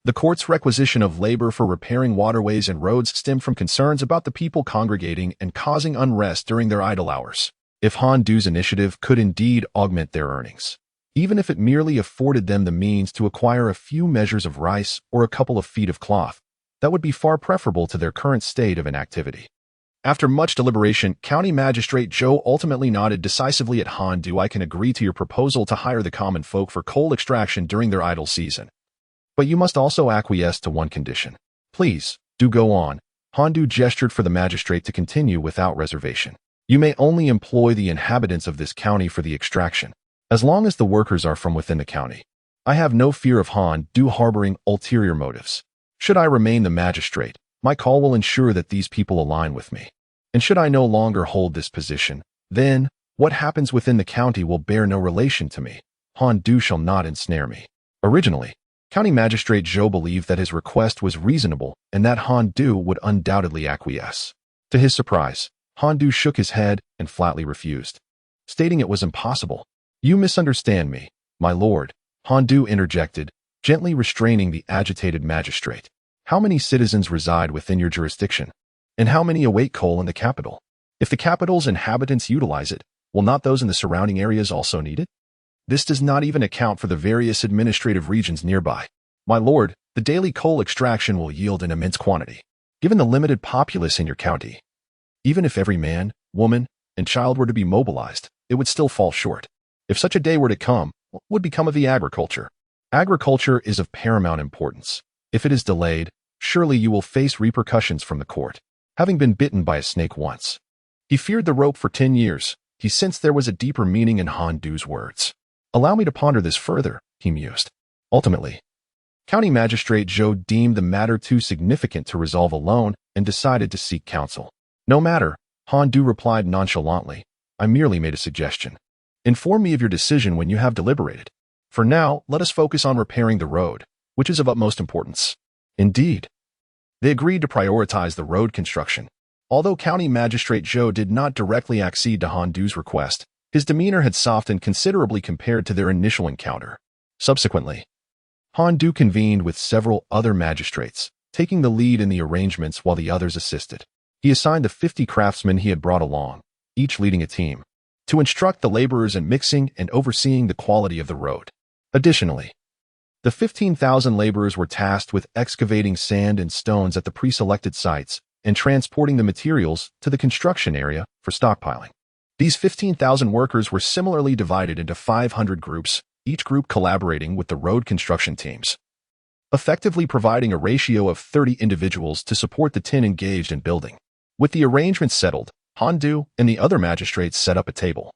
The court's requisition of labor for repairing waterways and roads stemmed from concerns about the people congregating and causing unrest during their idle hours. If Han Du's initiative could indeed augment their earnings, even if it merely afforded them the means to acquire a few measures of rice or a couple of feet of cloth, that would be far preferable to their current state of inactivity. After much deliberation, County Magistrate Zhou ultimately nodded decisively at Han Du. I can agree to your proposal to hire the common folk for coal extraction during their idle season. But you must also acquiesce to one condition. Please, do go on. Han Du gestured for the magistrate to continue without reservation. You may only employ the inhabitants of this county for the extraction, as long as the workers are from within the county. I have no fear of Han Du harboring ulterior motives. Should I remain the magistrate, my call will ensure that these people align with me. And should I no longer hold this position, then what happens within the county will bear no relation to me. Han Du shall not ensnare me. Originally, County Magistrate Zhou believed that his request was reasonable and that Han Du would undoubtedly acquiesce. To his surprise, Han Du shook his head and flatly refused, stating it was impossible. You misunderstand me, my lord, Han Du interjected, gently restraining the agitated magistrate. How many citizens reside within your jurisdiction? And how many await coal in the capital? If the capital's inhabitants utilize it, will not those in the surrounding areas also need it? This does not even account for the various administrative regions nearby. My lord, the daily coal extraction will yield an immense quantity, given the limited populace in your county. Even if every man, woman, and child were to be mobilized, it would still fall short. If such a day were to come, what would become of the agriculture? Agriculture is of paramount importance. If it is delayed, surely you will face repercussions from the court. Having been bitten by a snake once, he feared the rope for 10 years. He sensed there was a deeper meaning in Han Du's words. Allow me to ponder this further, he mused. Ultimately, County Magistrate Zhou deemed the matter too significant to resolve alone and decided to seek counsel. No matter, Han Du replied nonchalantly. I merely made a suggestion. Inform me of your decision when you have deliberated. For now, let us focus on repairing the road, which is of utmost importance. Indeed. They agreed to prioritize the road construction. Although County Magistrate Zhou did not directly accede to Han Du's request, his demeanor had softened considerably compared to their initial encounter. Subsequently, Han Du convened with several other magistrates, taking the lead in the arrangements while the others assisted. He assigned the 50 craftsmen he had brought along, each leading a team, to instruct the laborers in mixing and overseeing the quality of the road. Additionally, the 15,000 laborers were tasked with excavating sand and stones at the pre-selected sites and transporting the materials to the construction area for stockpiling. These 15,000 workers were similarly divided into 500 groups, each group collaborating with the road construction teams, effectively providing a ratio of 30 individuals to support the 10 engaged in building. With the arrangements settled, Han Du and the other magistrates set up a table,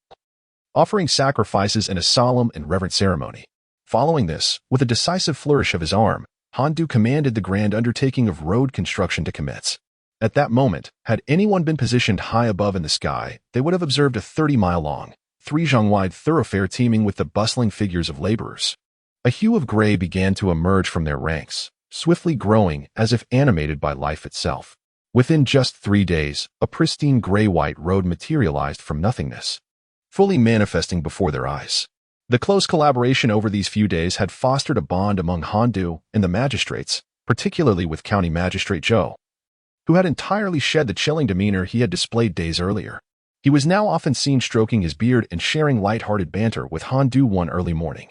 offering sacrifices in a solemn and reverent ceremony. Following this, with a decisive flourish of his arm, Han Du commanded the grand undertaking of road construction to commence. At that moment, had anyone been positioned high above in the sky, they would have observed a 30-mile-long, 3-zhang-wide thoroughfare teeming with the bustling figures of laborers. A hue of gray began to emerge from their ranks, swiftly growing as if animated by life itself. Within just 3 days, a pristine gray-white road materialized from nothingness, fully manifesting before their eyes. The close collaboration over these few days had fostered a bond among Han Du and the magistrates, particularly with County Magistrate Zhou, who had entirely shed the chilling demeanor he had displayed days earlier. He was now often seen stroking his beard and sharing light-hearted banter with Han Du one early morning.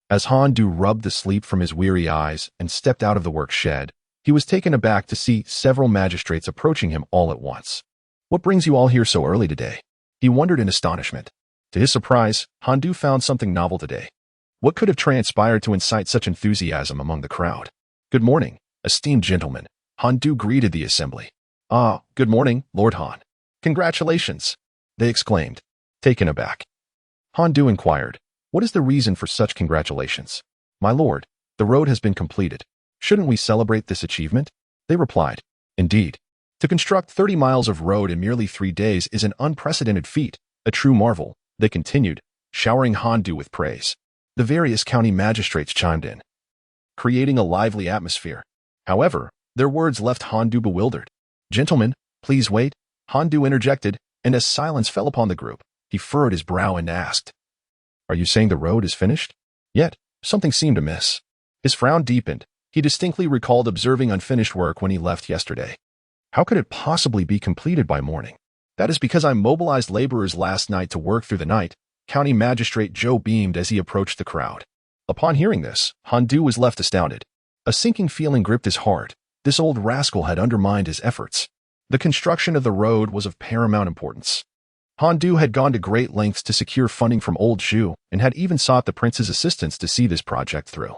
As Han Du rubbed the sleep from his weary eyes and stepped out of the work shed, he was taken aback to see several magistrates approaching him all at once. What brings you all here so early today? He wondered in astonishment. To his surprise, Han Du found something novel today. What could have transpired to incite such enthusiasm among the crowd? Good morning, esteemed gentlemen. Han Du greeted the assembly. Ah, good morning, Lord Han. Congratulations, they exclaimed, taken aback. Han Du inquired, what is the reason for such congratulations? My lord, the road has been completed. Shouldn't we celebrate this achievement? They replied, indeed. To construct 30 miles of road in merely 3 days is an unprecedented feat, a true marvel, they continued, showering Han Du with praise. The various county magistrates chimed in, creating a lively atmosphere. However, their words left Han Du bewildered. Gentlemen, please wait, Han Du interjected, and as silence fell upon the group, he furrowed his brow and asked, are you saying the road is finished? Yet, something seemed amiss. His frown deepened. He distinctly recalled observing unfinished work when he left yesterday. How could it possibly be completed by morning? That is because I mobilized laborers last night to work through the night, County Magistrate Zhou beamed as he approached the crowd. Upon hearing this, Han Du was left astounded. A sinking feeling gripped his heart. This old rascal had undermined his efforts. The construction of the road was of paramount importance. Han Du had gone to great lengths to secure funding from old Zhu and had even sought the prince's assistance to see this project through.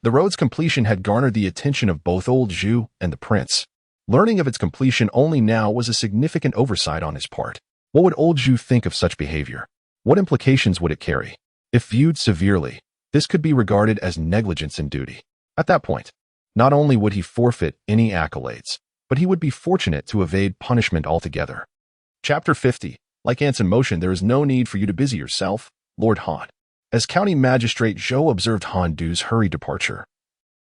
The road's completion had garnered the attention of both old Zhu and the prince. Learning of its completion only now was a significant oversight on his part. What would old Zhu think of such behavior? What implications would it carry? If viewed severely, this could be regarded as negligence in duty. At that point, not only would he forfeit any accolades, but he would be fortunate to evade punishment altogether. Chapter 50. Like ants in motion, there is no need for you to busy yourself, Lord Han. As County Magistrate Zhou observed Han Du's hurried departure,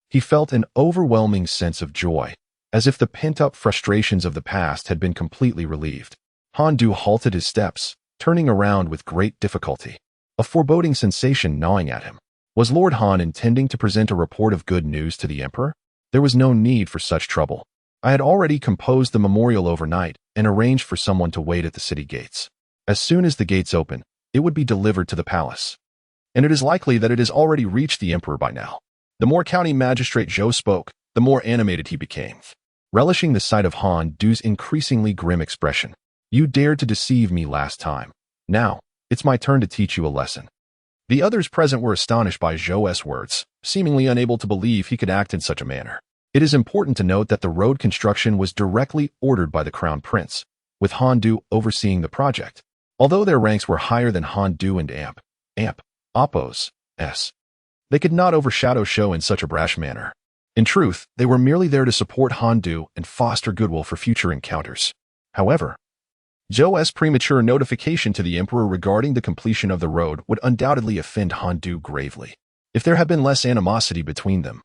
he felt an overwhelming sense of joy, as if the pent-up frustrations of the past had been completely relieved. Han Du halted his steps, turning around with great difficulty, a foreboding sensation gnawing at him. Was Lord Han intending to present a report of good news to the Emperor? There was no need for such trouble. I had already composed the memorial overnight and arranged for someone to wait at the city gates. As soon as the gates open, it would be delivered to the palace. And it is likely that it has already reached the Emperor by now. The more County Magistrate Zhou spoke, the more animated he became, relishing the sight of Han Du's increasingly grim expression. You dared to deceive me last time. Now, it's my turn to teach you a lesson. The others present were astonished by Zhou's words, seemingly unable to believe he could act in such a manner. It is important to note that the road construction was directly ordered by the Crown Prince, with Han Du overseeing the project. Although their ranks were higher than Han Du and Appo's, they could not overshadow Zhou in such a brash manner. In truth, they were merely there to support Han Du and foster goodwill for future encounters. However, Zhou's premature notification to the Emperor regarding the completion of the road would undoubtedly offend Han Du gravely. If there had been less animosity between them,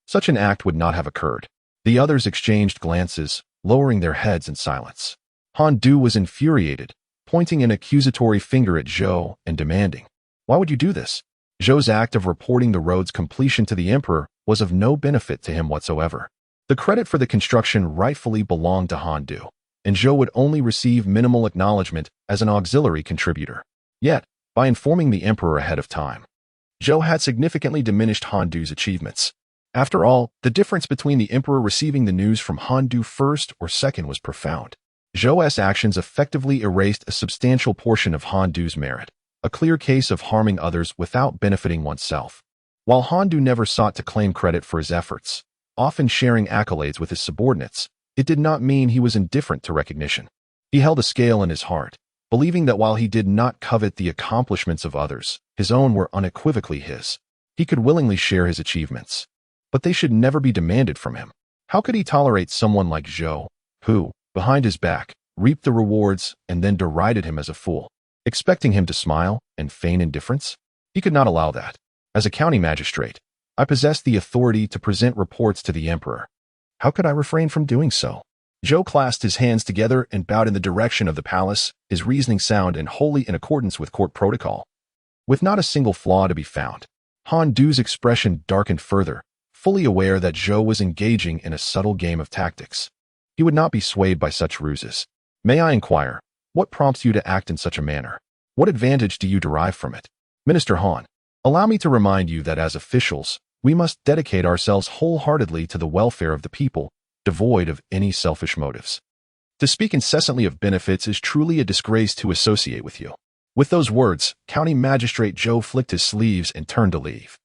such an act would not have occurred. The others exchanged glances, lowering their heads in silence. Han Du was infuriated, pointing an accusatory finger at Zhou and demanding, "Why would you do this?" Zhou's act of reporting the road's completion to the Emperor was of no benefit to him whatsoever. The credit for the construction rightfully belonged to Han Du, and Zhou would only receive minimal acknowledgement as an auxiliary contributor. Yet, by informing the Emperor ahead of time, Zhou had significantly diminished Han Du's achievements. After all, the difference between the Emperor receiving the news from Han Du first or second was profound. Zhou's actions effectively erased a substantial portion of Han Du's merit, a clear case of harming others without benefiting oneself. While Han Du never sought to claim credit for his efforts, often sharing accolades with his subordinates, it did not mean he was indifferent to recognition. He held a scale in his heart, believing that while he did not covet the accomplishments of others, his own were unequivocally his. He could willingly share his achievements, but they should never be demanded from him. How could he tolerate someone like Zhou, who, behind his back, reaped the rewards and then derided him as a fool, expecting him to smile and feign indifference? He could not allow that. As a county magistrate, I possessed the authority to present reports to the Emperor. How could I refrain from doing so? Zhou clasped his hands together and bowed in the direction of the palace, his reasoning sound and wholly in accordance with court protocol. With not a single flaw to be found, Han Du's expression darkened further, fully aware that Zhou was engaging in a subtle game of tactics. He would not be swayed by such ruses. May I inquire, what prompts you to act in such a manner? What advantage do you derive from it? Minister Han, allow me to remind you that as officials, we must dedicate ourselves wholeheartedly to the welfare of the people, devoid of any selfish motives. To speak incessantly of benefits is truly a disgrace to associate with you. With those words, County Magistrate Zhou flicked his sleeves and turned to leave,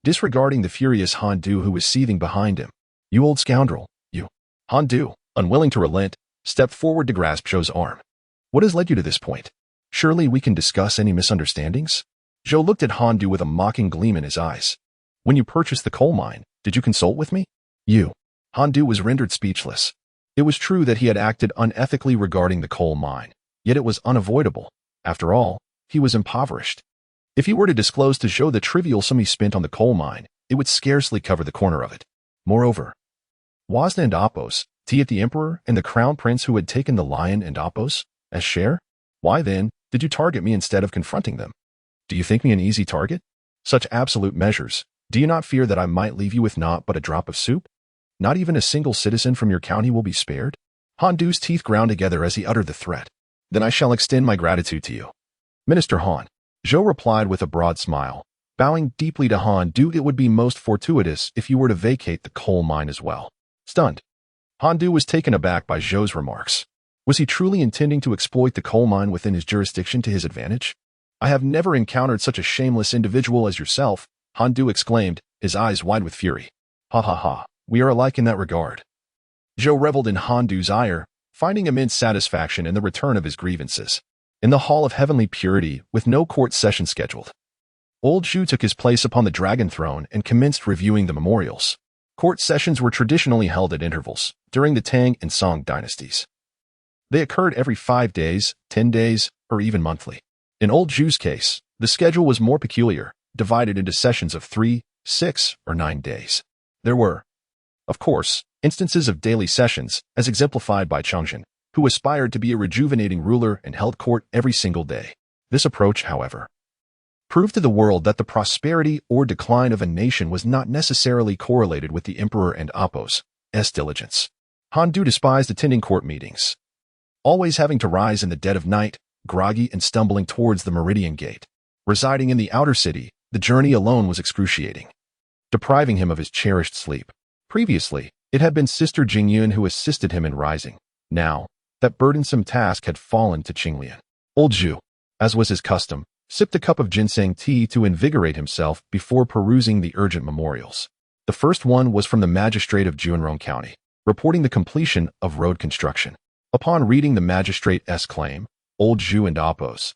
disregarding the furious Han Du who was seething behind him. "You old scoundrel, you." Han Du, unwilling to relent, stepped forward to grasp Zhou's arm. "What has led you to this point? Surely we can discuss any misunderstandings?" Zhou looked at Han Du with a mocking gleam in his eyes. "When you purchased the coal mine, did you consult with me?" Han Du was rendered speechless. It was true that he had acted unethically regarding the coal mine, yet it was unavoidable. After all, he was impoverished. If he were to disclose to Zhou the trivial sum he spent on the coal mine, it would scarcely cover the corner of it. Moreover, Wazna and Appo's, at the Emperor and the Crown Prince who had taken the Lion and Appo's as share? Why then did you target me instead of confronting them? Do you think me an easy target? Such absolute measures, do you not fear that I might leave you with naught but a drop of soup? Not even a single citizen from your county will be spared? Han Du's teeth ground together as he uttered the threat. Then I shall extend my gratitude to you. Minister Han, Zhou replied with a broad smile, bowing deeply to Han Du. It would be most fortuitous if you were to vacate the coal mine as well. Stunned, Han Du was taken aback by Zhou's remarks. Was he truly intending to exploit the coal mine within his jurisdiction to his advantage? I have never encountered such a shameless individual as yourself, Han Du exclaimed, his eyes wide with fury. Ha ha ha, we are alike in that regard. Zhou reveled in Han Du's ire, finding immense satisfaction in the return of his grievances. In the Hall of Heavenly Purity, with no court session scheduled, old Zhu took his place upon the dragon throne and commenced reviewing the memorials. Court sessions were traditionally held at intervals during the Tang and Song dynasties. They occurred every 5 days, 10 days, or even monthly. In old Zhu's case, the schedule was more peculiar, divided into sessions of 3, 6, or 9 days. There were, of course, instances of daily sessions, as exemplified by Changzhen, who aspired to be a rejuvenating ruler and held court every single day. This approach, however, proved to the world that the prosperity or decline of a nation was not necessarily correlated with the emperor and Apos' diligence. Han Du despised attending court meetings, always having to rise in the dead of night, groggy and stumbling towards the Meridian Gate. Residing in the outer city, the journey alone was excruciating, depriving him of his cherished sleep. Previously, it had been Sister Jingyun who assisted him in rising. Now, that burdensome task had fallen to Qinglian. Old Zhu, as was his custom, sipped a cup of ginseng tea to invigorate himself before perusing the urgent memorials. The first one was from the magistrate of Juanrong County, reporting the completion of road construction. Upon reading the magistrate's claim, old Zhu and Apos'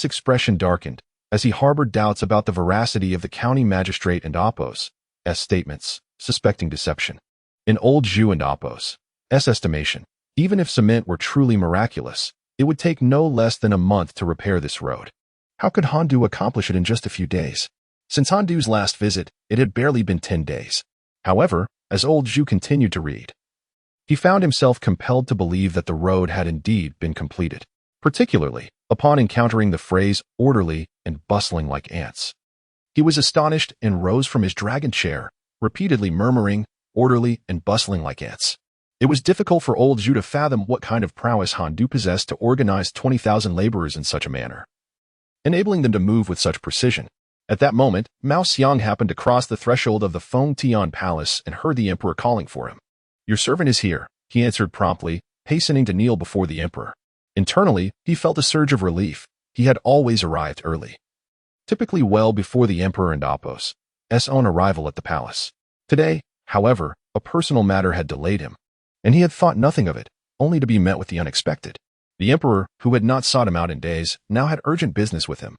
expression darkened, as he harbored doubts about the veracity of the county magistrate and Apos' statements, suspecting deception. In old Zhu and Apos' estimation, even if cement were truly miraculous, it would take no less than a month to repair this road. How could Han Du accomplish it in just a few days? Since Han Du's last visit, it had barely been 10 days. However, as old Zhu continued to read, he found himself compelled to believe that the road had indeed been completed, particularly upon encountering the phrase orderly and bustling like ants. He was astonished and rose from his dragon chair, repeatedly murmuring, orderly and bustling like ants. It was difficult for old Zhu to fathom what kind of prowess Han Du possessed to organize 20,000 laborers in such a manner, enabling them to move with such precision. At that moment, Mao Xiang happened to cross the threshold of the Feng Tian Palace and heard the emperor calling for him. "Your servant is here," he answered promptly, hastening to kneel before the emperor. Internally, he felt a surge of relief. He had always arrived early, typically well before the emperor and Apos' own arrival at the palace. Today, however, a personal matter had delayed him, and he had thought nothing of it, only to be met with the unexpected. The emperor, who had not sought him out in days, now had urgent business with him.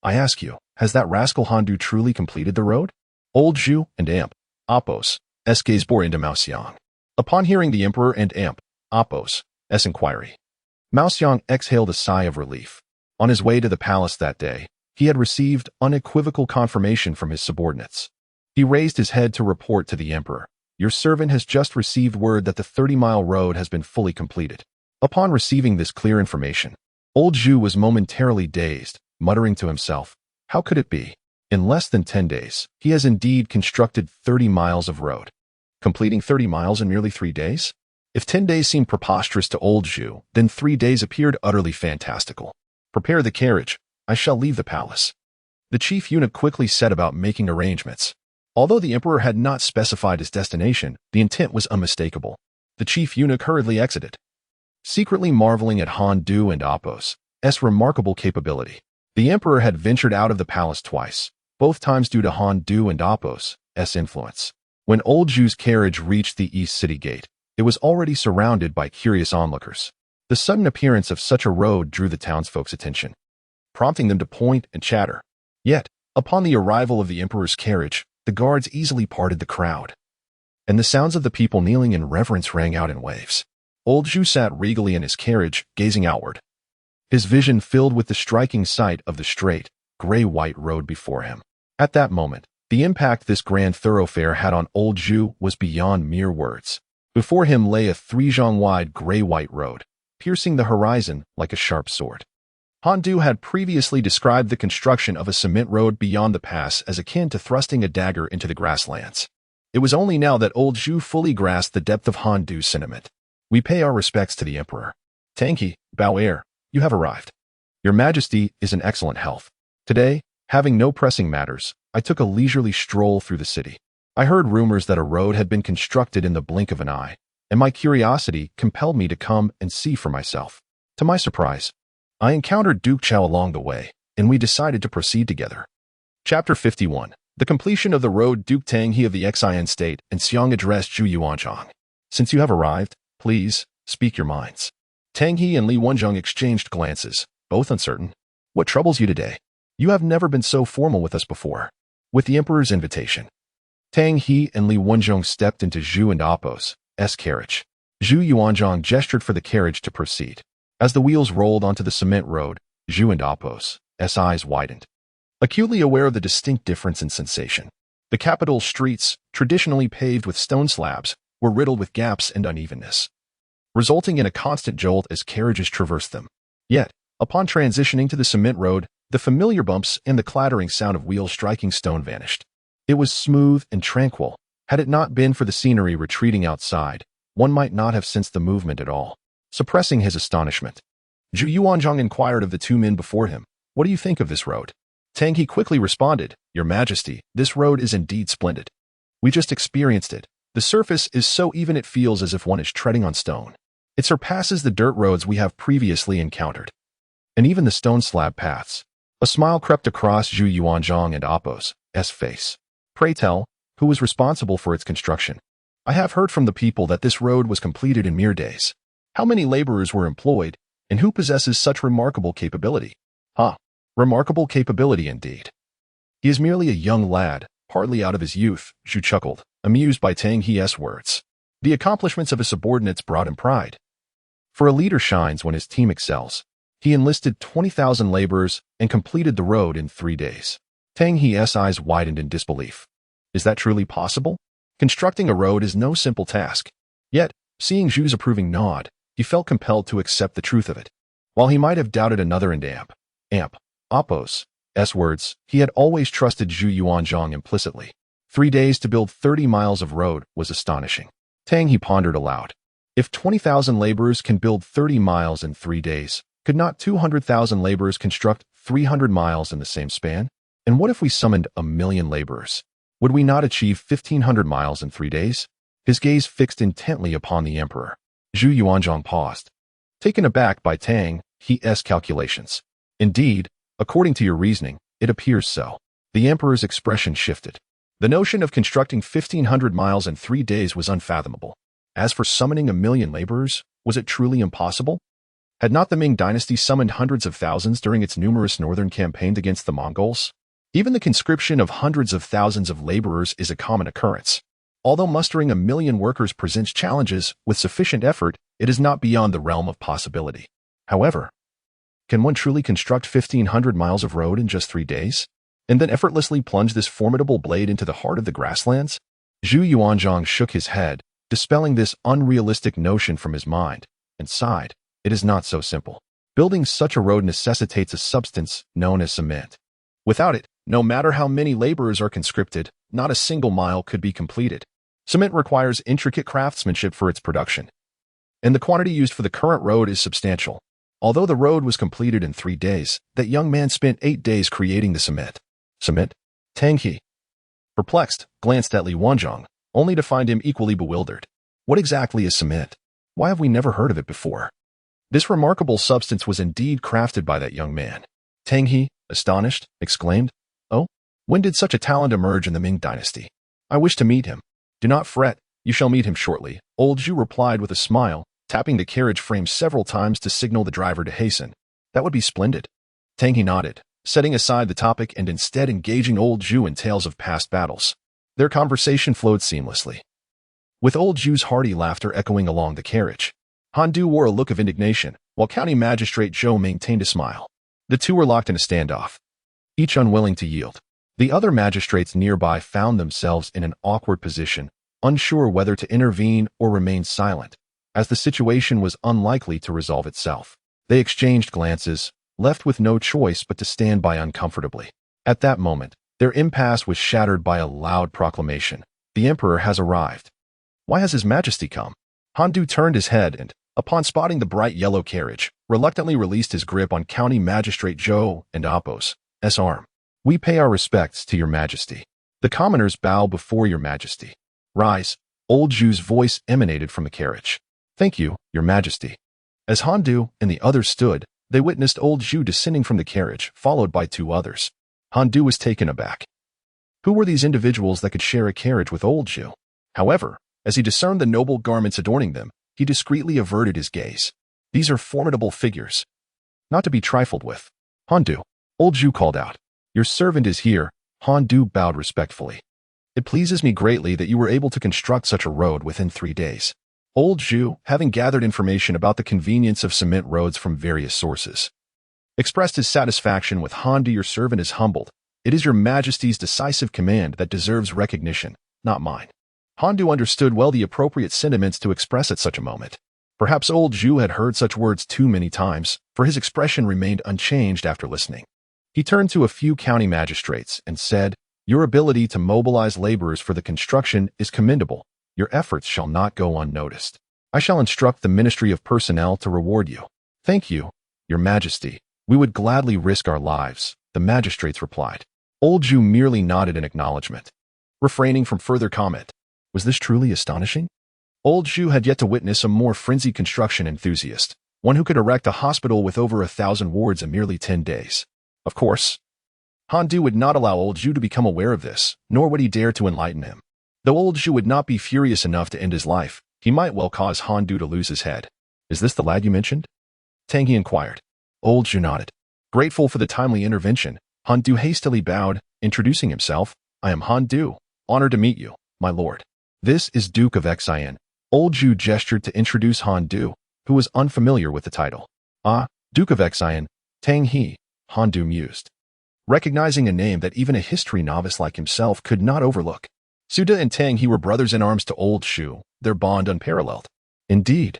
"I ask you, has that rascal Han Du truly completed the road?" Old Zhu and Apos' gaze bore into Mao Xiang. Upon hearing the emperor and Apos' inquiry, Mao Xiang exhaled a sigh of relief. On his way to the palace that day, he had received unequivocal confirmation from his subordinates. He raised his head to report to the emperor, "Your servant has just received word that the 30-mile road has been fully completed." Upon receiving this clear information, old Zhu was momentarily dazed, muttering to himself, "How could it be? In less than 10 days, he has indeed constructed 30 miles of road. Completing 30 miles in merely 3 days? If 10 days seemed preposterous to old Zhu, then 3 days appeared utterly fantastical. "Prepare the carriage. I shall leave the palace." The chief eunuch quickly set about making arrangements. Although the emperor had not specified his destination, the intent was unmistakable. The chief eunuch hurriedly exited, secretly marveling at Han Du and Apos' remarkable capability. The emperor had ventured out of the palace twice, both times due to Han Du and Apos' influence. When old Zhu's carriage reached the east city gate, it was already surrounded by curious onlookers. The sudden appearance of such a road drew the townsfolk's attention, prompting them to point and chatter. Yet, upon the arrival of the emperor's carriage, the guards easily parted the crowd, and the sounds of the people kneeling in reverence rang out in waves. Old Zhu sat regally in his carriage, gazing outward, his vision filled with the striking sight of the straight, gray-white road before him. At that moment, the impact this grand thoroughfare had on old Zhu was beyond mere words. Before him lay a 3-zhang-wide gray-white road, piercing the horizon like a sharp sword. Han Du had previously described the construction of a cement road beyond the pass as akin to thrusting a dagger into the grasslands. It was only now that old Zhu fully grasped the depth of Han Du's sentiment. "We pay our respects to the emperor. Tanky, Bao, you have arrived. Your Majesty is in excellent health. Today, having no pressing matters, I took a leisurely stroll through the city. I heard rumors that a road had been constructed in the blink of an eye, and my curiosity compelled me to come and see for myself. To my surprise, I encountered Duke Chao along the way, and we decided to proceed together. Chapter 51. The completion of the road. Duke Tang He of the Xian state and Xiang addressed Zhu Yuanzhang. Since you have arrived, please, speak your minds. Tang He and Li Wenzheng exchanged glances, both uncertain. What troubles you today? You have never been so formal with us before. With the Emperor's invitation, Tang He and Li Wenzheng stepped into Zhu and Appo's carriage. Zhu Yuanzhang gestured for the carriage to proceed. As the wheels rolled onto the cement road, Zhu and Appo's eyes widened, acutely aware of the distinct difference in sensation. The capital's streets, traditionally paved with stone slabs, were riddled with gaps and unevenness, resulting in a constant jolt as carriages traversed them. Yet, upon transitioning to the cement road, the familiar bumps and the clattering sound of wheels striking stone vanished. It was smooth and tranquil. Had it not been for the scenery retreating outside, one might not have sensed the movement at all. Suppressing his astonishment, Zhu Yuanzhang inquired of the two men before him, "What do you think of this road?" Tang He quickly responded, "Your Majesty, this road is indeed splendid. We just experienced it. The surface is so even it feels as if one is treading on stone. It surpasses the dirt roads we have previously encountered, and even the stone slab paths." A smile crept across Zhu Yuanzhang and Appo's face. "Pray tell, who was responsible for its construction? I have heard from the people that this road was completed in mere days. How many laborers were employed, and who possesses such remarkable capability?" Remarkable capability indeed. He is merely a young lad, hardly out of his youth, Zhu chuckled, amused by Tang He's words. The accomplishments of his subordinates brought him pride. For a leader shines when his team excels. He enlisted 20,000 laborers and completed the road in 3 days. Tang He's eyes widened in disbelief. Is that truly possible? Constructing a road is no simple task. Yet, seeing Zhu's approving nod, he felt compelled to accept the truth of it. While he might have doubted another and Appo's words, he had always trusted Zhu Yuanzhang implicitly. 3 days to build 30 miles of road was astonishing. Tang He pondered aloud. If 20,000 laborers can build 30 miles in 3 days, could not 200,000 laborers construct 300 miles in the same span? And what if we summoned 1,000,000 laborers? Would we not achieve 1,500 miles in 3 days? His gaze fixed intently upon the Emperor. Zhu Yuanzhang paused, taken aback by Tang He's calculations. Indeed, according to your reasoning, it appears so. The Emperor's expression shifted. The notion of constructing 1,500 miles in 3 days was unfathomable. As for summoning 1,000,000 laborers, was it truly impossible? Had not the Ming Dynasty summoned hundreds of thousands during its numerous northern campaigns against the Mongols? Even the conscription of hundreds of thousands of laborers is a common occurrence. Although mustering 1,000,000 workers presents challenges, with sufficient effort, it is not beyond the realm of possibility. However, can one truly construct 1,500 miles of road in just 3 days? And then effortlessly plunge this formidable blade into the heart of the grasslands? Zhu Yuanzhang shook his head, dispelling this unrealistic notion from his mind, and sighed. It is not so simple. Building such a road necessitates a substance known as cement. Without it, no matter how many laborers are conscripted, not a single mile could be completed. Cement requires intricate craftsmanship for its production, and the quantity used for the current road is substantial. Although the road was completed in 3 days, that young man spent 8 days creating the cement. Cement? Tang He, perplexed, glanced at Li Wenzheng, only to find him equally bewildered. What exactly is cement? Why have we never heard of it before? This remarkable substance was indeed crafted by that young man. Tang He, astonished, exclaimed, "Oh, when did such a talent emerge in the Ming Dynasty? I wish to meet him." "Do not fret, you shall meet him shortly," old Zhu replied with a smile, tapping the carriage frame several times to signal the driver to hasten. "That would be splendid." Tang He nodded, setting aside the topic and instead engaging old Zhu in tales of past battles. Their conversation flowed seamlessly, with old Zhu's hearty laughter echoing along the carriage. Han Du wore a look of indignation, while County Magistrate Zhou maintained a smile. The two were locked in a standoff, each unwilling to yield. The other magistrates nearby found themselves in an awkward position, unsure whether to intervene or remain silent, as the situation was unlikely to resolve itself. They exchanged glances, left with no choice but to stand by uncomfortably. At that moment, their impasse was shattered by a loud proclamation. "The Emperor has arrived." "Why has His Majesty come?" Han Du turned his head and, upon spotting the bright yellow carriage, reluctantly released his grip on County Magistrate Zhou and Appo's arm. "We pay our respects to your Majesty. The commoners bow before your Majesty." "Rise," Old Zhu's voice emanated from the carriage. Thank you, Your Majesty. As Han Du and the others stood, they witnessed Old Zhu descending from the carriage, followed by two others. Han Du was taken aback. Who were these individuals that could share a carriage with Old Zhu? However, as he discerned the noble garments adorning them, he discreetly averted his gaze. These are formidable figures, not to be trifled with. Han Du, Old Zhu called out. Your servant is here. Han Du bowed respectfully. It pleases me greatly that you were able to construct such a road within 3 days. Old Zhu, having gathered information about the convenience of cement roads from various sources, expressed his satisfaction with Han Du. Your servant is humbled. It is Your Majesty's decisive command that deserves recognition, not mine. Han Du understood well the appropriate sentiments to express at such a moment. Perhaps Old Zhu had heard such words too many times, for his expression remained unchanged after listening. He turned to a few county magistrates and said, Your ability to mobilize laborers for the construction is commendable. Your efforts shall not go unnoticed. I shall instruct the Ministry of Personnel to reward you. Thank you, Your Majesty. We would gladly risk our lives, the magistrates replied. Old Zhu merely nodded in acknowledgement, refraining from further comment. Was this truly astonishing? Old Zhu had yet to witness a more frenzied construction enthusiast, one who could erect a hospital with over 1,000 wards in merely 10 days. Of course, Han Du would not allow Old Zhu to become aware of this, nor would he dare to enlighten him. Though Old Zhu would not be furious enough to end his life, he might well cause Han Du to lose his head. Is this the lad you mentioned? Tang He inquired. Old Zhu nodded. Grateful for the timely intervention, Han Du hastily bowed, introducing himself. I am Han Du. Honored to meet you, my lord. This is Duke of Xian. Old Zhu gestured to introduce Han Du, who was unfamiliar with the title. Ah, Duke of Xian, Tang He, Han Du mused, recognizing a name that even a history novice like himself could not overlook. Suda and Tang He were brothers in arms to Old Zhu, their bond unparalleled. Indeed,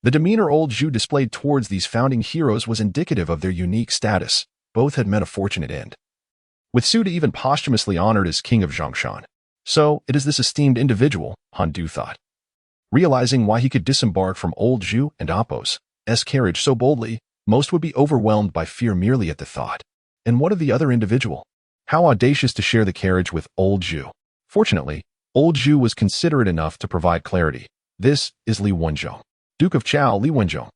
the demeanor Old Zhu displayed towards these founding heroes was indicative of their unique status. Both had met a fortunate end, with Suda even posthumously honored as king of Zhongshan. So, it is this esteemed individual, Han Du thought, realizing why he could disembark from Old Zhu and Appo's carriage so boldly. Most would be overwhelmed by fear merely at the thought. And what of the other individual? How audacious to share the carriage with Old Zhu. Fortunately, Old Zhu was considerate enough to provide clarity. This is Li Yuanzhang, Duke of Chao Li Yuanzhang,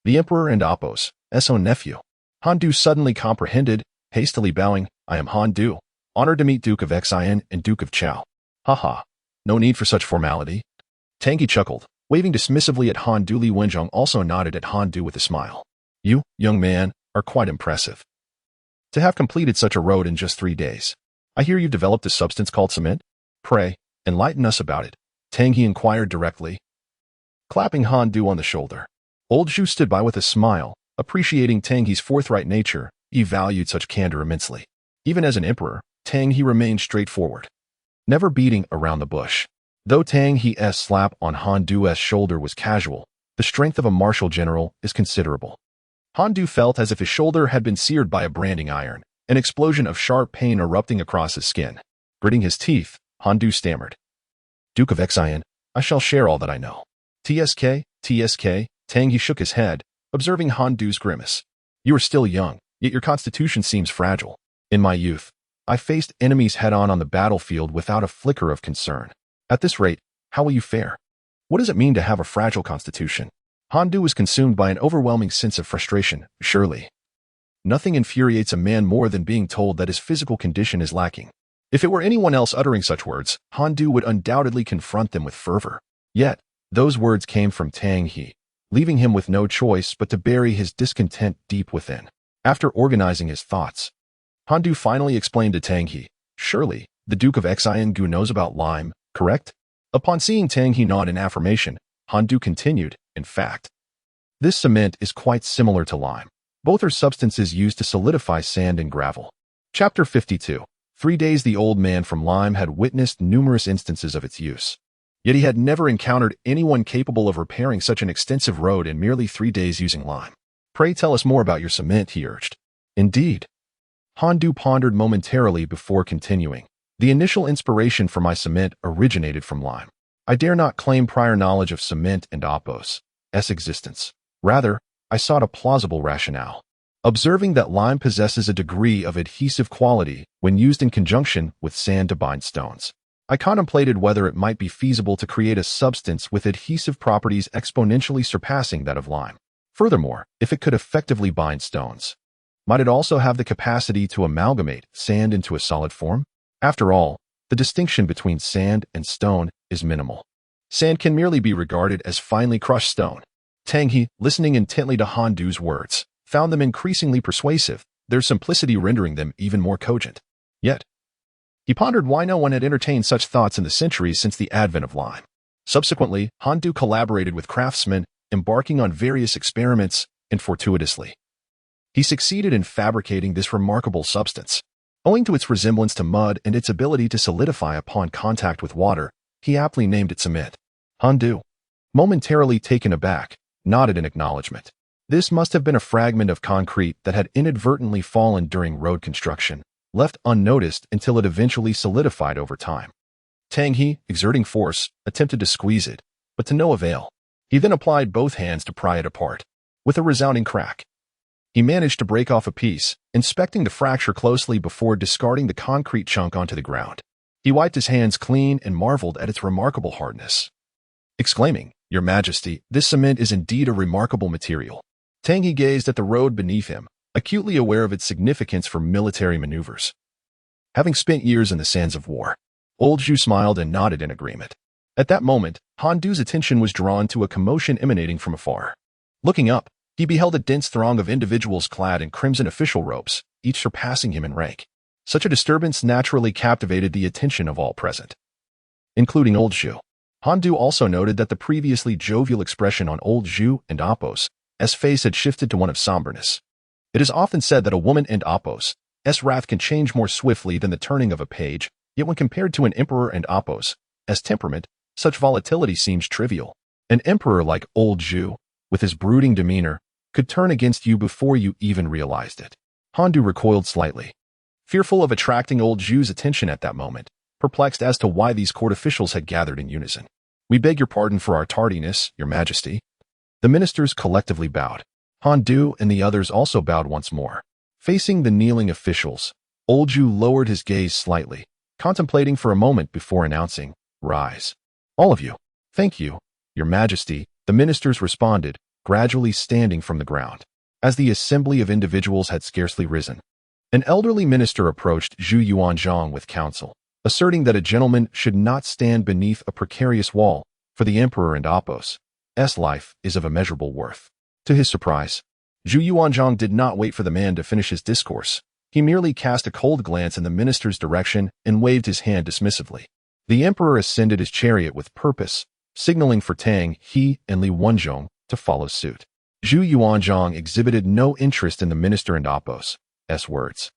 the Emperor and Appo's own nephew. Han Du suddenly comprehended, hastily bowing. I am Han Du, honored to meet Duke of Xian and Duke of Chao. Haha, no need for such formality. Tang He chuckled, waving dismissively at Han Du. Li Yuanzhang also nodded at Han Du with a smile. You, young man, are quite impressive. To have completed such a road in just 3 days. I hear you've developed a substance called cement. Pray, enlighten us about it, Tang He inquired directly, clapping Han Du on the shoulder. Old Zhu stood by with a smile, appreciating Tang He's forthright nature. He valued such candor immensely. Even as an emperor, Tang He remained straightforward, never beating around the bush. Though Tang He's slap on Han Du's shoulder was casual, the strength of a martial general is considerable. Han Du felt as if his shoulder had been seared by a branding iron, an explosion of sharp pain erupting across his skin. Gritting his teeth, Han Du stammered. Duke of Xian, I shall share all that I know. TSK, Tang He shook his head, observing Han Du's grimace. You are still young, yet your constitution seems fragile. In my youth, I faced enemies head-on the battlefield without a flicker of concern. At this rate, how will you fare? What does it mean to have a fragile constitution? Han Du was consumed by an overwhelming sense of frustration. Surely, nothing infuriates a man more than being told that his physical condition is lacking. If it were anyone else uttering such words, Han Du would undoubtedly confront them with fervor. Yet, those words came from Tang He, leaving him with no choice but to bury his discontent deep within. After organizing his thoughts, Han Du finally explained to Tang He, surely, the Duke of Xian knows about lime, correct? Upon seeing Tang He nod in affirmation, Han Du continued, in fact, this cement is quite similar to lime. Both are substances used to solidify sand and gravel. Chapter 52. 3 days the old man from Lime had witnessed numerous instances of its use. Yet he had never encountered anyone capable of repairing such an extensive road in merely 3 days using lime. Pray tell us more about your cement, he urged. Indeed. Han Du pondered momentarily before continuing. The initial inspiration for my cement originated from lime. I dare not claim prior knowledge of cement and Appo's existence. Rather, I sought a plausible rationale. Observing that lime possesses a degree of adhesive quality when used in conjunction with sand to bind stones. I contemplated whether it might be feasible to create a substance with adhesive properties exponentially surpassing that of lime. Furthermore, if it could effectively bind stones, might it also have the capacity to amalgamate sand into a solid form? After all, the distinction between sand and stone is minimal. Sand can merely be regarded as finely crushed stone. Tang He, listening intently to Han Du's words, found them increasingly persuasive, their simplicity rendering them even more cogent. Yet, he pondered why no one had entertained such thoughts in the centuries since the advent of lime. Subsequently, Han Du collaborated with craftsmen, embarking on various experiments, and fortuitously, he succeeded in fabricating this remarkable substance. Owing to its resemblance to mud and its ability to solidify upon contact with water, he aptly named it cement. Han Du, momentarily taken aback, nodded in acknowledgement. This must have been a fragment of concrete that had inadvertently fallen during road construction, left unnoticed until it eventually solidified over time. Tang He, exerting force, attempted to squeeze it, but to no avail. He then applied both hands to pry it apart. With a resounding crack, he managed to break off a piece, inspecting the fracture closely before discarding the concrete chunk onto the ground. He wiped his hands clean and marveled at its remarkable hardness, exclaiming, "Your Majesty, this cement is indeed a remarkable material." Tang He gazed at the road beneath him, acutely aware of its significance for military maneuvers. Having spent years in the sands of war, old Zhu smiled and nodded in agreement. At that moment, Han Du's attention was drawn to a commotion emanating from afar. Looking up, he beheld a dense throng of individuals clad in crimson official robes, each surpassing him in rank. Such a disturbance naturally captivated the attention of all present, including old Zhu. Han Du also noted that the previously jovial expression on old Zhu and Apos' face had shifted to one of somberness. It is often said that a woman and Apos' wrath can change more swiftly than the turning of a page, yet when compared to an emperor and Apos' temperament, such volatility seems trivial. An emperor like old Zhu, with his brooding demeanor, could turn against you before you even realized it. Han Du recoiled slightly, fearful of attracting old Zhu's attention at that moment, perplexed as to why these court officials had gathered in unison. "We beg your pardon for our tardiness, Your Majesty." The ministers collectively bowed. Han Du and the others also bowed once more. Facing the kneeling officials, old Zhu lowered his gaze slightly, contemplating for a moment before announcing, "Rise. All of you." "Thank you, Your Majesty," the ministers responded, gradually standing from the ground. As the assembly of individuals had scarcely risen, an elderly minister approached Zhu Yuanzhang with counsel, asserting that a gentleman should not stand beneath a precarious wall, for the emperor and Apos' life is of immeasurable worth. To his surprise, Zhu Yuanzhang did not wait for the man to finish his discourse. He merely cast a cold glance in the minister's direction and waved his hand dismissively. The emperor ascended his chariot with purpose, signaling for Tang He and Li Wenzhong to follow suit. Zhu Yuanzhang exhibited no interest in the minister and Apos' words.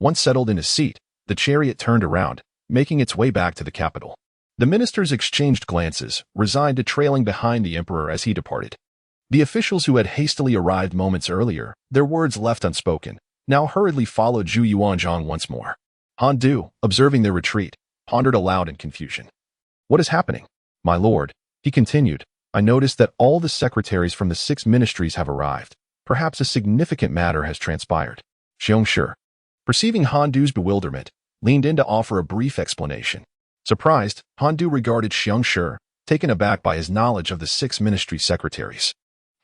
Once settled in his seat, the chariot turned around, making its way back to the capital. The ministers exchanged glances, resigned to trailing behind the emperor as he departed. The officials who had hastily arrived moments earlier, their words left unspoken, now hurriedly followed Zhu Yuanzhang once more. Han Du, observing their retreat, pondered aloud in confusion. "What is happening, my lord?" he continued. "I noticed that all the secretaries from the 6 ministries have arrived. Perhaps a significant matter has transpired." Xiong Shi, perceiving Han Du's bewilderment, leaned in to offer a brief explanation. Surprised, Han Du regarded Xiong Shi, taken aback by his knowledge of the 6 ministry secretaries.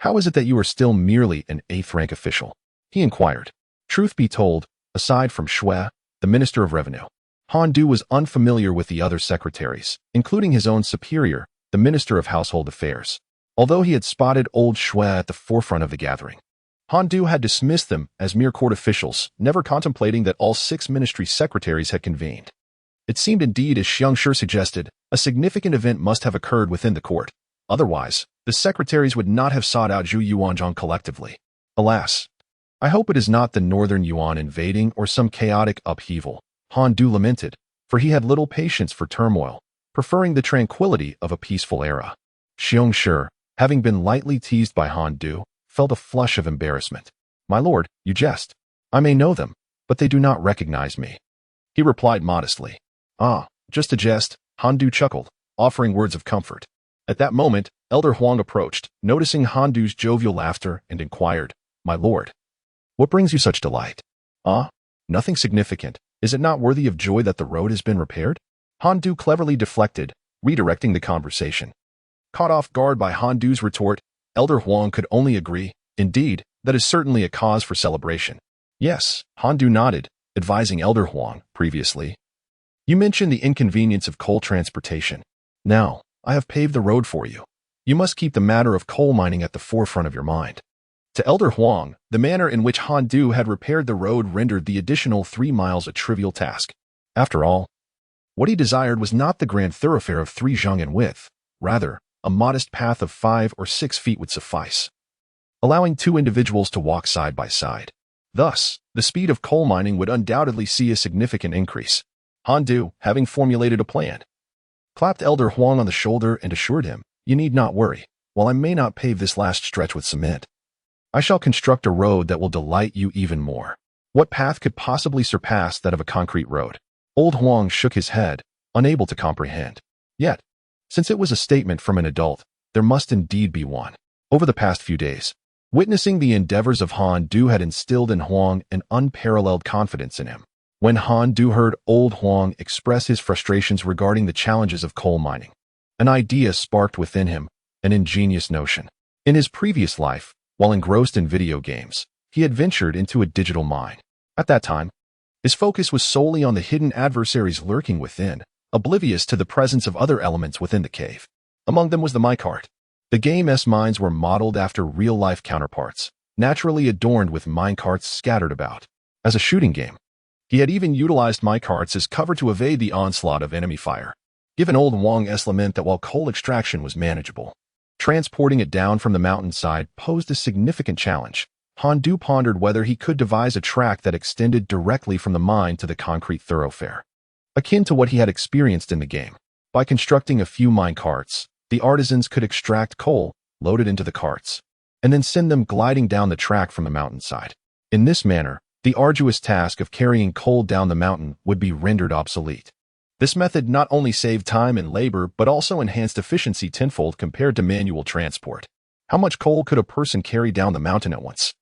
"How is it that you are still merely an 8th-rank official?" he inquired. Truth be told, aside from Shui, the Minister of Revenue, Han Du was unfamiliar with the other secretaries, including his own superior, the Minister of Household Affairs. Although he had spotted old Shui at the forefront of the gathering, Han Du had dismissed them as mere court officials, never contemplating that all 6 ministry secretaries had convened. It seemed indeed, as Xiong Shi suggested, a significant event must have occurred within the court. Otherwise, the secretaries would not have sought out Zhu Yuanzhang collectively. "Alas, I hope it is not the northern Yuan invading or some chaotic upheaval," Han Du lamented, for he had little patience for turmoil, preferring the tranquility of a peaceful era. Xiong Shi, having been lightly teased by Han Du, felt a flush of embarrassment. "My lord, you jest. I may know them, but they do not recognize me," he replied modestly. "Ah, just a jest," Han Du chuckled, offering words of comfort. At that moment, Elder Huang approached, noticing Han Du's jovial laughter, and inquired, "My lord, what brings you such delight?" "Ah, nothing significant. Is it not worthy of joy that the road has been repaired?" Han Du cleverly deflected, redirecting the conversation. Caught off guard by Han Du's retort, Elder Huang could only agree, indeed, that is certainly a cause for celebration. Yes, Han Du nodded, advising Elder Huang previously. You mentioned the inconvenience of coal transportation. Now, I have paved the road for you. You must keep the matter of coal mining at the forefront of your mind. To Elder Huang, the manner in which Han Du had repaired the road rendered the additional 3 miles a trivial task. After all, what he desired was not the grand thoroughfare of 3 zhang in width. Rather, a modest path of 5 or 6 feet would suffice, allowing 2 individuals to walk side by side. Thus, the speed of coal mining would undoubtedly see a significant increase. Han Du, having formulated a plan, clapped Elder Huang on the shoulder and assured him, "You need not worry. While I may not pave this last stretch with cement, I shall construct a road that will delight you even more." What path could possibly surpass that of a concrete road? Old Huang shook his head, unable to comprehend. Yet, since it was a statement from an adult, there must indeed be one. Over the past few days, witnessing the endeavors of Han Du had instilled in Huang an unparalleled confidence in him. When Han Du heard Old Huang express his frustrations regarding the challenges of coal mining, an idea sparked within him, an ingenious notion. In his previous life, while engrossed in video games, he had ventured into a digital mine. At that time, his focus was solely on the hidden adversaries lurking within, oblivious to the presence of other elements within the cave. Among them was the minecart. The game's mines were modeled after real-life counterparts, naturally adorned with minecarts scattered about. As a shooting game, he had even utilized minecarts as cover to evade the onslaught of enemy fire. Given Old Huang's lament that while coal extraction was manageable, transporting it down from the mountainside posed a significant challenge. Han Du pondered whether he could devise a track that extended directly from the mine to the concrete thoroughfare, akin to what he had experienced in the game. By constructing a few mine carts, the artisans could extract coal, load it into the carts, and then send them gliding down the track from the mountainside. In this manner, the arduous task of carrying coal down the mountain would be rendered obsolete. This method not only saved time and labor but also enhanced efficiency tenfold compared to manual transport. How much coal could a person carry down the mountain at once?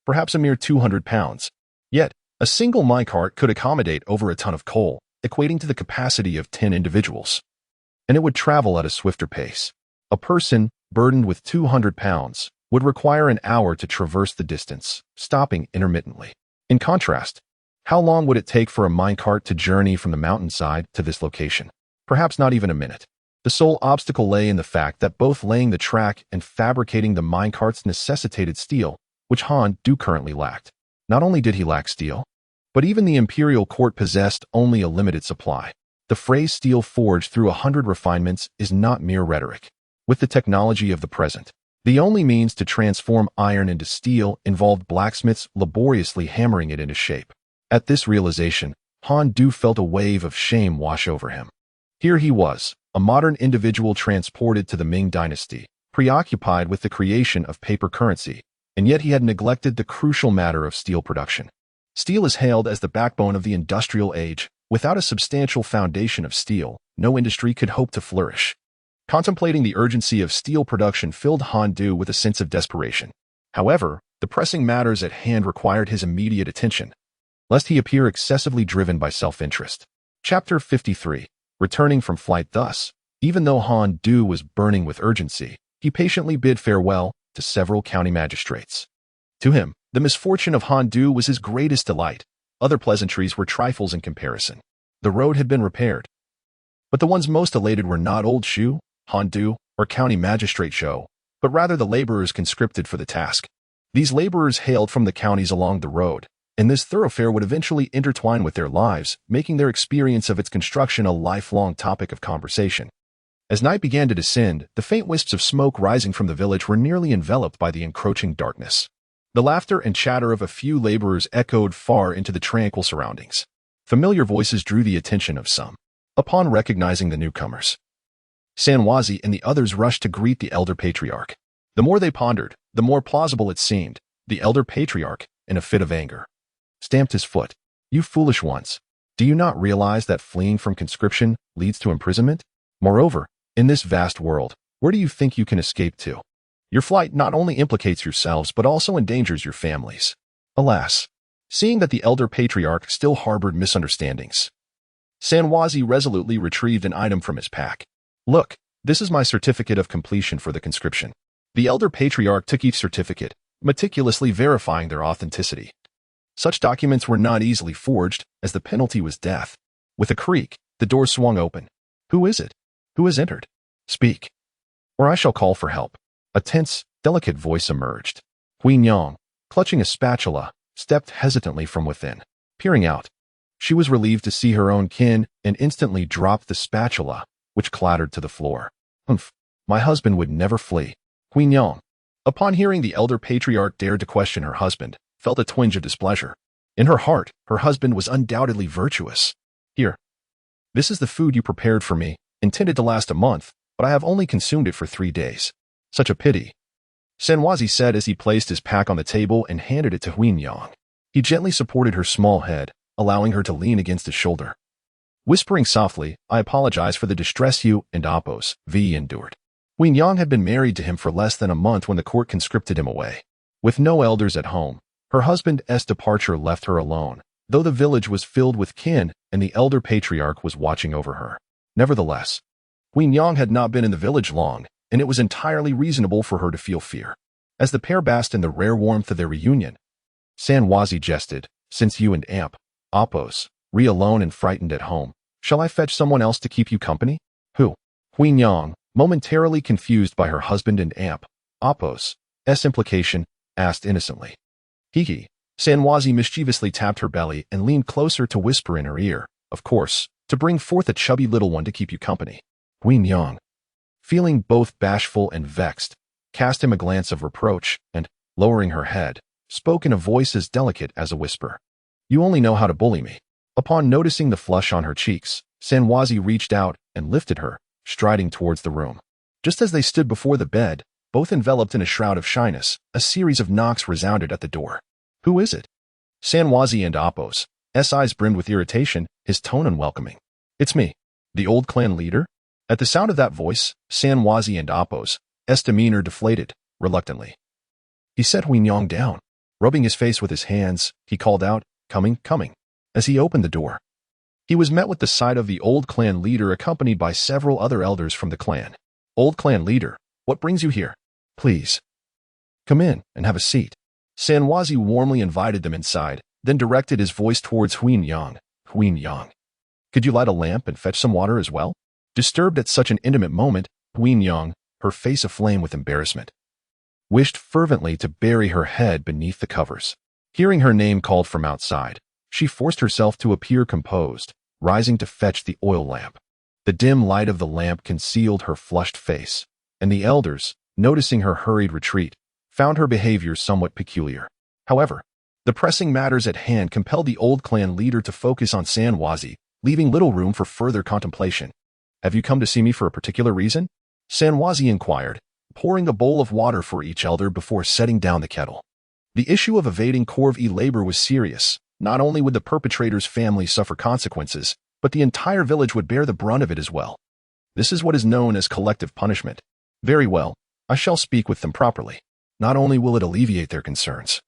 Perhaps a mere 200 pounds. Yet, a single minecart could accommodate over a ton of coal, equating to the capacity of 10 individuals. And it would travel at a swifter pace. A person, burdened with 200 pounds, would require an hour to traverse the distance, stopping intermittently. In contrast, how long would it take for a minecart to journey from the mountainside to this location? Perhaps not even a minute. The sole obstacle lay in the fact that both laying the track and fabricating the minecarts necessitated steel, which Han Du currently lacked. Not only did he lack steel, but even the imperial court possessed only a limited supply. The phrase steel forged through 100 refinements is not mere rhetoric. With the technology of the present, the only means to transform iron into steel involved blacksmiths laboriously hammering it into shape. At this realization, Han Du felt a wave of shame wash over him. Here he was, a modern individual transported to the Ming Dynasty, preoccupied with the creation of paper currency, and yet he had neglected the crucial matter of steel production. Steel is hailed as the backbone of the industrial age. Without a substantial foundation of steel, no industry could hope to flourish. Contemplating the urgency of steel production filled Han Du with a sense of desperation. However, the pressing matters at hand required his immediate attention, lest he appear excessively driven by self-interest. Chapter 53. Returning from flight. Thus, even though Han Du was burning with urgency, he patiently bid farewell to several county magistrates. To him, the misfortune of Han Du was his greatest delight. Other pleasantries were trifles in comparison. The road had been repaired. But the ones most elated were not Old Shu, Han Du, or county magistrate Shou, but rather the laborers conscripted for the task. These laborers hailed from the counties along the road, and this thoroughfare would eventually intertwine with their lives, making their experience of its construction a lifelong topic of conversation. As night began to descend, the faint wisps of smoke rising from the village were nearly enveloped by the encroaching darkness. The laughter and chatter of a few laborers echoed far into the tranquil surroundings. Familiar voices drew the attention of some. Upon recognizing the newcomers, Sanwazi and the others rushed to greet the elder patriarch. The more they pondered, the more plausible it seemed. The elder patriarch, in a fit of anger, stamped his foot. "You foolish ones! Do you not realize that fleeing from conscription leads to imprisonment? Moreover, in this vast world, where do you think you can escape to? Your flight not only implicates yourselves but also endangers your families." Alas! Seeing that the elder patriarch still harbored misunderstandings, Sanwazi resolutely retrieved an item from his pack. Look, this is my certificate of completion for the conscription. The elder patriarch took each certificate, meticulously verifying their authenticity. Such documents were not easily forged, as the penalty was death. With a creak, the door swung open. Who is it? Who has entered? Speak, or I shall call for help. A tense, delicate voice emerged. Huinyang, clutching a spatula, stepped hesitantly from within. Peering out, she was relieved to see her own kin and instantly dropped the spatula, which clattered to the floor. Humph, my husband would never flee. Huinyang, upon hearing the elder patriarch dared to question her husband, felt a twinge of displeasure. In her heart, her husband was undoubtedly virtuous. Here, this is the food you prepared for me, intended to last a month, but I have only consumed it for 3 days. Such a pity. Sanwazi said as he placed his pack on the table and handed it to Huinyang. He gently supported her small head, allowing her to lean against his shoulder. Whispering softly, I apologize for the distress you and Appos V endured. Huinyang had been married to him for less than a month when the court conscripted him away. With no elders at home, her husband's departure left her alone, though the village was filled with kin and the elder patriarch was watching over her. Nevertheless, Huinyang had not been in the village long, and it was entirely reasonable for her to feel fear. As the pair basked in the rare warmth of their reunion, Sanwazi jested, since you and Appos, alone and frightened at home, shall I fetch someone else to keep you company? Who? Huinyang, momentarily confused by her husband and Appos' implication, asked innocently. Hee. Sanwazi mischievously tapped her belly and leaned closer to whisper in her ear, of course, to bring forth a chubby little one to keep you company. Huinyang, feeling both bashful and vexed, cast him a glance of reproach and, lowering her head, spoke in a voice as delicate as a whisper. You only know how to bully me. Upon noticing the flush on her cheeks, Sanwazi reached out and lifted her, striding towards the room. Just as they stood before the bed, both enveloped in a shroud of shyness, a series of knocks resounded at the door. Who is it? Sanwazi and Appos' eyes brimmed with irritation, his tone unwelcoming. It's me, the old clan leader. At the sound of that voice, Sanwazi and Appos' demeanor deflated, reluctantly. He set Huinyang down. Rubbing his face with his hands, he called out, coming. As he opened the door, he was met with the sight of the old clan leader accompanied by several other elders from the clan. Old clan leader, what brings you here? Please, come in and have a seat. Sanwazi warmly invited them inside, then directed his voice towards Huinyang. Huinyang, could you light a lamp and fetch some water as well? Disturbed at such an intimate moment, Huinyang, her face aflame with embarrassment, wished fervently to bury her head beneath the covers. Hearing her name called from outside, she forced herself to appear composed, rising to fetch the oil lamp. The dim light of the lamp concealed her flushed face, and the elders, noticing her hurried retreat, found her behavior somewhat peculiar. However, the pressing matters at hand compelled the old clan leader to focus on Sanwazi, leaving little room for further contemplation. Have you come to see me for a particular reason? Sanwazi inquired, pouring a bowl of water for each elder before setting down the kettle. The issue of evading corvée labor was serious. Not only would the perpetrator's family suffer consequences, but the entire village would bear the brunt of it as well. This is what is known as collective punishment. Very well, I shall speak with them properly. Not only will it alleviate their concerns,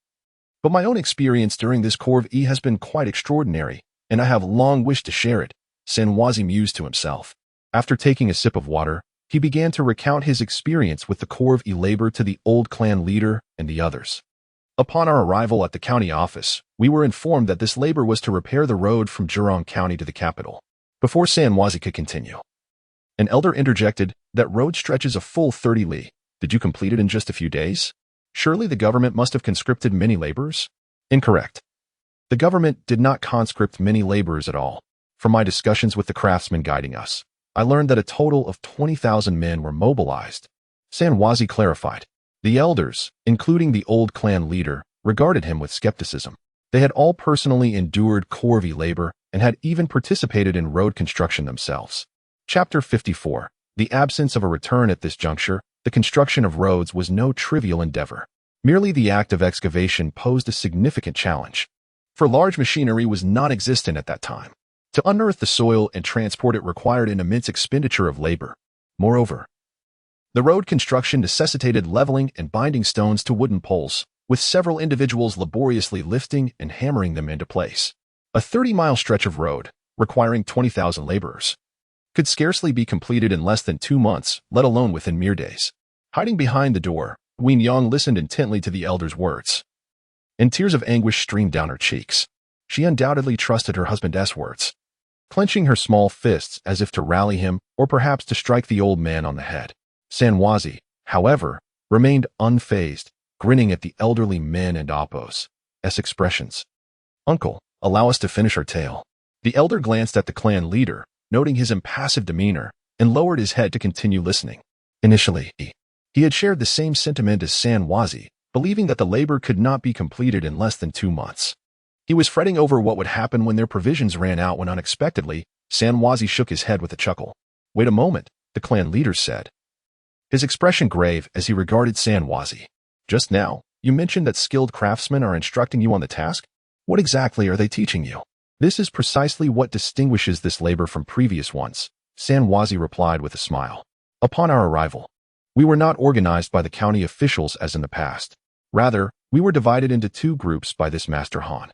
but my own experience during this corvée has been quite extraordinary, and I have long wished to share it, Sanwazi mused to himself. After taking a sip of water, he began to recount his experience with the corvée labor to the old clan leader and the others. Upon our arrival at the county office, we were informed that this labor was to repair the road from Zhurong County to the capital. Before Sanwazi could continue, an elder interjected, that road stretches a full 30 li. Did you complete it in just a few days? Surely the government must have conscripted many laborers? Incorrect. The government did not conscript many laborers at all. From my discussions with the craftsmen guiding us, I learned that a total of 20,000 men were mobilized. Sanwazi clarified. The elders, including the old clan leader, regarded him with skepticism. They had all personally endured corvée labor and had even participated in road construction themselves. Chapter 54. The absence of a return. At this juncture, the construction of roads was no trivial endeavor. Merely the act of excavation posed a significant challenge, for large machinery was non-existent at that time. To unearth the soil and transport it required an immense expenditure of labor. Moreover, the road construction necessitated leveling and binding stones to wooden poles, with several individuals laboriously lifting and hammering them into place. A 30-mile stretch of road, requiring 20,000 laborers, could scarcely be completed in less than 2 months, let alone within mere days. Hiding behind the door, Hu Yang listened intently to the elder's words, and tears of anguish streamed down her cheeks. She undoubtedly trusted her husband's words, clenching her small fists as if to rally him or perhaps to strike the old man on the head. Sanwazi, however, remained unfazed, grinning at the elderly men and Apos' expressions. "Uncle, allow us to finish our tale." The elder glanced at the clan leader, noting his impassive demeanor, and lowered his head to continue listening. Initially, he had shared the same sentiment as Sanwazi, believing that the labor could not be completed in less than 2 months. He was fretting over what would happen when their provisions ran out when unexpectedly, Sanwazi shook his head with a chuckle. "Wait a moment," the clan leader said, his expression grave as he regarded Sanwazi. "Just now, you mentioned that skilled craftsmen are instructing you on the task? What exactly are they teaching you?" "This is precisely what distinguishes this labor from previous ones," Sanwazi replied with a smile. "Upon our arrival, we were not organized by the county officials as in the past. Rather, we were divided into 2 groups by this Master Han.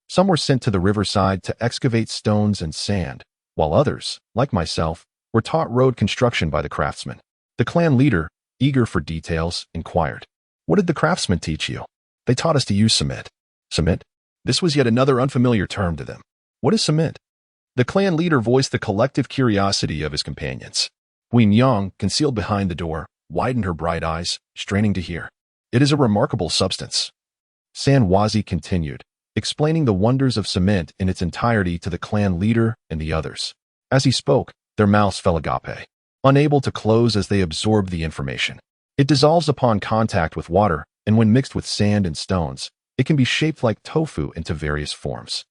Some were sent to the riverside to excavate stones and sand, while others, like myself, were taught road construction by the craftsmen." The clan leader, eager for details, inquired, "What did the craftsmen teach you?" "They taught us to use cement." Cement? This was yet another unfamiliar term to them. "What is cement?" The clan leader voiced the collective curiosity of his companions. Hu Yang, concealed behind the door, widened her bright eyes, straining to hear. "It is a remarkable substance," Sanwazi continued, explaining the wonders of cement in its entirety to the clan leader and the others. As he spoke, their mouths fell agape, unable to close as they absorbed the information. "It dissolves upon contact with water, and when mixed with sand and stones, it can be shaped like tofu into various forms.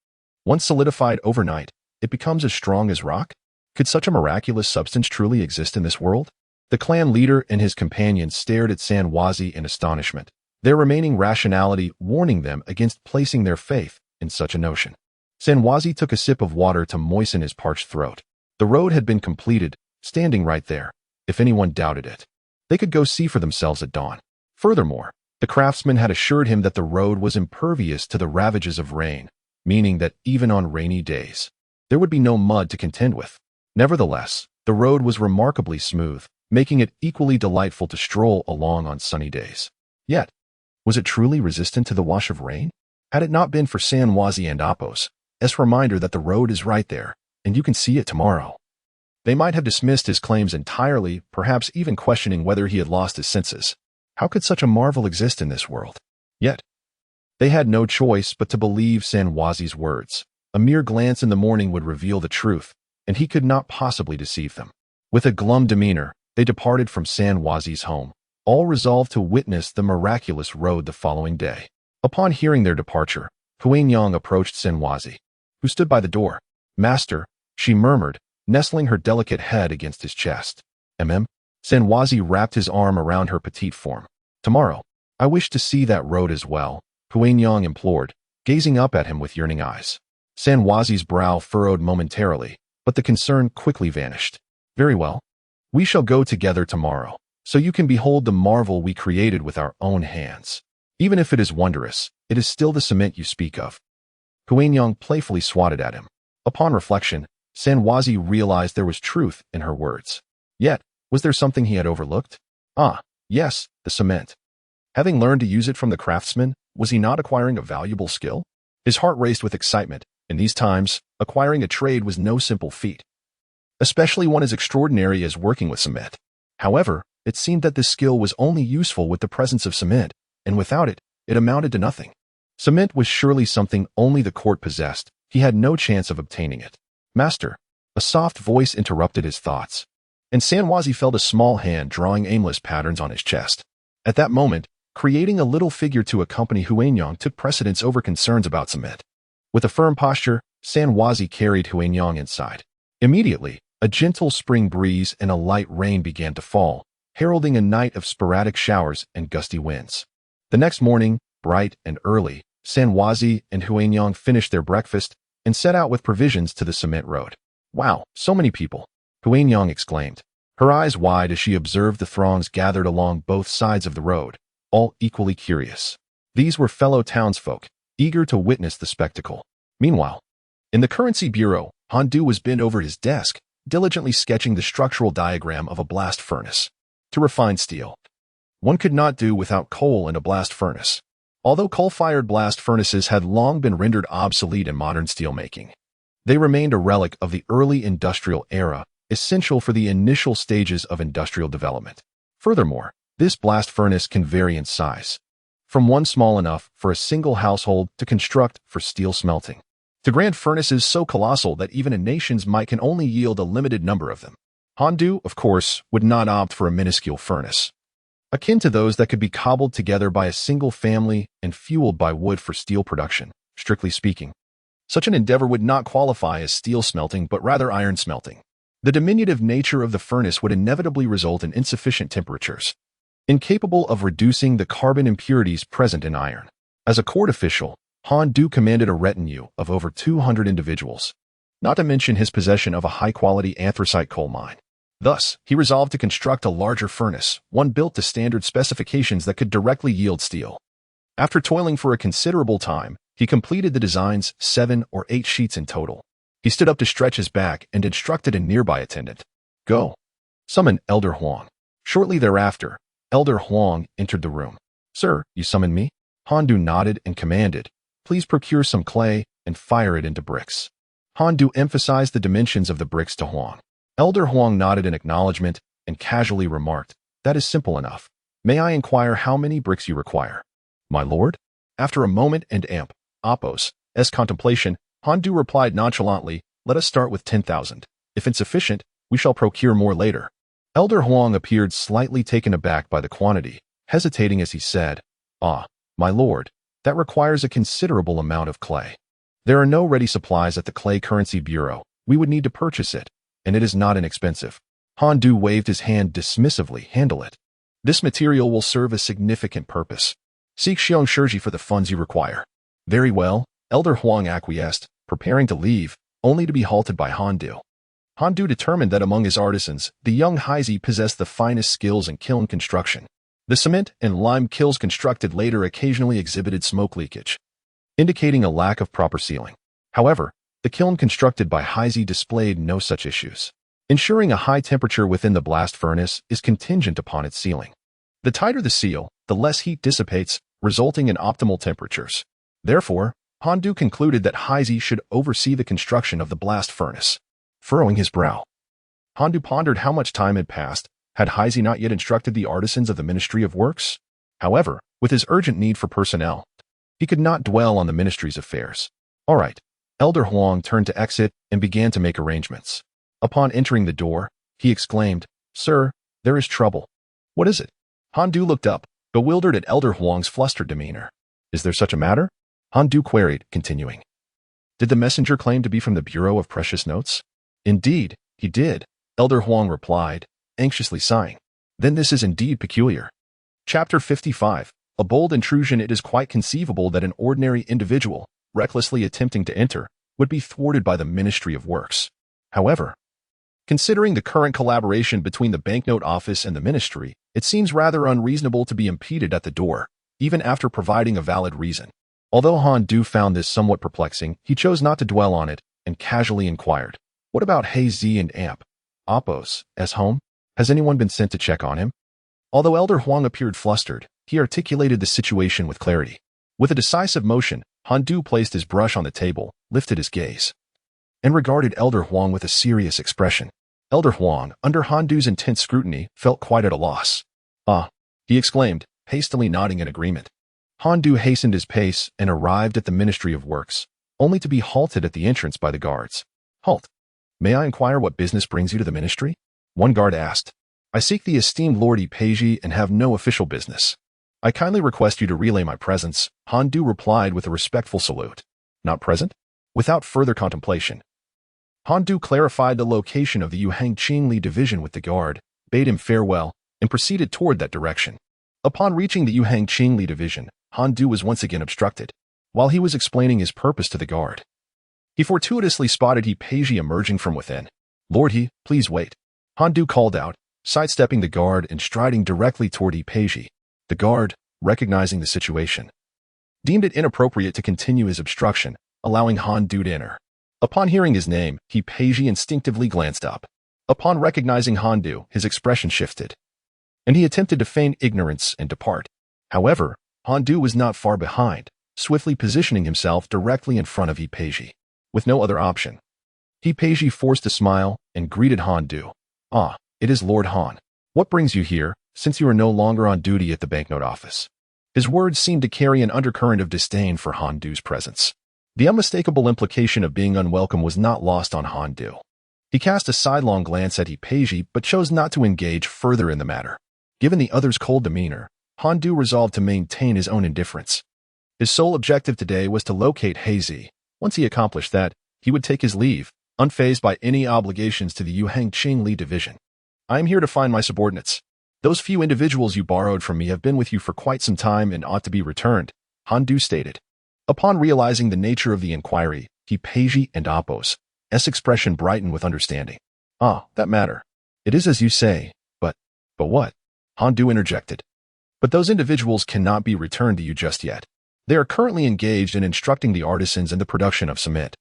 Once solidified overnight, it becomes as strong as rock." Could such a miraculous substance truly exist in this world? The clan leader and his companions stared at Sanwazi in astonishment, their remaining rationality warning them against placing their faith in such a notion. Sanwazi took a sip of water to moisten his parched throat. The road had been completed, standing right there. If anyone doubted it, they could go see for themselves at dawn. Furthermore, the craftsman had assured him that the road was impervious to the ravages of rain, meaning that even on rainy days, there would be no mud to contend with. Nevertheless, the road was remarkably smooth, making it equally delightful to stroll along on sunny days. Yet, was it truly resistant to the wash of rain? Had it not been for Sanwazi and Apos' reminder that the road is right there, and you can see it tomorrow, they might have dismissed his claims entirely, perhaps even questioning whether he had lost his senses. How could such a marvel exist in this world? Yet, they had no choice but to believe Sanwazi's words. A mere glance in the morning would reveal the truth, and he could not possibly deceive them. With a glum demeanor, they departed from Sanwazi's home, all resolved to witness the miraculous road the following day. Upon hearing their departure, Hu Yang approached Sanwazi, who stood by the door. "Master," she murmured, nestling her delicate head against his chest. Sanwazi wrapped his arm around her petite form. "Tomorrow, I wish to see that road as well," Hu Yang implored, gazing up at him with yearning eyes. Sanwazi's brow furrowed momentarily, but the concern quickly vanished. "Very well. We shall go together tomorrow, so you can behold the marvel we created with our own hands. Even if it is wondrous, it is still the cement you speak of." Hu Yang playfully swatted at him. Upon reflection, Sanwazi realized there was truth in her words. Yet, was there something he had overlooked? Yes, the cement. Having learned to use it from the craftsman, was he not acquiring a valuable skill? His heart raced with excitement. In these times, acquiring a trade was no simple feat, especially one as extraordinary as working with cement. However, it seemed that this skill was only useful with the presence of cement, and without it, it amounted to nothing. Cement was surely something only the court possessed. He had no chance of obtaining it. "Master," a soft voice interrupted his thoughts, and Sanwazi felt a small hand drawing aimless patterns on his chest. At that moment, creating a little figure to accompany Hu Yang took precedence over concerns about cement. With a firm posture, Sanwazi carried Hu Yang inside. Immediately, a gentle spring breeze and a light rain began to fall, heralding a night of sporadic showers and gusty winds. The next morning, bright and early, Sanwazi and Hu Yang finished their breakfast and set out with provisions to the cement road. "Wow, so many people," Hu Yang exclaimed, her eyes wide as she observed the throngs gathered along both sides of the road, all equally curious. These were fellow townsfolk, eager to witness the spectacle. Meanwhile, in the currency bureau, Han Du was bent over his desk, diligently sketching the structural diagram of a blast furnace. To refine steel, one could not do without coal and a blast furnace. Although coal-fired blast furnaces had long been rendered obsolete in modern steelmaking, they remained a relic of the early industrial era, essential for the initial stages of industrial development. Furthermore, this blast furnace can vary in size, from one small enough for a single household to construct for steel smelting, to grand furnaces so colossal that even a nation's might can only yield a limited number of them. Han Du, of course, would not opt for a minuscule furnace, akin to those that could be cobbled together by a single family and fueled by wood for steel production. Strictly speaking, such an endeavor would not qualify as steel smelting but rather iron smelting. The diminutive nature of the furnace would inevitably result in insufficient temperatures, incapable of reducing the carbon impurities present in iron. As a court official, Han Du commanded a retinue of over 200 individuals, not to mention his possession of a high-quality anthracite coal mine. Thus, he resolved to construct a larger furnace, one built to standard specifications that could directly yield steel. After toiling for a considerable time, he completed the design's 7 or 8 sheets in total. He stood up to stretch his back and instructed a nearby attendant, "Go. Summon Elder Huang." Shortly thereafter, Elder Huang entered the room. "Sir, you summoned me?" Han Du nodded and commanded, "Please procure some clay and fire it into bricks." Han Du emphasized the dimensions of the bricks to Huang. Elder Huang nodded in acknowledgement and casually remarked, "That is simple enough. May I inquire how many bricks you require?" "My lord?" After a moment and Apo's contemplation, Han Du replied nonchalantly, "Let us start with 10,000. If insufficient, we shall procure more later." Elder Huang appeared slightly taken aback by the quantity, hesitating as he said, "Ah, my lord, that requires a considerable amount of clay. There are no ready supplies at the Clay Currency Bureau. We would need to purchase it, and it is not inexpensive." Han Du waved his hand dismissively. "Handle it. This material will serve a significant purpose. Seek Xiong Shiji for the funds you require." "Very well," Elder Huang acquiesced, preparing to leave, only to be halted by Han Du. Han Du determined that among his artisans, the young Heisei possessed the finest skills in kiln construction. The cement and lime kilns constructed later occasionally exhibited smoke leakage, indicating a lack of proper sealing. However, the kiln constructed by Heisei displayed no such issues. Ensuring a high temperature within the blast furnace is contingent upon its sealing. The tighter the seal, the less heat dissipates, resulting in optimal temperatures. Therefore, Han Du concluded that Heisei should oversee the construction of the blast furnace. Furrowing his brow, Han Du pondered how much time had passed. Had Heisei not yet instructed the artisans of the Ministry of Works? However, with his urgent need for personnel, he could not dwell on the ministry's affairs. "All right." Elder Huang turned to exit and began to make arrangements. Upon entering the door, he exclaimed, "Sir, there is trouble." "What is it?" Han Du looked up, bewildered at Elder Huang's flustered demeanor. "Is there such a matter?" Han Du queried, continuing. "Did the messenger claim to be from the Bureau of Precious Notes?" "Indeed, he did," Elder Huang replied, anxiously sighing. "Then this is indeed peculiar." Chapter 55. A bold intrusion. It is quite conceivable that an ordinary individual, recklessly attempting to enter, would be thwarted by the Ministry of Works. However, considering the current collaboration between the banknote office and the ministry, it seems rather unreasonable to be impeded at the door, even after providing a valid reason. Although Han Du found this somewhat perplexing, he chose not to dwell on it and casually inquired, "What about Heisei and Apo's home? Has anyone been sent to check on him?" Although Elder Huang appeared flustered, he articulated the situation with clarity. With a decisive motion, Han Du placed his brush on the table, lifted his gaze, and regarded Elder Huang with a serious expression. Elder Huang, under Han Du's intense scrutiny, felt quite at a loss. "Ah," he exclaimed, hastily nodding in agreement. Han Du hastened his pace and arrived at the Ministry of Works, only to be halted at the entrance by the guards. "Halt. May I inquire what business brings you to the ministry?" One guard asked. "I seek the esteemed Lord Ipeji and have no official business. I kindly request you to relay my presence," Han Du replied with a respectful salute. "Not present?" Without further contemplation, Han Du clarified the location of the Yuhang Qingli division with the guard, bade him farewell, and proceeded toward that direction. Upon reaching the Yuhang Qingli division, Han Du was once again obstructed. While he was explaining his purpose to the guard, he fortuitously spotted Ipeji emerging from within. "Lord He, please wait," Han Du called out, sidestepping the guard and striding directly toward Ipeji. The guard, recognizing the situation, deemed it inappropriate to continue his obstruction, allowing Han Du to enter. Upon hearing his name, Peiji instinctively glanced up. Upon recognizing Handu, his expression shifted, and he attempted to feign ignorance and depart. However, Handu was not far behind, swiftly positioning himself directly in front of Peiji. With no other option, Peiji forced a smile and greeted Handu. "Ah, it is Lord Han. What brings you here, since you are no longer on duty at the banknote office?" His words seemed to carry an undercurrent of disdain for Handu's presence. The unmistakable implication of being unwelcome was not lost on Handu. He cast a sidelong glance at Peiji but chose not to engage further in the matter. Given the other's cold demeanor, Handu resolved to maintain his own indifference. His sole objective today was to locate Hazy. Once he accomplished that, he would take his leave, unfazed by any obligations to the Yuanzhang division. "I am here to find my subordinates. Those few individuals you borrowed from me have been with you for quite some time and ought to be returned," Handu stated. Upon realizing the nature of the inquiry, Peiji and Apos' expression brightened with understanding. "Ah, that matter. It is as you say, but what?" Handu interjected. "But those individuals cannot be returned to you just yet. They are currently engaged in instructing the artisans in the production of cement,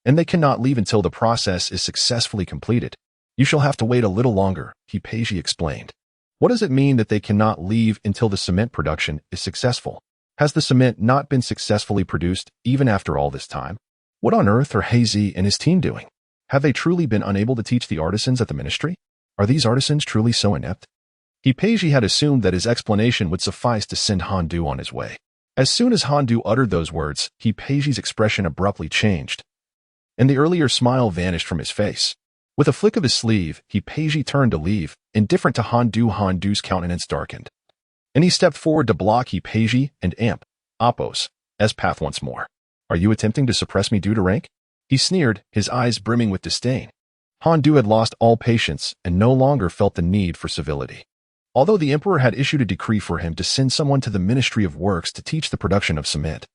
and they cannot leave until the process is successfully completed. You shall have to wait a little longer," Peiji explained. "What does it mean that they cannot leave until the cement production is successful? Has the cement not been successfully produced even after all this time? What on earth are Hazy and his team doing? Have they truly been unable to teach the artisans at the ministry? Are these artisans truly so inept?" Peiji had assumed that his explanation would suffice to send Handu on his way. As soon as Handu uttered those words, Peiji's expression abruptly changed, and the earlier smile vanished from his face. With a flick of his sleeve, Peiji turned to leave. Indifferent to Handu's countenance darkened, and he stepped forward to block Peiji and Apos' path once more. "Are you attempting to suppress me due to rank?" he sneered, his eyes brimming with disdain. Handu had lost all patience and no longer felt the need for civility. Although the emperor had issued a decree for him to send someone to the Ministry of Works to teach the production of cement,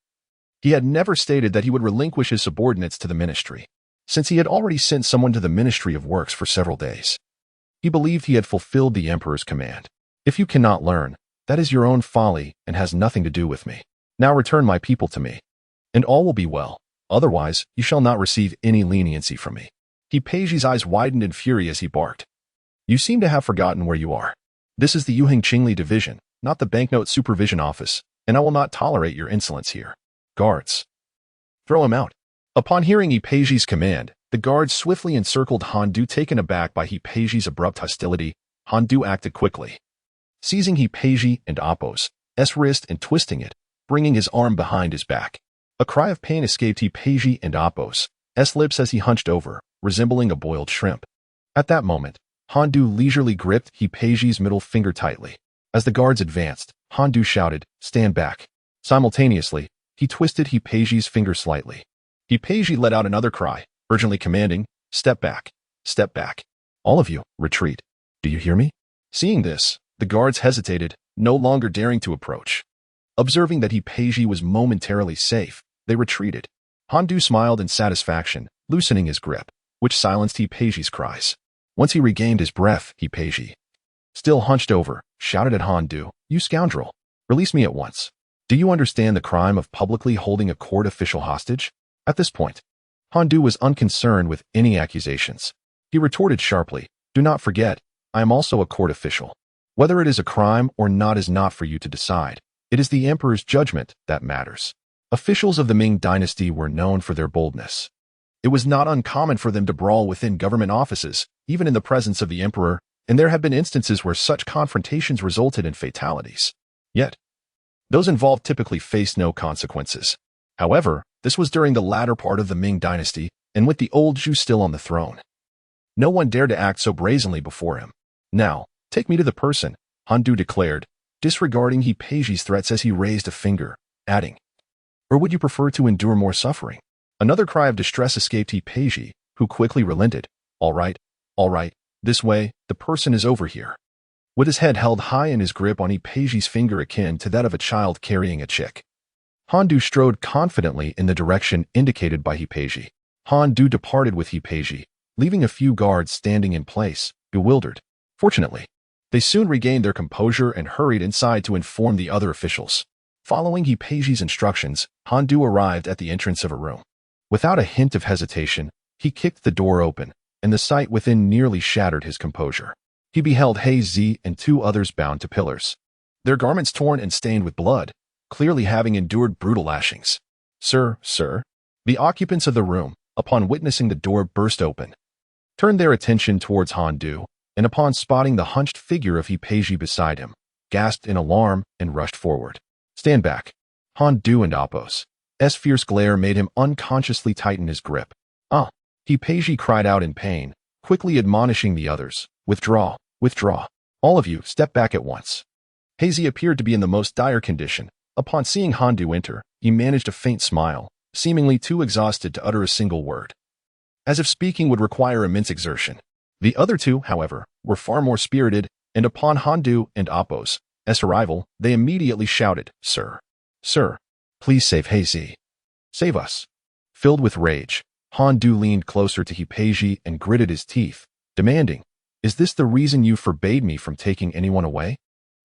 he had never stated that he would relinquish his subordinates to the ministry, since he had already sent someone to the Ministry of Works for several days. He believed he had fulfilled the emperor's command. "If you cannot learn, that is your own folly and has nothing to do with me. Now return my people to me, and all will be well. Otherwise, you shall not receive any leniency from me." Peiji's eyes widened in fury as he barked. "You seem to have forgotten where you are. This is the Yuanzhang division, not the banknote supervision office, and I will not tolerate your insolence here. Guards, throw him out." Upon hearing Peiji's command, the guards swiftly encircled Handu. Taken aback by Peiji's abrupt hostility, Handu acted quickly, seizing Peiji and Apos' wrist and twisting it, bringing his arm behind his back. A cry of pain escaped Peiji and Apos' lips as he hunched over, resembling a boiled shrimp. At that moment, Handu leisurely gripped Peiji's middle finger tightly. As the guards advanced, Handu shouted, "Stand back." Simultaneously, he twisted Peiji's finger slightly. Peiji let out another cry, urgently commanding, "Step back, step back. All of you, retreat. Do you hear me?" Seeing this, the guards hesitated, no longer daring to approach. Observing that Peiji was momentarily safe, they retreated. Handu smiled in satisfaction, loosening his grip, which silenced Peiji's cries. Once he regained his breath, Peiji, still hunched over, shouted at Handu, "You scoundrel! Release me at once. Do you understand the crime of publicly holding a court official hostage?" At this point, Handu was unconcerned with any accusations. He retorted sharply, "Do not forget, I am also a court official. Whether it is a crime or not is not for you to decide. It is the emperor's judgment that matters." Officials of the Ming Dynasty were known for their boldness. It was not uncommon for them to brawl within government offices, even in the presence of the emperor, and there have been instances where such confrontations resulted in fatalities. Yet, those involved typically faced no consequences. However, this was during the latter part of the Ming Dynasty, and with the old Zhu still on the throne. No one dared to act so brazenly before him. "Now, take me to the person," Handu declared, disregarding Peiji's threats as he raised a finger, adding, "Or would you prefer to endure more suffering?" Another cry of distress escaped Peiji, who quickly relented. All right, this way, the person is over here." With his head held high and his grip on Peiji's finger akin to that of a child carrying a chick, Handu strode confidently in the direction indicated by Peiji. Handu departed with Peiji, leaving a few guards standing in place, bewildered. Fortunately, they soon regained their composure and hurried inside to inform the other officials. Following Peiji's instructions, Handu arrived at the entrance of a room, Without a hint of hesitation, he kicked the door open, and the sight within nearly shattered his composure. He beheld He and two others bound to pillars, their garments torn and stained with blood, clearly having endured brutal lashings. Sir. The occupants of the room, upon witnessing the door burst open, turned their attention towards Han Du, and upon spotting the hunched figure of He beside him, gasped in alarm and rushed forward. Stand back. Han Du and Apos. S fierce glare made him unconsciously tighten his grip. He cried out in pain, quickly admonishing the others. Withdraw. All of you, step back at once. He appeared to be in the most dire condition. Upon seeing Han Du enter, he managed a faint smile, seemingly too exhausted to utter a single word, as if speaking would require immense exertion. The other two, however, were far more spirited, and upon Han Du and Apos' arrival, they immediately shouted, Sir, please save He. Save us. Filled with rage, Han Du leaned closer to He and gritted his teeth, demanding, Is this the reason you forbade me from taking anyone away?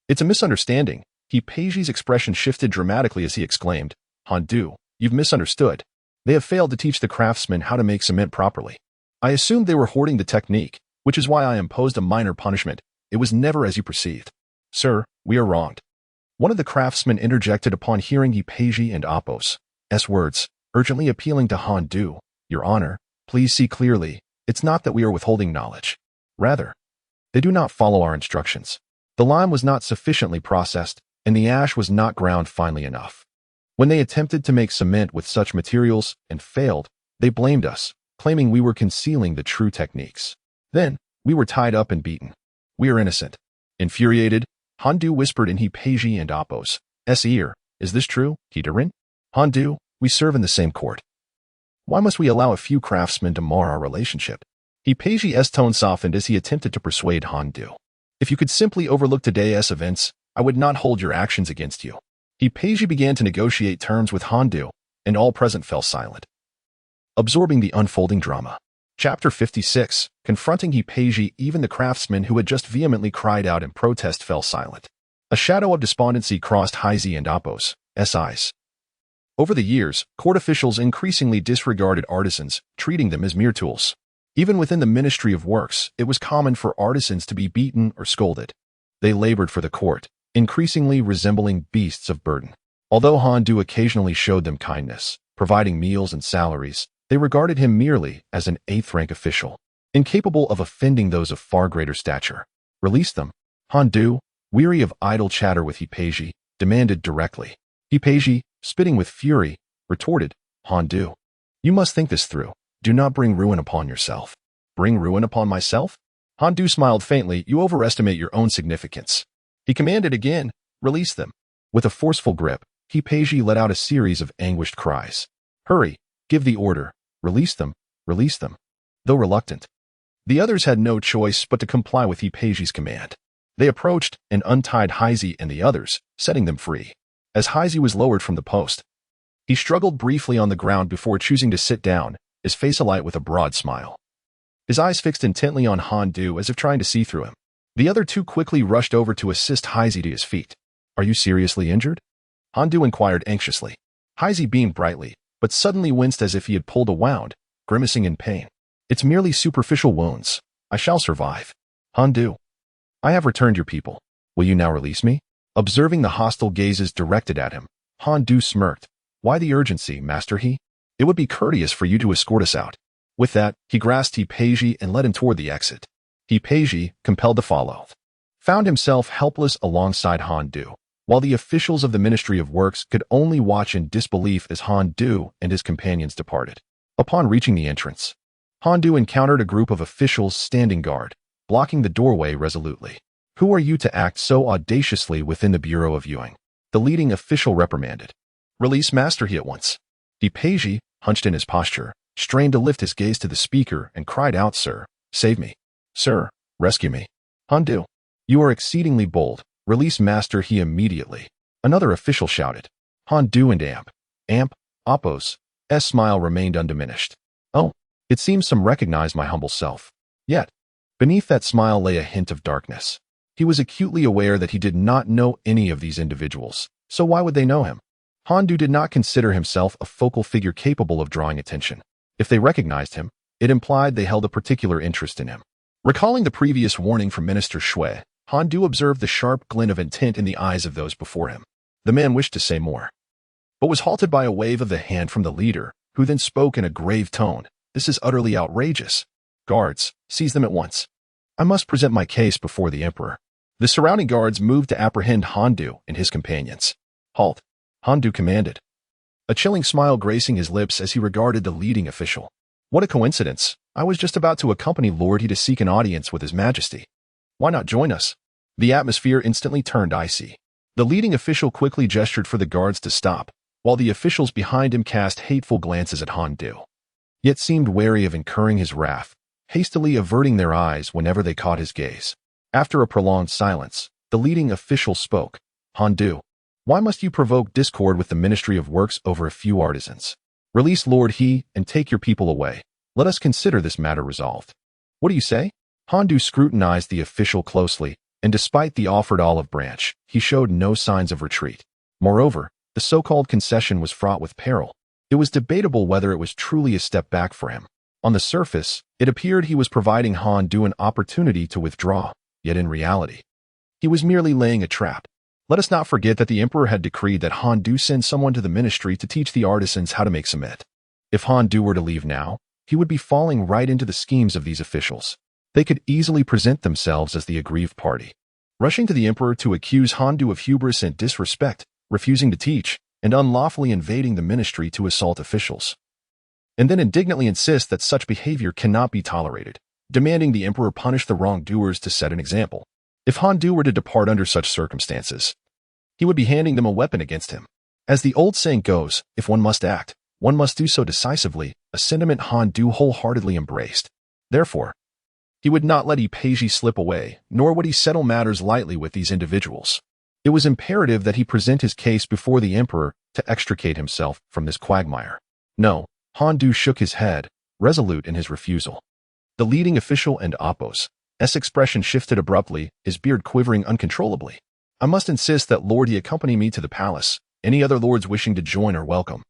It's a misunderstanding. He's expression shifted dramatically as he exclaimed, Han Du, you've misunderstood. They have failed to teach the craftsmen how to make cement properly. I assumed they were hoarding the technique, which is why I imposed a minor punishment. It was never as you perceived. Sir, we are wronged. One of the craftsmen interjected upon hearing He and Apos' words, urgently appealing to Han Du. Your Honor, please see clearly. It's not that we are withholding knowledge. Rather, they do not follow our instructions. The lime was not sufficiently processed, and the ash was not ground finely enough. When they attempted to make cement with such materials and failed, they blamed us, claiming we were concealing the true techniques. Then, we were tied up and beaten. We are innocent. Infuriated, Han Du whispered in He and Apos' ear, Is this true, Hedarin? Han Du, we serve in the same court. Why must we allow a few craftsmen to mar our relationship? He's tone softened as he attempted to persuade Han Du. If you could simply overlook today's events, I would not hold your actions against you. He began to negotiate terms with Han Du, and all present fell silent, absorbing the unfolding drama. Chapter 56, confronting He, even the craftsmen who had just vehemently cried out in protest fell silent. A shadow of despondency crossed He and Apos' eyes. Over the years, court officials increasingly disregarded artisans, treating them as mere tools. Even within the Ministry of Works, it was common for artisans to be beaten or scolded. They labored for the court, increasingly resembling beasts of burden. Although Han Du occasionally showed them kindness, providing meals and salaries, they regarded him merely as an eighth-rank official, incapable of offending those of far greater stature. Release them. Han Du, weary of idle chatter with He, demanded directly. He, spitting with fury, retorted, Han Du, you must think this through. Do not bring ruin upon yourself. Bring ruin upon myself? Han Du smiled faintly. You overestimate your own significance. He commanded again, Release them. With a forceful grip, He let out a series of anguished cries. Hurry, give the order. Release them. Though reluctant, the others had no choice but to comply with He's command. They approached and untied He and the others, setting them free. As He was lowered from the post, he struggled briefly on the ground before choosing to sit down, his face alight with a broad smile. His eyes fixed intently on Han Du as if trying to see through him. The other two quickly rushed over to assist He to his feet. Are you seriously injured? Han Du inquired anxiously. He beamed brightly, but suddenly winced as if he had pulled a wound, grimacing in pain. It's merely superficial wounds. I shall survive. Han Du, I have returned your people. Will you now release me? Observing the hostile gazes directed at him, Han Du smirked. Why the urgency, Master He? It would be courteous for you to escort us out. With that, he grasped He and led him toward the exit. He, compelled to follow, found himself helpless alongside Han Du, while the officials of the Ministry of Works could only watch in disbelief as Han Du and his companions departed. Upon reaching the entrance, Han Du encountered a group of officials standing guard, blocking the doorway resolutely. Who are you to act so audaciously within the Bureau of Viewing? The leading official reprimanded. Release Master He at once. He, hunched in his posture, strained to lift his gaze to the speaker and cried out, Sir, save me. Sir, rescue me. Han Du, you are exceedingly bold. Release Master He immediately. Another official shouted. Han Du and Apos' smile remained undiminished. Oh, it seems some recognize my humble self. Yet, beneath that smile lay a hint of darkness. He was acutely aware that he did not know any of these individuals, so why would they know him? Han Du did not consider himself a focal figure capable of drawing attention. If they recognized him, it implied they held a particular interest in him. Recalling the previous warning from Minister Shui, Han Du observed the sharp glint of intent in the eyes of those before him. The man wished to say more, but was halted by a wave of the hand from the leader, who then spoke in a grave tone. This is utterly outrageous. Guards, seize them at once. I must present my case before the emperor. The surrounding guards moved to apprehend Han Du and his companions. Halt, Han Du commanded, a chilling smile gracing his lips as he regarded the leading official. What a coincidence. I was just about to accompany Lord He to seek an audience with His Majesty. Why not join us? The atmosphere instantly turned icy. The leading official quickly gestured for the guards to stop, while the officials behind him cast hateful glances at Han Du, yet seemed wary of incurring his wrath, hastily averting their eyes whenever they caught his gaze. After a prolonged silence, the leading official spoke. Han Du, why must you provoke discord with the Ministry of Works over a few artisans? Release Lord He and take your people away. Let us consider this matter resolved. What do you say? Han Du scrutinized the official closely, and despite the offered olive branch, he showed no signs of retreat. Moreover, the so-called concession was fraught with peril. It was debatable whether it was truly a step back for him. On the surface, it appeared he was providing Han Du an opportunity to withdraw, yet in reality, he was merely laying a trap. Let us not forget that the emperor had decreed that Han Du send someone to the ministry to teach the artisans how to make cement. If Han Du were to leave now, he would be falling right into the schemes of these officials. They could easily present themselves as the aggrieved party, rushing to the emperor to accuse Han Du of hubris and disrespect, refusing to teach, and unlawfully invading the ministry to assault officials, and then indignantly insist that such behavior cannot be tolerated, demanding the emperor punish the wrongdoers to set an example. If Han Du were to depart under such circumstances, he would be handing them a weapon against him. As the old saying goes, if one must act, one must do so decisively, a sentiment Han Du wholeheartedly embraced. Therefore, he would not let Ipeji slip away, nor would he settle matters lightly with these individuals. It was imperative that he present his case before the emperor to extricate himself from this quagmire. No, Han Du shook his head, resolute in his refusal. The leading official and Apos' expression shifted abruptly, his beard quivering uncontrollably. I must insist that Lord He accompany me to the palace. Any other lords wishing to join are welcome.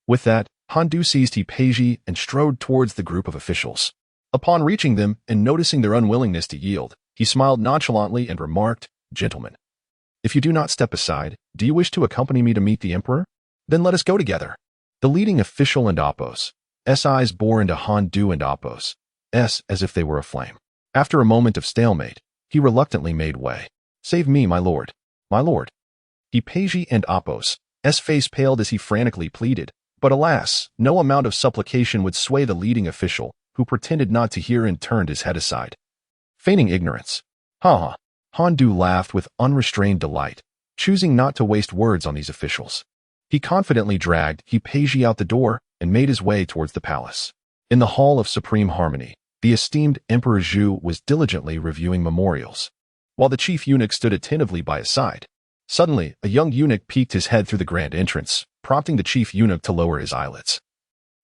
With that, Han Du seized Ipeji and strode towards the group of officials. Upon reaching them and noticing their unwillingness to yield, he smiled nonchalantly and remarked, Gentlemen, if you do not step aside, do you wish to accompany me to meet the emperor? Then let us go together. The leading official and Apos' eyes bore into Han Du and Apos' as if they were aflame. After a moment of stalemate, he reluctantly made way. Save me, my lord. My lord. Ipeji and Apos' face paled as he frantically pleaded, but alas, no amount of supplication would sway the leading official, who pretended not to hear and turned his head aside, feigning ignorance. Ha ha. Han Du laughed with unrestrained delight, choosing not to waste words on these officials. He confidently dragged Ipeji out the door and made his way towards the palace. In the Hall of Supreme Harmony, the esteemed Emperor Zhu was diligently reviewing memorials, while the chief eunuch stood attentively by his side. Suddenly, a young eunuch peeked his head through the grand entrance, prompting the chief eunuch to lower his eyelids.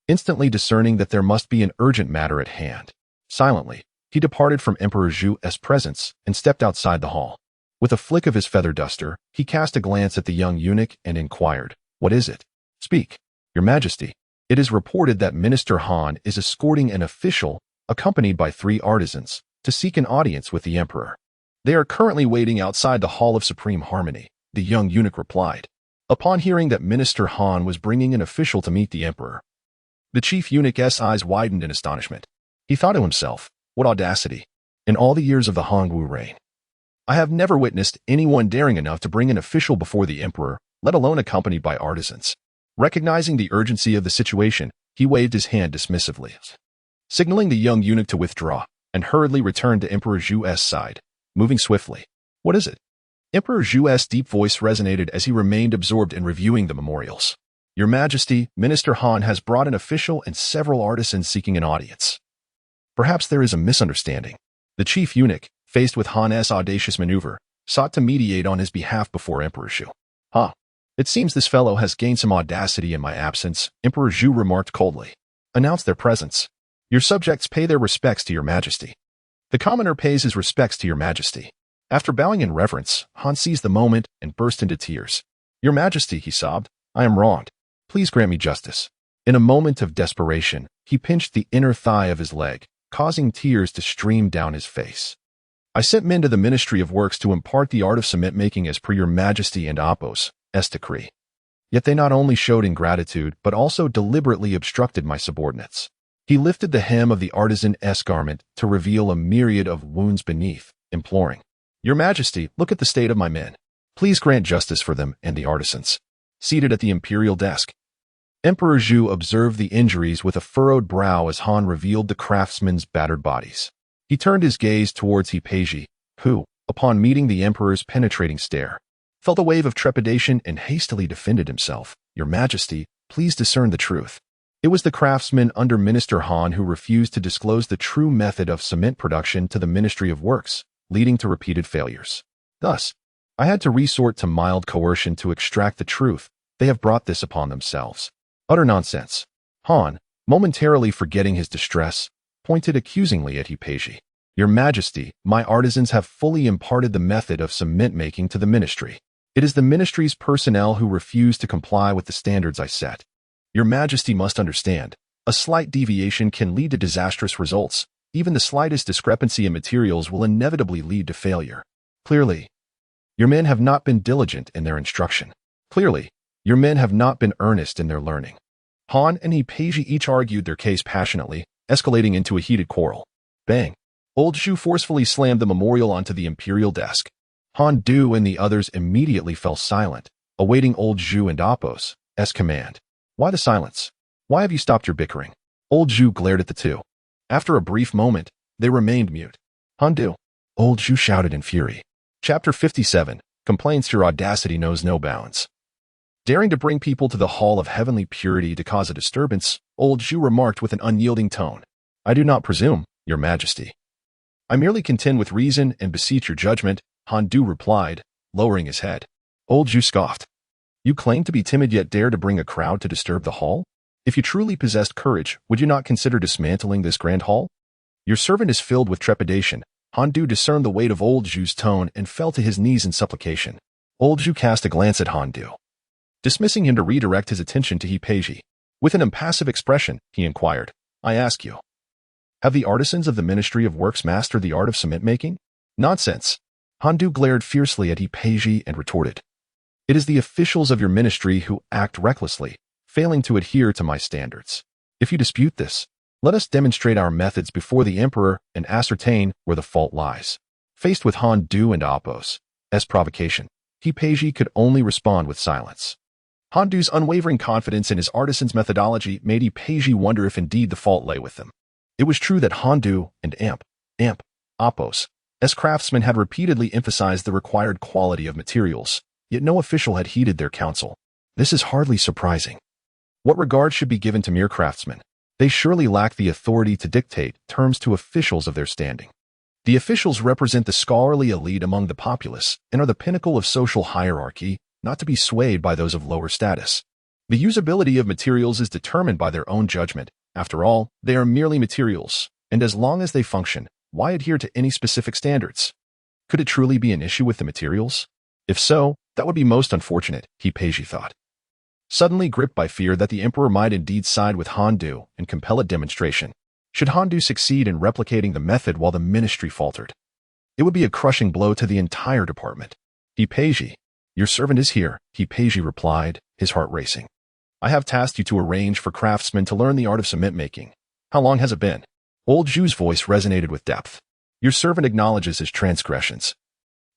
Instantly discerning that there must be an urgent matter at hand, silently, he departed from Emperor Zhu's presence and stepped outside the hall. With a flick of his feather duster, he cast a glance at the young eunuch and inquired, What is it? Speak, Your Majesty. It is reported that Minister Han is escorting an official, accompanied by 3 artisans, to seek an audience with the emperor. They are currently waiting outside the Hall of Supreme Harmony, the young eunuch replied. Upon hearing that Minister Han was bringing an official to meet the emperor, the chief eunuch's eyes widened in astonishment. He thought to himself, What audacity! In all the years of the Hongwu reign, I have never witnessed anyone daring enough to bring an official before the emperor, let alone accompanied by artisans. Recognizing the urgency of the situation, he waved his hand dismissively, signaling the young eunuch to withdraw, and hurriedly returned to Emperor Zhu's side, moving swiftly. What is it? Emperor Zhu's deep voice resonated as he remained absorbed in reviewing the memorials. Your Majesty, Minister Han has brought an official and several artisans seeking an audience. Perhaps there is a misunderstanding. The chief eunuch, faced with Han's audacious maneuver, sought to mediate on his behalf before Emperor Zhu. It seems this fellow has gained some audacity in my absence, Emperor Zhu remarked coldly. Announce their presence. Your subjects pay their respects to Your Majesty. The commoner pays his respects to Your Majesty. After bowing in reverence, Han seized the moment and burst into tears. Your Majesty, he sobbed, I am wronged. Please grant me justice." In a moment of desperation, he pinched the inner thigh of his leg, causing tears to stream down his face. "I sent men to the Ministry of Works to impart the art of cement-making as per your Majesty and Apos' decree. Yet they not only showed ingratitude, but also deliberately obstructed my subordinates." He lifted the hem of the artisan's garment to reveal a myriad of wounds beneath, imploring, "Your Majesty, look at the state of my men. Please grant justice for them and the artisans." Seated at the imperial desk, Emperor Zhu observed the injuries with a furrowed brow as Han revealed the craftsmen's battered bodies. He turned his gaze towards He-Pei, who, upon meeting the emperor's penetrating stare, felt a wave of trepidation and hastily defended himself. "Your Majesty, please discern the truth." It was the craftsman under Minister Han who refused to disclose the true method of cement production to the Ministry of Works, leading to repeated failures. Thus, I had to resort to mild coercion to extract the truth. They have brought this upon themselves. Utter nonsense. Han, momentarily forgetting his distress, pointed accusingly at He-Pei. "Your Majesty, my artisans have fully imparted the method of cement making to the ministry. It is the ministry's personnel who refuse to comply with the standards I set. Your Majesty must understand, a slight deviation can lead to disastrous results. Even the slightest discrepancy in materials will inevitably lead to failure. Clearly, your men have not been diligent in their instruction. Clearly, your men have not been earnest in their learning." Han and He-Pei each argued their case passionately, escalating into a heated quarrel. Bang! Old Zhu forcefully slammed the memorial onto the imperial desk. Han Du and the others immediately fell silent, awaiting old Zhu and Apos' command. "Why the silence? Why have you stopped your bickering?" Old Zhu glared at the two. After a brief moment, they remained mute. "Han Du," old Zhu shouted in fury. Chapter 57, Complaints. "Your audacity knows no bounds. Daring to bring people to the hall of heavenly purity to cause a disturbance," old Zhu remarked with an unyielding tone. "I do not presume, your Majesty. I merely contend with reason and beseech your judgment," Han Du replied, lowering his head. Old Zhu scoffed. "You claim to be timid yet dare to bring a crowd to disturb the hall? If you truly possessed courage, would you not consider dismantling this grand hall? Your servant is filled with trepidation." Han Du discerned the weight of old Zhu's tone and fell to his knees in supplication. Old Zhu cast a glance at Han Du, dismissing him to redirect his attention to He-Pei. With an impassive expression, he inquired, "I ask you, have the artisans of the Ministry of Works mastered the art of cement making?" "Nonsense." Han Du glared fiercely at He-Pei and retorted, "It is the officials of your ministry who act recklessly, failing to adhere to my standards. If you dispute this, let us demonstrate our methods before the emperor and ascertain where the fault lies." Faced with Han Du and Apos' provocation, He-Pei could only respond with silence. Han Du's unwavering confidence in his artisan's methodology made He-Pei wonder if indeed the fault lay with them. It was true that Han Du and Apos' craftsmen had repeatedly emphasized the required quality of materials, yet no official had heeded their counsel. This is hardly surprising. What regard should be given to mere craftsmen? They surely lack the authority to dictate terms to officials of their standing. The officials represent the scholarly elite among the populace and are the pinnacle of social hierarchy, not to be swayed by those of lower status. The usability of materials is determined by their own judgment. After all, they are merely materials, and as long as they function, why adhere to any specific standards? Could it truly be an issue with the materials? If so, that would be most unfortunate, He-Pei thought. Suddenly gripped by fear that the emperor might indeed side with Han Du and compel a demonstration, should Han Du succeed in replicating the method while the ministry faltered, it would be a crushing blow to the entire department. He-Pei, your servant is here, He-Pei replied, his heart racing. I have tasked you to arrange for craftsmen to learn the art of cement making. How long has it been? Old Zhu's voice resonated with depth. Your servant acknowledges his transgressions.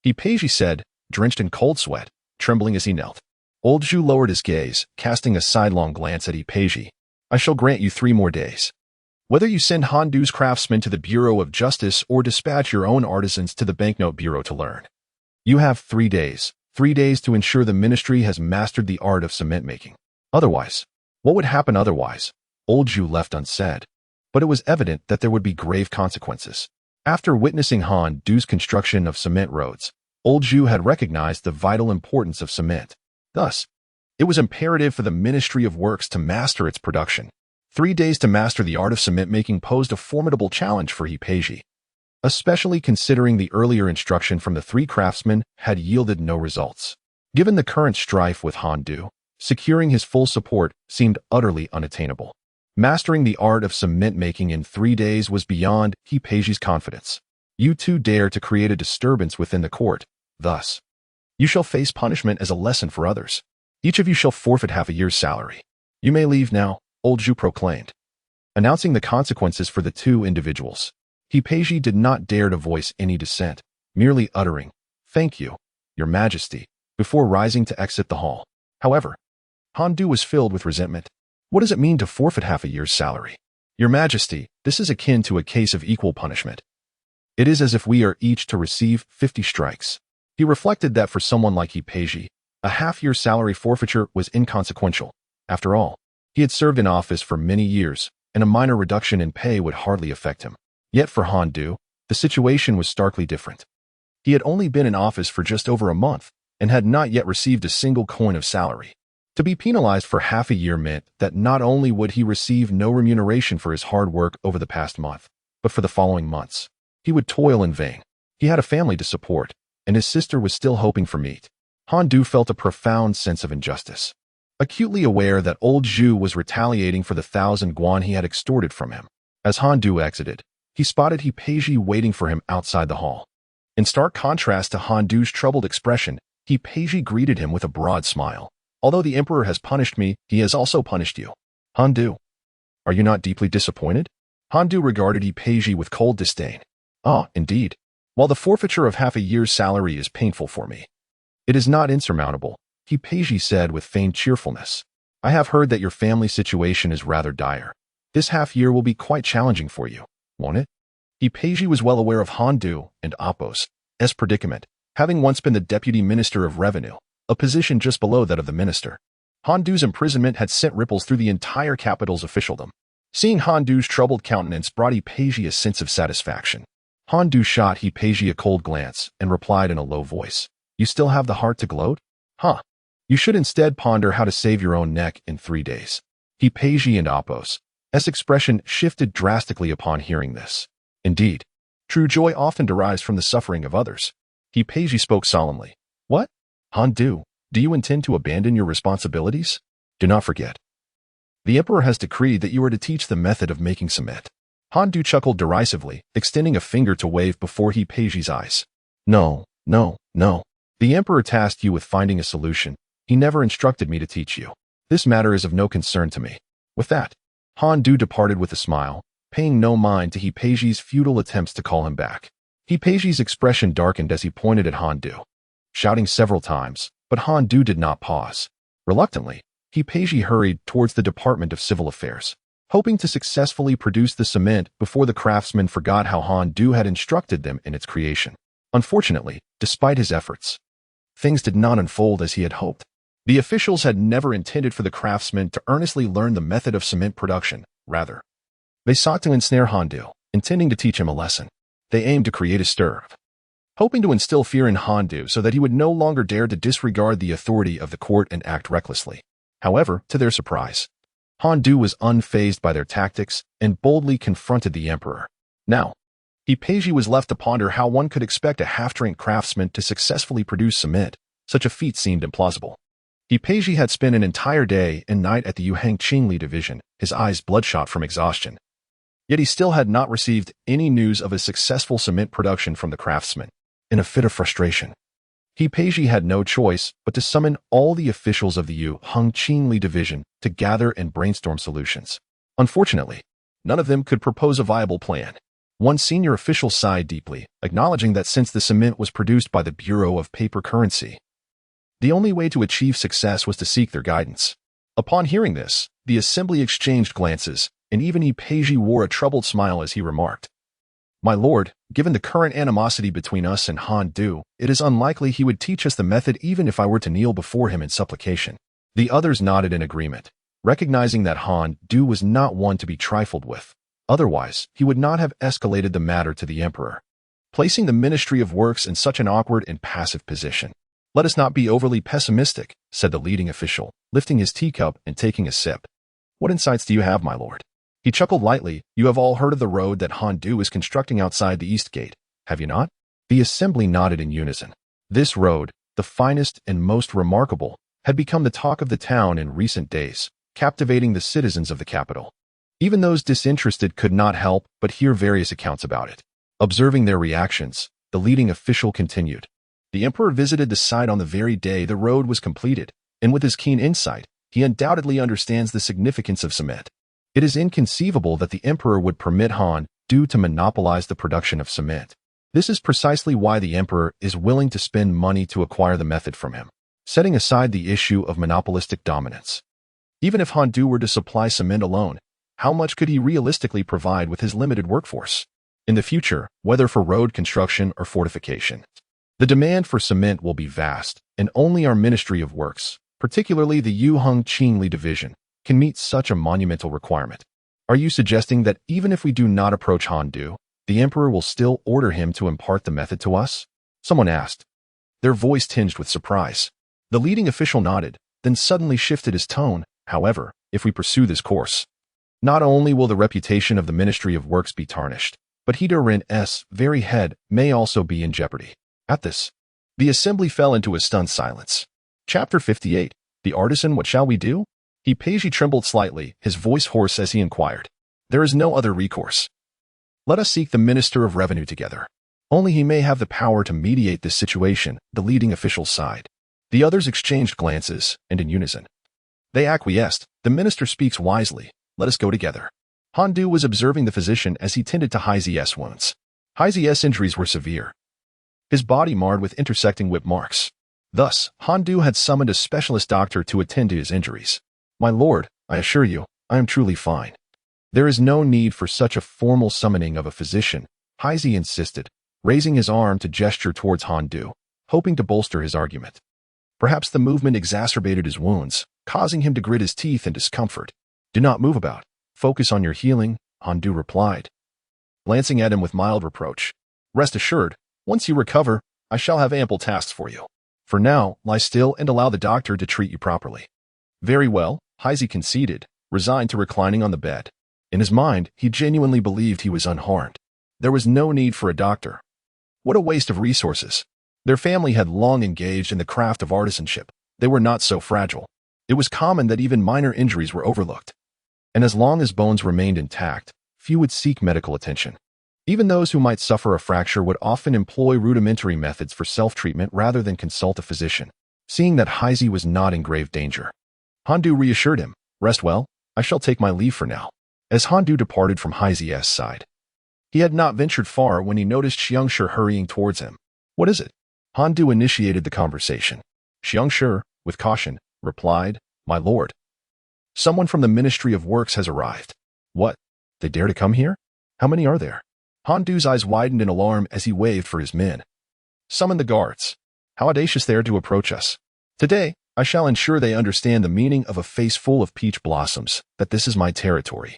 He-Pei said, drenched in cold sweat, trembling as he knelt. Old Zhu lowered his gaze, casting a sidelong glance at He-Pei. I shall grant you 3 more days. Whether you send Han Du's craftsmen to the Bureau of Justice or dispatch your own artisans to the Banknote Bureau to learn. You have 3 days. 3 days to ensure the ministry has mastered the art of cement making. Otherwise, what would happen otherwise? Old Zhu left unsaid, but it was evident that there would be grave consequences. After witnessing Han Du's construction of cement roads, Old Zhu had recognized the vital importance of cement. Thus, it was imperative for the Ministry of Works to master its production. 3 days to master the art of cement making posed a formidable challenge for He-Pei, especially considering the earlier instruction from the 3 craftsmen had yielded no results. Given the current strife with Han Du, Securing his full support seemed utterly unattainable. Mastering the art of cement making in 3 days was beyond He Peiji's confidence. You two dare to create a disturbance within the court. Thus, you shall face punishment as a lesson for others. Each of you shall forfeit half a year's salary. You may leave now, old Zhu proclaimed, announcing the consequences for the two individuals. He Peiji did not dare to voice any dissent, merely uttering, "Thank you, Your Majesty," before rising to exit the hall. However, Han Du was filled with resentment. What does it mean to forfeit half a year's salary? Your Majesty, this is akin to a case of equal punishment. It is as if we are each to receive 50 strikes. He reflected that for someone like He Peiji, a half-year salary forfeiture was inconsequential. After all, he had served in office for many years, and a minor reduction in pay would hardly affect him. Yet for Han Du, the situation was starkly different. He had only been in office for just over a month, and had not yet received a single coin of salary. To be penalized for half a year meant that not only would he receive no remuneration for his hard work over the past month, but for the following months, he would toil in vain. He had a family to support, and his sister was still hoping for meat. Han Du felt a profound sense of injustice. Acutely aware that old Zhu was retaliating for the 1,000 guan he had extorted from him. As Han Du exited, he spotted He Peiji waiting for him outside the hall. In stark contrast to Han Du's troubled expression, He Peiji greeted him with a broad smile. Although the emperor has punished me, he has also punished you. Han Du, are you not deeply disappointed? Han Du regarded He Peiji with cold disdain. Ah, indeed. While the forfeiture of half a year's salary is painful for me, it is not insurmountable, He Peiji said with feigned cheerfulness. I have heard that your family situation is rather dire. This half year will be quite challenging for you, won't it? He Peiji was well aware of Han Du and Apos' predicament, having once been the deputy minister of revenue, a position just below that of the minister. Han Du's imprisonment had sent ripples through the entire capital's officialdom. Seeing Han Du's troubled countenance brought He Peiji a sense of satisfaction. Han Du shot He Peiji a cold glance and replied in a low voice, "You still have the heart to gloat? Huh. You should instead ponder how to save your own neck in 3 days." He Peiji and Apos' expression shifted drastically upon hearing this. Indeed, true joy often derives from the suffering of others. He Peiji spoke solemnly. What? Han Du, do you intend to abandon your responsibilities? Do not forget. The emperor has decreed that you are to teach the method of making cement. Han Du chuckled derisively, extending a finger to wave before He Peiji's eyes. No. The emperor tasked you with finding a solution. He never instructed me to teach you. This matter is of no concern to me. With that, Han Du departed with a smile, paying no mind to He Peiji's futile attempts to call him back. He Peiji's expression darkened as he pointed at Han Du, shouting several times, but Han Du did not pause. Reluctantly, He Peiji hurried towards the Department of Civil Affairs, hoping to successfully produce the cement before the craftsmen forgot how Han Du had instructed them in its creation. Unfortunately, despite his efforts, things did not unfold as he had hoped. The officials had never intended for the craftsmen to earnestly learn the method of cement production. Rather, they sought to ensnare Han Du, intending to teach him a lesson. They aimed to create a stir, hoping to instill fear in Han Du so that he would no longer dare to disregard the authority of the court and act recklessly. However, to their surprise, Han Du was unfazed by their tactics and boldly confronted the emperor. Now, He Peiji was left to ponder how one could expect a half-trained craftsman to successfully produce cement. Such a feat seemed implausible. He Peiji had spent an entire day and night at the Yuhang division, his eyes bloodshot from exhaustion. Yet he still had not received any news of a successful cement production from the craftsmen. In a fit of frustration, He Peiji had no choice but to summon all the officials of the Yuhang division to gather and brainstorm solutions. Unfortunately, none of them could propose a viable plan. One senior official sighed deeply, acknowledging that since the cement was produced by the Bureau of Paper Currency, the only way to achieve success was to seek their guidance. Upon hearing this, the assembly exchanged glances, and even He Peiji wore a troubled smile as he remarked, "My lord, given the current animosity between us and Han Du, it is unlikely he would teach us the method even if I were to kneel before him in supplication." The others nodded in agreement, recognizing that Han Du was not one to be trifled with. Otherwise, he would not have escalated the matter to the emperor, placing the Ministry of Works in such an awkward and passive position. "Let us not be overly pessimistic," said the leading official, lifting his teacup and taking a sip. "What insights do you have, my lord?" He chuckled lightly. "You have all heard of the road that Han Du is constructing outside the East Gate, have you not?" The assembly nodded in unison. This road, the finest and most remarkable, had become the talk of the town in recent days, captivating the citizens of the capital. Even those disinterested could not help but hear various accounts about it. Observing their reactions, the leading official continued. The emperor visited the site on the very day the road was completed, and with his keen insight, he undoubtedly understands the significance of cement. It is inconceivable that the emperor would permit Han Du to monopolize the production of cement. This is precisely why the emperor is willing to spend money to acquire the method from him, setting aside the issue of monopolistic dominance. Even if Han Du were to supply cement alone, how much could he realistically provide with his limited workforce? In the future, whether for road construction or fortification, the demand for cement will be vast, and only our Ministry of Works, particularly the Yuheng Qingli division, can meet such a monumental requirement. Are you suggesting that even if we do not approach Han Du, the emperor will still order him to impart the method to us? Someone asked, their voice tinged with surprise. The leading official nodded, then suddenly shifted his tone. However, if we pursue this course, not only will the reputation of the Ministry of Works be tarnished, but He Rin's very head may also be in jeopardy. At this, the assembly fell into a stunned silence. Chapter 58. The artisan, what shall we do? He Peiji trembled slightly, his voice hoarse as he inquired. There is no other recourse. Let us seek the Minister of Revenue together. Only he may have the power to mediate this situation, the leading official sighed. The others exchanged glances, and in unison, they acquiesced. The minister speaks wisely. Let us go together. Han Du was observing the physician as he tended to Haizi's wounds. Haizi's injuries were severe, his body marred with intersecting whip marks. Thus, Han Du had summoned a specialist doctor to attend to his injuries. My lord, I assure you, I am truly fine. There is no need for such a formal summoning of a physician, Haizi insisted, raising his arm to gesture towards Han Du, hoping to bolster his argument. Perhaps the movement exacerbated his wounds, causing him to grit his teeth in discomfort. Do not move about. Focus on your healing, Han Du replied, glancing at him with mild reproach. Rest assured, once you recover, I shall have ample tasks for you. For now, lie still and allow the doctor to treat you properly. Very well, Haizi conceded, resigned to reclining on the bed. In his mind, he genuinely believed he was unharmed. There was no need for a doctor. What a waste of resources. Their family had long engaged in the craft of artisanship. They were not so fragile. It was common that even minor injuries were overlooked. And as long as bones remained intact, few would seek medical attention. Even those who might suffer a fracture would often employ rudimentary methods for self-treatment rather than consult a physician. Seeing that Haizi was not in grave danger, Han Du reassured him, rest well, I shall take my leave for now. As Han Du departed from Haizi's side, he had not ventured far when he noticed Xiangshi hurrying towards him. What is it? Han Du initiated the conversation. Xiangshi, with caution, replied, my lord, someone from the Ministry of Works has arrived. What? They dare to come here? How many are there? Han Du's eyes widened in alarm as he waved for his men. Summon the guards. How audacious they are to approach us. Today, I shall ensure they understand the meaning of a face full of peach blossoms, that this is my territory.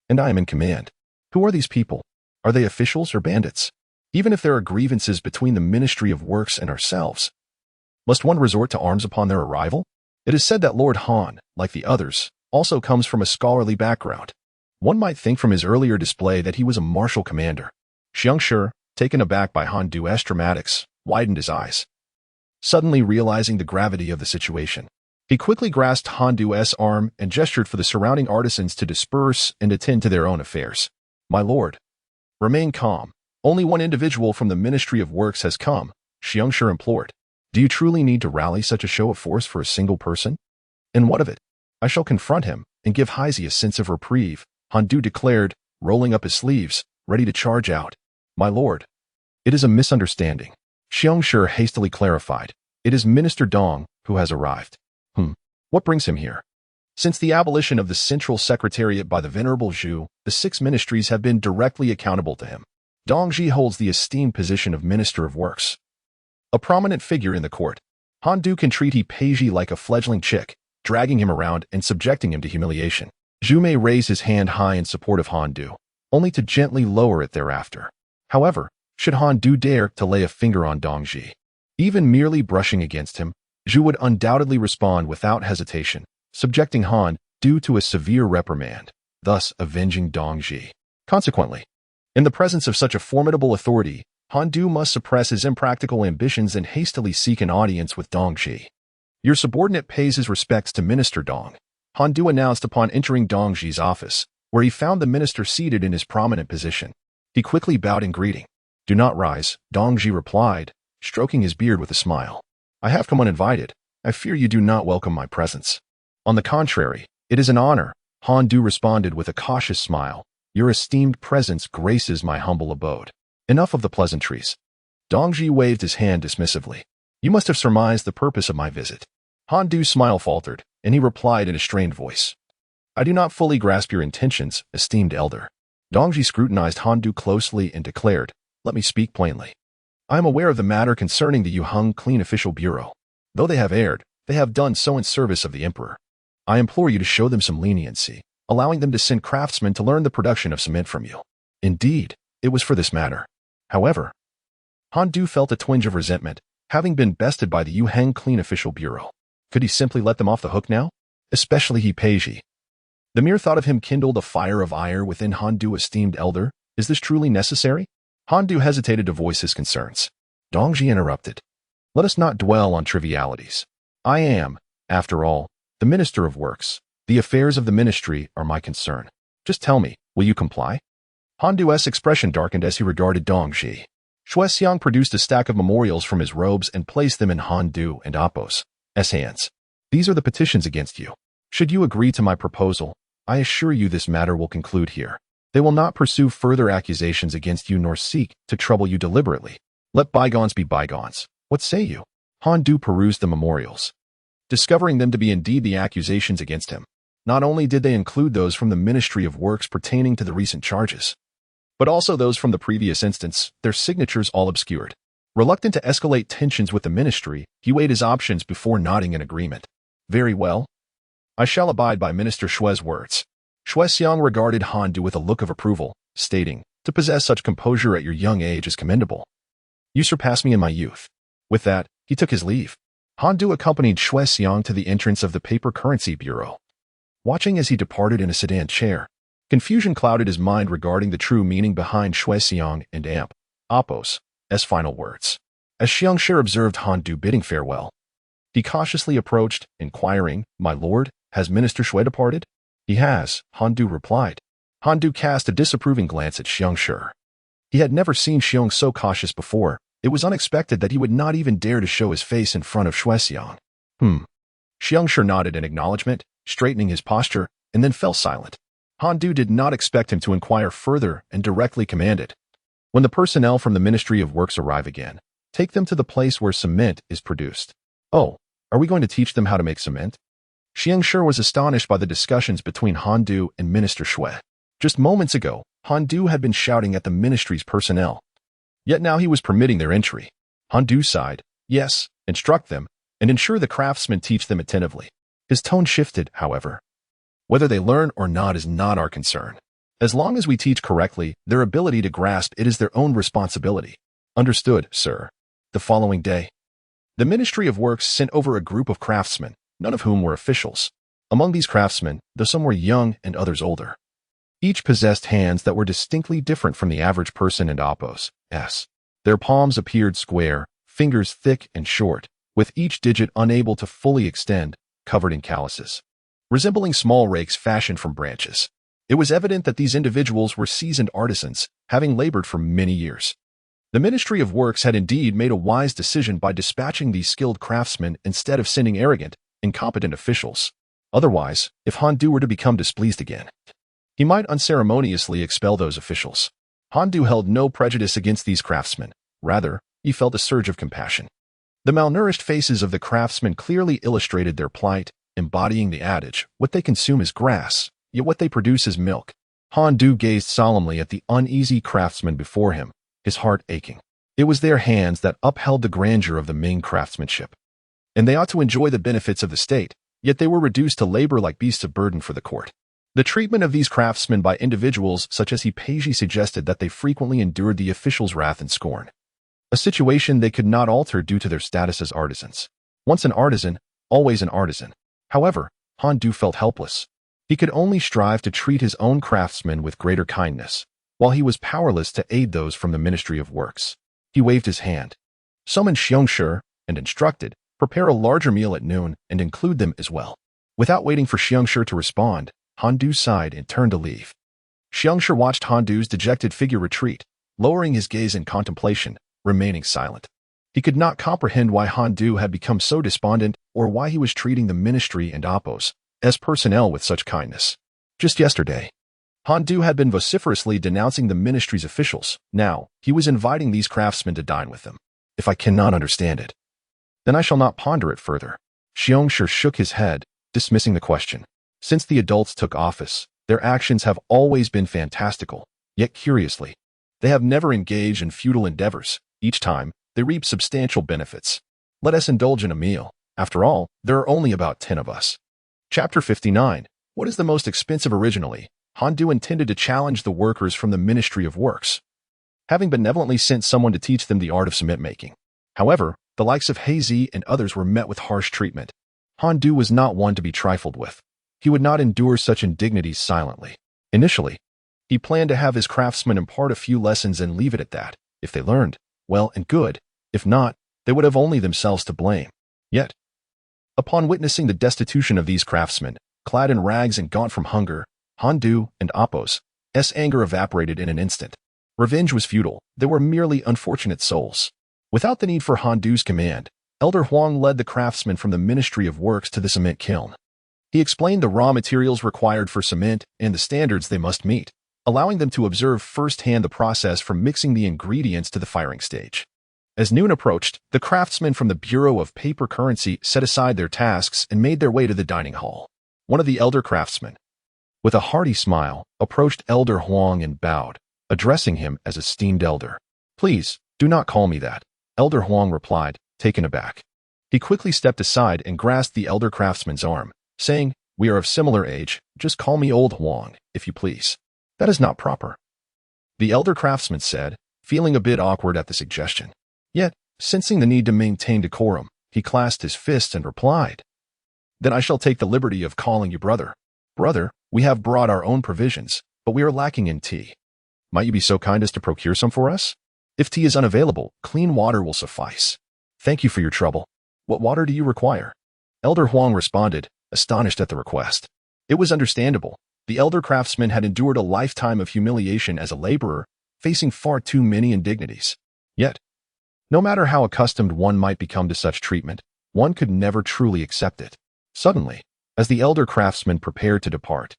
And I am in command. Who are these people? Are they officials or bandits? Even if there are grievances between the Ministry of Works and ourselves, must one resort to arms upon their arrival? It is said that Lord Han, like the others, also comes from a scholarly background. One might think from his earlier display that he was a martial commander. Xiangshi, taken aback by Han Du's dramatics, widened his eyes, suddenly realizing the gravity of the situation. He quickly grasped Han Du's arm and gestured for the surrounding artisans to disperse and attend to their own affairs. My lord, remain calm. Only one individual from the Ministry of Works has come, Xiangshi implored. Do you truly need to rally such a show of force for a single person? And what of it? I shall confront him and give Haizi a sense of reprieve, Han Du declared, rolling up his sleeves, ready to charge out. My lord, it is a misunderstanding. Xiangshi hastily clarified. It is Minister Dong who has arrived. What brings him here? Since the abolition of the Central Secretariat by the Venerable Zhu, the 6 ministries have been directly accountable to him. Dongji holds the esteemed position of Minister of Works, a prominent figure in the court. Han Du can treat He Peiji like a fledgling chick, dragging him around and subjecting him to humiliation. Zhu may raise his hand high in support of Han Du, only to gently lower it thereafter. However, should Han Du dare to lay a finger on Dongji, even merely brushing against him, Zhu would undoubtedly respond without hesitation, subjecting Han Du to a severe reprimand, thus avenging Dongji. Consequently, in the presence of such a formidable authority, Han Du must suppress his impractical ambitions and hastily seek an audience with Dongji. Your subordinate pays his respects to Minister Dong, Han Du announced upon entering Dong Zhi's office, where he found the minister seated in his prominent position. He quickly bowed in greeting. Do not rise, Dong Zhi replied, stroking his beard with a smile. I have come uninvited. I fear you do not welcome my presence. On the contrary, it is an honor, Han Du responded with a cautious smile. Your esteemed presence graces my humble abode. Enough of the pleasantries. Dong Zhi waved his hand dismissively. You must have surmised the purpose of my visit. Han Du's smile faltered, and he replied in a strained voice. I do not fully grasp your intentions, esteemed elder. Dong Zhi scrutinized Han Du closely and declared, let me speak plainly. I am aware of the matter concerning the Yuheng Clean Official Bureau. Though they have erred, they have done so in service of the emperor. I implore you to show them some leniency, allowing them to send craftsmen to learn the production of cement from you. Indeed, it was for this matter. However, Han Du felt a twinge of resentment, having been bested by the Yuheng Clean Official Bureau. Could he simply let them off the hook now? Especially He Peiji. The mere thought of him kindled a fire of ire within Han Du, esteemed elder. Is this truly necessary? Han Du hesitated to voice his concerns. Dong Zhi interrupted. Let us not dwell on trivialities. I am, after all, the Minister of Works. The affairs of the ministry are my concern. Just tell me, will you comply? Han Du's expression darkened as he regarded Dong Zhi. Xue Xiang produced a stack of memorials from his robes and placed them in Han Du and Apos' hands. These are the petitions against you. Should you agree to my proposal, I assure you this matter will conclude here. They will not pursue further accusations against you nor seek to trouble you deliberately. Let bygones be bygones. What say you? Han Du perused the memorials, discovering them to be indeed the accusations against him. Not only did they include those from the Ministry of Works pertaining to the recent charges, but also those from the previous instance, their signatures all obscured. Reluctant to escalate tensions with the ministry, he weighed his options before nodding in agreement. Very well. I shall abide by Minister Xue's words. Xue Xiang regarded Han Du with a look of approval, stating, to possess such composure at your young age is commendable. You surpass me in my youth. With that, he took his leave. Han Du accompanied Xue Xiang to the entrance of the Paper Currency Bureau. Watching as he departed in a sedan chair, confusion clouded his mind regarding the true meaning behind Xue Xiang and Apos' final words. As Xiangshi observed Han Du bidding farewell, he cautiously approached, inquiring, My lord, has Minister Xue departed? He has, Han Du replied. Han Du cast a disapproving glance at Xiangshi. He had never seen Xiang so cautious before. It was unexpected that he would not even dare to show his face in front of Xue Xiang. Xiangshi nodded in acknowledgement, straightening his posture, and then fell silent. Han Du did not expect him to inquire further and directly commanded. When the personnel from the Ministry of Works arrive again, take them to the place where cement is produced. Oh, are we going to teach them how to make cement? Xiangshi was astonished by the discussions between Han Du and Minister Xue. Just moments ago, Han Du had been shouting at the ministry's personnel. Yet now he was permitting their entry. Han Du sighed, yes, instruct them, and ensure the craftsmen teach them attentively. His tone shifted, however. Whether they learn or not is not our concern. As long as we teach correctly, their ability to grasp it is their own responsibility. Understood, sir. The following day, the Ministry of Works sent over a group of craftsmen, none of whom were officials. Among these craftsmen, though some were young and others older, each possessed hands that were distinctly different from the average person and Apos'. Their palms appeared square, fingers thick and short, with each digit unable to fully extend, covered in calluses, resembling small rakes fashioned from branches. It was evident that these individuals were seasoned artisans, having labored for many years. The Ministry of Works had indeed made a wise decision by dispatching these skilled craftsmen instead of sending arrogant, incompetent officials. Otherwise, if Han Du were to become displeased again, he might unceremoniously expel those officials. Han Du held no prejudice against these craftsmen. Rather, he felt a surge of compassion. The malnourished faces of the craftsmen clearly illustrated their plight, embodying the adage, what they consume is grass, yet what they produce is milk. Han Du gazed solemnly at the uneasy craftsmen before him, his heart aching. It was their hands that upheld the grandeur of the Ming craftsmanship. And they ought to enjoy the benefits of the state, yet they were reduced to labor like beasts of burden for the court. The treatment of these craftsmen by individuals such as He Peiji suggested that they frequently endured the officials' wrath and scorn, a situation they could not alter due to their status as artisans. Once an artisan, always an artisan. However, Han Du felt helpless. He could only strive to treat his own craftsmen with greater kindness, while he was powerless to aid those from the Ministry of Works. He waved his hand, summoned Xiangshi, and instructed, Prepare a larger meal at noon and include them as well. Without waiting for Xiangshi to respond, Han Du sighed and turned to leave. Xiangshi watched Han Du's dejected figure retreat, lowering his gaze in contemplation, remaining silent. He could not comprehend why Han Du had become so despondent or why he was treating the ministry and Oppos as personnel with such kindness. Just yesterday, Han Du had been vociferously denouncing the ministry's officials. Now, he was inviting these craftsmen to dine with him. If I cannot understand it, then I shall not ponder it further. Xiangshi shook his head, dismissing the question. Since the adults took office, their actions have always been fantastical, yet curiously, they have never engaged in futile endeavors. Each time, they reap substantial benefits. Let us indulge in a meal. After all, there are only about 10 of us. Chapter 59. What is the most expensive originally? Han Du intended to challenge the workers from the Ministry of Works, having benevolently sent someone to teach them the art of cement making. However, the likes of Hazy and others were met with harsh treatment. Han Du was not one to be trifled with. He would not endure such indignities silently. Initially, he planned to have his craftsmen impart a few lessons and leave it at that. If they learned, well and good. If not, they would have only themselves to blame. Yet, upon witnessing the destitution of these craftsmen, clad in rags and gaunt from hunger, Han Du and Oppos' anger evaporated in an instant. Revenge was futile. They were merely unfortunate souls. Without the need for Han Du's command, Elder Huang led the craftsmen from the Ministry of Works to the cement kiln. He explained the raw materials required for cement and the standards they must meet, allowing them to observe firsthand the process from mixing the ingredients to the firing stage. As noon approached, the craftsmen from the Bureau of Paper Currency set aside their tasks and made their way to the dining hall. One of the elder craftsmen, with a hearty smile, approached Elder Huang and bowed, addressing him as esteemed elder. Please, do not call me that, Elder Huang replied, taken aback. He quickly stepped aside and grasped the elder craftsman's arm, saying, we are of similar age, just call me Old Huang, if you please. That is not proper, the elder craftsman said, feeling a bit awkward at the suggestion. Yet, sensing the need to maintain decorum, he clasped his fists and replied, then I shall take the liberty of calling you brother. Brother, we have brought our own provisions, but we are lacking in tea. Might you be so kind as to procure some for us? If tea is unavailable, clean water will suffice. Thank you for your trouble. What water do you require? Elder Huang responded, astonished at the request. It was understandable. The elder craftsman had endured a lifetime of humiliation as a laborer, facing far too many indignities. Yet, no matter how accustomed one might become to such treatment, one could never truly accept it. Suddenly, as the elder craftsman prepared to depart,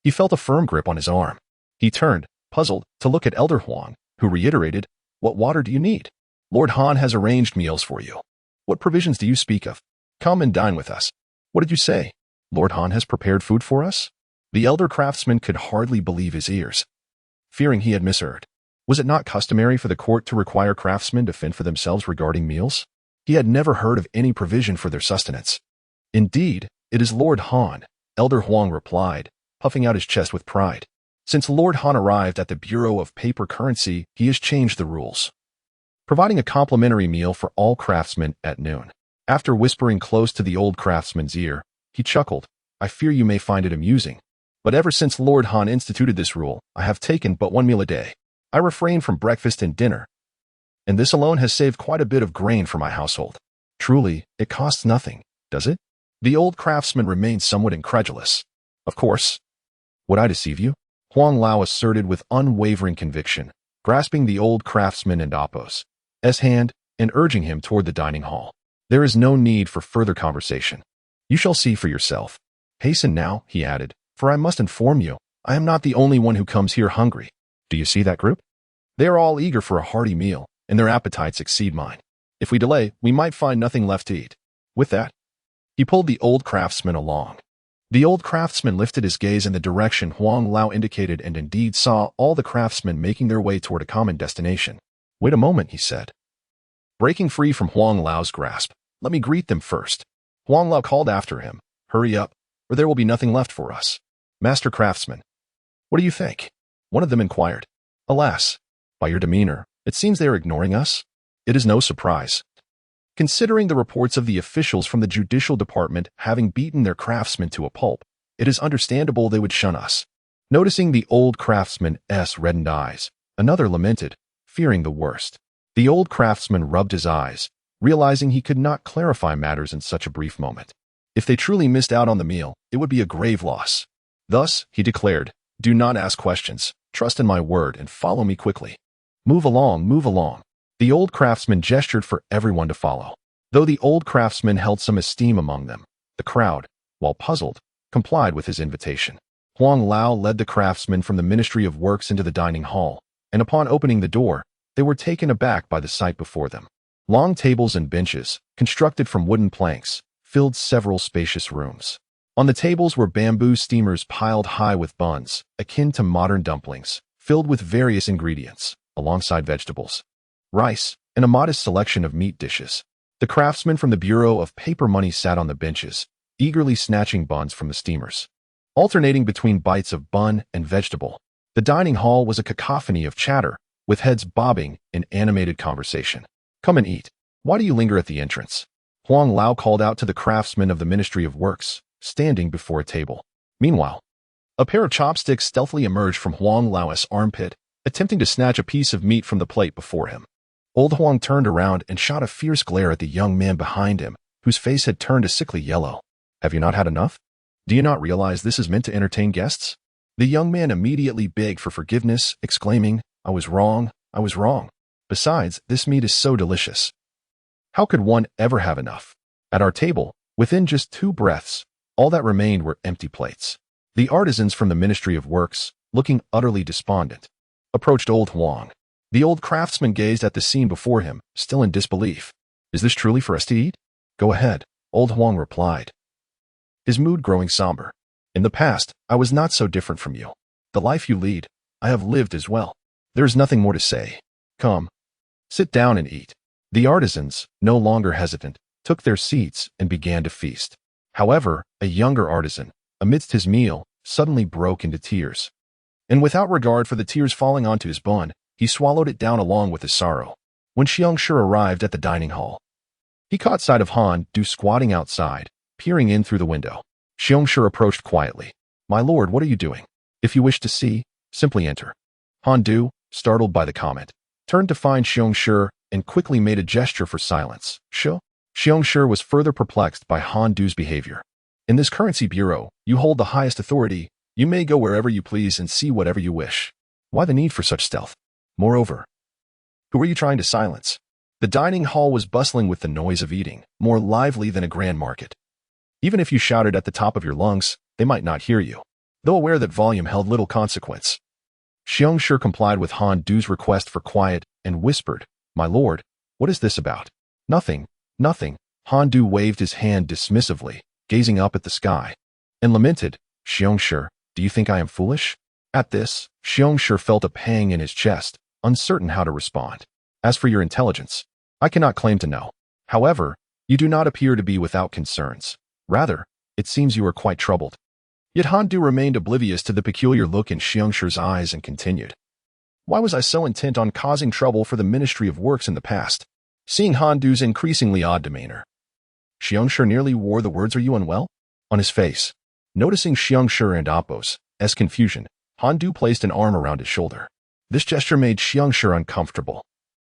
he felt a firm grip on his arm. He turned, puzzled, to look at Elder Huang, who reiterated, what water do you need? Lord Han has arranged meals for you. What provisions do you speak of? Come and dine with us. What did you say? Lord Han has prepared food for us? The elder craftsman could hardly believe his ears, fearing he had misheard. Was it not customary for the court to require craftsmen to fend for themselves regarding meals? He had never heard of any provision for their sustenance. Indeed, it is Lord Han, Elder Huang replied, puffing out his chest with pride. Since Lord Han arrived at the Bureau of Paper Currency, he has changed the rules, providing a complimentary meal for all craftsmen at noon. After whispering close to the old craftsman's ear, he chuckled, I fear you may find it amusing, but ever since Lord Han instituted this rule, I have taken but one meal a day. I refrain from breakfast and dinner, and this alone has saved quite a bit of grain for my household. Truly, it costs nothing, does it? The old craftsman remained somewhat incredulous. Of course. Would I deceive you? Huang Lao asserted with unwavering conviction, grasping the old craftsman and Oppos' hand and urging him toward the dining hall. There is no need for further conversation. You shall see for yourself. Hasten now, he added, for I must inform you, I am not the only one who comes here hungry. Do you see that group? They are all eager for a hearty meal, and their appetites exceed mine. If we delay, we might find nothing left to eat. With that, he pulled the old craftsman along. The old craftsman lifted his gaze in the direction Huang Lao indicated and indeed saw all the craftsmen making their way toward a common destination. Wait a moment, he said, breaking free from Huang Lao's grasp. Let me greet them first. Huang Lao called after him, hurry up, or there will be nothing left for us. Master craftsman, what do you think? One of them inquired. Alas, by your demeanor, it seems they are ignoring us. It is no surprise, considering the reports of the officials from the judicial department having beaten their craftsmen to a pulp. It is understandable they would shun us. Noticing the old craftsman's reddened eyes, another lamented, fearing the worst. The old craftsman rubbed his eyes, realizing he could not clarify matters in such a brief moment. If they truly missed out on the meal, it would be a grave loss. Thus, he declared, "Do not ask questions, trust in my word, and follow me quickly. Move along, move along." The old craftsman gestured for everyone to follow. Though the old craftsman held some esteem among them, the crowd, while puzzled, complied with his invitation. Huang Lao led the craftsmen from the Ministry of Works into the dining hall, and upon opening the door, they were taken aback by the sight before them. Long tables and benches, constructed from wooden planks, filled several spacious rooms. On the tables were bamboo steamers piled high with buns, akin to modern dumplings, filled with various ingredients, alongside vegetables, rice, and a modest selection of meat dishes. The craftsmen from the Bureau of Paper Money sat on the benches, eagerly snatching buns from the steamers. Alternating between bites of bun and vegetable, the dining hall was a cacophony of chatter, with heads bobbing in animated conversation. "Come and eat. Why do you linger at the entrance?" Huang Lao called out to the craftsmen of the Ministry of Works, standing before a table. Meanwhile, a pair of chopsticks stealthily emerged from Huang Lao's armpit, attempting to snatch a piece of meat from the plate before him. Old Huang turned around and shot a fierce glare at the young man behind him, whose face had turned a sickly yellow. "Have you not had enough? Do you not realize this is meant to entertain guests?" The young man immediately begged for forgiveness, exclaiming, I was wrong. Besides, this meat is so delicious. How could one ever have enough?" At our table, within just 2 breaths, all that remained were empty plates. The artisans from the Ministry of Works, looking utterly despondent, approached old Huang. The old craftsman gazed at the scene before him, still in disbelief. "Is this truly for us to eat?" "Go ahead," old Huang replied, his mood growing somber. "In the past, I was not so different from you. The life you lead, I have lived as well. There is nothing more to say. Come, sit down and eat." The artisans, no longer hesitant, took their seats and began to feast. However, a younger artisan, amidst his meal, suddenly broke into tears. And without regard for the tears falling onto his bun, he swallowed it down along with his sorrow. When Xiangshi arrived at the dining hall, he caught sight of Han Du squatting outside, peering in through the window. Xiangshi approached quietly. "My lord, what are you doing? If you wish to see, simply enter." Han Du, startled by the comment, turned to find Xiangshi and quickly made a gesture for silence. Xiangshi was further perplexed by Han Du's behavior. "In this currency bureau, you hold the highest authority. You may go wherever you please and see whatever you wish. Why the need for such stealth? Moreover, who are you trying to silence?" The dining hall was bustling with the noise of eating, more lively than a grand market. Even if you shouted at the top of your lungs, they might not hear you, though aware that volume held little consequence. Xiangshi complied with Han Du's request for quiet and whispered, "My lord, what is this about?" Nothing. Han Du waved his hand dismissively, gazing up at the sky, and lamented, "Xiangshi, do you think I am foolish?" At this, Xiangshi felt a pang in his chest, uncertain how to respond. "As for your intelligence, I cannot claim to know. However, you do not appear to be without concerns. Rather, it seems you are quite troubled." Yet Han Du remained oblivious to the peculiar look in Xiangshi's eyes and continued, "Why was I so intent on causing trouble for the Ministry of Works in the past?" Seeing Han Du's increasingly odd demeanor, Xiangshi nearly wore the words, "Are you unwell?" on his face. Noticing Xiangshi and Appo's confusion, Han Du placed an arm around his shoulder. This gesture made Xiangshi uncomfortable.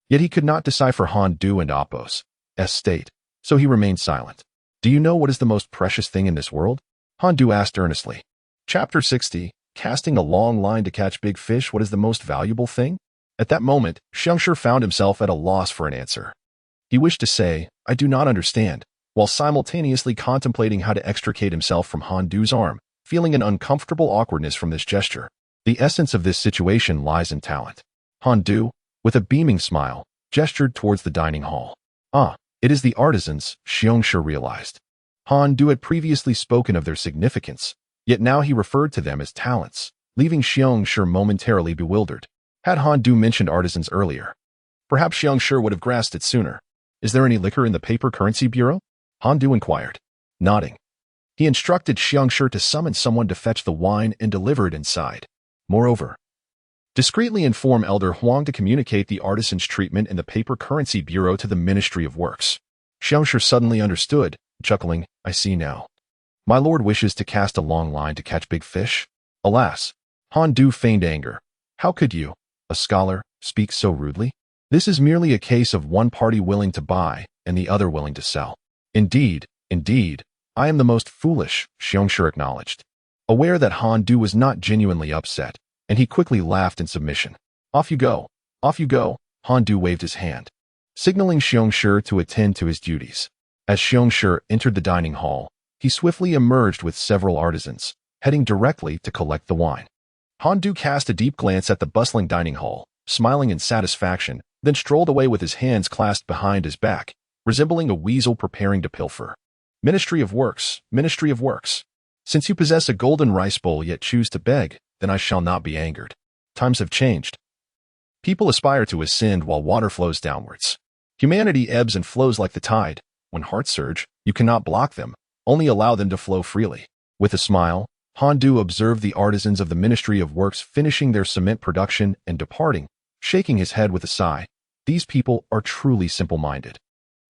Yet he could not decipher Han Du and Appo's state, so he remained silent. "Do you know what is the most precious thing in this world?" Han Du asked earnestly. Chapter 60, Casting a Long Line to Catch Big Fish. What is the most valuable thing? At that moment, Xiangshi found himself at a loss for an answer. He wished to say, "I do not understand," while simultaneously contemplating how to extricate himself from Han Du's arm, feeling an uncomfortable awkwardness from this gesture. The essence of this situation lies in talent. Han Du, with a beaming smile, gestured towards the dining hall. "Ah, it is the artisans," Xiangshi realized. Han Du had previously spoken of their significance, yet now he referred to them as talents, leaving Xiangshi momentarily bewildered. Had Han Du mentioned artisans earlier, perhaps Xiangshi would have grasped it sooner. "Is there any liquor in the paper currency bureau?" Han Du inquired. Nodding, he instructed Xiangshi to summon someone to fetch the wine and deliver it inside. Moreover, discreetly inform Elder Huang to communicate the artisan's treatment in the paper currency bureau to the Ministry of Works. Xiangshi suddenly understood, chuckling, "I see now. My lord wishes to cast a long line to catch big fish?" Alas, Han Du feigned anger. "How could you, a scholar, speak so rudely? This is merely a case of one party willing to buy and the other willing to sell. Indeed, I am the most foolish, Xiongshi acknowledged, aware that Han Du was not genuinely upset, and he quickly laughed in submission. Off you go, Han Du waved his hand, signaling Xiongshi to attend to his duties. As Xiongshi entered the dining hall, he swiftly emerged with several artisans, heading directly to collect the wine. Han Du cast a deep glance at the bustling dining hall, smiling in satisfaction, then strolled away with his hands clasped behind his back, resembling a weasel preparing to pilfer. Ministry of Works. Since you possess a golden rice bowl yet choose to beg, then I shall not be angered. Times have changed. People aspire to ascend while water flows downwards. Humanity ebbs and flows like the tide. When hearts surge, you cannot block them, only allow them to flow freely. With a smile, Han Du observed the artisans of the Ministry of Works finishing their cement production and departing, shaking his head with a sigh. These people are truly simple-minded.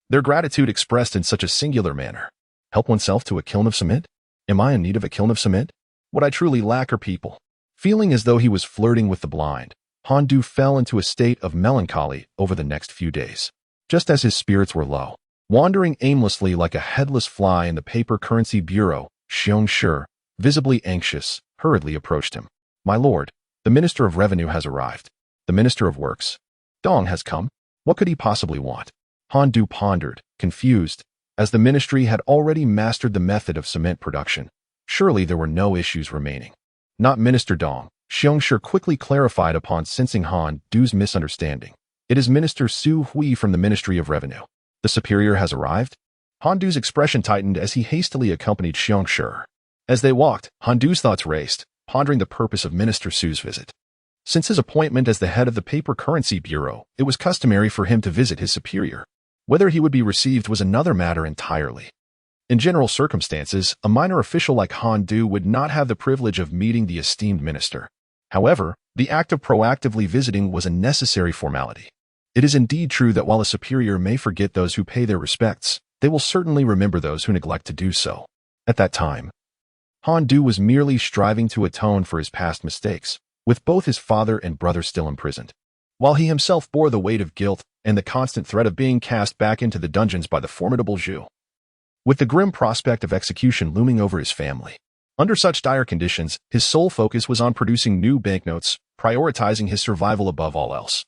Their gratitude expressed in such a singular manner. Help oneself to a kiln of cement? Am I in need of a kiln of cement? What I truly lack are people. Feeling as though he was flirting with the blind, Han Du fell into a state of melancholy over the next few days. Just as his spirits were low, wandering aimlessly like a headless fly in the paper currency bureau, Xiongshi, visibly anxious, hurriedly approached him. My lord, the Minister of Revenue has arrived. The Minister of Works. Dong has come. What could he possibly want? Han Du pondered, confused, as the ministry had already mastered the method of cement production. Surely there were no issues remaining. Not Minister Dong, Xiongshi quickly clarified upon sensing Han Du's misunderstanding. It is Minister Su Hui from the Ministry of Revenue. The superior has arrived? Han Du's expression tightened as he hastily accompanied Xiongshi. As they walked, Han Du's thoughts raced, pondering the purpose of Minister Su's visit. Since his appointment as the head of the Paper Currency Bureau, it was customary for him to visit his superior. Whether he would be received was another matter entirely. In general circumstances, a minor official like Han Du would not have the privilege of meeting the esteemed minister. However, the act of proactively visiting was a necessary formality. It is indeed true that while a superior may forget those who pay their respects, they will certainly remember those who neglect to do so. At that time, Han Du was merely striving to atone for his past mistakes, with both his father and brother still imprisoned, while he himself bore the weight of guilt and the constant threat of being cast back into the dungeons by the formidable Zhu, with the grim prospect of execution looming over his family. Under such dire conditions, his sole focus was on producing new banknotes, prioritizing his survival above all else,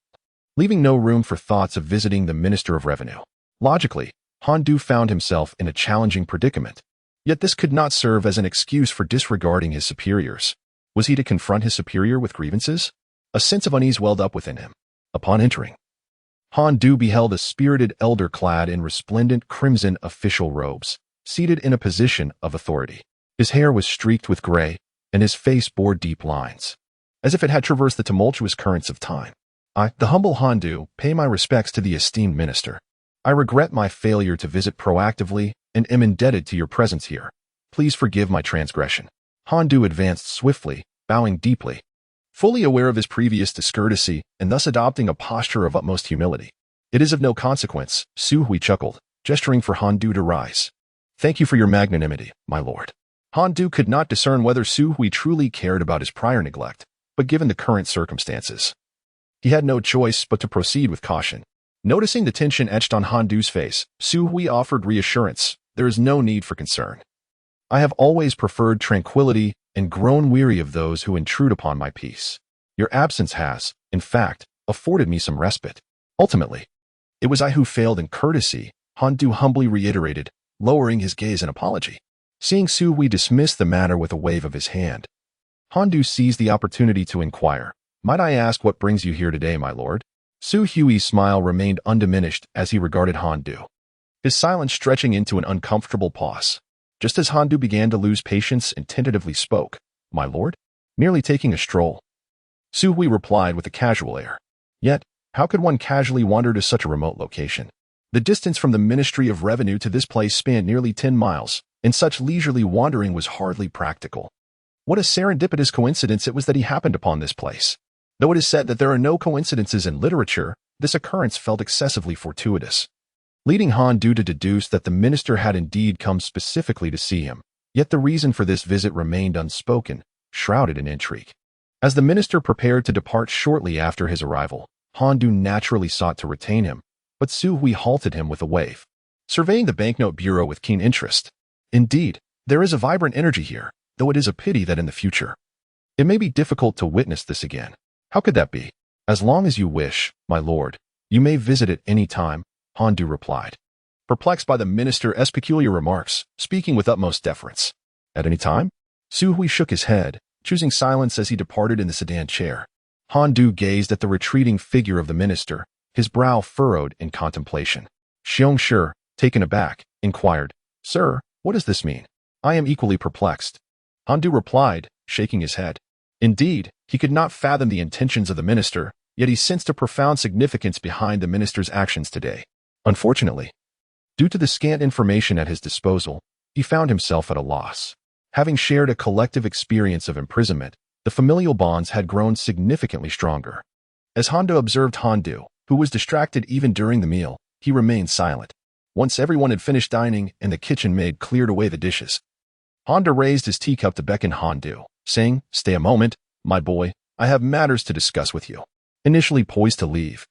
leaving no room for thoughts of visiting the Minister of Revenue. Logically, Han Du found himself in a challenging predicament. Yet this could not serve as an excuse for disregarding his superiors. Was he to confront his superior with grievances? A sense of unease welled up within him. Upon entering, Han Du beheld a spirited elder clad in resplendent crimson official robes, seated in a position of authority. His hair was streaked with gray, and his face bore deep lines, as if it had traversed the tumultuous currents of time. I, the humble Han Du, pay my respects to the esteemed minister. I regret my failure to visit proactively and am indebted to your presence here. Please forgive my transgression. Han Du advanced swiftly, bowing deeply, fully aware of his previous discourtesy and thus adopting a posture of utmost humility. It is of no consequence, Su Hui chuckled, gesturing for Han Du to rise. Thank you for your magnanimity, my lord. Han Du could not discern whether Su Hui truly cared about his prior neglect, but given the current circumstances, he had no choice but to proceed with caution. Noticing the tension etched on Han Du's face, Su Hui offered reassurance. There is no need for concern. I have always preferred tranquility and grown weary of those who intrude upon my peace. Your absence has, in fact, afforded me some respite. Ultimately, it was I who failed in courtesy, Han Du humbly reiterated, lowering his gaze in apology. Seeing Su Hui dismiss the matter with a wave of his hand, Han Du seized the opportunity to inquire, might I ask what brings you here today, my lord? Su Hui's smile remained undiminished as he regarded Han Du, his silence stretching into an uncomfortable pause. Just as Han Du began to lose patience and tentatively spoke, my lord? Merely taking a stroll. Su Hui replied with a casual air. Yet, how could one casually wander to such a remote location? The distance from the Ministry of Revenue to this place spanned nearly 10 miles, and such leisurely wandering was hardly practical. What a serendipitous coincidence it was that he happened upon this place. Though it is said that there are no coincidences in literature, this occurrence felt excessively fortuitous, leading Han Du to deduce that the minister had indeed come specifically to see him. Yet the reason for this visit remained unspoken, shrouded in intrigue. As the minister prepared to depart shortly after his arrival, Han Du naturally sought to retain him, but Su Hui halted him with a wave. surveying the banknote bureau with keen interest. Indeed, there is a vibrant energy here, though it is a pity that in the future it may be difficult to witness this again. How could that be? As long as you wish, my lord, you may visit at any time, Han Du replied, perplexed by the minister's peculiar remarks, speaking with utmost deference. At any time? Su Hui shook his head, choosing silence as he departed in the sedan chair. Han Du gazed at the retreating figure of the minister, his brow furrowed in contemplation. Xiong Shi, taken aback, inquired, Sir, what does this mean? I am equally perplexed. Han Du replied, shaking his head. Indeed, he could not fathom the intentions of the minister, yet he sensed a profound significance behind the minister's actions today. Unfortunately, due to the scant information at his disposal, he found himself at a loss. Having shared a collective experience of imprisonment, the familial bonds had grown significantly stronger. As Han Du observed Han Du, who was distracted even during the meal, he remained silent. Once everyone had finished dining and the kitchen maid cleared away the dishes, Han Du raised his teacup to beckon Han Du, saying, Stay a moment, my boy, I have matters to discuss with you. Initially poised to leave,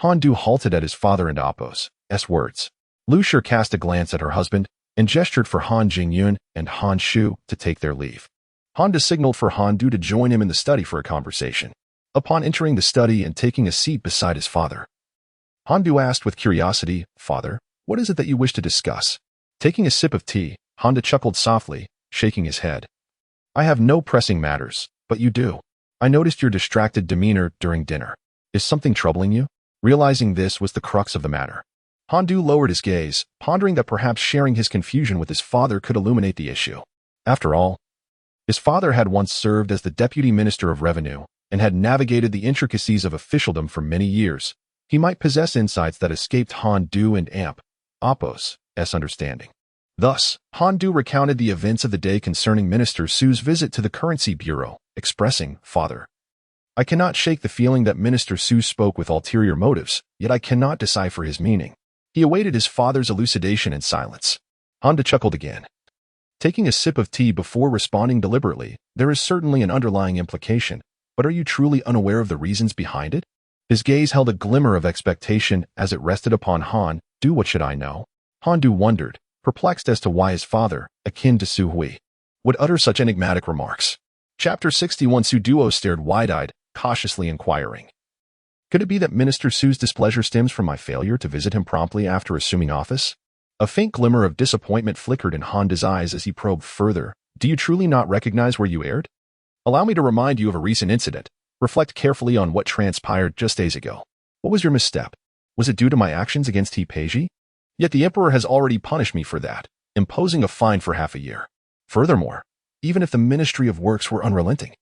Han Du halted at his father and Appo's words. Lu Shi cast a glance at her husband and gestured for Han Jingyun and Han Shu to take their leave. Han Du signaled for Han Du to join him in the study for a conversation. Upon entering the study and taking a seat beside his father, Han Du asked with curiosity, Father, what is it that you wish to discuss? Taking a sip of tea, Han Du chuckled softly, shaking his head. I have no pressing matters, but you do. I noticed your distracted demeanor during dinner. Is something troubling you? Realizing this was the crux of the matter, Han Du lowered his gaze, pondering that perhaps sharing his confusion with his father could illuminate the issue. After all, his father had once served as the Deputy Minister of Revenue and had navigated the intricacies of officialdom for many years. He might possess insights that escaped Han Du and Appo's understanding. Thus, Han Du recounted the events of the day concerning Minister Su's visit to the Currency Bureau, expressing, Father, I cannot shake the feeling that Minister Su spoke with ulterior motives, yet I cannot decipher his meaning. He awaited his father's elucidation in silence. Han Du chuckled again. Taking a sip of tea before responding deliberately, there is certainly an underlying implication, but are you truly unaware of the reasons behind it? His gaze held a glimmer of expectation as it rested upon Han Du. What should I know? Han Du wondered, perplexed as to why his father, akin to Su Hui, would utter such enigmatic remarks. Chapter 61. Su Duo stared wide-eyed, cautiously inquiring. Could it be that Minister Su's displeasure stems from my failure to visit him promptly after assuming office? A faint glimmer of disappointment flickered in Han Du's eyes as he probed further. Do you truly not recognize where you erred? Allow me to remind you of a recent incident. Reflect carefully on what transpired just days ago. What was your misstep? Was it due to my actions against He Peiji? Yet the Emperor has already punished me for that, imposing a fine for half a year. Furthermore, even if the Ministry of Works were unrelenting,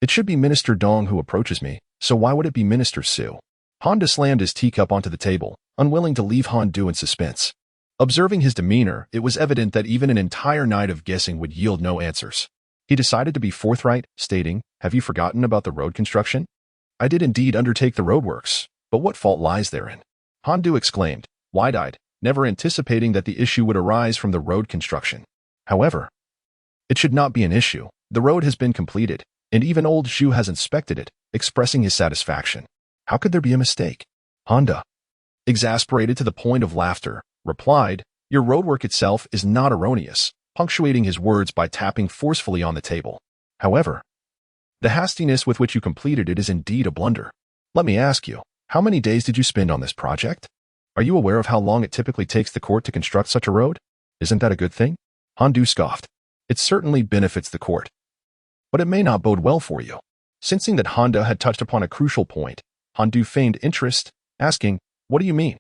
it should be Minister Dong who approaches me, so why would it be Minister Su? Han Du slammed his teacup onto the table, unwilling to leave Han Du in suspense. Observing his demeanor, it was evident that even an entire night of guessing would yield no answers. He decided to be forthright, stating, Have you forgotten about the road construction? I did indeed undertake the roadworks, but what fault lies therein? Han Du exclaimed, wide-eyed, never anticipating that the issue would arise from the road construction. However, it should not be an issue. The road has been completed, and even old Zhu has inspected it, expressing his satisfaction. How could there be a mistake? Han Du, exasperated to the point of laughter, replied, Your roadwork itself is not erroneous, punctuating his words by tapping forcefully on the table. However, the hastiness with which you completed it is indeed a blunder. Let me ask you, how many days did you spend on this project? Are you aware of how long it typically takes the court to construct such a road? Isn't that a good thing? Han Du scoffed. It certainly benefits the court, but it may not bode well for you. Sensing that Han Du had touched upon a crucial point, Han Du feigned interest, asking, What do you mean?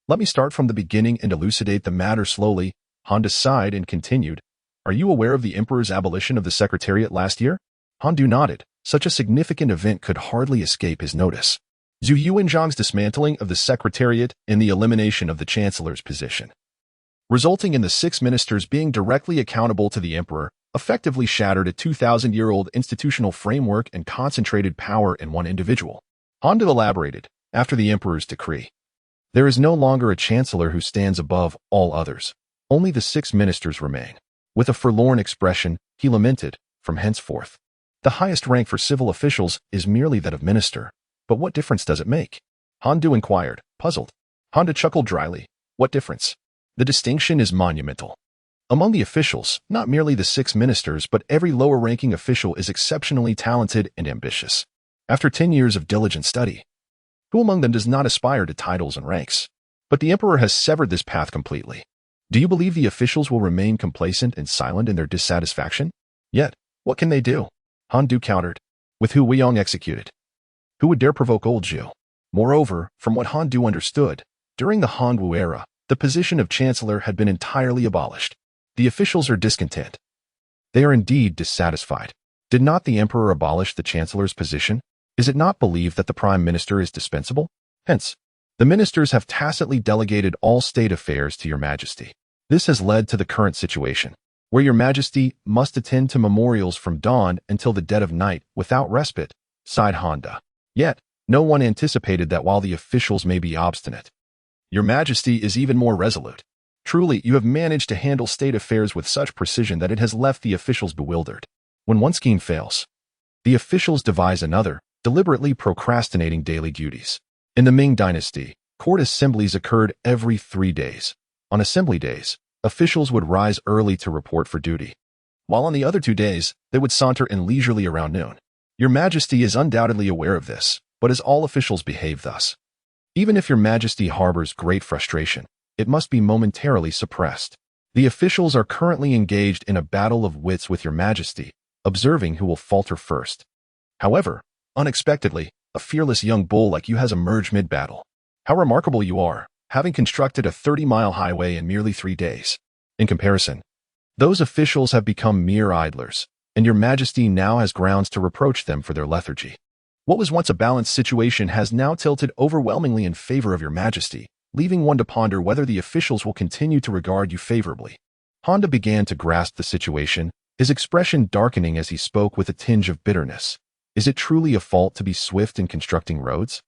Let me start from the beginning and elucidate the matter slowly. Han Du sighed and continued, Are you aware of the Emperor's abolition of the Secretariat last year? Han Du nodded. Such a significant event could hardly escape his notice. Zhu Yuanzhang's dismantling of the Secretariat and the elimination of the Chancellor's position, resulting in the 6 ministers being directly accountable to the Emperor, effectively shattered a 2,000-year-old institutional framework and concentrated power in one individual. Han Du elaborated, after the Emperor's decree, there is no longer a chancellor who stands above all others. Only the 6 ministers remain. With a forlorn expression, he lamented, from henceforth, the highest rank for civil officials is merely that of minister. But what difference does it make? Han Du inquired, puzzled. Han Du chuckled dryly. What difference? The distinction is monumental. Among the officials, not merely the 6 ministers, but every lower-ranking official is exceptionally talented and ambitious. After 10 years of diligent study, who among them does not aspire to titles and ranks? But the emperor has severed this path completely. Do you believe the officials will remain complacent and silent in their dissatisfaction? Yet, what can they do? Han Du countered. With Hu Weiyang executed. Who would dare provoke old Zhu? Moreover, from what Han Du understood, during the Han Wu era, the position of chancellor had been entirely abolished. The officials are discontent. They are indeed dissatisfied. Did not the emperor abolish the chancellor's position? Is it not believed that the prime minister is dispensable? Hence, the ministers have tacitly delegated all state affairs to your majesty. This has led to the current situation, where your majesty must attend to memorials from dawn until the dead of night without respite, sighed Honda. Yet, no one anticipated that while the officials may be obstinate, your majesty is even more resolute. Truly, you have managed to handle state affairs with such precision that it has left the officials bewildered. When one scheme fails, the officials devise another, deliberately procrastinating daily duties. In the Ming Dynasty, court assemblies occurred every 3 days. On assembly days, officials would rise early to report for duty, while on the other 2 days, they would saunter in leisurely around noon. Your majesty is undoubtedly aware of this, but as all officials behave thus, even if your majesty harbors great frustration, it must be momentarily suppressed. The officials are currently engaged in a battle of wits with your majesty, observing who will falter first. However, unexpectedly, a fearless young bull like you has emerged mid-battle. How remarkable you are, having constructed a 30-mile highway in merely 3 days. In comparison, those officials have become mere idlers, and your majesty now has grounds to reproach them for their lethargy. What was once a balanced situation has now tilted overwhelmingly in favor of your majesty, leaving one to ponder whether the officials will continue to regard you favorably. Honda began to grasp the situation, his expression darkening as he spoke with a tinge of bitterness. Is it truly a fault to be swift in constructing roads?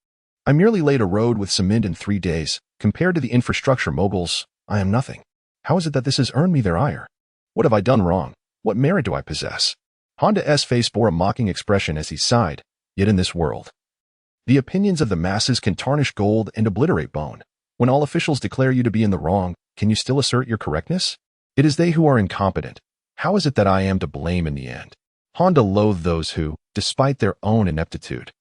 I merely laid a road with cement in 3 days. Compared to the infrastructure moguls, I am nothing. How is it that this has earned me their ire? What have I done wrong? What merit do I possess? Honda's face bore a mocking expression as he sighed. Yet in this world, the opinions of the masses can tarnish gold and obliterate bone. When all officials declare you to be in the wrong, can you still assert your correctness? It is they who are incompetent. How is it that I am to blame in the end? Honda loathed those who, despite their own ineptitude,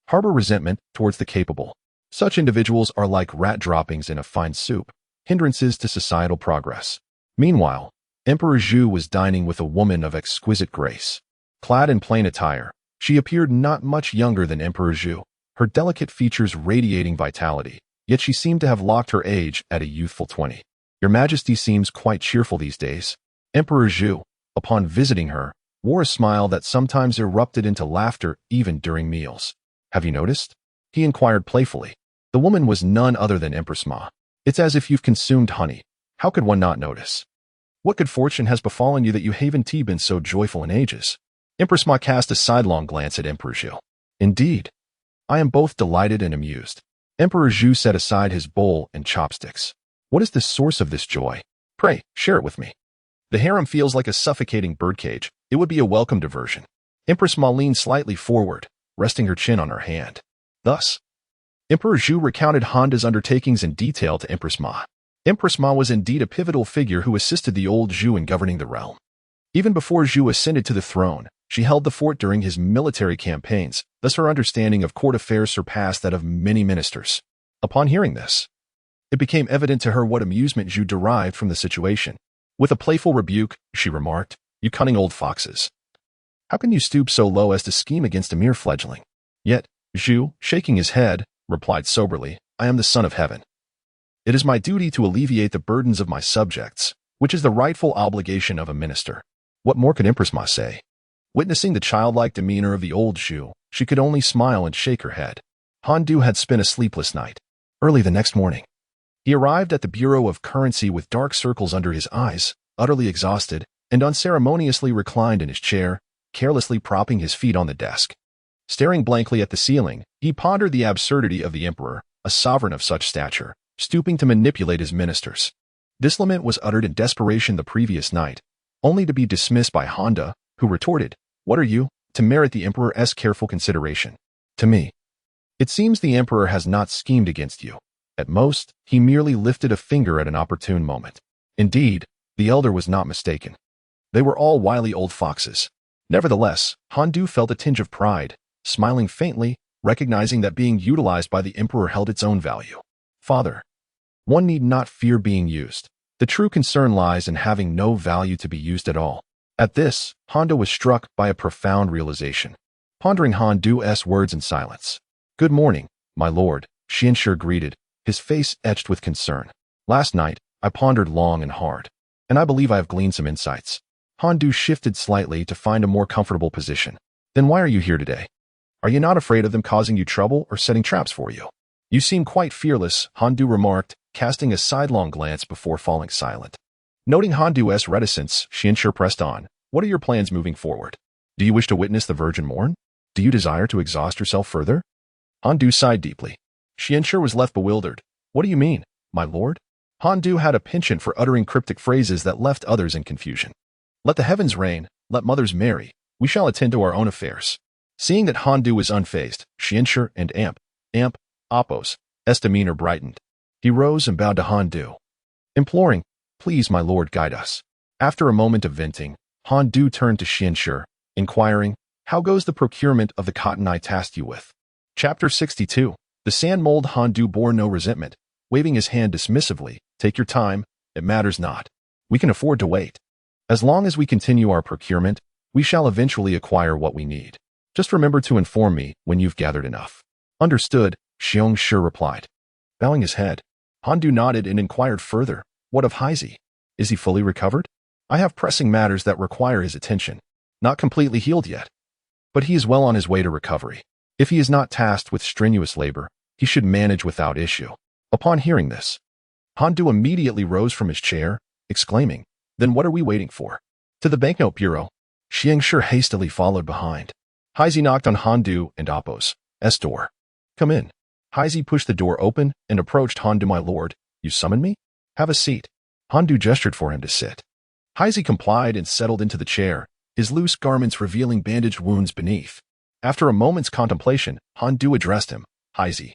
harbor resentment towards the capable. Such individuals are like rat droppings in a fine soup, hindrances to societal progress. Meanwhile, Emperor Zhu was dining with a woman of exquisite grace. Clad in plain attire, she appeared not much younger than Emperor Zhu, her delicate features radiating vitality, yet she seemed to have locked her age at a youthful 20. Your Majesty seems quite cheerful these days. Emperor Zhu, upon visiting her, wore a smile that sometimes erupted into laughter even during meals. Have you noticed? He inquired playfully. The woman was none other than Empress Ma. It's as if you've consumed honey. How could one not notice? What good fortune has befallen you that you haven't been so joyful in ages? Empress Ma cast a sidelong glance at Emperor Zhu. Indeed, I am both delighted and amused. Emperor Zhu set aside his bowl and chopsticks. What is the source of this joy? Pray, share it with me. The harem feels like a suffocating birdcage. It would be a welcome diversion. Empress Ma leaned slightly forward, resting her chin on her hand. Thus, Emperor Zhu recounted Honda's undertakings in detail to Empress Ma. Empress Ma was indeed a pivotal figure who assisted the old Zhu in governing the realm. Even before Zhu ascended to the throne, she held the fort during his military campaigns, thus her understanding of court affairs surpassed that of many ministers. Upon hearing this, it became evident to her what amusement Zhu derived from the situation. With a playful rebuke, she remarked, "You cunning old foxes. How can you stoop so low as to scheme against a mere fledgling?" Yet, Zhu, shaking his head, replied soberly, "I am the son of heaven. It is my duty to alleviate the burdens of my subjects, which is the rightful obligation of a minister." What more could Empress Ma say? Witnessing the childlike demeanor of the old Zhu, she could only smile and shake her head. Han Du had spent a sleepless night. Early the next morning, he arrived at the Bureau of Currency with dark circles under his eyes, utterly exhausted, and unceremoniously reclined in his chair, carelessly propping his feet on the desk. Staring blankly at the ceiling, he pondered the absurdity of the emperor, a sovereign of such stature, stooping to manipulate his ministers. This lament was uttered in desperation the previous night, only to be dismissed by Honda, who retorted, "What are you, to merit the emperor's careful consideration? To me, it seems the emperor has not schemed against you. At most, he merely lifted a finger at an opportune moment. Indeed, the elder was not mistaken. They were all wily old foxes. Nevertheless, Han Du felt a tinge of pride, smiling faintly, recognizing that being utilized by the emperor held its own value. Father, one need not fear being used. The true concern lies in having no value to be used at all. At this, Han Du was struck by a profound realization. Pondering Han Du's words in silence. Good morning, my lord, Xianshi greeted, his face etched with concern. Last night, I pondered long and hard, and I believe I have gleaned some insights. Han Du shifted slightly to find a more comfortable position. Then why are you here today? Are you not afraid of them causing you trouble or setting traps for you? You seem quite fearless, Han Du remarked, casting a sidelong glance before falling silent. Noting Han Du's reticence, Xianshi pressed on. What are your plans moving forward? Do you wish to witness the virgin mourn? Do you desire to exhaust yourself further? Han Du sighed deeply. Xianshi was left bewildered. What do you mean, my lord? Han Du had a penchant for uttering cryptic phrases that left others in confusion. Let the heavens reign, let mothers marry, we shall attend to our own affairs. Seeing that Han Du was unfazed, Xianshi and Appo's demeanor brightened. He rose and bowed to Han Du, imploring, please my lord guide us. After a moment of venting, Han Du turned to Xianshi, inquiring, how goes the procurement of the cotton I tasked you with? Chapter 62. The sand mold. Han Du bore no resentment, waving his hand dismissively. Take your time, it matters not. We can afford to wait. As long as we continue our procurement, we shall eventually acquire what we need. Just remember to inform me when you've gathered enough. Understood, Xianshi replied. Bowing his head, Han Du nodded and inquired further, what of Heisei? Is he fully recovered? I have pressing matters that require his attention. Not completely healed yet, but he is well on his way to recovery. If he is not tasked with strenuous labor, he should manage without issue. Upon hearing this, Han Du immediately rose from his chair, exclaiming, then what are we waiting for? To the banknote bureau. Xianshi hastily followed behind. Heisei knocked on Han Du and Appo's door. Come in. Heisei pushed the door open and approached Han Du. My lord, you summoned me? Have a seat. Han Du gestured for him to sit. Heisei complied and settled into the chair, his loose garments revealing bandaged wounds beneath. After a moment's contemplation, Han Du addressed him. Heisei,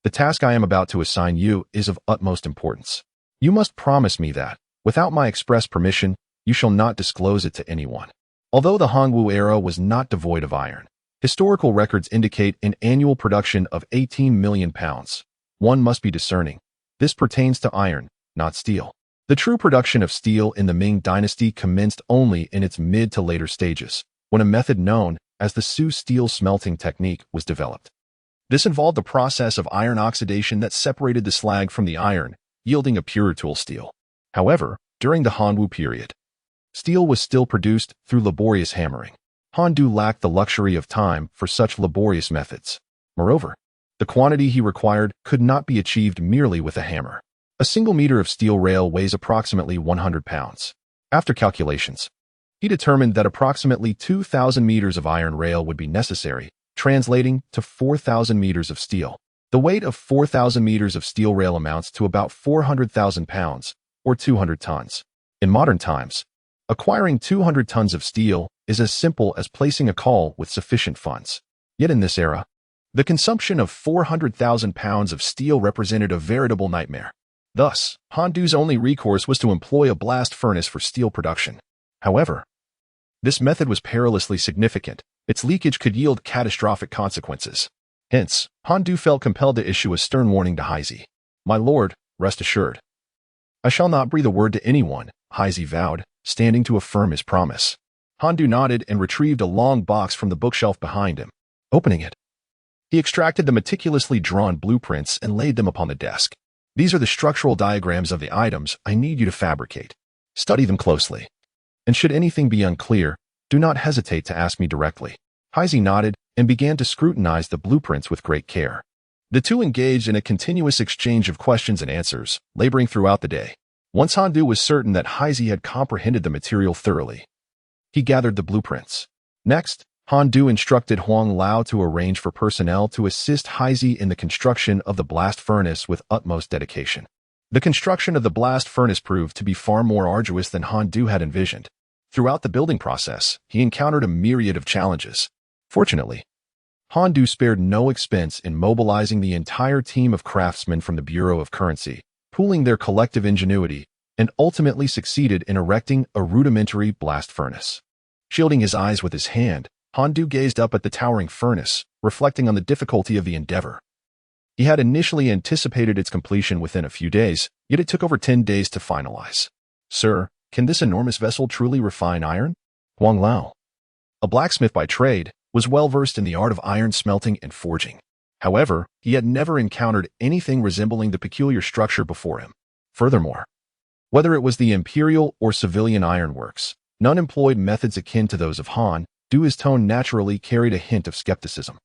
the task I am about to assign you is of utmost importance. You must promise me that, without my express permission, you shall not disclose it to anyone. Although the Hongwu era was not devoid of iron, historical records indicate an annual production of 18 million pounds. One must be discerning. This pertains to iron, not steel. The true production of steel in the Ming Dynasty commenced only in its mid to later stages, when a method known as the Su steel smelting technique was developed. This involved a process of iron oxidation that separated the slag from the iron, yielding a purer tool steel. However, during the Hongwu period, steel was still produced through laborious hammering. Han Du lacked the luxury of time for such laborious methods. Moreover, the quantity he required could not be achieved merely with a hammer. A single meter of steel rail weighs approximately 100 pounds. After calculations, he determined that approximately 2,000 meters of iron rail would be necessary, translating to 4,000 meters of steel. The weight of 4,000 meters of steel rail amounts to about 400,000 pounds, or 200 tons. In modern times, acquiring 200 tons of steel is as simple as placing a call with sufficient funds. Yet in this era, the consumption of 400,000 pounds of steel represented a veritable nightmare. Thus, Han Du's only recourse was to employ a blast furnace for steel production. However, this method was perilously significant. Its leakage could yield catastrophic consequences. Hence, Han Du felt compelled to issue a stern warning to Heisei. My lord, rest assured. I shall not breathe a word to anyone, Heisei vowed, standing to affirm his promise. Han Du nodded and retrieved a long box from the bookshelf behind him. Opening it, he extracted the meticulously drawn blueprints and laid them upon the desk. These are the structural diagrams of the items I need you to fabricate. Study them closely. And should anything be unclear, do not hesitate to ask me directly. Heisei nodded and began to scrutinize the blueprints with great care. The two engaged in a continuous exchange of questions and answers, laboring throughout the day. Once Han Du was certain that Heisei had comprehended the material thoroughly, he gathered the blueprints. Next, Han Du instructed Huang Lao to arrange for personnel to assist Heisei in the construction of the blast furnace with utmost dedication. The construction of the blast furnace proved to be far more arduous than Han Du had envisioned. Throughout the building process, he encountered a myriad of challenges. Fortunately, Han Du spared no expense in mobilizing the entire team of craftsmen from the Bureau of Currency, pooling their collective ingenuity, and ultimately succeeded in erecting a rudimentary blast furnace. Shielding his eyes with his hand, Han Du gazed up at the towering furnace, reflecting on the difficulty of the endeavor. He had initially anticipated its completion within a few days, yet it took over 10 days to finalize. "Sir, can this enormous vessel truly refine iron?" Huang Lao, a blacksmith by trade, was well-versed in the art of iron smelting and forging. However, he had never encountered anything resembling the peculiar structure before him. Furthermore, whether it was the imperial or civilian ironworks, none employed methods akin to those of Han Du. His tone naturally carried a hint of skepticism.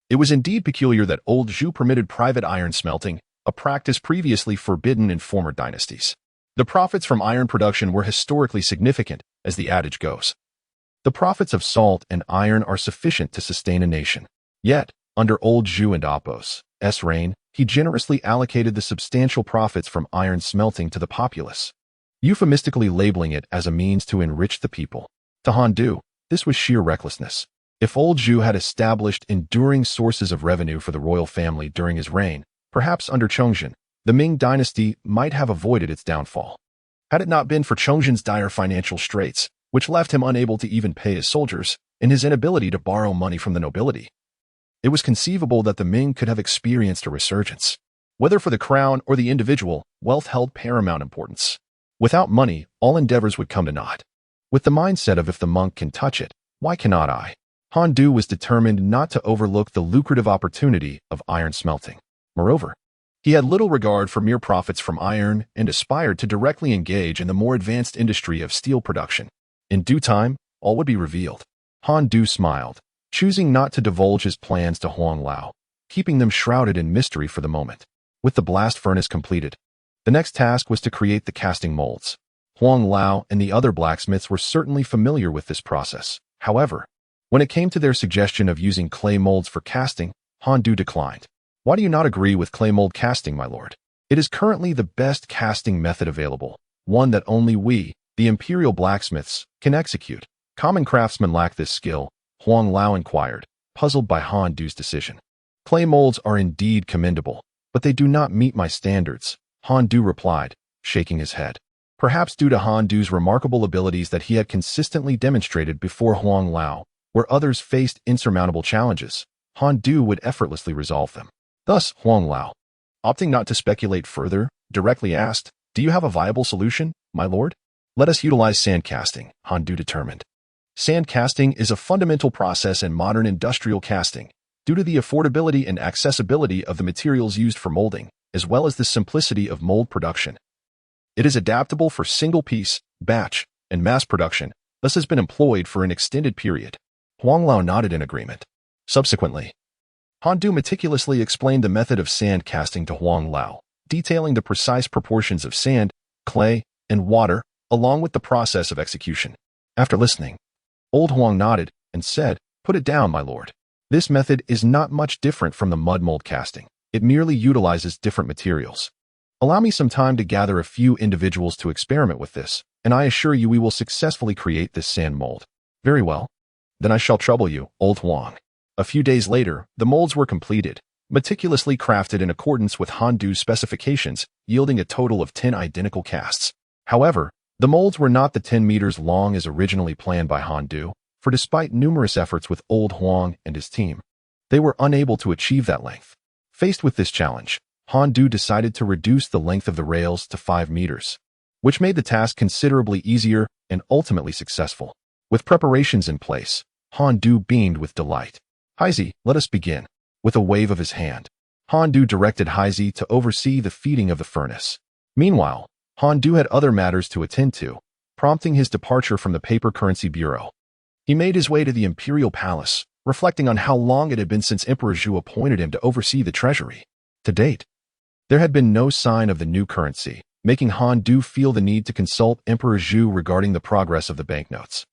It was indeed peculiar that old Zhu permitted private iron smelting, a practice previously forbidden in former dynasties. The profits from iron production were historically significant, as the adage goes. The profits of salt and iron are sufficient to sustain a nation. Yet, under old Zhu and Apos' reign, he generously allocated the substantial profits from iron smelting to the populace, euphemistically labeling it as a means to enrich the people. To Han Du, this was sheer recklessness. If old Zhu had established enduring sources of revenue for the royal family during his reign, perhaps under Chongzhen, the Ming dynasty might have avoided its downfall. Had it not been for Chongzhen's dire financial straits, which left him unable to even pay his soldiers, and his inability to borrow money from the nobility, it was conceivable that the Ming could have experienced a resurgence. Whether for the crown or the individual, wealth held paramount importance. Without money, all endeavors would come to naught. With the mindset of if the monk can touch it, why cannot I? Han Du was determined not to overlook the lucrative opportunity of iron smelting. Moreover, he had little regard for mere profits from iron and aspired to directly engage in the more advanced industry of steel production. In due time, all would be revealed. Han Du smiled, choosing not to divulge his plans to Huang Lao, keeping them shrouded in mystery for the moment. With the blast furnace completed, the next task was to create the casting molds. Huang Lao and the other blacksmiths were certainly familiar with this process. However, when it came to their suggestion of using clay molds for casting, Han Du declined. "Why do you not agree with clay mold casting, my lord? It is currently the best casting method available, one that only we, the imperial blacksmiths, can execute. Common craftsmen lack this skill," Huang Lao inquired, puzzled by Han Du's decision. "Clay molds are indeed commendable, but they do not meet my standards," Han Du replied, shaking his head. Perhaps due to Han Du's remarkable abilities that he had consistently demonstrated before Huang Lao, where others faced insurmountable challenges, Han Du would effortlessly resolve them. Thus, Huang Lao, opting not to speculate further, directly asked, "Do you have a viable solution, my lord?" "Let us utilize sand casting," Han Du determined. Sand casting is a fundamental process in modern industrial casting, due to the affordability and accessibility of the materials used for molding, as well as the simplicity of mold production. It is adaptable for single-piece, batch, and mass production, thus has been employed for an extended period. Huang Lao nodded in agreement. Subsequently, Han Du meticulously explained the method of sand casting to Huang Lao, detailing the precise proportions of sand, clay, and water, along with the process of execution. After listening, old Huang nodded and said, "Put it down, my lord. This method is not much different from the mud mold casting. It merely utilizes different materials. Allow me some time to gather a few individuals to experiment with this, and I assure you we will successfully create this sand mold." "Very well. Then I shall trouble you, old Huang." A few days later, the molds were completed, meticulously crafted in accordance with Han Du's specifications, yielding a total of 10 identical casts. However, the molds were not the 10 meters long as originally planned by Han Du, for despite numerous efforts with old Huang and his team, they were unable to achieve that length. Faced with this challenge, Han Du decided to reduce the length of the rails to 5 meters, which made the task considerably easier and ultimately successful. With preparations in place, Han Du beamed with delight. "Haizi, let us begin." With a wave of his hand, Han Du directed Haizi to oversee the feeding of the furnace. Meanwhile, Han Du had other matters to attend to, prompting his departure from the Paper Currency Bureau. He made his way to the Imperial Palace, reflecting on how long it had been since Emperor Zhu appointed him to oversee the treasury. To date, there had been no sign of the new currency, making Han Du feel the need to consult Emperor Zhu regarding the progress of the banknotes,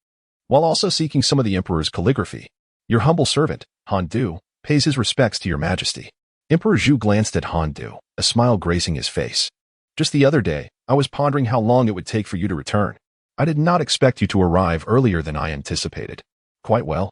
while also seeking some of the Emperor's calligraphy. "Your humble servant, Han Du, pays his respects to your Majesty." Emperor Zhu glanced at Han Du, a smile gracing his face. "Just the other day, I was pondering how long it would take for you to return. I did not expect you to arrive earlier than I anticipated." "Quite well.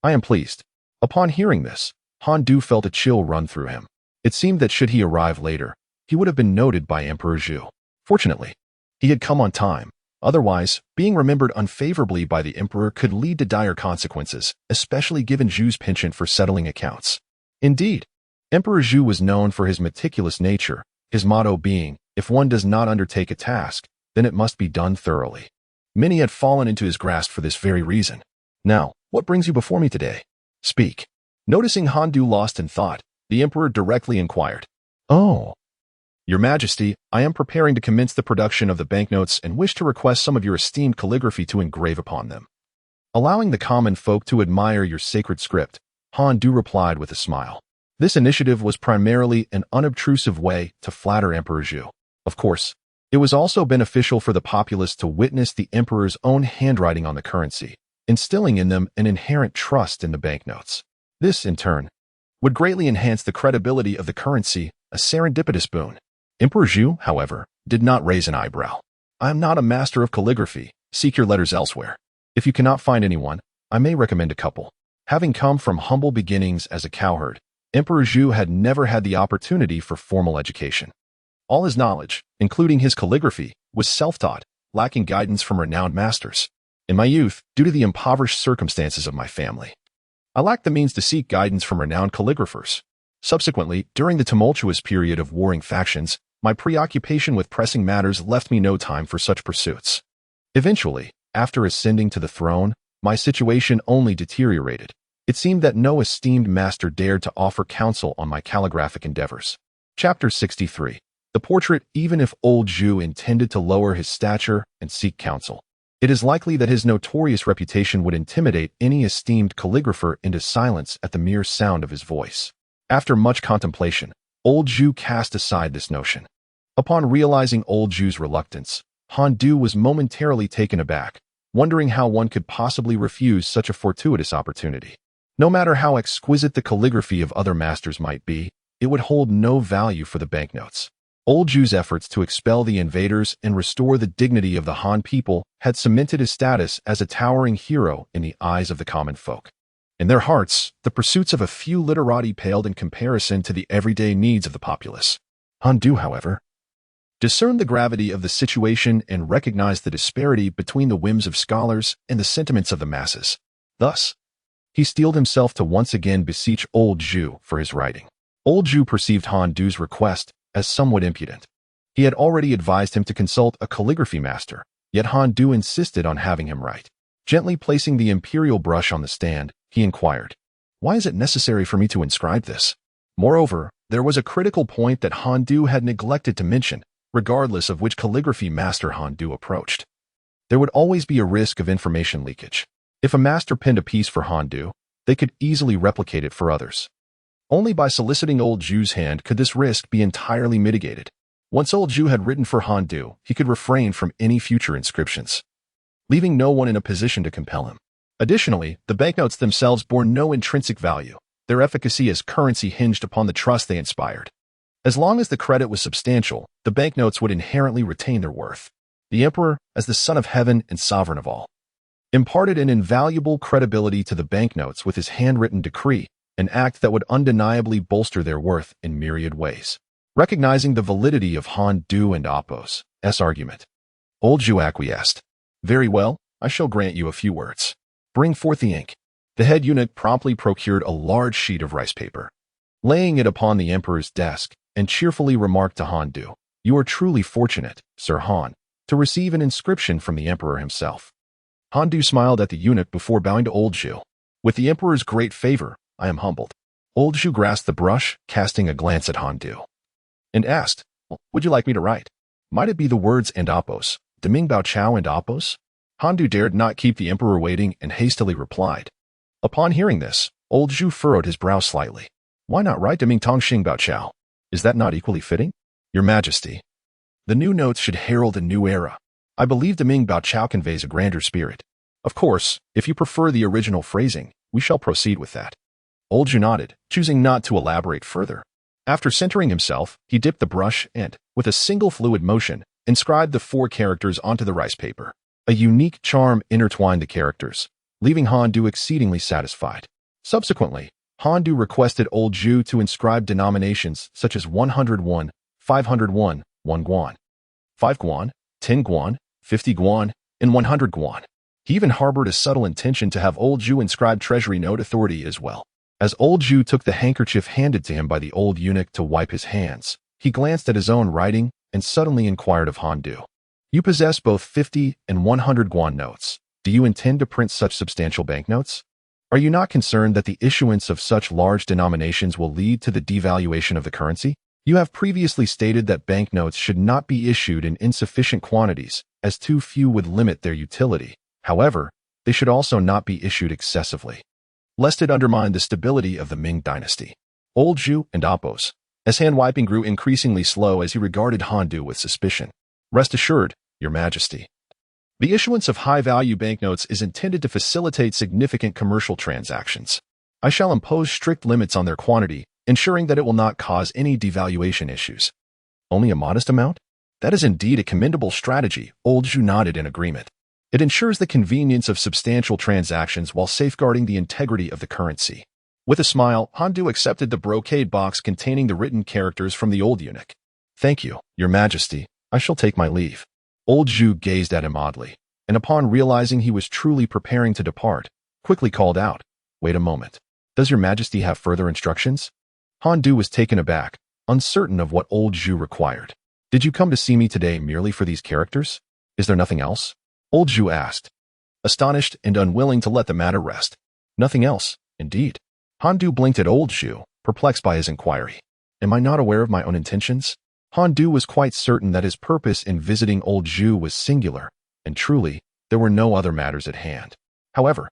I am pleased. Upon hearing this, Han Du felt a chill run through him. It seemed that should he arrive later, he would have been noted by Emperor Zhu. Fortunately, he had come on time. Otherwise, being remembered unfavorably by the emperor could lead to dire consequences, especially given Zhu's penchant for settling accounts. Indeed, Emperor Zhu was known for his meticulous nature, his motto being, if one does not undertake a task, then it must be done thoroughly. Many had fallen into his grasp for this very reason. Now, what brings you before me today? Speak. Noticing Han Du lost in thought, the emperor directly inquired. Oh, Your Majesty, I am preparing to commence the production of the banknotes and wish to request some of your esteemed calligraphy to engrave upon them. Allowing the common folk to admire your sacred script, Han Du replied with a smile. This initiative was primarily an unobtrusive way to flatter Emperor Zhu. Of course, it was also beneficial for the populace to witness the emperor's own handwriting on the currency, instilling in them an inherent trust in the banknotes. This, in turn, would greatly enhance the credibility of the currency, a serendipitous boon. Emperor Zhu, however, did not raise an eyebrow. I am not a master of calligraphy. Seek your letters elsewhere. If you cannot find anyone, I may recommend a couple. Having come from humble beginnings as a cowherd, Emperor Zhu had never had the opportunity for formal education. All his knowledge, including his calligraphy, was self-taught, lacking guidance from renowned masters. In my youth, due to the impoverished circumstances of my family, I lacked the means to seek guidance from renowned calligraphers. Subsequently, during the tumultuous period of warring factions, my preoccupation with pressing matters left me no time for such pursuits. Eventually, after ascending to the throne, my situation only deteriorated. It seemed that no esteemed master dared to offer counsel on my calligraphic endeavors. Chapter 63. The portrait. Even if old Zhu intended to lower his stature and seek counsel, it is likely that his notorious reputation would intimidate any esteemed calligrapher into silence at the mere sound of his voice. After much contemplation, old Zhu cast aside this notion. Upon realizing old Zhu's reluctance, Han Du was momentarily taken aback, wondering how one could possibly refuse such a fortuitous opportunity. No matter how exquisite the calligraphy of other masters might be, it would hold no value for the banknotes. Old Zhu's efforts to expel the invaders and restore the dignity of the Han people had cemented his status as a towering hero in the eyes of the common folk. In their hearts, the pursuits of a few literati paled in comparison to the everyday needs of the populace. Han Du, however, discerned the gravity of the situation and recognized the disparity between the whims of scholars and the sentiments of the masses. Thus, he steeled himself to once again beseech old Zhu for his writing. Old Zhu perceived Han Du's request as somewhat impudent. He had already advised him to consult a calligraphy master, yet Han Du insisted on having him write. Gently placing the imperial brush on the stand, he inquired, "Why is it necessary for me to inscribe this?" Moreover, there was a critical point that Han Du had neglected to mention, regardless of which calligraphy master Han Du approached. There would always be a risk of information leakage. If a master penned a piece for Han Du, they could easily replicate it for others. Only by soliciting old Zhu's hand could this risk be entirely mitigated. Once old Zhu had written for Han Du, he could refrain from any future inscriptions, leaving no one in a position to compel him. Additionally, the banknotes themselves bore no intrinsic value. Their efficacy as currency hinged upon the trust they inspired. As long as the credit was substantial, the banknotes would inherently retain their worth. The emperor, as the son of heaven and sovereign of all, imparted an invaluable credibility to the banknotes with his handwritten decree, an act that would undeniably bolster their worth in myriad ways. Recognizing the validity of Han Du and Appo's argument, old Zhu acquiesced. "Very well, I shall grant you a few words. Bring forth the ink." The head eunuch promptly procured a large sheet of rice paper, laying it upon the emperor's desk, and cheerfully remarked to Han Du, "You are truly fortunate, Sir Han, to receive an inscription from the emperor himself." Han Du smiled at the eunuch before bowing to old Zhu. "With the emperor's great favor, I am humbled." Old Zhu grasped the brush, casting a glance at Han Du, and asked, "Would you like me to write? Might it be the words and Appo's, de Ming Bao Chao and Appo's?" Han Du dared not keep the emperor waiting and hastily replied. Upon hearing this, old Zhu furrowed his brow slightly. "Why not write de Ming Tong Xing Bao Chao? Is that not equally fitting?" "Your Majesty, the new notes should herald a new era. I believe de Ming Bao Chao conveys a grander spirit. Of course, if you prefer the original phrasing, we shall proceed with that." Old Zhu nodded, choosing not to elaborate further. After centering himself, he dipped the brush and, with a single fluid motion, inscribed the 4 characters onto the rice paper. A unique charm intertwined the characters, leaving Han Du exceedingly satisfied. Subsequently, Han Du requested old Zhu to inscribe denominations such as 101, 501, 1 guan, 5 guan, 10 guan, 50 guan, and 100 guan. He even harbored a subtle intention to have old Zhu inscribe treasury note authority as well. As old Zhu took the handkerchief handed to him by the old eunuch to wipe his hands, he glanced at his own writing and suddenly inquired of Han Du. You possess both 50 and 100 guan notes. Do you intend to print such substantial banknotes? Are you not concerned that the issuance of such large denominations will lead to the devaluation of the currency? You have previously stated that banknotes should not be issued in insufficient quantities, as too few would limit their utility. However, they should also not be issued excessively, lest it undermine the stability of the Ming Dynasty. Old Zhu and Oppos, as hand-wiping grew increasingly slow as he regarded Han Du with suspicion. Rest assured, Your Majesty. The issuance of high-value banknotes is intended to facilitate significant commercial transactions. I shall impose strict limits on their quantity, ensuring that it will not cause any devaluation issues. Only a modest amount? That is indeed a commendable strategy. Old Zhu nodded in agreement. It ensures the convenience of substantial transactions while safeguarding the integrity of the currency. With a smile, Han Du accepted the brocade box containing the written characters from the old eunuch. Thank you, Your Majesty. I shall take my leave. Old Zhu gazed at him oddly, and upon realizing he was truly preparing to depart, quickly called out, Wait a moment. Does Your Majesty have further instructions? Han Du was taken aback, uncertain of what old Zhu required. Did you come to see me today merely for these characters? Is there nothing else? Old Zhu asked, astonished and unwilling to let the matter rest. Nothing else, indeed. Han Du blinked at old Zhu, perplexed by his inquiry. Am I not aware of my own intentions? Han Du was quite certain that his purpose in visiting old Zhu was singular, and truly, there were no other matters at hand. However,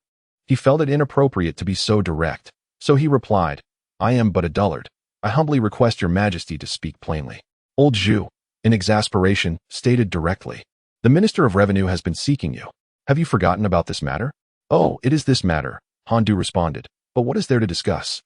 he felt it inappropriate to be so direct, so he replied, I am but a dullard. I humbly request Your Majesty to speak plainly. Old Zhu, in exasperation, stated directly, The Minister of Revenue has been seeking you. Have you forgotten about this matter? Oh, it is this matter, Han Du responded. But what is there to discuss?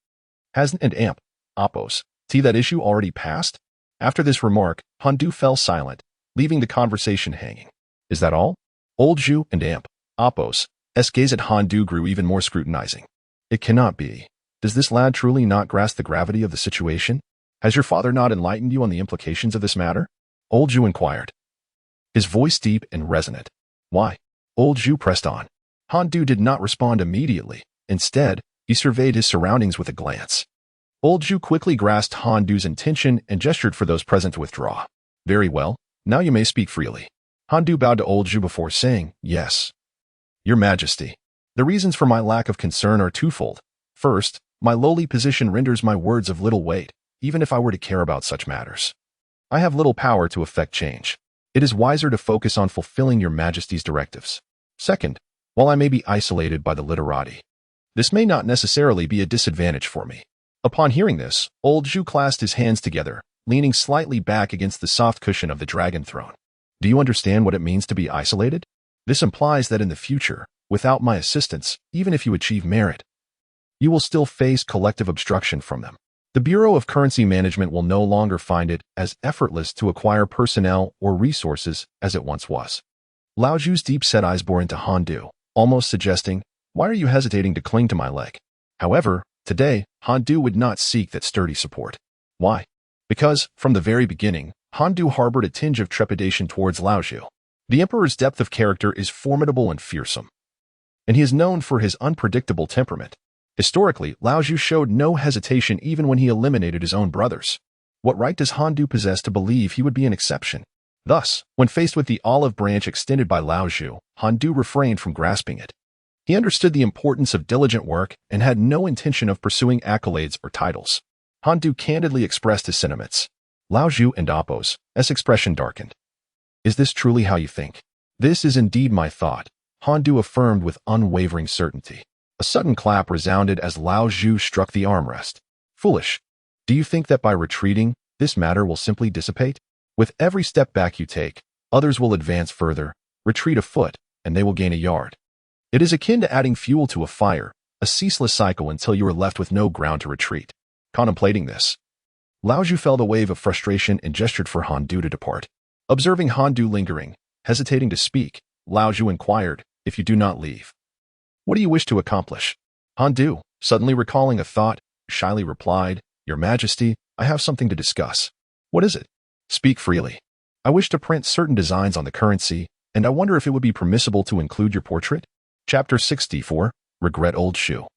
Hasn't and Amp, Oppos, that issue already passed? After this remark, Han Du fell silent, leaving the conversation hanging. Is that all? Old Zhu and Amp, Oppos, gaze at Han Du grew even more scrutinizing. It cannot be. Does this lad truly not grasp the gravity of the situation? Has your father not enlightened you on the implications of this matter? Old Zhu inquired, his voice deep and resonant. Why? Old Zhu pressed on. Han Du did not respond immediately. Instead, he surveyed his surroundings with a glance. Old Zhu quickly grasped Han Du's intention and gestured for those present to withdraw. Very well, now you may speak freely. Han Du bowed to old Zhu before saying, Yes. Your Majesty, the reasons for my lack of concern are twofold. First, my lowly position renders my words of little weight, even if I were to care about such matters. I have little power to effect change. It is wiser to focus on fulfilling Your Majesty's directives. Second, while I may be isolated by the literati, this may not necessarily be a disadvantage for me. Upon hearing this, old Zhu clasped his hands together, leaning slightly back against the soft cushion of the dragon throne. Do you understand what it means to be isolated? This implies that in the future, without my assistance, even if you achieve merit, you will still face collective obstruction from them. The Bureau of Currency Management will no longer find it as effortless to acquire personnel or resources as it once was. Lao Zhu's deep-set eyes bore into Han Du, almost suggesting, Why are you hesitating to cling to my leg? However, today, Han Du would not seek that sturdy support. Why? Because, from the very beginning, Han Du harbored a tinge of trepidation towards Lao Zhu. The Emperor's depth of character is formidable and fearsome, and he is known for his unpredictable temperament. Historically, Lao Zhu showed no hesitation even when he eliminated his own brothers. What right does Han Du possess to believe he would be an exception? Thus, when faced with the olive branch extended by Lao Zhu, Han Du refrained from grasping it. He understood the importance of diligent work and had no intention of pursuing accolades or titles. Han Du candidly expressed his sentiments. Lao Zhu and Oppos' expression darkened. Is this truly how you think? This is indeed my thought, Han Du affirmed with unwavering certainty. A sudden clap resounded as Lao Zhu struck the armrest. Foolish. Do you think that by retreating, this matter will simply dissipate? With every step back you take, others will advance further, retreat a foot, and they will gain a yard. It is akin to adding fuel to a fire, a ceaseless cycle until you are left with no ground to retreat. Contemplating this, Lao Zhu felt a wave of frustration and gestured for Han Du to depart. Observing Han Du lingering, hesitating to speak, Lao Zhu inquired, If you do not leave, what do you wish to accomplish? Han Du, Suddenly recalling a thought, shyly replied, "Your Majesty, I have something to discuss." "What is it?" "Speak freely. I wish to print certain designs on the currency, and I wonder if it would be permissible to include your portrait." Chapter 64, Regret Old Zhu.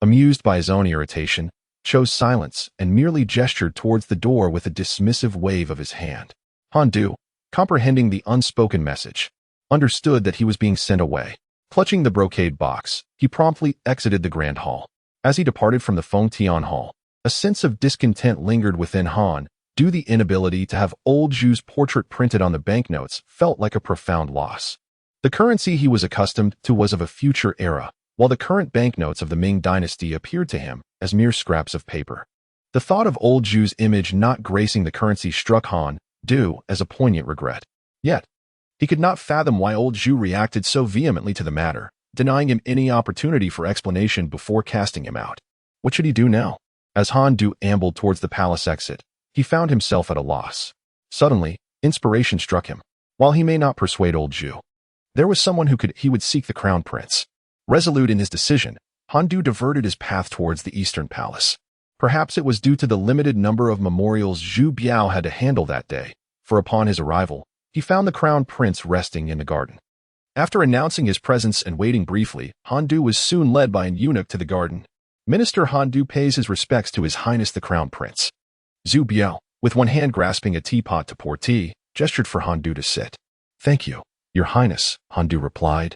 Amused by his own irritation, chose silence and merely gestured towards the door with a dismissive wave of his hand. Han Du, comprehending the unspoken message, understood that he was being sent away. Clutching the brocade box, he promptly exited the grand hall. As he departed from the Feng Tian Hall, a sense of discontent lingered within Han. Due to the inability to have old Zhu's portrait printed on the banknotes felt like a profound loss. The currency he was accustomed to was of a future era, while the current banknotes of the Ming Dynasty appeared to him as mere scraps of paper. The thought of old Zhu's image not gracing the currency struck Han Du as a poignant regret. Yet, he could not fathom why old Zhu reacted so vehemently to the matter, denying him any opportunity for explanation before casting him out. What should he do now? As Han Du ambled towards the palace exit, he found himself at a loss. Suddenly, inspiration struck him. While he may not persuade old Zhu, there was someone he would seek the crown prince. Resolute in his decision, Han Du diverted his path towards the eastern palace. Perhaps it was due to the limited number of memorials Zhu Biao had to handle that day, for upon his arrival, he found the crown prince resting in the garden. After announcing his presence and waiting briefly, Han Du was soon led by an eunuch to the garden. Minister Han Du pays his respects to His Highness the Crown Prince. Zhu Biao, with one hand grasping a teapot to pour tea, gestured for Han Du to sit. "Thank you, Your Highness," Han Du replied,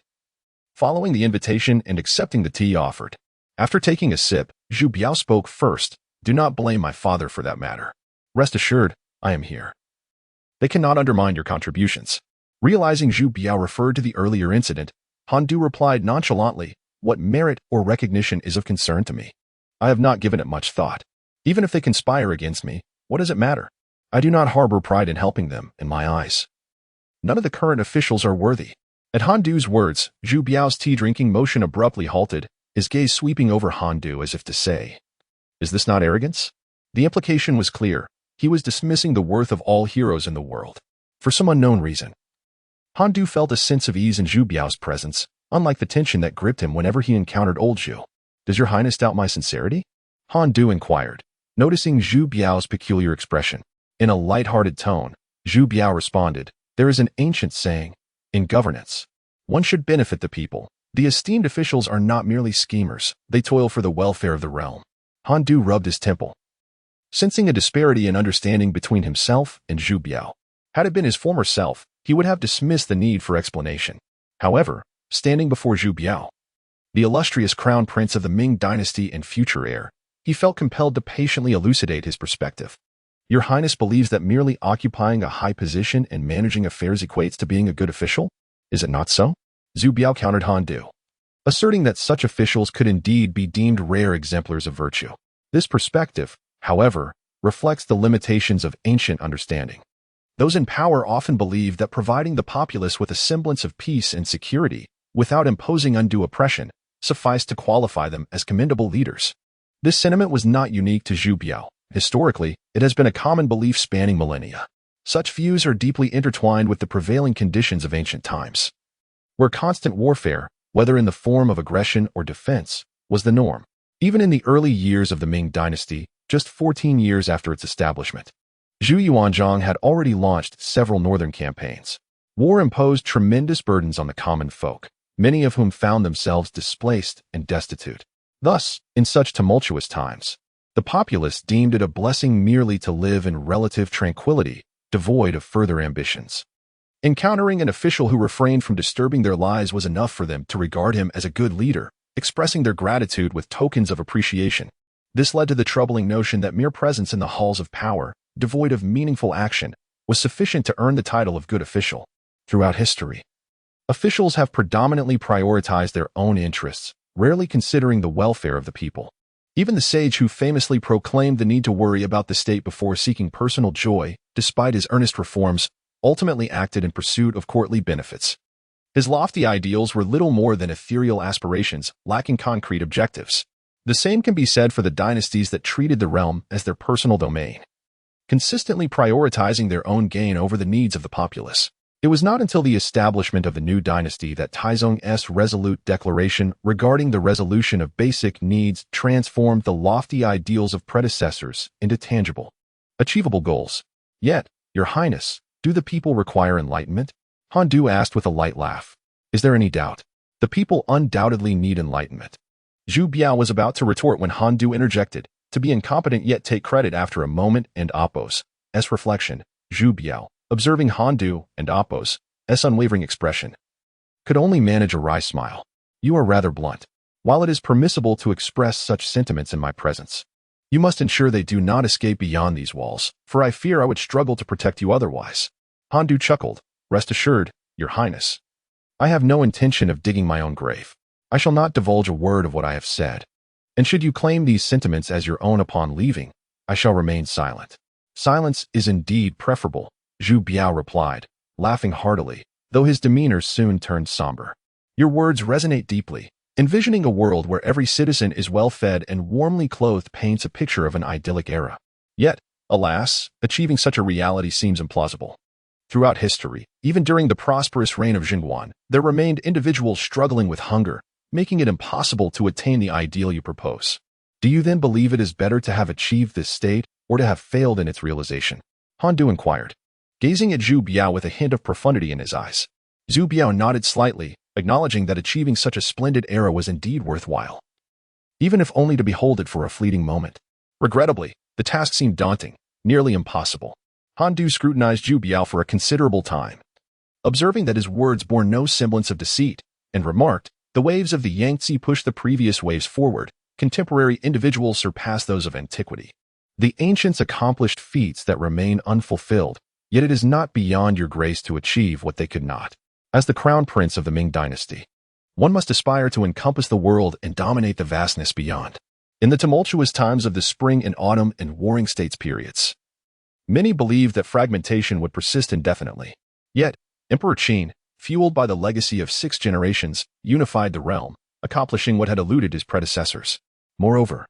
following the invitation and accepting the tea offered. After taking a sip, Zhu Biao spoke first. "Do not blame my father for that matter. Rest assured, I am here. They cannot undermine your contributions." Realizing Zhu Biao referred to the earlier incident, Han Du replied nonchalantly, "What merit or recognition is of concern to me? I have not given it much thought. Even if they conspire against me, what does it matter? I do not harbor pride in helping them, in my eyes. None of the current officials are worthy." At Han Du's words, Zhu Biao's tea-drinking motion abruptly halted, his gaze sweeping over Han Du as if to say, "Is this not arrogance?" The implication was clear. He was dismissing the worth of all heroes in the world. For some unknown reason, Han Du felt a sense of ease in Zhu Biao's presence, unlike the tension that gripped him whenever he encountered old Zhu. "Does your Highness doubt my sincerity?" Han Du inquired, noticing Zhu Biao's peculiar expression. In a light-hearted tone, Zhu Biao responded, "There is an ancient saying, in governance, one should benefit the people. The esteemed officials are not merely schemers, they toil for the welfare of the realm." Han Du rubbed his temple, sensing a disparity in understanding between himself and Zhu Biao. Had it been his former self, he would have dismissed the need for explanation. However, standing before Zhu Biao, the illustrious crown prince of the Ming Dynasty and future heir, he felt compelled to patiently elucidate his perspective. "Your Highness believes that merely occupying a high position and managing affairs equates to being a good official? Is it not so?" Zhu Biao countered Han Du, asserting that such officials could indeed be deemed rare exemplars of virtue. This perspective, however, reflects the limitations of ancient understanding. Those in power often believe that providing the populace with a semblance of peace and security, without imposing undue oppression, sufficed to qualify them as commendable leaders. This sentiment was not unique to Zhu Biao. Historically, it has been a common belief spanning millennia. Such views are deeply intertwined with the prevailing conditions of ancient times, where constant warfare, whether in the form of aggression or defense, was the norm. Even in the early years of the Ming Dynasty, just 14 years after its establishment, Zhu Yuanzhang had already launched several northern campaigns. War imposed tremendous burdens on the common folk, many of whom found themselves displaced and destitute. Thus, in such tumultuous times, the populace deemed it a blessing merely to live in relative tranquility, devoid of further ambitions. Encountering an official who refrained from disturbing their lives was enough for them to regard him as a good leader, expressing their gratitude with tokens of appreciation. This led to the troubling notion that mere presence in the halls of power, devoid of meaningful action, was sufficient to earn the title of good official. Throughout history, officials have predominantly prioritized their own interests, rarely considering the welfare of the people. Even the sage who famously proclaimed the need to worry about the state before seeking personal joy, despite his earnest reforms, ultimately acted in pursuit of courtly benefits. His lofty ideals were little more than ethereal aspirations, lacking concrete objectives. The same can be said for the dynasties that treated the realm as their personal domain, consistently prioritizing their own gain over the needs of the populace. It was not until the establishment of the new dynasty that Taizong's resolute declaration regarding the resolution of basic needs transformed the lofty ideals of predecessors into tangible, achievable goals. Yet, Your Highness, do the people require enlightenment? Han Du asked with a light laugh. Is there any doubt? The people undoubtedly need enlightenment. Zhu Biao was about to retort when Han Du interjected, to be incompetent yet take credit after a moment and Appo's reflection. Zhu Biao, observing Han Du and Appo's unwavering expression, could only manage a wry smile. You are rather blunt. While it is permissible to express such sentiments in my presence, you must ensure they do not escape beyond these walls, for I fear I would struggle to protect you otherwise. Han Du chuckled. Rest assured, Your Highness. I have no intention of digging my own grave. I shall not divulge a word of what I have said. And should you claim these sentiments as your own upon leaving, I shall remain silent. Silence is indeed preferable, Zhu Biao replied, laughing heartily, though his demeanor soon turned somber. Your words resonate deeply. Envisioning a world where every citizen is well-fed and warmly clothed paints a picture of an idyllic era. Yet, alas, achieving such a reality seems implausible. Throughout history, even during the prosperous reign of Xinguan, there remained individuals struggling with hunger, making it impossible to attain the ideal you propose. Do you then believe it is better to have achieved this state or to have failed in its realization? Han Du inquired, gazing at Zhu Biao with a hint of profundity in his eyes. Zhu Biao nodded slightly, acknowledging that achieving such a splendid era was indeed worthwhile, even if only to behold it for a fleeting moment. Regrettably, the task seemed daunting, nearly impossible. Han Du scrutinized Zhu Biao for a considerable time, observing that his words bore no semblance of deceit, and remarked, the waves of the Yangtze pushed the previous waves forward. Contemporary individuals surpass those of antiquity. The ancients accomplished feats that remain unfulfilled, yet it is not beyond your grace to achieve what they could not. As the crown prince of the Ming Dynasty, one must aspire to encompass the world and dominate the vastness beyond. In the tumultuous times of the spring and autumn and warring states periods, many believed that fragmentation would persist indefinitely. Yet, Emperor Qin, fueled by the legacy of 6 generations, unified the realm, accomplishing what had eluded his predecessors. Moreover,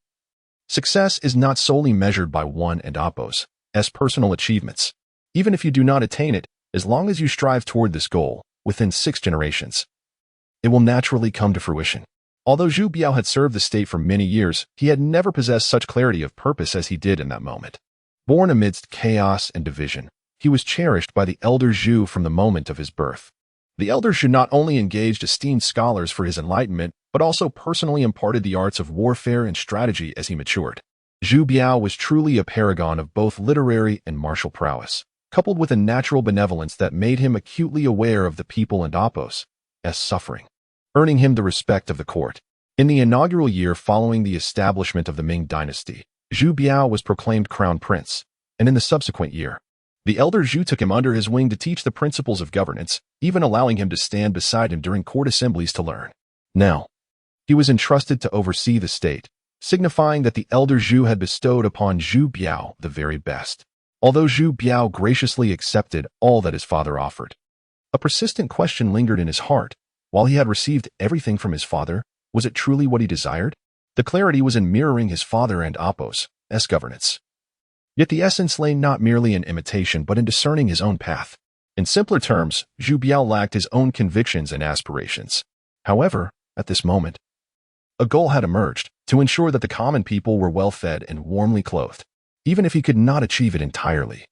success is not solely measured by one and Appo's personal achievements. Even if you do not attain it, as long as you strive toward this goal, within 6 generations, it will naturally come to fruition. Although Zhu Biao had served the state for many years, he had never possessed such clarity of purpose as he did in that moment. Born amidst chaos and division, he was cherished by the elder Zhu from the moment of his birth. The elder Zhu not only engaged esteemed scholars for his enlightenment, but also personally imparted the arts of warfare and strategy as he matured. Zhu Biao was truly a paragon of both literary and martial prowess, coupled with a natural benevolence that made him acutely aware of the people and Appo's suffering, earning him the respect of the court. In the inaugural year following the establishment of the Ming Dynasty, Zhu Biao was proclaimed crown prince, and in the subsequent year, the elder Zhu took him under his wing to teach the principles of governance, even allowing him to stand beside him during court assemblies to learn. Now, he was entrusted to oversee the state, signifying that the elder Zhu had bestowed upon Zhu Biao the very best. Although Zhu Biao graciously accepted all that his father offered, a persistent question lingered in his heart. While he had received everything from his father, was it truly what he desired? The clarity was in mirroring his father and Appo's governance. Yet the essence lay not merely in imitation but in discerning his own path. In simpler terms, Zhu Biao lacked his own convictions and aspirations. However, at this moment, a goal had emerged, to ensure that the common people were well-fed and warmly clothed. Even if he could not achieve it entirely,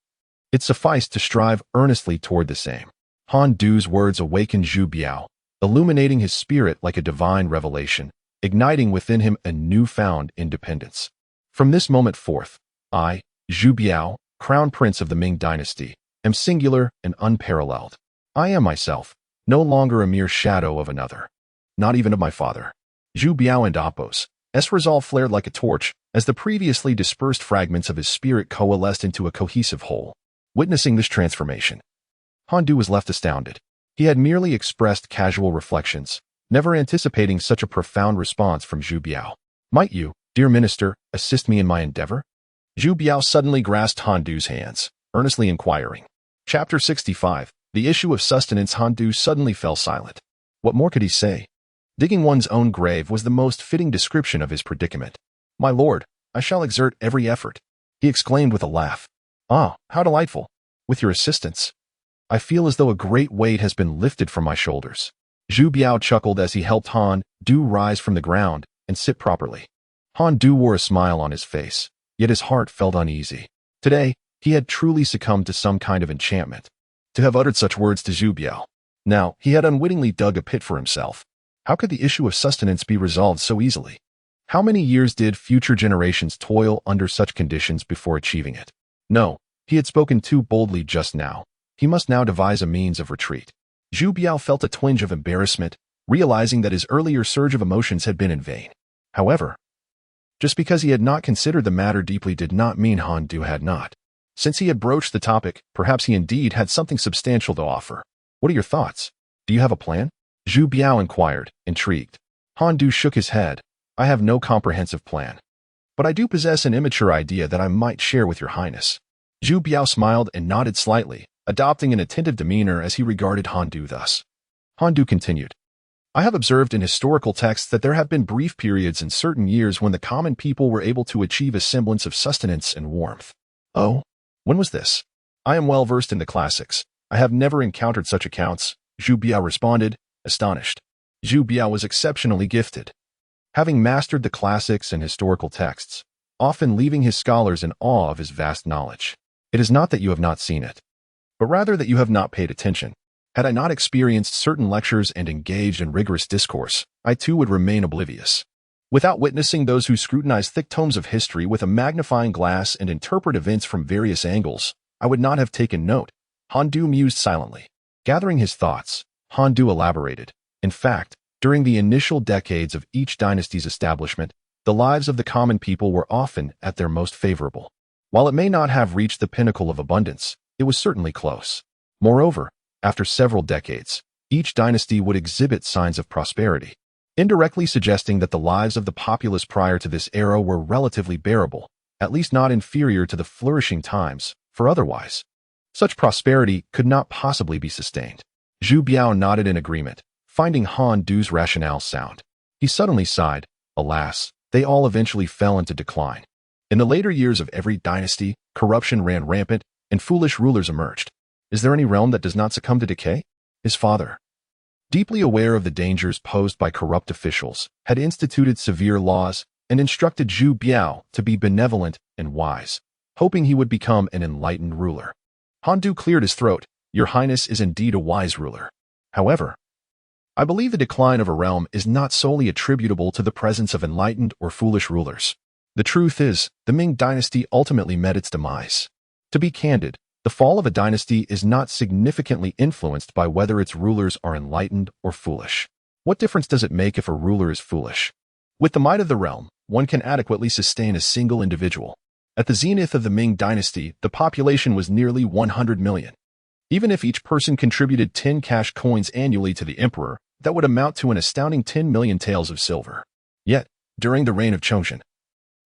it sufficed to strive earnestly toward the same. Han Du's words awakened Zhu Biao, illuminating his spirit like a divine revelation, igniting within him a newfound independence. From this moment forth, I, Zhu Biao, crown prince of the Ming Dynasty, am singular and unparalleled. I am myself, no longer a mere shadow of another, not even of my father. Zhu Biao and Appo's resolve flared like a torch as the previously dispersed fragments of his spirit coalesced into a cohesive whole. Witnessing this transformation, Han Du was left astounded. He had merely expressed casual reflections, never anticipating such a profound response from Zhu Biao. Might you, dear minister, assist me in my endeavor? Zhu Biao suddenly grasped Han Du's hands, earnestly inquiring. Chapter 65. The issue of sustenance. Han Du suddenly fell silent. What more could he say? Digging one's own grave was the most fitting description of his predicament. My lord, I shall exert every effort, he exclaimed with a laugh. Ah, how delightful! With your assistance, I feel as though a great weight has been lifted from my shoulders. Zhu Biao chuckled as he helped Han Du rise from the ground and sit properly. Han Du wore a smile on his face, yet his heart felt uneasy. Today, he had truly succumbed to some kind of enchantment. To have uttered such words to Zhu Biao. Now, he had unwittingly dug a pit for himself. How could the issue of sustenance be resolved so easily? How many years did future generations toil under such conditions before achieving it? No, he had spoken too boldly just now. He must now devise a means of retreat. Zhu Biao felt a twinge of embarrassment, realizing that his earlier surge of emotions had been in vain. However, just because he had not considered the matter deeply did not mean Han Du had not. Since he had broached the topic, perhaps he indeed had something substantial to offer. What are your thoughts? Do you have a plan? Zhu Biao inquired, intrigued. Han Du shook his head. I have no comprehensive plan. But I do possess an immature idea that I might share with your highness. Zhu Biao smiled and nodded slightly, adopting an attentive demeanor as he regarded Han Du thus. Han Du continued. I have observed in historical texts that there have been brief periods in certain years when the common people were able to achieve a semblance of sustenance and warmth. Oh, when was this? I am well versed in the classics. I have never encountered such accounts, Zhu Biao responded, astonished. Zhu Biao was exceptionally gifted, having mastered the classics and historical texts, often leaving his scholars in awe of his vast knowledge. It is not that you have not seen it, but rather that you have not paid attention. Had I not experienced certain lectures and engaged in rigorous discourse, I too would remain oblivious. Without witnessing those who scrutinize thick tomes of history with a magnifying glass and interpret events from various angles, I would not have taken note. Han Du mused silently. Gathering his thoughts, Han Du elaborated. In fact, during the initial decades of each dynasty's establishment, the lives of the common people were often at their most favorable. While it may not have reached the pinnacle of abundance, it was certainly close. Moreover, after several decades, each dynasty would exhibit signs of prosperity, indirectly suggesting that the lives of the populace prior to this era were relatively bearable, at least not inferior to the flourishing times, for otherwise, such prosperity could not possibly be sustained. Zhu Biao nodded in agreement, finding Han Du's rationale sound. He suddenly sighed. Alas, they all eventually fell into decline. In the later years of every dynasty, corruption ran rampant, and foolish rulers emerged. Is there any realm that does not succumb to decay? His father, deeply aware of the dangers posed by corrupt officials, had instituted severe laws and instructed Zhu Biao to be benevolent and wise, hoping he would become an enlightened ruler. Han Du cleared his throat. Your Highness is indeed a wise ruler. However, I believe the decline of a realm is not solely attributable to the presence of enlightened or foolish rulers. The truth is, the Ming dynasty ultimately met its demise. To be candid, the fall of a dynasty is not significantly influenced by whether its rulers are enlightened or foolish. What difference does it make if a ruler is foolish? With the might of the realm, one can adequately sustain a single individual. At the zenith of the Ming dynasty, the population was nearly 100 million. Even if each person contributed 10 cash coins annually to the emperor, that would amount to an astounding 10 million taels of silver. Yet, during the reign of Chongzhen,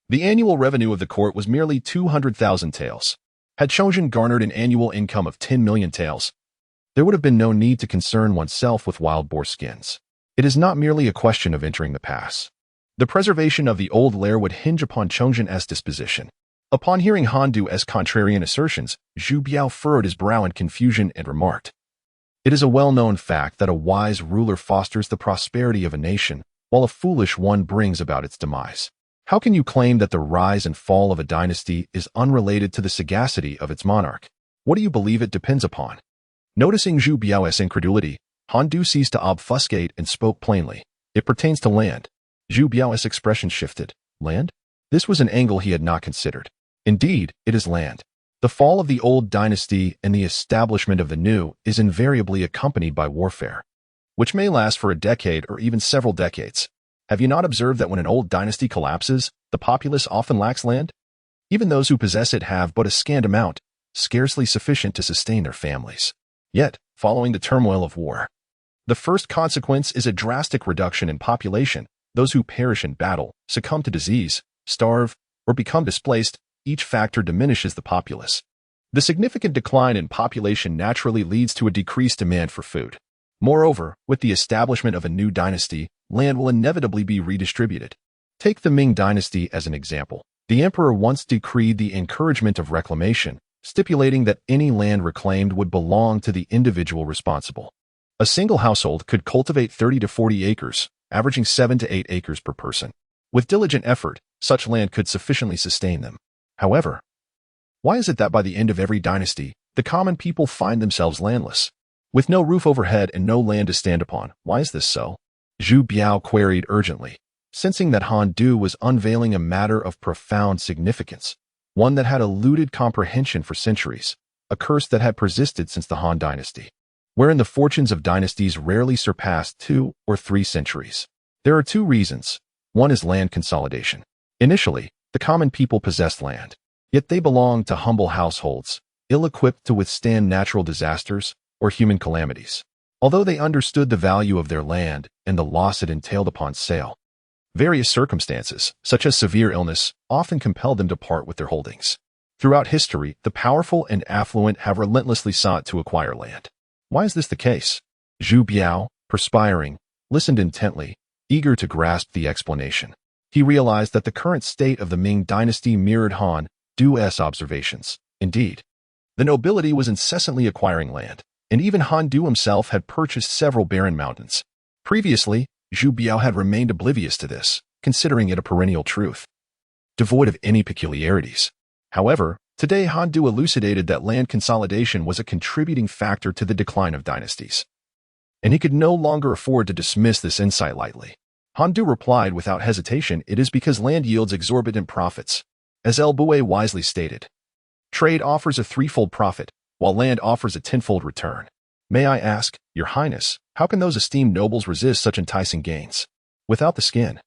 the annual revenue of the court was merely 200,000 taels. Had Chongzhen garnered an annual income of 10 million taels, there would have been no need to concern oneself with wild boar skins. It is not merely a question of entering the pass. The preservation of the old lair would hinge upon Chongzhen's disposition. Upon hearing Han Du's contrarian assertions, Zhu Biao furrowed his brow in confusion and remarked, It is a well-known fact that a wise ruler fosters the prosperity of a nation, while a foolish one brings about its demise. How can you claim that the rise and fall of a dynasty is unrelated to the sagacity of its monarch? What do you believe it depends upon? Noticing Zhu Biao's incredulity, Han Du ceased to obfuscate and spoke plainly. It pertains to land. Zhu Biao's expression shifted. Land? This was an angle he had not considered. Indeed, it is land. The fall of the old dynasty and the establishment of the new is invariably accompanied by warfare, which may last for a decade or even several decades. Have you not observed that when an old dynasty collapses, the populace often lacks land? Even those who possess it have but a scant amount, scarcely sufficient to sustain their families. Yet, following the turmoil of war, the first consequence is a drastic reduction in population. Those who perish in battle, succumb to disease, starve, or become displaced. Each factor diminishes the populace. The significant decline in population naturally leads to a decreased demand for food. Moreover, with the establishment of a new dynasty, land will inevitably be redistributed. Take the Ming dynasty as an example. The emperor once decreed the encouragement of reclamation, stipulating that any land reclaimed would belong to the individual responsible. A single household could cultivate 30 to 40 acres, averaging 7 to 8 acres per person. With diligent effort, such land could sufficiently sustain them. However, why is it that by the end of every dynasty, the common people find themselves landless? With no roof overhead and no land to stand upon, why is this so? Zhu Biao queried urgently, sensing that Han Du was unveiling a matter of profound significance, one that had eluded comprehension for centuries, a curse that had persisted since the Han Dynasty, wherein the fortunes of dynasties rarely surpassed 2 or 3 centuries. There are 2 reasons. One is land consolidation. Initially, the common people possessed land, yet they belonged to humble households, ill-equipped to withstand natural disasters or human calamities. Although they understood the value of their land and the loss it entailed upon sale, various circumstances, such as severe illness, often compelled them to part with their holdings. Throughout history, the powerful and affluent have relentlessly sought to acquire land. Why is this the case? Zhu Biao, perspiring, listened intently, eager to grasp the explanation. He realized that the current state of the Ming dynasty mirrored Han Du's observations. Indeed, the nobility was incessantly acquiring land, and even Han Du himself had purchased several barren mountains. Previously, Zhu Biao had remained oblivious to this, considering it a perennial truth, devoid of any peculiarities. However, today Han Du elucidated that land consolidation was a contributing factor to the decline of dynasties, and he could no longer afford to dismiss this insight lightly. Han Du replied without hesitation, it is because land yields exorbitant profits. As El Boué wisely stated, trade offers a 3-fold profit, while land offers a 10-fold return. May I ask, Your Highness, how can those esteemed nobles resist such enticing gains? Without the skin,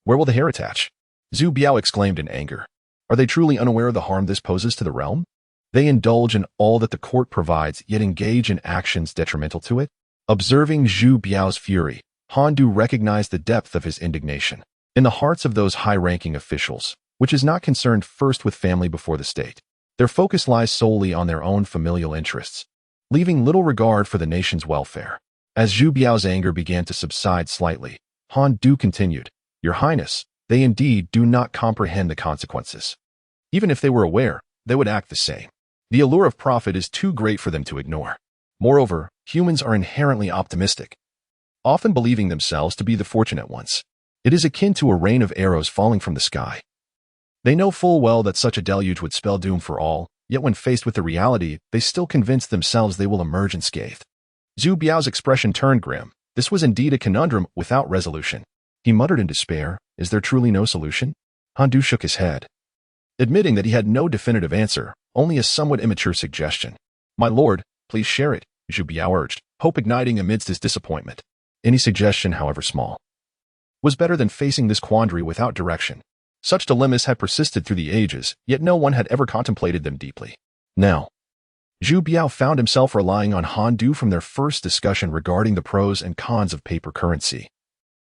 where will the hair attach? Zhu Biao exclaimed in anger. Are they truly unaware of the harm this poses to the realm? They indulge in all that the court provides, yet engage in actions detrimental to it? Observing Zhu Biao's fury, Han Du recognized the depth of his indignation. In the hearts of those high-ranking officials, which is not concerned first with family before the state, their focus lies solely on their own familial interests, leaving little regard for the nation's welfare. As Zhu Biao's anger began to subside slightly, Han Du continued, Your Highness, they indeed do not comprehend the consequences. Even if they were aware, they would act the same. The allure of profit is too great for them to ignore. Moreover, humans are inherently optimistic, often believing themselves to be the fortunate ones. It is akin to a rain of arrows falling from the sky. They know full well that such a deluge would spell doom for all, yet when faced with the reality, they still convince themselves they will emerge unscathed. Zhu Biao's expression turned grim. This was indeed a conundrum without resolution. He muttered in despair, Is there truly no solution? Han Du shook his head, admitting that he had no definitive answer, only a somewhat immature suggestion. My lord, please share it, Zhu Biao urged, hope igniting amidst his disappointment. Any suggestion, however small, was better than facing this quandary without direction. Such dilemmas had persisted through the ages, yet no one had ever contemplated them deeply. Now, Zhu Biao found himself relying on Han Du from their first discussion regarding the pros and cons of paper currency.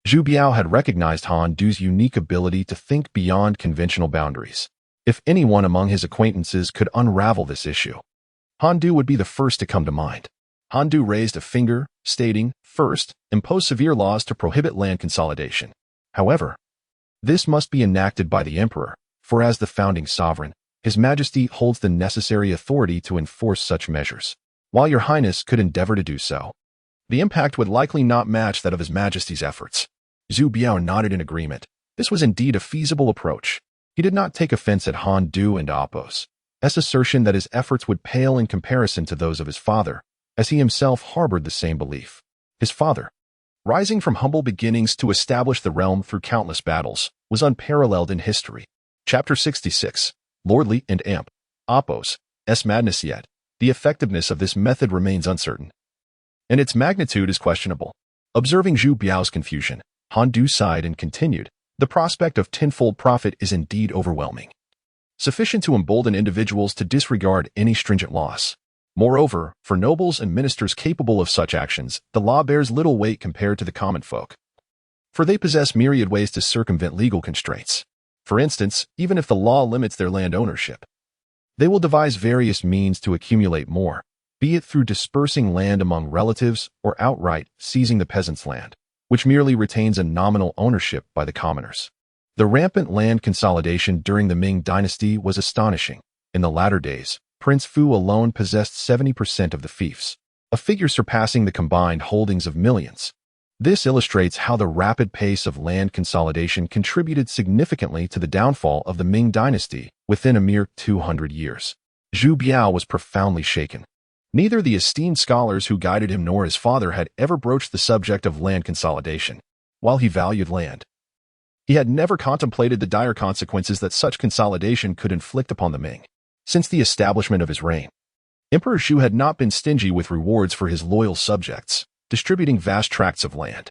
Zhu Biao had recognized Han Du's unique ability to think beyond conventional boundaries. If anyone among his acquaintances could unravel this issue, Han Du would be the first to come to mind. Han Du raised a finger, stating, First, impose severe laws to prohibit land consolidation. However, this must be enacted by the emperor, for as the founding sovereign, His Majesty holds the necessary authority to enforce such measures. While Your Highness could endeavor to do so, the impact would likely not match that of His Majesty's efforts. Zhu Biao nodded in agreement. This was indeed a feasible approach. He did not take offense at Han Du and Apos' assertion that his efforts would pale in comparison to those of his father, as he himself harbored the same belief. His father, rising from humble beginnings to establish the realm through countless battles, was unparalleled in history. Chapter 66. Lordly and Amp. Apos' madness. Yet, the effectiveness of this method remains uncertain, and its magnitude is questionable. Observing Zhu Biao's confusion, Han Du sighed and continued, The prospect of tenfold profit is indeed overwhelming, sufficient to embolden individuals to disregard any stringent laws. Moreover, for nobles and ministers capable of such actions, the law bears little weight compared to the common folk, for they possess myriad ways to circumvent legal constraints. For instance, even if the law limits their land ownership, they will devise various means to accumulate more, be it through dispersing land among relatives or outright seizing the peasants' land, which merely retains a nominal ownership by the commoners. The rampant land consolidation during the Ming Dynasty was astonishing. In the latter days, Prince Fu alone possessed 70% of the fiefs, a figure surpassing the combined holdings of millions. This illustrates how the rapid pace of land consolidation contributed significantly to the downfall of the Ming dynasty within a mere 200 years. Zhu Biao was profoundly shaken. Neither the esteemed scholars who guided him nor his father had ever broached the subject of land consolidation. While he valued land, he had never contemplated the dire consequences that such consolidation could inflict upon the Ming. Since the establishment of his reign, Emperor Zhu had not been stingy with rewards for his loyal subjects, distributing vast tracts of land.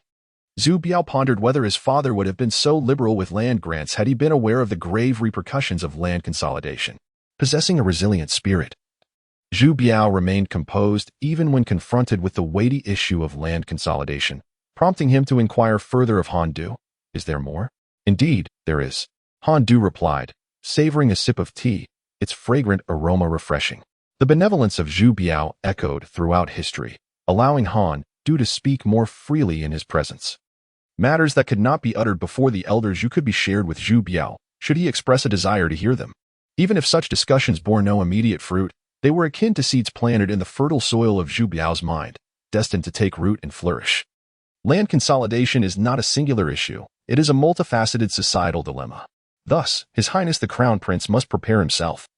Zhu Biao pondered whether his father would have been so liberal with land grants had he been aware of the grave repercussions of land consolidation. Possessing a resilient spirit, Zhu Biao remained composed even when confronted with the weighty issue of land consolidation, prompting him to inquire further of Han Du. "Is there more?" "Indeed, there is," Han Du replied, savoring a sip of tea, its fragrant aroma refreshing. The benevolence of Zhu Biao echoed throughout history, allowing Han Du to speak more freely in his presence. Matters that could not be uttered before the elder Zhu could be shared with Zhu Biao, should he express a desire to hear them. Even if such discussions bore no immediate fruit, they were akin to seeds planted in the fertile soil of Zhu Biao's mind, destined to take root and flourish. Land consolidation is not a singular issue, it is a multifaceted societal dilemma. Thus, His Highness the Crown Prince must prepare himself.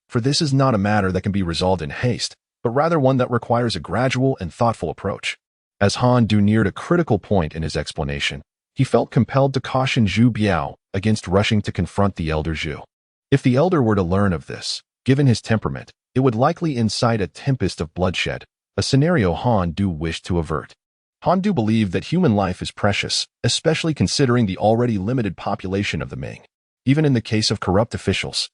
For this is not a matter that can be resolved in haste, but rather one that requires a gradual and thoughtful approach. As Han Du neared a critical point in his explanation, he felt compelled to caution Zhu Biao against rushing to confront the elder Zhu. If the elder were to learn of this, given his temperament, it would likely incite a tempest of bloodshed, a scenario Han Du wished to avert. Han Du believed that human life is precious, especially considering the already limited population of the Ming. Even in the case of corrupt officials,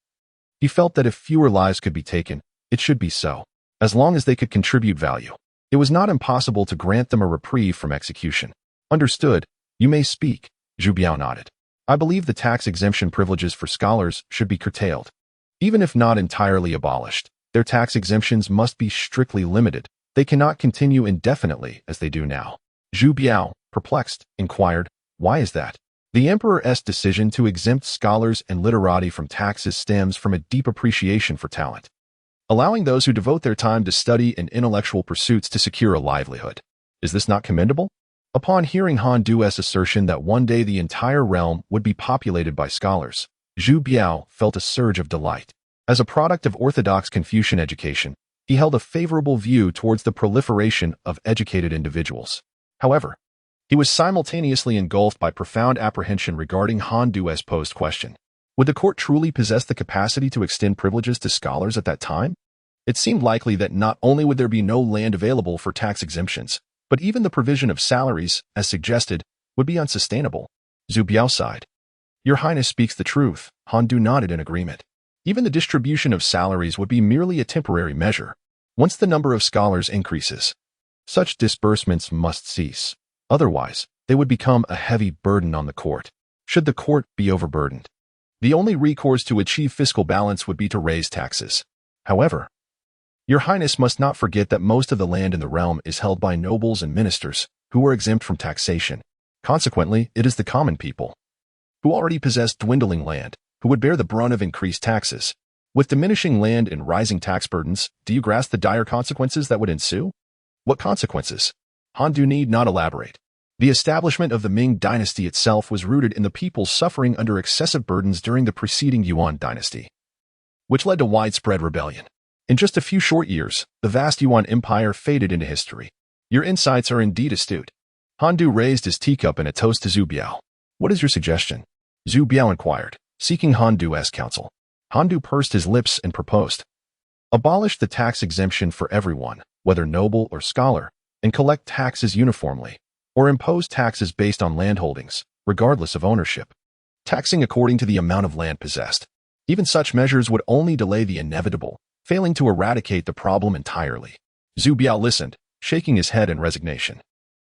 he felt that if fewer lives could be taken, it should be so, as long as they could contribute value. It was not impossible to grant them a reprieve from execution. "Understood, you may speak," Zhu Biao nodded. "I believe the tax exemption privileges for scholars should be curtailed. Even if not entirely abolished, their tax exemptions must be strictly limited. They cannot continue indefinitely as they do now." Zhu Biao, perplexed, inquired, "Why is that?" The emperor's decision to exempt scholars and literati from taxes stems from a deep appreciation for talent, allowing those who devote their time to study and intellectual pursuits to secure a livelihood. Is this not commendable? Upon hearing Han Du's assertion that one day the entire realm would be populated by scholars, Zhu Biao felt a surge of delight. As a product of orthodox Confucian education, he held a favorable view towards the proliferation of educated individuals. However, he was simultaneously engulfed by profound apprehension regarding Han Du's posed question. Would the court truly possess the capacity to extend privileges to scholars at that time? It seemed likely that not only would there be no land available for tax exemptions, but even the provision of salaries, as suggested, would be unsustainable. Zhu Biao sighed. "Your Highness speaks the truth," Han Du nodded in agreement. Even the distribution of salaries would be merely a temporary measure. Once the number of scholars increases, such disbursements must cease. Otherwise, they would become a heavy burden on the court. Should the court be overburdened, the only recourse to achieve fiscal balance would be to raise taxes. However, Your Highness must not forget that most of the land in the realm is held by nobles and ministers, who are exempt from taxation. Consequently, it is the common people, who already possess dwindling land, who would bear the brunt of increased taxes. With diminishing land and rising tax burdens, do you grasp the dire consequences that would ensue? What consequences? Han Du need not elaborate. The establishment of the Ming Dynasty itself was rooted in the people's suffering under excessive burdens during the preceding Yuan Dynasty, which led to widespread rebellion. In just a few short years, the vast Yuan Empire faded into history. Your insights are indeed astute. Han Du raised his teacup in a toast to Zhu Biao. "What is your suggestion?" Zhu Biao inquired, seeking Han Du's counsel. Han Du pursed his lips and proposed. "Abolish the tax exemption for everyone, whether noble or scholar, and collect taxes uniformly, or impose taxes based on landholdings, regardless of ownership, taxing according to the amount of land possessed. Even such measures would only delay the inevitable, failing to eradicate the problem entirely." Zhu Biao listened, shaking his head in resignation.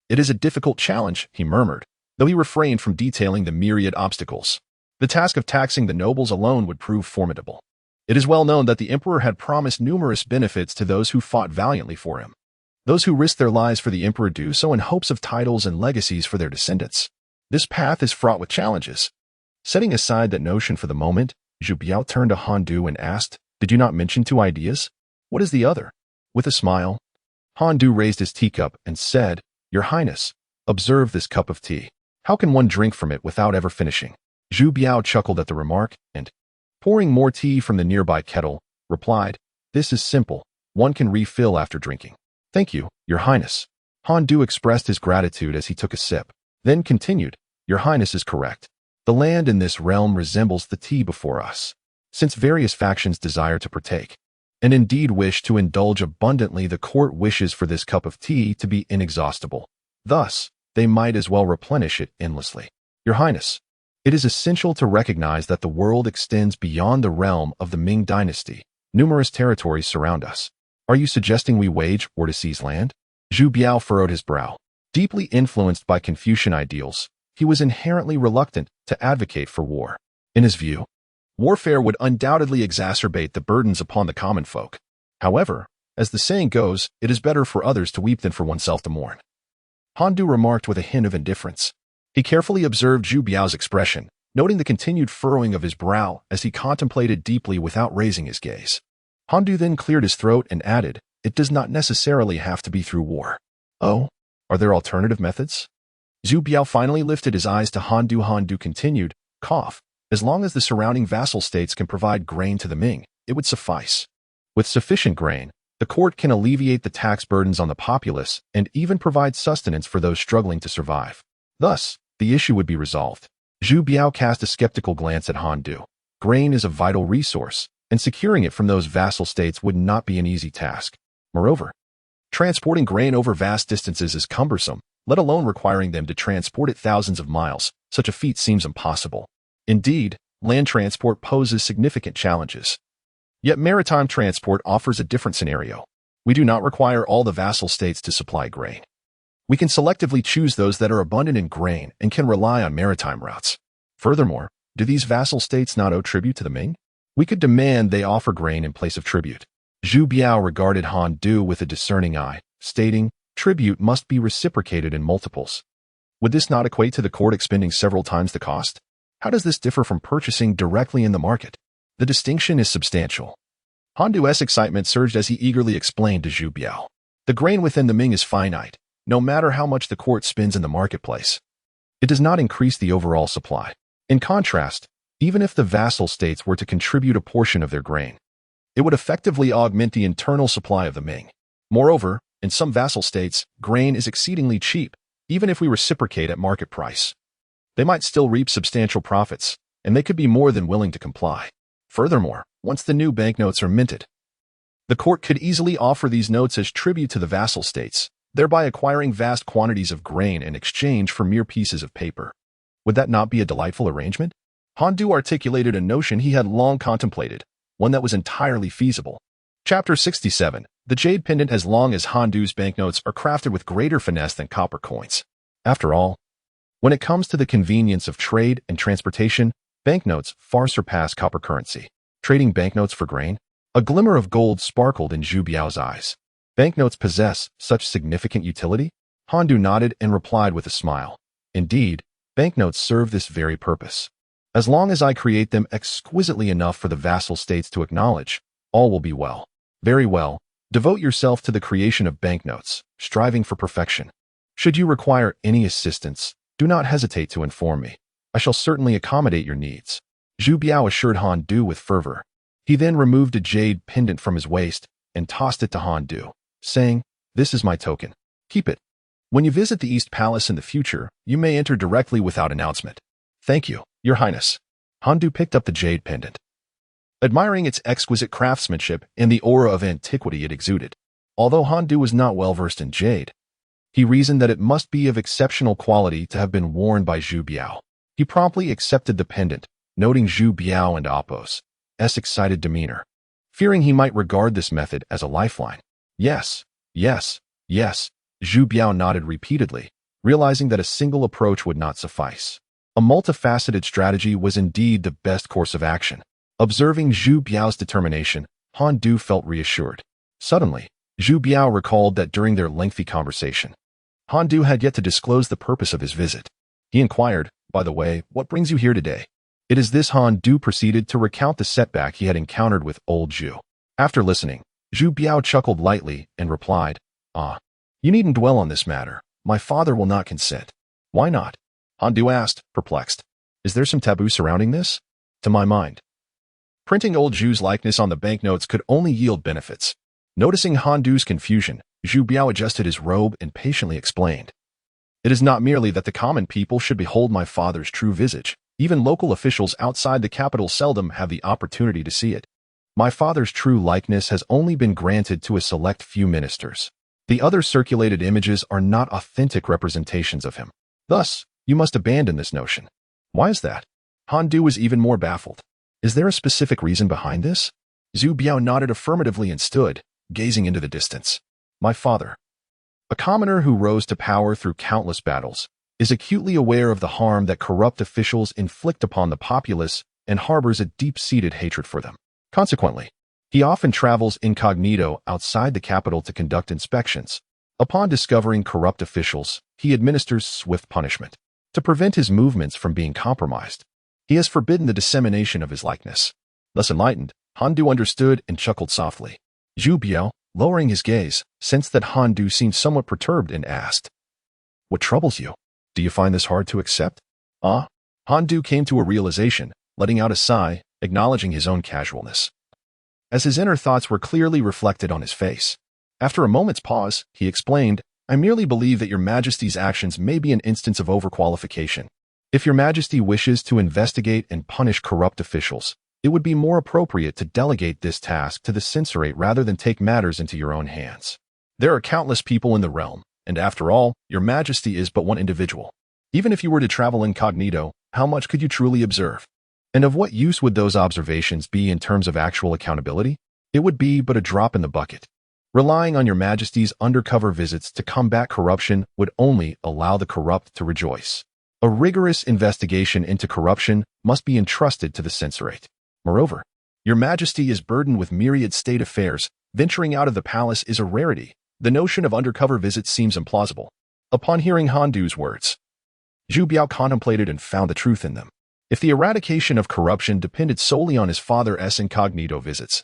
"It is a difficult challenge," he murmured, though he refrained from detailing the myriad obstacles. The task of taxing the nobles alone would prove formidable. It is well known that the emperor had promised numerous benefits to those who fought valiantly for him. Those who risk their lives for the emperor do so in hopes of titles and legacies for their descendants. This path is fraught with challenges. Setting aside that notion for the moment, Zhu Biao turned to Han Du and asked, Did you not mention 2 ideas? What is the other? With a smile, Han Du raised his teacup and said, Your Highness, observe this cup of tea. How can one drink from it without ever finishing? Zhu Biao chuckled at the remark and, pouring more tea from the nearby kettle, replied, This is simple. One can refill after drinking. Thank you, Your Highness. Han Du expressed his gratitude as he took a sip, then continued, Your Highness is correct. The land in this realm resembles the tea before us. Since various factions desire to partake, and indeed wish to indulge abundantly, the court wishes for this cup of tea to be inexhaustible. Thus, they might as well replenish it endlessly. Your Highness, it is essential to recognize that the world extends beyond the realm of the Ming Dynasty. Numerous territories surround us. Are you suggesting we wage war to seize land? Zhu Biao furrowed his brow. Deeply influenced by Confucian ideals, he was inherently reluctant to advocate for war. In his view, warfare would undoubtedly exacerbate the burdens upon the common folk. However, as the saying goes, it is better for others to weep than for oneself to mourn. Han Du remarked with a hint of indifference. He carefully observed Zhu Biao's expression, noting the continued furrowing of his brow as he contemplated deeply without raising his gaze. Han Du then cleared his throat and added, It does not necessarily have to be through war. Oh, are there alternative methods? Zhu Biao finally lifted his eyes to Han Du. Han Du continued, Cough. As long as the surrounding vassal states can provide grain to the Ming, it would suffice. With sufficient grain, the court can alleviate the tax burdens on the populace and even provide sustenance for those struggling to survive. Thus, the issue would be resolved. Zhu Biao cast a skeptical glance at Han Du. Grain is a vital resource, and securing it from those vassal states would not be an easy task. Moreover, transporting grain over vast distances is cumbersome, let alone requiring them to transport it thousands of miles. Such a feat seems impossible. Indeed, land transport poses significant challenges. Yet maritime transport offers a different scenario. We do not require all the vassal states to supply grain. We can selectively choose those that are abundant in grain and can rely on maritime routes. Furthermore, do these vassal states not owe tribute to the Ming? We could demand they offer grain in place of tribute. Zhu Biao regarded Han Du with a discerning eye, stating, Tribute must be reciprocated in multiples. Would this not equate to the court expending several times the cost? How does this differ from purchasing directly in the market? The distinction is substantial. Han Du's excitement surged as he eagerly explained to Zhu Biao. The grain within the Ming is finite, no matter how much the court spends in the marketplace. It does not increase the overall supply. In contrast, even if the vassal states were to contribute a portion of their grain, it would effectively augment the internal supply of the Ming. Moreover, in some vassal states, grain is exceedingly cheap, even if we reciprocate at market price. They might still reap substantial profits, and they could be more than willing to comply. Furthermore, once the new banknotes are minted, the court could easily offer these notes as tribute to the vassal states, thereby acquiring vast quantities of grain in exchange for mere pieces of paper. Would that not be a delightful arrangement? Han Du articulated a notion he had long contemplated, one that was entirely feasible. Chapter 67. The Jade Pendant. As long as Han Du's banknotes are crafted with greater finesse than copper coins. After all, when it comes to the convenience of trade and transportation, banknotes far surpass copper currency. Trading banknotes for grain? A glimmer of gold sparkled in Zhu Biao's eyes. Banknotes possess such significant utility? Han Du nodded and replied with a smile. Indeed, banknotes serve this very purpose. As long as I create them exquisitely enough for the vassal states to acknowledge, all will be well. Very well. Devote yourself to the creation of banknotes, striving for perfection. Should you require any assistance, do not hesitate to inform me. I shall certainly accommodate your needs. Zhu Biao assured Han Du with fervor. He then removed a jade pendant from his waist and tossed it to Han Du, saying, This is my token. Keep it. When you visit the East Palace in the future, you may enter directly without announcement. Thank you, Your Highness. Han Du picked up the jade pendant, admiring its exquisite craftsmanship and the aura of antiquity it exuded. Although Han Du was not well versed in jade, he reasoned that it must be of exceptional quality to have been worn by Zhu Biao. He promptly accepted the pendant, noting Zhu Biao and Appo's excited demeanor, fearing he might regard this method as a lifeline. Yes, yes, yes, Zhu Biao nodded repeatedly, realizing that a single approach would not suffice. A multifaceted strategy was indeed the best course of action. Observing Zhu Biao's determination, Han Du felt reassured. Suddenly, Zhu Biao recalled that during their lengthy conversation, Han Du had yet to disclose the purpose of his visit. He inquired, By the way, what brings you here today? It is this Han Du proceeded to recount the setback he had encountered with old Zhu. After listening, Zhu Biao chuckled lightly and replied, "Ah, you needn't dwell on this matter. My father will not consent." "Why not?" Han Du asked, perplexed. "Is there some taboo surrounding this?" "To my mind, printing old Zhu's likeness on the banknotes could only yield benefits." Noticing Han Du's confusion, Zhu Biao adjusted his robe and patiently explained. "It is not merely that the common people should behold my father's true visage. Even local officials outside the capital seldom have the opportunity to see it. My father's true likeness has only been granted to a select few ministers. The other circulated images are not authentic representations of him. Thus, you must abandon this notion." "Why is that?" Han Du was even more baffled. "Is there a specific reason behind this?" Zhu Biao nodded affirmatively and stood, gazing into the distance. "My father, a commoner who rose to power through countless battles, is acutely aware of the harm that corrupt officials inflict upon the populace and harbors a deep-seated hatred for them. Consequently, he often travels incognito outside the capital to conduct inspections. Upon discovering corrupt officials, he administers swift punishment. To prevent his movements from being compromised, he has forbidden the dissemination of his likeness." Thus enlightened, Han Du understood and chuckled softly. Zhu Biao, lowering his gaze, sensed that Han Du seemed somewhat perturbed and asked, "What troubles you? Do you find this hard to accept?" "Ah." Han Du came to a realization, letting out a sigh, acknowledging his own casualness, as his inner thoughts were clearly reflected on his face. After a moment's pause, he explained, "I merely believe that your Majesty's actions may be an instance of overqualification. If your Majesty wishes to investigate and punish corrupt officials, it would be more appropriate to delegate this task to the censorate rather than take matters into your own hands. There are countless people in the realm, and after all, your Majesty is but one individual. Even if you were to travel incognito, how much could you truly observe? And of what use would those observations be in terms of actual accountability? It would be but a drop in the bucket. Relying on your Majesty's undercover visits to combat corruption would only allow the corrupt to rejoice. A rigorous investigation into corruption must be entrusted to the censorate. Moreover, your Majesty is burdened with myriad state affairs. Venturing out of the palace is a rarity. The notion of undercover visits seems implausible." Upon hearing Han Du's words, Zhu Biao contemplated and found the truth in them. If the eradication of corruption depended solely on his father's incognito visits,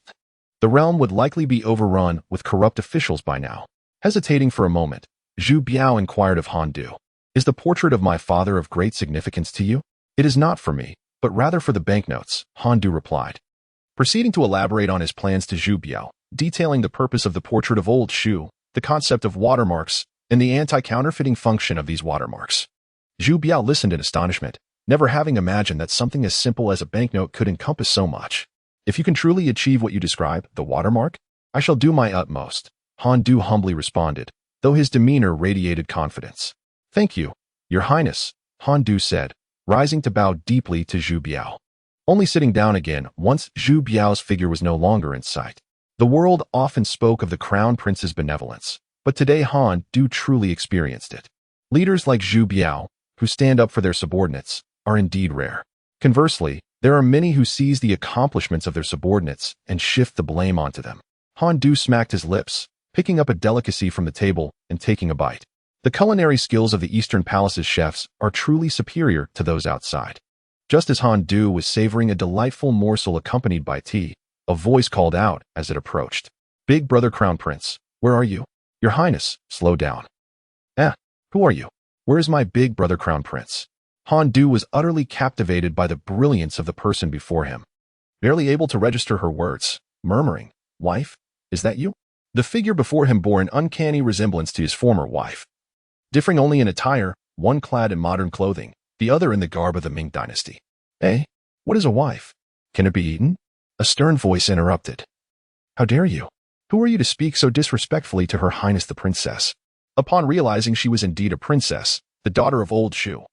the realm would likely be overrun with corrupt officials by now. Hesitating for a moment, Zhu Biao inquired of Han Du, "Is the portrait of my father of great significance to you?" "It is not for me, but rather for the banknotes," Han Du replied. Proceeding to elaborate on his plans to Zhu Biao, detailing the purpose of the portrait of old Shu, the concept of watermarks, and the anti-counterfeiting function of these watermarks. Zhu Biao listened in astonishment, never having imagined that something as simple as a banknote could encompass so much. "If you can truly achieve what you describe, the watermark, I shall do my utmost," Han Du humbly responded, though his demeanor radiated confidence. "Thank you, Your Highness," Han Du said, rising to bow deeply to Zhu Biao. Only sitting down again once Zhu Biao's figure was no longer in sight. The world often spoke of the Crown Prince's benevolence, but today Han Du truly experienced it. Leaders like Zhu Biao, who stand up for their subordinates, are indeed rare. Conversely, there are many who seize the accomplishments of their subordinates and shift the blame onto them. Han Du smacked his lips, picking up a delicacy from the table and taking a bite. The culinary skills of the Eastern Palace's chefs are truly superior to those outside. Just as Han Du was savoring a delightful morsel accompanied by tea, a voice called out as it approached. "Big brother Crown Prince, where are you?" "Your Highness, slow down." Who are you? Where is my big brother Crown Prince?" Han Du was utterly captivated by the brilliance of the person before him, barely able to register her words, murmuring, "Wife, is that you?" The figure before him bore an uncanny resemblance to his former wife, differing only in attire, one clad in modern clothing, the other in the garb of the Ming Dynasty. "Eh? What is a wife? Can it be eaten?" A stern voice interrupted. "How dare you? Who are you to speak so disrespectfully to Her Highness the Princess?" Upon realizing she was indeed a princess, the daughter of old Shu,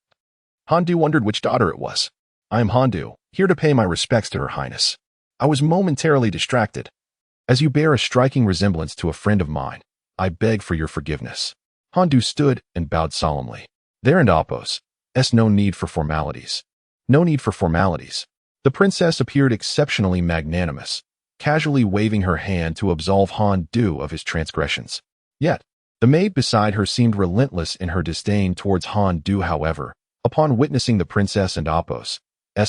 Han Du wondered which daughter it was. "I am Han Du, here to pay my respects to Her Highness. I was momentarily distracted. As you bear a striking resemblance to a friend of mine, I beg for your forgiveness." Han Du stood and bowed solemnly. "There and Oppos, no need for formalities. No need for formalities." The princess appeared exceptionally magnanimous, casually waving her hand to absolve Han Du of his transgressions. Yet, the maid beside her seemed relentless in her disdain towards Han Du. However, upon witnessing the princess and Oppos,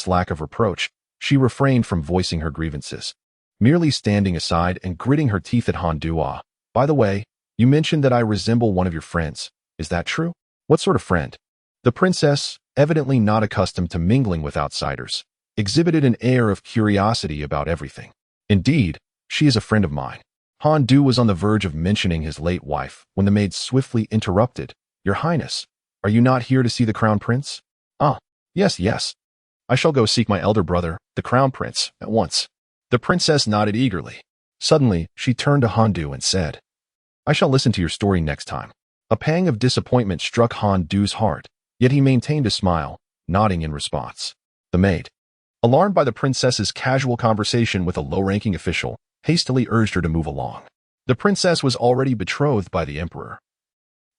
lack of reproach, she refrained from voicing her grievances, merely standing aside and gritting her teeth at Han Du. "Ah, by the way, you mentioned that I resemble one of your friends. Is that true? What sort of friend?" The princess, evidently not accustomed to mingling with outsiders, exhibited an air of curiosity about everything. "Indeed, she is a friend of mine." Han Du was on the verge of mentioning his late wife when the maid swiftly interrupted. "Your Highness, are you not here to see the Crown Prince?" "Ah, yes. I shall go seek my elder brother, the Crown Prince, at once." The princess nodded eagerly. Suddenly, she turned to Han Du and said, "I shall listen to your story next time." A pang of disappointment struck Han Du's heart, yet he maintained a smile, nodding in response. The maid, alarmed by the princess's casual conversation with a low-ranking official, hastily urged her to move along. The princess was already betrothed by the emperor.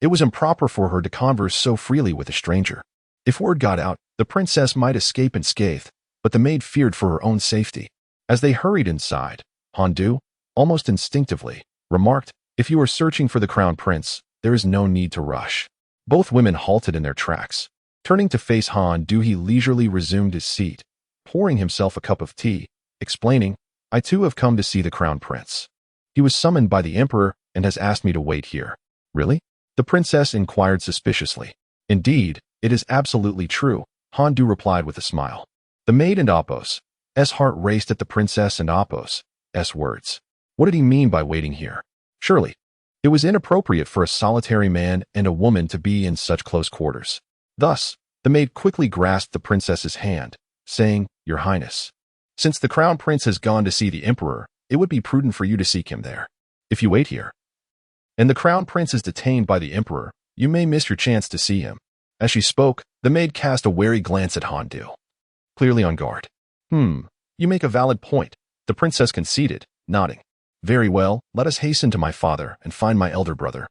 It was improper for her to converse so freely with a stranger. If word got out, the princess might escape unscathed, but the maid feared for her own safety. As they hurried inside, Han Du, almost instinctively, remarked, "If you are searching for the Crown Prince, there is no need to rush." Both women halted in their tracks. Turning to face Han Du, he leisurely resumed his seat, pouring himself a cup of tea, explaining, "I too have come to see the Crown Prince. He was summoned by the emperor and has asked me to wait here." "Really?" the princess inquired suspiciously. "Indeed, it is absolutely true," Han Du replied with a smile. The maid and Apos' heart raced at the princess and Apos' words. What did he mean by waiting here? Surely, it was inappropriate for a solitary man and a woman to be in such close quarters. Thus, the maid quickly grasped the princess's hand, saying, "Your Highness, since the Crown Prince has gone to see the emperor, it would be prudent for you to seek him there. If you wait here, and the Crown Prince is detained by the emperor, you may miss your chance to see him." As she spoke, the maid cast a wary glance at Han Du, clearly on guard. You make a valid point," the princess conceded, nodding. "Very well, let us hasten to my father and find my elder brother,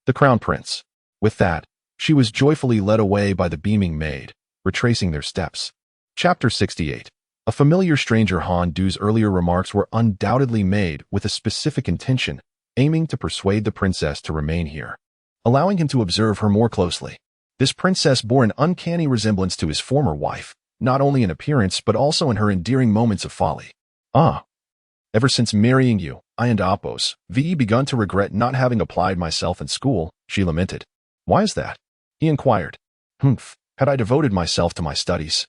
the Crown Prince." With that, she was joyfully led away by the beaming maid, retracing their steps. Chapter 68. A familiar stranger. Han Du's earlier remarks were undoubtedly made with a specific intention, aiming to persuade the princess to remain here, allowing him to observe her more closely. This princess bore an uncanny resemblance to his former wife, not only in appearance but also in her endearing moments of folly. "Ah, ever since marrying you, I and Apos ve begun to regret not having applied myself in school," she lamented. "Why is that?" he inquired. Had I devoted myself to my studies,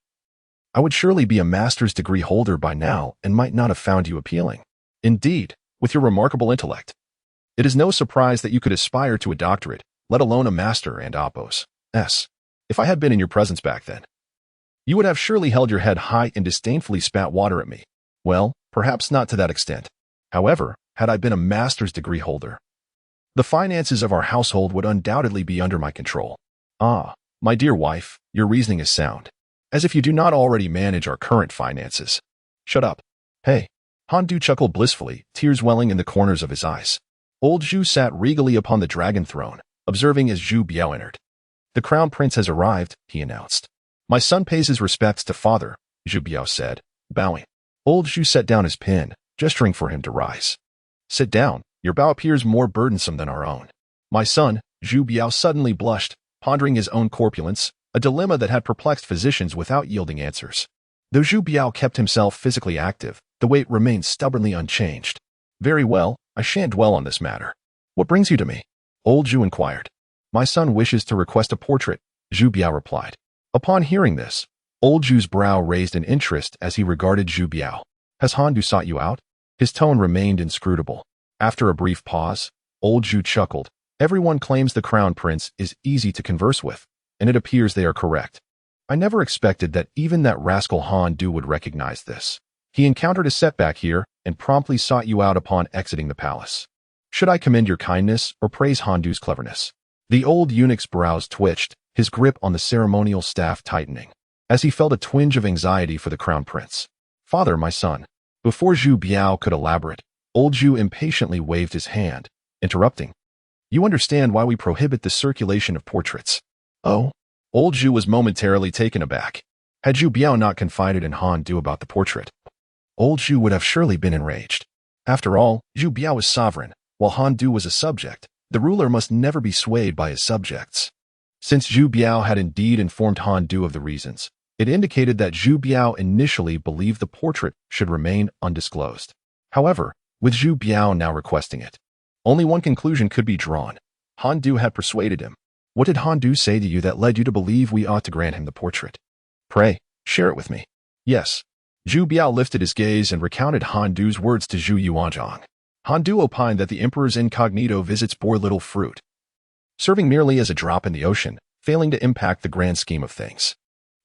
I would surely be a master's degree holder by now and might not have found you appealing. Indeed, with your remarkable intellect, it is no surprise that you could aspire to a doctorate, let alone a master. And Apos, if I had been in your presence back then, you would have surely held your head high and disdainfully spat water at me. Well, perhaps not to that extent. However, had I been a master's degree holder, the finances of our household would undoubtedly be under my control." "Ah, my dear wife, your reasoning is sound. As if you do not already manage our current finances." "Shut up." "Hey." Han Du chuckled blissfully, tears welling in the corners of his eyes. Old Zhu sat regally upon the dragon throne, observing as Zhu Biao entered. "The Crown Prince has arrived," he announced. "My son pays his respects to father," Zhu Biao said, bowing. Old Zhu set down his pen, gesturing for him to rise. "Sit down. Your bow appears more burdensome than our own." "My son," Zhu Biao suddenly blushed, pondering his own corpulence, a dilemma that had perplexed physicians without yielding answers. Though Zhu Biao kept himself physically active, the weight remained stubbornly unchanged. "Very well, I shan't dwell on this matter. What brings you to me?" Old Zhu inquired. "My son wishes to request a portrait," Zhu Biao replied. Upon hearing this, Old Zhu's brow raised in interest as he regarded Zhu Biao. "Has Han Du sought you out?" His tone remained inscrutable. After a brief pause, Old Zhu chuckled. "Everyone claims the Crown Prince is easy to converse with, and it appears they are correct. I never expected that even that rascal Han Du would recognize this. He encountered a setback here and promptly sought you out upon exiting the palace. Should I commend your kindness or praise Han Du's cleverness?" The old eunuch's brows twitched, his grip on the ceremonial staff tightening, as he felt a twinge of anxiety for the Crown Prince. "Father, my son." Before Zhu Biao could elaborate, Old Zhu impatiently waved his hand, interrupting. "You understand why we prohibit the circulation of portraits." "Oh?" Old Zhu was momentarily taken aback. Had Zhu Biao not confided in Han Du about the portrait, Old Zhu would have surely been enraged. After all, Zhu Biao was sovereign, while Han Du was a subject. The ruler must never be swayed by his subjects. Since Zhu Biao had indeed informed Han Du of the reasons, It indicated that Zhu Biao initially believed the portrait should remain undisclosed. However, with Zhu Biao now requesting it, only one conclusion could be drawn. Han Du had persuaded him. What did Han Du say to you that led you to believe we ought to grant him the portrait? Pray, share it with me. Yes. Zhu Biao lifted his gaze and recounted Han Du's words to Zhu Yuanzhang. Han Du opined that the emperor's incognito visits bore little fruit, serving merely as a drop in the ocean, failing to impact the grand scheme of things.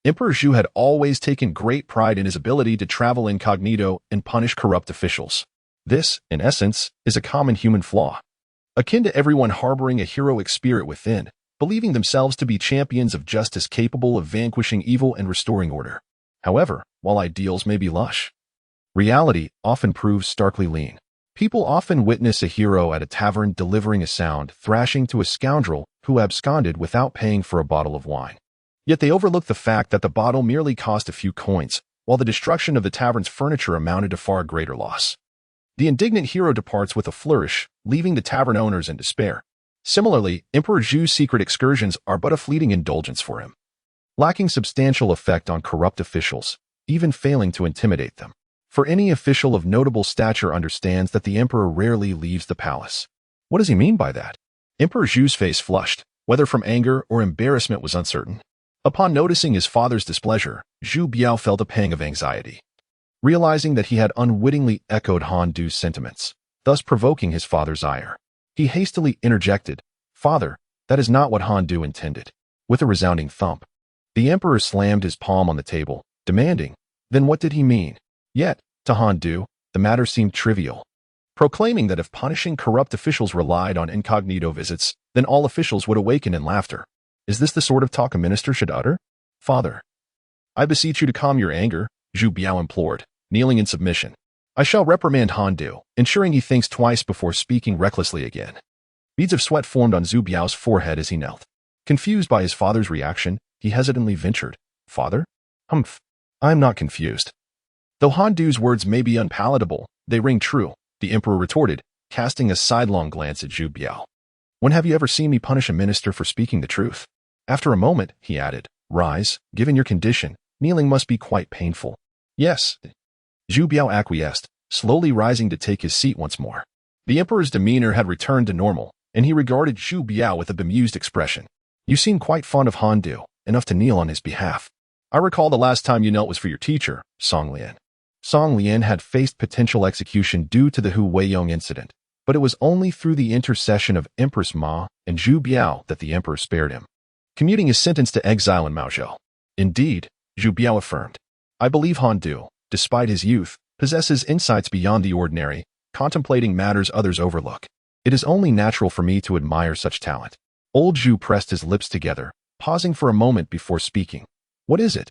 Emperor Zhu had always taken great pride in his ability to travel incognito and punish corrupt officials. This, in essence, is a common human flaw, akin to everyone harboring a heroic spirit within, believing themselves to be champions of justice capable of vanquishing evil and restoring order. However, while ideals may be lush, reality often proves starkly lean. People often witness a hero at a tavern delivering a sound thrashing to a scoundrel who absconded without paying for a bottle of wine. Yet they overlook the fact that the bottle merely cost a few coins, while the destruction of the tavern's furniture amounted to far greater loss. The indignant hero departs with a flourish, leaving the tavern owners in despair. Similarly, Emperor Zhu's secret excursions are but a fleeting indulgence for him, lacking substantial effect on corrupt officials, even failing to intimidate them. For any official of notable stature understands that the emperor rarely leaves the palace. What does he mean by that? Emperor Zhu's face flushed, whether from anger or embarrassment was uncertain. Upon noticing his father's displeasure, Zhu Biao felt a pang of anxiety, realizing that he had unwittingly echoed Han Du's sentiments, thus provoking his father's ire. He hastily interjected, "Father, that is not what Han Du intended." With a resounding thump, the emperor slammed his palm on the table, demanding, "Then what did he mean?" Yet, to Han Du, the matter seemed trivial, proclaiming that if punishing corrupt officials relied on incognito visits, then all officials would awaken in laughter. Is this the sort of talk a minister should utter? "Father, I beseech you to calm your anger," Zhu Biao implored, kneeling in submission. "I shall reprimand Han Du, ensuring he thinks twice before speaking recklessly again." Beads of sweat formed on Zhu Biao's forehead as he knelt. Confused by his father's reaction, he hesitantly ventured, "Father? Humph. I am not confused." Though Han Du's words may be unpalatable, they ring true, the emperor retorted, casting a sidelong glance at Zhu Biao. "When have you ever seen me punish a minister for speaking the truth?" After a moment, he added, "Rise, given your condition, kneeling must be quite painful." "Yes." Zhu Biao acquiesced, slowly rising to take his seat once more. The emperor's demeanor had returned to normal, and he regarded Zhu Biao with a bemused expression. "You seem quite fond of Han Du, enough to kneel on his behalf. I recall the last time you knelt was for your teacher, Song Lian." Song Lian had faced potential execution due to the Hu Weiyong incident, but it was only through the intercession of Empress Ma and Zhu Biao that the emperor spared him, commuting his sentence to exile in Maozhou. "Indeed," Zhu Biao affirmed, "I believe Han Du, despite his youth, possesses insights beyond the ordinary, contemplating matters others overlook. It is only natural for me to admire such talent." Old Zhu pressed his lips together, pausing for a moment before speaking. "What is it?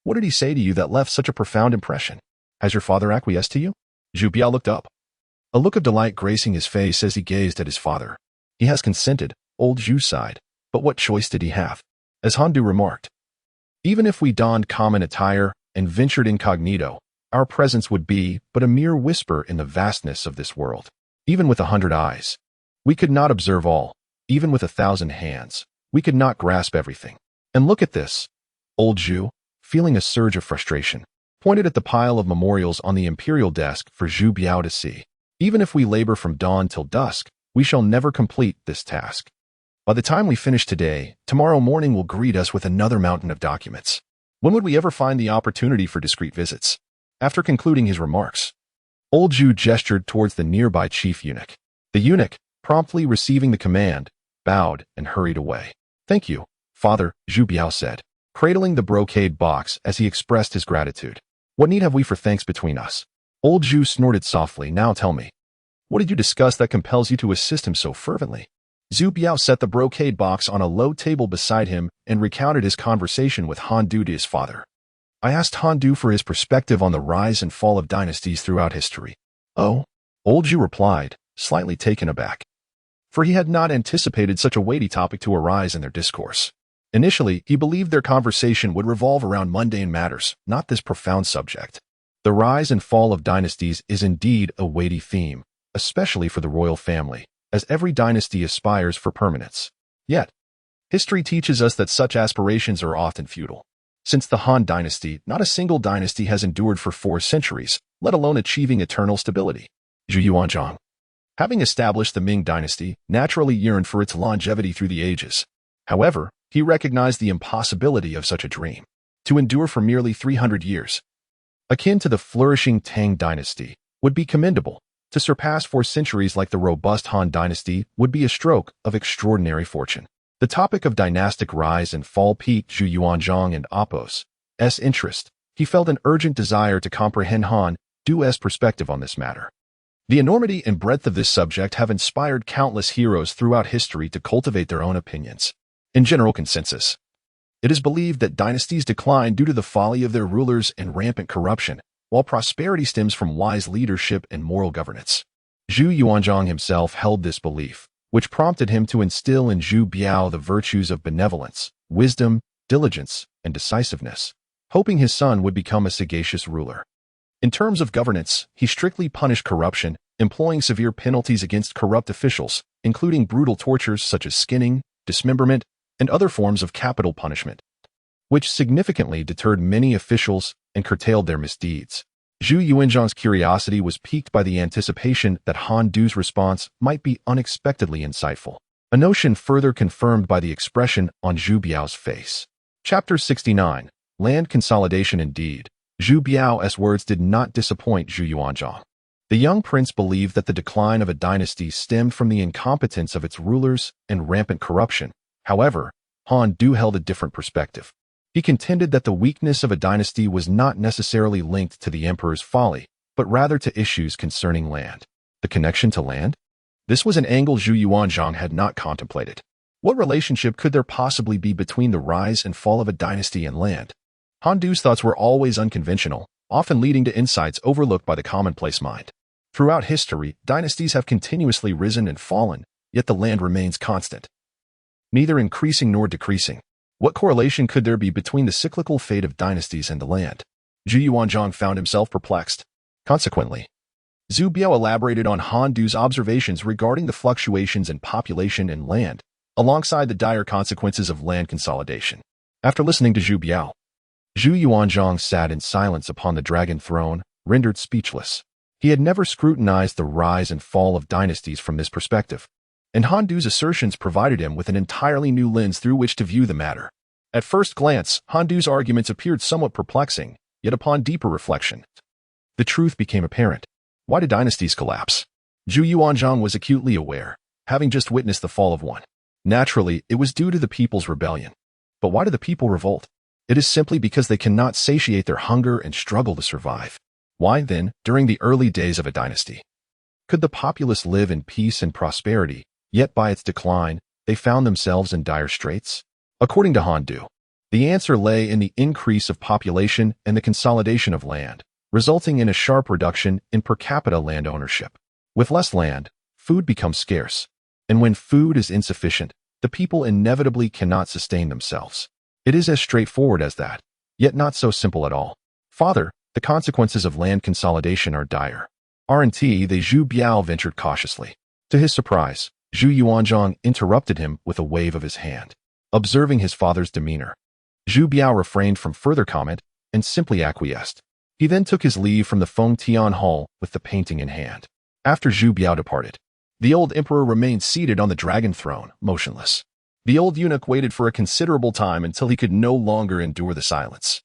What did he say to you that left such a profound impression? Has your father acquiesced to you?" Zhu Biao looked up, a look of delight gracing his face as he gazed at his father. "He has consented," old Zhu sighed. "But what choice did he have?" As Han Du remarked, "Even if we donned common attire and ventured incognito, our presence would be but a mere whisper in the vastness of this world. Even with 100 eyes, we could not observe all. Even with 1,000 hands, we could not grasp everything. And look at this." Old Zhu, feeling a surge of frustration, pointed at the pile of memorials on the imperial desk for Zhu Biao to see. "Even if we labor from dawn till dusk, we shall never complete this task. By the time we finish today, tomorrow morning will greet us with another mountain of documents. When would we ever find the opportunity for discreet visits?" After concluding his remarks, old Zhu gestured towards the nearby chief eunuch. The eunuch, promptly receiving the command, bowed and hurried away. "Thank you, Father," Zhu Biao said, cradling the brocade box as he expressed his gratitude. "What need have we for thanks between us?" Old Zhu snorted softly. "Now tell me, what did you discuss that compels you to assist him so fervently?" Zhu Biao set the brocade box on a low table beside him and recounted his conversation with Han Du to his father. "I asked Han Du for his perspective on the rise and fall of dynasties throughout history." "Oh?" Old Zhu replied, slightly taken aback, for he had not anticipated such a weighty topic to arise in their discourse. Initially, he believed their conversation would revolve around mundane matters, not this profound subject. The rise and fall of dynasties is indeed a weighty theme, especially for the royal family, as every dynasty aspires for permanence. Yet, history teaches us that such aspirations are often futile. Since the Han Dynasty, not a single dynasty has endured for 4 centuries, let alone achieving eternal stability. Zhu Yuanzhang, having established the Ming Dynasty, naturally yearned for its longevity through the ages. However, he recognized the impossibility of such a dream, to endure for merely 300 years. Akin to the flourishing Tang Dynasty, would be commendable. To surpass 4 centuries like the robust Han Dynasty would be a stroke of extraordinary fortune. The topic of dynastic rise and fall piqued Zhu Yuanzhang and Apos' interest. He felt an urgent desire to comprehend Han Du's perspective on this matter. The enormity and breadth of this subject have inspired countless heroes throughout history to cultivate their own opinions. In general consensus, it is believed that dynasties decline due to the folly of their rulers and rampant corruption, while prosperity stems from wise leadership and moral governance. Zhu Yuanzhang himself held this belief, which prompted him to instill in Zhu Biao the virtues of benevolence, wisdom, diligence, and decisiveness, hoping his son would become a sagacious ruler. In terms of governance, he strictly punished corruption, employing severe penalties against corrupt officials, including brutal tortures such as skinning, dismemberment, and other forms of capital punishment, which significantly deterred many officials and curtailed their misdeeds. Zhu Yuanzhang's curiosity was piqued by the anticipation that Han Du's response might be unexpectedly insightful, a notion further confirmed by the expression on Zhu Biao's face. Chapter 69. Land Consolidation. Indeed, Zhu Biao's words did not disappoint Zhu Yuanzhang. The young prince believed that the decline of a dynasty stemmed from the incompetence of its rulers and rampant corruption. However, Han Du held a different perspective. He contended that the weakness of a dynasty was not necessarily linked to the emperor's folly, but rather to issues concerning land. The connection to land? This was an angle Zhu Yuanzhang had not contemplated. What relationship could there possibly be between the rise and fall of a dynasty and land? Han Du's thoughts were always unconventional, often leading to insights overlooked by the commonplace mind. Throughout history, dynasties have continuously risen and fallen, yet the land remains constant, neither increasing nor decreasing. What correlation could there be between the cyclical fate of dynasties and the land? Zhu Yuanzhang found himself perplexed. Consequently, Zhu Biao elaborated on Han Du's observations regarding the fluctuations in population and land, alongside the dire consequences of land consolidation. After listening to Zhu Biao, Zhu Yuanzhang sat in silence upon the dragon throne, rendered speechless. He had never scrutinized the rise and fall of dynasties from this perspective, and Han Du's assertions provided him with an entirely new lens through which to view the matter. At first glance, Han Du's arguments appeared somewhat perplexing, yet upon deeper reflection, the truth became apparent. Why do dynasties collapse? Zhu Yuanzhang was acutely aware, having just witnessed the fall of one. Naturally, it was due to the people's rebellion. But why do the people revolt? It is simply because they cannot satiate their hunger and struggle to survive. Why, then, during the early days of a dynasty, could the populace live in peace and prosperity, yet by its decline, they found themselves in dire straits? According to Han Du, the answer lay in the increase of population and the consolidation of land, resulting in a sharp reduction in per capita land ownership. With less land, food becomes scarce, and when food is insufficient, the people inevitably cannot sustain themselves. It is as straightforward as that, yet not so simple at all. Father, the consequences of land consolidation are dire. Aren't they? Zhu Biao ventured cautiously. To his surprise, Zhu Yuanzhang interrupted him with a wave of his hand. Observing his father's demeanor, Zhu Biao refrained from further comment and simply acquiesced. He then took his leave from the Feng Tian Hall with the painting in hand. After Zhu Biao departed, the old emperor remained seated on the dragon throne, motionless. The old eunuch waited for a considerable time until he could no longer endure the silence.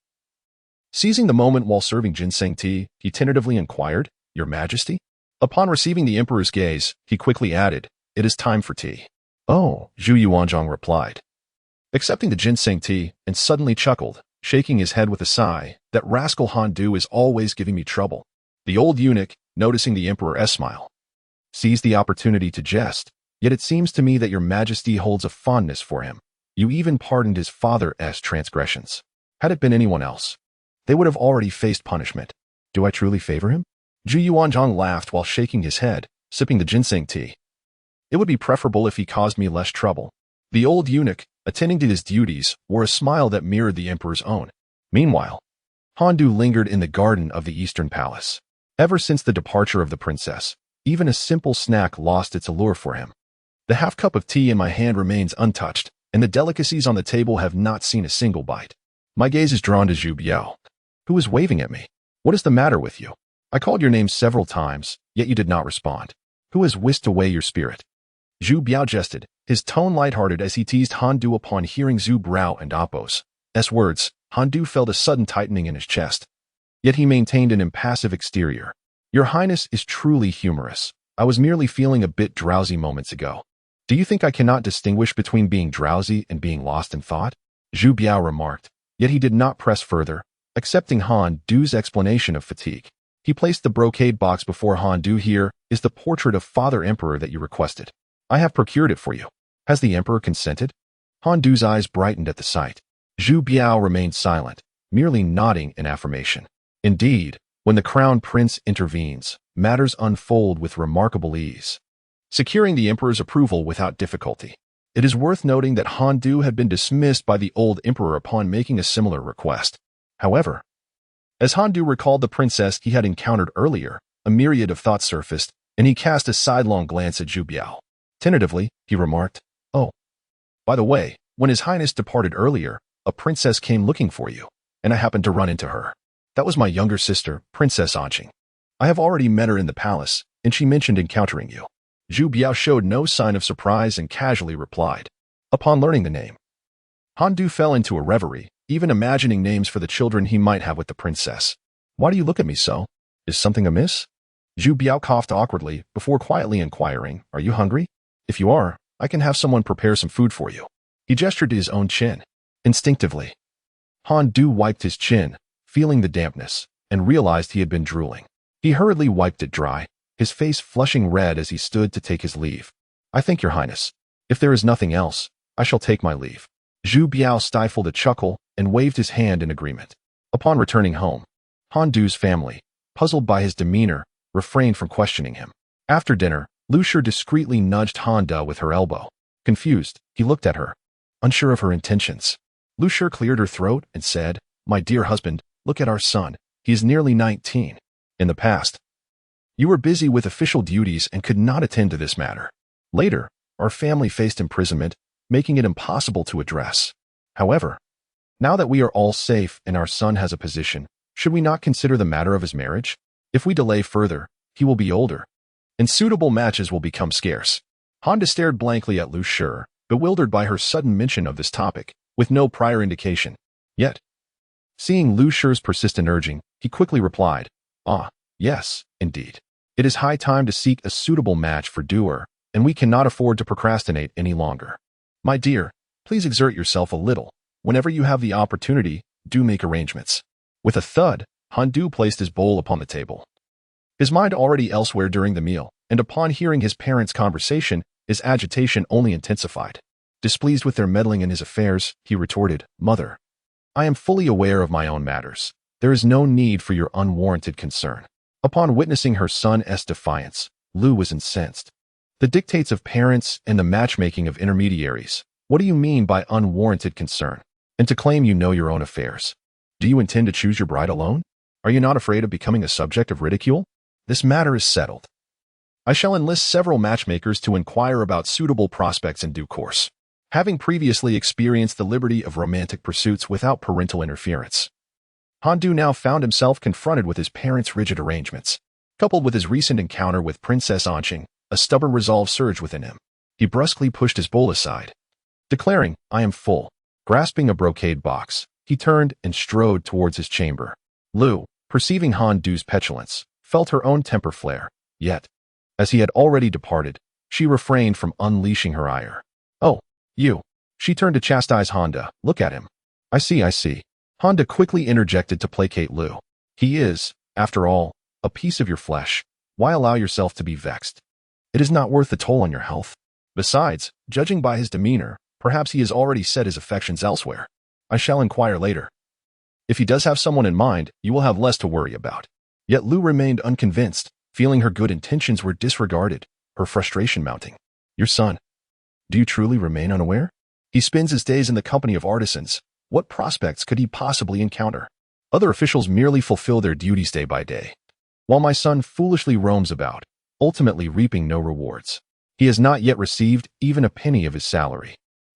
Seizing the moment while serving ginseng tea, he tentatively inquired, "Your Majesty?" Upon receiving the emperor's gaze, he quickly added, "It is time for tea." "Oh," Zhu Yuanzhang replied, accepting the ginseng tea, and suddenly chuckled, shaking his head with a sigh. "That rascal Han Du is always giving me trouble." The old eunuch, noticing the emperor's smile, seized the opportunity to jest. "Yet it seems to me that your Majesty holds a fondness for him. You even pardoned his father's transgressions. Had it been anyone else, they would have already faced punishment. Do I truly favor him?" Zhu Yuanzhang laughed while shaking his head, sipping the ginseng tea. "It would be preferable if he caused me less trouble." The old eunuch, attending to his duties, wore a smile that mirrored the emperor's own. Meanwhile, Han Du lingered in the garden of the Eastern Palace. Ever since the departure of the princess, even a simple snack lost its allure for him. "The half cup of tea in my hand remains untouched, and the delicacies on the table have not seen a single bite." My gaze is drawn to Zhu Biao, who is waving at me. What is the matter with you? I called your name several times, yet you did not respond. Who has whisked away your spirit? Zhu Biao jested, his tone lighthearted as he teased Han Du. Upon hearing Zhu Biao and Appo's words, Han Du felt a sudden tightening in his chest. Yet he maintained an impassive exterior. Your Highness is truly humorous. I was merely feeling a bit drowsy moments ago. Do you think I cannot distinguish between being drowsy and being lost in thought? Zhu Biao remarked, yet he did not press further, accepting Han Du's explanation of fatigue. He placed the brocade box before Han Du. Here is the portrait of Father Emperor that you requested. I have procured it for you. Has the Emperor consented? Han Du's eyes brightened at the sight. Zhu Biao remained silent, merely nodding in affirmation. Indeed, when the Crown Prince intervenes, matters unfold with remarkable ease, securing the Emperor's approval without difficulty. It is worth noting that Han Du had been dismissed by the old Emperor upon making a similar request. However, as Han Du recalled the princess he had encountered earlier, a myriad of thoughts surfaced, and he cast a sidelong glance at Zhu Biao. Tentatively, he remarked, "Oh, by the way, when His Highness departed earlier, a princess came looking for you, and I happened to run into her. That was my younger sister, Princess Anqing. I have already met her in the palace, and she mentioned encountering you." Zhu Biao showed no sign of surprise and casually replied. Upon learning the name, Han Du fell into a reverie, even imagining names for the children he might have with the princess. "Why do you look at me so? Is something amiss?" Zhu Biao coughed awkwardly before quietly inquiring, "Are you hungry? If you are, I can have someone prepare some food for you." He gestured to his own chin. Instinctively, Han Du wiped his chin, feeling the dampness, and realized he had been drooling. He hurriedly wiped it dry, his face flushing red as he stood to take his leave. "I thank your Highness. If there is nothing else, I shall take my leave." Zhu Biao stifled a chuckle and waved his hand in agreement. Upon returning home, Han Du's family, puzzled by his demeanor, refrained from questioning him. After dinner, Lu Shi discreetly nudged Han Du with her elbow. Confused, he looked at her, unsure of her intentions. Lu Shi cleared her throat and said, "My dear husband, look at our son. He is nearly 19. In the past, you were busy with official duties and could not attend to this matter. Later, our family faced imprisonment, making it impossible to address. However, now that we are all safe and our son has a position, should we not consider the matter of his marriage? If we delay further, he will be older, and suitable matches will become scarce." Han Du stared blankly at Lu Shi, bewildered by her sudden mention of this topic, with no prior indication. Yet, seeing Lu Shi's persistent urging, he quickly replied, "Ah, yes, indeed. It is high time to seek a suitable match for Duer, and we cannot afford to procrastinate any longer. My dear, please exert yourself a little. Whenever you have the opportunity, do make arrangements." With a thud, Han Du placed his bowl upon the table. His mind already elsewhere during the meal, and upon hearing his parents' conversation, his agitation only intensified. Displeased with their meddling in his affairs, he retorted, "Mother, I am fully aware of my own matters. There is no need for your unwarranted concern." Upon witnessing her son's defiance, Lu was incensed. "The dictates of parents and the matchmaking of intermediaries. What do you mean by unwarranted concern? And to claim you know your own affairs? Do you intend to choose your bride alone? Are you not afraid of becoming a subject of ridicule? This matter is settled. I shall enlist several matchmakers to inquire about suitable prospects in due course." Having previously experienced the liberty of romantic pursuits without parental interference, Han Du now found himself confronted with his parents' rigid arrangements. Coupled with his recent encounter with Princess Anqing, a stubborn resolve surged within him. He brusquely pushed his bowl aside, declaring, "I am full." Grasping a brocade box, he turned and strode towards his chamber. Lu, perceiving Han Du's petulance, felt her own temper flare. Yet, as he had already departed, she refrained from unleashing her ire. "Oh, you." She turned to chastise Han Du. "Look at him." I see. Han Du quickly interjected to placate Lu. "He is, after all, a piece of your flesh. Why allow yourself to be vexed? It is not worth the toll on your health. Besides, judging by his demeanor, perhaps he has already set his affections elsewhere. I shall inquire later. If he does have someone in mind, you will have less to worry about." Yet Lu remained unconvinced, feeling her good intentions were disregarded, her frustration mounting. "Your son. Do you truly remain unaware? He spends his days in the company of artisans. What prospects could he possibly encounter? Other officials merely fulfill their duties day by day, while my son foolishly roams about, ultimately reaping no rewards. He has not yet received even a penny of his salary,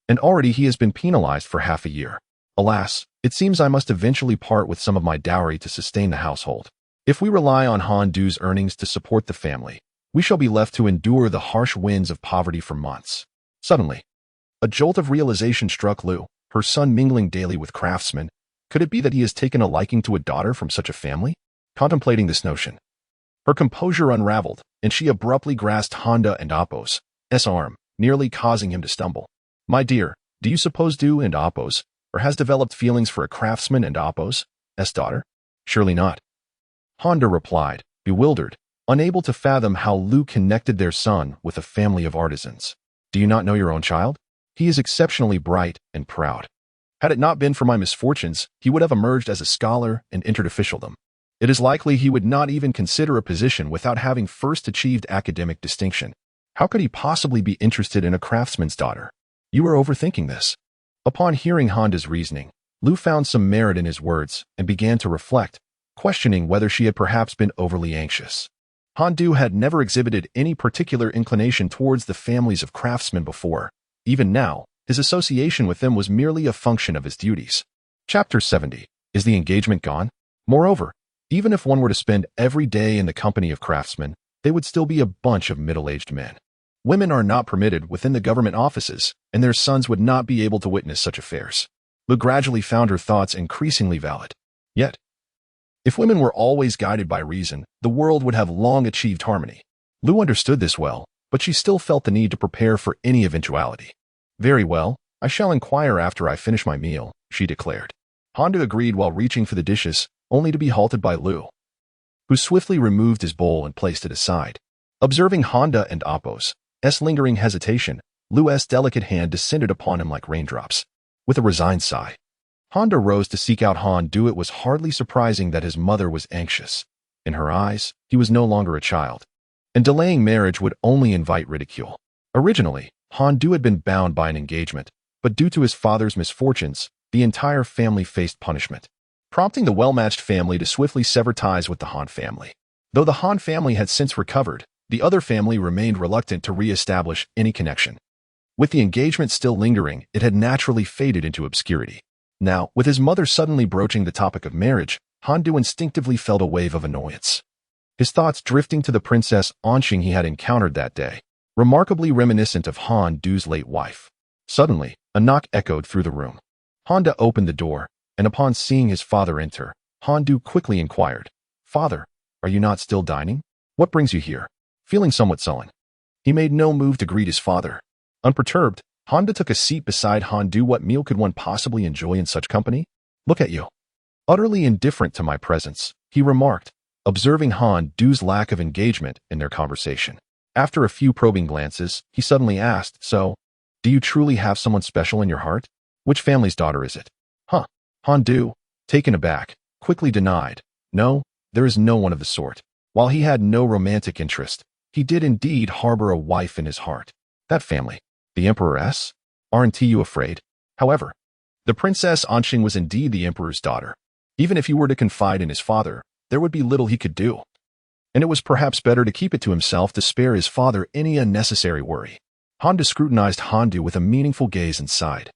and already he has been penalized for half a year. Alas, it seems I must eventually part with some of my dowry to sustain the household. If we rely on Han Du's earnings to support the family, we shall be left to endure the harsh winds of poverty for months. Suddenly, a jolt of realization struck Lu, her son mingling daily with craftsmen. Could it be that he has taken a liking to a daughter from such a family? Contemplating this notion, her composure unraveled, and she abruptly grasped Honda and Appo's arm, nearly causing him to stumble. My dear, do you suppose Du and Appo's has developed feelings for a craftsman and Appo's daughter? Surely not. Honda replied, bewildered, unable to fathom how Lu connected their son with a family of artisans. Do you not know your own child? He is exceptionally bright and proud. Had it not been for my misfortunes, he would have emerged as a scholar and entered officialdom. It is likely he would not even consider a position without having first achieved academic distinction. How could he possibly be interested in a craftsman's daughter? You are overthinking this. Upon hearing Honda's reasoning, Lu found some merit in his words and began to reflect, questioning whether she had perhaps been overly anxious. Han Du had never exhibited any particular inclination towards the families of craftsmen before. Even now, his association with them was merely a function of his duties. Chapter 70. Is the engagement gone? Moreover, even if one were to spend every day in the company of craftsmen, they would still be a bunch of middle-aged men. Women are not permitted within the government offices, and their sons would not be able to witness such affairs. Lu gradually found her thoughts increasingly valid. Yet, if women were always guided by reason, the world would have long achieved harmony. Lu understood this well, but she still felt the need to prepare for any eventuality. Very well, I shall inquire after I finish my meal, she declared. Honda agreed while reaching for the dishes, only to be halted by Lu, who swiftly removed his bowl and placed it aside. Observing Honda and Appo's lingering hesitation, Lu's delicate hand descended upon him like raindrops. With a resigned sigh, Honda rose to seek out Han Du. It was hardly surprising that his mother was anxious. In her eyes, he was no longer a child, and delaying marriage would only invite ridicule. Originally, Han Du had been bound by an engagement, but due to his father's misfortunes, the entire family faced punishment, prompting the well-matched family to swiftly sever ties with the Han family. Though the Han family had since recovered, the other family remained reluctant to re-establish any connection. With the engagement still lingering, it had naturally faded into obscurity. Now, with his mother suddenly broaching the topic of marriage, Han Du instinctively felt a wave of annoyance. His thoughts drifting to the Princess Anqing he had encountered that day, remarkably reminiscent of Han Du's late wife. Suddenly, a knock echoed through the room. Honda opened the door, and upon seeing his father enter, Han Du quickly inquired, "Father, are you not still dining? What brings you here?" Feeling somewhat sullen, he made no move to greet his father. Unperturbed, Honda took a seat beside Han Du. What meal could one possibly enjoy in such company? Look at you. Utterly indifferent to my presence, he remarked, observing Han Du's lack of engagement in their conversation. After a few probing glances, he suddenly asked, "So, do you truly have someone special in your heart? Which family's daughter is it?" "Huh." Han Du, taken aback, quickly denied, "No, there is no one of the sort." While he had no romantic interest, he did indeed harbor a wife in his heart. That family, the Emperoress? Aren't you afraid? However, the Princess Anqing was indeed the Emperor's daughter. Even if he were to confide in his father, there would be little he could do. And it was perhaps better to keep it to himself to spare his father any unnecessary worry. Honda scrutinized Han Du with a meaningful gaze and sighed.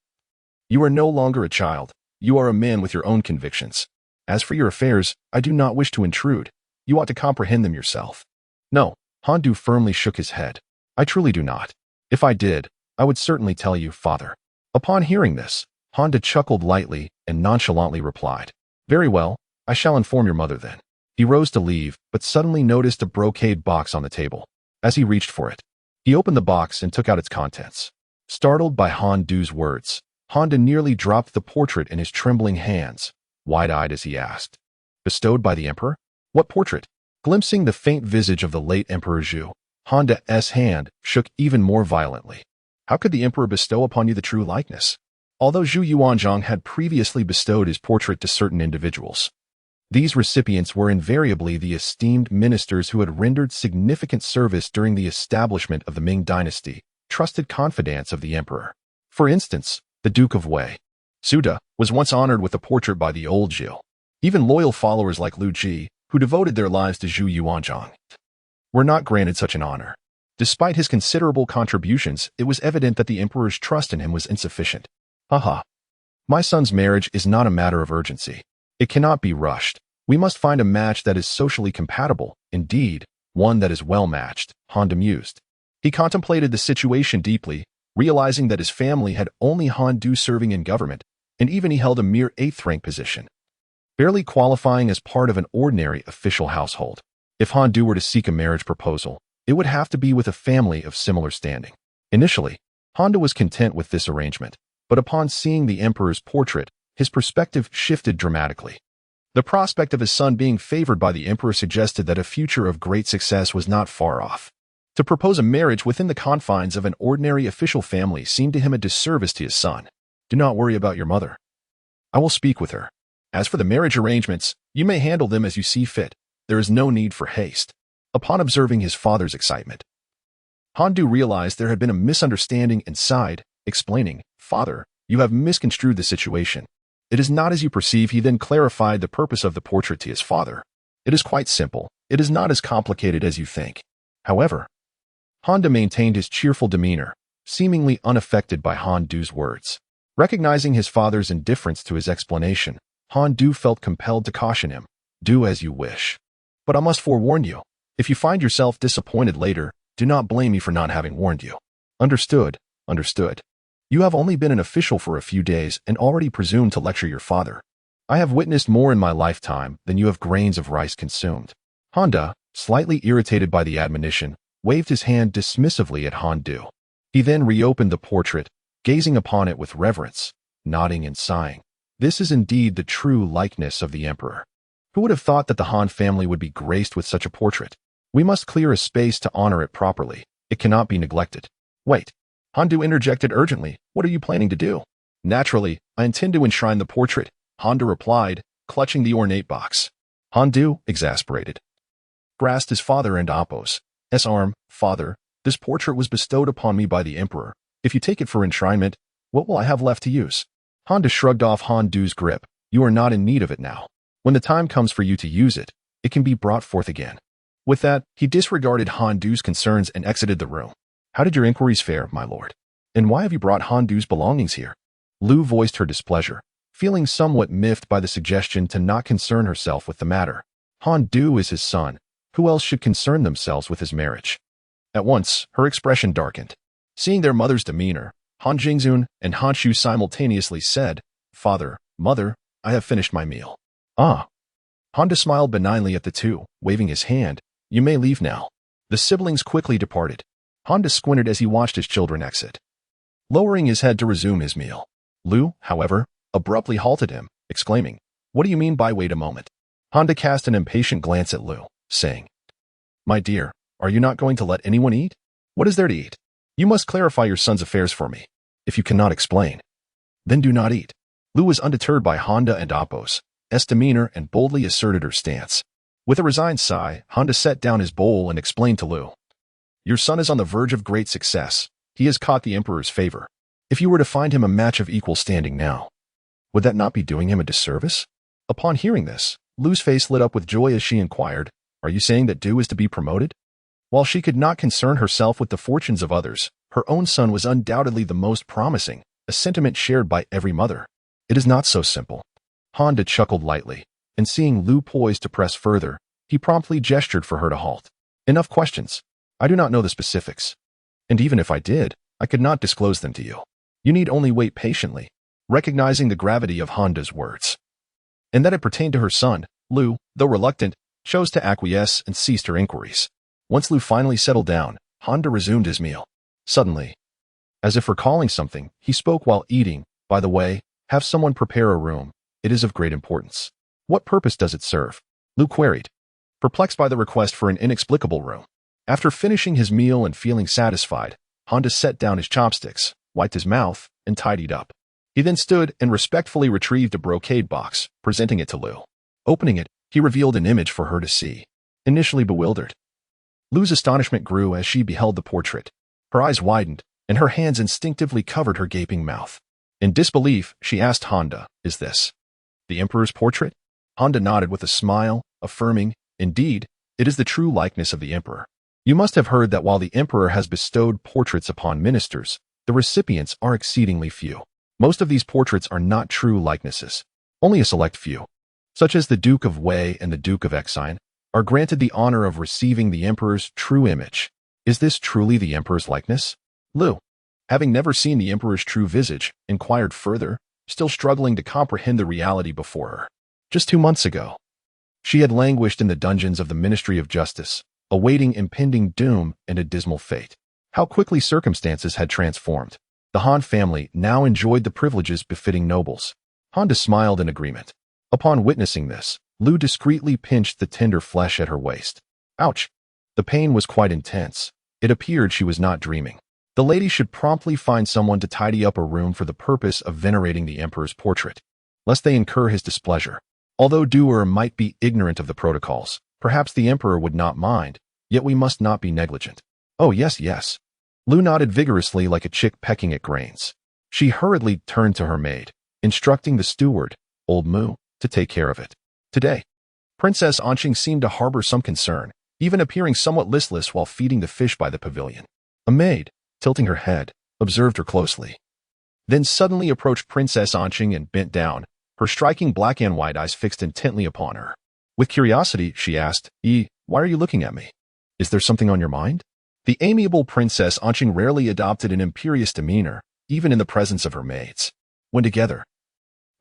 "You are no longer a child. You are a man with your own convictions. As for your affairs, I do not wish to intrude. You ought to comprehend them yourself." "No," Han Du firmly shook his head. "I truly do not. If I did, I would certainly tell you, father." Upon hearing this, Honda chuckled lightly and nonchalantly replied, "Very well, I shall inform your mother then." He rose to leave, but suddenly noticed a brocade box on the table. As he reached for it, he opened the box and took out its contents. Startled by Han Du's words, Honda nearly dropped the portrait in his trembling hands, wide-eyed as he asked, "Bestowed by the Emperor? What portrait?" Glimpsing the faint visage of the late Emperor Zhu, Honda's hand shook even more violently. How could the Emperor bestow upon you the true likeness? Although Zhu Yuanzhang had previously bestowed his portrait to certain individuals, these recipients were invariably the esteemed ministers who had rendered significant service during the establishment of the Ming Dynasty, trusted confidants of the Emperor. For instance, the Duke of Wei, Suda, was once honored with a portrait by the old Zhou. Even loyal followers like Lu Ji, who devoted their lives to Zhu Yuanzhang, were not granted such an honor. Despite his considerable contributions, it was evident that the Emperor's trust in him was insufficient. Haha. My son's marriage is not a matter of urgency. It cannot be rushed. We must find a match that is socially compatible, indeed, one that is well-matched, Han mused. He contemplated the situation deeply, realizing that his family had only Han Du serving in government, and even he held a mere 8th-rank position, barely qualifying as part of an ordinary official household. If Han Du were to seek a marriage proposal, it would have to be with a family of similar standing. Initially, Han Du was content with this arrangement, but upon seeing the emperor's portrait, his perspective shifted dramatically. The prospect of his son being favored by the emperor suggested that a future of great success was not far off. To propose a marriage within the confines of an ordinary official family seemed to him a disservice to his son. Do not worry about your mother. I will speak with her. As for the marriage arrangements, you may handle them as you see fit. There is no need for haste. Upon observing his father's excitement, Han Du realized there had been a misunderstanding and sighed, explaining, "Father, you have misconstrued the situation. It is not as you perceive." He then clarified the purpose of the portrait to his father. "It is quite simple. It is not as complicated as you think." However, Han Du maintained his cheerful demeanor, seemingly unaffected by Han Du's words. Recognizing his father's indifference to his explanation, Han Du felt compelled to caution him. "Do as you wish. But I must forewarn you. If you find yourself disappointed later, do not blame me for not having warned you." "Understood, understood. You have only been an official for a few days and already presume to lecture your father. I have witnessed more in my lifetime than you have grains of rice consumed." Han Du, slightly irritated by the admonition, waved his hand dismissively at Han Du. He then reopened the portrait, gazing upon it with reverence, nodding and sighing. This is indeed the true likeness of the emperor. Who would have thought that the Han family would be graced with such a portrait? We must clear a space to honor it properly. It cannot be neglected. Wait. Han Du interjected urgently. "What are you planning to do?" "Naturally, I intend to enshrine the portrait," Han Du replied, clutching the ornate box. Han Du, exasperated, grasped his father and Appo's arm. "Father, this portrait was bestowed upon me by the emperor. If you take it for enshrinement, what will I have left to use?" Han Du shrugged off Han Du's grip. "You are not in need of it now. When the time comes for you to use it, it can be brought forth again." With that, he disregarded Han Du's concerns and exited the room. "How did your inquiries fare, my lord? And why have you brought Han Du's belongings here?" Lu voiced her displeasure, feeling somewhat miffed by the suggestion to not concern herself with the matter. Han Du is his son. Who else should concern themselves with his marriage? At once, her expression darkened. Seeing their mother's demeanor, Han Jingzun and Han Shu simultaneously said, "Father, mother, I have finished my meal." "Ah." Han Du smiled benignly at the two, waving his hand. "You may leave now." The siblings quickly departed. Han Du squinted as he watched his children exit, lowering his head to resume his meal. Lu, however, abruptly halted him, exclaiming, "What do you mean by wait a moment?" Han Du cast an impatient glance at Lu, saying, "My dear, are you not going to let anyone eat? What is there to eat? You must clarify your son's affairs for me. If you cannot explain, then do not eat." Lu was undeterred by Han Du and Appo's demeanor and boldly asserted her stance. With a resigned sigh, Han Du set down his bowl and explained to Lu, "Your son is on the verge of great success. He has caught the emperor's favor. If you were to find him a match of equal standing now, would that not be doing him a disservice?" Upon hearing this, Lu's face lit up with joy as she inquired, "Are you saying that Du is to be promoted?" While she could not concern herself with the fortunes of others, her own son was undoubtedly the most promising, a sentiment shared by every mother. "It is not so simple." Han Du chuckled lightly, and seeing Lu poised to press further, he promptly gestured for her to halt. "Enough questions. I do not know the specifics. And even if I did, I could not disclose them to you. You need only wait patiently." Recognizing the gravity of Han Du's words, and that it pertained to her son, Lu, though reluctant, chose to acquiesce and ceased her inquiries. Once Lu finally settled down, Han Du resumed his meal. Suddenly, as if recalling something, he spoke while eating, "By the way, have someone prepare a room. It is of great importance." "What purpose does it serve?" Lu queried, perplexed by the request for an inexplicable room. After finishing his meal and feeling satisfied, Han Du set down his chopsticks, wiped his mouth, and tidied up. He then stood and respectfully retrieved a brocade box, presenting it to Lu. Opening it, he revealed an image for her to see. Initially bewildered, Lu's astonishment grew as she beheld the portrait. Her eyes widened, and her hands instinctively covered her gaping mouth. In disbelief, she asked Han Du, "Is this the emperor's portrait?" Han Du nodded with a smile, affirming, "Indeed, it is the true likeness of the emperor. You must have heard that while the emperor has bestowed portraits upon ministers, the recipients are exceedingly few. Most of these portraits are not true likenesses. Only a select few, such as the Duke of Wei and the Duke of Exine, are granted the honor of receiving the emperor's true image. Is this truly the emperor's likeness? Lu, having never seen the emperor's true visage, inquired further, still struggling to comprehend the reality before her. Just 2 months ago, she had languished in the dungeons of the Ministry of Justice, awaiting impending doom and a dismal fate. How quickly circumstances had transformed. The Han family now enjoyed the privileges befitting nobles. Honda smiled in agreement. Upon witnessing this, Lu discreetly pinched the tender flesh at her waist. Ouch! The pain was quite intense. It appeared she was not dreaming. The lady should promptly find someone to tidy up a room for the purpose of venerating the emperor's portrait, lest they incur his displeasure. Although doer might be ignorant of the protocols, perhaps the emperor would not mind, yet we must not be negligent. Oh, yes, yes. Lu nodded vigorously like a chick pecking at grains. She hurriedly turned to her maid, instructing the steward, old Mu, to take care of it. Today, Princess Anqing seemed to harbor some concern, even appearing somewhat listless while feeding the fish by the pavilion. A maid, tilting her head, observed her closely. Then suddenly approached Princess Anqing and bent down, her striking black and white eyes fixed intently upon her. With curiosity, she asked, why are you looking at me? Is there something on your mind? The amiable Princess Anqing rarely adopted an imperious demeanor, even in the presence of her maids. When together,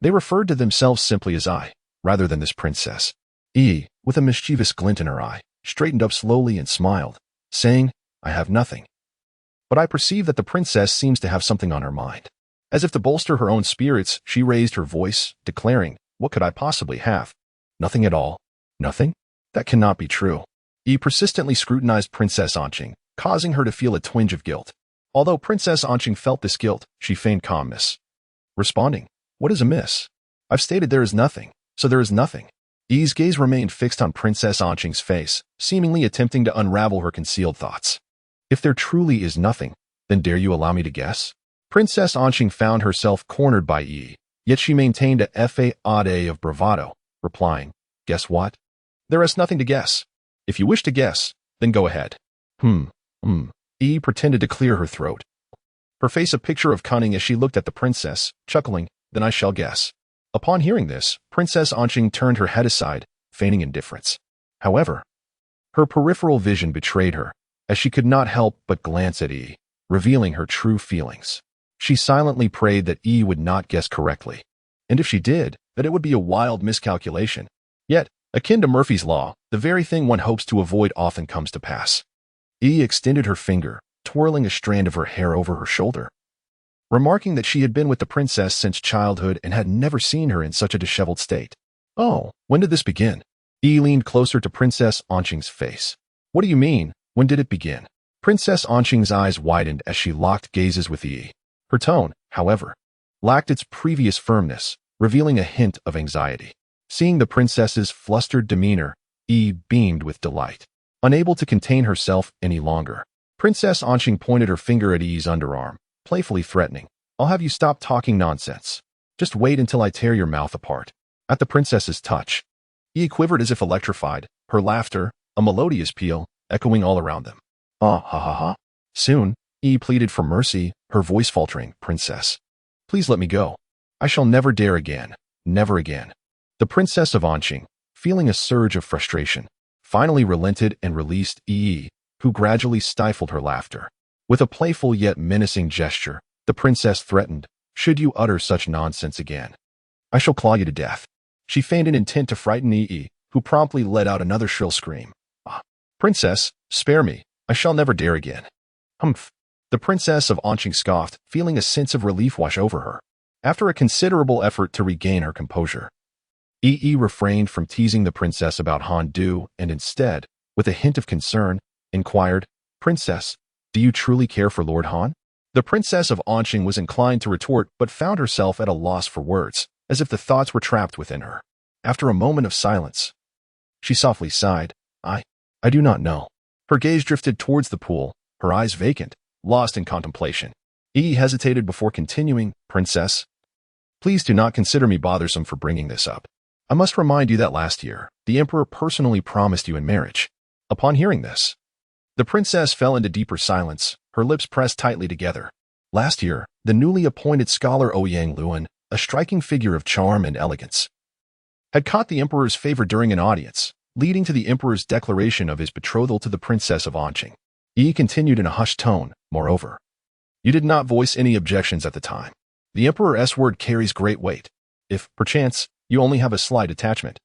they referred to themselves simply as I, rather than this princess. With a mischievous glint in her eye, straightened up slowly and smiled, saying, I have nothing. But I perceive that the princess seems to have something on her mind. As if to bolster her own spirits, she raised her voice, declaring, what could I possibly have? Nothing at all. Nothing? That cannot be true. Persistently scrutinized Princess Anqing, causing her to feel a twinge of guilt. Although Princess Anqing felt this guilt, she feigned calmness, responding, what is amiss? I've stated there is nothing, so there is nothing. Yi's gaze remained fixed on Princess Anqing's face, seemingly attempting to unravel her concealed thoughts. If there truly is nothing, then dare you allow me to guess? Princess Anqing found herself cornered by Yi, yet she maintained a facade of bravado, replying, guess what? There is nothing to guess. If you wish to guess, then go ahead. Yi pretended to clear her throat, her face a picture of cunning as she looked at the princess, chuckling, then I shall guess. Upon hearing this, Princess Anqing turned her head aside, feigning indifference. However, her peripheral vision betrayed her, as she could not help but glance at Yi, revealing her true feelings. She silently prayed that Yi would not guess correctly, and if she did, that it would be a wild miscalculation. Yet, akin to Murphy's Law, the very thing one hopes to avoid often comes to pass. Yi extended her finger, twirling a strand of her hair over her shoulder, remarking that she had been with the princess since childhood and had never seen her in such a disheveled state. Oh, when did this begin? Yi leaned closer to Princess Anqing's face. What do you mean, when did it begin? Princess Anqing's eyes widened as she locked gazes with Yi. Her tone, however, lacked its previous firmness, revealing a hint of anxiety. Seeing the princess's flustered demeanor, Yi beamed with delight. Unable to contain herself any longer, Princess Anqing pointed her finger at Yi's underarm, playfully threatening, I'll have you stop talking nonsense. Just wait until I tear your mouth apart. At the princess's touch, Yi quivered as if electrified, her laughter, a melodious peal, echoing all around them. Ah, ha ha ha. Soon, Yi pleaded for mercy, her voice faltering, Princess, please let me go. I shall never dare again, never again. The Princess of Anqing, feeling a surge of frustration, finally relented and released Yi, who gradually stifled her laughter. With a playful yet menacing gesture, the princess threatened, should you utter such nonsense again, I shall claw you to death. She feigned an intent to frighten Yi, who promptly let out another shrill scream. Ah, Princess, spare me, I shall never dare again. Humph. The Princess of Anqing scoffed, feeling a sense of relief wash over her. After a considerable effort to regain her composure, Yi refrained from teasing the princess about Han Du and instead, with a hint of concern, inquired, Princess, do you truly care for Lord Han? The Princess of Anqing was inclined to retort but found herself at a loss for words, as if the thoughts were trapped within her. After a moment of silence, she softly sighed, I do not know. Her gaze drifted towards the pool, her eyes vacant, lost in contemplation. Yi hesitated before continuing, Princess, please do not consider me bothersome for bringing this up. I must remind you that last year, the Emperor personally promised you in marriage. Upon hearing this, the princess fell into deeper silence, her lips pressed tightly together. Last year, the newly appointed scholar Ouyang Luan, a striking figure of charm and elegance, had caught the emperor's favor during an audience, leading to the emperor's declaration of his betrothal to the princess of Anqing. He continued in a hushed tone, moreover. You did not voice any objections at the time. The emperor's word carries great weight. If, perchance, you only have a slight attachment,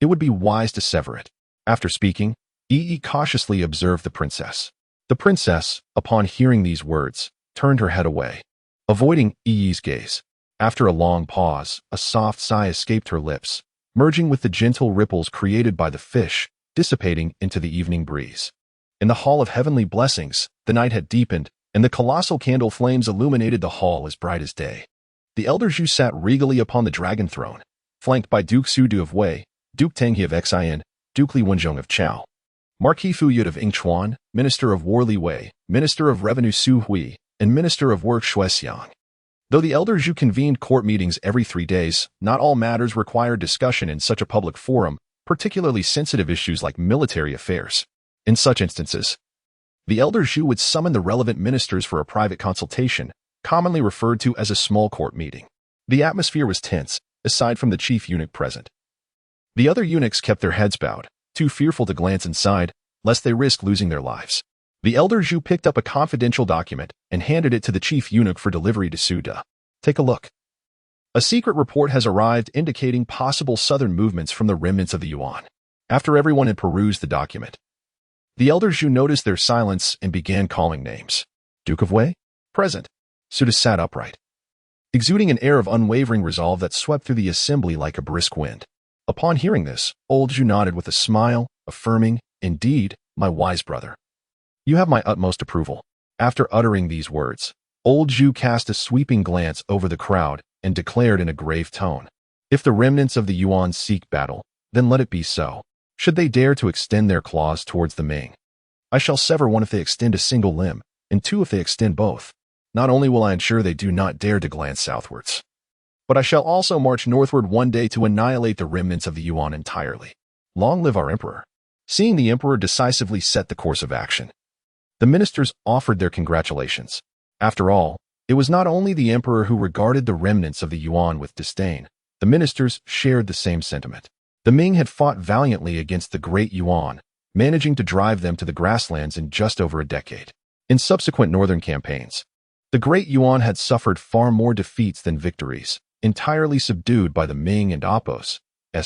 it would be wise to sever it. After speaking, Yi cautiously observed the princess. The princess, upon hearing these words, turned her head away, avoiding Yi's gaze. After a long pause, a soft sigh escaped her lips, merging with the gentle ripples created by the fish, dissipating into the evening breeze. In the Hall of Heavenly Blessings, the night had deepened, and the colossal candle flames illuminated the hall as bright as day. The elder Zhu sat regally upon the dragon throne, flanked by Duke Sudu of Wei, Duke Tenghe of Xian, Duke Li Wenzhong of Chao, Marquis Fu Yud of Yingchuan, Minister of War Li Wei, Minister of Revenue Su Hui, and Minister of Work Shuexiang. Though the elder Zhu convened court meetings every 3 days, not all matters required discussion in such a public forum, particularly sensitive issues like military affairs. In such instances, the elder Zhu would summon the relevant ministers for a private consultation, commonly referred to as a small court meeting. The atmosphere was tense, aside from the chief eunuch present. The other eunuchs kept their heads bowed, too fearful to glance inside, lest they risk losing their lives. The elder Zhu picked up a confidential document and handed it to the chief eunuch for delivery to Suda. Take a look. A secret report has arrived indicating possible southern movements from the remnants of the Yuan. After everyone had perused the document, the elder Zhu noticed their silence and began calling names. Duke of Wei? Present. Suda sat upright, exuding an air of unwavering resolve that swept through the assembly like a brisk wind. Upon hearing this, old Zhu nodded with a smile, affirming, Indeed, my wise brother. You have my utmost approval. After uttering these words, old Zhu cast a sweeping glance over the crowd and declared in a grave tone, If the remnants of the Yuan seek battle, then let it be so. Should they dare to extend their claws towards the Ming, I shall sever one if they extend a single limb, and two if they extend both. Not only will I ensure they do not dare to glance southwards, but I shall also march northward one day to annihilate the remnants of the Yuan entirely. Long live our emperor. Seeing the emperor decisively set the course of action, the ministers offered their congratulations. After all, it was not only the emperor who regarded the remnants of the Yuan with disdain. The ministers shared the same sentiment. The Ming had fought valiantly against the great Yuan, managing to drive them to the grasslands in just over a decade. In subsequent northern campaigns, the great Yuan had suffered far more defeats than victories, entirely subdued by the Ming and Apos'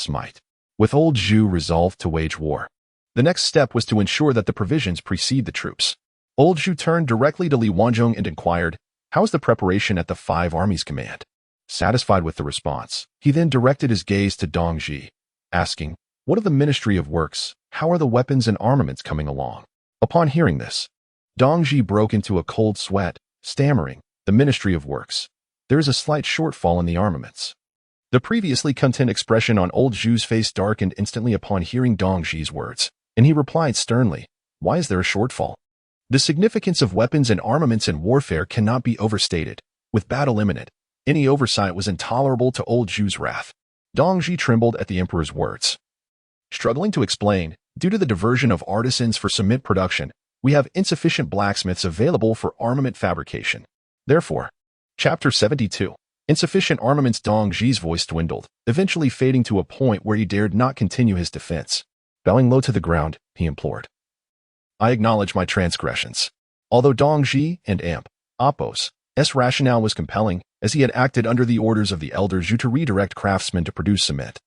might. With old Zhu resolved to wage war, the next step was to ensure that the provisions precede the troops. Old Zhu turned directly to Li Wenzhong and inquired, How is the preparation at the 5 armies command? Satisfied with the response, he then directed his gaze to Dongji, asking, What of the Ministry of Works? How are the weapons and armaments coming along? Upon hearing this, Dongji broke into a cold sweat, stammering, The Ministry of Works. There is a slight shortfall in the armaments. The previously content expression on old Zhu's face darkened instantly upon hearing Dongji's words, and he replied sternly, Why is there a shortfall? The significance of weapons and armaments in warfare cannot be overstated. With battle imminent, any oversight was intolerable to old Zhu's wrath. Dongji trembled at the emperor's words. Struggling to explain, due to the diversion of artisans for cement production, we have insufficient blacksmiths available for armament fabrication. Therefore, Chapter 72. Insufficient armaments. Dongji's voice dwindled, eventually fading to a point where he dared not continue his defense. Bowing low to the ground, he implored, I acknowledge my transgressions. Although Dongji and Apos' rationale was compelling, as he had acted under the orders of the elder Zhu to redirect craftsmen to produce cement,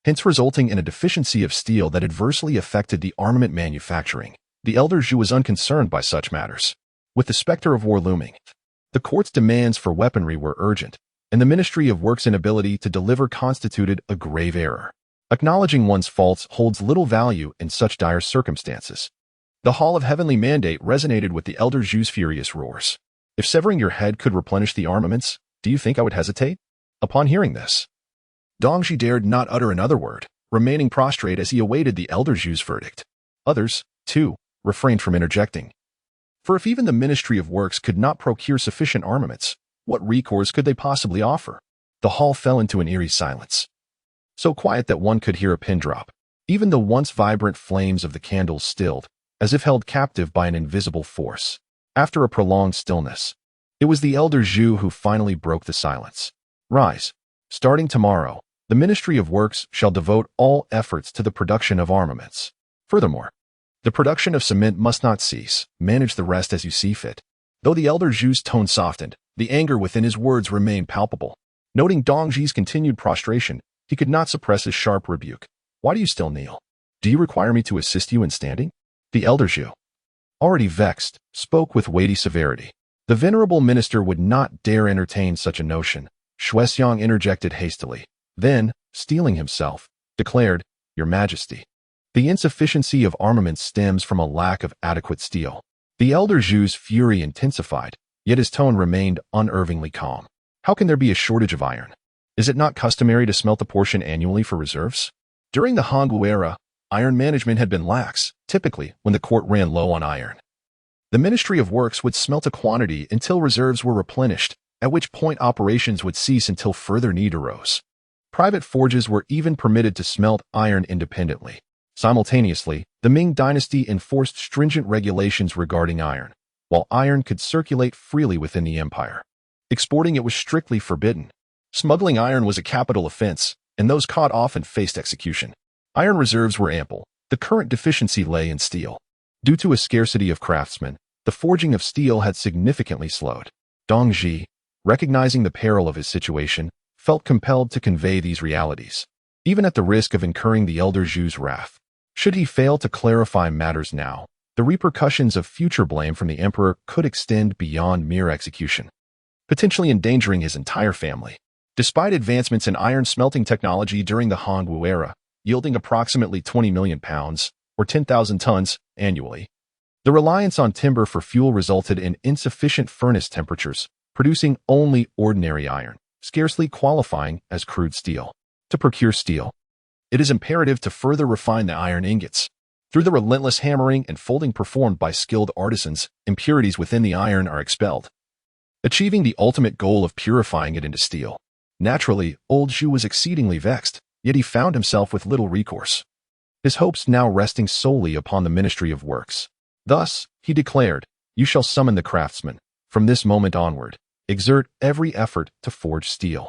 hence resulting in a deficiency of steel that adversely affected the armament manufacturing. The elder Zhu was unconcerned by such matters. With the specter of war looming, the court's demands for weaponry were urgent, and the Ministry of Works' inability to deliver constituted a grave error. Acknowledging one's faults holds little value in such dire circumstances. The Hall of Heavenly Mandate resonated with the elder Zhu's furious roars. If severing your head could replenish the armaments, do you think I would hesitate? Upon hearing this, Dongji dared not utter another word, remaining prostrate as he awaited the elder Zhu's verdict. Others, too, refrained from interjecting. For if even the Ministry of Works could not procure sufficient armaments, what recourse could they possibly offer? The hall fell into an eerie silence, so quiet that one could hear a pin drop. Even the once vibrant flames of the candles stilled, as if held captive by an invisible force. After a prolonged stillness, It was the elder Zhu who finally broke the silence. Rise. Starting tomorrow, the Ministry of Works shall devote all efforts to the production of armaments. Furthermore, the production of cement must not cease. Manage the rest as you see fit. Though the elder Zhu's tone softened, the anger within his words remained palpable. Noting Dongji's continued prostration, he could not suppress his sharp rebuke. Why do you still kneel? Do you require me to assist you in standing? The elder Zhu, already vexed, spoke with weighty severity. The venerable minister would not dare entertain such a notion. Shuexiang interjected hastily. Then, steeling himself, declared, Your Majesty, the insufficiency of armaments stems from a lack of adequate steel. The elder Zhu's fury intensified, yet his tone remained unervingly calm. How can there be a shortage of iron? Is it not customary to smelt a portion annually for reserves? During the Hongwu era, iron management had been lax, typically when the court ran low on iron. The Ministry of Works would smelt a quantity until reserves were replenished, at which point operations would cease until further need arose. Private forges were even permitted to smelt iron independently. Simultaneously, the Ming Dynasty enforced stringent regulations regarding iron, while iron could circulate freely within the empire. Exporting it was strictly forbidden. Smuggling iron was a capital offense, and those caught often faced execution. Iron reserves were ample. The current deficiency lay in steel. Due to a scarcity of craftsmen, the forging of steel had significantly slowed. Dongji, recognizing the peril of his situation, felt compelled to convey these realities, even at the risk of incurring the elder Zhu's wrath. Should he fail to clarify matters now, the repercussions of future blame from the emperor could extend beyond mere execution, potentially endangering his entire family. Despite advancements in iron smelting technology during the Hongwu era, yielding approximately 20 million pounds, or 10,000 tons, annually, the reliance on timber for fuel resulted in insufficient furnace temperatures, producing only ordinary iron, scarcely qualifying as crude steel. To procure steel, it is imperative to further refine the iron ingots. Through the relentless hammering and folding performed by skilled artisans, impurities within the iron are expelled, achieving the ultimate goal of purifying it into steel. Naturally, old Zhu was exceedingly vexed, yet he found himself with little recourse, his hopes now resting solely upon the Ministry of Works. Thus, he declared, You shall summon the craftsmen. From this moment onward, exert every effort to forge steel.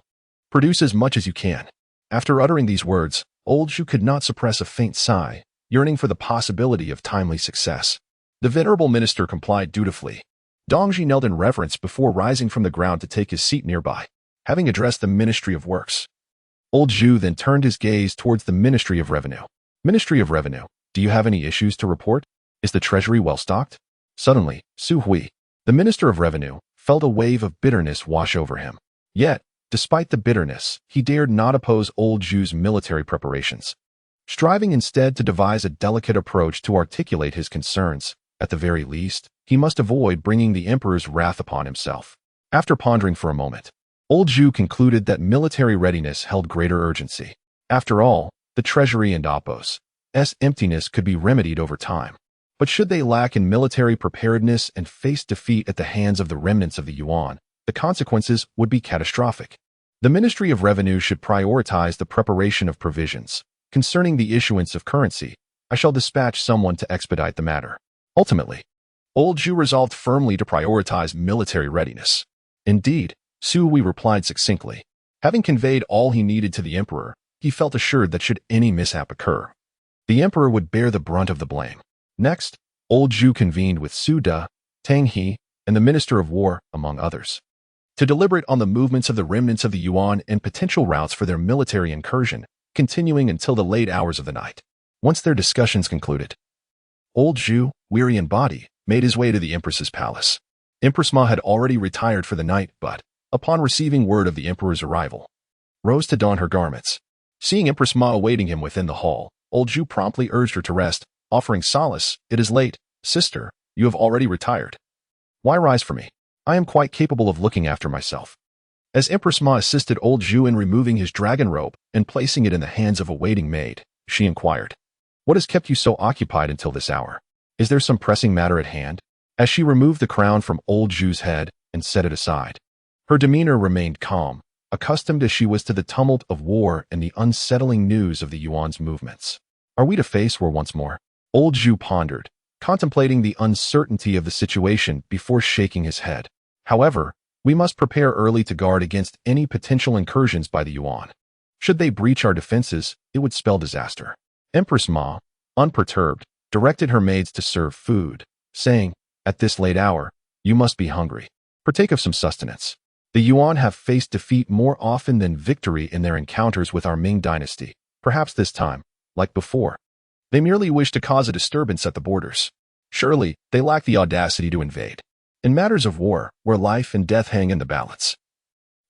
Produce as much as you can. After uttering these words, old Zhu could not suppress a faint sigh, yearning for the possibility of timely success. The venerable minister complied dutifully. Dongji knelt in reverence before rising from the ground to take his seat nearby, having addressed the Ministry of Works. Old Zhu then turned his gaze towards the Ministry of Revenue. Ministry of Revenue, do you have any issues to report? Is the treasury well stocked? Suddenly, Su Hui, the Minister of Revenue, felt a wave of bitterness wash over him. Yet, despite the bitterness, he dared not oppose old Zhu's military preparations. Striving instead to devise a delicate approach to articulate his concerns, at the very least, he must avoid bringing the emperor's wrath upon himself. After pondering for a moment, old Zhu concluded that military readiness held greater urgency. After all, the treasury and Oppo's emptiness could be remedied over time. But should they lack in military preparedness and face defeat at the hands of the remnants of the Yuan, the consequences would be catastrophic. The Ministry of Revenue should prioritize the preparation of provisions. Concerning the issuance of currency, I shall dispatch someone to expedite the matter. Ultimately, old Zhu resolved firmly to prioritize military readiness. Indeed, Su Hui replied succinctly. Having conveyed all he needed to the emperor, he felt assured that should any mishap occur, the emperor would bear the brunt of the blame. Next, old Zhu convened with Su De, Tang He, and the Minister of War, among others, to deliberate on the movements of the remnants of the Yuan and potential routes for their military incursion, continuing until the late hours of the night. Once their discussions concluded, old Zhu, weary in body, made his way to the Empress's palace. Empress Ma had already retired for the night, but, upon receiving word of the emperor's arrival, rose to don her garments. Seeing Empress Ma awaiting him within the hall, old Zhu promptly urged her to rest, offering solace. It is late, sister, you have already retired. Why rise for me? I am quite capable of looking after myself. As Empress Ma assisted old Zhu in removing his dragon robe and placing it in the hands of a waiting maid, she inquired, What has kept you so occupied until this hour? Is there some pressing matter at hand? As she removed the crown from old Zhu's head and set it aside, her demeanor remained calm, accustomed as she was to the tumult of war and the unsettling news of the Yuan's movements. Are we to face war once more? Old Zhu pondered, contemplating the uncertainty of the situation before shaking his head. However, We must prepare early to guard against any potential incursions by the Yuan. Should they breach our defenses, it would spell disaster. Empress Ma, unperturbed, directed her maids to serve food, saying, "At this late hour, you must be hungry. Partake of some sustenance." The Yuan have faced defeat more often than victory in their encounters with our Ming Dynasty. Perhaps this time, like before, they merely wish to cause a disturbance at the borders. Surely, they lack the audacity to invade. In matters of war, where life and death hang in the balance,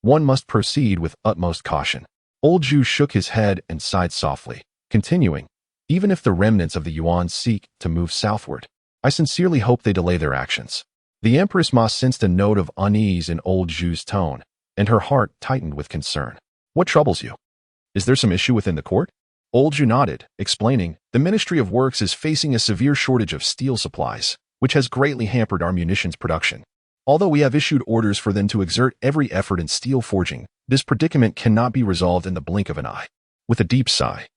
one must proceed with utmost caution. Old Zhu shook his head and sighed softly, continuing, "Even if the remnants of the Yuan seek to move southward, I sincerely hope they delay their actions." The Empress Ma sensed a note of unease in old Zhu's tone, and her heart tightened with concern. "What troubles you? Is there some issue within the court?" Old Zhu nodded, explaining, "The Ministry of Works is facing a severe shortage of steel supplies, which has greatly hampered our munitions production. Although we have issued orders for them to exert every effort in steel forging, this predicament cannot be resolved in the blink of an eye." With a deep sigh,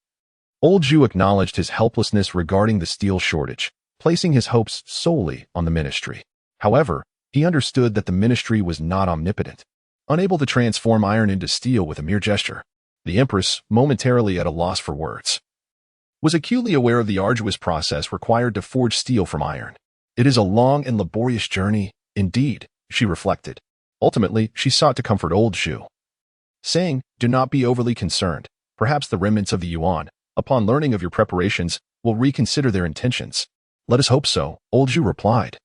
old Zhu acknowledged his helplessness regarding the steel shortage, placing his hopes solely on the ministry. However, he understood that the ministry was not omnipotent, unable to transform iron into steel with a mere gesture. The Empress, momentarily at a loss for words, was acutely aware of the arduous process required to forge steel from iron. It is a long and laborious journey, indeed, she reflected. Ultimately, she sought to comfort old Zhu, saying, "Do not be overly concerned. Perhaps the remnants of the Yuan, upon learning of your preparations, will reconsider their intentions." "Let us hope so," old Zhu replied,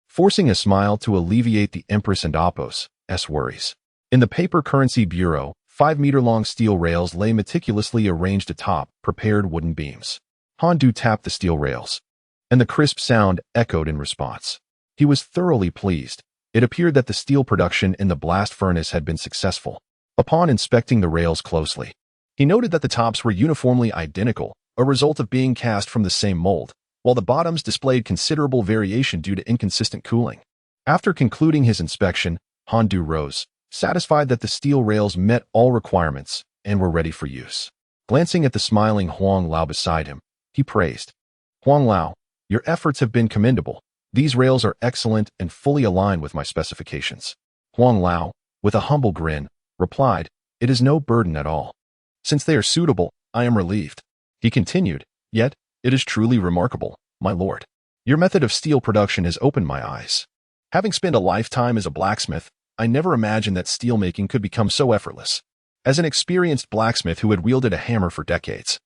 forcing a smile to alleviate the Empress and Apos' worries. In the paper currency bureau, 5-meter-long steel rails lay meticulously arranged atop prepared wooden beams. Han Du tapped the steel rails, and the crisp sound echoed in response. He was thoroughly pleased. It appeared that the steel production in the blast furnace had been successful. Upon inspecting the rails closely, he noted that the tops were uniformly identical, a result of being cast from the same mold, while the bottoms displayed considerable variation due to inconsistent cooling. After concluding his inspection, Han Du rose, satisfied that the steel rails met all requirements and were ready for use. Glancing at the smiling Huang Lao beside him, he praised, "Huang Lao, your efforts have been commendable. These rails are excellent and fully aligned with my specifications." Huang Lao, with a humble grin, replied, "It is no burden at all. Since they are suitable, I am relieved." He continued, "Yet, it is truly remarkable, my lord. Your method of steel production has opened my eyes. Having spent a lifetime as a blacksmith, I never imagined that steelmaking could become so effortless." As an experienced blacksmith who had wielded a hammer for decades,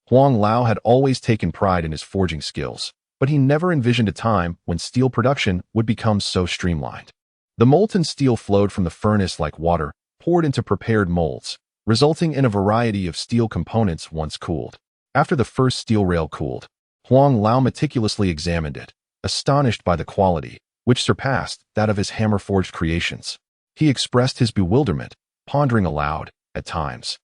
Huang Lao had always taken pride in his forging skills, but he never envisioned a time when steel production would become so streamlined. The molten steel flowed from the furnace like water, poured into prepared molds, resulting in a variety of steel components once cooled. After the first steel rail cooled, Huang Lao meticulously examined it, astonished by the quality, which surpassed that of his hammer-forged creations. He expressed his bewilderment, pondering aloud, at times,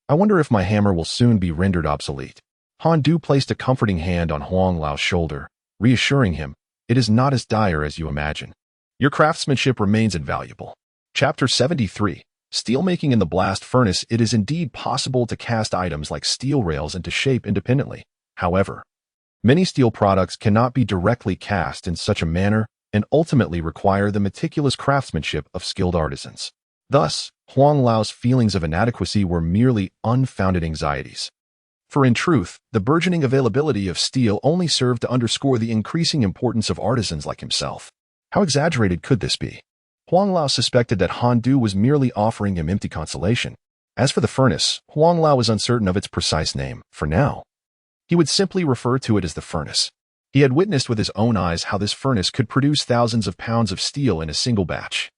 "I wonder if my hammer will soon be rendered obsolete." Han Du placed a comforting hand on Huang Lao's shoulder, reassuring him, "It is not as dire as you imagine. Your craftsmanship remains invaluable." Chapter 73. Steelmaking in the blast furnace. It is indeed possible to cast items like steel rails into shape independently. However, many steel products cannot be directly cast in such a manner and ultimately require the meticulous craftsmanship of skilled artisans. Thus, Huang Lao's feelings of inadequacy were merely unfounded anxieties. For in truth, the burgeoning availability of steel only served to underscore the increasing importance of artisans like himself. How exaggerated could this be? Huang Lao suspected that Han Du was merely offering him empty consolation. As for the furnace, Huang Lao was uncertain of its precise name. For now, he would simply refer to it as the furnace. He had witnessed with his own eyes how this furnace could produce thousands of pounds of steel in a single batch,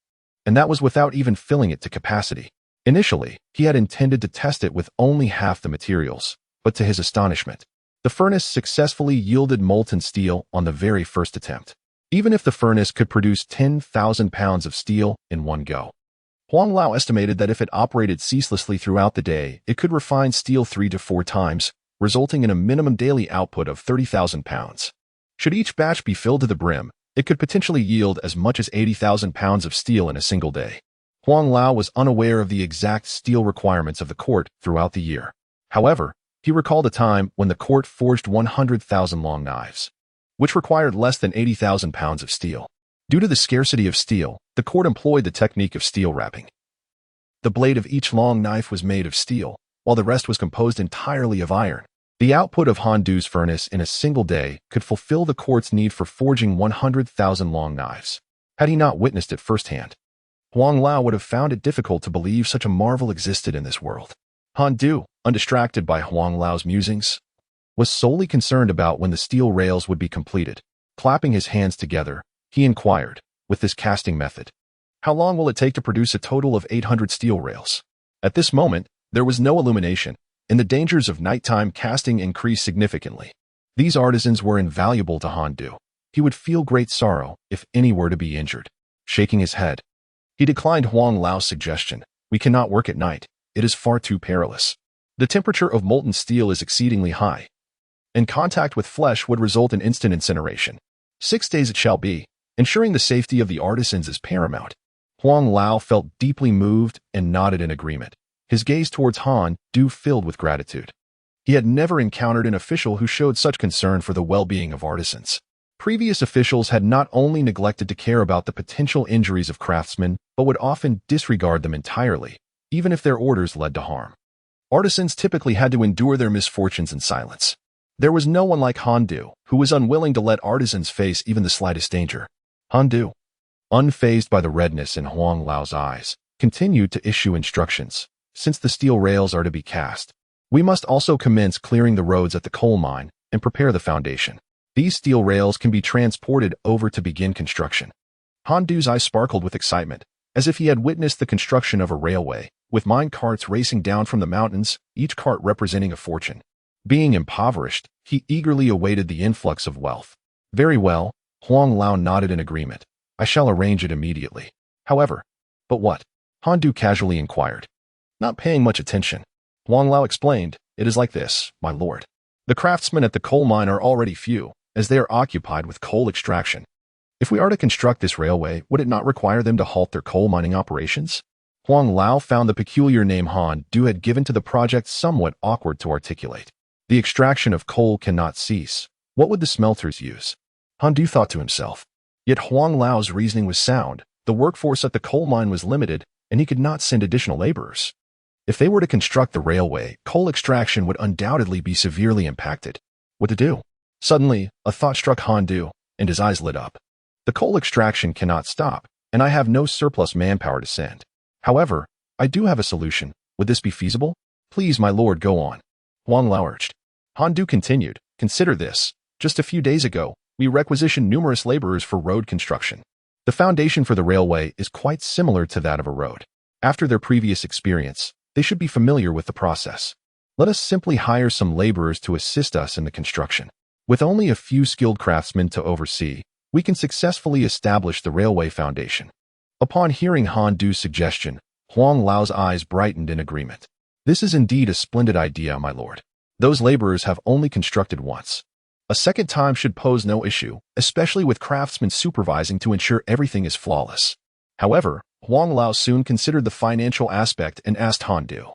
and that was without even filling it to capacity. Initially, he had intended to test it with only half the materials, but to his astonishment, the furnace successfully yielded molten steel on the very first attempt. Even if the furnace could produce 10,000 pounds of steel in one go, Huang Lao estimated that if it operated ceaselessly throughout the day, it could refine steel 3 to 4 times, resulting in a minimum daily output of 30,000 pounds. Should each batch be filled to the brim, it could potentially yield as much as 80,000 pounds of steel in a single day. Huang Lao was unaware of the exact steel requirements of the court throughout the year. However, he recalled a time when the court forged 100,000 long knives, which required less than 80,000 pounds of steel. Due to the scarcity of steel, the court employed the technique of steel wrapping. The blade of each long knife was made of steel, while the rest was composed entirely of iron. The output of Han Du's furnace in a single day could fulfill the court's need for forging 100,000 long knives. Had he not witnessed it firsthand, Huang Lao would have found it difficult to believe such a marvel existed in this world. Han Du, undistracted by Huang Lao's musings, was solely concerned about when the steel rails would be completed. Clapping his hands together, he inquired, with this casting method, "How long will it take to produce a total of 800 steel rails?" At this moment, there was no illumination, and the dangers of nighttime casting increased significantly. These artisans were invaluable to Han Du. He would feel great sorrow if any were to be injured. Shaking his head, he declined Huang Lao's suggestion. "We cannot work at night. It is far too perilous. The temperature of molten steel is exceedingly high, and contact with flesh would result in instant incineration. 6 days it shall be. Ensuring the safety of the artisans is paramount." Huang Lao felt deeply moved and nodded in agreement. His gaze towards Han Du filled with gratitude. He had never encountered an official who showed such concern for the well-being of artisans. Previous officials had not only neglected to care about the potential injuries of craftsmen, but would often disregard them entirely, even if their orders led to harm. Artisans typically had to endure their misfortunes in silence. There was no one like Han Du, who was unwilling to let artisans face even the slightest danger. Han Du, unfazed by the redness in Huang Lao's eyes, continued to issue instructions. "Since the steel rails are to be cast, we must also commence clearing the roads at the coal mine and prepare the foundation. These steel rails can be transported over to begin construction." Han Du's eyes sparkled with excitement, as if he had witnessed the construction of a railway, with mine carts racing down from the mountains, each cart representing a fortune. Being impoverished, he eagerly awaited the influx of wealth. "Very well," Huang Lao nodded in agreement. "I shall arrange it immediately. However, but what?" Han Du casually inquired. Not paying much attention, Huang Lao explained, "It is like this, my lord. The craftsmen at the coal mine are already few, as they are occupied with coal extraction. If we are to construct this railway, would it not require them to halt their coal mining operations?" Huang Lao found the peculiar name Han Du had given to the project somewhat awkward to articulate. The extraction of coal cannot cease. What would the smelters use? Han Du thought to himself. Yet Huang Lao's reasoning was sound. The workforce at the coal mine was limited, and he could not send additional laborers. If they were to construct the railway, coal extraction would undoubtedly be severely impacted. What to do? Suddenly, a thought struck Han Du, and his eyes lit up. The coal extraction cannot stop, and I have no surplus manpower to send. However, I do have a solution. Would this be feasible? Please, my lord, go on, Huang Lao urged. Han Du continued, "Consider this. Just a few days ago, we requisitioned numerous laborers for road construction. The foundation for the railway is quite similar to that of a road. After their previous experience, they should be familiar with the process. Let us simply hire some laborers to assist us in the construction. With only a few skilled craftsmen to oversee, we can successfully establish the railway foundation." Upon hearing Han Du's suggestion, Huang Lao's eyes brightened in agreement. "This is indeed a splendid idea, my lord. Those laborers have only constructed once. A second time should pose no issue, especially with craftsmen supervising to ensure everything is flawless." However, Huang Lao soon considered the financial aspect and asked Han Du,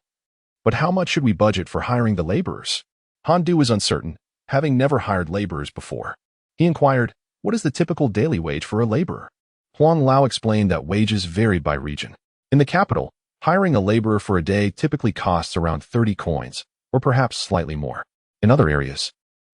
"But how much should we budget for hiring the laborers?" Han Du was uncertain, having never hired laborers before. He inquired, "What is the typical daily wage for a laborer?" Huang Lao explained that wages varied by region. In the capital, hiring a laborer for a day typically costs around 30 coins, or perhaps slightly more. In other areas,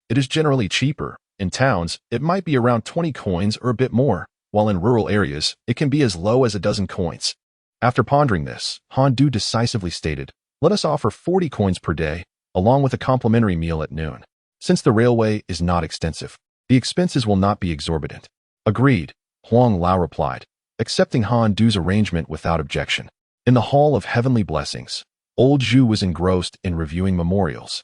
it is generally cheaper. In towns, it might be around 20 coins or a bit more, while in rural areas, it can be as low as a dozen coins. After pondering this, Han Du decisively stated, "Let us offer 40 coins per day, along with a complimentary meal at noon. Since the railway is not extensive, the expenses will not be exorbitant." "Agreed," Huang Lao replied, accepting Han Du's arrangement without objection. In the Hall of Heavenly Blessings, old Zhu was engrossed in reviewing memorials.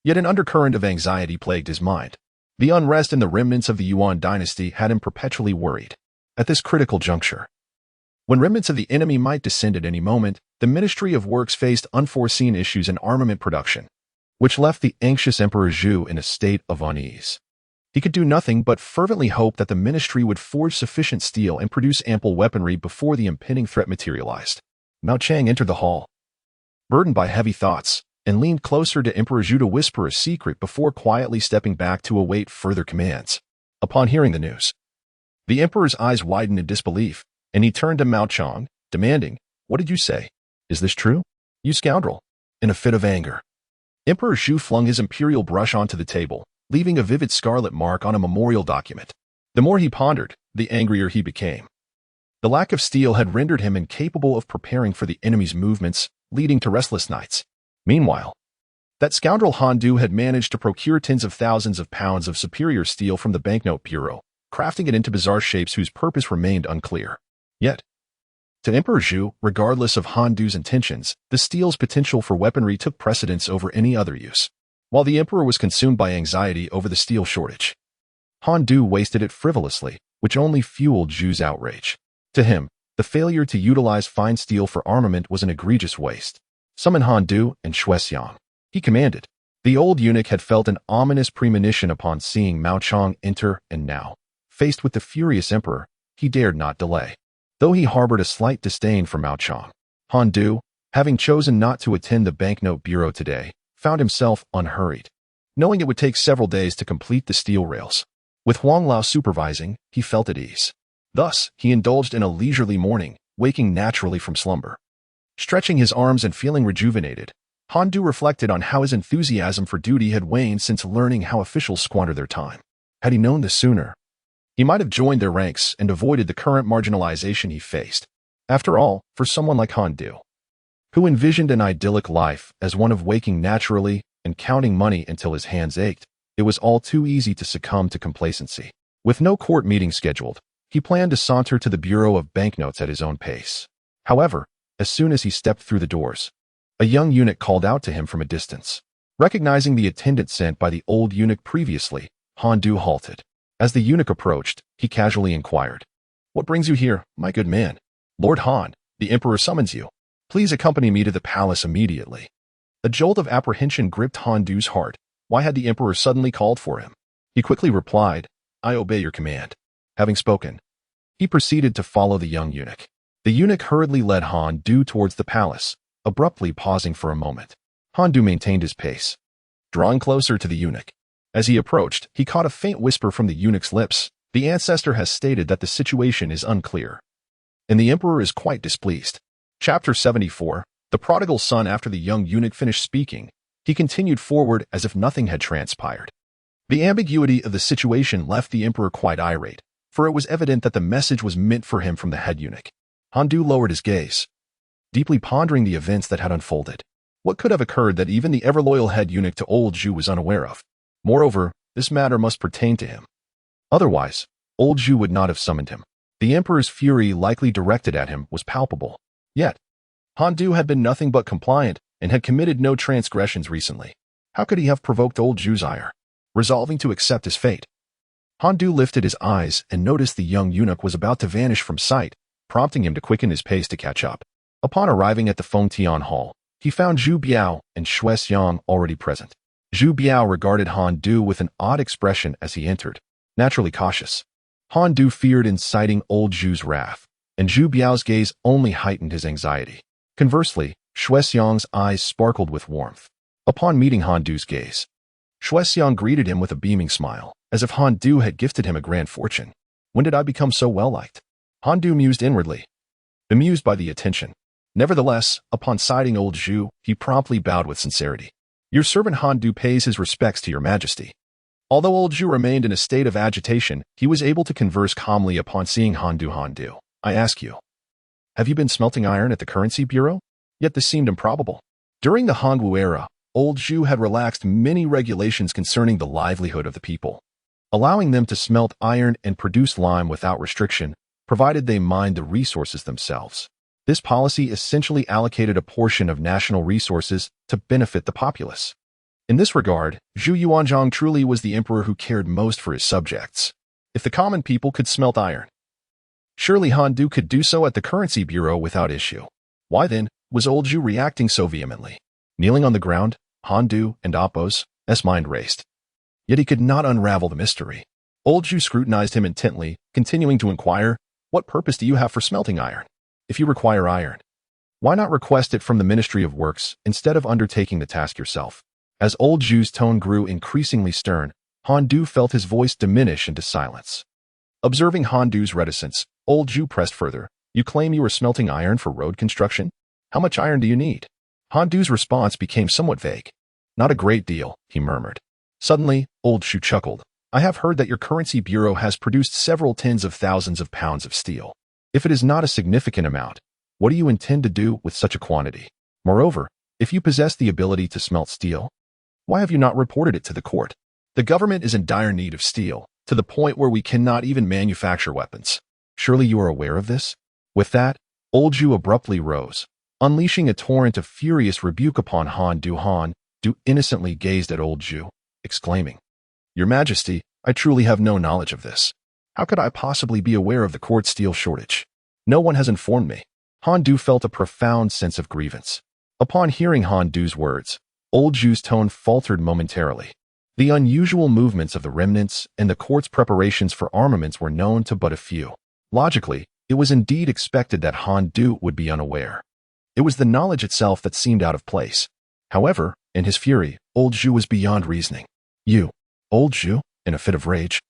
Yet an undercurrent of anxiety plagued his mind. The unrest in the remnants of the Yuan dynasty had him perpetually worried. At this critical juncture, when remnants of the enemy might descend at any moment, the Ministry of Works faced unforeseen issues in armament production, which left the anxious Emperor Zhu in a state of unease. He could do nothing but fervently hope that the ministry would forge sufficient steel and produce ample weaponry before the impending threat materialized. Mao Chang entered the hall, burdened by heavy thoughts, and leaned closer to Emperor Zhu to whisper a secret before quietly stepping back to await further commands. Upon hearing the news, The emperor's eyes widened in disbelief, and he turned to Mao Chong, demanding, "What did you say? Is this true? You scoundrel!" In a fit of anger, Emperor Zhu flung his imperial brush onto the table, leaving a vivid scarlet mark on a memorial document. The more he pondered, the angrier he became. The lack of steel had rendered him incapable of preparing for the enemy's movements, leading to restless nights. Meanwhile, that scoundrel Han Du had managed to procure tens of thousands of pounds of superior steel from the banknote bureau, crafting it into bizarre shapes whose purpose remained unclear. Yet, to Emperor Zhu, regardless of Han Du's intentions, the steel's potential for weaponry took precedence over any other use. While the emperor was consumed by anxiety over the steel shortage, Han Du wasted it frivolously, which only fueled Zhu's outrage. To him, the failure to utilize fine steel for armament was an egregious waste. Summon Han Du and Shuexiang, he commanded. The old eunuch had felt an ominous premonition upon seeing Mao Chong enter, and now, faced with the furious emperor, he dared not delay. Though he harbored a slight disdain for Mao Chong, Han Du, having chosen not to attend the banknote bureau today, found himself unhurried, knowing it would take several days to complete the steel rails. With Huang Lao supervising, he felt at ease. Thus, he indulged in a leisurely morning, waking naturally from slumber. Stretching his arms and feeling rejuvenated, Han Du reflected on how his enthusiasm for duty had waned since learning how officials squander their time. Had he known this sooner, he might have joined their ranks and avoided the current marginalization he faced. After all, for someone like Han Du, who envisioned an idyllic life as one of waking naturally and counting money until his hands ached, it was all too easy to succumb to complacency. With no court meeting scheduled, he planned to saunter to the Bureau of Banknotes at his own pace. However, as soon as he stepped through the doors, a young eunuch called out to him from a distance. Recognizing the attendant sent by the old eunuch previously, Han Du halted. As the eunuch approached, he casually inquired, "What brings you here, my good man?" "Lord Han, the emperor summons you. Please accompany me to the palace immediately." A jolt of apprehension gripped Han Du's heart. Why had the emperor suddenly called for him? He quickly replied, "I obey your command." Having spoken, he proceeded to follow the young eunuch. The eunuch hurriedly led Han Du towards the palace, abruptly pausing for a moment. Han Du maintained his pace, drawing closer to the eunuch. As he approached, he caught a faint whisper from the eunuch's lips. "The ancestor has stated that the situation is unclear, and the emperor is quite displeased." Chapter 74, The Prodigal Son. After the young eunuch finished speaking, he continued forward as if nothing had transpired. The ambiguity of the situation left the emperor quite irate, for it was evident that the message was meant for him from the head eunuch. Han Du lowered his gaze, deeply pondering the events that had unfolded. What could have occurred that even the ever-loyal head eunuch to old Zhu was unaware of? Moreover, this matter must pertain to him. Otherwise, old Zhu would not have summoned him. The emperor's fury likely directed at him was palpable. Yet, Han Du had been nothing but compliant and had committed no transgressions recently. How could he have provoked old Zhu's ire? Resolving to accept his fate, Han Du lifted his eyes and noticed the young eunuch was about to vanish from sight, prompting him to quicken his pace to catch up. Upon arriving at the Fengtian Hall, he found Zhu Biao and Shuexiang already present. Zhu Biao regarded Han Du with an odd expression as he entered, naturally cautious. Han Du feared inciting old Zhu's wrath, and Zhu Biao's gaze only heightened his anxiety. Conversely, Shuexiang's eyes sparkled with warmth. Upon meeting Han Du's gaze, Shuexiang greeted him with a beaming smile, as if Han Du had gifted him a grand fortune. When did I become so well-liked? Han Du mused inwardly, bemused by the attention. Nevertheless, upon sighting old Zhu, he promptly bowed with sincerity. "Your servant Han Du pays his respects to your Majesty." Although old Zhu remained in a state of agitation, he was able to converse calmly upon seeing Han Du. "Han Du, I ask you, have you been smelting iron at the Currency Bureau?" Yet this seemed improbable. During the Hongwu era, old Zhu had relaxed many regulations concerning the livelihood of the people, allowing them to smelt iron and produce lime without restriction, provided they mined the resources themselves. This policy essentially allocated a portion of national resources to benefit the populace. In this regard, Zhu Yuanzhang truly was the emperor who cared most for his subjects. If the common people could smelt iron, surely Han Du could do so at the Currency Bureau without issue. Why then was old Zhu reacting so vehemently? Kneeling on the ground, Han Du and Appo's mind raced. Yet he could not unravel the mystery. Old Zhu scrutinized him intently, continuing to inquire, "What purpose do you have for smelting iron? If you require iron, why not request it from the Ministry of Works instead of undertaking the task yourself?" As old Zhu's tone grew increasingly stern, Han Du felt his voice diminish into silence. Observing Han Du's reticence, old Zhu pressed further. You claim you are smelting iron for road construction? How much iron do you need? Han Du's response became somewhat vague. Not a great deal, he murmured. Suddenly, old Zhu chuckled. I have heard that your currency bureau has produced several tens of thousands of pounds of steel. If it is not a significant amount, what do you intend to do with such a quantity? Moreover, if you possess the ability to smelt steel, why have you not reported it to the court? The government is in dire need of steel, to the point where we cannot even manufacture weapons. Surely you are aware of this? With that, old Zhu abruptly rose, unleashing a torrent of furious rebuke upon Han Du. Han Du innocently gazed at old Zhu, exclaiming, Your Majesty, I truly have no knowledge of this. How could I possibly be aware of the court steel shortage? No one has informed me. Han Du felt a profound sense of grievance. Upon hearing Han Du's words, old Zhu's tone faltered momentarily. The unusual movements of the remnants and the court's preparations for armaments were known to but a few. Logically, it was indeed expected that Han Du would be unaware. It was the knowledge itself that seemed out of place. However, in his fury, old Zhu was beyond reasoning. You, old Zhu, in a fit of rage,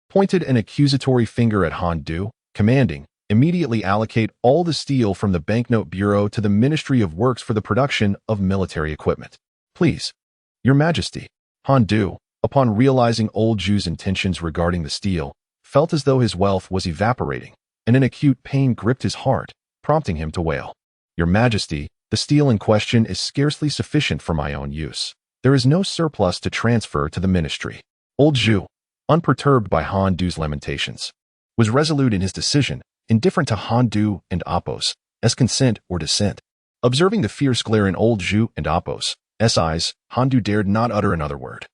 pointed an accusatory finger at Han Du, commanding, immediately allocate all the steel from the Banknote Bureau to the Ministry of Works for the production of military equipment. Please, Your Majesty. Han Du, upon realizing old Zhu's intentions regarding the steel, felt as though his wealth was evaporating, and an acute pain gripped his heart, prompting him to wail. Your Majesty, the steel in question is scarcely sufficient for my own use. There is no surplus to transfer to the ministry. Old Zhu, unperturbed by Han Du's lamentations, was resolute in his decision, indifferent to Han Du and Apos, as consent or dissent. Observing the fierce glare in old Zhu and Apos' eyes, Han Du dared not utter another word.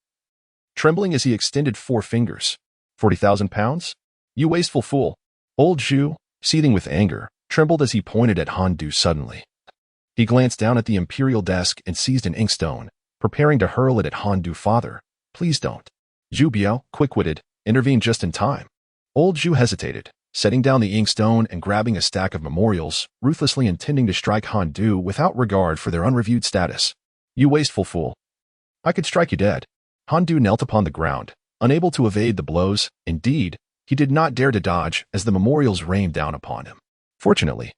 Trembling as he extended 4 fingers. 40,000 pounds? You wasteful fool. Old Zhu, seething with anger, trembled as he pointed at Han Du suddenly. He glanced down at the imperial desk and seized an inkstone, preparing to hurl it at Han Du. Father, please don't. Zhu Biao, quick-witted, intervened just in time. Old Zhu hesitated, setting down the inkstone and grabbing a stack of memorials, ruthlessly intending to strike Han Du without regard for their unreviewed status. You wasteful fool. I could strike you dead. Han Du knelt upon the ground, unable to evade the blows. Indeed, he did not dare to dodge as the memorials rained down upon him. Fortunately,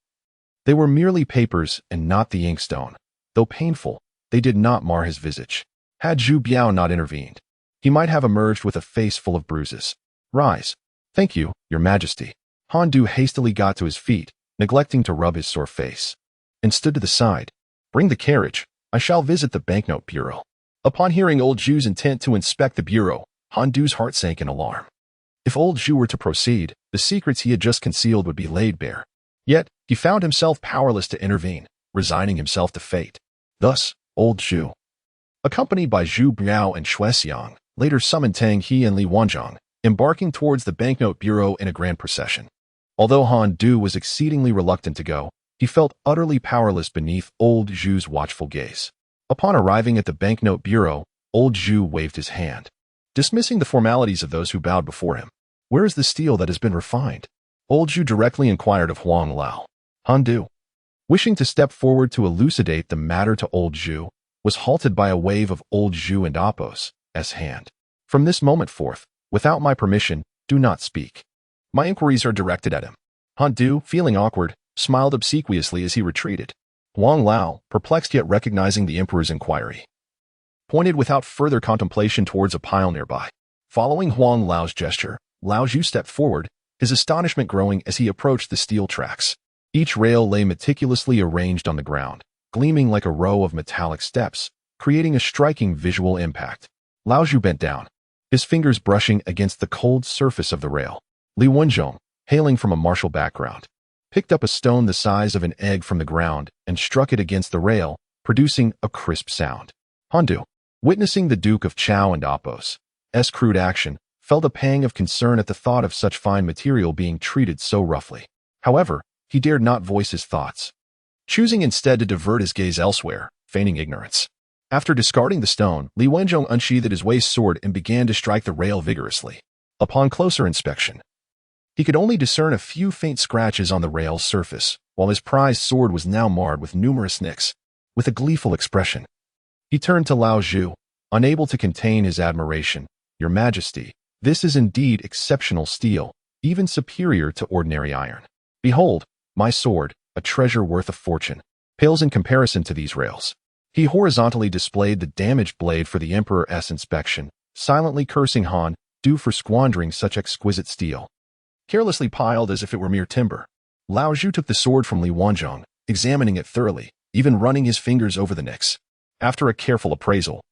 they were merely papers and not the inkstone. Though painful, they did not mar his visage. Had Zhu Biao not intervened, he might have emerged with a face full of bruises. Rise. Thank you, Your Majesty. Han Du hastily got to his feet, neglecting to rub his sore face, and stood to the side. Bring the carriage. I shall visit the Banknote Bureau. Upon hearing old Zhu's intent to inspect the bureau, Han Du's heart sank in alarm. If old Zhu were to proceed, the secrets he had just concealed would be laid bare. Yet, he found himself powerless to intervene, resigning himself to fate. Thus, old Zhu, accompanied by Zhu Biao and Xuexiang, later summoned Tang He and Zhu Yuanzhang, embarking towards the Banknote Bureau in a grand procession. Although Han Du was exceedingly reluctant to go, he felt utterly powerless beneath old Zhu's watchful gaze. Upon arriving at the Banknote Bureau, old Zhu waved his hand, dismissing the formalities of those who bowed before him. Where is the steel that has been refined? Old Zhu directly inquired of Huang Lao. Han Du, wishing to step forward to elucidate the matter to old Zhu, was halted by a wave of old Zhu and Apos' hand. From this moment forth, without my permission, do not speak. My inquiries are directed at him. Han Du, feeling awkward, smiled obsequiously as he retreated. Huang Lao, perplexed yet recognizing the emperor's inquiry, pointed without further contemplation towards a pile nearby. Following Huang Lao's gesture, Lao Zhu stepped forward, his astonishment growing as he approached the steel tracks. Each rail lay meticulously arranged on the ground, gleaming like a row of metallic steps, creating a striking visual impact. Lao Zhu bent down, his fingers brushing against the cold surface of the rail. Zhu Yuanzhang, hailing from a martial background, picked up a stone the size of an egg from the ground and struck it against the rail, producing a crisp sound. Han Du, witnessing the Duke of Chao and Apos' crude action, felt a pang of concern at the thought of such fine material being treated so roughly. However, he dared not voice his thoughts, choosing instead to divert his gaze elsewhere, feigning ignorance. After discarding the stone, Zhu Yuanzhang unsheathed his waist sword and began to strike the rail vigorously. Upon closer inspection, he could only discern a few faint scratches on the rail's surface, while his prized sword was now marred with numerous nicks. With a gleeful expression, he turned to Lao Zhu, unable to contain his admiration. Your Majesty, this is indeed exceptional steel. even superior to ordinary iron. Behold, my sword, a treasure worth a fortune, pales in comparison to these rails. He horizontally displayed the damaged blade for the Emperor's inspection, silently cursing Han Du for squandering such exquisite steel. Carelessly piled as if it were mere timber, Lao Zhu took the sword from Zhu Yuanzhang, examining it thoroughly, even running his fingers over the nicks. After a careful appraisal,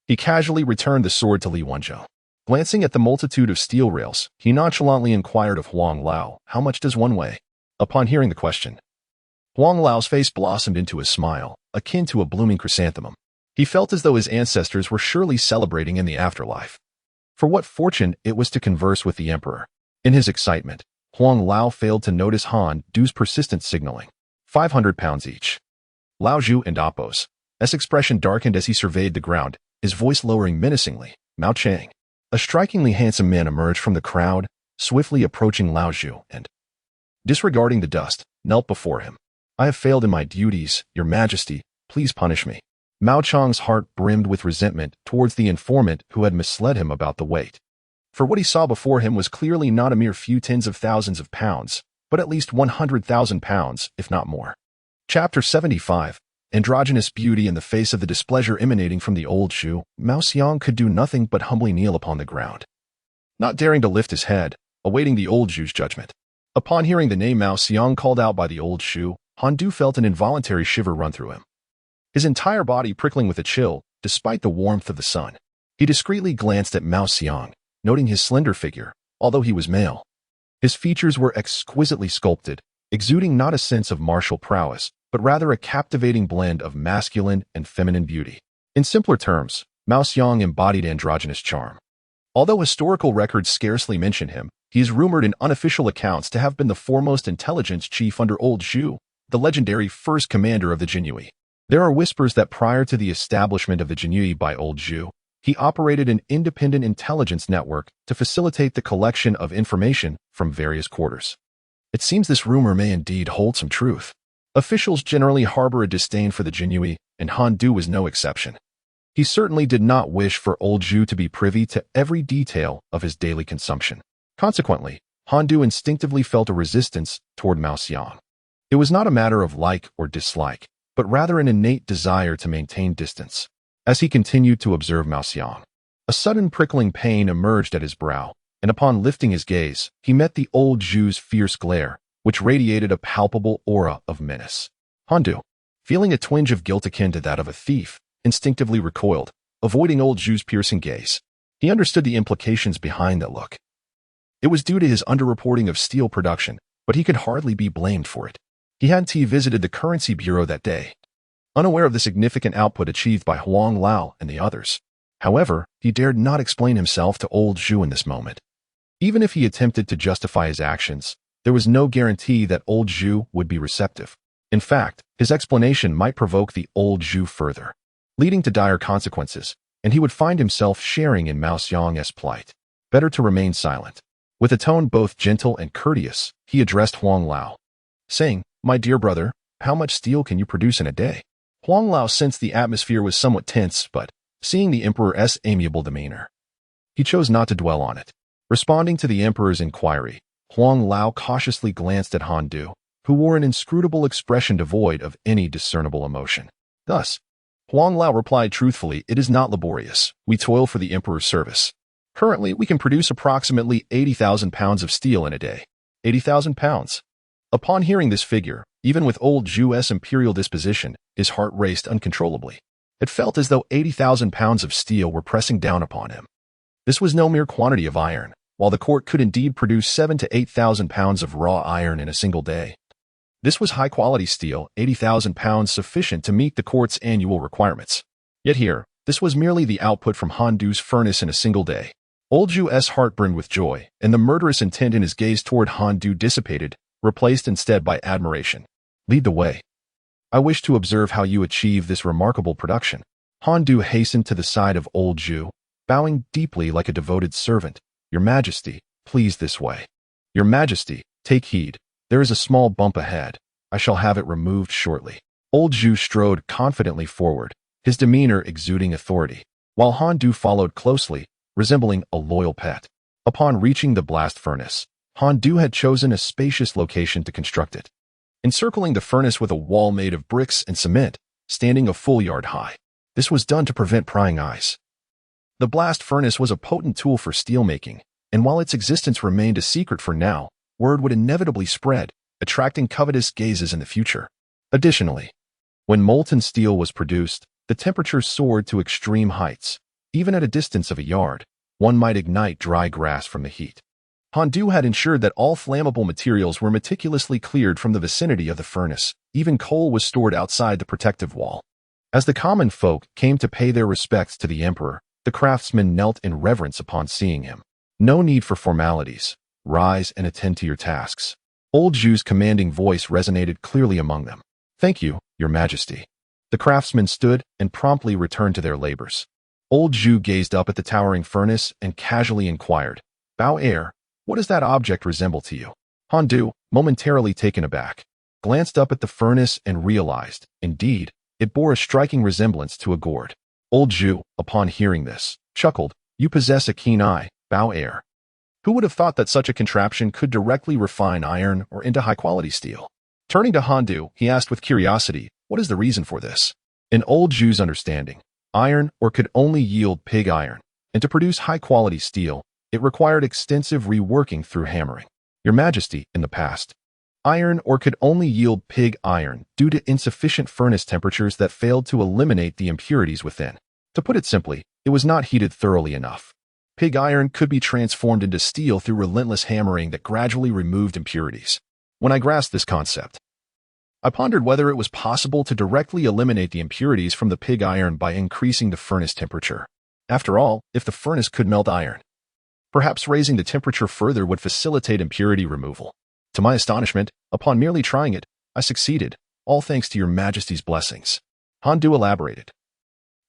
he casually returned the sword to Zhu Yuanzhang. Glancing at the multitude of steel rails, he nonchalantly inquired of Huang Lao, "How much does one weigh?" Upon hearing the question, Huang Lao's face blossomed into a smile, akin to a blooming chrysanthemum. He felt as though his ancestors were surely celebrating in the afterlife. For what fortune it was to converse with the emperor. In his excitement, Huang Lao failed to notice Han Du's persistent signaling. 500 pounds each. Lao Zhu and Appo's expression darkened as he surveyed the ground, his voice lowering menacingly. Mao Chang, a strikingly handsome man, emerged from the crowd, swiftly approaching Lao Zhu and, disregarding the dust, knelt before him. "I have failed in my duties, Your Majesty, please punish me." Mao Chang's heart brimmed with resentment towards the informant who had misled him about the weight. For what he saw before him was clearly not a mere few tens of thousands of pounds, but at least 100,000 pounds, if not more. Chapter 75. Androgynous beauty in the face of the displeasure emanating from the old Zhu, Mao Xiang could do nothing but humbly kneel upon the ground, not daring to lift his head, awaiting the old Zhu's judgment. Upon hearing the name Mao Xiang called out by the old Zhu, Han Du felt an involuntary shiver run through him, his entire body prickling with a chill, despite the warmth of the sun. He discreetly glanced at Mao Xiang, noting his slender figure, although he was male. His features were exquisitely sculpted, exuding not a sense of martial prowess, but rather a captivating blend of masculine and feminine beauty. In simpler terms, Mao Xiang embodied androgynous charm. Although historical records scarcely mention him, he is rumored in unofficial accounts to have been the foremost intelligence chief under old Zhu, the legendary first commander of the Jinhui. There are whispers that prior to the establishment of the Jinhui by old Zhu, he operated an independent intelligence network to facilitate the collection of information from various quarters. It seems this rumor may indeed hold some truth. Officials generally harbor a disdain for the Jinhui, and Han Du was no exception. He certainly did not wish for old Zhu to be privy to every detail of his daily consumption. Consequently, Han Du instinctively felt a resistance toward Mao Xiang. It was not a matter of like or dislike, but rather an innate desire to maintain distance. As he continued to observe Mao Xiang, a sudden prickling pain emerged at his brow, and upon lifting his gaze, he met the old Zhu's fierce glare, which radiated a palpable aura of menace. Han Du, feeling a twinge of guilt akin to that of a thief, instinctively recoiled, avoiding old Zhu's piercing gaze. He understood the implications behind that look. It was due to his underreporting of steel production, but he could hardly be blamed for it. He hadn't visited the currency bureau that day, unaware of the significant output achieved by Huang Lao and the others. However, he dared not explain himself to old Zhu in this moment. Even if he attempted to justify his actions, there was no guarantee that old Zhu would be receptive. In fact, his explanation might provoke the old Zhu further, leading to dire consequences, and he would find himself sharing in Mao Xiang's plight. Better to remain silent. With a tone both gentle and courteous, he addressed Huang Lao, saying, "My dear brother, how much steel can you produce in a day?" Huang Lao sensed the atmosphere was somewhat tense, but, seeing the emperor's amiable demeanor, he chose not to dwell on it. Responding to the emperor's inquiry, Huang Lao cautiously glanced at Han Du, who wore an inscrutable expression devoid of any discernible emotion. Thus, Huang Lao replied truthfully, "It is not laborious. We toil for the emperor's service. Currently, we can produce approximately 80,000 pounds of steel in a day." 80,000 pounds. Upon hearing this figure, even with old Zhu's imperial disposition, his heart raced uncontrollably. It felt as though 80,000 pounds of steel were pressing down upon him. This was no mere quantity of iron, while the court could indeed produce 7,000 to 8,000 pounds of raw iron in a single day. This was high-quality steel, 80,000 pounds sufficient to meet the court's annual requirements. Yet here, this was merely the output from Han Du's furnace in a single day. Old Zhu's heart burned with joy, and the murderous intent in his gaze toward Han Du dissipated, replaced instead by admiration. "Lead the way. I wish to observe how you achieve this remarkable production." Han Du hastened to the side of old Zhu, bowing deeply like a devoted servant. "Your Majesty, please this way. Your Majesty, take heed. There is a small bump ahead. I shall have it removed shortly." Old Zhu strode confidently forward, his demeanor exuding authority, while Han Du followed closely, resembling a loyal pet. Upon reaching the blast furnace, Han Du had chosen a spacious location to construct it, encircling the furnace with a wall made of bricks and cement, standing a full yard high. This was done to prevent prying eyes. The blast furnace was a potent tool for steelmaking, and while its existence remained a secret for now, word would inevitably spread, attracting covetous gazes in the future. Additionally, when molten steel was produced, the temperature soared to extreme heights. Even at a distance of a yard, one might ignite dry grass from the heat. Han Du had ensured that all flammable materials were meticulously cleared from the vicinity of the furnace. Even coal was stored outside the protective wall. As the common folk came to pay their respects to the emperor, the craftsmen knelt in reverence upon seeing him. No need for formalities. Rise and attend to your tasks. Old Zhu's commanding voice resonated clearly among them. Thank you, Your Majesty. The craftsmen stood and promptly returned to their labors. Old Zhu gazed up at the towering furnace and casually inquired, "Bao heir, what does that object resemble to you?" Han Du, momentarily taken aback, glanced up at the furnace and realized, indeed, it bore a striking resemblance to a gourd. Old Zhu, upon hearing this, chuckled, "You possess a keen eye, Bao heir. Who would have thought that such a contraption could directly refine iron or into high-quality steel?" Turning to Han Du, he asked with curiosity, "What is the reason for this?" In Old Zhu's understanding, iron ore could only yield pig iron, and to produce high-quality steel, it required extensive reworking through hammering. Your Majesty, in the past, iron ore could only yield pig iron due to insufficient furnace temperatures that failed to eliminate the impurities within. To put it simply, it was not heated thoroughly enough. Pig iron could be transformed into steel through relentless hammering that gradually removed impurities. When I grasped this concept, I pondered whether it was possible to directly eliminate the impurities from the pig iron by increasing the furnace temperature. After all, if the furnace could melt iron, perhaps raising the temperature further would facilitate impurity removal. To my astonishment, upon merely trying it, I succeeded, all thanks to Your Majesty's blessings. Han Du elaborated.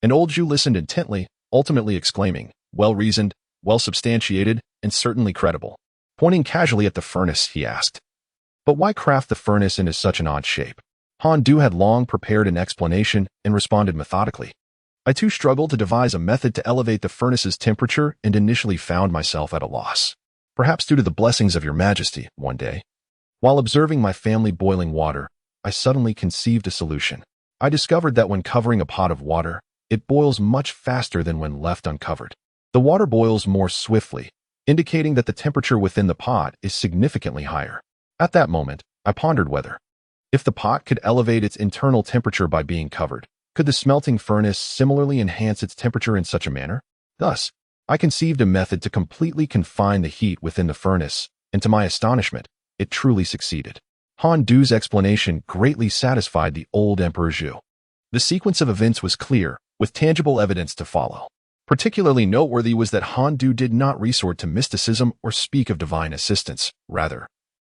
And Old Zhu listened intently, ultimately exclaiming, "Well-reasoned, well-substantiated, and certainly credible." Pointing casually at the furnace, he asked, "But why craft the furnace into such an odd shape?" Han Du had long prepared an explanation and responded methodically. I too struggled to devise a method to elevate the furnace's temperature and initially found myself at a loss. Perhaps due to the blessings of Your Majesty, one day, while observing my family boiling water, I suddenly conceived a solution. I discovered that when covering a pot of water, it boils much faster than when left uncovered. The water boils more swiftly, indicating that the temperature within the pot is significantly higher. At that moment, I pondered whether, if the pot could elevate its internal temperature by being covered, could the smelting furnace similarly enhance its temperature in such a manner? Thus, I conceived a method to completely confine the heat within the furnace, and to my astonishment, it truly succeeded. Han Du's explanation greatly satisfied the old Emperor Zhu. The sequence of events was clear, with tangible evidence to follow. Particularly noteworthy was that Han Du did not resort to mysticism or speak of divine assistance. Rather,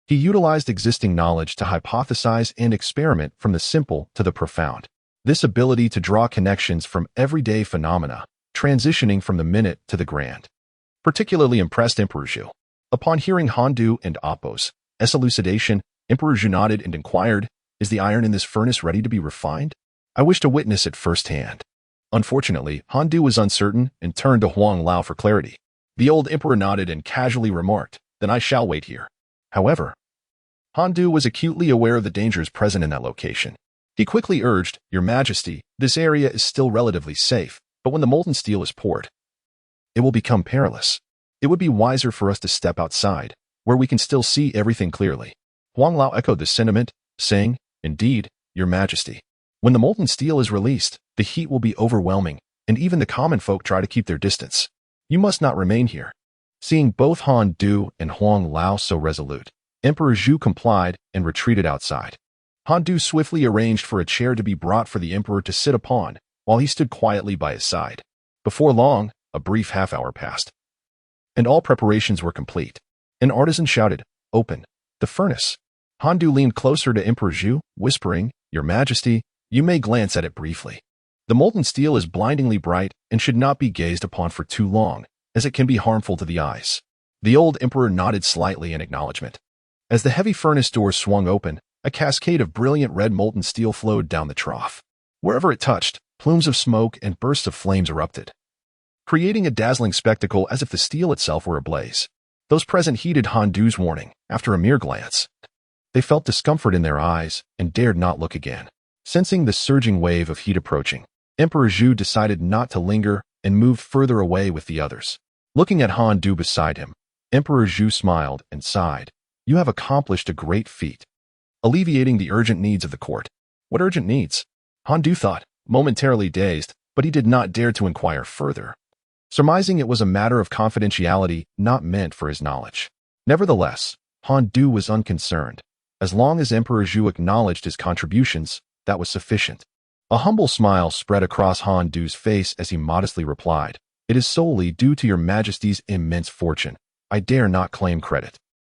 he utilized existing knowledge to hypothesize and experiment from the simple to the profound. This ability to draw connections from everyday phenomena, transitioning from the minute to the grand, particularly impressed Emperor Zhu. Upon hearing Han Du and Appo's elucidation, Emperor Zhu nodded and inquired, "Is the iron in this furnace ready to be refined? I wish to witness it firsthand." Unfortunately, Han Du was uncertain and turned to Huang Lao for clarity. The old emperor nodded and casually remarked, "Then I shall wait here." However, Han Du was acutely aware of the dangers present in that location. He quickly urged, "Your Majesty, this area is still relatively safe, but when the molten steel is poured, it will become perilous. It would be wiser for us to step outside, where we can still see everything clearly." Huang Lao echoed this sentiment, saying, "Indeed, Your Majesty. When the molten steel is released, the heat will be overwhelming, and even the common folk try to keep their distance. You must not remain here." Seeing both Han Du and Huang Lao so resolute, Emperor Zhu complied and retreated outside. Han Du swiftly arranged for a chair to be brought for the emperor to sit upon, while he stood quietly by his side. Before long, a brief half-hour passed, and all preparations were complete. An artisan shouted, "Open the furnace." Han Du leaned closer to Emperor Zhu, whispering, "Your Majesty, you may glance at it briefly. The molten steel is blindingly bright and should not be gazed upon for too long, as it can be harmful to the eyes." The old emperor nodded slightly in acknowledgement. As the heavy furnace doors swung open, a cascade of brilliant red molten steel flowed down the trough. Wherever it touched, plumes of smoke and bursts of flames erupted, creating a dazzling spectacle as if the steel itself were ablaze. Those present heeded Han Du's warning after a mere glance. They felt discomfort in their eyes and dared not look again. Sensing the surging wave of heat approaching, Emperor Zhu decided not to linger and moved further away with the others. Looking at Han Du beside him, Emperor Zhu smiled and sighed. You have accomplished a great feat, alleviating the urgent needs of the court. What urgent needs? Han Du thought, momentarily dazed, but he did not dare to inquire further, surmising it was a matter of confidentiality not meant for his knowledge. Nevertheless, Han Du was unconcerned. As long as Emperor Zhu acknowledged his contributions, that was sufficient. A humble smile spread across Han Du's face as he modestly replied, It is solely due to your Majesty's immense fortune. I dare not claim credit.